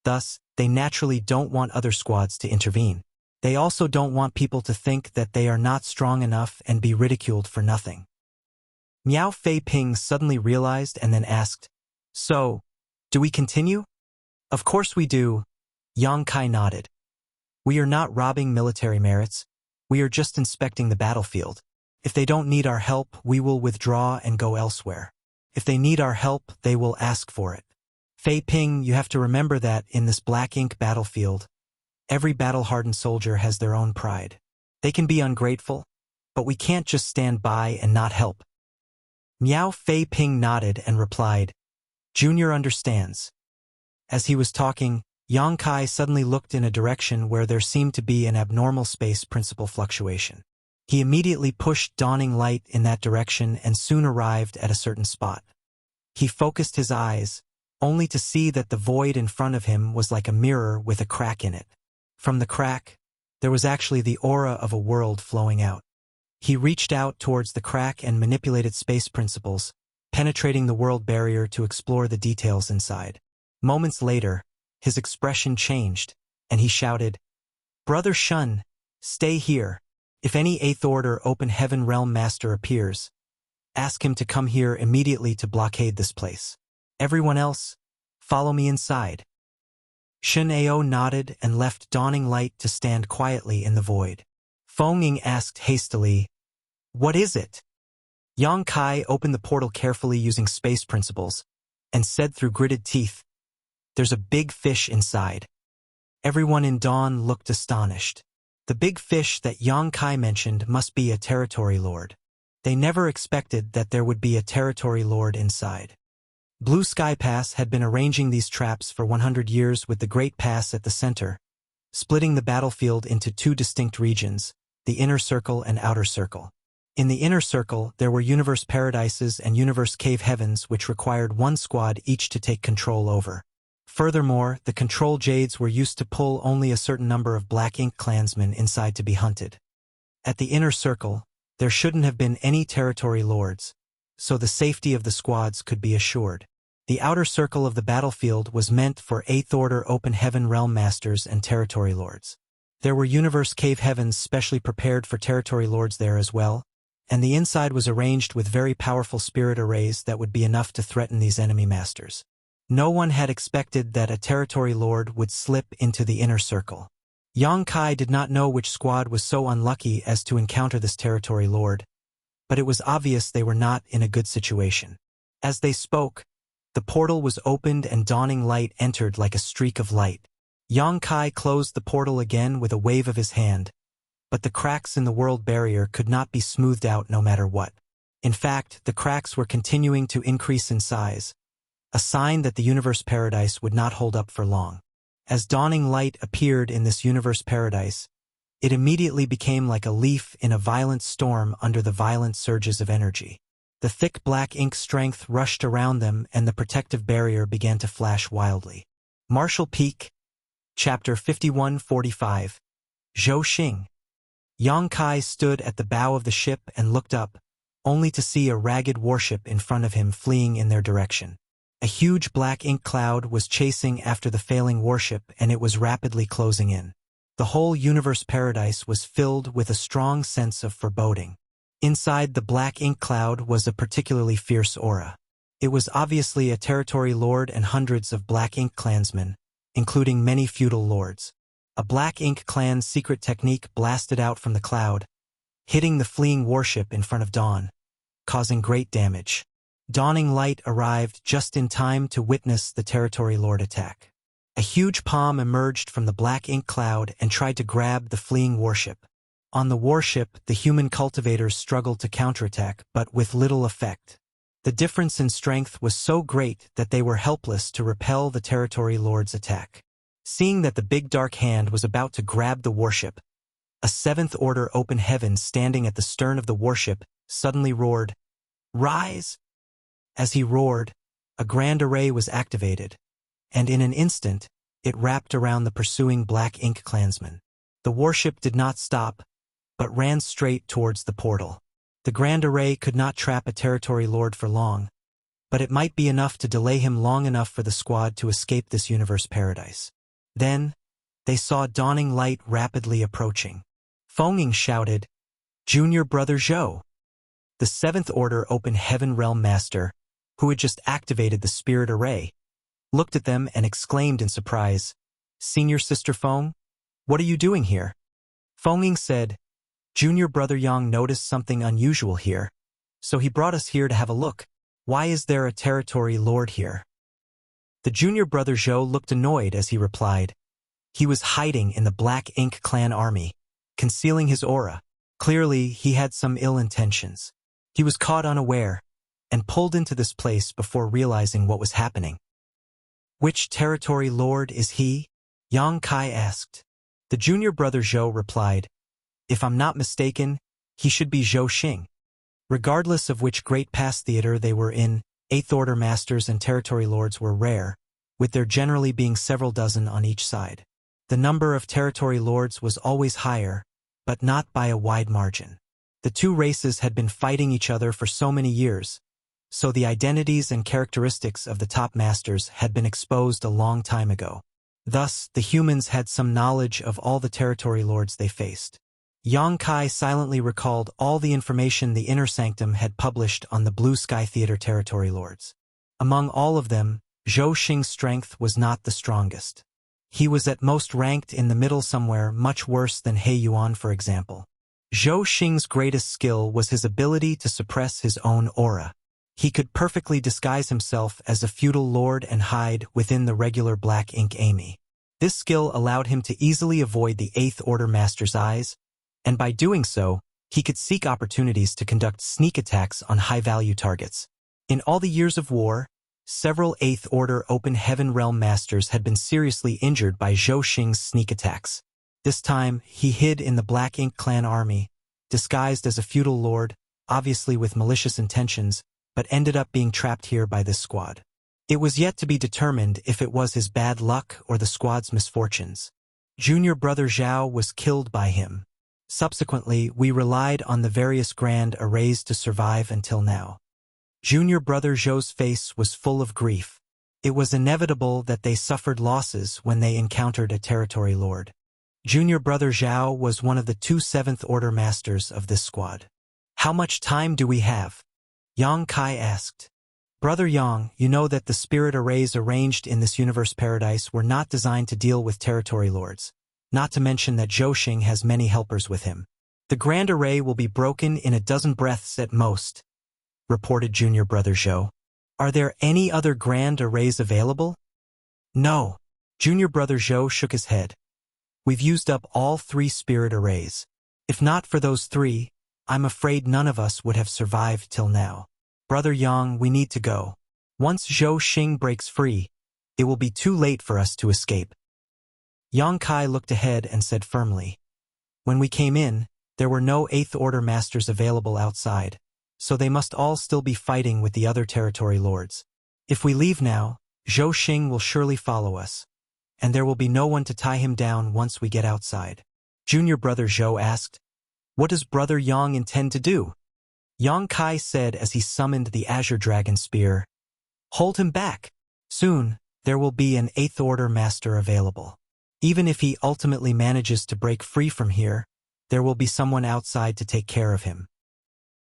Thus, they naturally don't want other squads to intervene. They also don't want people to think that they are not strong enough and be ridiculed for nothing. Miao Fei Ping suddenly realized and then asked, "So, do we continue?" "Of course we do," Yang Kai nodded. "We are not robbing military merits. We are just inspecting the battlefield. If they don't need our help, we will withdraw and go elsewhere. If they need our help, they will ask for it. Fei Ping, you have to remember that in this black ink battlefield, every battle-hardened soldier has their own pride. They can be ungrateful, but we can't just stand by and not help." Miao Fei Ping nodded and replied, "Junior understands." As he was talking, Yang Kai suddenly looked in a direction where there seemed to be an abnormal space principle fluctuation. He immediately pushed dawning light in that direction and soon arrived at a certain spot. He focused his eyes, only to see that the void in front of him was like a mirror with a crack in it. From the crack, there was actually the aura of a world flowing out. He reached out towards the crack and manipulated space principles, penetrating the world barrier to explore the details inside. Moments later, his expression changed, and he shouted, "Brother Shun, stay here. If any 8th Order Open Heaven Realm Master appears, ask him to come here immediately to blockade this place. Everyone else, follow me inside." Shen Ao nodded and left dawning light to stand quietly in the void. Feng Ying asked hastily, "What is it?" Yang Kai opened the portal carefully using space principles, and said through gritted teeth, "There's a big fish inside." Everyone in Dawn looked astonished. The big fish that Yang Kai mentioned must be a territory lord. They never expected that there would be a territory lord inside. Blue Sky Pass had been arranging these traps for 100 years with the Great Pass at the center, splitting the battlefield into two distinct regions, the Inner Circle and Outer Circle. In the Inner Circle, there were Universe Paradises and Universe Cave Heavens which required one squad each to take control over. Furthermore, the Control Jades were used to pull only a certain number of Black Ink clansmen inside to be hunted. At the Inner Circle, there shouldn't have been any territory lords, so the safety of the squads could be assured. The Outer Circle of the battlefield was meant for 8th Order Open Heaven Realm Masters and Territory Lords. There were Universe Cave Heavens specially prepared for Territory Lords there as well, and the inside was arranged with very powerful spirit arrays that would be enough to threaten these enemy masters. No one had expected that a Territory Lord would slip into the Inner Circle. Yang Kai did not know which squad was so unlucky as to encounter this Territory Lord, but it was obvious they were not in a good situation. As they spoke, the portal was opened and dawning light entered like a streak of light. Yang Kai closed the portal again with a wave of his hand, but the cracks in the world barrier could not be smoothed out no matter what. In fact, the cracks were continuing to increase in size, a sign that the Universe Paradise would not hold up for long. As dawning light appeared in this Universe Paradise, it immediately became like a leaf in a violent storm under the violent surges of energy. The thick black ink strength rushed around them and the protective barrier began to flash wildly. Martial Peak, Chapter 5145, Zhou Xing. Yang Kai stood at the bow of the ship and looked up, only to see a ragged warship in front of him fleeing in their direction. A huge black ink cloud was chasing after the failing warship and it was rapidly closing in. The whole Universe Paradise was filled with a strong sense of foreboding. Inside the black ink cloud was a particularly fierce aura. It was obviously a territory lord and hundreds of black ink clansmen, including many feudal lords. A black ink clan's secret technique blasted out from the cloud, hitting the fleeing warship in front of Dawn, causing great damage. Dawning light arrived just in time to witness the territory lord attack. A huge palm emerged from the black ink cloud and tried to grab the fleeing warship. On the warship, the human cultivators struggled to counterattack, but with little effect. The difference in strength was so great that they were helpless to repel the territory lord's attack. Seeing that the big dark hand was about to grab the warship, a 7th Order Open Heaven standing at the stern of the warship suddenly roared, "Rise!" As he roared, a grand array was activated, and in an instant, it wrapped around the pursuing black ink clansmen. The warship did not stop, but ran straight towards the portal. The Grand Array could not trap a territory lord for long, but it might be enough to delay him long enough for the squad to escape this universe paradise. Then, they saw dawning light rapidly approaching. Feng shouted, "Junior Brother Zhou!" The Seventh Order Open Heaven Realm Master, who had just activated the Spirit Array, looked at them and exclaimed in surprise, "Senior Sister Feng, what are you doing here?" Feng said, "Junior Brother Yang noticed something unusual here, so he brought us here to have a look. Why is there a territory lord here?" The Junior Brother Zhou looked annoyed as he replied. He was hiding in the Black Ink clan army, concealing his aura. Clearly, he had some ill intentions. He was caught unaware and pulled into this place before realizing what was happening. "Which territory lord is he?" Yang Kai asked. The Junior Brother Zhou replied, "If I'm not mistaken, he should be Zhou Xing." Regardless of which great past theater they were in, Eighth Order Masters and Territory Lords were rare, with there generally being several dozen on each side. The number of Territory Lords was always higher, but not by a wide margin. The two races had been fighting each other for so many years, so the identities and characteristics of the top masters had been exposed a long time ago. Thus, the humans had some knowledge of all the Territory Lords they faced. Yang Kai silently recalled all the information the Inner Sanctum had published on the Blue Sky Theater Territory Lords. Among all of them, Zhou Xing's strength was not the strongest. He was at most ranked in the middle somewhere, much worse than He Yuan, for example. Zhou Xing's greatest skill was his ability to suppress his own aura. He could perfectly disguise himself as a feudal lord and hide within the regular Black Ink army. This skill allowed him to easily avoid the Eighth Order Master's eyes, and by doing so, he could seek opportunities to conduct sneak attacks on high-value targets. In all the years of war, several Eighth Order Open Heaven Realm Masters had been seriously injured by Zhou Xing's sneak attacks. This time, he hid in the Black Ink clan army, disguised as a feudal lord, obviously with malicious intentions, but ended up being trapped here by this squad. It was yet to be determined if it was his bad luck or the squad's misfortunes. Junior Brother Zhao was killed by him. Subsequently, we relied on the various Grand Arrays to survive until now. Junior Brother Zhou's face was full of grief. It was inevitable that they suffered losses when they encountered a territory lord. Junior Brother Zhao was one of the two Seventh Order Masters of this squad. "How much time do we have?" Yang Kai asked. "Brother Yang, you know that the spirit arrays arranged in this universe paradise were not designed to deal with territory lords, not to mention that Zhou Xing has many helpers with him. The Grand Array will be broken in a dozen breaths at most," reported Junior Brother Zhou. "Are there any other Grand Arrays available?" "No." Junior Brother Zhou shook his head. "We've used up all 3 spirit arrays. If not for those 3, I'm afraid none of us would have survived till now. Brother Yang, we need to go. Once Zhou Xing breaks free, it will be too late for us to escape." Yang Kai looked ahead and said firmly, "When we came in, there were no Eighth Order Masters available outside, so they must all still be fighting with the other territory lords. If we leave now, Zhou Xing will surely follow us, and there will be no one to tie him down once we get outside." Junior Brother Zhou asked, "What does Brother Yang intend to do?" Yang Kai said as he summoned the Azure Dragon Spear, "Hold him back. Soon, there will be an Eighth Order Master available. Even if he ultimately manages to break free from here, there will be someone outside to take care of him."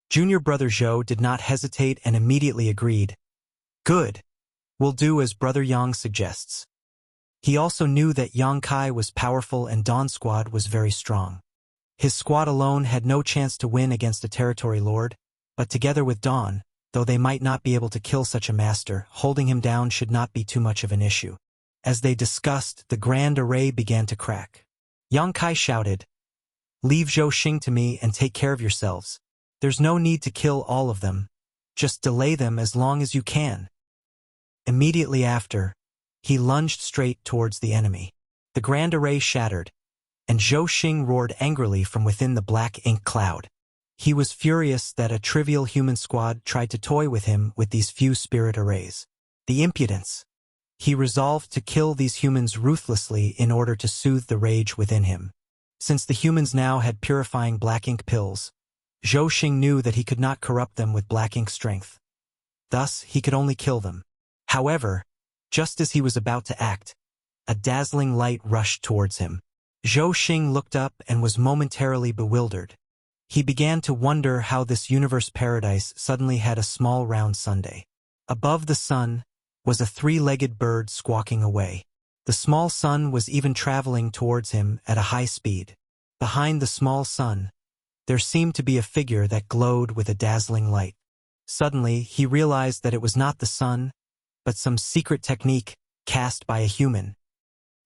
Junior Brother Zhou did not hesitate and immediately agreed. "Good. We'll do as Brother Yang suggests." He also knew that Yang Kai was powerful and Dawn's squad was very strong. His squad alone had no chance to win against a territory lord, but together with Dawn, though they might not be able to kill such a master, holding him down should not be too much of an issue. As they discussed, the Grand Array began to crack. Yang Kai shouted, "Leave Zhou Xing to me and take care of yourselves. There's no need to kill all of them. Just delay them as long as you can." Immediately after, he lunged straight towards the enemy. The Grand Array shattered, and Zhou Xing roared angrily from within the black ink cloud. He was furious that a trivial human squad tried to toy with him with these few spirit arrays. The impudence! He resolved to kill these humans ruthlessly in order to soothe the rage within him. Since the humans now had purifying black ink pills, Zhou Xing knew that he could not corrupt them with black ink strength. Thus, he could only kill them. However, just as he was about to act, a dazzling light rushed towards him. Zhou Xing looked up and was momentarily bewildered. He began to wonder how this universe paradise suddenly had a small round sundae. Above the sun was a three-legged bird squawking away. The small sun was even traveling towards him at a high speed. Behind the small sun, there seemed to be a figure that glowed with a dazzling light. Suddenly, he realized that it was not the sun, but some secret technique cast by a human.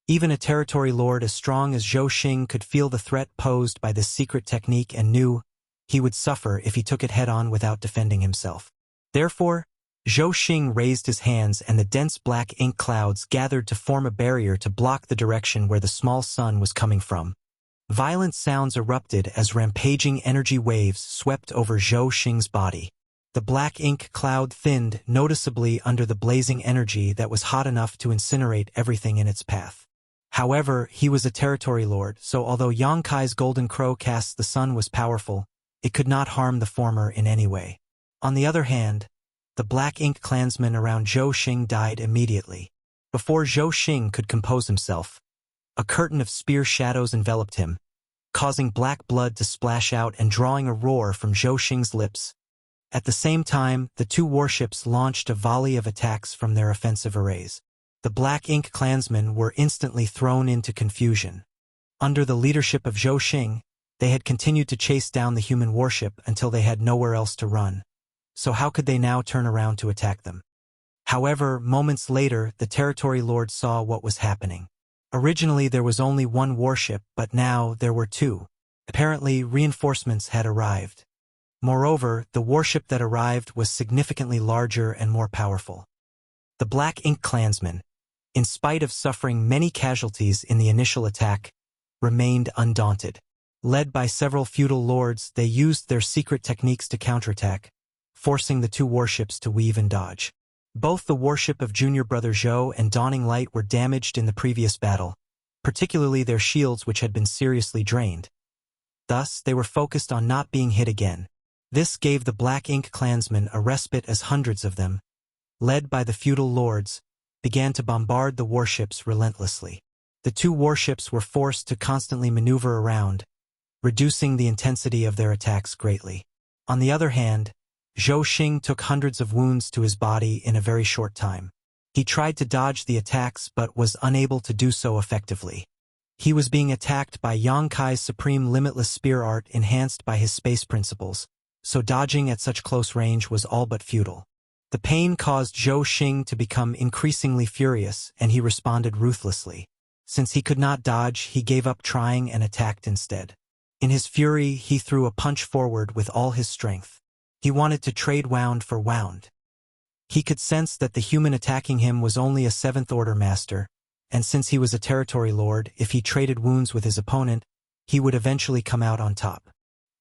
Even a territory lord as strong as Zhou Xing could feel the threat posed by this secret technique and knew he would suffer if he took it head-on without defending himself. Therefore, Zhou Xing raised his hands and the dense black ink clouds gathered to form a barrier to block the direction where the small sun was coming from. Violent sounds erupted as rampaging energy waves swept over Zhou Xing's body. The black ink cloud thinned noticeably under the blazing energy that was hot enough to incinerate everything in its path. However, he was a territory lord, so although Yang Kai's golden crow cast the sun was powerful, it could not harm the former in any way. On the other hand, the black ink clansmen around Zhou Xing died immediately. Before Zhou Xing could compose himself, a curtain of spear shadows enveloped him, causing black blood to splash out and drawing a roar from Zhou Xing's lips. At the same time, the two warships launched a volley of attacks from their offensive arrays. The black ink clansmen were instantly thrown into confusion. Under the leadership of Zhou Xing, they had continued to chase down the human warship until they had nowhere else to run. So how could they now turn around to attack them? However, moments later, the territory lord saw what was happening. Originally, there was only one warship, but now there were two. Apparently, reinforcements had arrived. Moreover, the warship that arrived was significantly larger and more powerful. The Black Ink clansmen, in spite of suffering many casualties in the initial attack, remained undaunted. Led by several feudal lords, they used their secret techniques to counterattack, forcing the two warships to weave and dodge. Both the warship of Junior Brother Zhou and Dawning Light were damaged in the previous battle, particularly their shields, which had been seriously drained. Thus, they were focused on not being hit again. This gave the Black Ink clansmen a respite as hundreds of them, led by the feudal lords, began to bombard the warships relentlessly. The two warships were forced to constantly maneuver around, reducing the intensity of their attacks greatly. On the other hand, Zhou Xing took hundreds of wounds to his body in a very short time. He tried to dodge the attacks but was unable to do so effectively. He was being attacked by Yang Kai's supreme limitless spear art enhanced by his space principles, so dodging at such close range was all but futile. The pain caused Zhou Xing to become increasingly furious, and he responded ruthlessly. Since he could not dodge, he gave up trying and attacked instead. In his fury, he threw a punch forward with all his strength. He wanted to trade wound for wound. He could sense that the human attacking him was only a seventh-order master, and since he was a territory lord, if he traded wounds with his opponent, he would eventually come out on top.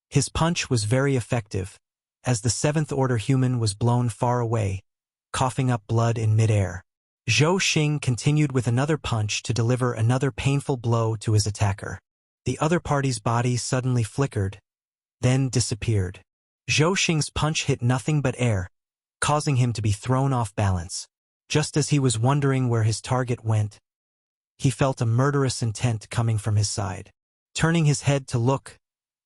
His punch was very effective, as the seventh-order human was blown far away, coughing up blood in midair. Zhou Xing continued with another punch to deliver another painful blow to his attacker. The other party's body suddenly flickered, then disappeared. Zhou Xing's punch hit nothing but air, causing him to be thrown off balance. Just as he was wondering where his target went, he felt a murderous intent coming from his side. Turning his head to look,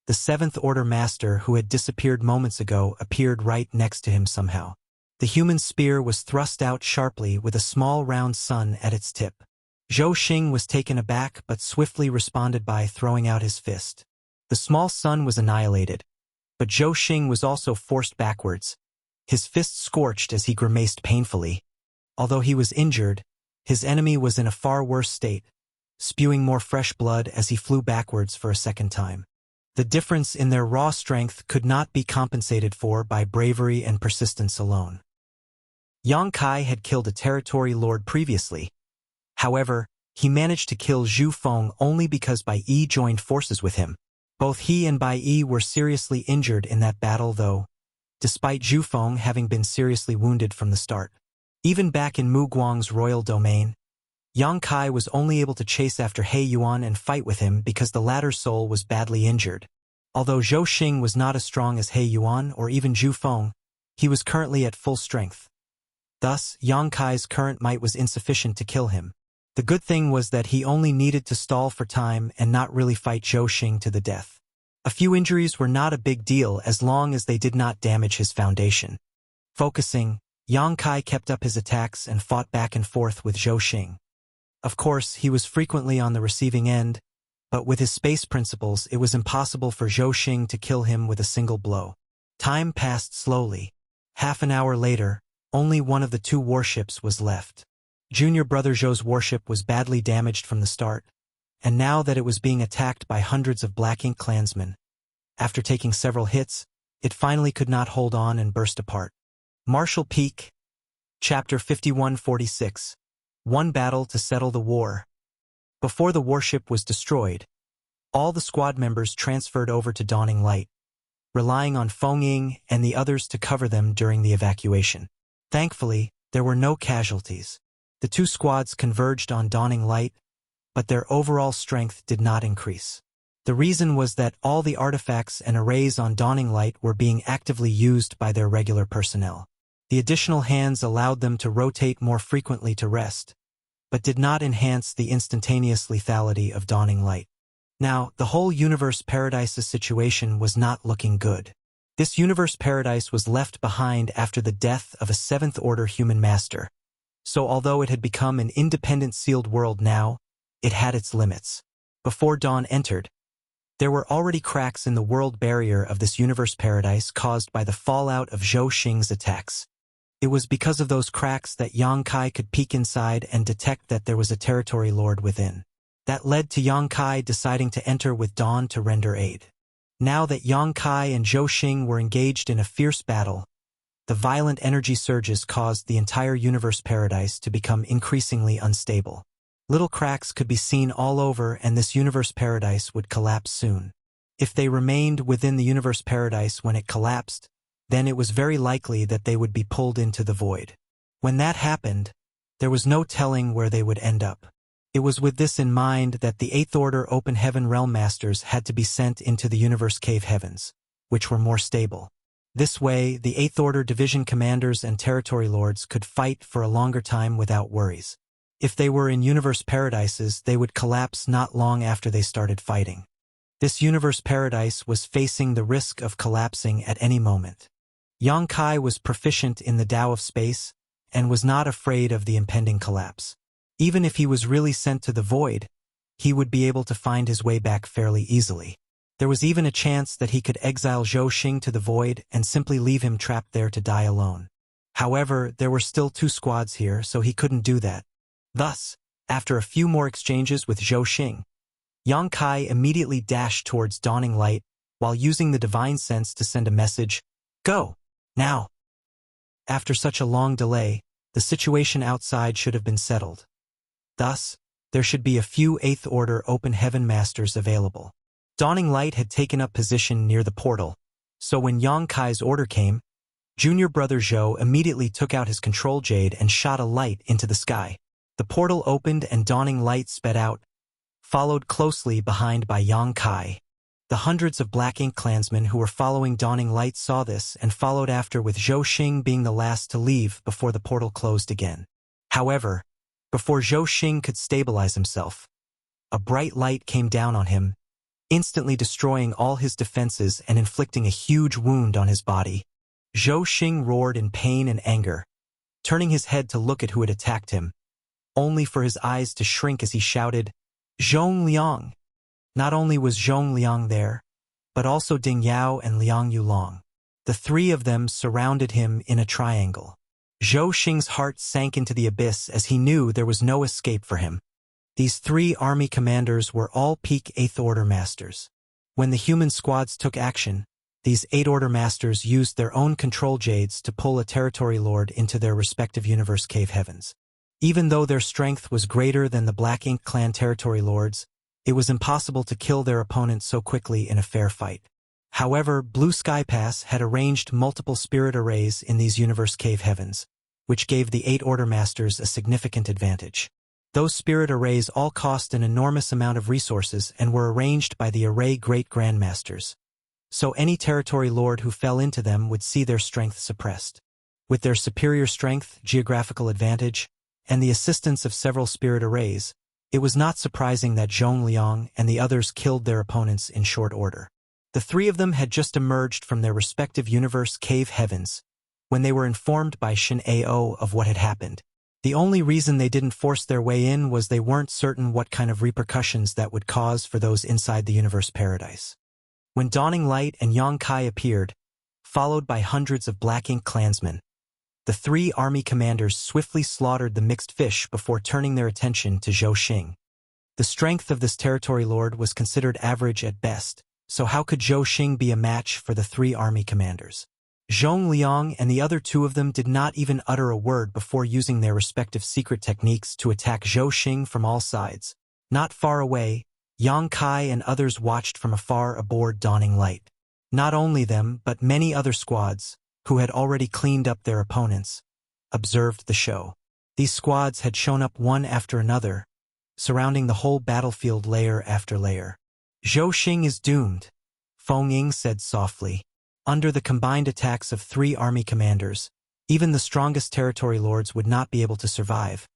the seventh-order master who had disappeared moments ago appeared right next to him somehow. The human spear was thrust out sharply with a small round sun at its tip. Zhou Xing was taken aback but swiftly responded by throwing out his fist. The small sun was annihilated, but Zhou Xing was also forced backwards. His fist scorched as he grimaced painfully. Although he was injured, his enemy was in a far worse state, spewing more fresh blood as he flew backwards for a second time. The difference in their raw strength could not be compensated for by bravery and persistence alone. Yang Kai had killed a territory lord previously. However, he managed to kill Zhu Feng only because Bai Yi joined forces with him. Both he and Bai Yi were seriously injured in that battle though, despite Zhu Feng having been seriously wounded from the start. Even back in Mu Guang's royal domain, Yang Kai was only able to chase after He Yuan and fight with him because the latter's soul was badly injured. Although Zhou Xing was not as strong as He Yuan or even Zhu Feng, he was currently at full strength. Thus, Yang Kai's current might was insufficient to kill him. The good thing was that he only needed to stall for time and not really fight Zhou Xing to the death. A few injuries were not a big deal as long as they did not damage his foundation. Focusing, Yang Kai kept up his attacks and fought back and forth with Zhou Xing. Of course, he was frequently on the receiving end, but with his space principles it was impossible for Zhou Xing to kill him with a single blow. Time passed slowly. Half an hour later, only one of the two warships was left. Junior brother Zhou's warship was badly damaged from the start, and now that it was being attacked by hundreds of Black Ink clansmen, after taking several hits, it finally could not hold on and burst apart. Marshall Peak, Chapter 5146. One battle to settle the war. Before the warship was destroyed, all the squad members transferred over to Dawning Light, relying on Feng Ying and the others to cover them during the evacuation. Thankfully, there were no casualties. The two squads converged on Dawning Light, but their overall strength did not increase. The reason was that all the artifacts and arrays on Dawning Light were being actively used by their regular personnel. The additional hands allowed them to rotate more frequently to rest, but did not enhance the instantaneous lethality of Dawning Light. Now, the whole Universe Paradise's situation was not looking good. This Universe Paradise was left behind after the death of a 7th Order human master. So although it had become an independent sealed world now, it had its limits. Before Dawn entered, there were already cracks in the world barrier of this Universe Paradise caused by the fallout of Zhou Xing's attacks. It was because of those cracks that Yang Kai could peek inside and detect that there was a territory lord within. That led to Yang Kai deciding to enter with Dawn to render aid. Now that Yang Kai and Zhou Xing were engaged in a fierce battle, the violent energy surges caused the entire Universe Paradise to become increasingly unstable. Little cracks could be seen all over and this Universe Paradise would collapse soon. If they remained within the Universe Paradise when it collapsed, then it was very likely that they would be pulled into the void. When that happened, there was no telling where they would end up. It was with this in mind that the 8th Order Open Heaven Realm Masters had to be sent into the Universe Cave Heavens, which were more stable. This way, the 8th Order Division Commanders and Territory Lords could fight for a longer time without worries. If they were in Universe Paradises, they would collapse not long after they started fighting. This Universe Paradise was facing the risk of collapsing at any moment. Yang Kai was proficient in the Tao of space and was not afraid of the impending collapse. Even if he was really sent to the void, he would be able to find his way back fairly easily. There was even a chance that he could exile Zhou Xing to the void and simply leave him trapped there to die alone. However, there were still two squads here, so he couldn't do that. Thus, after a few more exchanges with Zhou Xing, Yang Kai immediately dashed towards Dawning Light while using the divine sense to send a message, "Go! Now!" After such a long delay, the situation outside should have been settled. Thus, there should be a few 8th Order Open Heaven Masters available. Dawning Light had taken up position near the portal, so when Yang Kai's order came, Junior Brother Zhou immediately took out his control jade and shot a light into the sky. The portal opened and Dawning Light sped out, followed closely behind by Yang Kai. The hundreds of Black Ink clansmen who were following Dawning Light saw this and followed after, with Zhou Xing being the last to leave before the portal closed again. However, before Zhou Xing could stabilize himself, a bright light came down on him, instantly destroying all his defenses and inflicting a huge wound on his body. Zhou Xing roared in pain and anger, turning his head to look at who had attacked him, only for his eyes to shrink as he shouted, "Zhong Liang!" Not only was Zhong Liang there, but also Ding Yao and Liang Yulong. The three of them surrounded him in a triangle. Zhou Xing's heart sank into the abyss as he knew there was no escape for him. These three army commanders were all peak 8th Order Masters. When the human squads took action, these 8th Order Masters used their own control jades to pull a territory lord into their respective Universe Cave Heavens. Even though their strength was greater than the Black Ink clan territory lords, it was impossible to kill their opponents so quickly in a fair fight. However, Blue Sky Pass had arranged multiple spirit arrays in these Universe Cave Heavens, which gave the 8 Order Masters a significant advantage. Those spirit arrays all cost an enormous amount of resources and were arranged by the array Great Grandmasters. So any territory lord who fell into them would see their strength suppressed. With their superior strength, geographical advantage, and the assistance of several spirit arrays, it was not surprising that Zhong Liang and the others killed their opponents in short order. The 3 of them had just emerged from their respective universe cave heavens when they were informed by Shin Ao of what had happened. The only reason they didn't force their way in was they weren't certain what kind of repercussions that would cause for those inside the universe paradise. When Dawning Light and Yang Kai appeared, followed by hundreds of Black Ink clansmen, the 3 army commanders swiftly slaughtered the mixed fish before turning their attention to Zhou Xing. The strength of this territory lord was considered average at best, so how could Zhou Xing be a match for the 3 army commanders? Zhong Liang and the other 2 of them did not even utter a word before using their respective secret techniques to attack Zhou Xing from all sides. Not far away, Yang Kai and others watched from afar aboard Dawning Light. Not only them, but many other squads, who had already cleaned up their opponents, observed the show. These squads had shown up one after another, surrounding the whole battlefield layer after layer. Zhou Xing is doomed, Feng Ying said softly. Under the combined attacks of 3 army commanders, even the strongest territory lords would not be able to survive,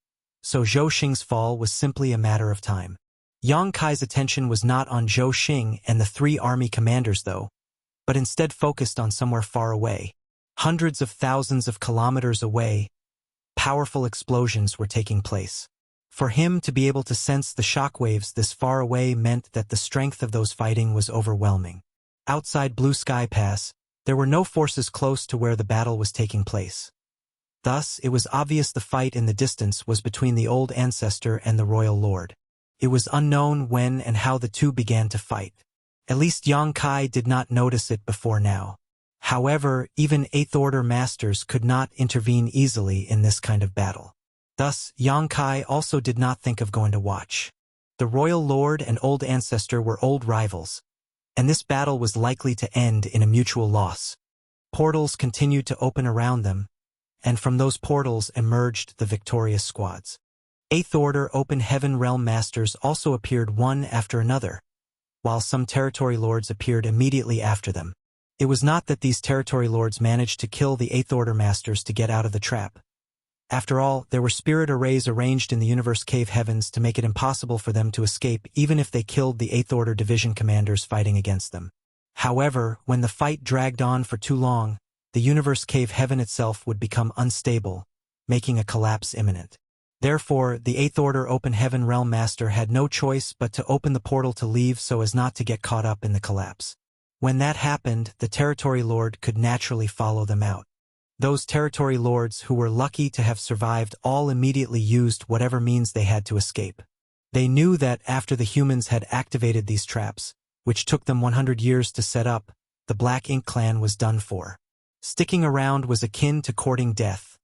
so Zhou Xing's fall was simply a matter of time. Yang Kai's attention was not on Zhou Xing and the 3 army commanders though, but instead focused on somewhere far away. Hundreds of thousands of kilometers away, powerful explosions were taking place. For him to be able to sense the shockwaves this far away meant that the strength of those fighting was overwhelming. Outside Blue Sky Pass, there were no forces close to where the battle was taking place. Thus, it was obvious the fight in the distance was between the old ancestor and the royal lord. It was unknown when and how the 2 began to fight. At least Yang Kai did not notice it before now. However, even 8th Order Masters could not intervene easily in this kind of battle. Thus, Yang Kai also did not think of going to watch. The royal lord and old ancestor were old rivals, and this battle was likely to end in a mutual loss. Portals continued to open around them, and from those portals emerged the victorious squads. 8th Order Open Heaven Realm Masters also appeared one after another, while some territory lords appeared immediately after them. It was not that these territory lords managed to kill the 8th Order Masters to get out of the trap. After all, there were spirit arrays arranged in the universe cave heavens to make it impossible for them to escape even if they killed the 8th Order division commanders fighting against them. However, when the fight dragged on for too long, the universe cave heaven itself would become unstable, making a collapse imminent. Therefore, the 8th Order Open Heaven Realm Master had no choice but to open the portal to leave so as not to get caught up in the collapse. When that happened, the territory lord could naturally follow them out. Those territory lords who were lucky to have survived all immediately used whatever means they had to escape. They knew that after the humans had activated these traps, which took them 100 years to set up, the Black Ink clan was done for. Sticking around was akin to courting death.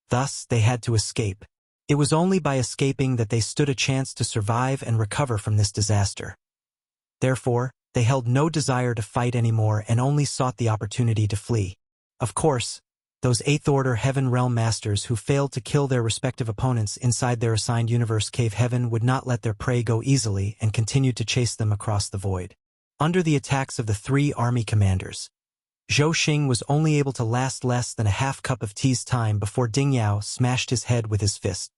Thus, they had to escape. It was only by escaping that they stood a chance to survive and recover from this disaster. Therefore, they held no desire to fight anymore and only sought the opportunity to flee. Of course, those 8th Order Heaven Realm Masters who failed to kill their respective opponents inside their assigned universe cave heaven would not let their prey go easily and continued to chase them across the void. Under the attacks of the 3 army commanders, Zhou Xing was only able to last less than a half cup of tea's time before Ding Yao smashed his head with his fist.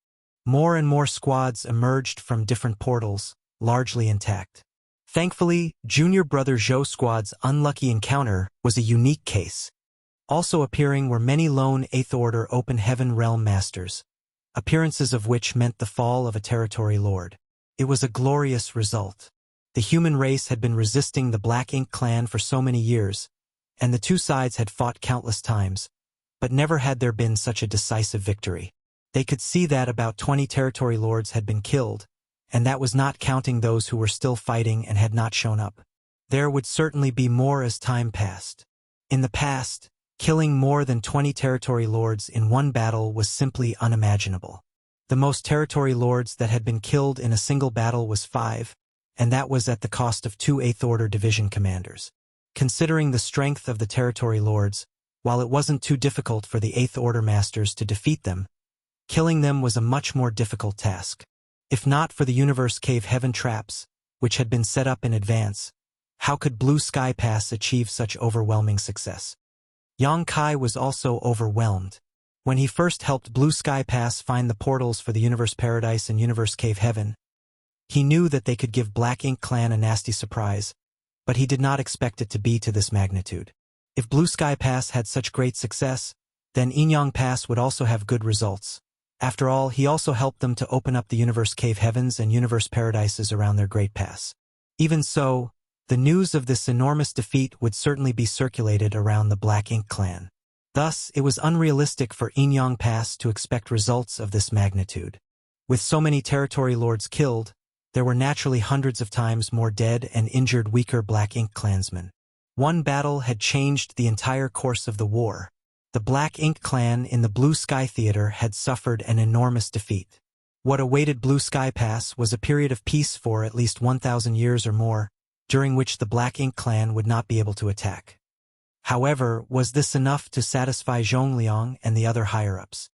More and more squads emerged from different portals, largely intact. Thankfully, junior brother Zhou squad's unlucky encounter was a unique case. Also appearing were many lone 8th Order Open Heaven Realm Masters, appearances of which meant the fall of a territory lord. It was a glorious result. The human race had been resisting the Black Ink clan for so many years, and the 2 sides had fought countless times, but never had there been such a decisive victory. They could see that about 20 territory lords had been killed, and that was not counting those who were still fighting and had not shown up. There would certainly be more as time passed. In the past, killing more than 20 territory lords in one battle was simply unimaginable. The most territory lords that had been killed in a single battle was 5, and that was at the cost of 2 8th Order division commanders. Considering the strength of the territory lords, While it wasn't too difficult for the Eighth Order Masters to defeat them, killing them was a much more difficult task. If not for the Universe Cave Heaven traps, which had been set up in advance, how could Blue Sky Pass achieve such overwhelming success? Yang Kai was also overwhelmed. When he first helped Blue Sky Pass find the portals for the Universe Paradise and Universe Cave Heaven, he knew that they could give Black Ink Clan a nasty surprise, but he did not expect it to be to this magnitude. If Blue Sky Pass had such great success, then Inyang Pass would also have good results. After all, he also helped them to open up the Universe Cave Heavens and Universe Paradises around their Great Pass. Even so, the news of this enormous defeat would certainly be circulated around the Black Ink Clan. Thus, it was unrealistic for Inyang Pass to expect results of this magnitude. With so many territory lords killed, there were naturally hundreds of times more dead and injured weaker Black Ink clansmen. One battle had changed the entire course of the war. The Black Ink Clan in the Blue Sky Theater had suffered an enormous defeat. What awaited Blue Sky Pass was a period of peace for at least 1,000 years or more, during which the Black Ink Clan would not be able to attack. However, was this enough to satisfy Zhongliang and the other higher-ups?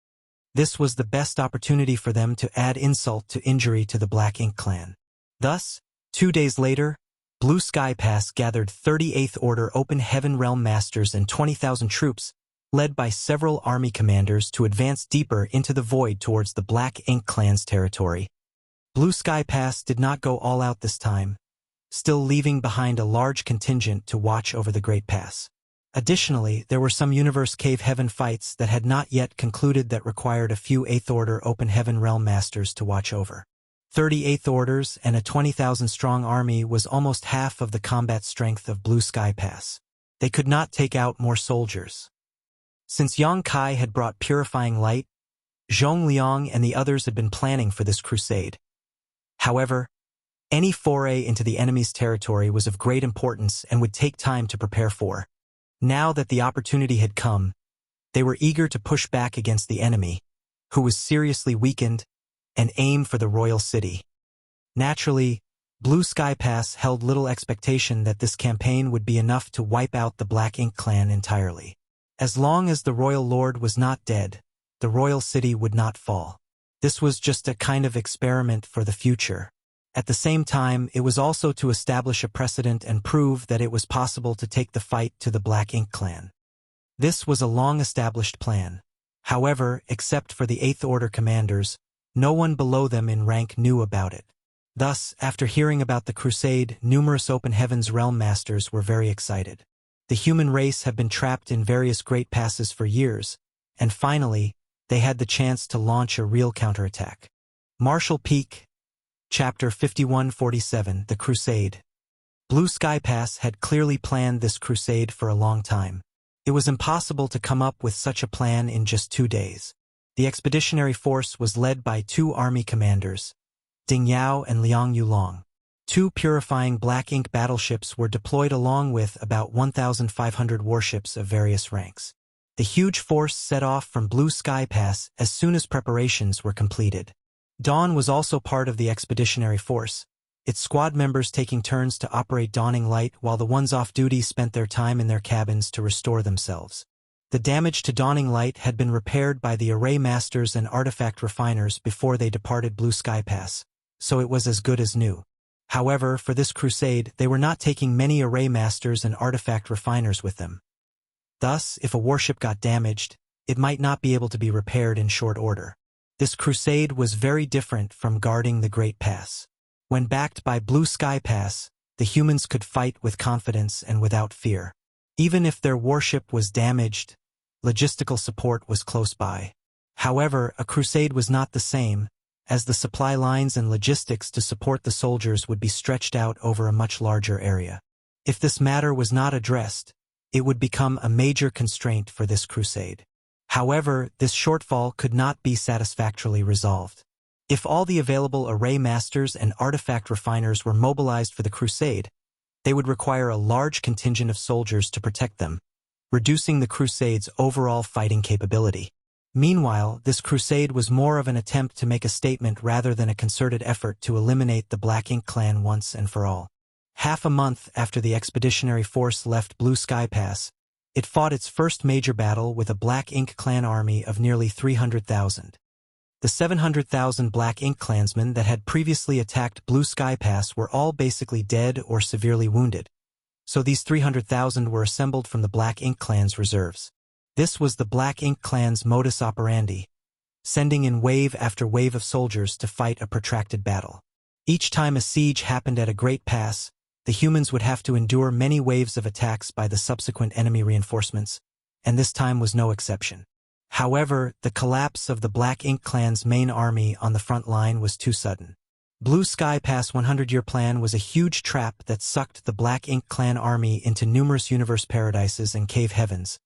This was the best opportunity for them to add insult to injury to the Black Ink Clan. Thus, 2 days later, Blue Sky Pass gathered 38th Order Open Heaven Realm Masters and 20,000 troops, led by several army commanders, to advance deeper into the void towards the Black Ink Clan's territory. Blue Sky Pass did not go all out this time, still leaving behind a large contingent to watch over the Great Pass. Additionally, there were some Universe Cave Heaven fights that had not yet concluded that required a few 8th Order Open Heaven Realm Masters to watch over. 38th Orders and a 20,000-strong army was almost half of the combat strength of Blue Sky Pass. They could not take out more soldiers. Since Yang Kai had brought purifying light, Zhongliang and the others had been planning for this crusade. However, any foray into the enemy's territory was of great importance and would take time to prepare for. Now that the opportunity had come, they were eager to push back against the enemy, who was seriously weakened, and aim for the royal city. Naturally, Blue Sky Pass held little expectation that this campaign would be enough to wipe out the Black Ink Clan entirely. As long as the royal lord was not dead, the royal city would not fall. This was just a kind of experiment for the future. At the same time, it was also to establish a precedent and prove that it was possible to take the fight to the Black Ink Clan. This was a long-established plan. However, except for the 8th Order commanders, no one below them in rank knew about it. Thus, after hearing about the crusade, numerous Open Heavens Realm Masters were very excited. The human race have been trapped in various Great Passes for years, and finally, they had the chance to launch a real counterattack. Marshall Peak, Chapter 5147, The Crusade. Blue Sky Pass had clearly planned this crusade for a long time. It was impossible to come up with such a plan in just 2 days. The expeditionary force was led by 2 army commanders, Ding Yao and Liang Yulong. 2 purifying Black Ink battleships were deployed along with about 1,500 warships of various ranks. The huge force set off from Blue Sky Pass as soon as preparations were completed. Dawn was also part of the expeditionary force, its squad members taking turns to operate Dawning Light while the ones off duty spent their time in their cabins to restore themselves. The damage to Dawning Light had been repaired by the array masters and artifact refiners before they departed Blue Sky Pass, so it was as good as new. However, for this crusade, they were not taking many array masters and artifact refiners with them. Thus, if a warship got damaged, it might not be able to be repaired in short order. This crusade was very different from guarding the Great Pass. When backed by Blue Sky Pass, the humans could fight with confidence and without fear. Even if their warship was damaged, logistical support was close by. However, a crusade was not the same, as the supply lines and logistics to support the soldiers would be stretched out over a much larger area. If this matter was not addressed, it would become a major constraint for this crusade. However, this shortfall could not be satisfactorily resolved. If all the available array masters and artifact refiners were mobilized for the crusade, they would require a large contingent of soldiers to protect them, reducing the crusade's overall fighting capability. Meanwhile, this crusade was more of an attempt to make a statement rather than a concerted effort to eliminate the Black Ink Clan once and for all. Half a month after the expeditionary force left Blue Sky Pass, It fought its first major battle with a Black Ink clan army of nearly 300,000. The 700,000 Black Ink clansmen that had previously attacked Blue Sky Pass were all basically dead or severely wounded, so these 300,000 were assembled from the Black Ink clan's reserves. This was the Black Ink clan's modus operandi, sending in wave after wave of soldiers to fight a protracted battle. Each time a siege happened at a great pass, the humans would have to endure many waves of attacks by the subsequent enemy reinforcements, and this time was no exception. However, the collapse of the Black Ink clan's main army on the front line was too sudden. Blue Sky Pass 100-year plan was a huge trap that sucked the Black Ink clan army into numerous universe paradises and cave heavens,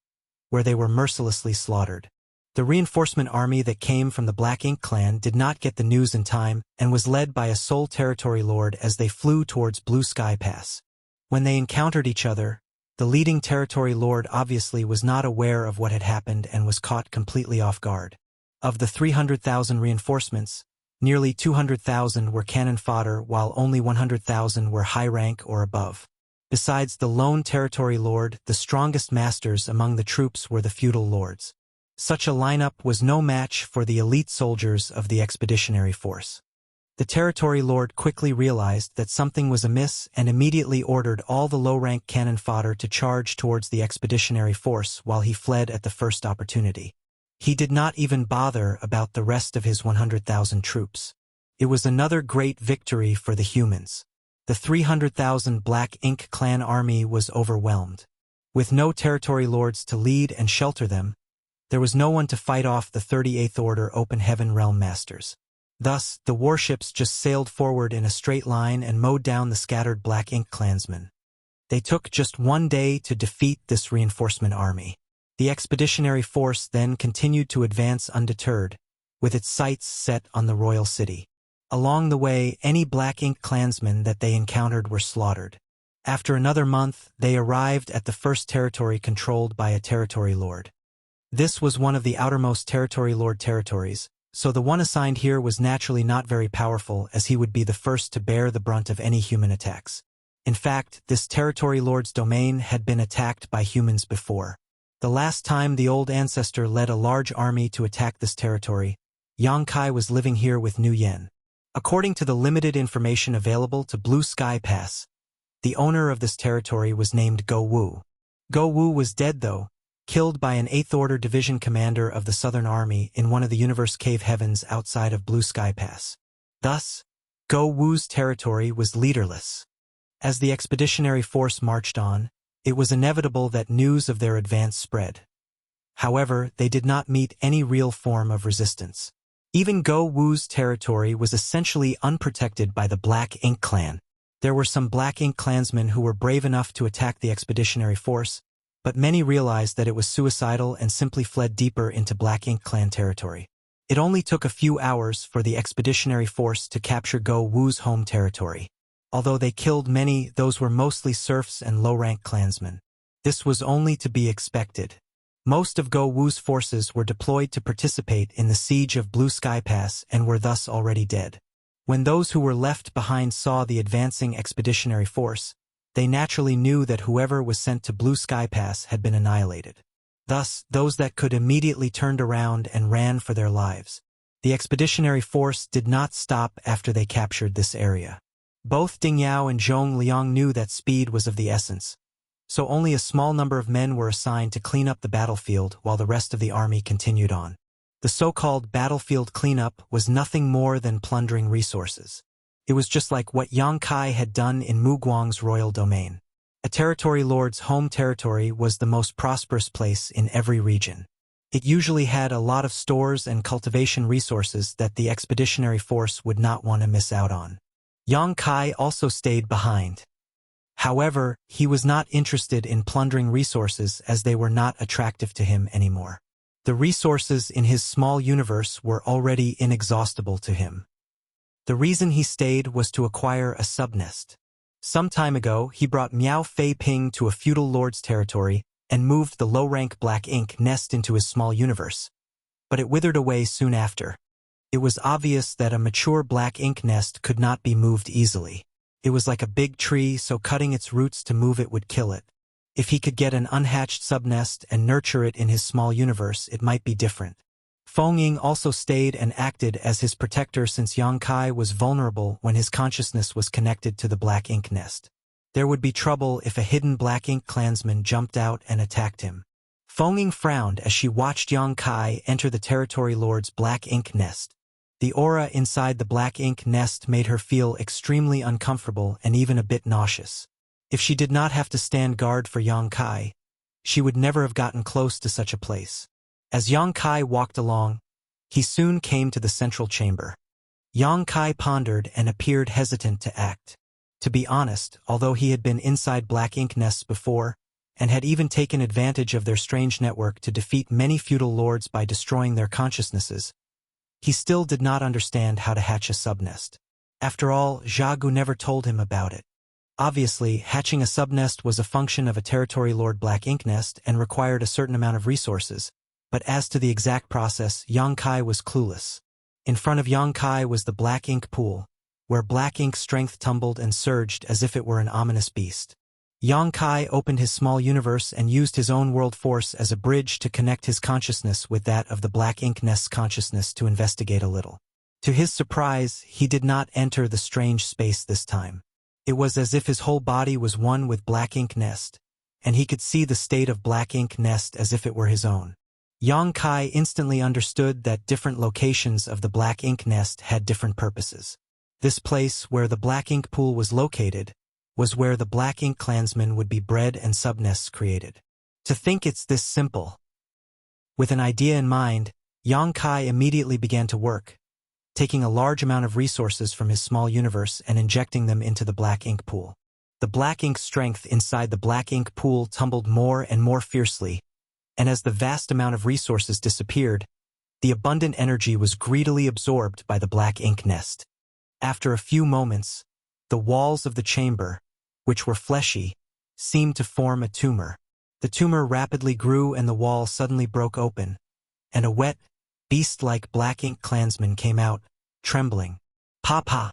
where they were mercilessly slaughtered. The reinforcement army that came from the Black Ink clan did not get the news in time and was led by a sole territory lord as they flew towards Blue Sky Pass. When they encountered each other, the leading territory lord obviously was not aware of what had happened and was caught completely off guard. Of the 300,000 reinforcements, nearly 200,000 were cannon fodder while only 100,000 were high rank or above. Besides the lone territory lord, the strongest masters among the troops were the feudal lords. Such a lineup was no match for the elite soldiers of the expeditionary force. The territory lord quickly realized that something was amiss and immediately ordered all the low-rank cannon fodder to charge towards the expeditionary force while he fled at the first opportunity. He did not even bother about the rest of his 100,000 troops. It was another great victory for the humans. The 300,000 Black Ink clan army was overwhelmed. With no territory lords to lead and shelter them, there was no one to fight off the 38th Order Open Heaven Realm Masters. Thus, the warships just sailed forward in a straight line and mowed down the scattered Black Ink clansmen. They took just one day to defeat this reinforcement army. The expeditionary force then continued to advance undeterred, with its sights set on the royal city. Along the way, any Black Ink clansmen that they encountered were slaughtered. After another month, they arrived at the first territory controlled by a territory lord. This was one of the outermost territory lord territories, so the one assigned here was naturally not very powerful as he would be the first to bear the brunt of any human attacks. In fact, this territory lord's domain had been attacked by humans before. The last time the old ancestor led a large army to attack this territory, Yang Kai was living here with Nu Yen. According to the limited information available to Blue Sky Pass, the owner of this territory was named Go Wu. Go Wu was dead though, killed by an 8th Order Division commander of the Southern Army in one of the universe cave heavens outside of Blue Sky Pass. Thus, Go Wu's territory was leaderless. As the expeditionary force marched on, it was inevitable that news of their advance spread. However, they did not meet any real form of resistance. Even Go Wu's territory was essentially unprotected by the Black Ink clan. There were some Black Ink clansmen who were brave enough to attack the expeditionary force, but many realized that it was suicidal and simply fled deeper into Black Ink clan territory. It only took a few hours for the expeditionary force to capture Go Wu's home territory. Although they killed many, those were mostly serfs and low-rank clansmen. This was only to be expected. Most of Go Wu's forces were deployed to participate in the siege of Blue Sky Pass and were thus already dead. When those who were left behind saw the advancing expeditionary force, they naturally knew that whoever was sent to Blue Sky Pass had been annihilated. Thus, those that could immediately turned around and ran for their lives. The expeditionary force did not stop after they captured this area. Both Ding Yao and Zhong Liang knew that speed was of the essence, so only a small number of men were assigned to clean up the battlefield while the rest of the army continued on. The so-called battlefield cleanup was nothing more than plundering resources. It was just like what Yang Kai had done in Mu Guang's royal domain. A territory lord's home territory was the most prosperous place in every region. It usually had a lot of stores and cultivation resources that the expeditionary force would not want to miss out on. Yang Kai also stayed behind. However, he was not interested in plundering resources as they were not attractive to him anymore. The resources in his small universe were already inexhaustible to him. The reason he stayed was to acquire a subnest. Some time ago, he brought Miao Fei Ping to a feudal lord's territory and moved the low-rank Black Ink nest into his small universe. But it withered away soon after. It was obvious that a mature Black Ink nest could not be moved easily. It was like a big tree, so cutting its roots to move it would kill it. If he could get an unhatched subnest and nurture it in his small universe, it might be different. Feng Ying also stayed and acted as his protector since Yang Kai was vulnerable when his consciousness was connected to the black ink nest. There would be trouble if a hidden black ink clansman jumped out and attacked him. Feng Ying frowned as she watched Yang Kai enter the territory lord's black ink nest. The aura inside the black ink nest made her feel extremely uncomfortable and even a bit nauseous. If she did not have to stand guard for Yang Kai, she would never have gotten close to such a place. As Yang Kai walked along, he soon came to the central chamber. Yang Kai pondered and appeared hesitant to act. To be honest, although he had been inside black ink nests before, and had even taken advantage of their strange network to defeat many feudal lords by destroying their consciousnesses, he still did not understand how to hatch a subnest. After all, Zhagu never told him about it. Obviously, hatching a subnest was a function of a territory lord black ink nest and required a certain amount of resources, but as to the exact process, Yang Kai was clueless. In front of Yang Kai was the black ink pool, where black ink strength tumbled and surged as if it were an ominous beast. Yang Kai opened his small universe and used his own world force as a bridge to connect his consciousness with that of the black ink nest's consciousness to investigate a little. To his surprise, he did not enter the strange space this time. It was as if his whole body was one with black ink nest, and he could see the state of black ink nest as if it were his own. Yang Kai instantly understood that different locations of the black ink nest had different purposes. This place, where the black ink pool was located, was where the black ink clansmen would be bred and subnests created. To think it's this simple. With an idea in mind, Yang Kai immediately began to work, taking a large amount of resources from his small universe and injecting them into the black ink pool. The black ink strength inside the black ink pool tumbled more and more fiercely, and as the vast amount of resources disappeared, the abundant energy was greedily absorbed by the black ink nest. After a few moments, the walls of the chamber, which were fleshy, seemed to form a tumor. The tumor rapidly grew and the wall suddenly broke open, and a wet, beast-like black ink clansman came out, trembling. "Pa-pa!"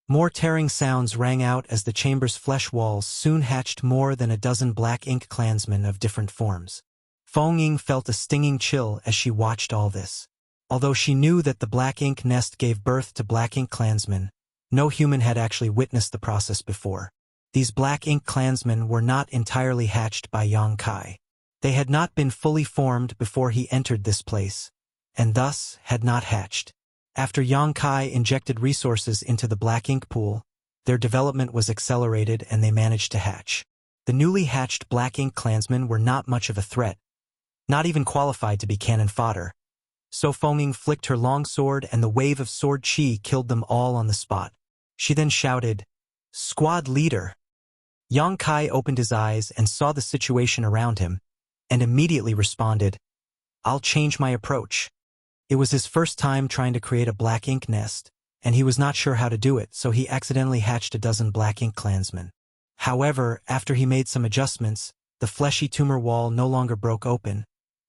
More tearing sounds rang out as the chamber's flesh walls soon hatched more than a dozen black ink clansmen of different forms. Feng Ying felt a stinging chill as she watched all this. Although she knew that the black ink nest gave birth to black ink clansmen, no human had actually witnessed the process before. These black ink clansmen were not entirely hatched by Yang Kai. They had not been fully formed before he entered this place, and thus had not hatched. After Yang Kai injected resources into the black ink pool, their development was accelerated and they managed to hatch. The newly hatched black ink clansmen were not much of a threat, not even qualified to be cannon fodder. So Feng Ying flicked her long sword and the wave of sword chi killed them all on the spot. She then shouted, "Squad leader!" Yang Kai opened his eyes and saw the situation around him, and immediately responded, "I'll change my approach." It was his first time trying to create a black ink nest, and he was not sure how to do it, so he accidentally hatched a dozen black ink clansmen. However, after he made some adjustments, the fleshy tumor wall no longer broke open,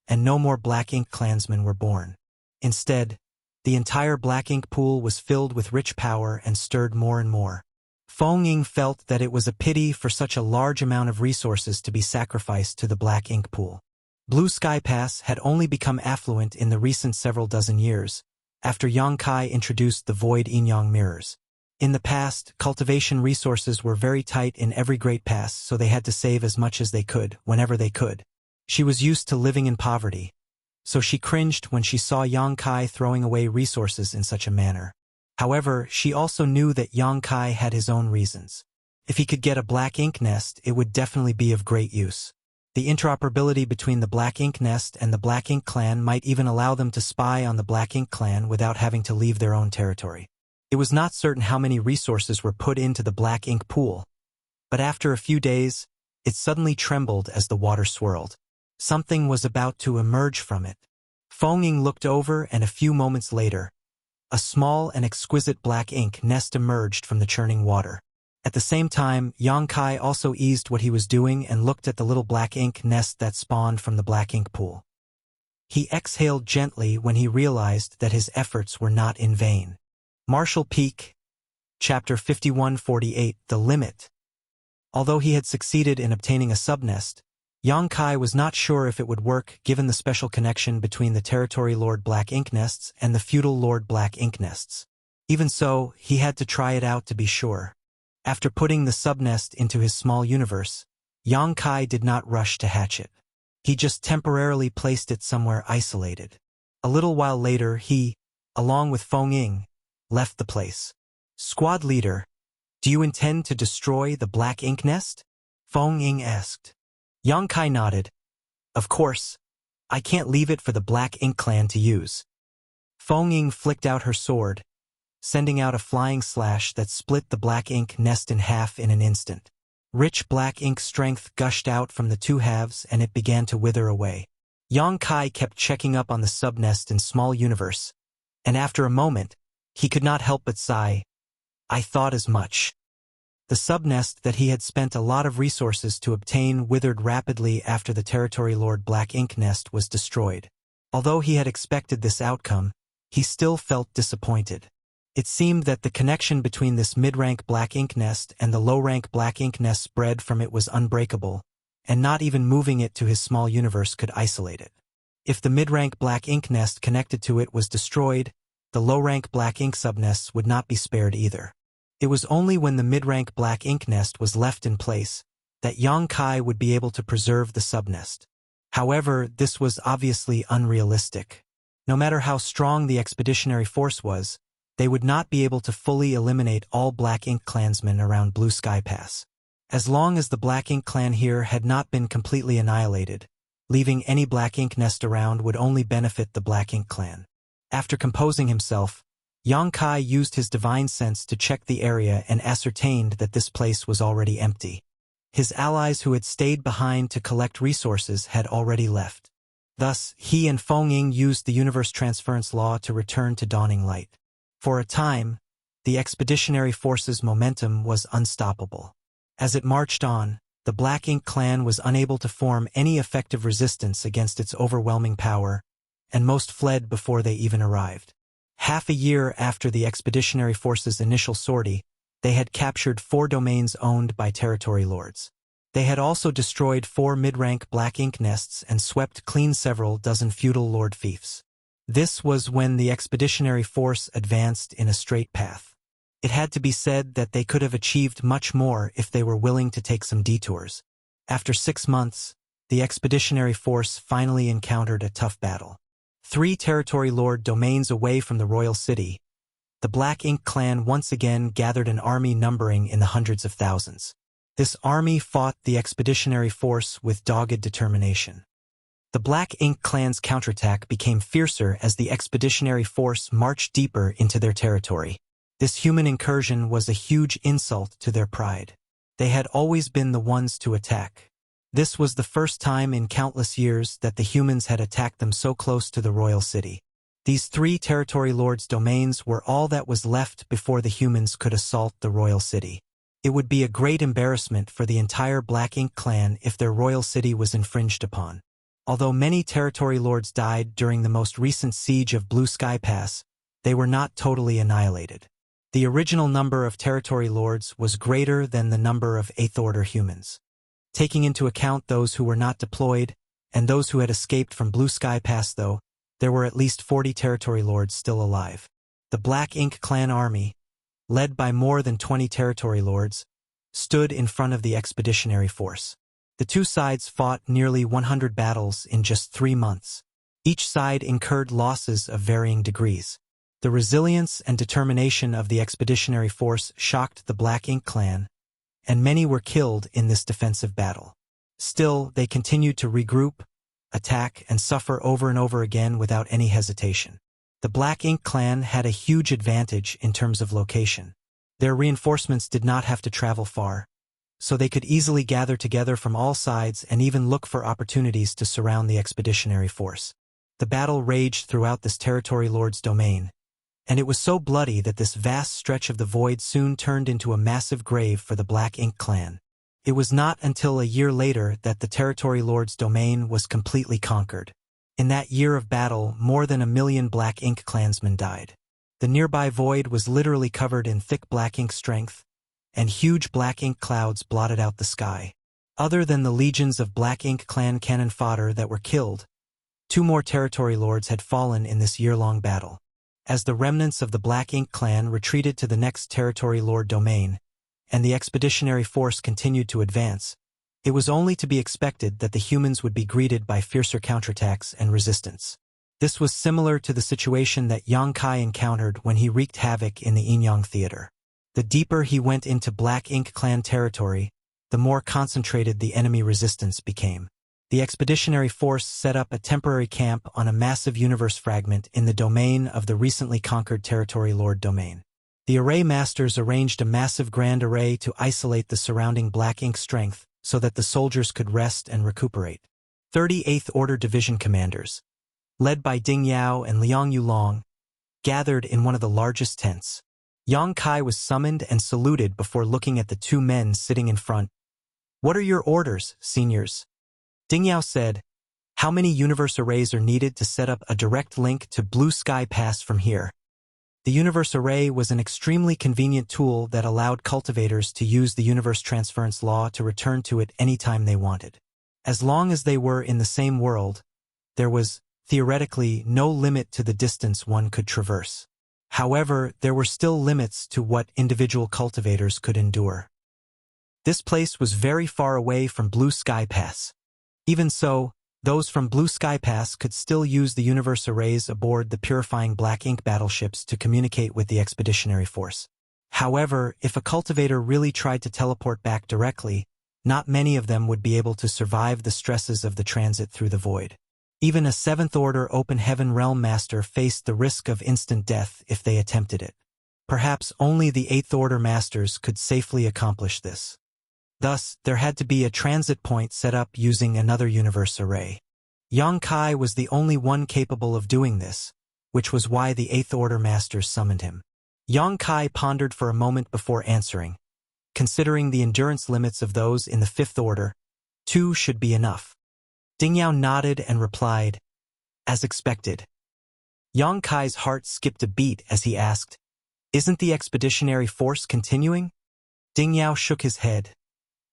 and no more black ink clansmen were born. Instead, the entire black ink pool was filled with rich power and stirred more and more. Feng Ying felt that it was a pity for such a large amount of resources to be sacrificed to the black ink pool. Blue Sky Pass had only become affluent in the recent several dozen years, after Yang Kai introduced the void yin-yang mirrors. In the past, cultivation resources were very tight in every great pass, so they had to save as much as they could, whenever they could. She was used to living in poverty, so she cringed when she saw Yang Kai throwing away resources in such a manner. However, she also knew that Yang Kai had his own reasons. If he could get a black ink nest, it would definitely be of great use. The interoperability between the black ink nest and the black ink clan might even allow them to spy on the black ink clan without having to leave their own territory. It was not certain how many resources were put into the black ink pool, but after a few days, it suddenly trembled as the water swirled. Something was about to emerge from it. Feng Ying looked over, and a few moments later, a small and exquisite black ink nest emerged from the churning water. At the same time, Yang Kai also eased what he was doing and looked at the little black ink nest that spawned from the black ink pool. He exhaled gently when he realized that his efforts were not in vain. Martial Peak, Chapter 5148, The Limit. Although he had succeeded in obtaining a subnest, Yang Kai was not sure if it would work given the special connection between the Territory Lord Black Ink Nests and the Feudal Lord Black Ink Nests. Even so, he had to try it out to be sure. After putting the subnest into his small universe, Yang Kai did not rush to hatch it. He just temporarily placed it somewhere isolated. A little while later he, along with Feng Ying, left the place. "Squad leader, do you intend to destroy the Black Ink Nest?" Feng Ying asked. Yang Kai nodded. "Of course. I can't leave it for the Black Ink Clan to use." Feng Ying flicked out her sword, sending out a flying slash that split the Black Ink Nest in half in an instant. Rich black ink strength gushed out from the two halves and it began to wither away. Yang Kai kept checking up on the subnest in small universe, and after a moment, he could not help but sigh. "I thought as much." The subnest that he had spent a lot of resources to obtain withered rapidly after the Territory Lord Black Ink Nest was destroyed. Although he had expected this outcome, he still felt disappointed. It seemed that the connection between this mid-rank Black Ink Nest and the low-rank Black Ink Nest spread from it was unbreakable, and not even moving it to his small universe could isolate it. If the mid-rank Black Ink Nest connected to it was destroyed, the low-rank Black Ink subnests would not be spared either. It was only when the mid-rank Black Ink Nest was left in place that Yang Kai would be able to preserve the subnest. However, this was obviously unrealistic. No matter how strong the expeditionary force was, they would not be able to fully eliminate all Black Ink clansmen around Blue Sky Pass. As long as the Black Ink clan here had not been completely annihilated, leaving any Black Ink Nest around would only benefit the Black Ink clan. After composing himself, Yang Kai used his divine sense to check the area and ascertained that this place was already empty. His allies who had stayed behind to collect resources had already left. Thus, he and Feng Ying used the universe transference law to return to Dawning Light. For a time, the expeditionary force's momentum was unstoppable. As it marched on, the Black Ink clan was unable to form any effective resistance against its overwhelming power, and most fled before they even arrived. Half a year after the expeditionary force's initial sortie, they had captured 4 domains owned by territory lords. They had also destroyed 4 mid-rank Black Ink Nests and swept clean several dozen feudal lord fiefs. This was when the expeditionary force advanced in a straight path. It had to be said that they could have achieved much more if they were willing to take some detours. After 6 months, the expeditionary force finally encountered a tough battle. 3 territory lord domains away from the royal city, the Black Ink clan once again gathered an army numbering in the hundreds of thousands. This army fought the expeditionary force with dogged determination. The Black Ink clan's counterattack became fiercer as the expeditionary force marched deeper into their territory. This human incursion was a huge insult to their pride. They had always been the ones to attack. This was the first time in countless years that the humans had attacked them so close to the royal city. These 3 territory lords' domains were all that was left before the humans could assault the royal city. It would be a great embarrassment for the entire Black Ink clan if their royal city was infringed upon. Although many territory lords died during the most recent siege of Blue Sky Pass, they were not totally annihilated. The original number of territory lords was greater than the number of 8th Order humans. Taking into account those who were not deployed, and those who had escaped from Blue Sky Pass though, there were at least 40 territory lords still alive. The Black Ink clan army, led by more than 20 territory lords, stood in front of the expeditionary force. The 2 sides fought nearly 100 battles in just 3 months. Each side incurred losses of varying degrees. The resilience and determination of the expeditionary force shocked the Black Ink clan, and many were killed in this defensive battle. Still, they continued to regroup, attack, and suffer over and over again without any hesitation. The Black Ink clan had a huge advantage in terms of location. Their reinforcements did not have to travel far, so they could easily gather together from all sides and even look for opportunities to surround the expeditionary force. The battle raged throughout this territory lord's domain, and it was so bloody that this vast stretch of the void soon turned into a massive grave for the Black Ink clan. It was not until a year later that the territory lord's domain was completely conquered. In that year of battle, more than 1 million Black Ink clansmen died. The nearby void was literally covered in thick Black Ink strength, and huge black ink clouds blotted out the sky. Other than the legions of Black Ink clan cannon fodder that were killed, 2 more territory lords had fallen in this year-long battle. As the remnants of the Black Ink clan retreated to the next territory lord domain, and the expeditionary force continued to advance, it was only to be expected that the humans would be greeted by fiercer counterattacks and resistance. This was similar to the situation that Yang Kai encountered when he wreaked havoc in the Inyang Theater. The deeper he went into Black Ink clan territory, the more concentrated the enemy resistance became. The expeditionary force set up a temporary camp on a massive universe fragment in the domain of the recently conquered territory lord domain. The array masters arranged a massive grand array to isolate the surrounding Black Ink strength so that the soldiers could rest and recuperate. 38th Order Division commanders, led by Ding Yao and Liang Yulong, gathered in one of the largest tents. Yang Kai was summoned and saluted before looking at the 2 men sitting in front. "What are your orders, seniors?" Ding Yao said, "How many universe arrays are needed to set up a direct link to Blue Sky Pass from here?" The universe array was an extremely convenient tool that allowed cultivators to use the universe transference law to return to it anytime they wanted. As long as they were in the same world, there was, theoretically, no limit to the distance one could traverse. However, there were still limits to what individual cultivators could endure. This place was very far away from Blue Sky Pass. Even so, those from Blue Sky Pass could still use the universe arrays aboard the purifying Black Ink battleships to communicate with the expeditionary force. However, if a cultivator really tried to teleport back directly, not many of them would be able to survive the stresses of the transit through the void. Even a 7th Order Open Heaven Realm Master faced the risk of instant death if they attempted it. Perhaps only the 8th Order Masters could safely accomplish this. Thus, there had to be a transit point set up using another universe array. Yang Kai was the only one capable of doing this, which was why the 8th Order Masters summoned him. Yang Kai pondered for a moment before answering. Considering the endurance limits of those in the 5th Order, 2 should be enough. Ding Yao nodded and replied, "As expected." Yang Kai's heart skipped a beat as he asked, "Isn't the expeditionary force continuing?" Ding Yao shook his head.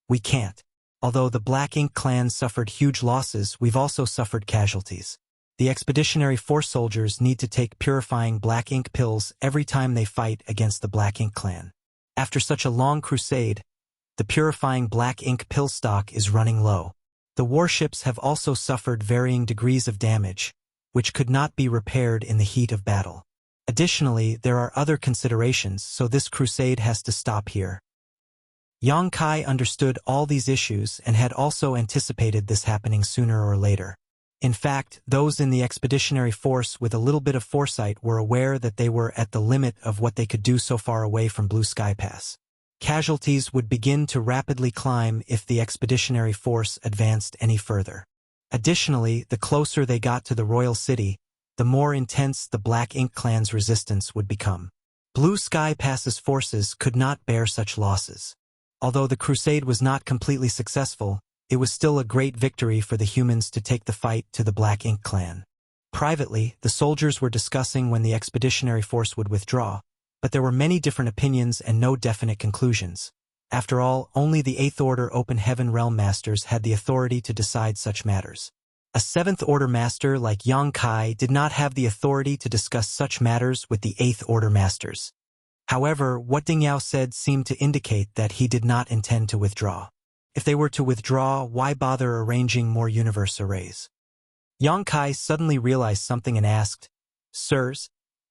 "We can't. Although the Black Ink clan suffered huge losses, we've also suffered casualties. The expeditionary force soldiers need to take purifying Black Ink pills every time they fight against the Black Ink clan. After such a long crusade, the purifying Black Ink pill stock is running low. The warships have also suffered varying degrees of damage, which could not be repaired in the heat of battle. Additionally, there are other considerations, so this crusade has to stop here." Yang Kai understood all these issues and had also anticipated this happening sooner or later. In fact, those in the expeditionary force with a little bit of foresight were aware that they were at the limit of what they could do so far away from Blue Sky Pass. Casualties would begin to rapidly climb if the expeditionary force advanced any further. Additionally, the closer they got to the royal city, the more intense the Black Ink clan's resistance would become. Blue Sky Pass's forces could not bear such losses. Although the crusade was not completely successful, it was still a great victory for the humans to take the fight to the Black Ink clan. Privately, the soldiers were discussing when the expeditionary force would withdraw, but there were many different opinions and no definite conclusions. After all, only the 8th Order Open Heaven Realm Masters had the authority to decide such matters. A 7th Order Master like Yang Kai did not have the authority to discuss such matters with the 8th Order Masters. However, what Ding Yao said seemed to indicate that he did not intend to withdraw. If they were to withdraw, why bother arranging more universe arrays? Yang Kai suddenly realized something and asked, "Sirs,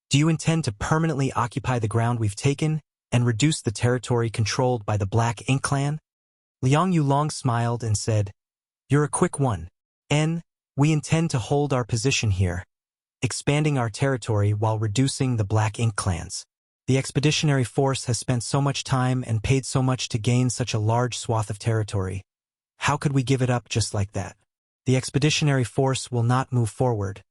do you intend to permanently occupy the ground we've taken and reduce the territory controlled by the Black Ink clan?" Liang Yulong smiled and said, "You're a quick one. We intend to hold our position here, expanding our territory while reducing the Black Ink clans. The expeditionary force has spent so much time and paid so much to gain such a large swath of territory. How could we give it up just like that? The expeditionary force will not move forward,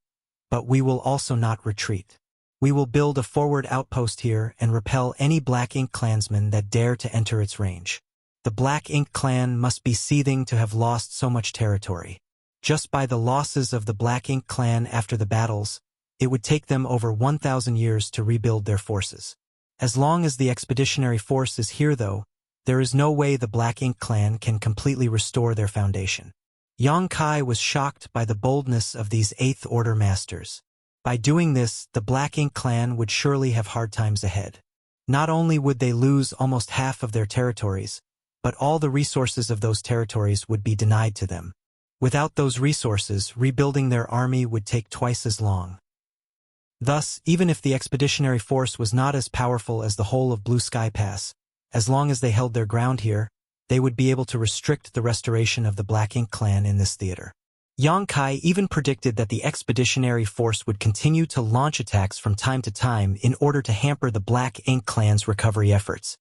but we will also not retreat. We will build a forward outpost here and repel any Black Ink clansmen that dare to enter its range. The Black Ink clan must be seething to have lost so much territory. Just by the losses of the Black Ink clan after the battles, it would take them over 1,000 years to rebuild their forces. As long as the expeditionary force is here though, There is no way the Black Ink Clan can completely restore their foundation. Yang Kai was shocked by the boldness of these Eighth Order masters. By doing this, the Black Ink Clan would surely have hard times ahead. Not only would they lose almost half of their territories, but all the resources of those territories would be denied to them. Without those resources, rebuilding their army would take twice as long. Thus, even if the expeditionary force was not as powerful as the whole of Blue Sky Pass, as long as they held their ground here, they would be able to restrict the restoration of the Black Ink Clan in this theater. Yang Kai even predicted that the expeditionary force would continue to launch attacks from time to time in order to hamper the Black Ink Clan's recovery efforts.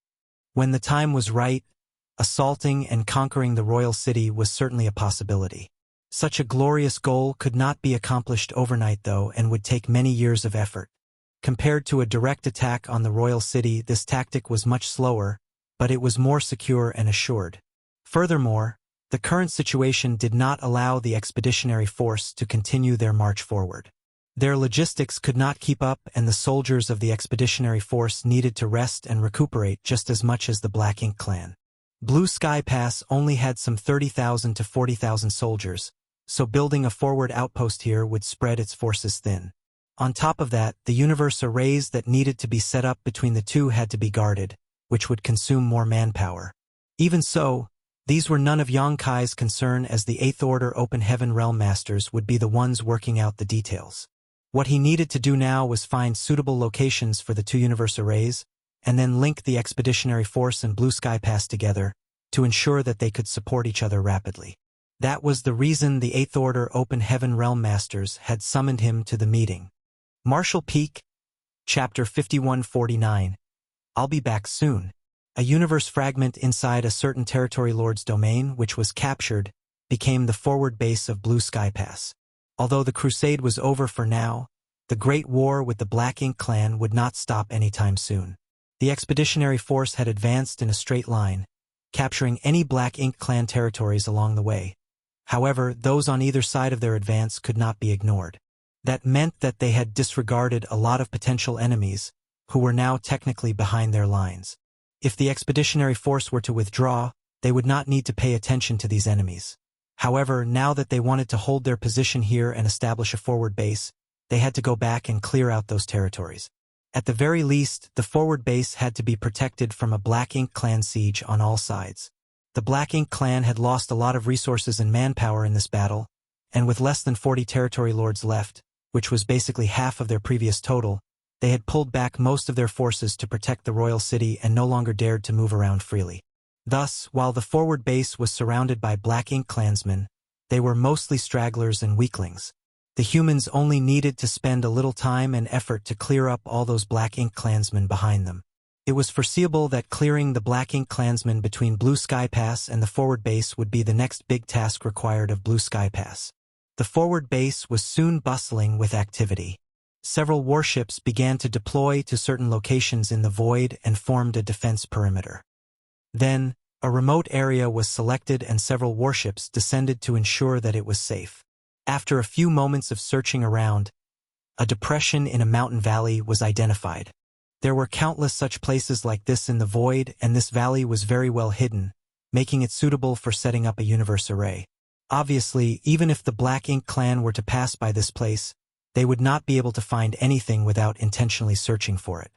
When the time was right, assaulting and conquering the royal city was certainly a possibility. Such a glorious goal could not be accomplished overnight though, and would take many years of effort. Compared to a direct attack on the royal city, this tactic was much slower, but it was more secure and assured. Furthermore, the current situation did not allow the expeditionary force to continue their march forward. Their logistics could not keep up, and the soldiers of the expeditionary force needed to rest and recuperate just as much as the Black Ink Clan. Blue Sky Pass only had some 30,000 to 40,000 soldiers, so building a forward outpost here would spread its forces thin. On top of that, the universe arrays that needed to be set up between the two had to be guarded, which would consume more manpower. Even so, these were none of Yang Kai's concern, as the Eighth Order Open Heaven Realm Masters would be the ones working out the details. What he needed to do now was find suitable locations for the two universe arrays, and then link the expeditionary force and Blue Sky Pass together to ensure that they could support each other rapidly. That was the reason the Eighth Order Open Heaven Realm Masters had summoned him to the meeting. Marshall Peak, Chapter 5149. I'll be back soon. A universe fragment inside a certain territory lord's domain, which was captured, became the forward base of Blue Sky Pass. Although the crusade was over for now, the Great War with the Black Ink Clan would not stop anytime soon. The expeditionary force had advanced in a straight line, capturing any Black Ink Clan territories along the way. However, those on either side of their advance could not be ignored. That meant that they had disregarded a lot of potential enemies, who were now technically behind their lines. If the expeditionary force were to withdraw, they would not need to pay attention to these enemies. However, now that they wanted to hold their position here and establish a forward base, they had to go back and clear out those territories. At the very least, the forward base had to be protected from a Black Ink Clan siege on all sides. The Black Ink Clan had lost a lot of resources and manpower in this battle, and with less than 40 territory lords left, which was basically half of their previous total, they had pulled back most of their forces to protect the royal city and no longer dared to move around freely. Thus, while the forward base was surrounded by Black Ink Clansmen, they were mostly stragglers and weaklings. The humans only needed to spend a little time and effort to clear up all those Black Ink Clansmen behind them. It was foreseeable that clearing the Black Ink Clansmen between Blue Sky Pass and the forward base would be the next big task required of Blue Sky Pass. The forward base was soon bustling with activity. Several warships began to deploy to certain locations in the void and formed a defense perimeter. Then, a remote area was selected and several warships descended to ensure that it was safe. After a few moments of searching around, a depression in a mountain valley was identified. There were countless such places like this in the void, and this valley was very well hidden, making it suitable for setting up a universe array. Obviously, even if the Black Ink Clan were to pass by this place, they would not be able to find anything without intentionally searching for it.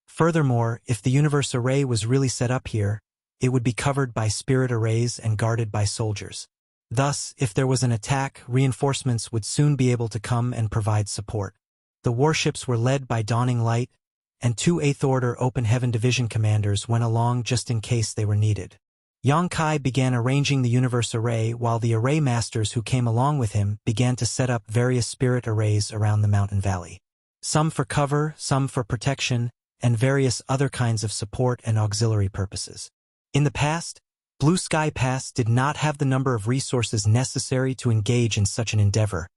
Furthermore, if the universe array was really set up here, it would be covered by spirit arrays and guarded by soldiers. Thus, if there was an attack, reinforcements would soon be able to come and provide support. The warships were led by Dawning Light, and 2 Eighth Order Open Heaven Division commanders went along just in case they were needed. Yang Kai began arranging the universe array, while the array masters who came along with him began to set up various spirit arrays around the mountain valley. Some for cover, some for protection, and various other kinds of support and auxiliary purposes. In the past, Blue Sky Pass did not have the number of resources necessary to engage in such an endeavor.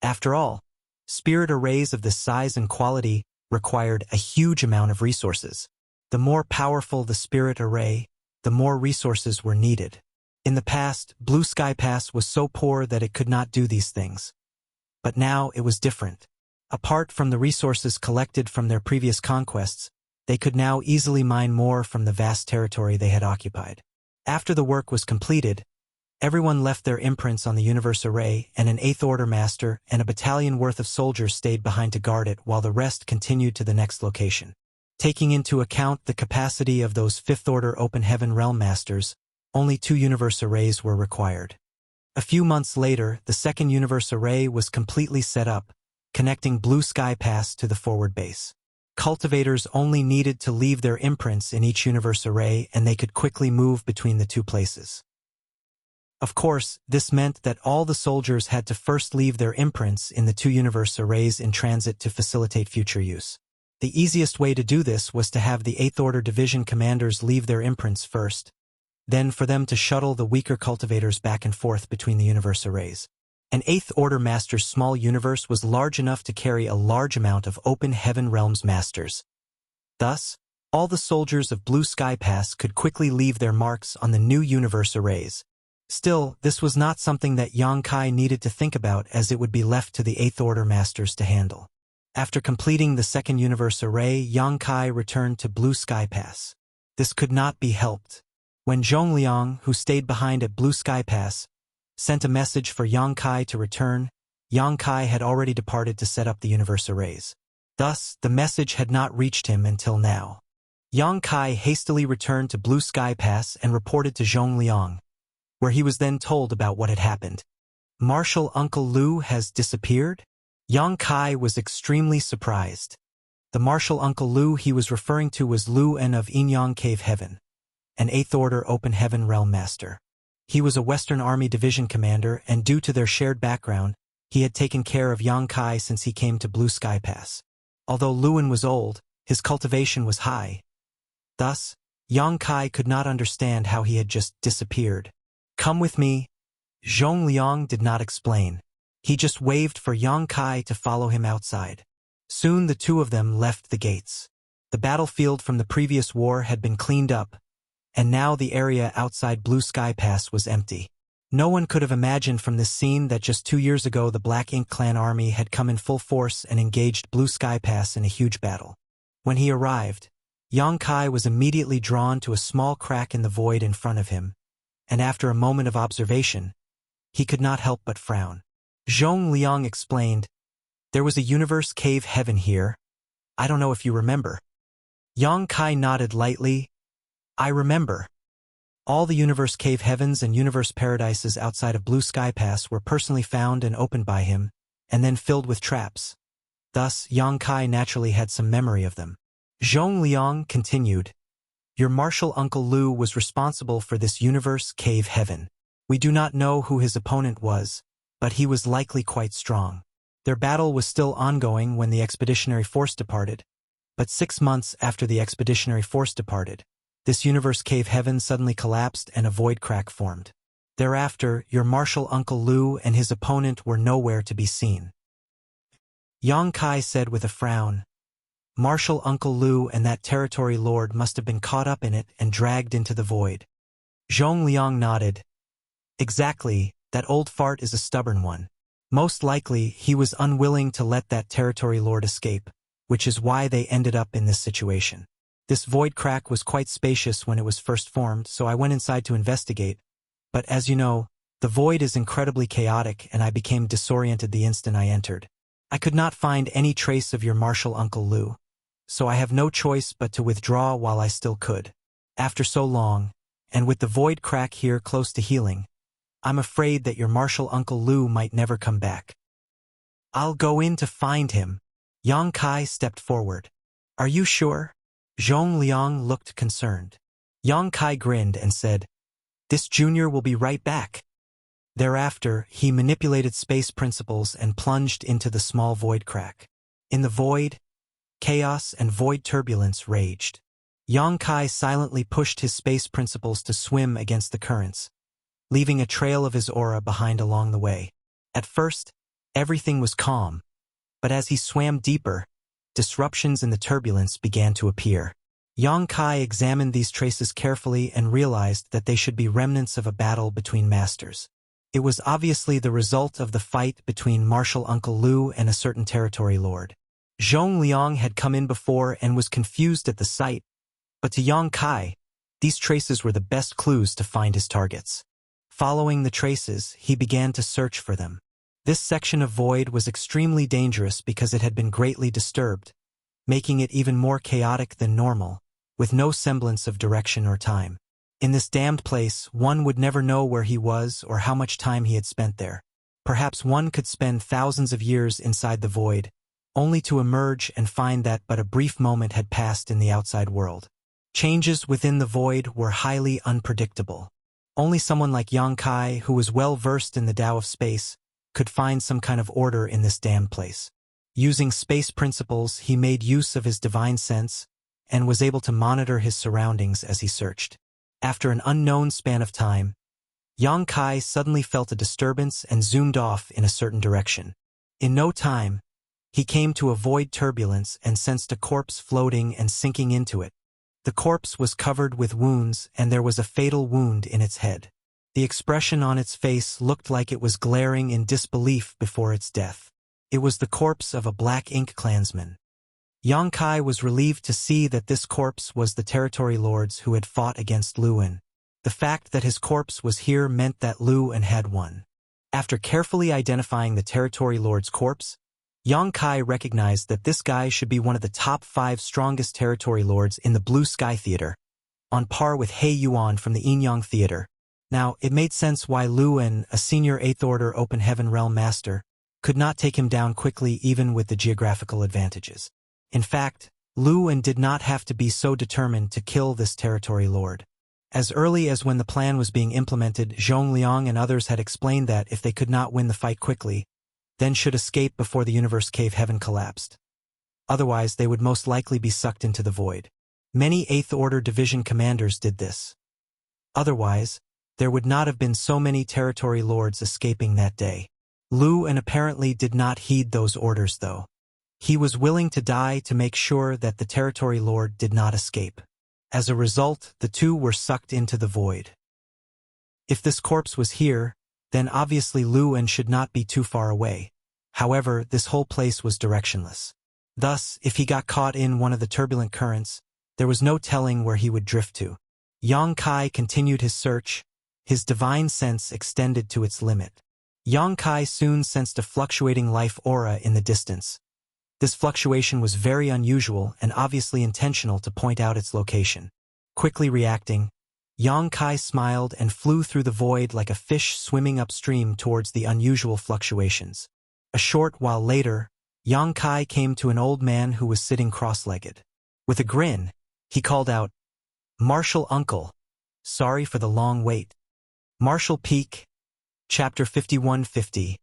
After all, spirit arrays of this size and quality required a huge amount of resources. The more powerful the spirit array, the more resources were needed. In the past, Blue Sky Pass was so poor that it could not do these things. But now it was different. Apart from the resources collected from their previous conquests, They could now easily mine more from the vast territory they had occupied. After the work was completed, everyone left their imprints on the universe array, and an 8th Order master and a battalion worth of soldiers stayed behind to guard it while the rest continued to the next location. Taking into account the capacity of those 5th Order Open Heaven Realm Masters, only 2 universe arrays were required. A few months later, the 2nd universe array was completely set up, connecting Blue Sky Pass to the forward base. Cultivators only needed to leave their imprints in each universe array and they could quickly move between the 2 places. Of course, this meant that all the soldiers had to first leave their imprints in the 2 universe arrays in transit to facilitate future use. The easiest way to do this was to have the 8th Order Division commanders leave their imprints first, then for them to shuttle the weaker cultivators back and forth between the universe arrays. An 8th Order Master's small universe was large enough to carry a large amount of Open Heaven Realms Masters. Thus, all the soldiers of Blue Sky Pass could quickly leave their marks on the new universe arrays. Still, this was not something that Yang Kai needed to think about, as it would be left to the 8th Order Masters to handle. After completing the 2nd universe array, Yang Kai returned to Blue Sky Pass. This could not be helped. When Zhongliang, who stayed behind at Blue Sky Pass, sent a message for Yang Kai to return, Yang Kai had already departed to set up the universe arrays. Thus, the message had not reached him until now. Yang Kai hastily returned to Blue Sky Pass and reported to Zhongliang, where he was then told about what had happened. Martial Uncle Lu has disappeared? Yang Kai was extremely surprised. The Martial Uncle Lu he was referring to was Lu En of Yinyang Cave Heaven, an 8th Order Open Heaven Realm Master. He was a Western Army Division commander, and due to their shared background, he had taken care of Yang Kai since he came to Blue Sky Pass. Although Luan was old, his cultivation was high. Thus, Yang Kai could not understand how he had just disappeared. "Come with me." Zhongliang did not explain. He just waved for Yang Kai to follow him outside. Soon the 2 of them left the gates. The battlefield from the previous war had been cleaned up, and now the area outside Blue Sky Pass was empty. No one could have imagined from this scene that just 2 years ago the Black Ink Clan army had come in full force and engaged Blue Sky Pass in a huge battle. When he arrived, Yang Kai was immediately drawn to a small crack in the void in front of him, and after a moment of observation, he could not help but frown. Zhongliang explained, "There was a universe cave heaven here. I don't know if you remember." Yang Kai nodded lightly. "I remember." All the universe cave heavens and universe paradises outside of Blue Sky Pass were personally found and opened by him, and then filled with traps. Thus, Yang Kai naturally had some memory of them. Zhongliang continued, "Your martial Uncle Lu was responsible for this universe cave heaven. We do not know who his opponent was, but he was likely quite strong. Their battle was still ongoing when the expeditionary force departed, but 6 months after the expeditionary force departed, this universe cave heaven suddenly collapsed and a void crack formed. Thereafter, your martial Uncle Lu and his opponent were nowhere to be seen." Yang Kai said with a frown, "Martial Uncle Lu and that territory lord must have been caught up in it and dragged into the void." Zhongliang nodded. "Exactly, that old fart is a stubborn one. Most likely, he was unwilling to let that territory lord escape, which is why they ended up in this situation. This void crack was quite spacious when it was first formed, so I went inside to investigate, but as you know, the void is incredibly chaotic and I became disoriented the instant I entered. I could not find any trace of your martial Uncle Lu, so I have no choice but to withdraw while I still could. After so long, and with the void crack here close to healing, I'm afraid that your martial Uncle Lu might never come back." "I'll go in to find him." Yang Kai stepped forward. "Are you sure?" Zhongliang looked concerned. Yang Kai grinned and said, "This junior will be right back." Thereafter, he manipulated space principles and plunged into the small void crack. In the void, chaos and void turbulence raged. Yang Kai silently pushed his space principles to swim against the currents, leaving a trail of his aura behind along the way. At first, everything was calm, but as he swam deeper, disruptions in the turbulence began to appear. Yang Kai examined these traces carefully and realized that they should be remnants of a battle between masters. It was obviously the result of the fight between martial Uncle Lu and a certain territory lord. Zhong Liang had come in before and was confused at the sight, but to Yang Kai, these traces were the best clues to find his targets. Following the traces, he began to search for them. This section of void was extremely dangerous because it had been greatly disturbed, making it even more chaotic than normal, with no semblance of direction or time. In this damned place, one would never know where he was or how much time he had spent there. Perhaps one could spend thousands of years inside the void, only to emerge and find that but a brief moment had passed in the outside world. Changes within the void were highly unpredictable. Only someone like Yang Kai, who was well versed in the Tao of space, could find some kind of order in this damned place. Using space principles, he made use of his divine sense and was able to monitor his surroundings as he searched. After an unknown span of time, Yang Kai suddenly felt a disturbance and zoomed off in a certain direction. In no time, he came to avoid turbulence and sensed a corpse floating and sinking into it. The corpse was covered with wounds and there was a fatal wound in its head. The expression on its face looked like it was glaring in disbelief before its death. It was the corpse of a Black Ink clansman. Yang Kai was relieved to see that this corpse was the territory lords who had fought against Luan. The fact that his corpse was here meant that Luan had won. After carefully identifying the territory lord's corpse, Yang Kai recognized that this guy should be one of the top 5 strongest territory lords in the Blue Sky Theater, on par with He Yuan from the Yin-Yang Theater. Now, it made sense why Luan, a senior 8th Order Open Heaven Realm Master, could not take him down quickly even with the geographical advantages. In fact, Luan did not have to be so determined to kill this territory lord. As early as when the plan was being implemented, Zhong Liang and others had explained that if they could not win the fight quickly, then should escape before the universe cave heaven collapsed. Otherwise, they would most likely be sucked into the void. Many 8th Order Division commanders did this. Otherwise, there would not have been so many territory lords escaping that day. Luan apparently did not heed those orders though. He was willing to die to make sure that the territory lord did not escape. As a result, the two were sucked into the void. If this corpse was here, then obviously Luan should not be too far away. However, this whole place was directionless. Thus, if he got caught in one of the turbulent currents, there was no telling where he would drift to. Yang Kai continued his search, his divine sense extended to its limit. Yang Kai soon sensed a fluctuating life aura in the distance. This fluctuation was very unusual and obviously intentional to point out its location. Quickly reacting, Yang Kai smiled and flew through the void like a fish swimming upstream towards the unusual fluctuations. A short while later, Yang Kai came to an old man who was sitting cross-legged. With a grin, he called out, "Marshal Uncle, sorry for the long wait." Marshal Peak, Chapter 5150,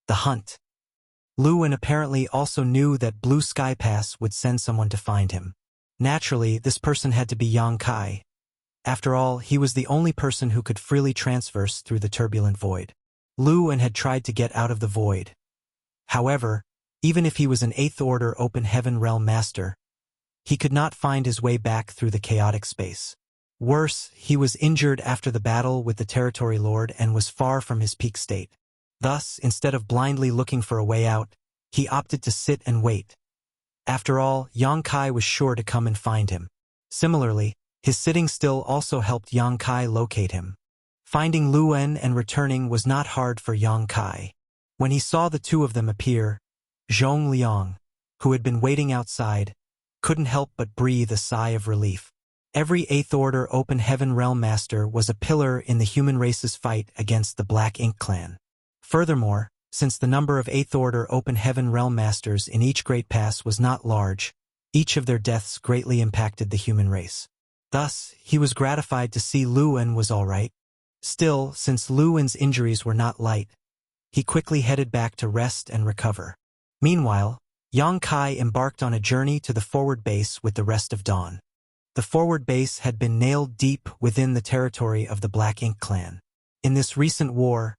The Hunt. Luan apparently also knew that Blue Sky Pass would send someone to find him. Naturally, this person had to be Yang Kai. After all, he was the only person who could freely transverse through the turbulent void. Luan had tried to get out of the void. However, even if he was an 8th Order Open Heaven Realm Master, he could not find his way back through the chaotic space. Worse, he was injured after the battle with the Territory Lord and was far from his peak state. Thus, instead of blindly looking for a way out, he opted to sit and wait. After all, Yang Kai was sure to come and find him. Similarly, his sitting still also helped Yang Kai locate him. Finding Luan and returning was not hard for Yang Kai. When he saw the two of them appear, Zhong Liang, who had been waiting outside, couldn't help but breathe a sigh of relief. Every 8th Order Open Heaven Realm Master was a pillar in the human race's fight against the Black Ink clan. Furthermore, since the number of 8th Order Open Heaven Realm Masters in each Great Pass was not large, each of their deaths greatly impacted the human race. Thus, he was gratified to see Luan was all right. Still, since Luan's injuries were not light, he quickly headed back to rest and recover. Meanwhile, Yang Kai embarked on a journey to the forward base with the rest of Dawn. The forward base had been nailed deep within the territory of the Black Ink clan. In this recent war,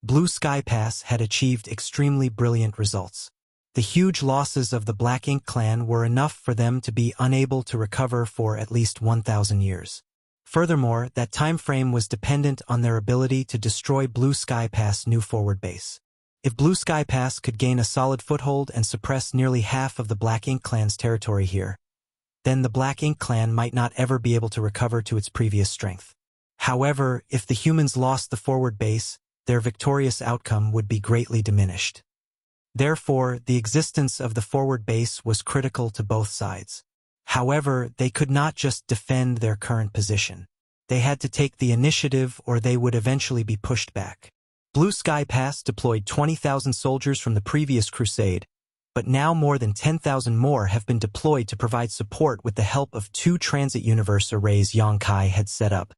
Blue Sky Pass had achieved extremely brilliant results. The huge losses of the Black Ink clan were enough for them to be unable to recover for at least 1,000 years. Furthermore, that time frame was dependent on their ability to destroy Blue Sky Pass' new forward base. If Blue Sky Pass could gain a solid foothold and suppress nearly half of the Black Ink Clan's territory here, then the Black Ink Clan might not ever be able to recover to its previous strength. However, if the humans lost the forward base, their victorious outcome would be greatly diminished. Therefore, the existence of the forward base was critical to both sides. However, they could not just defend their current position. They had to take the initiative or they would eventually be pushed back. Blue Sky Pass deployed 20,000 soldiers from the previous crusade, but now more than 10,000 more have been deployed to provide support with the help of 2 transit universe arrays Yang Kai had set up.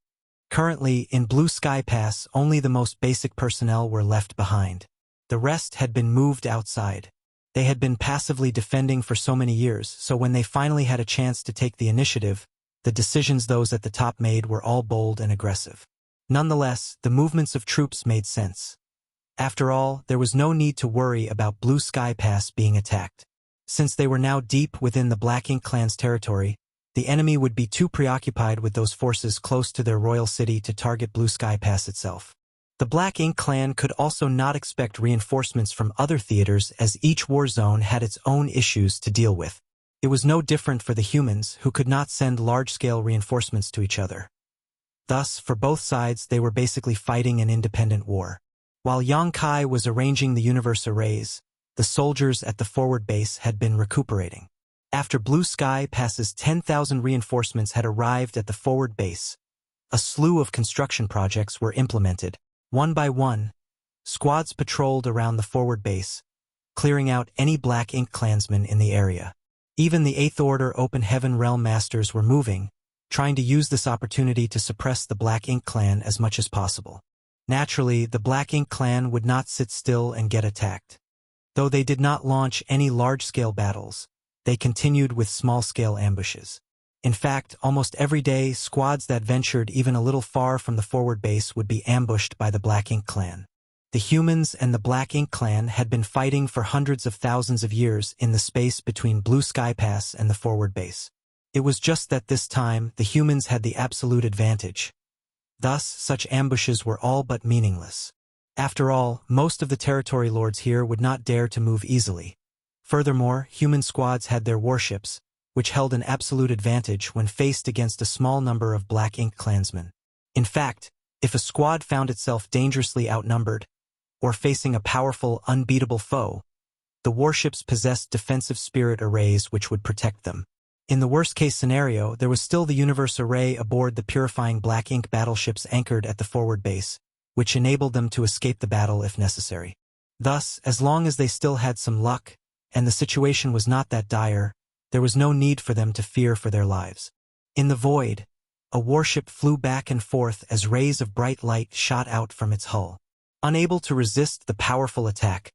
Currently, in Blue Sky Pass, only the most basic personnel were left behind. The rest had been moved outside. They had been passively defending for so many years, so when they finally had a chance to take the initiative, the decisions those at the top made were all bold and aggressive. Nonetheless, the movements of troops made sense. After all, there was no need to worry about Blue Sky Pass being attacked. Since they were now deep within the Black Ink Clan's territory, the enemy would be too preoccupied with those forces close to their royal city to target Blue Sky Pass itself. The Black Ink Clan could also not expect reinforcements from other theaters as each war zone had its own issues to deal with. It was no different for the humans, who could not send large-scale reinforcements to each other. Thus, for both sides, they were basically fighting an independent war. While Yang Kai was arranging the universe arrays, the soldiers at the forward base had been recuperating. After Blue Sky Pass's 10,000 reinforcements had arrived at the forward base, a slew of construction projects were implemented. One by one, squads patrolled around the forward base, clearing out any Black Ink Clansmen in the area. Even the 8th Order Open Heaven Realm Masters were moving, trying to use this opportunity to suppress the Black Ink Clan as much as possible. Naturally, the Black Ink Clan would not sit still and get attacked. Though they did not launch any large-scale battles, they continued with small-scale ambushes. In fact, almost every day, squads that ventured even a little far from the forward base would be ambushed by the Black Ink Clan. The humans and the Black Ink Clan had been fighting for hundreds of thousands of years in the space between Blue Sky Pass and the forward base. It was just that this time, the humans had the absolute advantage. Thus, such ambushes were all but meaningless. After all, most of the territory lords here would not dare to move easily. Furthermore, human squads had their warships, which held an absolute advantage when faced against a small number of Black Ink Clansmen. In fact, if a squad found itself dangerously outnumbered, or facing a powerful, unbeatable foe, the warships possessed defensive spirit arrays which would protect them. In the worst-case scenario, there was still the universe array aboard the purifying Black Ink battleships anchored at the forward base, which enabled them to escape the battle if necessary. Thus, as long as they still had some luck, and the situation was not that dire, there was no need for them to fear for their lives. In the void, a warship flew back and forth as rays of bright light shot out from its hull. Unable to resist the powerful attack,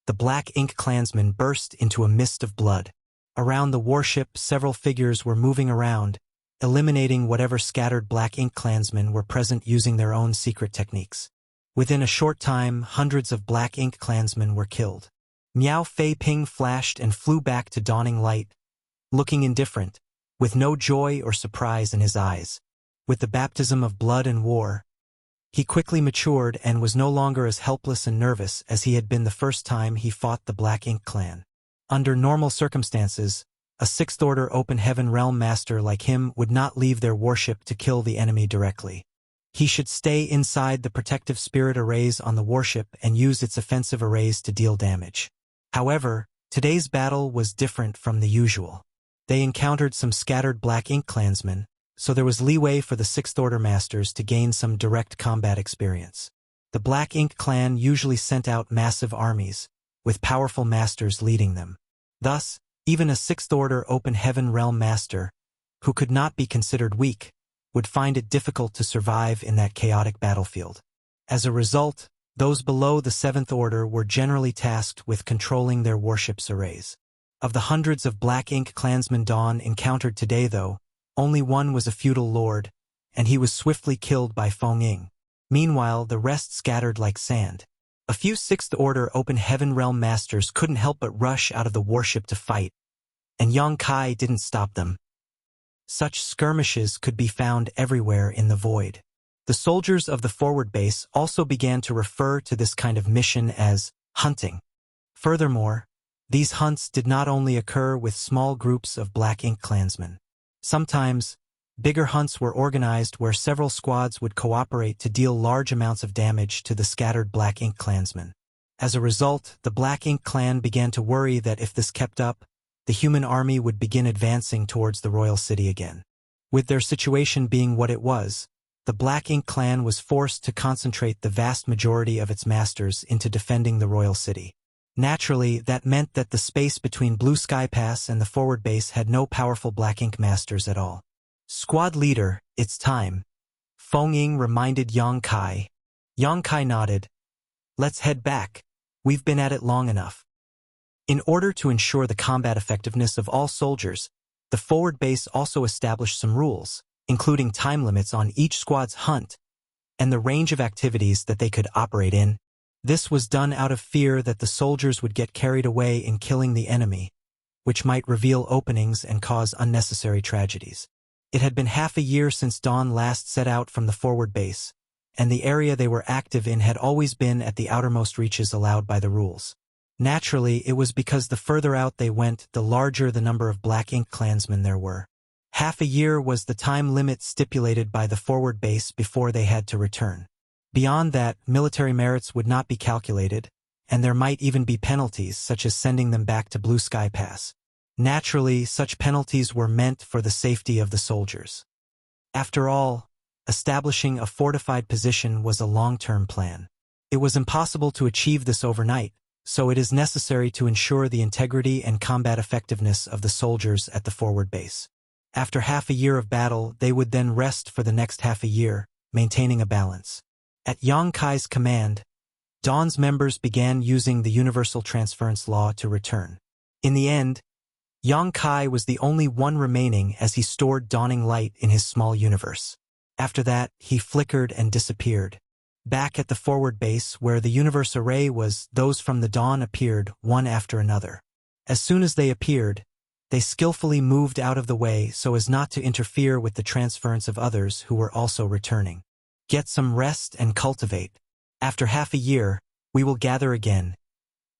the Black Ink Clansmen burst into a mist of blood. Around the warship, several figures were moving around, eliminating whatever scattered Black Ink Clansmen were present using their own secret techniques. Within a short time, hundreds of Black Ink Clansmen were killed. Miao Fei Ping flashed and flew back to dawning light, looking indifferent, with no joy or surprise in his eyes. With the baptism of blood and war, he quickly matured and was no longer as helpless and nervous as he had been the first time he fought the Black Ink Clan. Under normal circumstances, a 6th Order Open Heaven Realm Master like him would not leave their warship to kill the enemy directly. He should stay inside the protective spirit arrays on the warship and use its offensive arrays to deal damage. However, today's battle was different from the usual. They encountered some scattered Black Ink Clansmen, so there was leeway for the 6th Order Masters to gain some direct combat experience. The Black Ink Clan usually sent out massive armies, with powerful masters leading them. Thus, even a 6th Order Open Heaven Realm Master, who could not be considered weak, would find it difficult to survive in that chaotic battlefield. As a result, those below the 7th Order were generally tasked with controlling their warships' arrays. Of the hundreds of Black Ink Clansmen Dawn encountered today, though, only one was a feudal lord, and he was swiftly killed by Feng Ying. Meanwhile, the rest scattered like sand. A few 6th Order Open Heaven Realm Masters couldn't help but rush out of the warship to fight, and Yang Kai didn't stop them. Such skirmishes could be found everywhere in the void. The soldiers of the forward base also began to refer to this kind of mission as hunting. Furthermore, these hunts did not only occur with small groups of Black Ink clansmen. Sometimes, bigger hunts were organized where several squads would cooperate to deal large amounts of damage to the scattered Black Ink clansmen. As a result, the Black Ink clan began to worry that if this kept up, the human army would begin advancing towards the royal city again. With their situation being what it was, the Black Ink clan was forced to concentrate the vast majority of its masters into defending the royal city. Naturally, that meant that the space between Blue Sky Pass and the forward base had no powerful Black Ink masters at all. Squad leader, it's time. Feng Ying reminded Yang Kai. Yang Kai nodded. Let's head back. We've been at it long enough. In order to ensure the combat effectiveness of all soldiers, the forward base also established some rules, including time limits on each squad's hunt and the range of activities that they could operate in. This was done out of fear that the soldiers would get carried away in killing the enemy, which might reveal openings and cause unnecessary tragedies. It had been half a year since Dawn last set out from the forward base, and the area they were active in had always been at the outermost reaches allowed by the rules. Naturally, it was because the further out they went, the larger the number of Black Ink clansmen there were. Half a year was the time limit stipulated by the forward base before they had to return. Beyond that, military merits would not be calculated, and there might even be penalties such as sending them back to Blue Sky Pass. Naturally, such penalties were meant for the safety of the soldiers. After all, establishing a fortified position was a long-term plan. It was impossible to achieve this overnight, so it is necessary to ensure the integrity and combat effectiveness of the soldiers at the forward base. After half a year of battle, they would then rest for the next half a year, maintaining a balance. At Yang Kai's command, Dawn's members began using the universal transference law to return. In the end, Yang Kai was the only one remaining as he stored dawning light in his small universe. After that, he flickered and disappeared. Back at the forward base where the universe array was, those from the dawn appeared one after another. As soon as they appeared, they skillfully moved out of the way so as not to interfere with the transference of others who were also returning. Get some rest and cultivate. After half a year, we will gather again.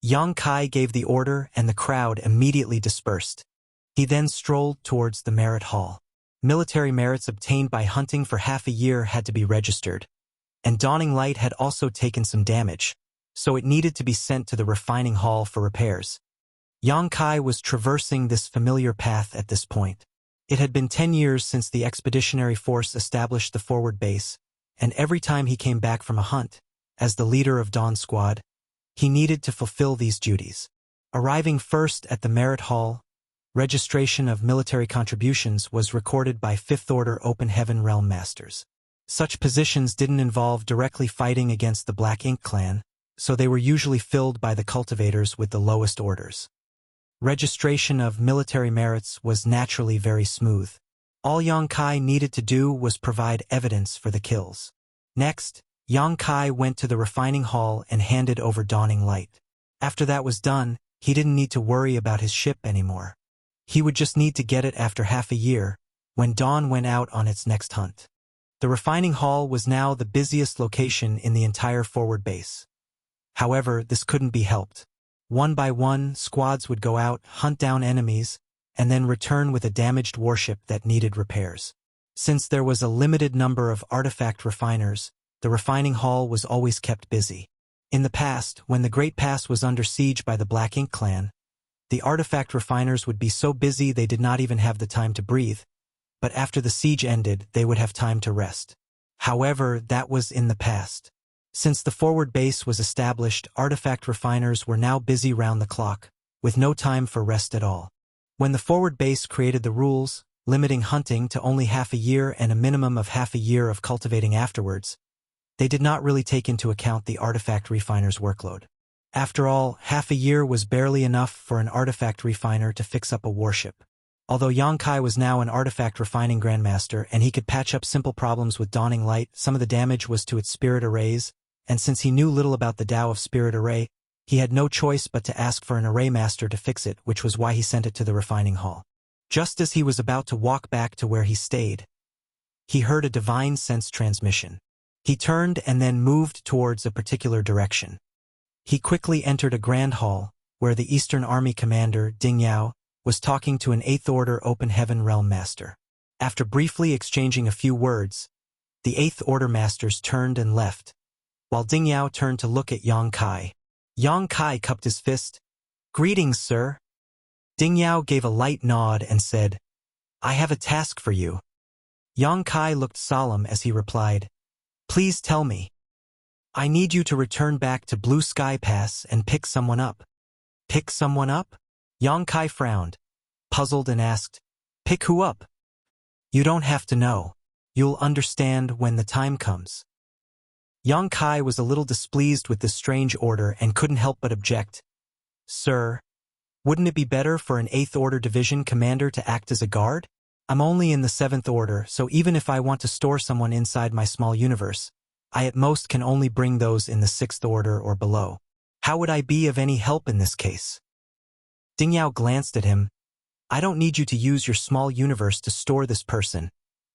Yang Kai gave the order and the crowd immediately dispersed. He then strolled towards the merit hall. Military merits obtained by hunting for half a year had to be registered, and Dawning Light had also taken some damage, so it needed to be sent to the refining hall for repairs. Yang Kai was traversing this familiar path at this point. It had been 10 years since the expeditionary force established the forward base, and every time he came back from a hunt, as the leader of Dawn Squad, he needed to fulfill these duties. Arriving first at the merit hall, registration of military contributions was recorded by Fifth Order Open Heaven Realm Masters. Such positions didn't involve directly fighting against the Black Ink clan, so they were usually filled by the cultivators with the lowest orders. Registration of military merits was naturally very smooth. All Yang Kai needed to do was provide evidence for the kills. Next, Yang Kai went to the refining hall and handed over Dawning Light. After that was done, he didn't need to worry about his ship anymore. He would just need to get it after half a year, when Dawn went out on its next hunt. The refining hall was now the busiest location in the entire forward base. However, this couldn't be helped. One by one, squads would go out, hunt down enemies, and then return with a damaged warship that needed repairs. Since there was a limited number of artifact refiners, the refining hall was always kept busy. In the past, when the Great Pass was under siege by the Black Ink clan, the artifact refiners would be so busy they did not even have the time to breathe, but after the siege ended, they would have time to rest. However, that was in the past. Since the forward base was established, artifact refiners were now busy round the clock, with no time for rest at all. When the forward base created the rules, limiting hunting to only half a year and a minimum of half a year of cultivating afterwards, they did not really take into account the artifact refiner's workload. After all, half a year was barely enough for an artifact refiner to fix up a warship. Although Yang Kai was now an artifact refining grandmaster and he could patch up simple problems with Dawning Light, some of the damage was to its spirit arrays, and since he knew little about the Tao of Spirit Array, he had no choice but to ask for an array master to fix it, which was why he sent it to the refining hall. Just as he was about to walk back to where he stayed, he heard a divine sense transmission. He turned and then moved towards a particular direction. He quickly entered a grand hall, where the Eastern Army commander, Ding Yao, was talking to an Eighth Order Open Heaven Realm Master. After briefly exchanging a few words, the Eighth Order Masters turned and left, while Ding Yao turned to look at Yang Kai. Yang Kai cupped his fist. "Greetings, sir." Ding Yao gave a light nod and said, "I have a task for you." Yang Kai looked solemn as he replied, "Please tell me. I need you to return back to Blue Sky Pass and pick someone up." "Pick someone up?" Yang Kai frowned, puzzled, and asked, "Pick who up?" "You don't have to know. You'll understand when the time comes." Yang Kai was a little displeased with this strange order and couldn't help but object. "Sir, wouldn't it be better for an Eighth Order Division commander to act as a guard? I'm only in the Seventh Order, so even if I want to store someone inside my small universe, I at most can only bring those in the Sixth Order or below. How would I be of any help in this case?" Ding Yao glanced at him. "I don't need you to use your small universe to store this person.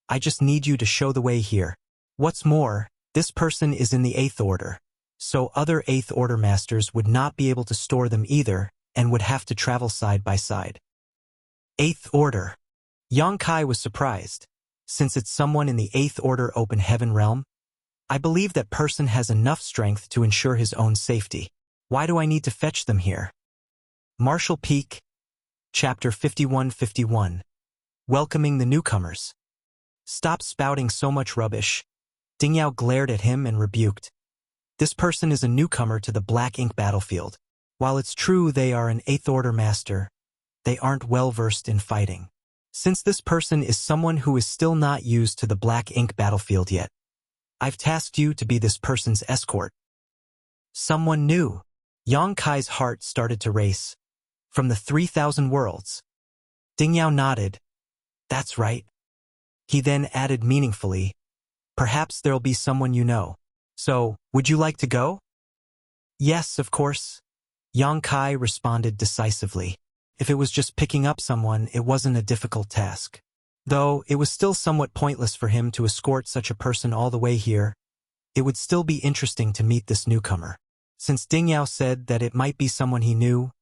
I just need you to show the way here. What's more, this person is in the Eighth Order, so other Eighth Order Masters would not be able to store them either and would have to travel side by side." Eighth Order. Yang Kai was surprised. Since it's someone in the Eighth Order Open Heaven Realm, I believe that person has enough strength to ensure his own safety. Why do I need to fetch them here? Marshall Peak, Chapter 5151. Welcoming the newcomers. "Stop spouting so much rubbish." Ding Yao glared at him and rebuked. "This person is a newcomer to the Black Ink battlefield. While it's true they are an Eighth Order Master, they aren't well-versed in fighting. Since this person is someone who is still not used to the Black Ink battlefield yet, I've tasked you to be this person's escort." "Someone new." Yang Kai's heart started to race. "From the 3,000 worlds." Ding Yao nodded. "That's right." He then added meaningfully, "Perhaps there'll be someone you know. So, would you like to go?" "Yes, of course." Yang Kai responded decisively. If it was just picking up someone, it wasn't a difficult task. Though it was still somewhat pointless for him to escort such a person all the way here, it would still be interesting to meet this newcomer. Since Ding Yao said that it might be someone he knew,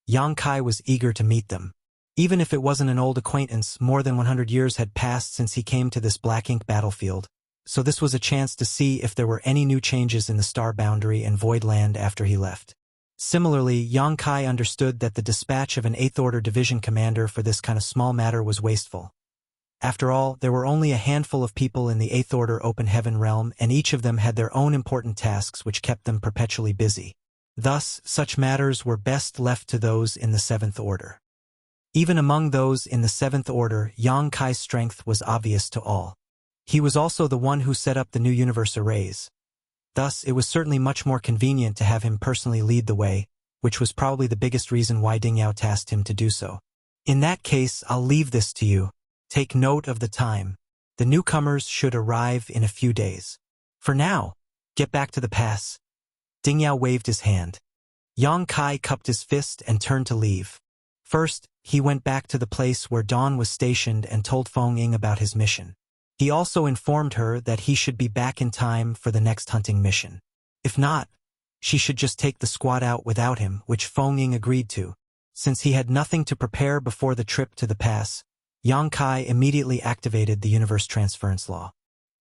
Yang Kai was eager to meet them. Even if it wasn't an old acquaintance, more than 100 years had passed since he came to this Black Ink battlefield, so this was a chance to see if there were any new changes in the Star Boundary and Void Land after he left. Similarly, Yang Kai understood that the dispatch of an Eighth Order Division commander for this kind of small matter was wasteful. After all, there were only a handful of people in the Eighth Order Open Heaven Realm, and each of them had their own important tasks which kept them perpetually busy. Thus, such matters were best left to those in the Seventh Order. Even among those in the Seventh Order, Yang Kai's strength was obvious to all. He was also the one who set up the new universe arrays. Thus, it was certainly much more convenient to have him personally lead the way, which was probably the biggest reason why Ding Yao tasked him to do so. "In that case, I'll leave this to you. Take note of the time. The newcomers should arrive in a few days. For now, get back to the pass." Ding Yao waved his hand. Yang Kai cupped his fist and turned to leave. First, he went back to the place where Dawn was stationed and told Feng Ying about his mission. He also informed her that he should be back in time for the next hunting mission. If not, she should just take the squad out without him, which Feng Ying agreed to. Since he had nothing to prepare before the trip to the pass, Yang Kai immediately activated the universe transference law.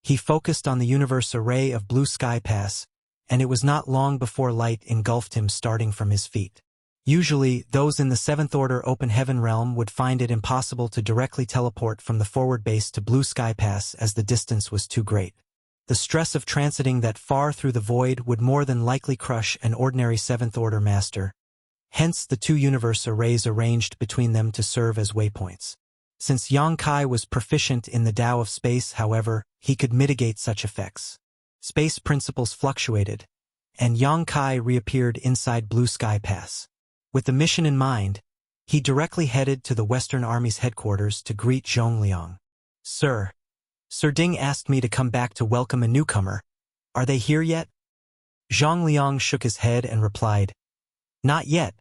He focused on the universe array of Blue Sky Pass, and it was not long before light engulfed him starting from his feet. Usually, those in the Seventh Order Open Heaven Realm would find it impossible to directly teleport from the forward base to Blue Sky Pass as the distance was too great. The stress of transiting that far through the void would more than likely crush an ordinary Seventh Order Master. Hence the two universe arrays arranged between them to serve as waypoints. Since Yang Kai was proficient in the Tao of space, however, he could mitigate such effects. Space principles fluctuated, and Yang Kai reappeared inside Blue Sky Pass. With the mission in mind, he directly headed to the Western Army's headquarters to greet Zhong Liang. "Sir, Sir Ding asked me to come back to welcome a newcomer. Are they here yet?" Zhong Liang shook his head and replied, "Not yet,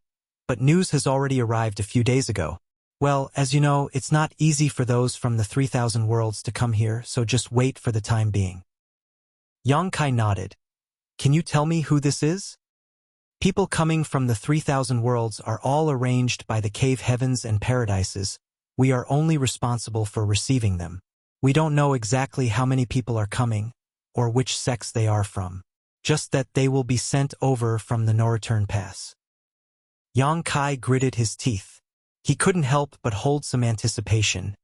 but news has already arrived a few days ago. Well, as you know, it's not easy for those from the 3,000 worlds to come here, so just wait for the time being." Yang Kai nodded. "Can you tell me who this is?" People coming from the 3,000 worlds are all arranged by the cave heavens and paradises. We are only responsible for receiving them. We don't know exactly how many people are coming, or which sects they are from. Just that they will be sent over from the no-return pass. Yang Kai gritted his teeth. He couldn't help but hold some anticipation.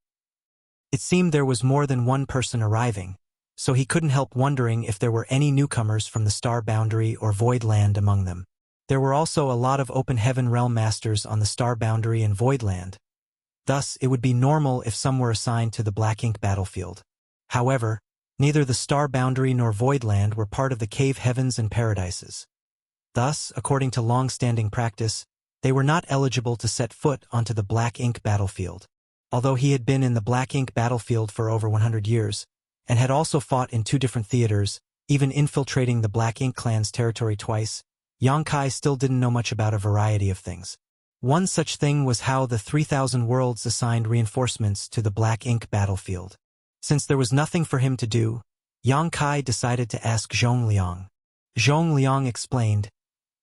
It seemed there was more than one person arriving, so he couldn't help wondering if there were any newcomers from the Star Boundary or Void Land among them. There were also a lot of Open Heaven Realm Masters on the Star Boundary and Void Land. Thus, it would be normal if some were assigned to the Black Ink battlefield. However, neither the Star Boundary nor Void Land were part of the Cave Heavens and Paradises. Thus, according to long-standing practice, they were not eligible to set foot onto the Black Ink battlefield. Although he had been in the Black Ink battlefield for over 100 years, and had also fought in 2 different theaters, even infiltrating the Black Ink clan's territory twice, Yang Kai still didn't know much about a variety of things. One such thing was how the 3,000 worlds assigned reinforcements to the Black Ink battlefield. Since there was nothing for him to do, Yang Kai decided to ask Zhong Liang. Zhong Liang explained,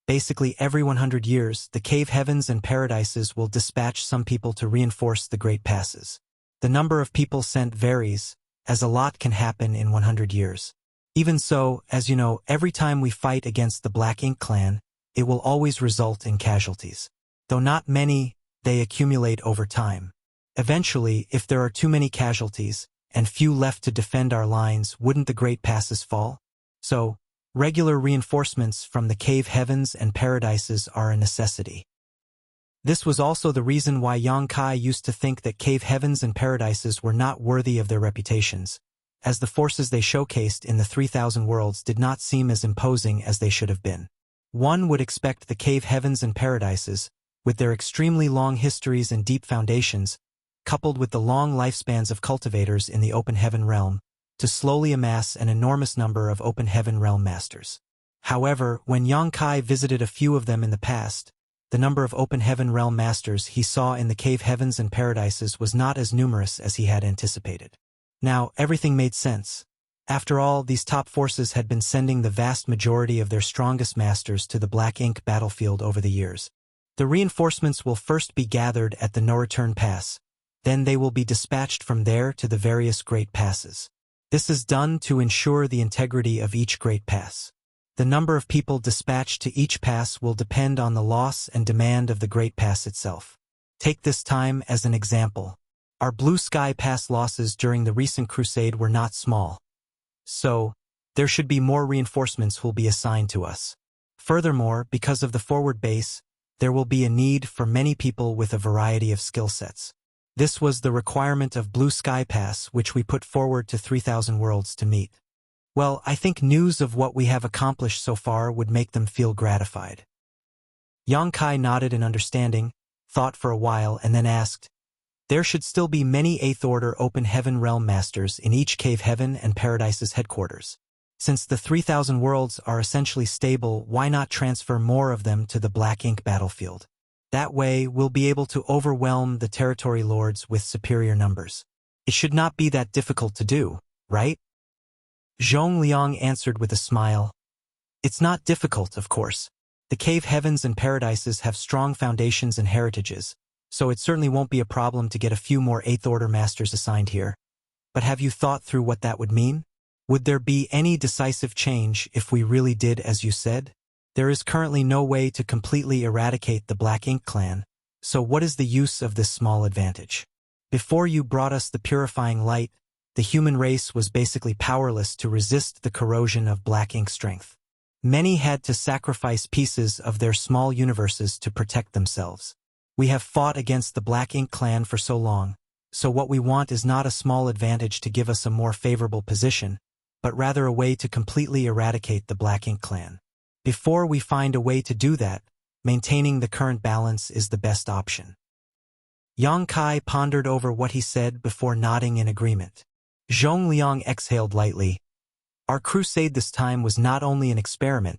basically every 100 years, the Cave Heavens and Paradises will dispatch some people to reinforce the Great Passes. The number of people sent varies, as a lot can happen in 100 years. Even so, as you know, every time we fight against the Black Ink clan, it will always result in casualties. Though not many, they accumulate over time. Eventually, if there are too many casualties, and few left to defend our lines, wouldn't the Great Passes fall? So, regular reinforcements from the Cave Heavens and Paradises are a necessity. This was also the reason why Yang Kai used to think that Cave Heavens and Paradises were not worthy of their reputations, as the forces they showcased in the 3,000 worlds did not seem as imposing as they should have been. One would expect the Cave Heavens and Paradises, with their extremely long histories and deep foundations, coupled with the long lifespans of cultivators in the Open Heaven realm, to slowly amass an enormous number of Open Heaven realm masters. However, when Yang Kai visited a few of them in the past, the number of Open Heaven realm masters he saw in the Cave Heavens and Paradises was not as numerous as he had anticipated. Now, everything made sense. After all, these top forces had been sending the vast majority of their strongest masters to the Black Ink battlefield over the years. The reinforcements will first be gathered at the no-return pass, then they will be dispatched from there to the various Great Passes. This is done to ensure the integrity of each Great Pass. The number of people dispatched to each pass will depend on the loss and demand of the Great Pass itself. Take this time as an example. Our Blue Sky Pass losses during the recent crusade were not small. So, there should be more reinforcements who will be assigned to us. Furthermore, because of the forward base, there will be a need for many people with a variety of skill sets. This was the requirement of Blue Sky Pass, which we put forward to 3,000 worlds to meet. Well, I think news of what we have accomplished so far would make them feel gratified. Yang Kai nodded in understanding, thought for a while, and then asked, there should still be many 8th Order Open Heaven Realm Masters in each Cave Heaven and Paradise's headquarters. Since the 3,000 worlds are essentially stable, why not transfer more of them to the Black Ink battlefield? That way, we'll be able to overwhelm the territory lords with superior numbers. It should not be that difficult to do, right? Zhong Liang answered with a smile. It's not difficult, of course. The Cave Heavens and Paradises have strong foundations and heritages, so it certainly won't be a problem to get a few more 8th Order Masters assigned here. But have you thought through what that would mean? Would there be any decisive change if we really did as you said? There is currently no way to completely eradicate the Black Ink clan, so what is the use of this small advantage? Before you brought us the purifying light, the human race was basically powerless to resist the corrosion of Black Ink strength. Many had to sacrifice pieces of their small universes to protect themselves. We have fought against the Black Ink clan for so long, so what we want is not a small advantage to give us a more favorable position, but rather a way to completely eradicate the Black Ink clan. Before we find a way to do that, maintaining the current balance is the best option. Yang Kai pondered over what he said before nodding in agreement. Zhong Liang exhaled lightly. Our crusade this time was not only an experiment,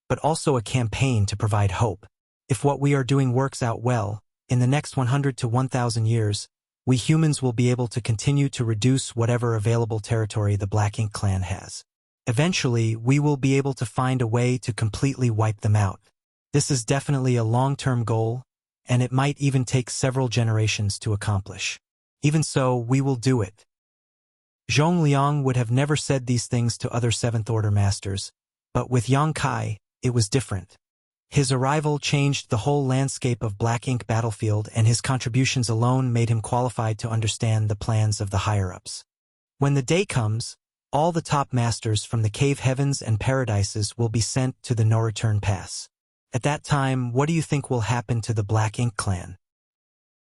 but also a campaign to provide hope. If what we are doing works out well, in the next 100 to 1,000 years, we humans will be able to continue to reduce whatever available territory the Black Ink clan has. Eventually, we will be able to find a way to completely wipe them out. This is definitely a long-term goal, and it might even take several generations to accomplish. Even so, we will do it. Zhong Liang would have never said these things to other Seventh Order masters, but with Yang Kai, it was different. His arrival changed the whole landscape of Black Ink Battlefield, and his contributions alone made him qualified to understand the plans of the higher-ups. When the day comes, all the top masters from the cave heavens and paradises will be sent to the no-return pass. At that time, what do you think will happen to the Black Ink clan?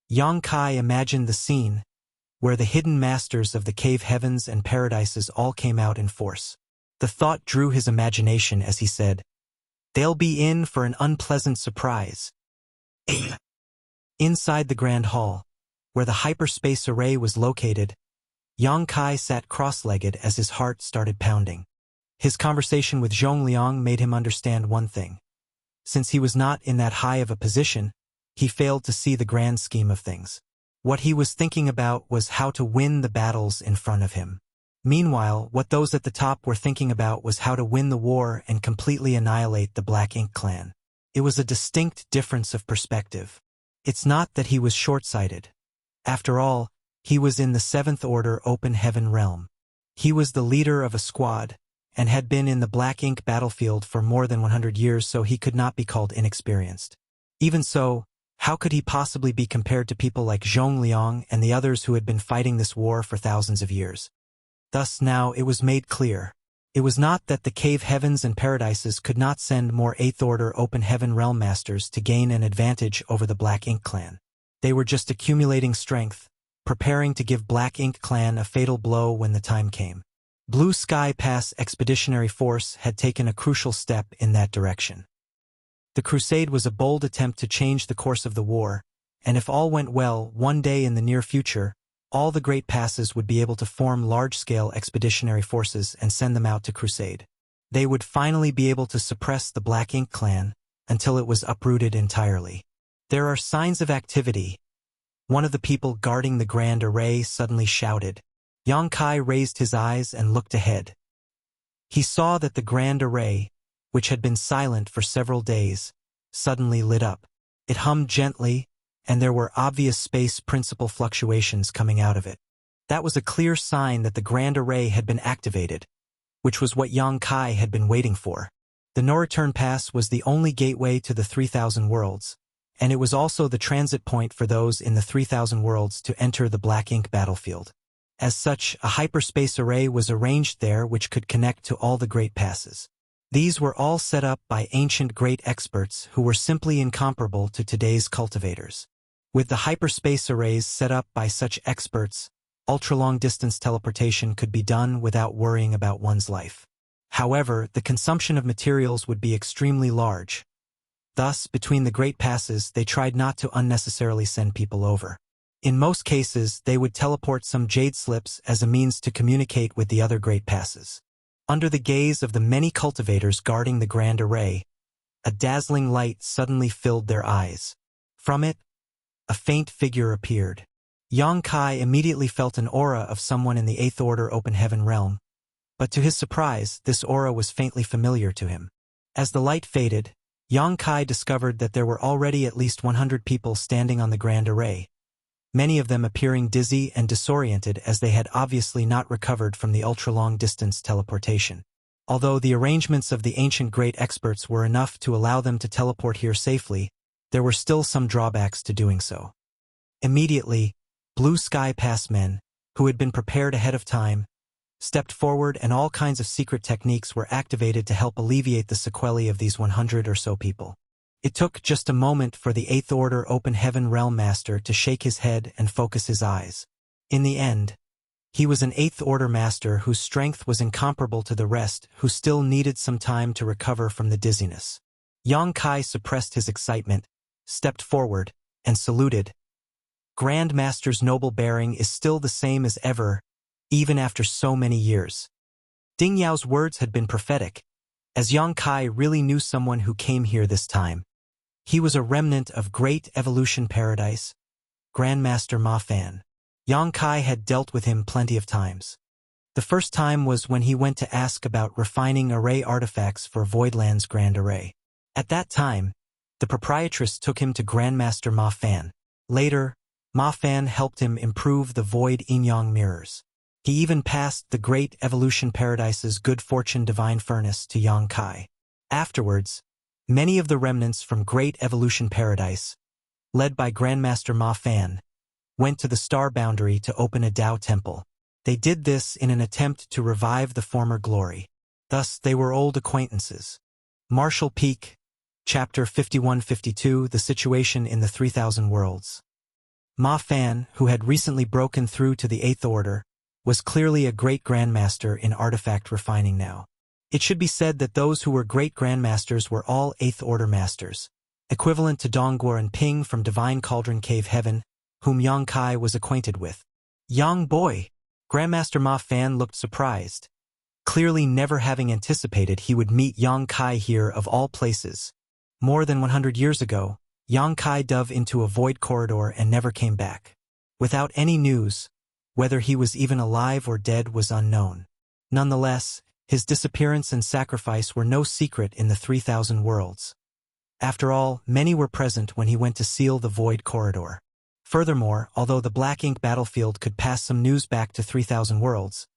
Yang Kai imagined the scene, where the hidden masters of the cave heavens and paradises all came out in force. The thought drew his imagination as he said, "They'll be in for an unpleasant surprise." Inside the Grand Hall, where the hyperspace array was located, Yang Kai sat cross-legged as his heart started pounding. His conversation with Zhong Liang made him understand one thing. Since he was not in that high of a position, he failed to see the grand scheme of things. What he was thinking about was how to win the battles in front of him. Meanwhile, what those at the top were thinking about was how to win the war and completely annihilate the Black Ink clan. It was a distinct difference of perspective. It's not that he was short-sighted. After all, he was in the Seventh Order Open Heaven realm. He was the leader of a squad, and had been in the Black Ink battlefield for more than 100 years, so he could not be called inexperienced. Even so, how could he possibly be compared to people like Zhong Liang and the others who had been fighting this war for thousands of years? Thus now it was made clear. It was not that the cave heavens and paradises could not send more Eighth Order Open Heaven realm masters to gain an advantage over the Black Ink clan. They were just accumulating strength, preparing to give Black Ink clan a fatal blow when the time came. Blue Sky Pass Expeditionary Force had taken a crucial step in that direction. The crusade was a bold attempt to change the course of the war, and if all went well, one day in the near future, all the great passes would be able to form large-scale expeditionary forces and send them out to crusade. They would finally be able to suppress the Black Ink clan until it was uprooted entirely. There are signs of activity. One of the people guarding the Grand Array suddenly shouted. Yang Kai raised his eyes and looked ahead. He saw that the Grand Array, which had been silent for several days, suddenly lit up. It hummed gently, and there were obvious space principle fluctuations coming out of it. That was a clear sign that the Grand Array had been activated, which was what Yang Kai had been waiting for. The no-return pass was the only gateway to the 3,000 worlds, and it was also the transit point for those in the 3,000 worlds to enter the Black Ink battlefield. As such, a hyperspace array was arranged there which could connect to all the great passes. These were all set up by ancient great experts who were simply incomparable to today's cultivators. With the hyperspace arrays set up by such experts, ultra-long-distance teleportation could be done without worrying about one's life. However, the consumption of materials would be extremely large. Thus, between the great passes, they tried not to unnecessarily send people over. In most cases, they would teleport some jade slips as a means to communicate with the other great passes. Under the gaze of the many cultivators guarding the Grand Array, a dazzling light suddenly filled their eyes. From it, a faint figure appeared. Yang Kai immediately felt an aura of someone in the Eighth Order Open Heaven realm, but to his surprise, this aura was faintly familiar to him. As the light faded, Yang Kai discovered that there were already at least 100 people standing on the Grand Array, many of them appearing dizzy and disoriented as they had obviously not recovered from the ultra-long-distance teleportation. Although the arrangements of the ancient great experts were enough to allow them to teleport here safely, there were still some drawbacks to doing so. Immediately, Blue Sky Pass men, who had been prepared ahead of time, stepped forward, and all kinds of secret techniques were activated to help alleviate the sequelae of these 100 or so people. It took just a moment for the Eighth Order Open Heaven Realm Master to shake his head and focus his eyes. In the end, he was an Eighth Order Master whose strength was incomparable to the rest, who still needed some time to recover from the dizziness. Yang Kai suppressed his excitement, stepped forward, and saluted. Grand Master's noble bearing is still the same as ever, even after so many years. Ding Yao's words had been prophetic, as Yang Kai really knew someone who came here this time. He was a remnant of Great Evolution Paradise, Grandmaster Ma Fan. Yang Kai had dealt with him plenty of times. The first time was when he went to ask about refining array artifacts for Voidland's Grand Array. At that time, The proprietress took him to Grandmaster Ma Fan. Later, Ma Fan helped him improve the void yin-yang mirrors. He even passed the Great Evolution Paradise's Good Fortune Divine Furnace to Yang Kai. Afterwards, many of the remnants from Great Evolution Paradise, led by Grandmaster Ma Fan, went to the Star Boundary to open a Tao temple. They did this in an attempt to revive the former glory. Thus, they were old acquaintances. Martial Peak, Chapter 51-52, The Situation in the 3000 Worlds. Ma Fan, who had recently broken through to the Eighth Order, was clearly a great grandmaster in artifact refining now. It should be said that those who were great grandmasters were all Eighth Order masters, equivalent to Dongguo and Ping from Divine Cauldron Cave Heaven, whom Yang Kai was acquainted with. Young boy! Grandmaster Ma Fan looked surprised, clearly never having anticipated he would meet Yang Kai here of all places. More than 100 years ago, Yang Kai dove into a void corridor and never came back. Without any news, whether he was even alive or dead was unknown. Nonetheless, his disappearance and sacrifice were no secret in the 3000 worlds. After all, many were present when he went to seal the void corridor. Furthermore, although the Black Ink battlefield could pass some news back to 3000 worlds,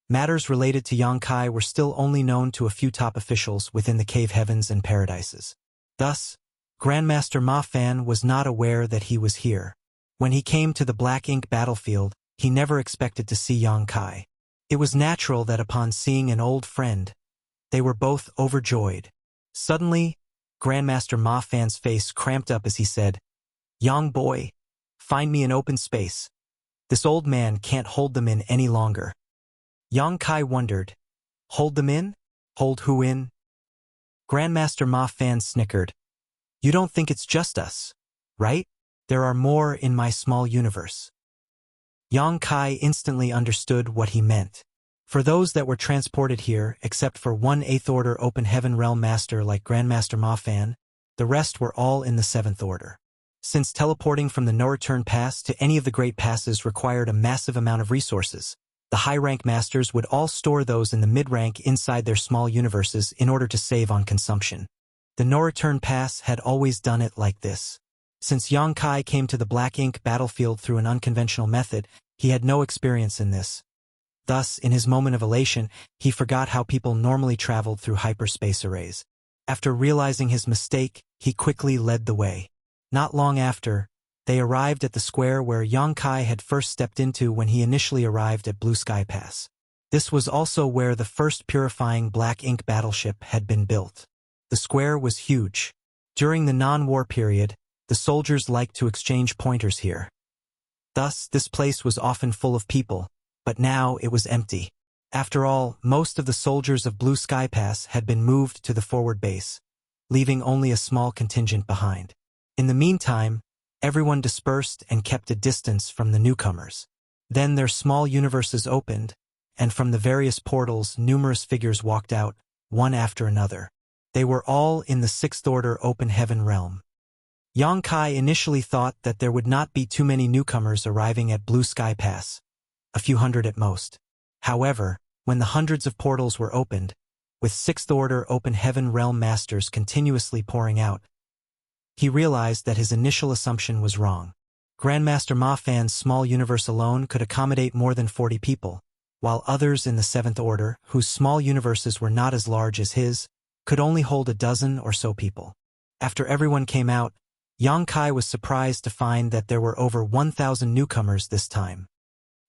matters related to Yang Kai were still only known to a few top officials within the cave heavens and paradises. Thus, Grandmaster Ma Fan was not aware that he was here. When he came to the Black Ink battlefield, he never expected to see Yang Kai. It was natural that upon seeing an old friend, they were both overjoyed. Suddenly, Grandmaster Ma Fan's face cramped up as he said, "Young boy, find me an open space. This old man can't hold them in any longer." Yang Kai wondered, "Hold them in? Hold who in?" Grandmaster Ma Fan snickered. "You don't think it's just us, right? There are more in my small universe." Yang Kai instantly understood what he meant. For those that were transported here, except for one Eighth Order Open Heaven Realm Master like Grandmaster Ma Fan, the rest were all in the Seventh Order. Since teleporting from the no-return pass to any of the Great Passes required a massive amount of resources, the high-rank masters would all store those in the mid-rank inside their small universes in order to save on consumption. The no-return pass had always done it like this. Since Yang Kai came to the Black Ink battlefield through an unconventional method, he had no experience in this. Thus, in his moment of elation, he forgot how people normally traveled through hyperspace arrays. After realizing his mistake, he quickly led the way. Not long after, they arrived at the square where Yang Kai had first stepped into when he initially arrived at Blue Sky Pass. This was also where the first purifying Black Ink battleship had been built. The square was huge. During the non-war period, the soldiers liked to exchange pointers here. Thus, this place was often full of people, but now it was empty. After all, most of the soldiers of Blue Sky Pass had been moved to the forward base, leaving only a small contingent behind. In the meantime, everyone dispersed and kept a distance from the newcomers. Then their small universes opened, and from the various portals numerous figures walked out, one after another. They were all in the Sixth Order Open Heaven realm. Yang Kai initially thought that there would not be too many newcomers arriving at Blue Sky Pass, a few hundred at most. However, when the hundreds of portals were opened, with Sixth Order Open Heaven realm masters continuously pouring out, he realized that his initial assumption was wrong. Grandmaster Ma Fan's small universe alone could accommodate more than 40 people, while others in the Seventh Order, whose small universes were not as large as his, could only hold a dozen or so people. After everyone came out, Yang Kai was surprised to find that there were over 1,000 newcomers this time.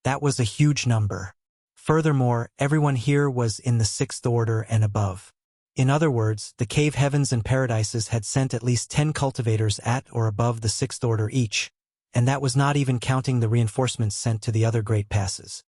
That was a huge number. Furthermore, everyone here was in the Sixth Order and above. In other words, the cave heavens and paradises had sent at least 10 cultivators at or above the Sixth Order each, and that was not even counting the reinforcements sent to the other great passes.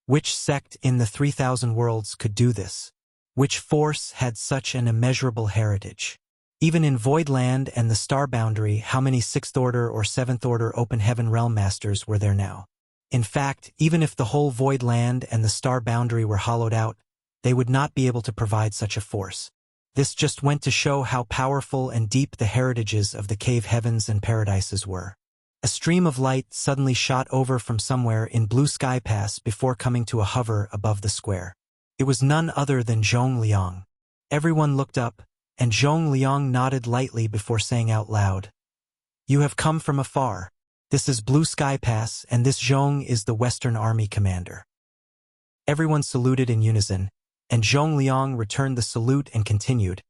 Which sect in the 3000 worlds could do this? Which force had such an immeasurable heritage? Even in Voidland and the Star Boundary, how many Sixth Order or Seventh Order Open Heaven Realm Masters were there now? In fact, even if the whole Voidland and the Star Boundary were hollowed out, they would not be able to provide such a force. This just went to show how powerful and deep the heritages of the cave heavens and paradises were. A stream of light suddenly shot over from somewhere in Blue Sky Pass before coming to a hover above the square. It was none other than Zhong Liang. Everyone looked up, and Zhong Liang nodded lightly before saying out loud, "You have come from afar. This is Blue Sky Pass, and this Zhong is the Western Army commander." Everyone saluted in unison, and Zhong Liang returned the salute and continued,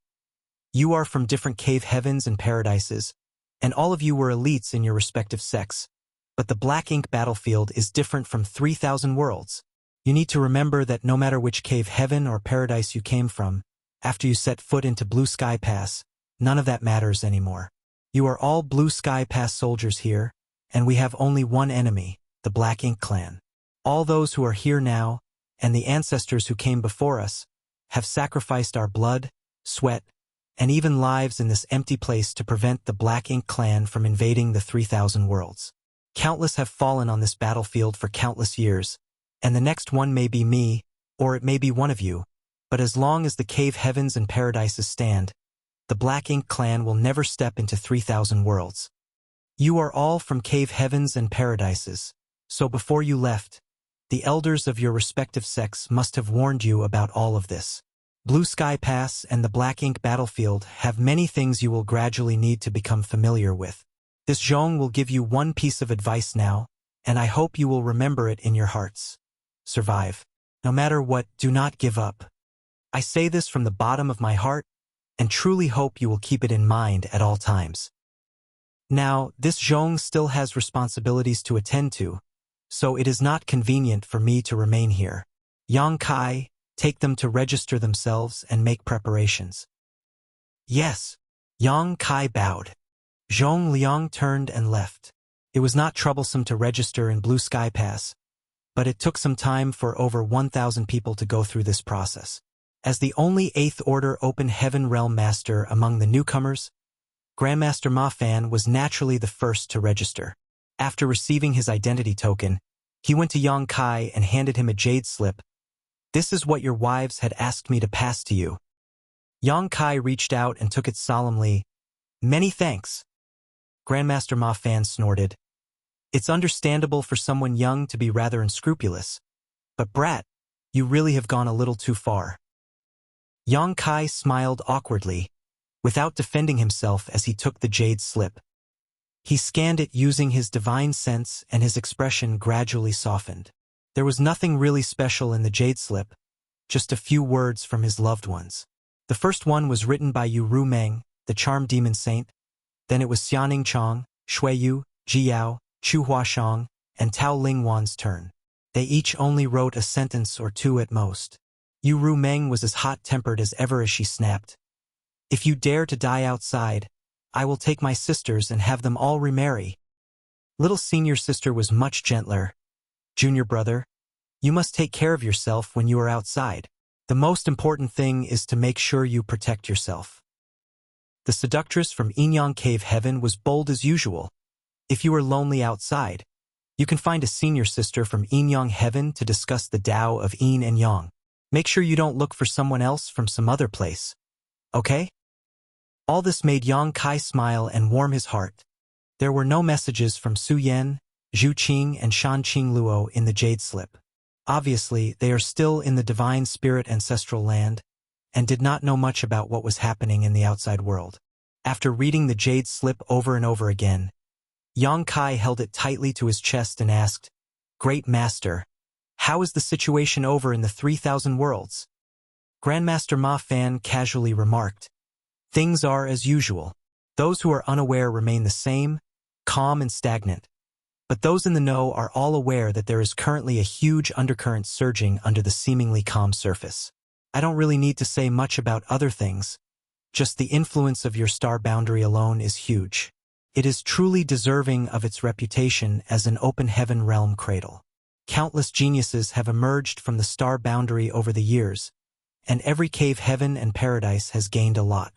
"You are from different cave heavens and paradises, and all of you were elites in your respective sects. But the Black Ink battlefield is different from 3,000 worlds. You need to remember that no matter which cave heaven or paradise you came from, after you set foot into Blue Sky Pass, none of that matters anymore. You are all Blue Sky Pass soldiers here, and we have only one enemy, the Black Ink clan. All those who are here now, and the ancestors who came before us, have sacrificed our blood, sweat, and even lives in this empty place to prevent the Black Ink clan from invading the 3,000 worlds. Countless have fallen on this battlefield for countless years, and the next one may be me, or it may be one of you, but as long as the cave heavens and paradises stand, the Black Ink clan will never step into 3,000 worlds. You are all from cave heavens and paradises, so before you left, the elders of your respective sects must have warned you about all of this. Blue Sky Pass and the Black Ink battlefield have many things you will gradually need to become familiar with. This Zhong will give you one piece of advice now, and I hope you will remember it in your hearts. Survive. No matter what, do not give up. I say this from the bottom of my heart, and truly hope you will keep it in mind at all times. Now, this Zhong still has responsibilities to attend to, so it is not convenient for me to remain here. Yang Kai, take them to register themselves and make preparations." "Yes." Yang Kai bowed. Zhong Liang turned and left. It was not troublesome to register in Blue Sky Pass, but it took some time for over 1,000 people to go through this process. As the only 8th Order Open Heaven Realm Master among the newcomers, Grandmaster Ma Fan was naturally the first to register. After receiving his identity token, he went to Yang Kai and handed him a jade slip. "This is what your wives had asked me to pass to you." Yang Kai reached out and took it solemnly. "Many thanks." Grandmaster Ma Fan snorted. "It's understandable for someone young to be rather unscrupulous, but brat, you really have gone a little too far." Yang Kai smiled awkwardly, without defending himself as he took the jade slip. He scanned it using his divine sense, and his expression gradually softened. There was nothing really special in the jade slip, just a few words from his loved ones. The first one was written by Yu Ru Meng, the charmed demon saint. Then it was Xianing Chong, Shui Yu, Ji Yao, Chu Huashang, and Tao Lingwan's turn. They each only wrote a sentence or two at most. Yu Ru Meng was as hot-tempered as ever as she snapped. "If you dare to die outside, I will take my sisters and have them all remarry." Little senior sister was much gentler. "Junior brother, you must take care of yourself when you are outside. The most important thing is to make sure you protect yourself." The seductress from Inyang Cave Heaven was bold as usual. "If you are lonely outside, you can find a senior sister from Inyang Heaven to discuss the Tao of Yin and Yang. Make sure you don't look for someone else from some other place. Okay?" All this made Yang Kai smile and warm his heart. There were no messages from Su Yan, Zhu Qing, and Shan Qing Luo in the jade slip. Obviously, they are still in the divine spirit ancestral land, and did not know much about what was happening in the outside world. After reading the jade slip over and over again, Yang Kai held it tightly to his chest and asked, "Great Master, how is the situation over in the 3,000 worlds?" Grandmaster Ma Fan casually remarked, "Things are as usual. Those who are unaware remain the same, calm and stagnant. But those in the know are all aware that there is currently a huge undercurrent surging under the seemingly calm surface. I don't really need to say much about other things. Just the influence of your star boundary alone is huge. It is truly deserving of its reputation as an open heaven realm cradle. Countless geniuses have emerged from the star boundary over the years, and every cave heaven and paradise has gained a lot.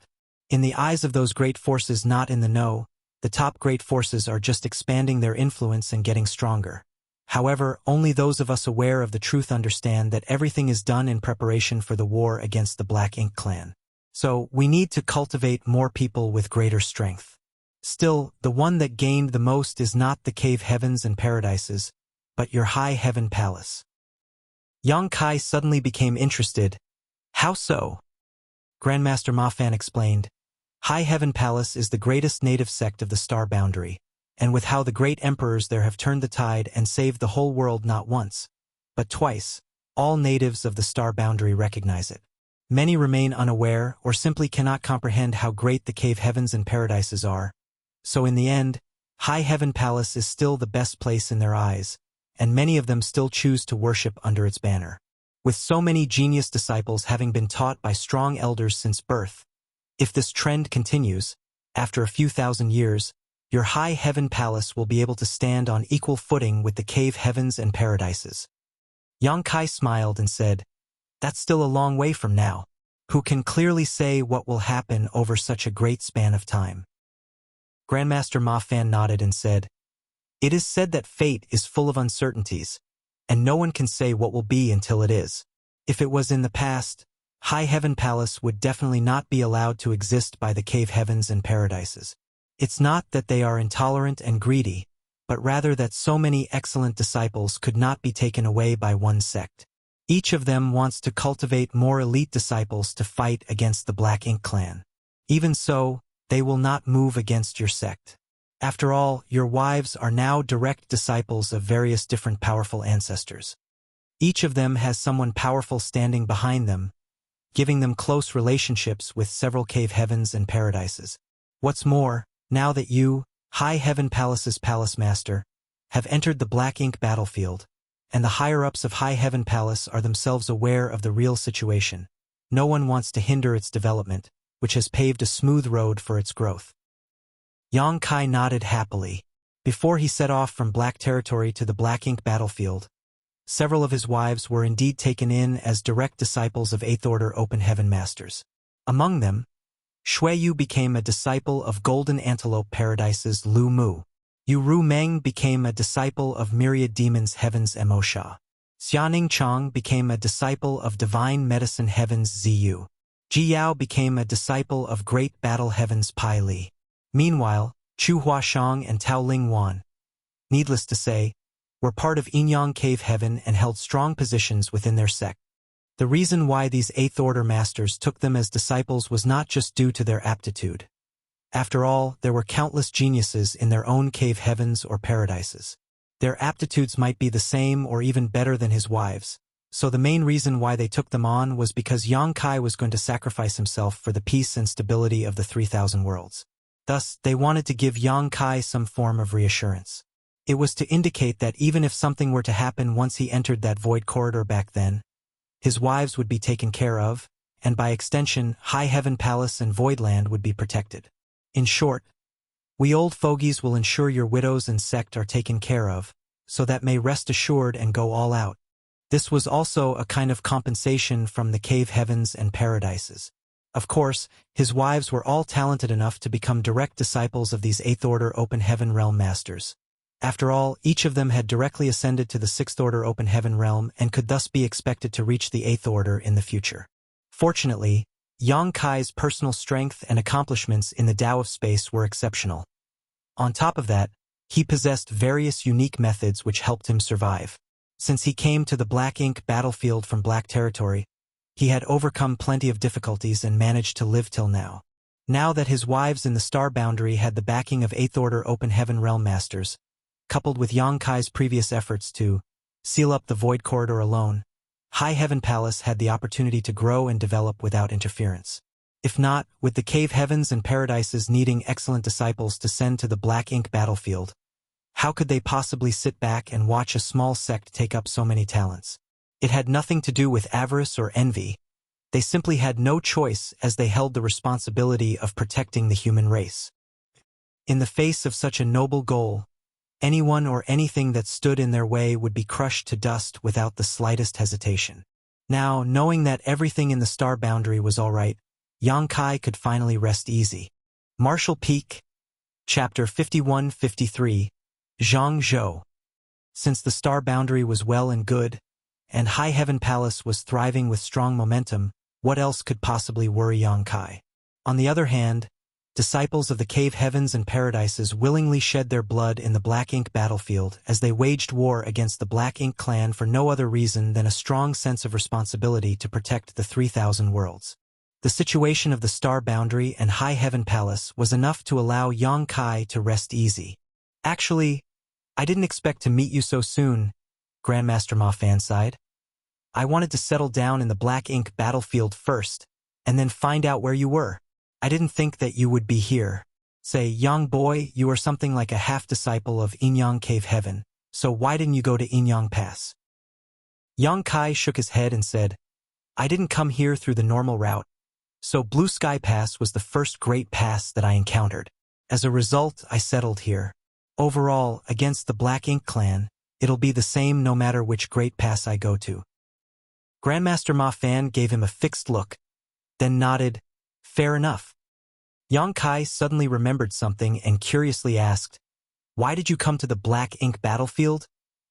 In the eyes of those great forces not in the know, the top great forces are just expanding their influence and getting stronger. However, only those of us aware of the truth understand that everything is done in preparation for the war against the Black Ink clan. So, we need to cultivate more people with greater strength. Still, the one that gained the most is not the cave heavens and paradises, but your high heaven palace." Yang Kai suddenly became interested. "How so?" Grandmaster Ma Fan explained. High Heaven Palace is the greatest native sect of the Star Boundary, and with how the great emperors there have turned the tide and saved the whole world not once, but twice, all natives of the Star Boundary recognize it. Many remain unaware or simply cannot comprehend how great the cave heavens and paradises are. So in the end, High Heaven Palace is still the best place in their eyes, and many of them still choose to worship under its banner. With so many genius disciples having been taught by strong elders since birth, if this trend continues, after a few thousand years, your High Heaven Palace will be able to stand on equal footing with the cave heavens and paradises. Yang Kai smiled and said, That's still a long way from now. Who can clearly say what will happen over such a great span of time? Grandmaster Ma Fan nodded and said, It is said that fate is full of uncertainties, and no one can say what will be until it is. If it was in the past, High Heaven Palace would definitely not be allowed to exist by the cave heavens and paradises. It's not that they are intolerant and greedy, but rather that so many excellent disciples could not be taken away by one sect. Each of them wants to cultivate more elite disciples to fight against the Black Ink clan. Even so, they will not move against your sect. After all, your wives are now direct disciples of various different powerful ancestors. Each of them has someone powerful standing behind them, giving them close relationships with several cave heavens and paradises. What's more, now that you, High Heaven Palace's Palace Master, have entered the Black Ink battlefield, and the higher-ups of High Heaven Palace are themselves aware of the real situation, no one wants to hinder its development, which has paved a smooth road for its growth. Yang Kai nodded happily. Before he set off from Black Territory to the Black Ink battlefield, several of his wives were indeed taken in as direct disciples of Eighth Order Open Heaven Masters. Among them, Shui Yu became a disciple of Golden Antelope Paradise's Lu Mu. Yu Ru Meng became a disciple of Myriad Demons Heaven's Mo Sha. Xianing Chang became a disciple of Divine Medicine Heaven's Ziyu. Ji Yao became a disciple of Great Battle Heaven's Pai Li. Meanwhile, Chu Huashang and Tao Ling Wan, needless to say, were part of Yinyang Cave Heaven and held strong positions within their sect. The reason why these Eighth Order Masters took them as disciples was not just due to their aptitude. After all, there were countless geniuses in their own cave heavens or paradises. Their aptitudes might be the same or even better than his wives, so the main reason why they took them on was because Yang Kai was going to sacrifice himself for the peace and stability of the 3,000 worlds. Thus, they wanted to give Yang Kai some form of reassurance. It was to indicate that even if something were to happen once he entered that void corridor back then, his wives would be taken care of, and by extension, High Heaven Palace and Voidland would be protected. In short, we old fogies will ensure your widows and sect are taken care of, so that may rest assured and go all out. This was also a kind of compensation from the cave heavens and paradises. Of course, his wives were all talented enough to become direct disciples of these Eighth Order Open Heaven Realm Masters. After all, each of them had directly ascended to the Sixth Order Open Heaven Realm and could thus be expected to reach the Eighth Order in the future. Fortunately, Yang Kai's personal strength and accomplishments in the Tao of Space were exceptional. On top of that, he possessed various unique methods which helped him survive. Since he came to the Black Ink battlefield from Black Territory, he had overcome plenty of difficulties and managed to live till now. Now that his wives in the Star Boundary had the backing of Eighth Order Open Heaven Realm Masters, coupled with Yang Kai's previous efforts to seal up the Void Corridor alone, High Heaven Palace had the opportunity to grow and develop without interference. If not, with the cave heavens and paradises needing excellent disciples to send to the Black Ink battlefield, how could they possibly sit back and watch a small sect take up so many talents? It had nothing to do with avarice or envy. They simply had no choice as they held the responsibility of protecting the human race. In the face of such a noble goal, anyone or anything that stood in their way would be crushed to dust without the slightest hesitation. Now, knowing that everything in the Star Boundary was all right, Yang Kai could finally rest easy. Martial Peak, Chapter 51-53, Zhang Zhou. Since the Star Boundary was well and good, and High Heaven Palace was thriving with strong momentum, what else could possibly worry Yang Kai? On the other hand, disciples of the cave heavens and paradises willingly shed their blood in the Black Ink battlefield as they waged war against the Black Ink clan for no other reason than a strong sense of responsibility to protect the 3,000 worlds. The situation of the Star Boundary and High Heaven Palace was enough to allow Yang Kai to rest easy. Actually, I didn't expect to meet you so soon, Grandmaster Ma Fan sighed. I wanted to settle down in the Black Ink battlefield first, and then find out where you were. I didn't think that you would be here. Say, young boy, you are something like a half-disciple of Inyang Cave Heaven, so why didn't you go to Inyang Pass? Yang Kai shook his head and said, I didn't come here through the normal route, so Blue Sky Pass was the first great pass that I encountered. As a result, I settled here. Overall, against the Black Ink clan, it'll be the same no matter which great pass I go to. Grandmaster Ma Fan gave him a fixed look, then nodded, fair enough. Yang Kai suddenly remembered something and curiously asked, why did you come to the Black Ink battlefield,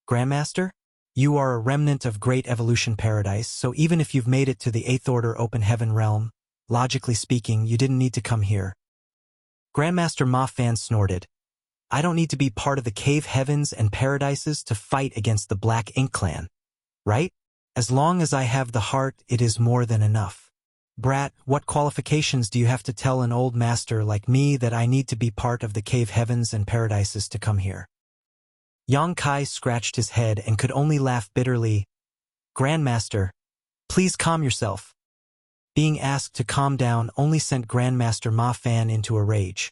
Grandmaster? You are a remnant of Great Evolution Paradise, so even if you've made it to the 8th Order Open Heaven realm, logically speaking, you didn't need to come here. Grandmaster Ma Fan snorted. I don't need to be part of the Cave Heavens and Paradises to fight against the Black Ink clan, right? As long as I have the heart, it is more than enough. Brat, what qualifications do you have to tell an old master like me that I need to be part of the Cave Heavens and Paradises to come here? Yang Kai scratched his head and could only laugh bitterly. Grandmaster, please calm yourself. Being asked to calm down only sent Grandmaster Ma Fan into a rage.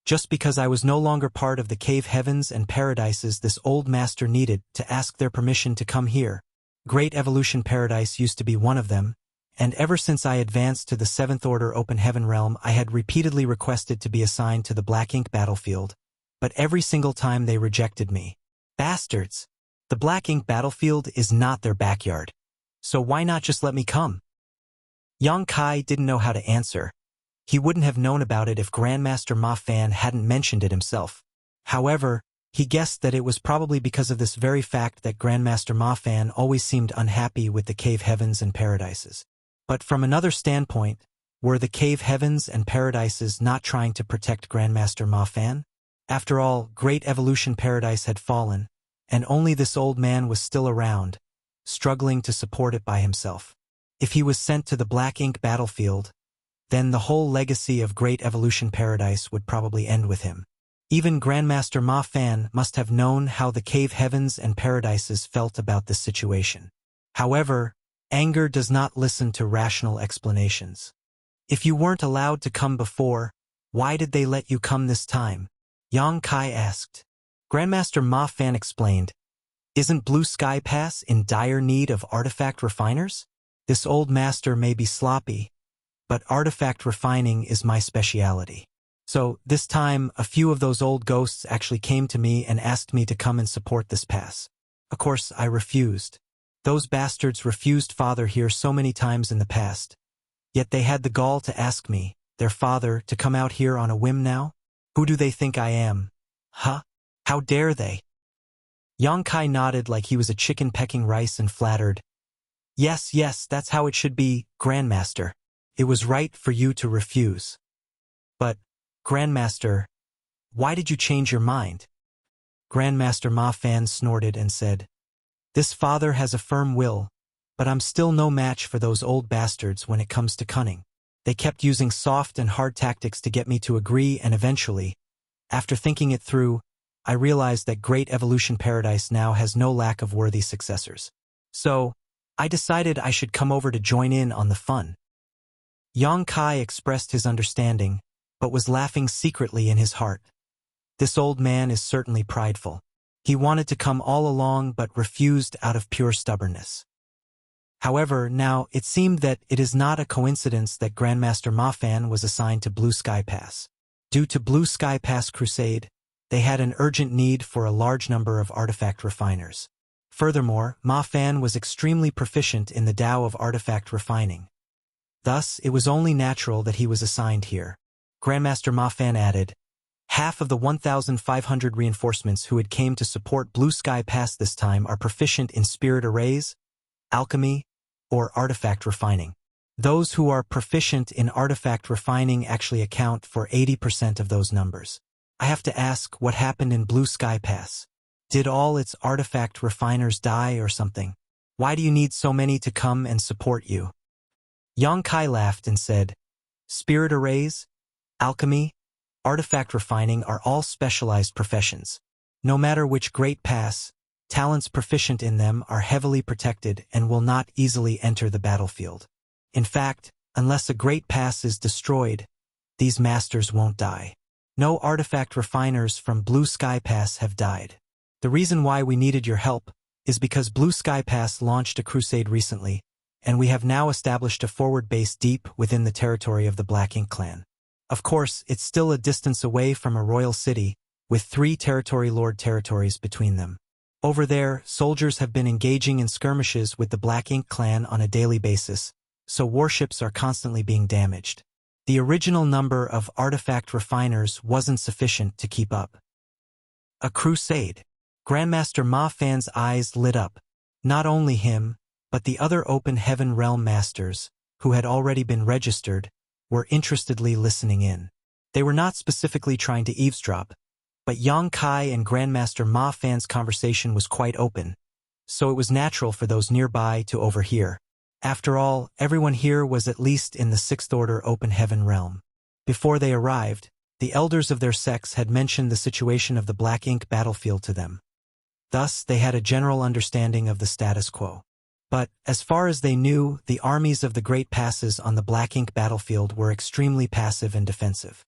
Just because I was no longer part of the Cave Heavens and Paradises this old master needed to ask their permission to come here. Great Evolution Paradise used to be one of them, and ever since I advanced to the 7th Order Open Heaven realm I had repeatedly requested to be assigned to the Black Ink battlefield, but every single time they rejected me. Bastards! The Black Ink battlefield is not their backyard. So why not just let me come? Yang Kai didn't know how to answer. He wouldn't have known about it if Grandmaster Ma Fan hadn't mentioned it himself. However, he guessed that it was probably because of this very fact that Grandmaster Ma Fan always seemed unhappy with the Cave Heavens and Paradises. But from another standpoint, were the Cave Heavens and Paradises not trying to protect Grandmaster Ma Fan? After all, Great Evolution Paradise had fallen, and only this old man was still around, struggling to support it by himself. If he was sent to the Black Ink battlefield, then the whole legacy of Great Evolution Paradise would probably end with him. Even Grandmaster Ma Fan must have known how the Cave Heavens and Paradises felt about this situation. However, anger does not listen to rational explanations. If you weren't allowed to come before, why did they let you come this time? Yang Kai asked. Grandmaster Ma Fan explained, isn't Blue Sky Pass in dire need of artifact refiners? This old master may be sloppy, but artifact refining is my specialty. So, this time, a few of those old ghosts actually came to me and asked me to come and support this pass. Of course, I refused. Those bastards refused father here so many times in the past. Yet they had the gall to ask me, their father, to come out here on a whim now? Who do they think I am? Huh? How dare they? Yang Kai nodded like he was a chicken pecking rice and flattered. Yes, that's how it should be, Grandmaster. It was right for you to refuse. But, Grandmaster, why did you change your mind? Grandmaster Ma Fan snorted and said, this father has a firm will, but I'm still no match for those old bastards when it comes to cunning. They kept using soft and hard tactics to get me to agree, and eventually, after thinking it through, I realized that Great Evolution Paradise now has no lack of worthy successors. So, I decided I should come over to join in on the fun. Yang Kai expressed his understanding, but was laughing secretly in his heart. This old man is certainly prideful. He wanted to come all along but refused out of pure stubbornness. However, now, it seemed that it is not a coincidence that Grandmaster Ma Fan was assigned to Blue Sky Pass. Due to Blue Sky Pass Crusade, they had an urgent need for a large number of artifact refiners. Furthermore, Ma Fan was extremely proficient in the Tao of artifact refining. Thus, it was only natural that he was assigned here. Grandmaster Ma Fan added, half of the 1,500 reinforcements who had came to support Blue Sky Pass this time are proficient in spirit arrays, alchemy, or artifact refining. Those who are proficient in artifact refining actually account for 80% of those numbers. I have to ask, what happened in Blue Sky Pass? Did all its artifact refiners die or something? Why do you need so many to come and support you? Yang Kai laughed and said, "Spirit arrays, alchemy, artifact refining are all specialized professions. No matter which great pass, talents proficient in them are heavily protected and will not easily enter the battlefield. In fact, unless a great pass is destroyed, these masters won't die. No artifact refiners from Blue Sky Pass have died. The reason why we needed your help is because Blue Sky Pass launched a crusade recently, and we have now established a forward base deep within the territory of the Black Ink clan. Of course, it's still a distance away from a royal city, with 3 territory lord territories between them. Over there, soldiers have been engaging in skirmishes with the Black Ink clan on a daily basis, so warships are constantly being damaged. The original number of artifact refiners wasn't sufficient to keep up." A crusade. Grandmaster Ma Fan's eyes lit up. Not only him, but the other Open Heaven Realm masters, who had already been registered, were interestedly listening in. They were not specifically trying to eavesdrop, but Yang Kai and Grandmaster Ma Fan's conversation was quite open, so it was natural for those nearby to overhear. After all, everyone here was at least in the 6th Order Open Heaven Realm. Before they arrived, the elders of their sects had mentioned the situation of the Black Ink battlefield to them. Thus, they had a general understanding of the status quo. But, as far as they knew, the armies of the Great Passes on the Black Ink battlefield were extremely passive and defensive.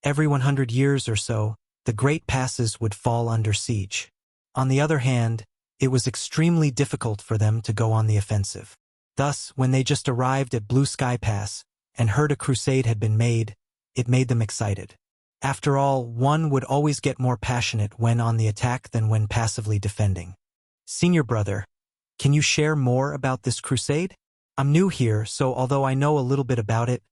Every 100 years or so, the Great Passes would fall under siege. On the other hand, it was extremely difficult for them to go on the offensive. Thus, when they just arrived at Blue Sky Pass and heard a crusade had been made, it made them excited. After all, one would always get more passionate when on the attack than when passively defending. "Senior brother, can you share more about this crusade? I'm new here, so although I know a little bit about it,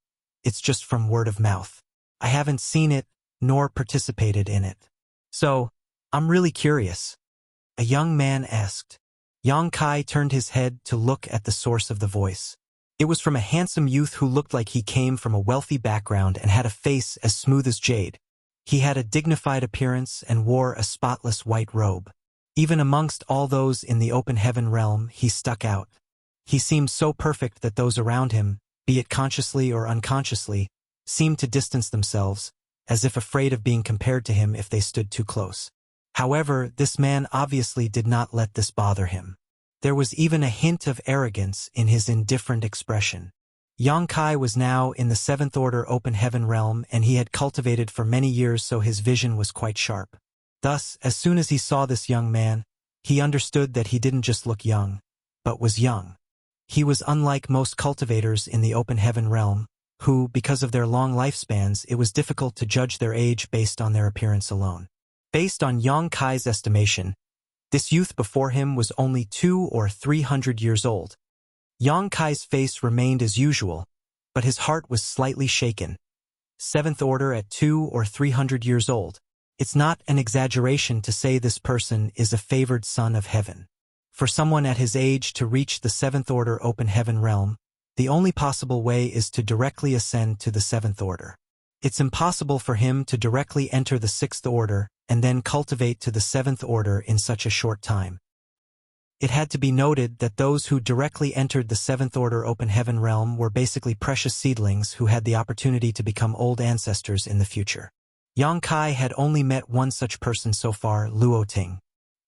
it's just from word of mouth. I haven't seen it, nor participated in it. So, I'm really curious," a young man asked. Yang Kai turned his head to look at the source of the voice. It was from a handsome youth who looked like he came from a wealthy background and had a face as smooth as jade. He had a dignified appearance and wore a spotless white robe. Even amongst all those in the Open Heaven Realm, he stuck out. He seemed so perfect that those around him, be it consciously or unconsciously, seemed to distance themselves, as if afraid of being compared to him if they stood too close. However, this man obviously did not let this bother him. There was even a hint of arrogance in his indifferent expression. Yang Kai was now in the 7th Order Open Heaven Realm, and he had cultivated for many years, so his vision was quite sharp. Thus, as soon as he saw this young man, he understood that he didn't just look young, but was young. He was unlike most cultivators in the Open Heaven Realm, who, because of their long lifespans, it was difficult to judge their age based on their appearance alone. Based on Yang Kai's estimation, this youth before him was only 200 or 300 years old. Yang Kai's face remained as usual, but his heart was slightly shaken. 7th Order at 200 or 300 years old. It's not an exaggeration to say this person is a favored son of heaven. For someone at his age to reach the 7th Order Open Heaven Realm, the only possible way is to directly ascend to the 7th Order. It's impossible for him to directly enter the 6th Order and then cultivate to the 7th Order in such a short time. It had to be noted that those who directly entered the 7th Order Open Heaven Realm were basically precious seedlings who had the opportunity to become old ancestors in the future. Yang Kai had only met one such person so far, Luo Ting.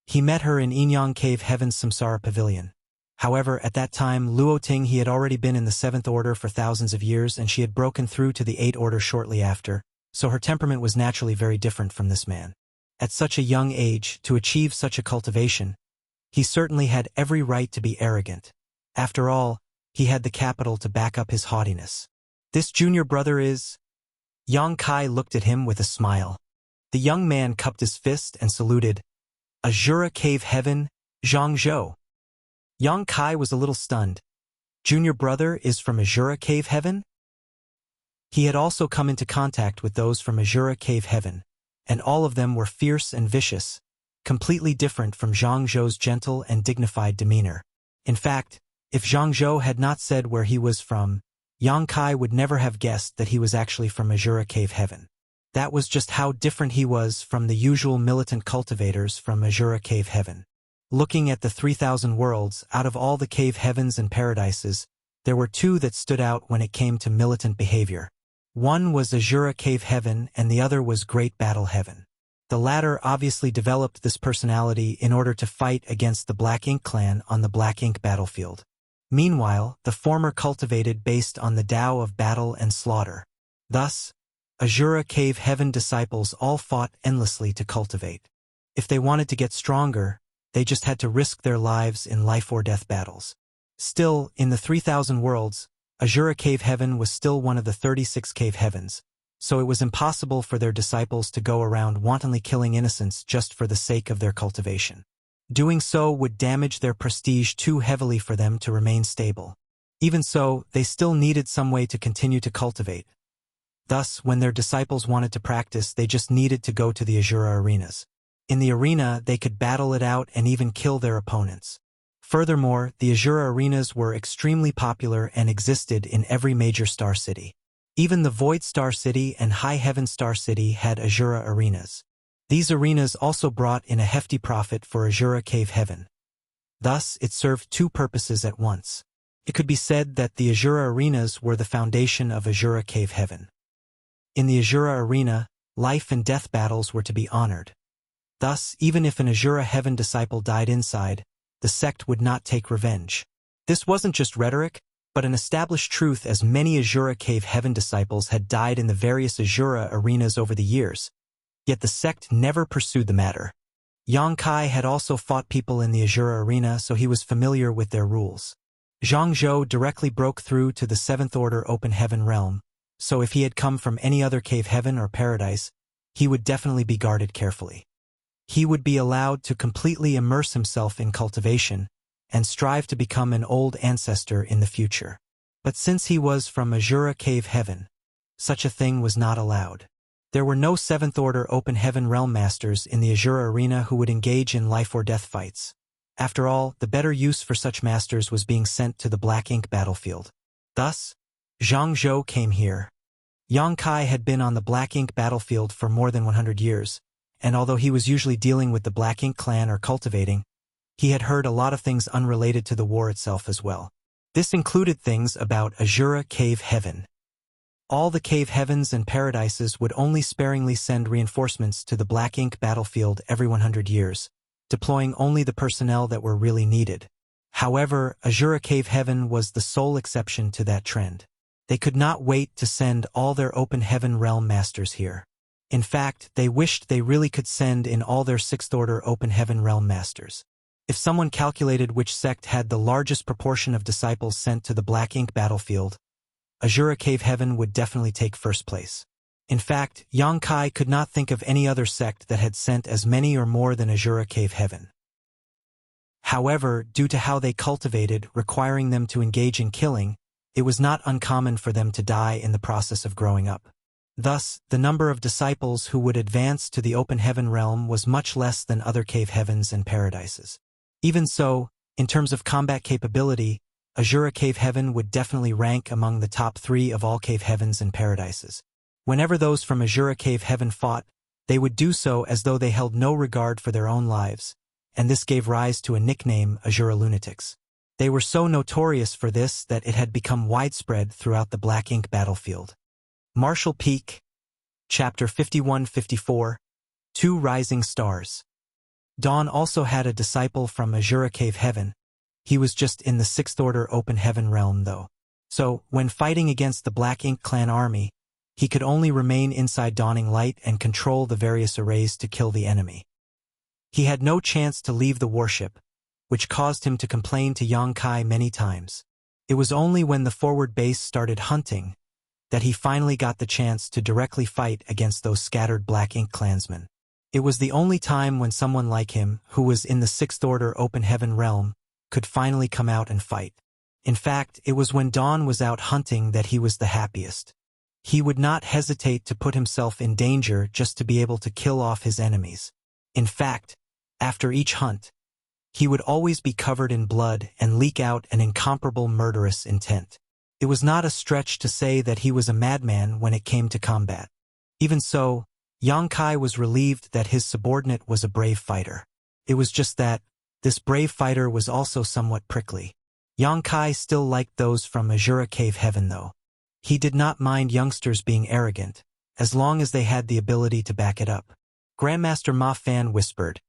He met her in Inyang Cave Heaven's Samsara Pavilion. However, at that time, Luo Ting he had already been in the 7th Order for thousands of years, and she had broken through to the 8th Order shortly after, so her temperament was naturally very different from this man. At such a young age, to achieve such a cultivation, he certainly had every right to be arrogant. After all, he had the capital to back up his haughtiness. "This junior brother is—" Yang Kai looked at him with a smile. The young man cupped his fist and saluted, "Azura Cave Heaven, Zhangzhou." Yang Kai was a little stunned. Junior brother is from Azura Cave Heaven? He had also come into contact with those from Azura Cave Heaven, and all of them were fierce and vicious, completely different from Zhangzhou's gentle and dignified demeanor. In fact, if Zhangzhou had not said where he was from, Yang Kai would never have guessed that he was actually from Azura Cave Heaven. That was just how different he was from the usual militant cultivators from Azura Cave Heaven. Looking at the 3,000 worlds, out of all the cave heavens and paradises, There were two that stood out when it came to militant behavior. One was Azura Cave Heaven and the other was Great Battle Heaven. The latter obviously developed this personality in order to fight against the Black Ink clan on the Black Ink battlefield. Meanwhile, the former cultivated based on the Tao of battle and slaughter. Thus, Azura Cave Heaven disciples all fought endlessly to cultivate. If they wanted to get stronger, they just had to risk their lives in life-or-death battles. Still, in the 3,000 worlds, Azura Cave Heaven was still one of the 36 cave heavens, so it was impossible for their disciples to go around wantonly killing innocents just for the sake of their cultivation. Doing so would damage their prestige too heavily for them to remain stable. Even so, they still needed some way to continue to cultivate. Thus, when their disciples wanted to practice, they just needed to go to the Azura arenas. In the arena, they could battle it out and even kill their opponents. Furthermore, the Azura arenas were extremely popular and existed in every major star city. Even the Void Star City and High Heaven Star City had Azura arenas. These arenas also brought in a hefty profit for Azura Cave Heaven. Thus, it served two purposes at once. It could be said that the Azura arenas were the foundation of Azura Cave Heaven. In the Azura arena, life and death battles were to be honored. Thus, even if an Azura Heaven disciple died inside, the sect would not take revenge. This wasn't just rhetoric, but an established truth, as many Azura Cave Heaven disciples had died in the various Azura arenas over the years. Yet the sect never pursued the matter. Yang Kai had also fought people in the Azura arena, so he was familiar with their rules. Zhang Zhou directly broke through to the 7th Order Open Heaven realm, so if he had come from any other cave heaven or paradise, he would definitely be guarded carefully. He would be allowed to completely immerse himself in cultivation and strive to become an old ancestor in the future. But since he was from Azura Cave Heaven, such a thing was not allowed. There were no 7th Order Open Heaven realm masters in the Azura arena who would engage in life-or-death fights. After all, the better use for such masters was being sent to the Black Ink battlefield. Thus, Zhang Zhou came here. Yang Kai had been on the Black Ink battlefield for more than 100 years, and although he was usually dealing with the Black Ink clan or cultivating, he had heard a lot of things unrelated to the war itself as well. This included things about Azura Cave Heaven. All the cave heavens and paradises would only sparingly send reinforcements to the Black Ink battlefield every 100 years, deploying only the personnel that were really needed. However, Azura Cave Heaven was the sole exception to that trend. They could not wait to send all their Open Heaven realm masters here. In fact, they wished they really could send in all their 6th Order Open Heaven realm masters. If someone calculated which sect had the largest proportion of disciples sent to the Black Ink battlefield, Azura Cave Heaven would definitely take first place. In fact, Yang Kai could not think of any other sect that had sent as many or more than Azura Cave Heaven. However, due to how they cultivated, requiring them to engage in killing, it was not uncommon for them to die in the process of growing up. Thus, the number of disciples who would advance to the Open Heaven realm was much less than other cave heavens and paradises. Even so, in terms of combat capability, Azura Cave Heaven would definitely rank among the top 3 of all cave heavens and paradises. Whenever those from Azura Cave Heaven fought, they would do so as though they held no regard for their own lives, and this gave rise to a nickname, Azura Lunatics. They were so notorious for this that it had become widespread throughout the Black Ink battlefield. Martial Peak, Chapter 51-54, 2 Rising Stars. Dawn also had a disciple from Azura Cave Heaven. He was just in the 6th Order Open Heaven realm though. So, when fighting against the Black Ink clan army, he could only remain inside Dawning Light and control the various arrays to kill the enemy. He had no chance to leave the warship, which caused him to complain to Yang Kai many times. It was only when the forward base started hunting that he finally got the chance to directly fight against those scattered Black Ink clansmen. It was the only time when someone like him, who was in the 6th Order Open Heaven realm, could finally come out and fight. In fact, it was when Dawn was out hunting that he was the happiest. He would not hesitate to put himself in danger just to be able to kill off his enemies. In fact, after each hunt, he would always be covered in blood and leak out an incomparable murderous intent. It was not a stretch to say that he was a madman when it came to combat. Even so, Yang Kai was relieved that his subordinate was a brave fighter. It was just that, this brave fighter was also somewhat prickly. Yang Kai still liked those from Azura Cave Heaven though. He did not mind youngsters being arrogant, as long as they had the ability to back it up. Grandmaster Ma Fan whispered,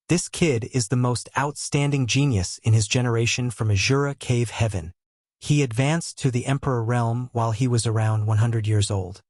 "This kid is the most outstanding genius in his generation from Azura Cave Heaven. He advanced to the Emperor realm while he was around 100 years old.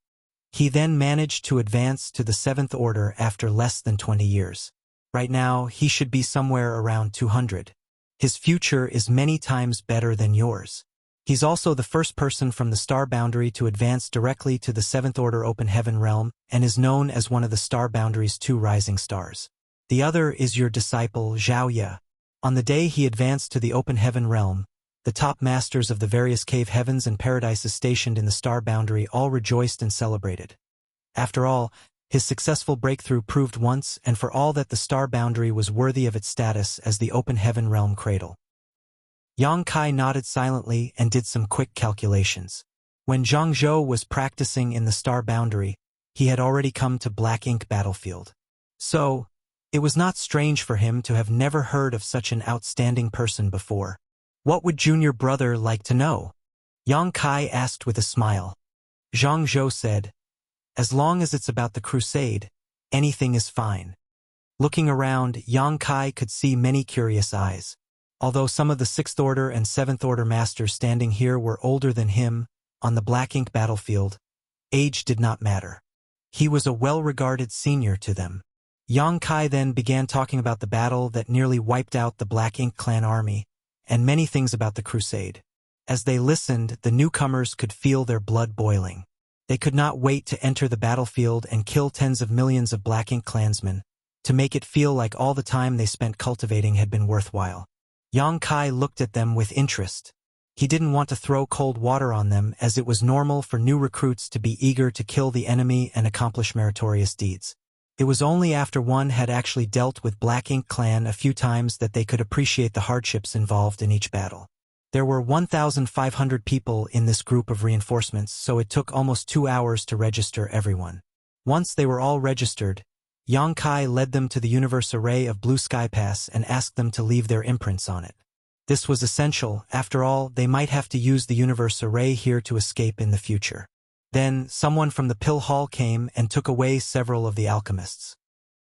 He then managed to advance to the 7th Order after less than 20 years. Right now, he should be somewhere around 200. His future is many times better than yours. He's also the first person from the star boundary to advance directly to the 7th Order Open Heaven realm and is known as one of the star boundary's 2 rising stars. The other is your disciple, Zhao Ye. On the day he advanced to the Open Heaven realm, the top masters of the various cave heavens and paradises stationed in the star boundary all rejoiced and celebrated. After all, his successful breakthrough proved once and for all that the star boundary was worthy of its status as the Open Heaven realm cradle." Yang Kai nodded silently and did some quick calculations. When Zhang Zhou was practicing in the star boundary, he had already come to Black Ink Battlefield. So, it was not strange for him to have never heard of such an outstanding person before. "What would junior brother like to know?" Yang Kai asked with a smile. Zhang Zhou said, "As long as it's about the crusade, anything is fine." Looking around, Yang Kai could see many curious eyes. Although some of the 6th Order and 7th Order masters standing here were older than him, on the Black Ink Battlefield, age did not matter. He was a well-regarded senior to them. Yang Kai then began talking about the battle that nearly wiped out the Black Ink clan army, and many things about the crusade. As they listened, the newcomers could feel their blood boiling. They could not wait to enter the battlefield and kill tens of millions of Black Ink clansmen, to make it feel like all the time they spent cultivating had been worthwhile. Yang Kai looked at them with interest. He didn't want to throw cold water on them, as it was normal for new recruits to be eager to kill the enemy and accomplish meritorious deeds. It was only after one had actually dealt with Black Ink clan a few times that they could appreciate the hardships involved in each battle. There were 1,500 people in this group of reinforcements, so it took almost 2 hours to register everyone. Once they were all registered, Yang Kai led them to the Universe Array of Blue Sky Pass and asked them to leave their imprints on it. This was essential. After all, they might have to use the Universe Array here to escape in the future. Then, someone from the pill hall came and took away several of the alchemists.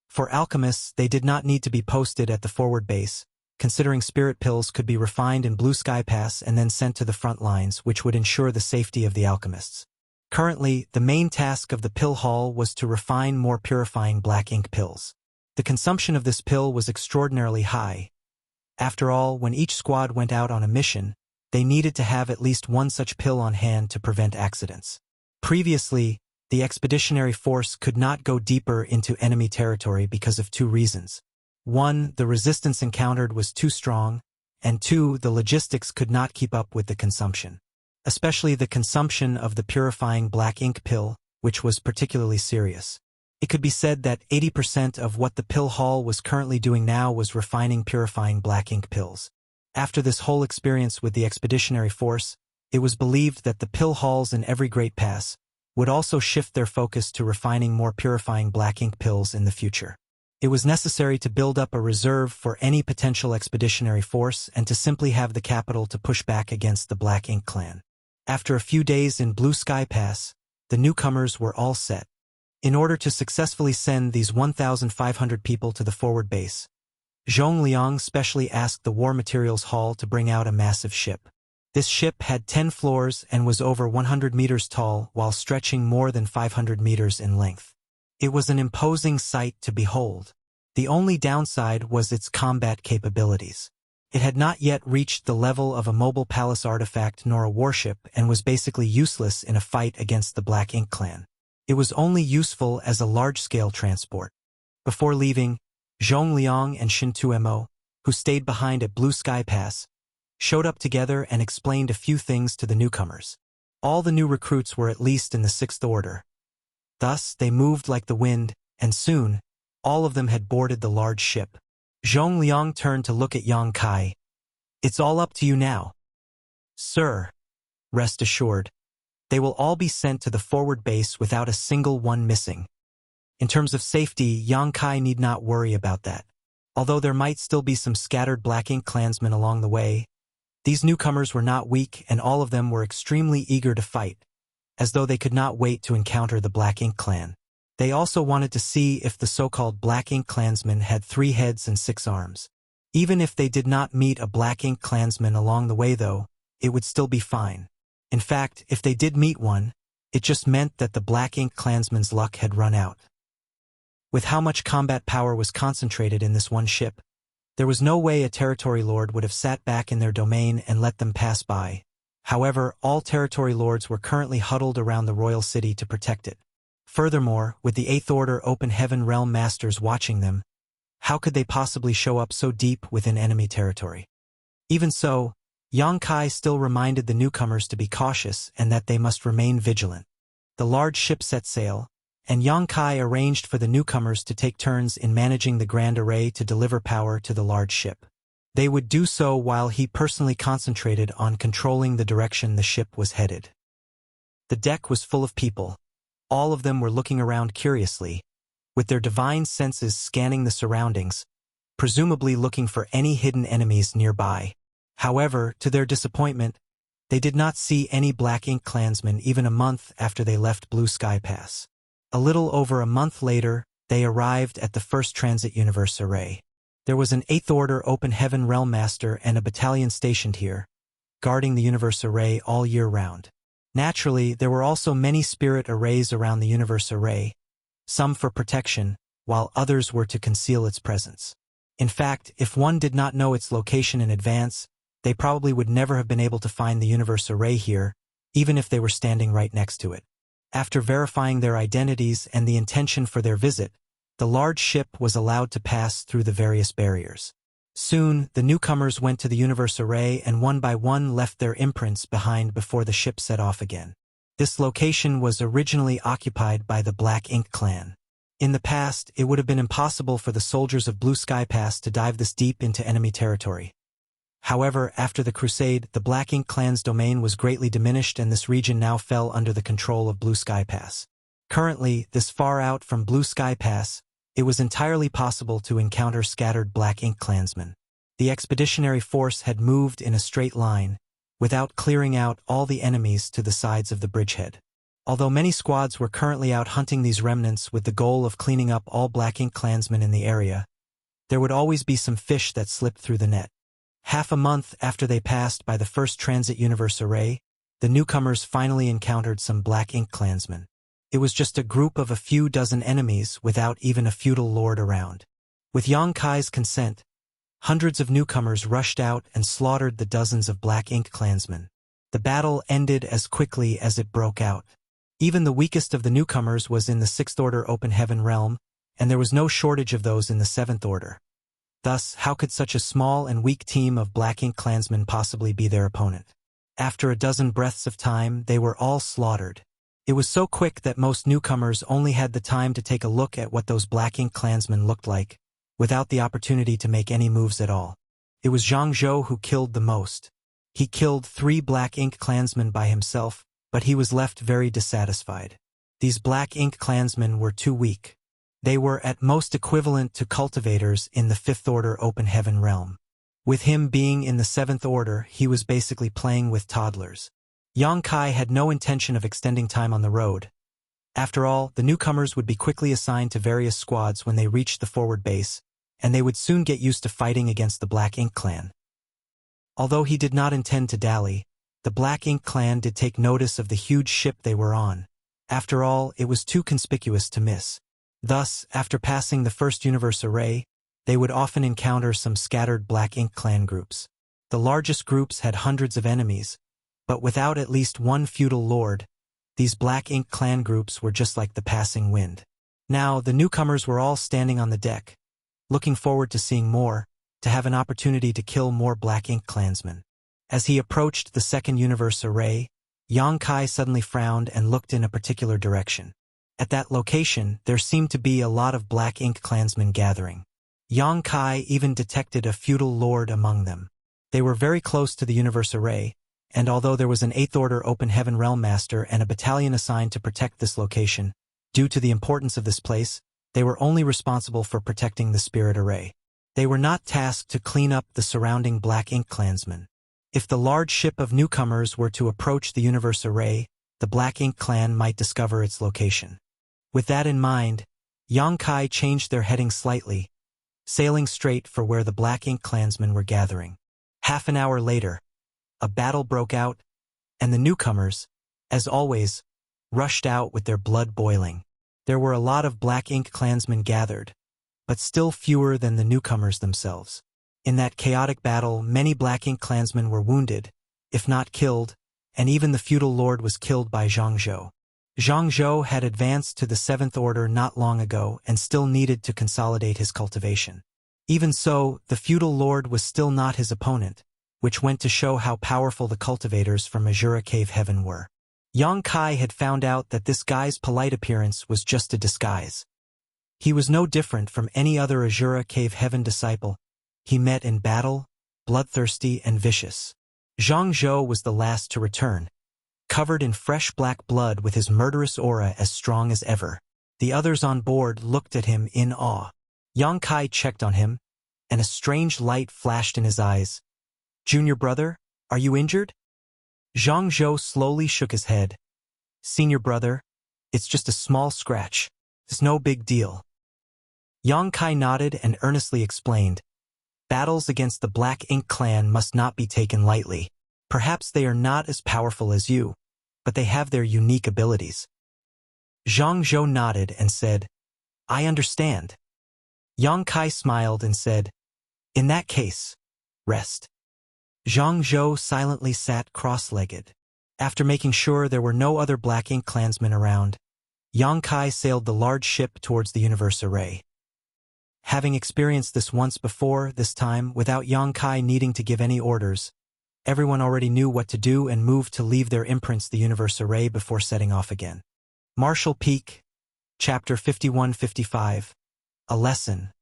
For alchemists, they did not need to be posted at the forward base, considering spirit pills could be refined in Blue Sky Pass and then sent to the front lines, which would ensure the safety of the alchemists. Currently, the main task of the pill hall was to refine more purifying Black Ink pills. The consumption of this pill was extraordinarily high. After all, when each squad went out on a mission, they needed to have at least one such pill on hand to prevent accidents. Previously, the expeditionary force could not go deeper into enemy territory because of 2 reasons. 1, the resistance encountered was too strong, and 2, the logistics could not keep up with the consumption. Especially the consumption of the purifying Black Ink pill, which was particularly serious. It could be said that 80% of what the pill hall was currently doing now was refining purifying Black Ink pills. After this whole experience with the expeditionary force, it was believed that the pill halls in every great pass would also shift their focus to refining more purifying Black Ink pills in the future. It was necessary to build up a reserve for any potential expeditionary force and to simply have the capital to push back against the Black Ink clan. After a few days in Blue Sky Pass, the newcomers were all set. In order to successfully send these 1,500 people to the forward base, Zhong Liang specially asked the War Materials Hall to bring out a massive ship. This ship had 10 floors and was over 100 meters tall while stretching more than 500 meters in length. It was an imposing sight to behold. The only downside was its combat capabilities. It had not yet reached the level of a mobile palace artifact nor a warship and was basically useless in a fight against the Black Ink clan. It was only useful as a large-scale transport. Before leaving, Zhong Liang and Shin Tuemo, who stayed behind at Blue Sky Pass, showed up together and explained a few things to the newcomers. All the new recruits were at least in the 6th Order. Thus, they moved like the wind, and soon, all of them had boarded the large ship. Zhong Liang turned to look at Yang Kai. "It's all up to you now." "Sir, rest assured, they will all be sent to the forward base without a single one missing. In terms of safety, Yang Kai need not worry about that. Although there might still be some scattered Black Ink clansmen along the way, These newcomers were not weak, and all of them were extremely eager to fight, as though they could not wait to encounter the Black Ink Clan. They also wanted to see if the so-called Black Ink Klansmen had 3 heads and 6 arms. Even if they did not meet a Black Ink Klansman along the way though, it would still be fine. In fact, if they did meet one, it just meant that the Black Ink Klansman's luck had run out. With how much combat power was concentrated in this one ship, there was no way a territory lord would have sat back in their domain and let them pass by. However, all territory lords were currently huddled around the royal city to protect it. Furthermore, with the 8th Order Open Heaven Realm Masters watching them, how could they possibly show up so deep within enemy territory? Even so, Yang Kai still reminded the newcomers to be cautious and that they must remain vigilant. The large ship set sail, and Yang Kai arranged for the newcomers to take turns in managing the grand array to deliver power to the large ship. They would do so while he personally concentrated on controlling the direction the ship was headed. The deck was full of people. All of them were looking around curiously, with their divine senses scanning the surroundings, presumably looking for any hidden enemies nearby. However, to their disappointment, they did not see any Black Ink Klansmen even a month after they left Blue Sky Pass. A little over a month later, they arrived at the first transit universe array. There was an 8th Order Open Heaven Realm Master and a battalion stationed here, guarding the universe array all year round. Naturally, there were also many spirit arrays around the universe array, some for protection, while others were to conceal its presence. In fact, if one did not know its location in advance, they probably would never have been able to find the universe array here, even if they were standing right next to it. After verifying their identities and the intention for their visit, the large ship was allowed to pass through the various barriers. Soon, the newcomers went to the universe array and one by one left their imprints behind before the ship set off again. This location was originally occupied by the Black Ink Clan. In the past, it would have been impossible for the soldiers of Blue Sky Pass to dive this deep into enemy territory. However, after the Crusade, the Black Ink Clan's domain was greatly diminished and this region now fell under the control of Blue Sky Pass. Currently, this far out from Blue Sky Pass, it was entirely possible to encounter scattered Black Ink Klansmen. The expeditionary force had moved in a straight line, without clearing out all the enemies to the sides of the bridgehead. Although many squads were currently out hunting these remnants with the goal of cleaning up all Black Ink Klansmen in the area, there would always be some fish that slipped through the net. Half a month after they passed by the first transit universe array, the newcomers finally encountered some Black Ink Klansmen. It was just a group of a few dozen enemies without even a feudal lord around. With Yang Kai's consent, hundreds of newcomers rushed out and slaughtered the dozens of Black Ink Klansmen. The battle ended as quickly as it broke out. Even the weakest of the newcomers was in the 6th Order Open Heaven realm, and there was no shortage of those in the 7th Order. Thus, how could such a small and weak team of Black Ink Klansmen possibly be their opponent? After a dozen breaths of time, they were all slaughtered. It was so quick that most newcomers only had the time to take a look at what those Black Ink Klansmen looked like, without the opportunity to make any moves at all. It was Zhang Zhou who killed the most. He killed 3 Black Ink Klansmen by himself, but he was left very dissatisfied. These Black Ink Klansmen were too weak. They were at most equivalent to cultivators in the 5th Order Open Heaven realm. With him being in the 7th Order, he was basically playing with toddlers. Yang Kai had no intention of extending time on the road. After all, the newcomers would be quickly assigned to various squads when they reached the forward base, and they would soon get used to fighting against the Black Ink Clan. Although he did not intend to dally, the Black Ink Clan did take notice of the huge ship they were on. After all, it was too conspicuous to miss. Thus, after passing the first universe array, they would often encounter some scattered Black Ink Clan groups. The largest groups had hundreds of enemies, but without at least one feudal lord, these Black Ink Clan groups were just like the passing wind. Now, the newcomers were all standing on the deck, looking forward to seeing more, to have an opportunity to kill more Black Ink Klansmen. As he approached the second universe array, Yang Kai suddenly frowned and looked in a particular direction. At that location, there seemed to be a lot of Black Ink Klansmen gathering. Yang Kai even detected a feudal lord among them. They were very close to the universe array, and although there was an 8th Order Open Heaven Realm Master and a battalion assigned to protect this location, due to the importance of this place, they were only responsible for protecting the spirit array. They were not tasked to clean up the surrounding Black Ink Klansmen. If the large ship of newcomers were to approach the universe array, the Black Ink clan might discover its location. With that in mind, Yongkai changed their heading slightly, sailing straight for where the Black Ink clansmen were gathering. Half an hour later, a battle broke out, and the newcomers, as always, rushed out with their blood boiling. There were a lot of Black Ink clansmen gathered, but still fewer than the newcomers themselves. In that chaotic battle, many Black Ink clansmen were wounded, if not killed, and even the feudal lord was killed by Zhang Zhou. Zhang Zhou had advanced to the Seventh Order not long ago and still needed to consolidate his cultivation. Even so, the feudal lord was still not his opponent, which went to show how powerful the cultivators from Azura Cave Heaven were. Yongkai had found out that this guy's polite appearance was just a disguise. He was no different from any other Azura Cave Heaven disciple he met in battle, bloodthirsty and vicious. Zhang Zhou was the last to return, covered in fresh black blood with his murderous aura as strong as ever. The others on board looked at him in awe. Yongkai checked on him, and a strange light flashed in his eyes. "Junior brother, are you injured?" Zhang Zhou slowly shook his head. "Senior brother, it's just a small scratch. It's no big deal." Yongkai nodded and earnestly explained, "Battles against the Black Ink clan must not be taken lightly. Perhaps they are not as powerful as you, but they have their unique abilities." Zhang Zhou nodded and said, "I understand." Yongkai smiled and said, "In that case, rest." Zhang Zhou silently sat cross-legged. After making sure there were no other Black Ink clansmen around, Yongkai sailed the large ship towards the universe array. Having experienced this once before, this time without Yongkai needing to give any orders, everyone already knew what to do and moved to leave their imprints the universe array before setting off again. Marshall Peak, Chapter 51-55. A Lesson.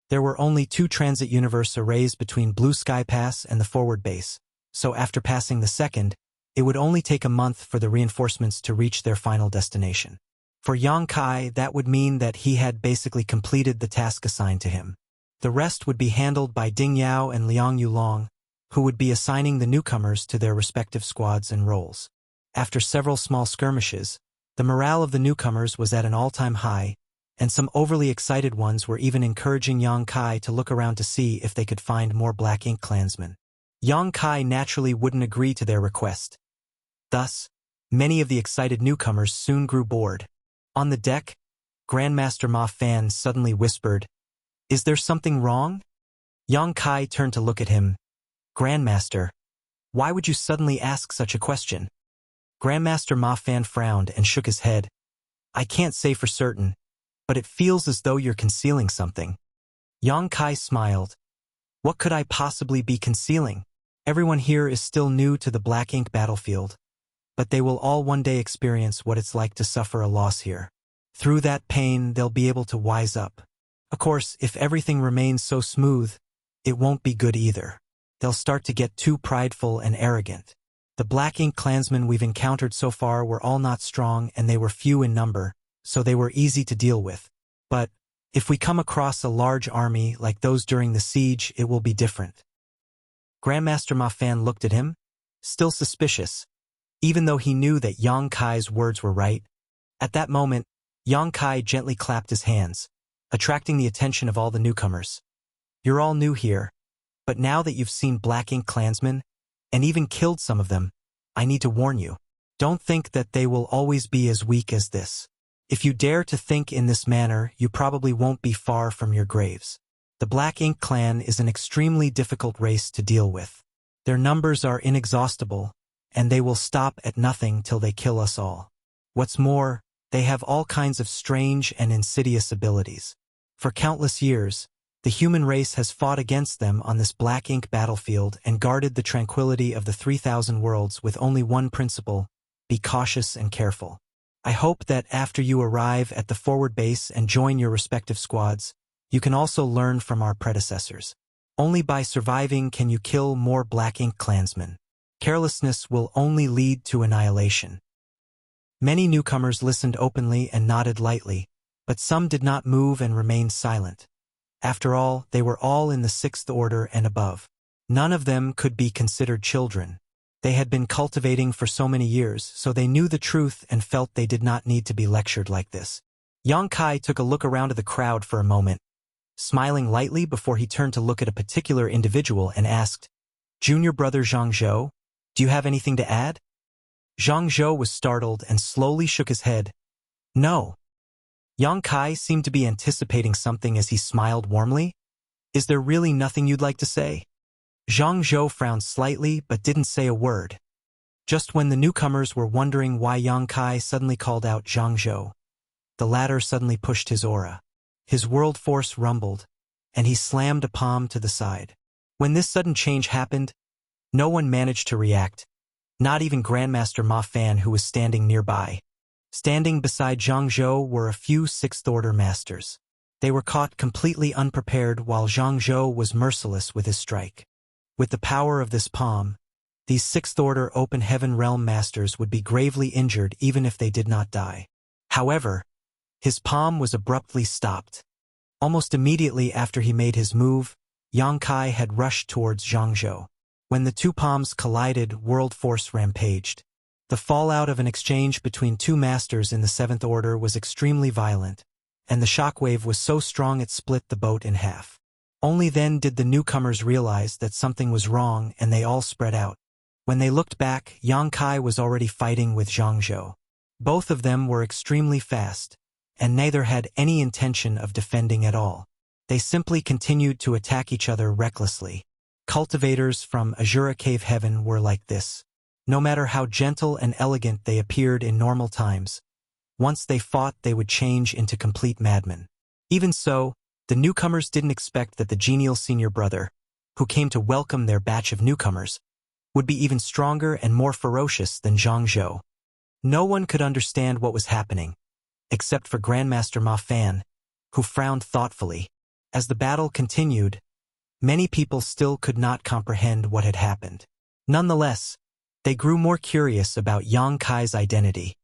There were only 2 transit universe arrays between Blue Sky Pass and the forward base, so after passing the second, it would only take a month for the reinforcements to reach their final destination. For Yongkai, that would mean that he had basically completed the task assigned to him. The rest would be handled by Ding Yao and Liang Yulong, who would be assigning the newcomers to their respective squads and roles. After several small skirmishes, the morale of the newcomers was at an all-time high, and some overly excited ones were even encouraging Yongkai to look around to see if they could find more Black Ink clansmen. Yongkai naturally wouldn't agree to their request. Thus, many of the excited newcomers soon grew bored. On the deck, Grandmaster Ma Fan suddenly whispered, "Is there something wrong?" Yongkai turned to look at him. "Grandmaster, why would you suddenly ask such a question?" Grandmaster Ma Fan frowned and shook his head. "I can't say for certain, but it feels as though you're concealing something." Yongkai smiled. "What could I possibly be concealing? Everyone here is still new to the Black Ink battlefield, but they will all one day experience what it's like to suffer a loss here. Through that pain, they'll be able to wise up. Of course, if everything remains so smooth, it won't be good either. They'll start to get too prideful and arrogant. The Black Ink clansmen we've encountered so far were all not strong and they were few in number, so they were easy to deal with. But if we come across a large army like those during the siege, it will be different." Grandmaster Ma Fan looked at him, still suspicious, even though he knew that Yongkai's words were right. At that moment, Yongkai gently clapped his hands, attracting the attention of all the newcomers. "You're all new here, but now that you've seen Black Ink clansmen, and even killed some of them, I need to warn you. Don't think that they will always be as weak as this. If you dare to think in this manner, you probably won't be far from your graves. The Black Ink clan is an extremely difficult race to deal with. Their numbers are inexhaustible, and they will stop at nothing till they kill us all. What's more, they have all kinds of strange and insidious abilities. For countless years, the human race has fought against them on this Black Ink battlefield and guarded the tranquility of the 3,000 worlds with only one principle: be cautious and careful. I hope that after you arrive at the forward base and join your respective squads, you can also learn from our predecessors. Only by surviving can you kill more Black Ink clansmen. Carelessness will only lead to annihilation." Many newcomers listened openly and nodded lightly, but some did not move and remained silent. After all, they were all in the 6th Order and above. None of them could be considered children. They had been cultivating for so many years, so they knew the truth and felt they did not need to be lectured like this. Yang Kai took a look around at the crowd for a moment, smiling lightly before he turned to look at a particular individual and asked, "Junior brother Zhang Zhou, do you have anything to add?" Zhang Zhou was startled and slowly shook his head. "No." Yang Kai seemed to be anticipating something as he smiled warmly. "Is there really nothing you'd like to say?" Zhang Zhou frowned slightly but didn't say a word. Just when the newcomers were wondering why Yang Kai suddenly called out Zhang Zhou, the latter suddenly pushed his aura. His world force rumbled, and he slammed a palm to the side. When this sudden change happened, no one managed to react, not even Grandmaster Ma Fan, who was standing nearby. Standing beside Zhang Zhou were a few sixth-order masters. They were caught completely unprepared while Zhang Zhou was merciless with his strike. With the power of this palm, these sixth-order open heaven realm masters would be gravely injured even if they did not die. However, his palm was abruptly stopped. Almost immediately after he made his move, Yang Kai had rushed towards Zhang Zhou. When the two palms collided, world force rampaged. The fallout of an exchange between two masters in the seventh order was extremely violent, and the shockwave was so strong it split the boat in half. Only then did the newcomers realize that something was wrong, and they all spread out. When they looked back, Yang Kai was already fighting with Zhang Zhou. Both of them were extremely fast, and neither had any intention of defending at all. They simply continued to attack each other recklessly. Cultivators from Azura Cave Heaven were like this. No matter how gentle and elegant they appeared in normal times, once they fought they would change into complete madmen. Even so, the newcomers didn't expect that the genial senior brother, who came to welcome their batch of newcomers, would be even stronger and more ferocious than Zhang Zhou. No one could understand what was happening, except for Grandmaster Ma Fan, who frowned thoughtfully. As the battle continued, many people still could not comprehend what had happened. Nonetheless, they grew more curious about Yang Kai's identity.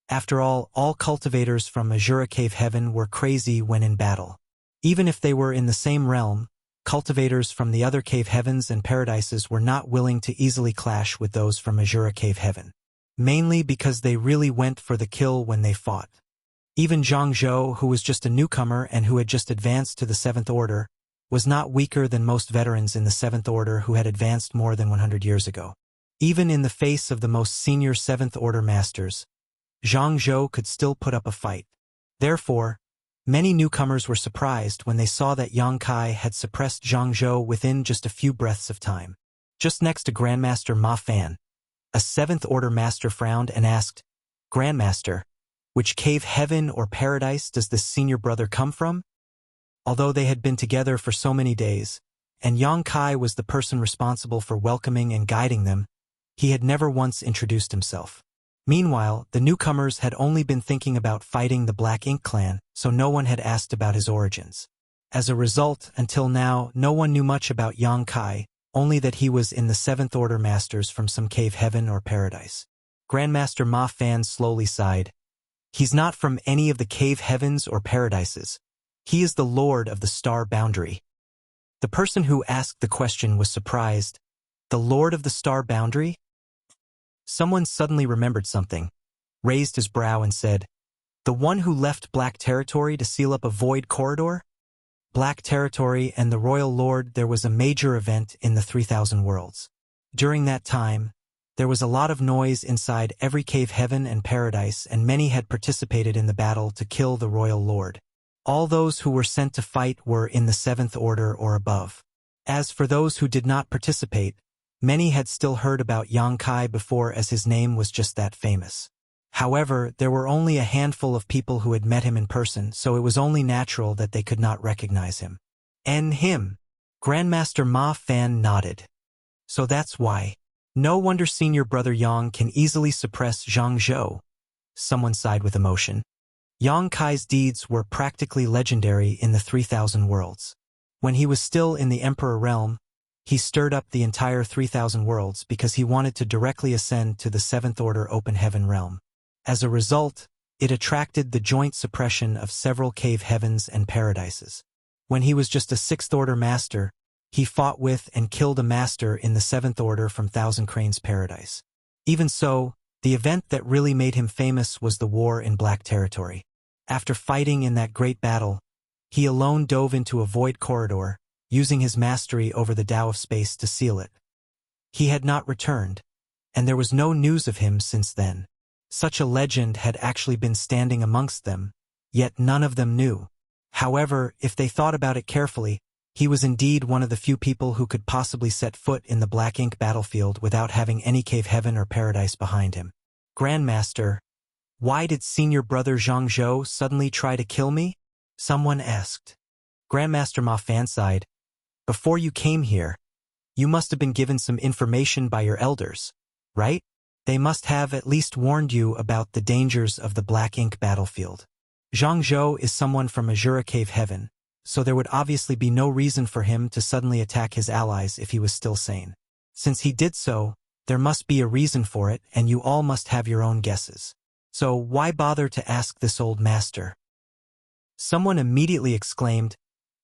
After all cultivators from Azura Cave Heaven were crazy when in battle. Even if they were in the same realm, cultivators from the other cave heavens and paradises were not willing to easily clash with those from Azura Cave Heaven, mainly because they really went for the kill when they fought. Even Zhang Zhou, who was just a newcomer and who had just advanced to the seventh order, was not weaker than most veterans in the seventh order who had advanced more than 100 years ago. Even in the face of the most senior seventh order masters, Zhang Zhou could still put up a fight. Therefore, many newcomers were surprised when they saw that Yang Kai had suppressed Zhang Zhou within just a few breaths of time. Just next to Grandmaster Ma Fan, a seventh order master frowned and asked, "Grandmaster, which cave heaven or paradise does this senior brother come from?" Although they had been together for so many days, and Yang Kai was the person responsible for welcoming and guiding them, he had never once introduced himself. Meanwhile, the newcomers had only been thinking about fighting the Black Ink clan, so no one had asked about his origins. As a result, until now, no one knew much about Yang Kai, only that he was in the seventh order masters from some cave heaven or paradise. Grandmaster Ma Fan slowly sighed. "He's not from any of the cave heavens or paradises. He is the Lord of the Star Boundary." The person who asked the question was surprised. The Lord of the Star Boundary? Someone suddenly remembered something, raised his brow and said, "The one who left Black Territory to seal up a void corridor?" Black Territory and the Royal Lord. There was a major event in the 3,000 worlds. During that time, there was a lot of noise inside every cave heaven and paradise, and many had participated in the battle to kill the Royal Lord. All those who were sent to fight were in the seventh order or above. As for those who did not participate, many had still heard about Yang Kai before, as his name was just that famous. However, there were only a handful of people who had met him in person, so it was only natural that they could not recognize him. "And him?" Grandmaster Ma Fan nodded. "So that's why. No wonder senior brother Yang can easily suppress Zhang Zhou." Someone sighed with emotion. Yang Kai's deeds were practically legendary in the 3,000 worlds. When he was still in the Emperor realm, he stirred up the entire 3,000 worlds because he wanted to directly ascend to the seventh order open heaven realm. As a result, it attracted the joint suppression of several cave heavens and paradises. When he was just a sixth order master, He fought with and killed a master in the Seventh Order from Thousand Cranes Paradise. Even so, the event that really made him famous was the war in Black Territory. After fighting in that great battle, he alone dove into a void corridor, using his mastery over the Tao of space to seal it. He had not returned, and there was no news of him since then. Such a legend had actually been standing amongst them, yet none of them knew. However, if they thought about it carefully, he was indeed one of the few people who could possibly set foot in the Black Ink battlefield without having any cave heaven or paradise behind him. Grandmaster, why did senior brother Zhang Zhou suddenly try to kill me? Someone asked. Grandmaster Ma Fan sighed. Before you came here, you must have been given some information by your elders, right? They must have at least warned you about the dangers of the Black Ink battlefield. Zhang Zhou is someone from Azura Cave Heaven, so there would obviously be no reason for him to suddenly attack his allies if he was still sane. Since he did so, there must be a reason for it, and you all must have your own guesses. So why bother to ask this old master? Someone immediately exclaimed,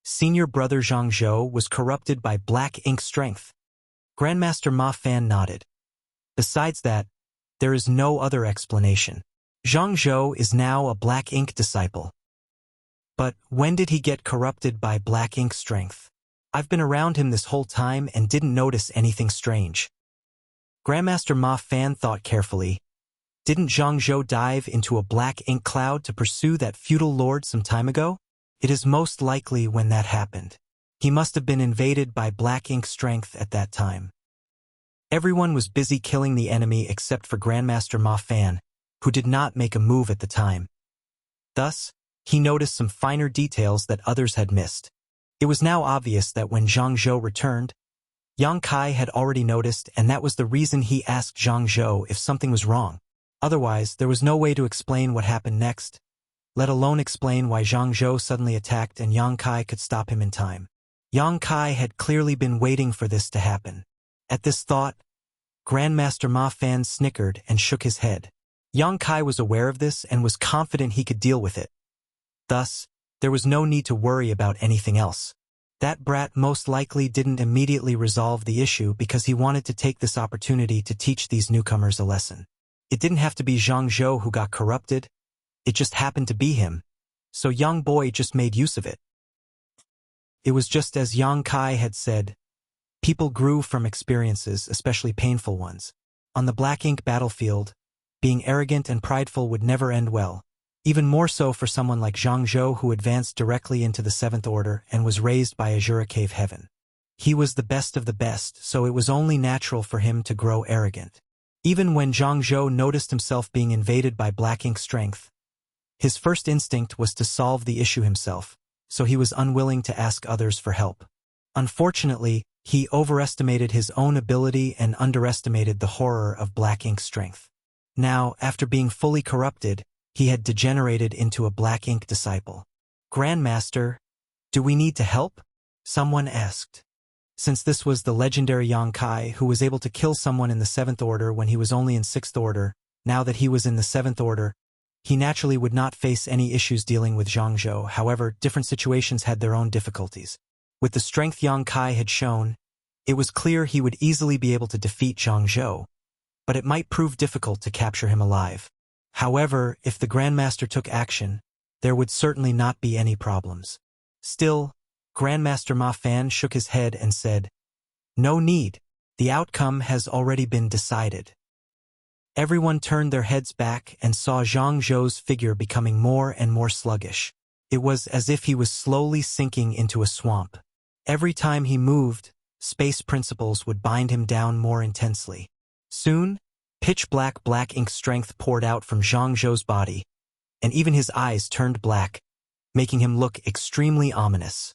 Senior brother Zhang Zhou was corrupted by Black Ink strength. Grandmaster Ma Fan nodded. Besides that, there is no other explanation. Zhang Zhou is now a Black Ink disciple. But when did he get corrupted by Black Ink strength? I've been around him this whole time and didn't notice anything strange. Grandmaster Ma Fan thought carefully. Didn't Zhang Zhou dive into a Black Ink cloud to pursue that feudal lord some time ago? It is most likely when that happened. He must have been invaded by Black Ink strength at that time. Everyone was busy killing the enemy except for Grandmaster Ma Fan, who did not make a move at the time. Thus, he noticed some finer details that others had missed. It was now obvious that when Zhang Zhou returned, Yang Kai had already noticed, and that was the reason he asked Zhang Zhou if something was wrong. Otherwise, there was no way to explain what happened next, let alone explain why Zhang Zhou suddenly attacked and Yang Kai could stop him in time. Yang Kai had clearly been waiting for this to happen. At this thought, Grandmaster Ma Fan snickered and shook his head. Yang Kai was aware of this and was confident he could deal with it. Thus, there was no need to worry about anything else. That brat most likely didn't immediately resolve the issue because he wanted to take this opportunity to teach these newcomers a lesson. It didn't have to be Zhang Zhou who got corrupted. It just happened to be him. So young boy just made use of it. It was just as Yang Kai had said. People grew from experiences, especially painful ones. On the Black Ink battlefield, being arrogant and prideful would never end well. Even more so for someone like Zhang Zhou who advanced directly into the Seventh Order and was raised by Azura Cave Heaven. He was the best of the best, so it was only natural for him to grow arrogant. Even when Zhang Zhou noticed himself being invaded by Black Ink strength, his first instinct was to solve the issue himself, so he was unwilling to ask others for help. Unfortunately, he overestimated his own ability and underestimated the horror of Black Ink strength. Now, after being fully corrupted, he had degenerated into a Black Ink disciple. Grandmaster, do we need to help? Someone asked. Since this was the legendary Yang Kai who was able to kill someone in the Seventh Order when he was only in Sixth Order, now that he was in the Seventh Order, he naturally would not face any issues dealing with Zhang Zhou. However, different situations had their own difficulties. With the strength Yang Kai had shown, it was clear he would easily be able to defeat Zhang Zhou, but it might prove difficult to capture him alive. However, if the Grandmaster took action, there would certainly not be any problems. Still, Grandmaster Ma Fan shook his head and said, No need. The outcome has already been decided. Everyone turned their heads back and saw Zhang Zhou's figure becoming more and more sluggish. It was as if he was slowly sinking into a swamp. Every time he moved, space principles would bind him down more intensely. Soon, pitch-black Black Ink strength poured out from Zhang Zhou's body, and even his eyes turned black, making him look extremely ominous.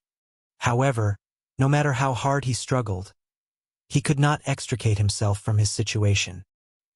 However, no matter how hard he struggled, he could not extricate himself from his situation.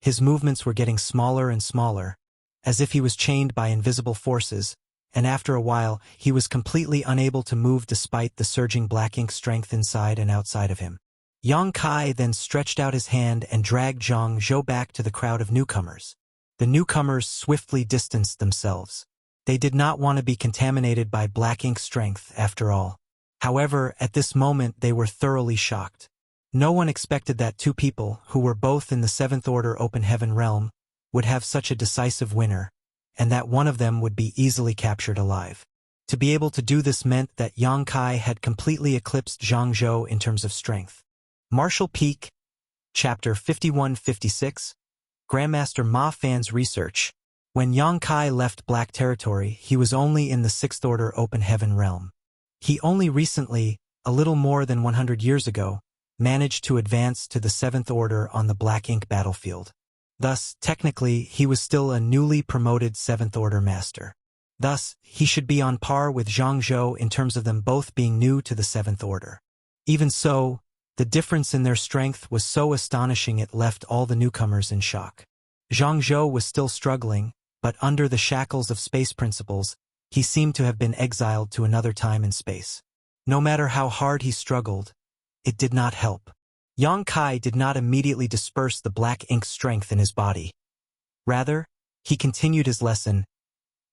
His movements were getting smaller and smaller, as if he was chained by invisible forces, and after a while, he was completely unable to move despite the surging Black Ink strength inside and outside of him. Yang Kai then stretched out his hand and dragged Zhang Zhou back to the crowd of newcomers. The newcomers swiftly distanced themselves. They did not want to be contaminated by Black Ink strength, after all. However, at this moment they were thoroughly shocked. No one expected that two people, who were both in the Seventh Order Open Heaven realm, would have such a decisive winner, and that one of them would be easily captured alive. To be able to do this meant that Yang Kai had completely eclipsed Zhang Zhou in terms of strength. Martial Peak, Chapter 51-56, Grandmaster Ma Fan's Research. When Yang Kai left Black Territory, he was only in the Sixth Order Open Heaven realm. He only recently, a little more than 100 years ago, managed to advance to the Seventh Order on the Black Ink battlefield. Thus, technically, he was still a newly promoted Seventh Order Master. Thus, he should be on par with Zhang Zhou in terms of them both being new to the Seventh Order. Even so, the difference in their strength was so astonishing it left all the newcomers in shock. Zhang Zhou was still struggling, but under the shackles of space principles, he seemed to have been exiled to another time and space. No matter how hard he struggled, it did not help. Yang Kai did not immediately disperse the black ink strength in his body. Rather, he continued his lesson.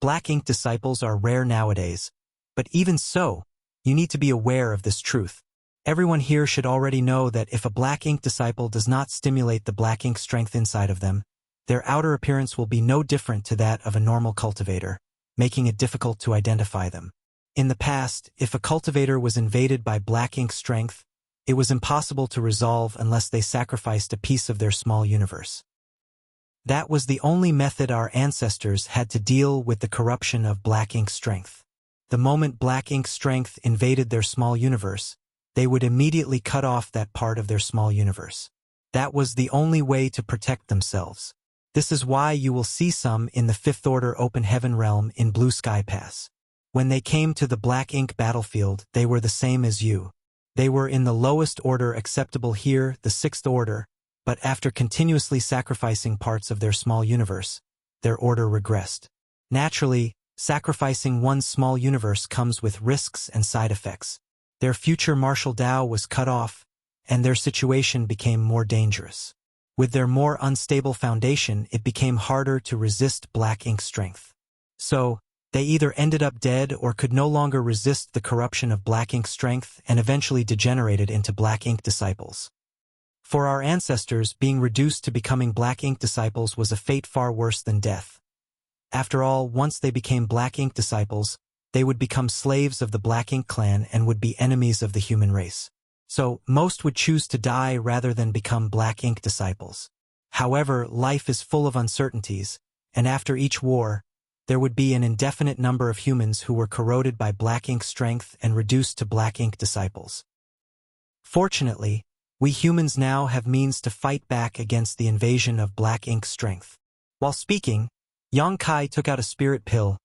Black ink disciples are rare nowadays, but even so, you need to be aware of this truth. Everyone here should already know that if a black ink disciple does not stimulate the black ink strength inside of them, their outer appearance will be no different to that of a normal cultivator, making it difficult to identify them. In the past, if a cultivator was invaded by black ink strength, it was impossible to resolve unless they sacrificed a piece of their small universe. That was the only method our ancestors had to deal with the corruption of black ink strength. The moment black ink strength invaded their small universe, they would immediately cut off that part of their small universe. That was the only way to protect themselves. This is why you will see some in the Fifth Order Open Heaven realm in Blue Sky Pass. When they came to the black ink battlefield, they were the same as you. They were in the lowest order acceptable here, the Sixth Order, but after continuously sacrificing parts of their small universe, their order regressed. Naturally, sacrificing one's small universe comes with risks and side effects. Their future martial Tao was cut off, and their situation became more dangerous. With their more unstable foundation, it became harder to resist black ink strength. So, they either ended up dead or could no longer resist the corruption of black ink strength and eventually degenerated into black ink disciples. For our ancestors, being reduced to becoming black ink disciples was a fate far worse than death. After all, once they became black ink disciples, they would become slaves of the Black Ink clan and would be enemies of the human race. So, most would choose to die rather than become black ink disciples. However, life is full of uncertainties, and after each war, there would be an indefinite number of humans who were corroded by black ink strength and reduced to black ink disciples. Fortunately, we humans now have means to fight back against the invasion of black ink strength. While speaking, Yang Kai took out a spirit pill.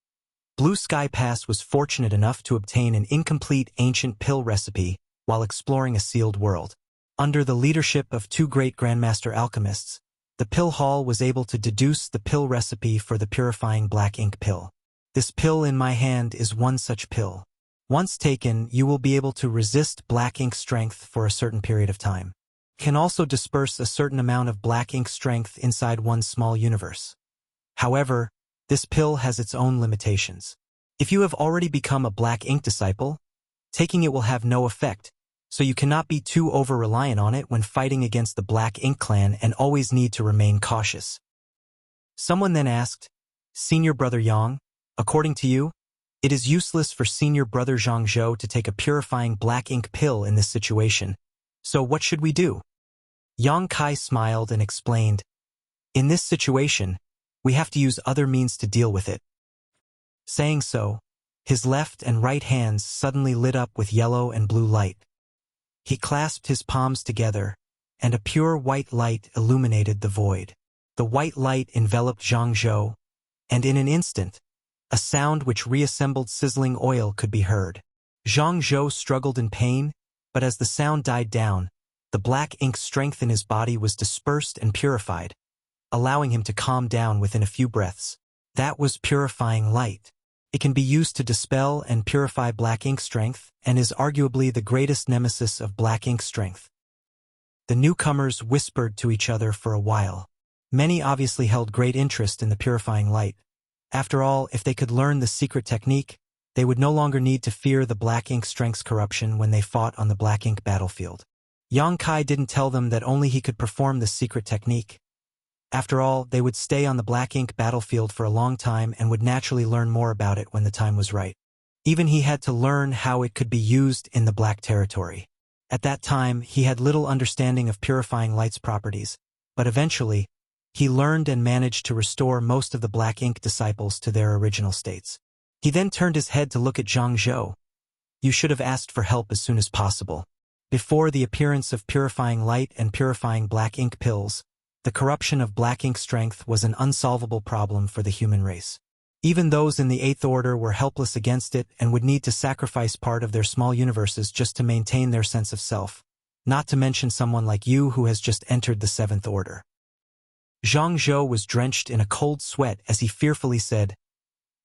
Blue Sky Pass was fortunate enough to obtain an incomplete ancient pill recipe while exploring a sealed world. Under the leadership of two great Grandmaster alchemists, the pill hall was able to deduce the pill recipe for the purifying black ink pill. This pill in my hand is one such pill. Once taken, you will be able to resist black ink strength for a certain period of time. Can also disperse a certain amount of black ink strength inside one's small universe. However, this pill has its own limitations. If you have already become a black ink disciple, taking it will have no effect, so you cannot be too over-reliant on it when fighting against the Black Ink clan and always need to remain cautious. Someone then asked, Senior Brother Yang, according to you, it is useless for Senior Brother Zhang Zhou to take a purifying black ink pill in this situation, so what should we do? Yang Kai smiled and explained, in this situation, we have to use other means to deal with it. Saying so, his left and right hands suddenly lit up with yellow and blue light. He clasped his palms together, and a pure white light illuminated the void. The white light enveloped Zhang Zhou, and in an instant, a sound which reassembled sizzling oil could be heard. Zhang Zhou struggled in pain, but as the sound died down, the black ink strength in his body was dispersed and purified, allowing him to calm down within a few breaths. That was purifying light. It can be used to dispel and purify black ink strength and is arguably the greatest nemesis of black ink strength. The newcomers whispered to each other for a while. Many obviously held great interest in the purifying light. After all, if they could learn the secret technique, They would no longer need to fear the black ink strength's corruption when they fought on the black ink battlefield. Yang Kai didn't tell them that only he could perform this secret technique. After all, they would stay on the black ink battlefield for a long time and would naturally learn more about it when the time was right. Even he had to learn how it could be used in the black territory. At that time, he had little understanding of purifying light's properties, but eventually, he learned and managed to restore most of the black ink disciples to their original states. He then turned his head to look at Zhang Zhou. You should have asked for help as soon as possible. Before the appearance of purifying light and purifying black ink pills, the corruption of black ink strength was an unsolvable problem for the human race. Even those in the Eighth Order were helpless against it and would need to sacrifice part of their small universes just to maintain their sense of self, not to mention someone like you who has just entered the Seventh Order. Zhang Zhou was drenched in a cold sweat as he fearfully said,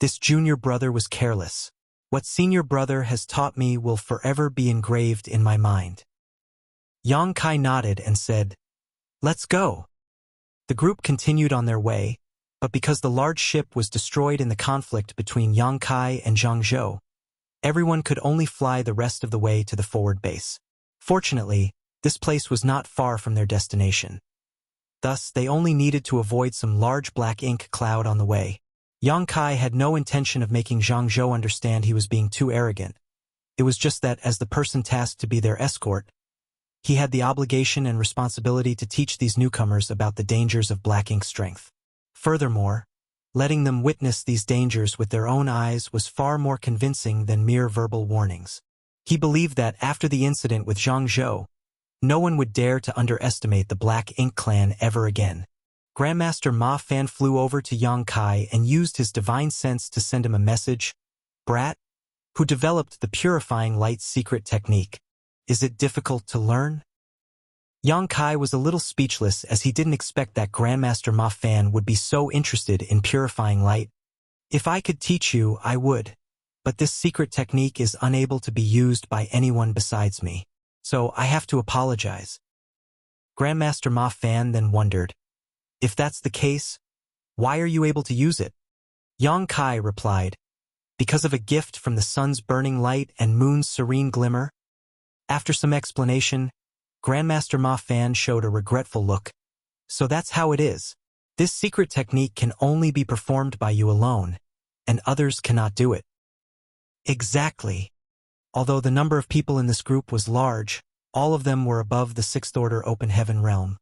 "This junior brother was careless. What senior brother has taught me will forever be engraved in my mind." Yang Kai nodded and said, "Let's go." The group continued on their way, but because the large ship was destroyed in the conflict between Yang Kai and Zhang Zhou, everyone could only fly the rest of the way to the forward base. Fortunately, this place was not far from their destination. Thus, they only needed to avoid some large black ink cloud on the way. Yang Kai had no intention of making Zhang Zhou understand he was being too arrogant. It was just that, as the person tasked to be their escort, he had the obligation and responsibility to teach these newcomers about the dangers of black ink strength. Furthermore, letting them witness these dangers with their own eyes was far more convincing than mere verbal warnings. He believed that after the incident with Zhang Zhou, no one would dare to underestimate the Black Ink clan ever again. Grandmaster Ma Fan flew over to Yang Kai and used his divine sense to send him a message. "Brat, who developed the purifying light secret technique. Is it difficult to learn?" Yang Kai was a little speechless as he didn't expect that Grandmaster Ma Fan would be so interested in purifying light. "If I could teach you, I would. But this secret technique is unable to be used by anyone besides me. So I have to apologize." Grandmaster Ma Fan then wondered, "If that's the case, why are you able to use it?" Yang Kai replied, "Because of a gift from the sun's burning light and moon's serene glimmer." After some explanation, Grandmaster Ma Fan showed a regretful look. "So that's how it is. This secret technique can only be performed by you alone, and others cannot do it." Exactly. Although the number of people in this group was large, all of them were above the Sixth Order Open Heaven realm.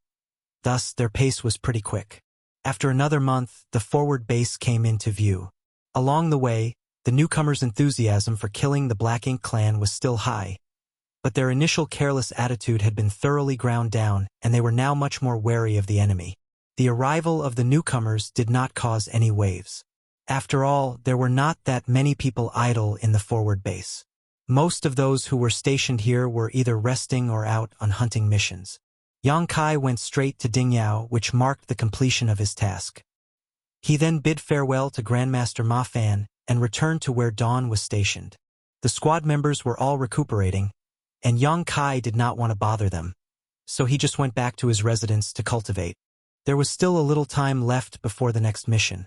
Thus, their pace was pretty quick. After another month, the forward base came into view. Along the way, the newcomers' enthusiasm for killing the Black Ink clan was still high, but their initial careless attitude had been thoroughly ground down, and they were now much more wary of the enemy. The arrival of the newcomers did not cause any waves. After all, there were not that many people idle in the forward base. Most of those who were stationed here were either resting or out on hunting missions. Yang Kai went straight to Dingyao, which marked the completion of his task. He then bid farewell to Grandmaster Ma Fan and returned to where Dawn was stationed. The squad members were all recuperating, and Yang Kai did not want to bother them, so he just went back to his residence to cultivate. There was still a little time left before the next mission,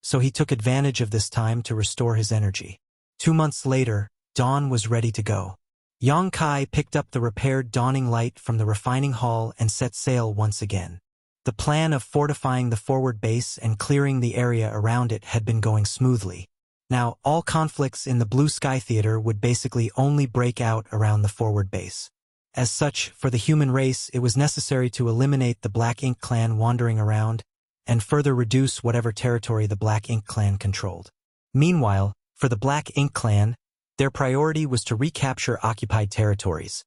so he took advantage of this time to restore his energy. 2 months later, Dawn was ready to go. Yang Kai picked up the repaired dawning light from the refining hall and set sail once again. The plan of fortifying the forward base and clearing the area around it had been going smoothly. Now, all conflicts in the Blue Sky Theater would basically only break out around the forward base. As such, for the human race, it was necessary to eliminate the Black Ink clan wandering around and further reduce whatever territory the Black Ink clan controlled. Meanwhile, for the Black Ink clan, their priority was to recapture occupied territories.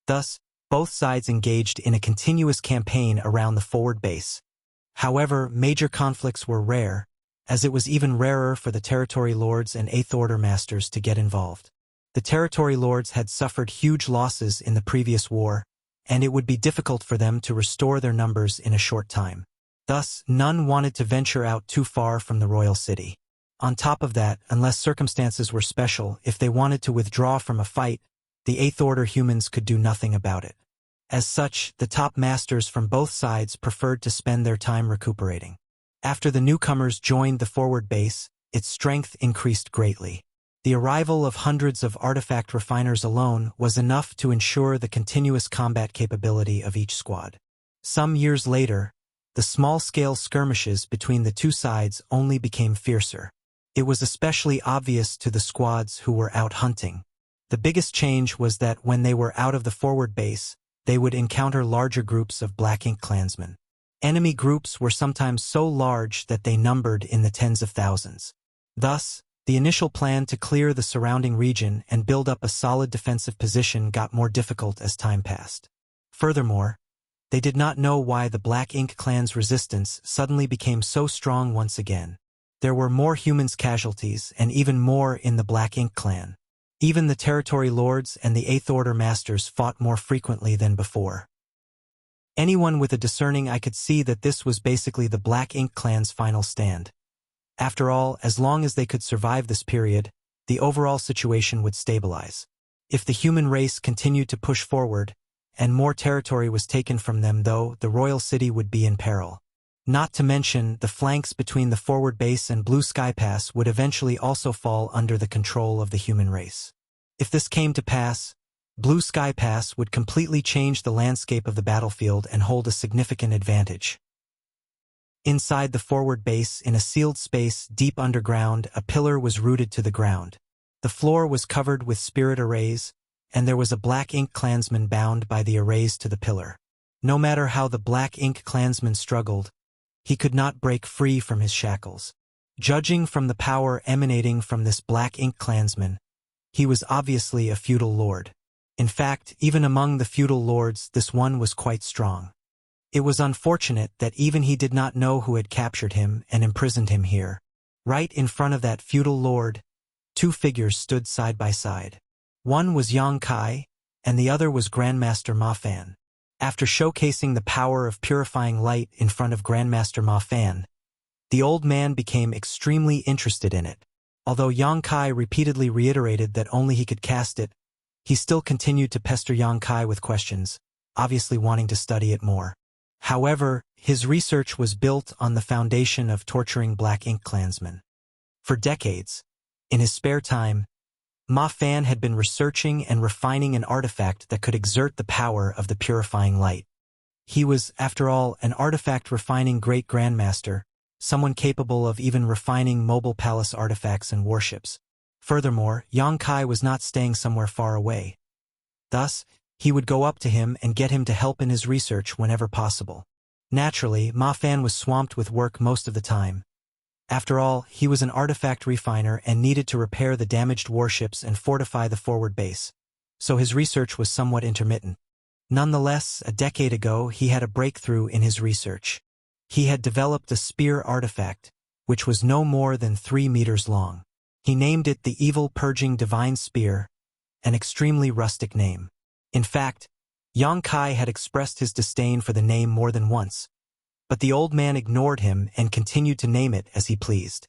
Thus, both sides engaged in a continuous campaign around the forward base. However, major conflicts were rare, as it was even rarer for the Territory Lords and Eighth Order Masters to get involved. The Territory Lords had suffered huge losses in the previous war, and it would be difficult for them to restore their numbers in a short time. Thus, none wanted to venture out too far from the royal city. On top of that, unless circumstances were special, if they wanted to withdraw from a fight, the Eighth Order humans could do nothing about it. As such, the top masters from both sides preferred to spend their time recuperating. After the newcomers joined the forward base, its strength increased greatly. The arrival of hundreds of artifact refiners alone was enough to ensure the continuous combat capability of each squad. Some years later, the small-scale skirmishes between the two sides only became fiercer. It was especially obvious to the squads who were out hunting. The biggest change was that when they were out of the forward base, they would encounter larger groups of Black Ink clansmen. Enemy groups were sometimes so large that they numbered in the tens of thousands. Thus, the initial plan to clear the surrounding region and build up a solid defensive position got more difficult as time passed. Furthermore, they did not know why the Black Ink clan's resistance suddenly became so strong once again. There were more humans casualties and even more in the Black Ink clan. Even the territory lords and the Eighth Order masters fought more frequently than before. Anyone with a discerning eye could see that this was basically the Black Ink clan's final stand. After all, as long as they could survive this period, the overall situation would stabilize. If the human race continued to push forward, and more territory was taken from them, though, the royal city would be in peril. Not to mention, the flanks between the forward base and Blue Sky Pass would eventually also fall under the control of the human race. If this came to pass, Blue Sky Pass would completely change the landscape of the battlefield and hold a significant advantage. Inside the forward base, in a sealed space deep underground, a pillar was rooted to the ground. The floor was covered with spirit arrays, and there was a Black Ink clansman bound by the arrays to the pillar. No matter how the Black Ink clansman struggled, he could not break free from his shackles. Judging from the power emanating from this Black Ink clansman, he was obviously a feudal lord. In fact, even among the feudal lords, this one was quite strong. It was unfortunate that even he did not know who had captured him and imprisoned him here. Right in front of that feudal lord, two figures stood side by side. One was Yang Kai, and the other was Grandmaster Ma Fan. After showcasing the power of purifying light in front of Grandmaster Ma Fan, the old man became extremely interested in it. Although Yang Kai repeatedly reiterated that only he could cast it, he still continued to pester Yang Kai with questions, obviously wanting to study it more. However, his research was built on the foundation of torturing Black Ink clansmen. For decades, in his spare time, Ma Fan had been researching and refining an artifact that could exert the power of the purifying light. He was, after all, an artifact refining great grandmaster, someone capable of even refining mobile palace artifacts and warships. Furthermore, Yang Kai was not staying somewhere far away. Thus, he would go up to him and get him to help in his research whenever possible. Naturally, Ma Fan was swamped with work most of the time. After all, he was an artifact refiner and needed to repair the damaged warships and fortify the forward base, so his research was somewhat intermittent. Nonetheless, a decade ago, he had a breakthrough in his research. He had developed a spear artifact, which was no more than 3 meters long. He named it the Evil Purging Divine Spear, an extremely rustic name. In fact, Yang Kai had expressed his disdain for the name more than once, but the old man ignored him and continued to name it as he pleased.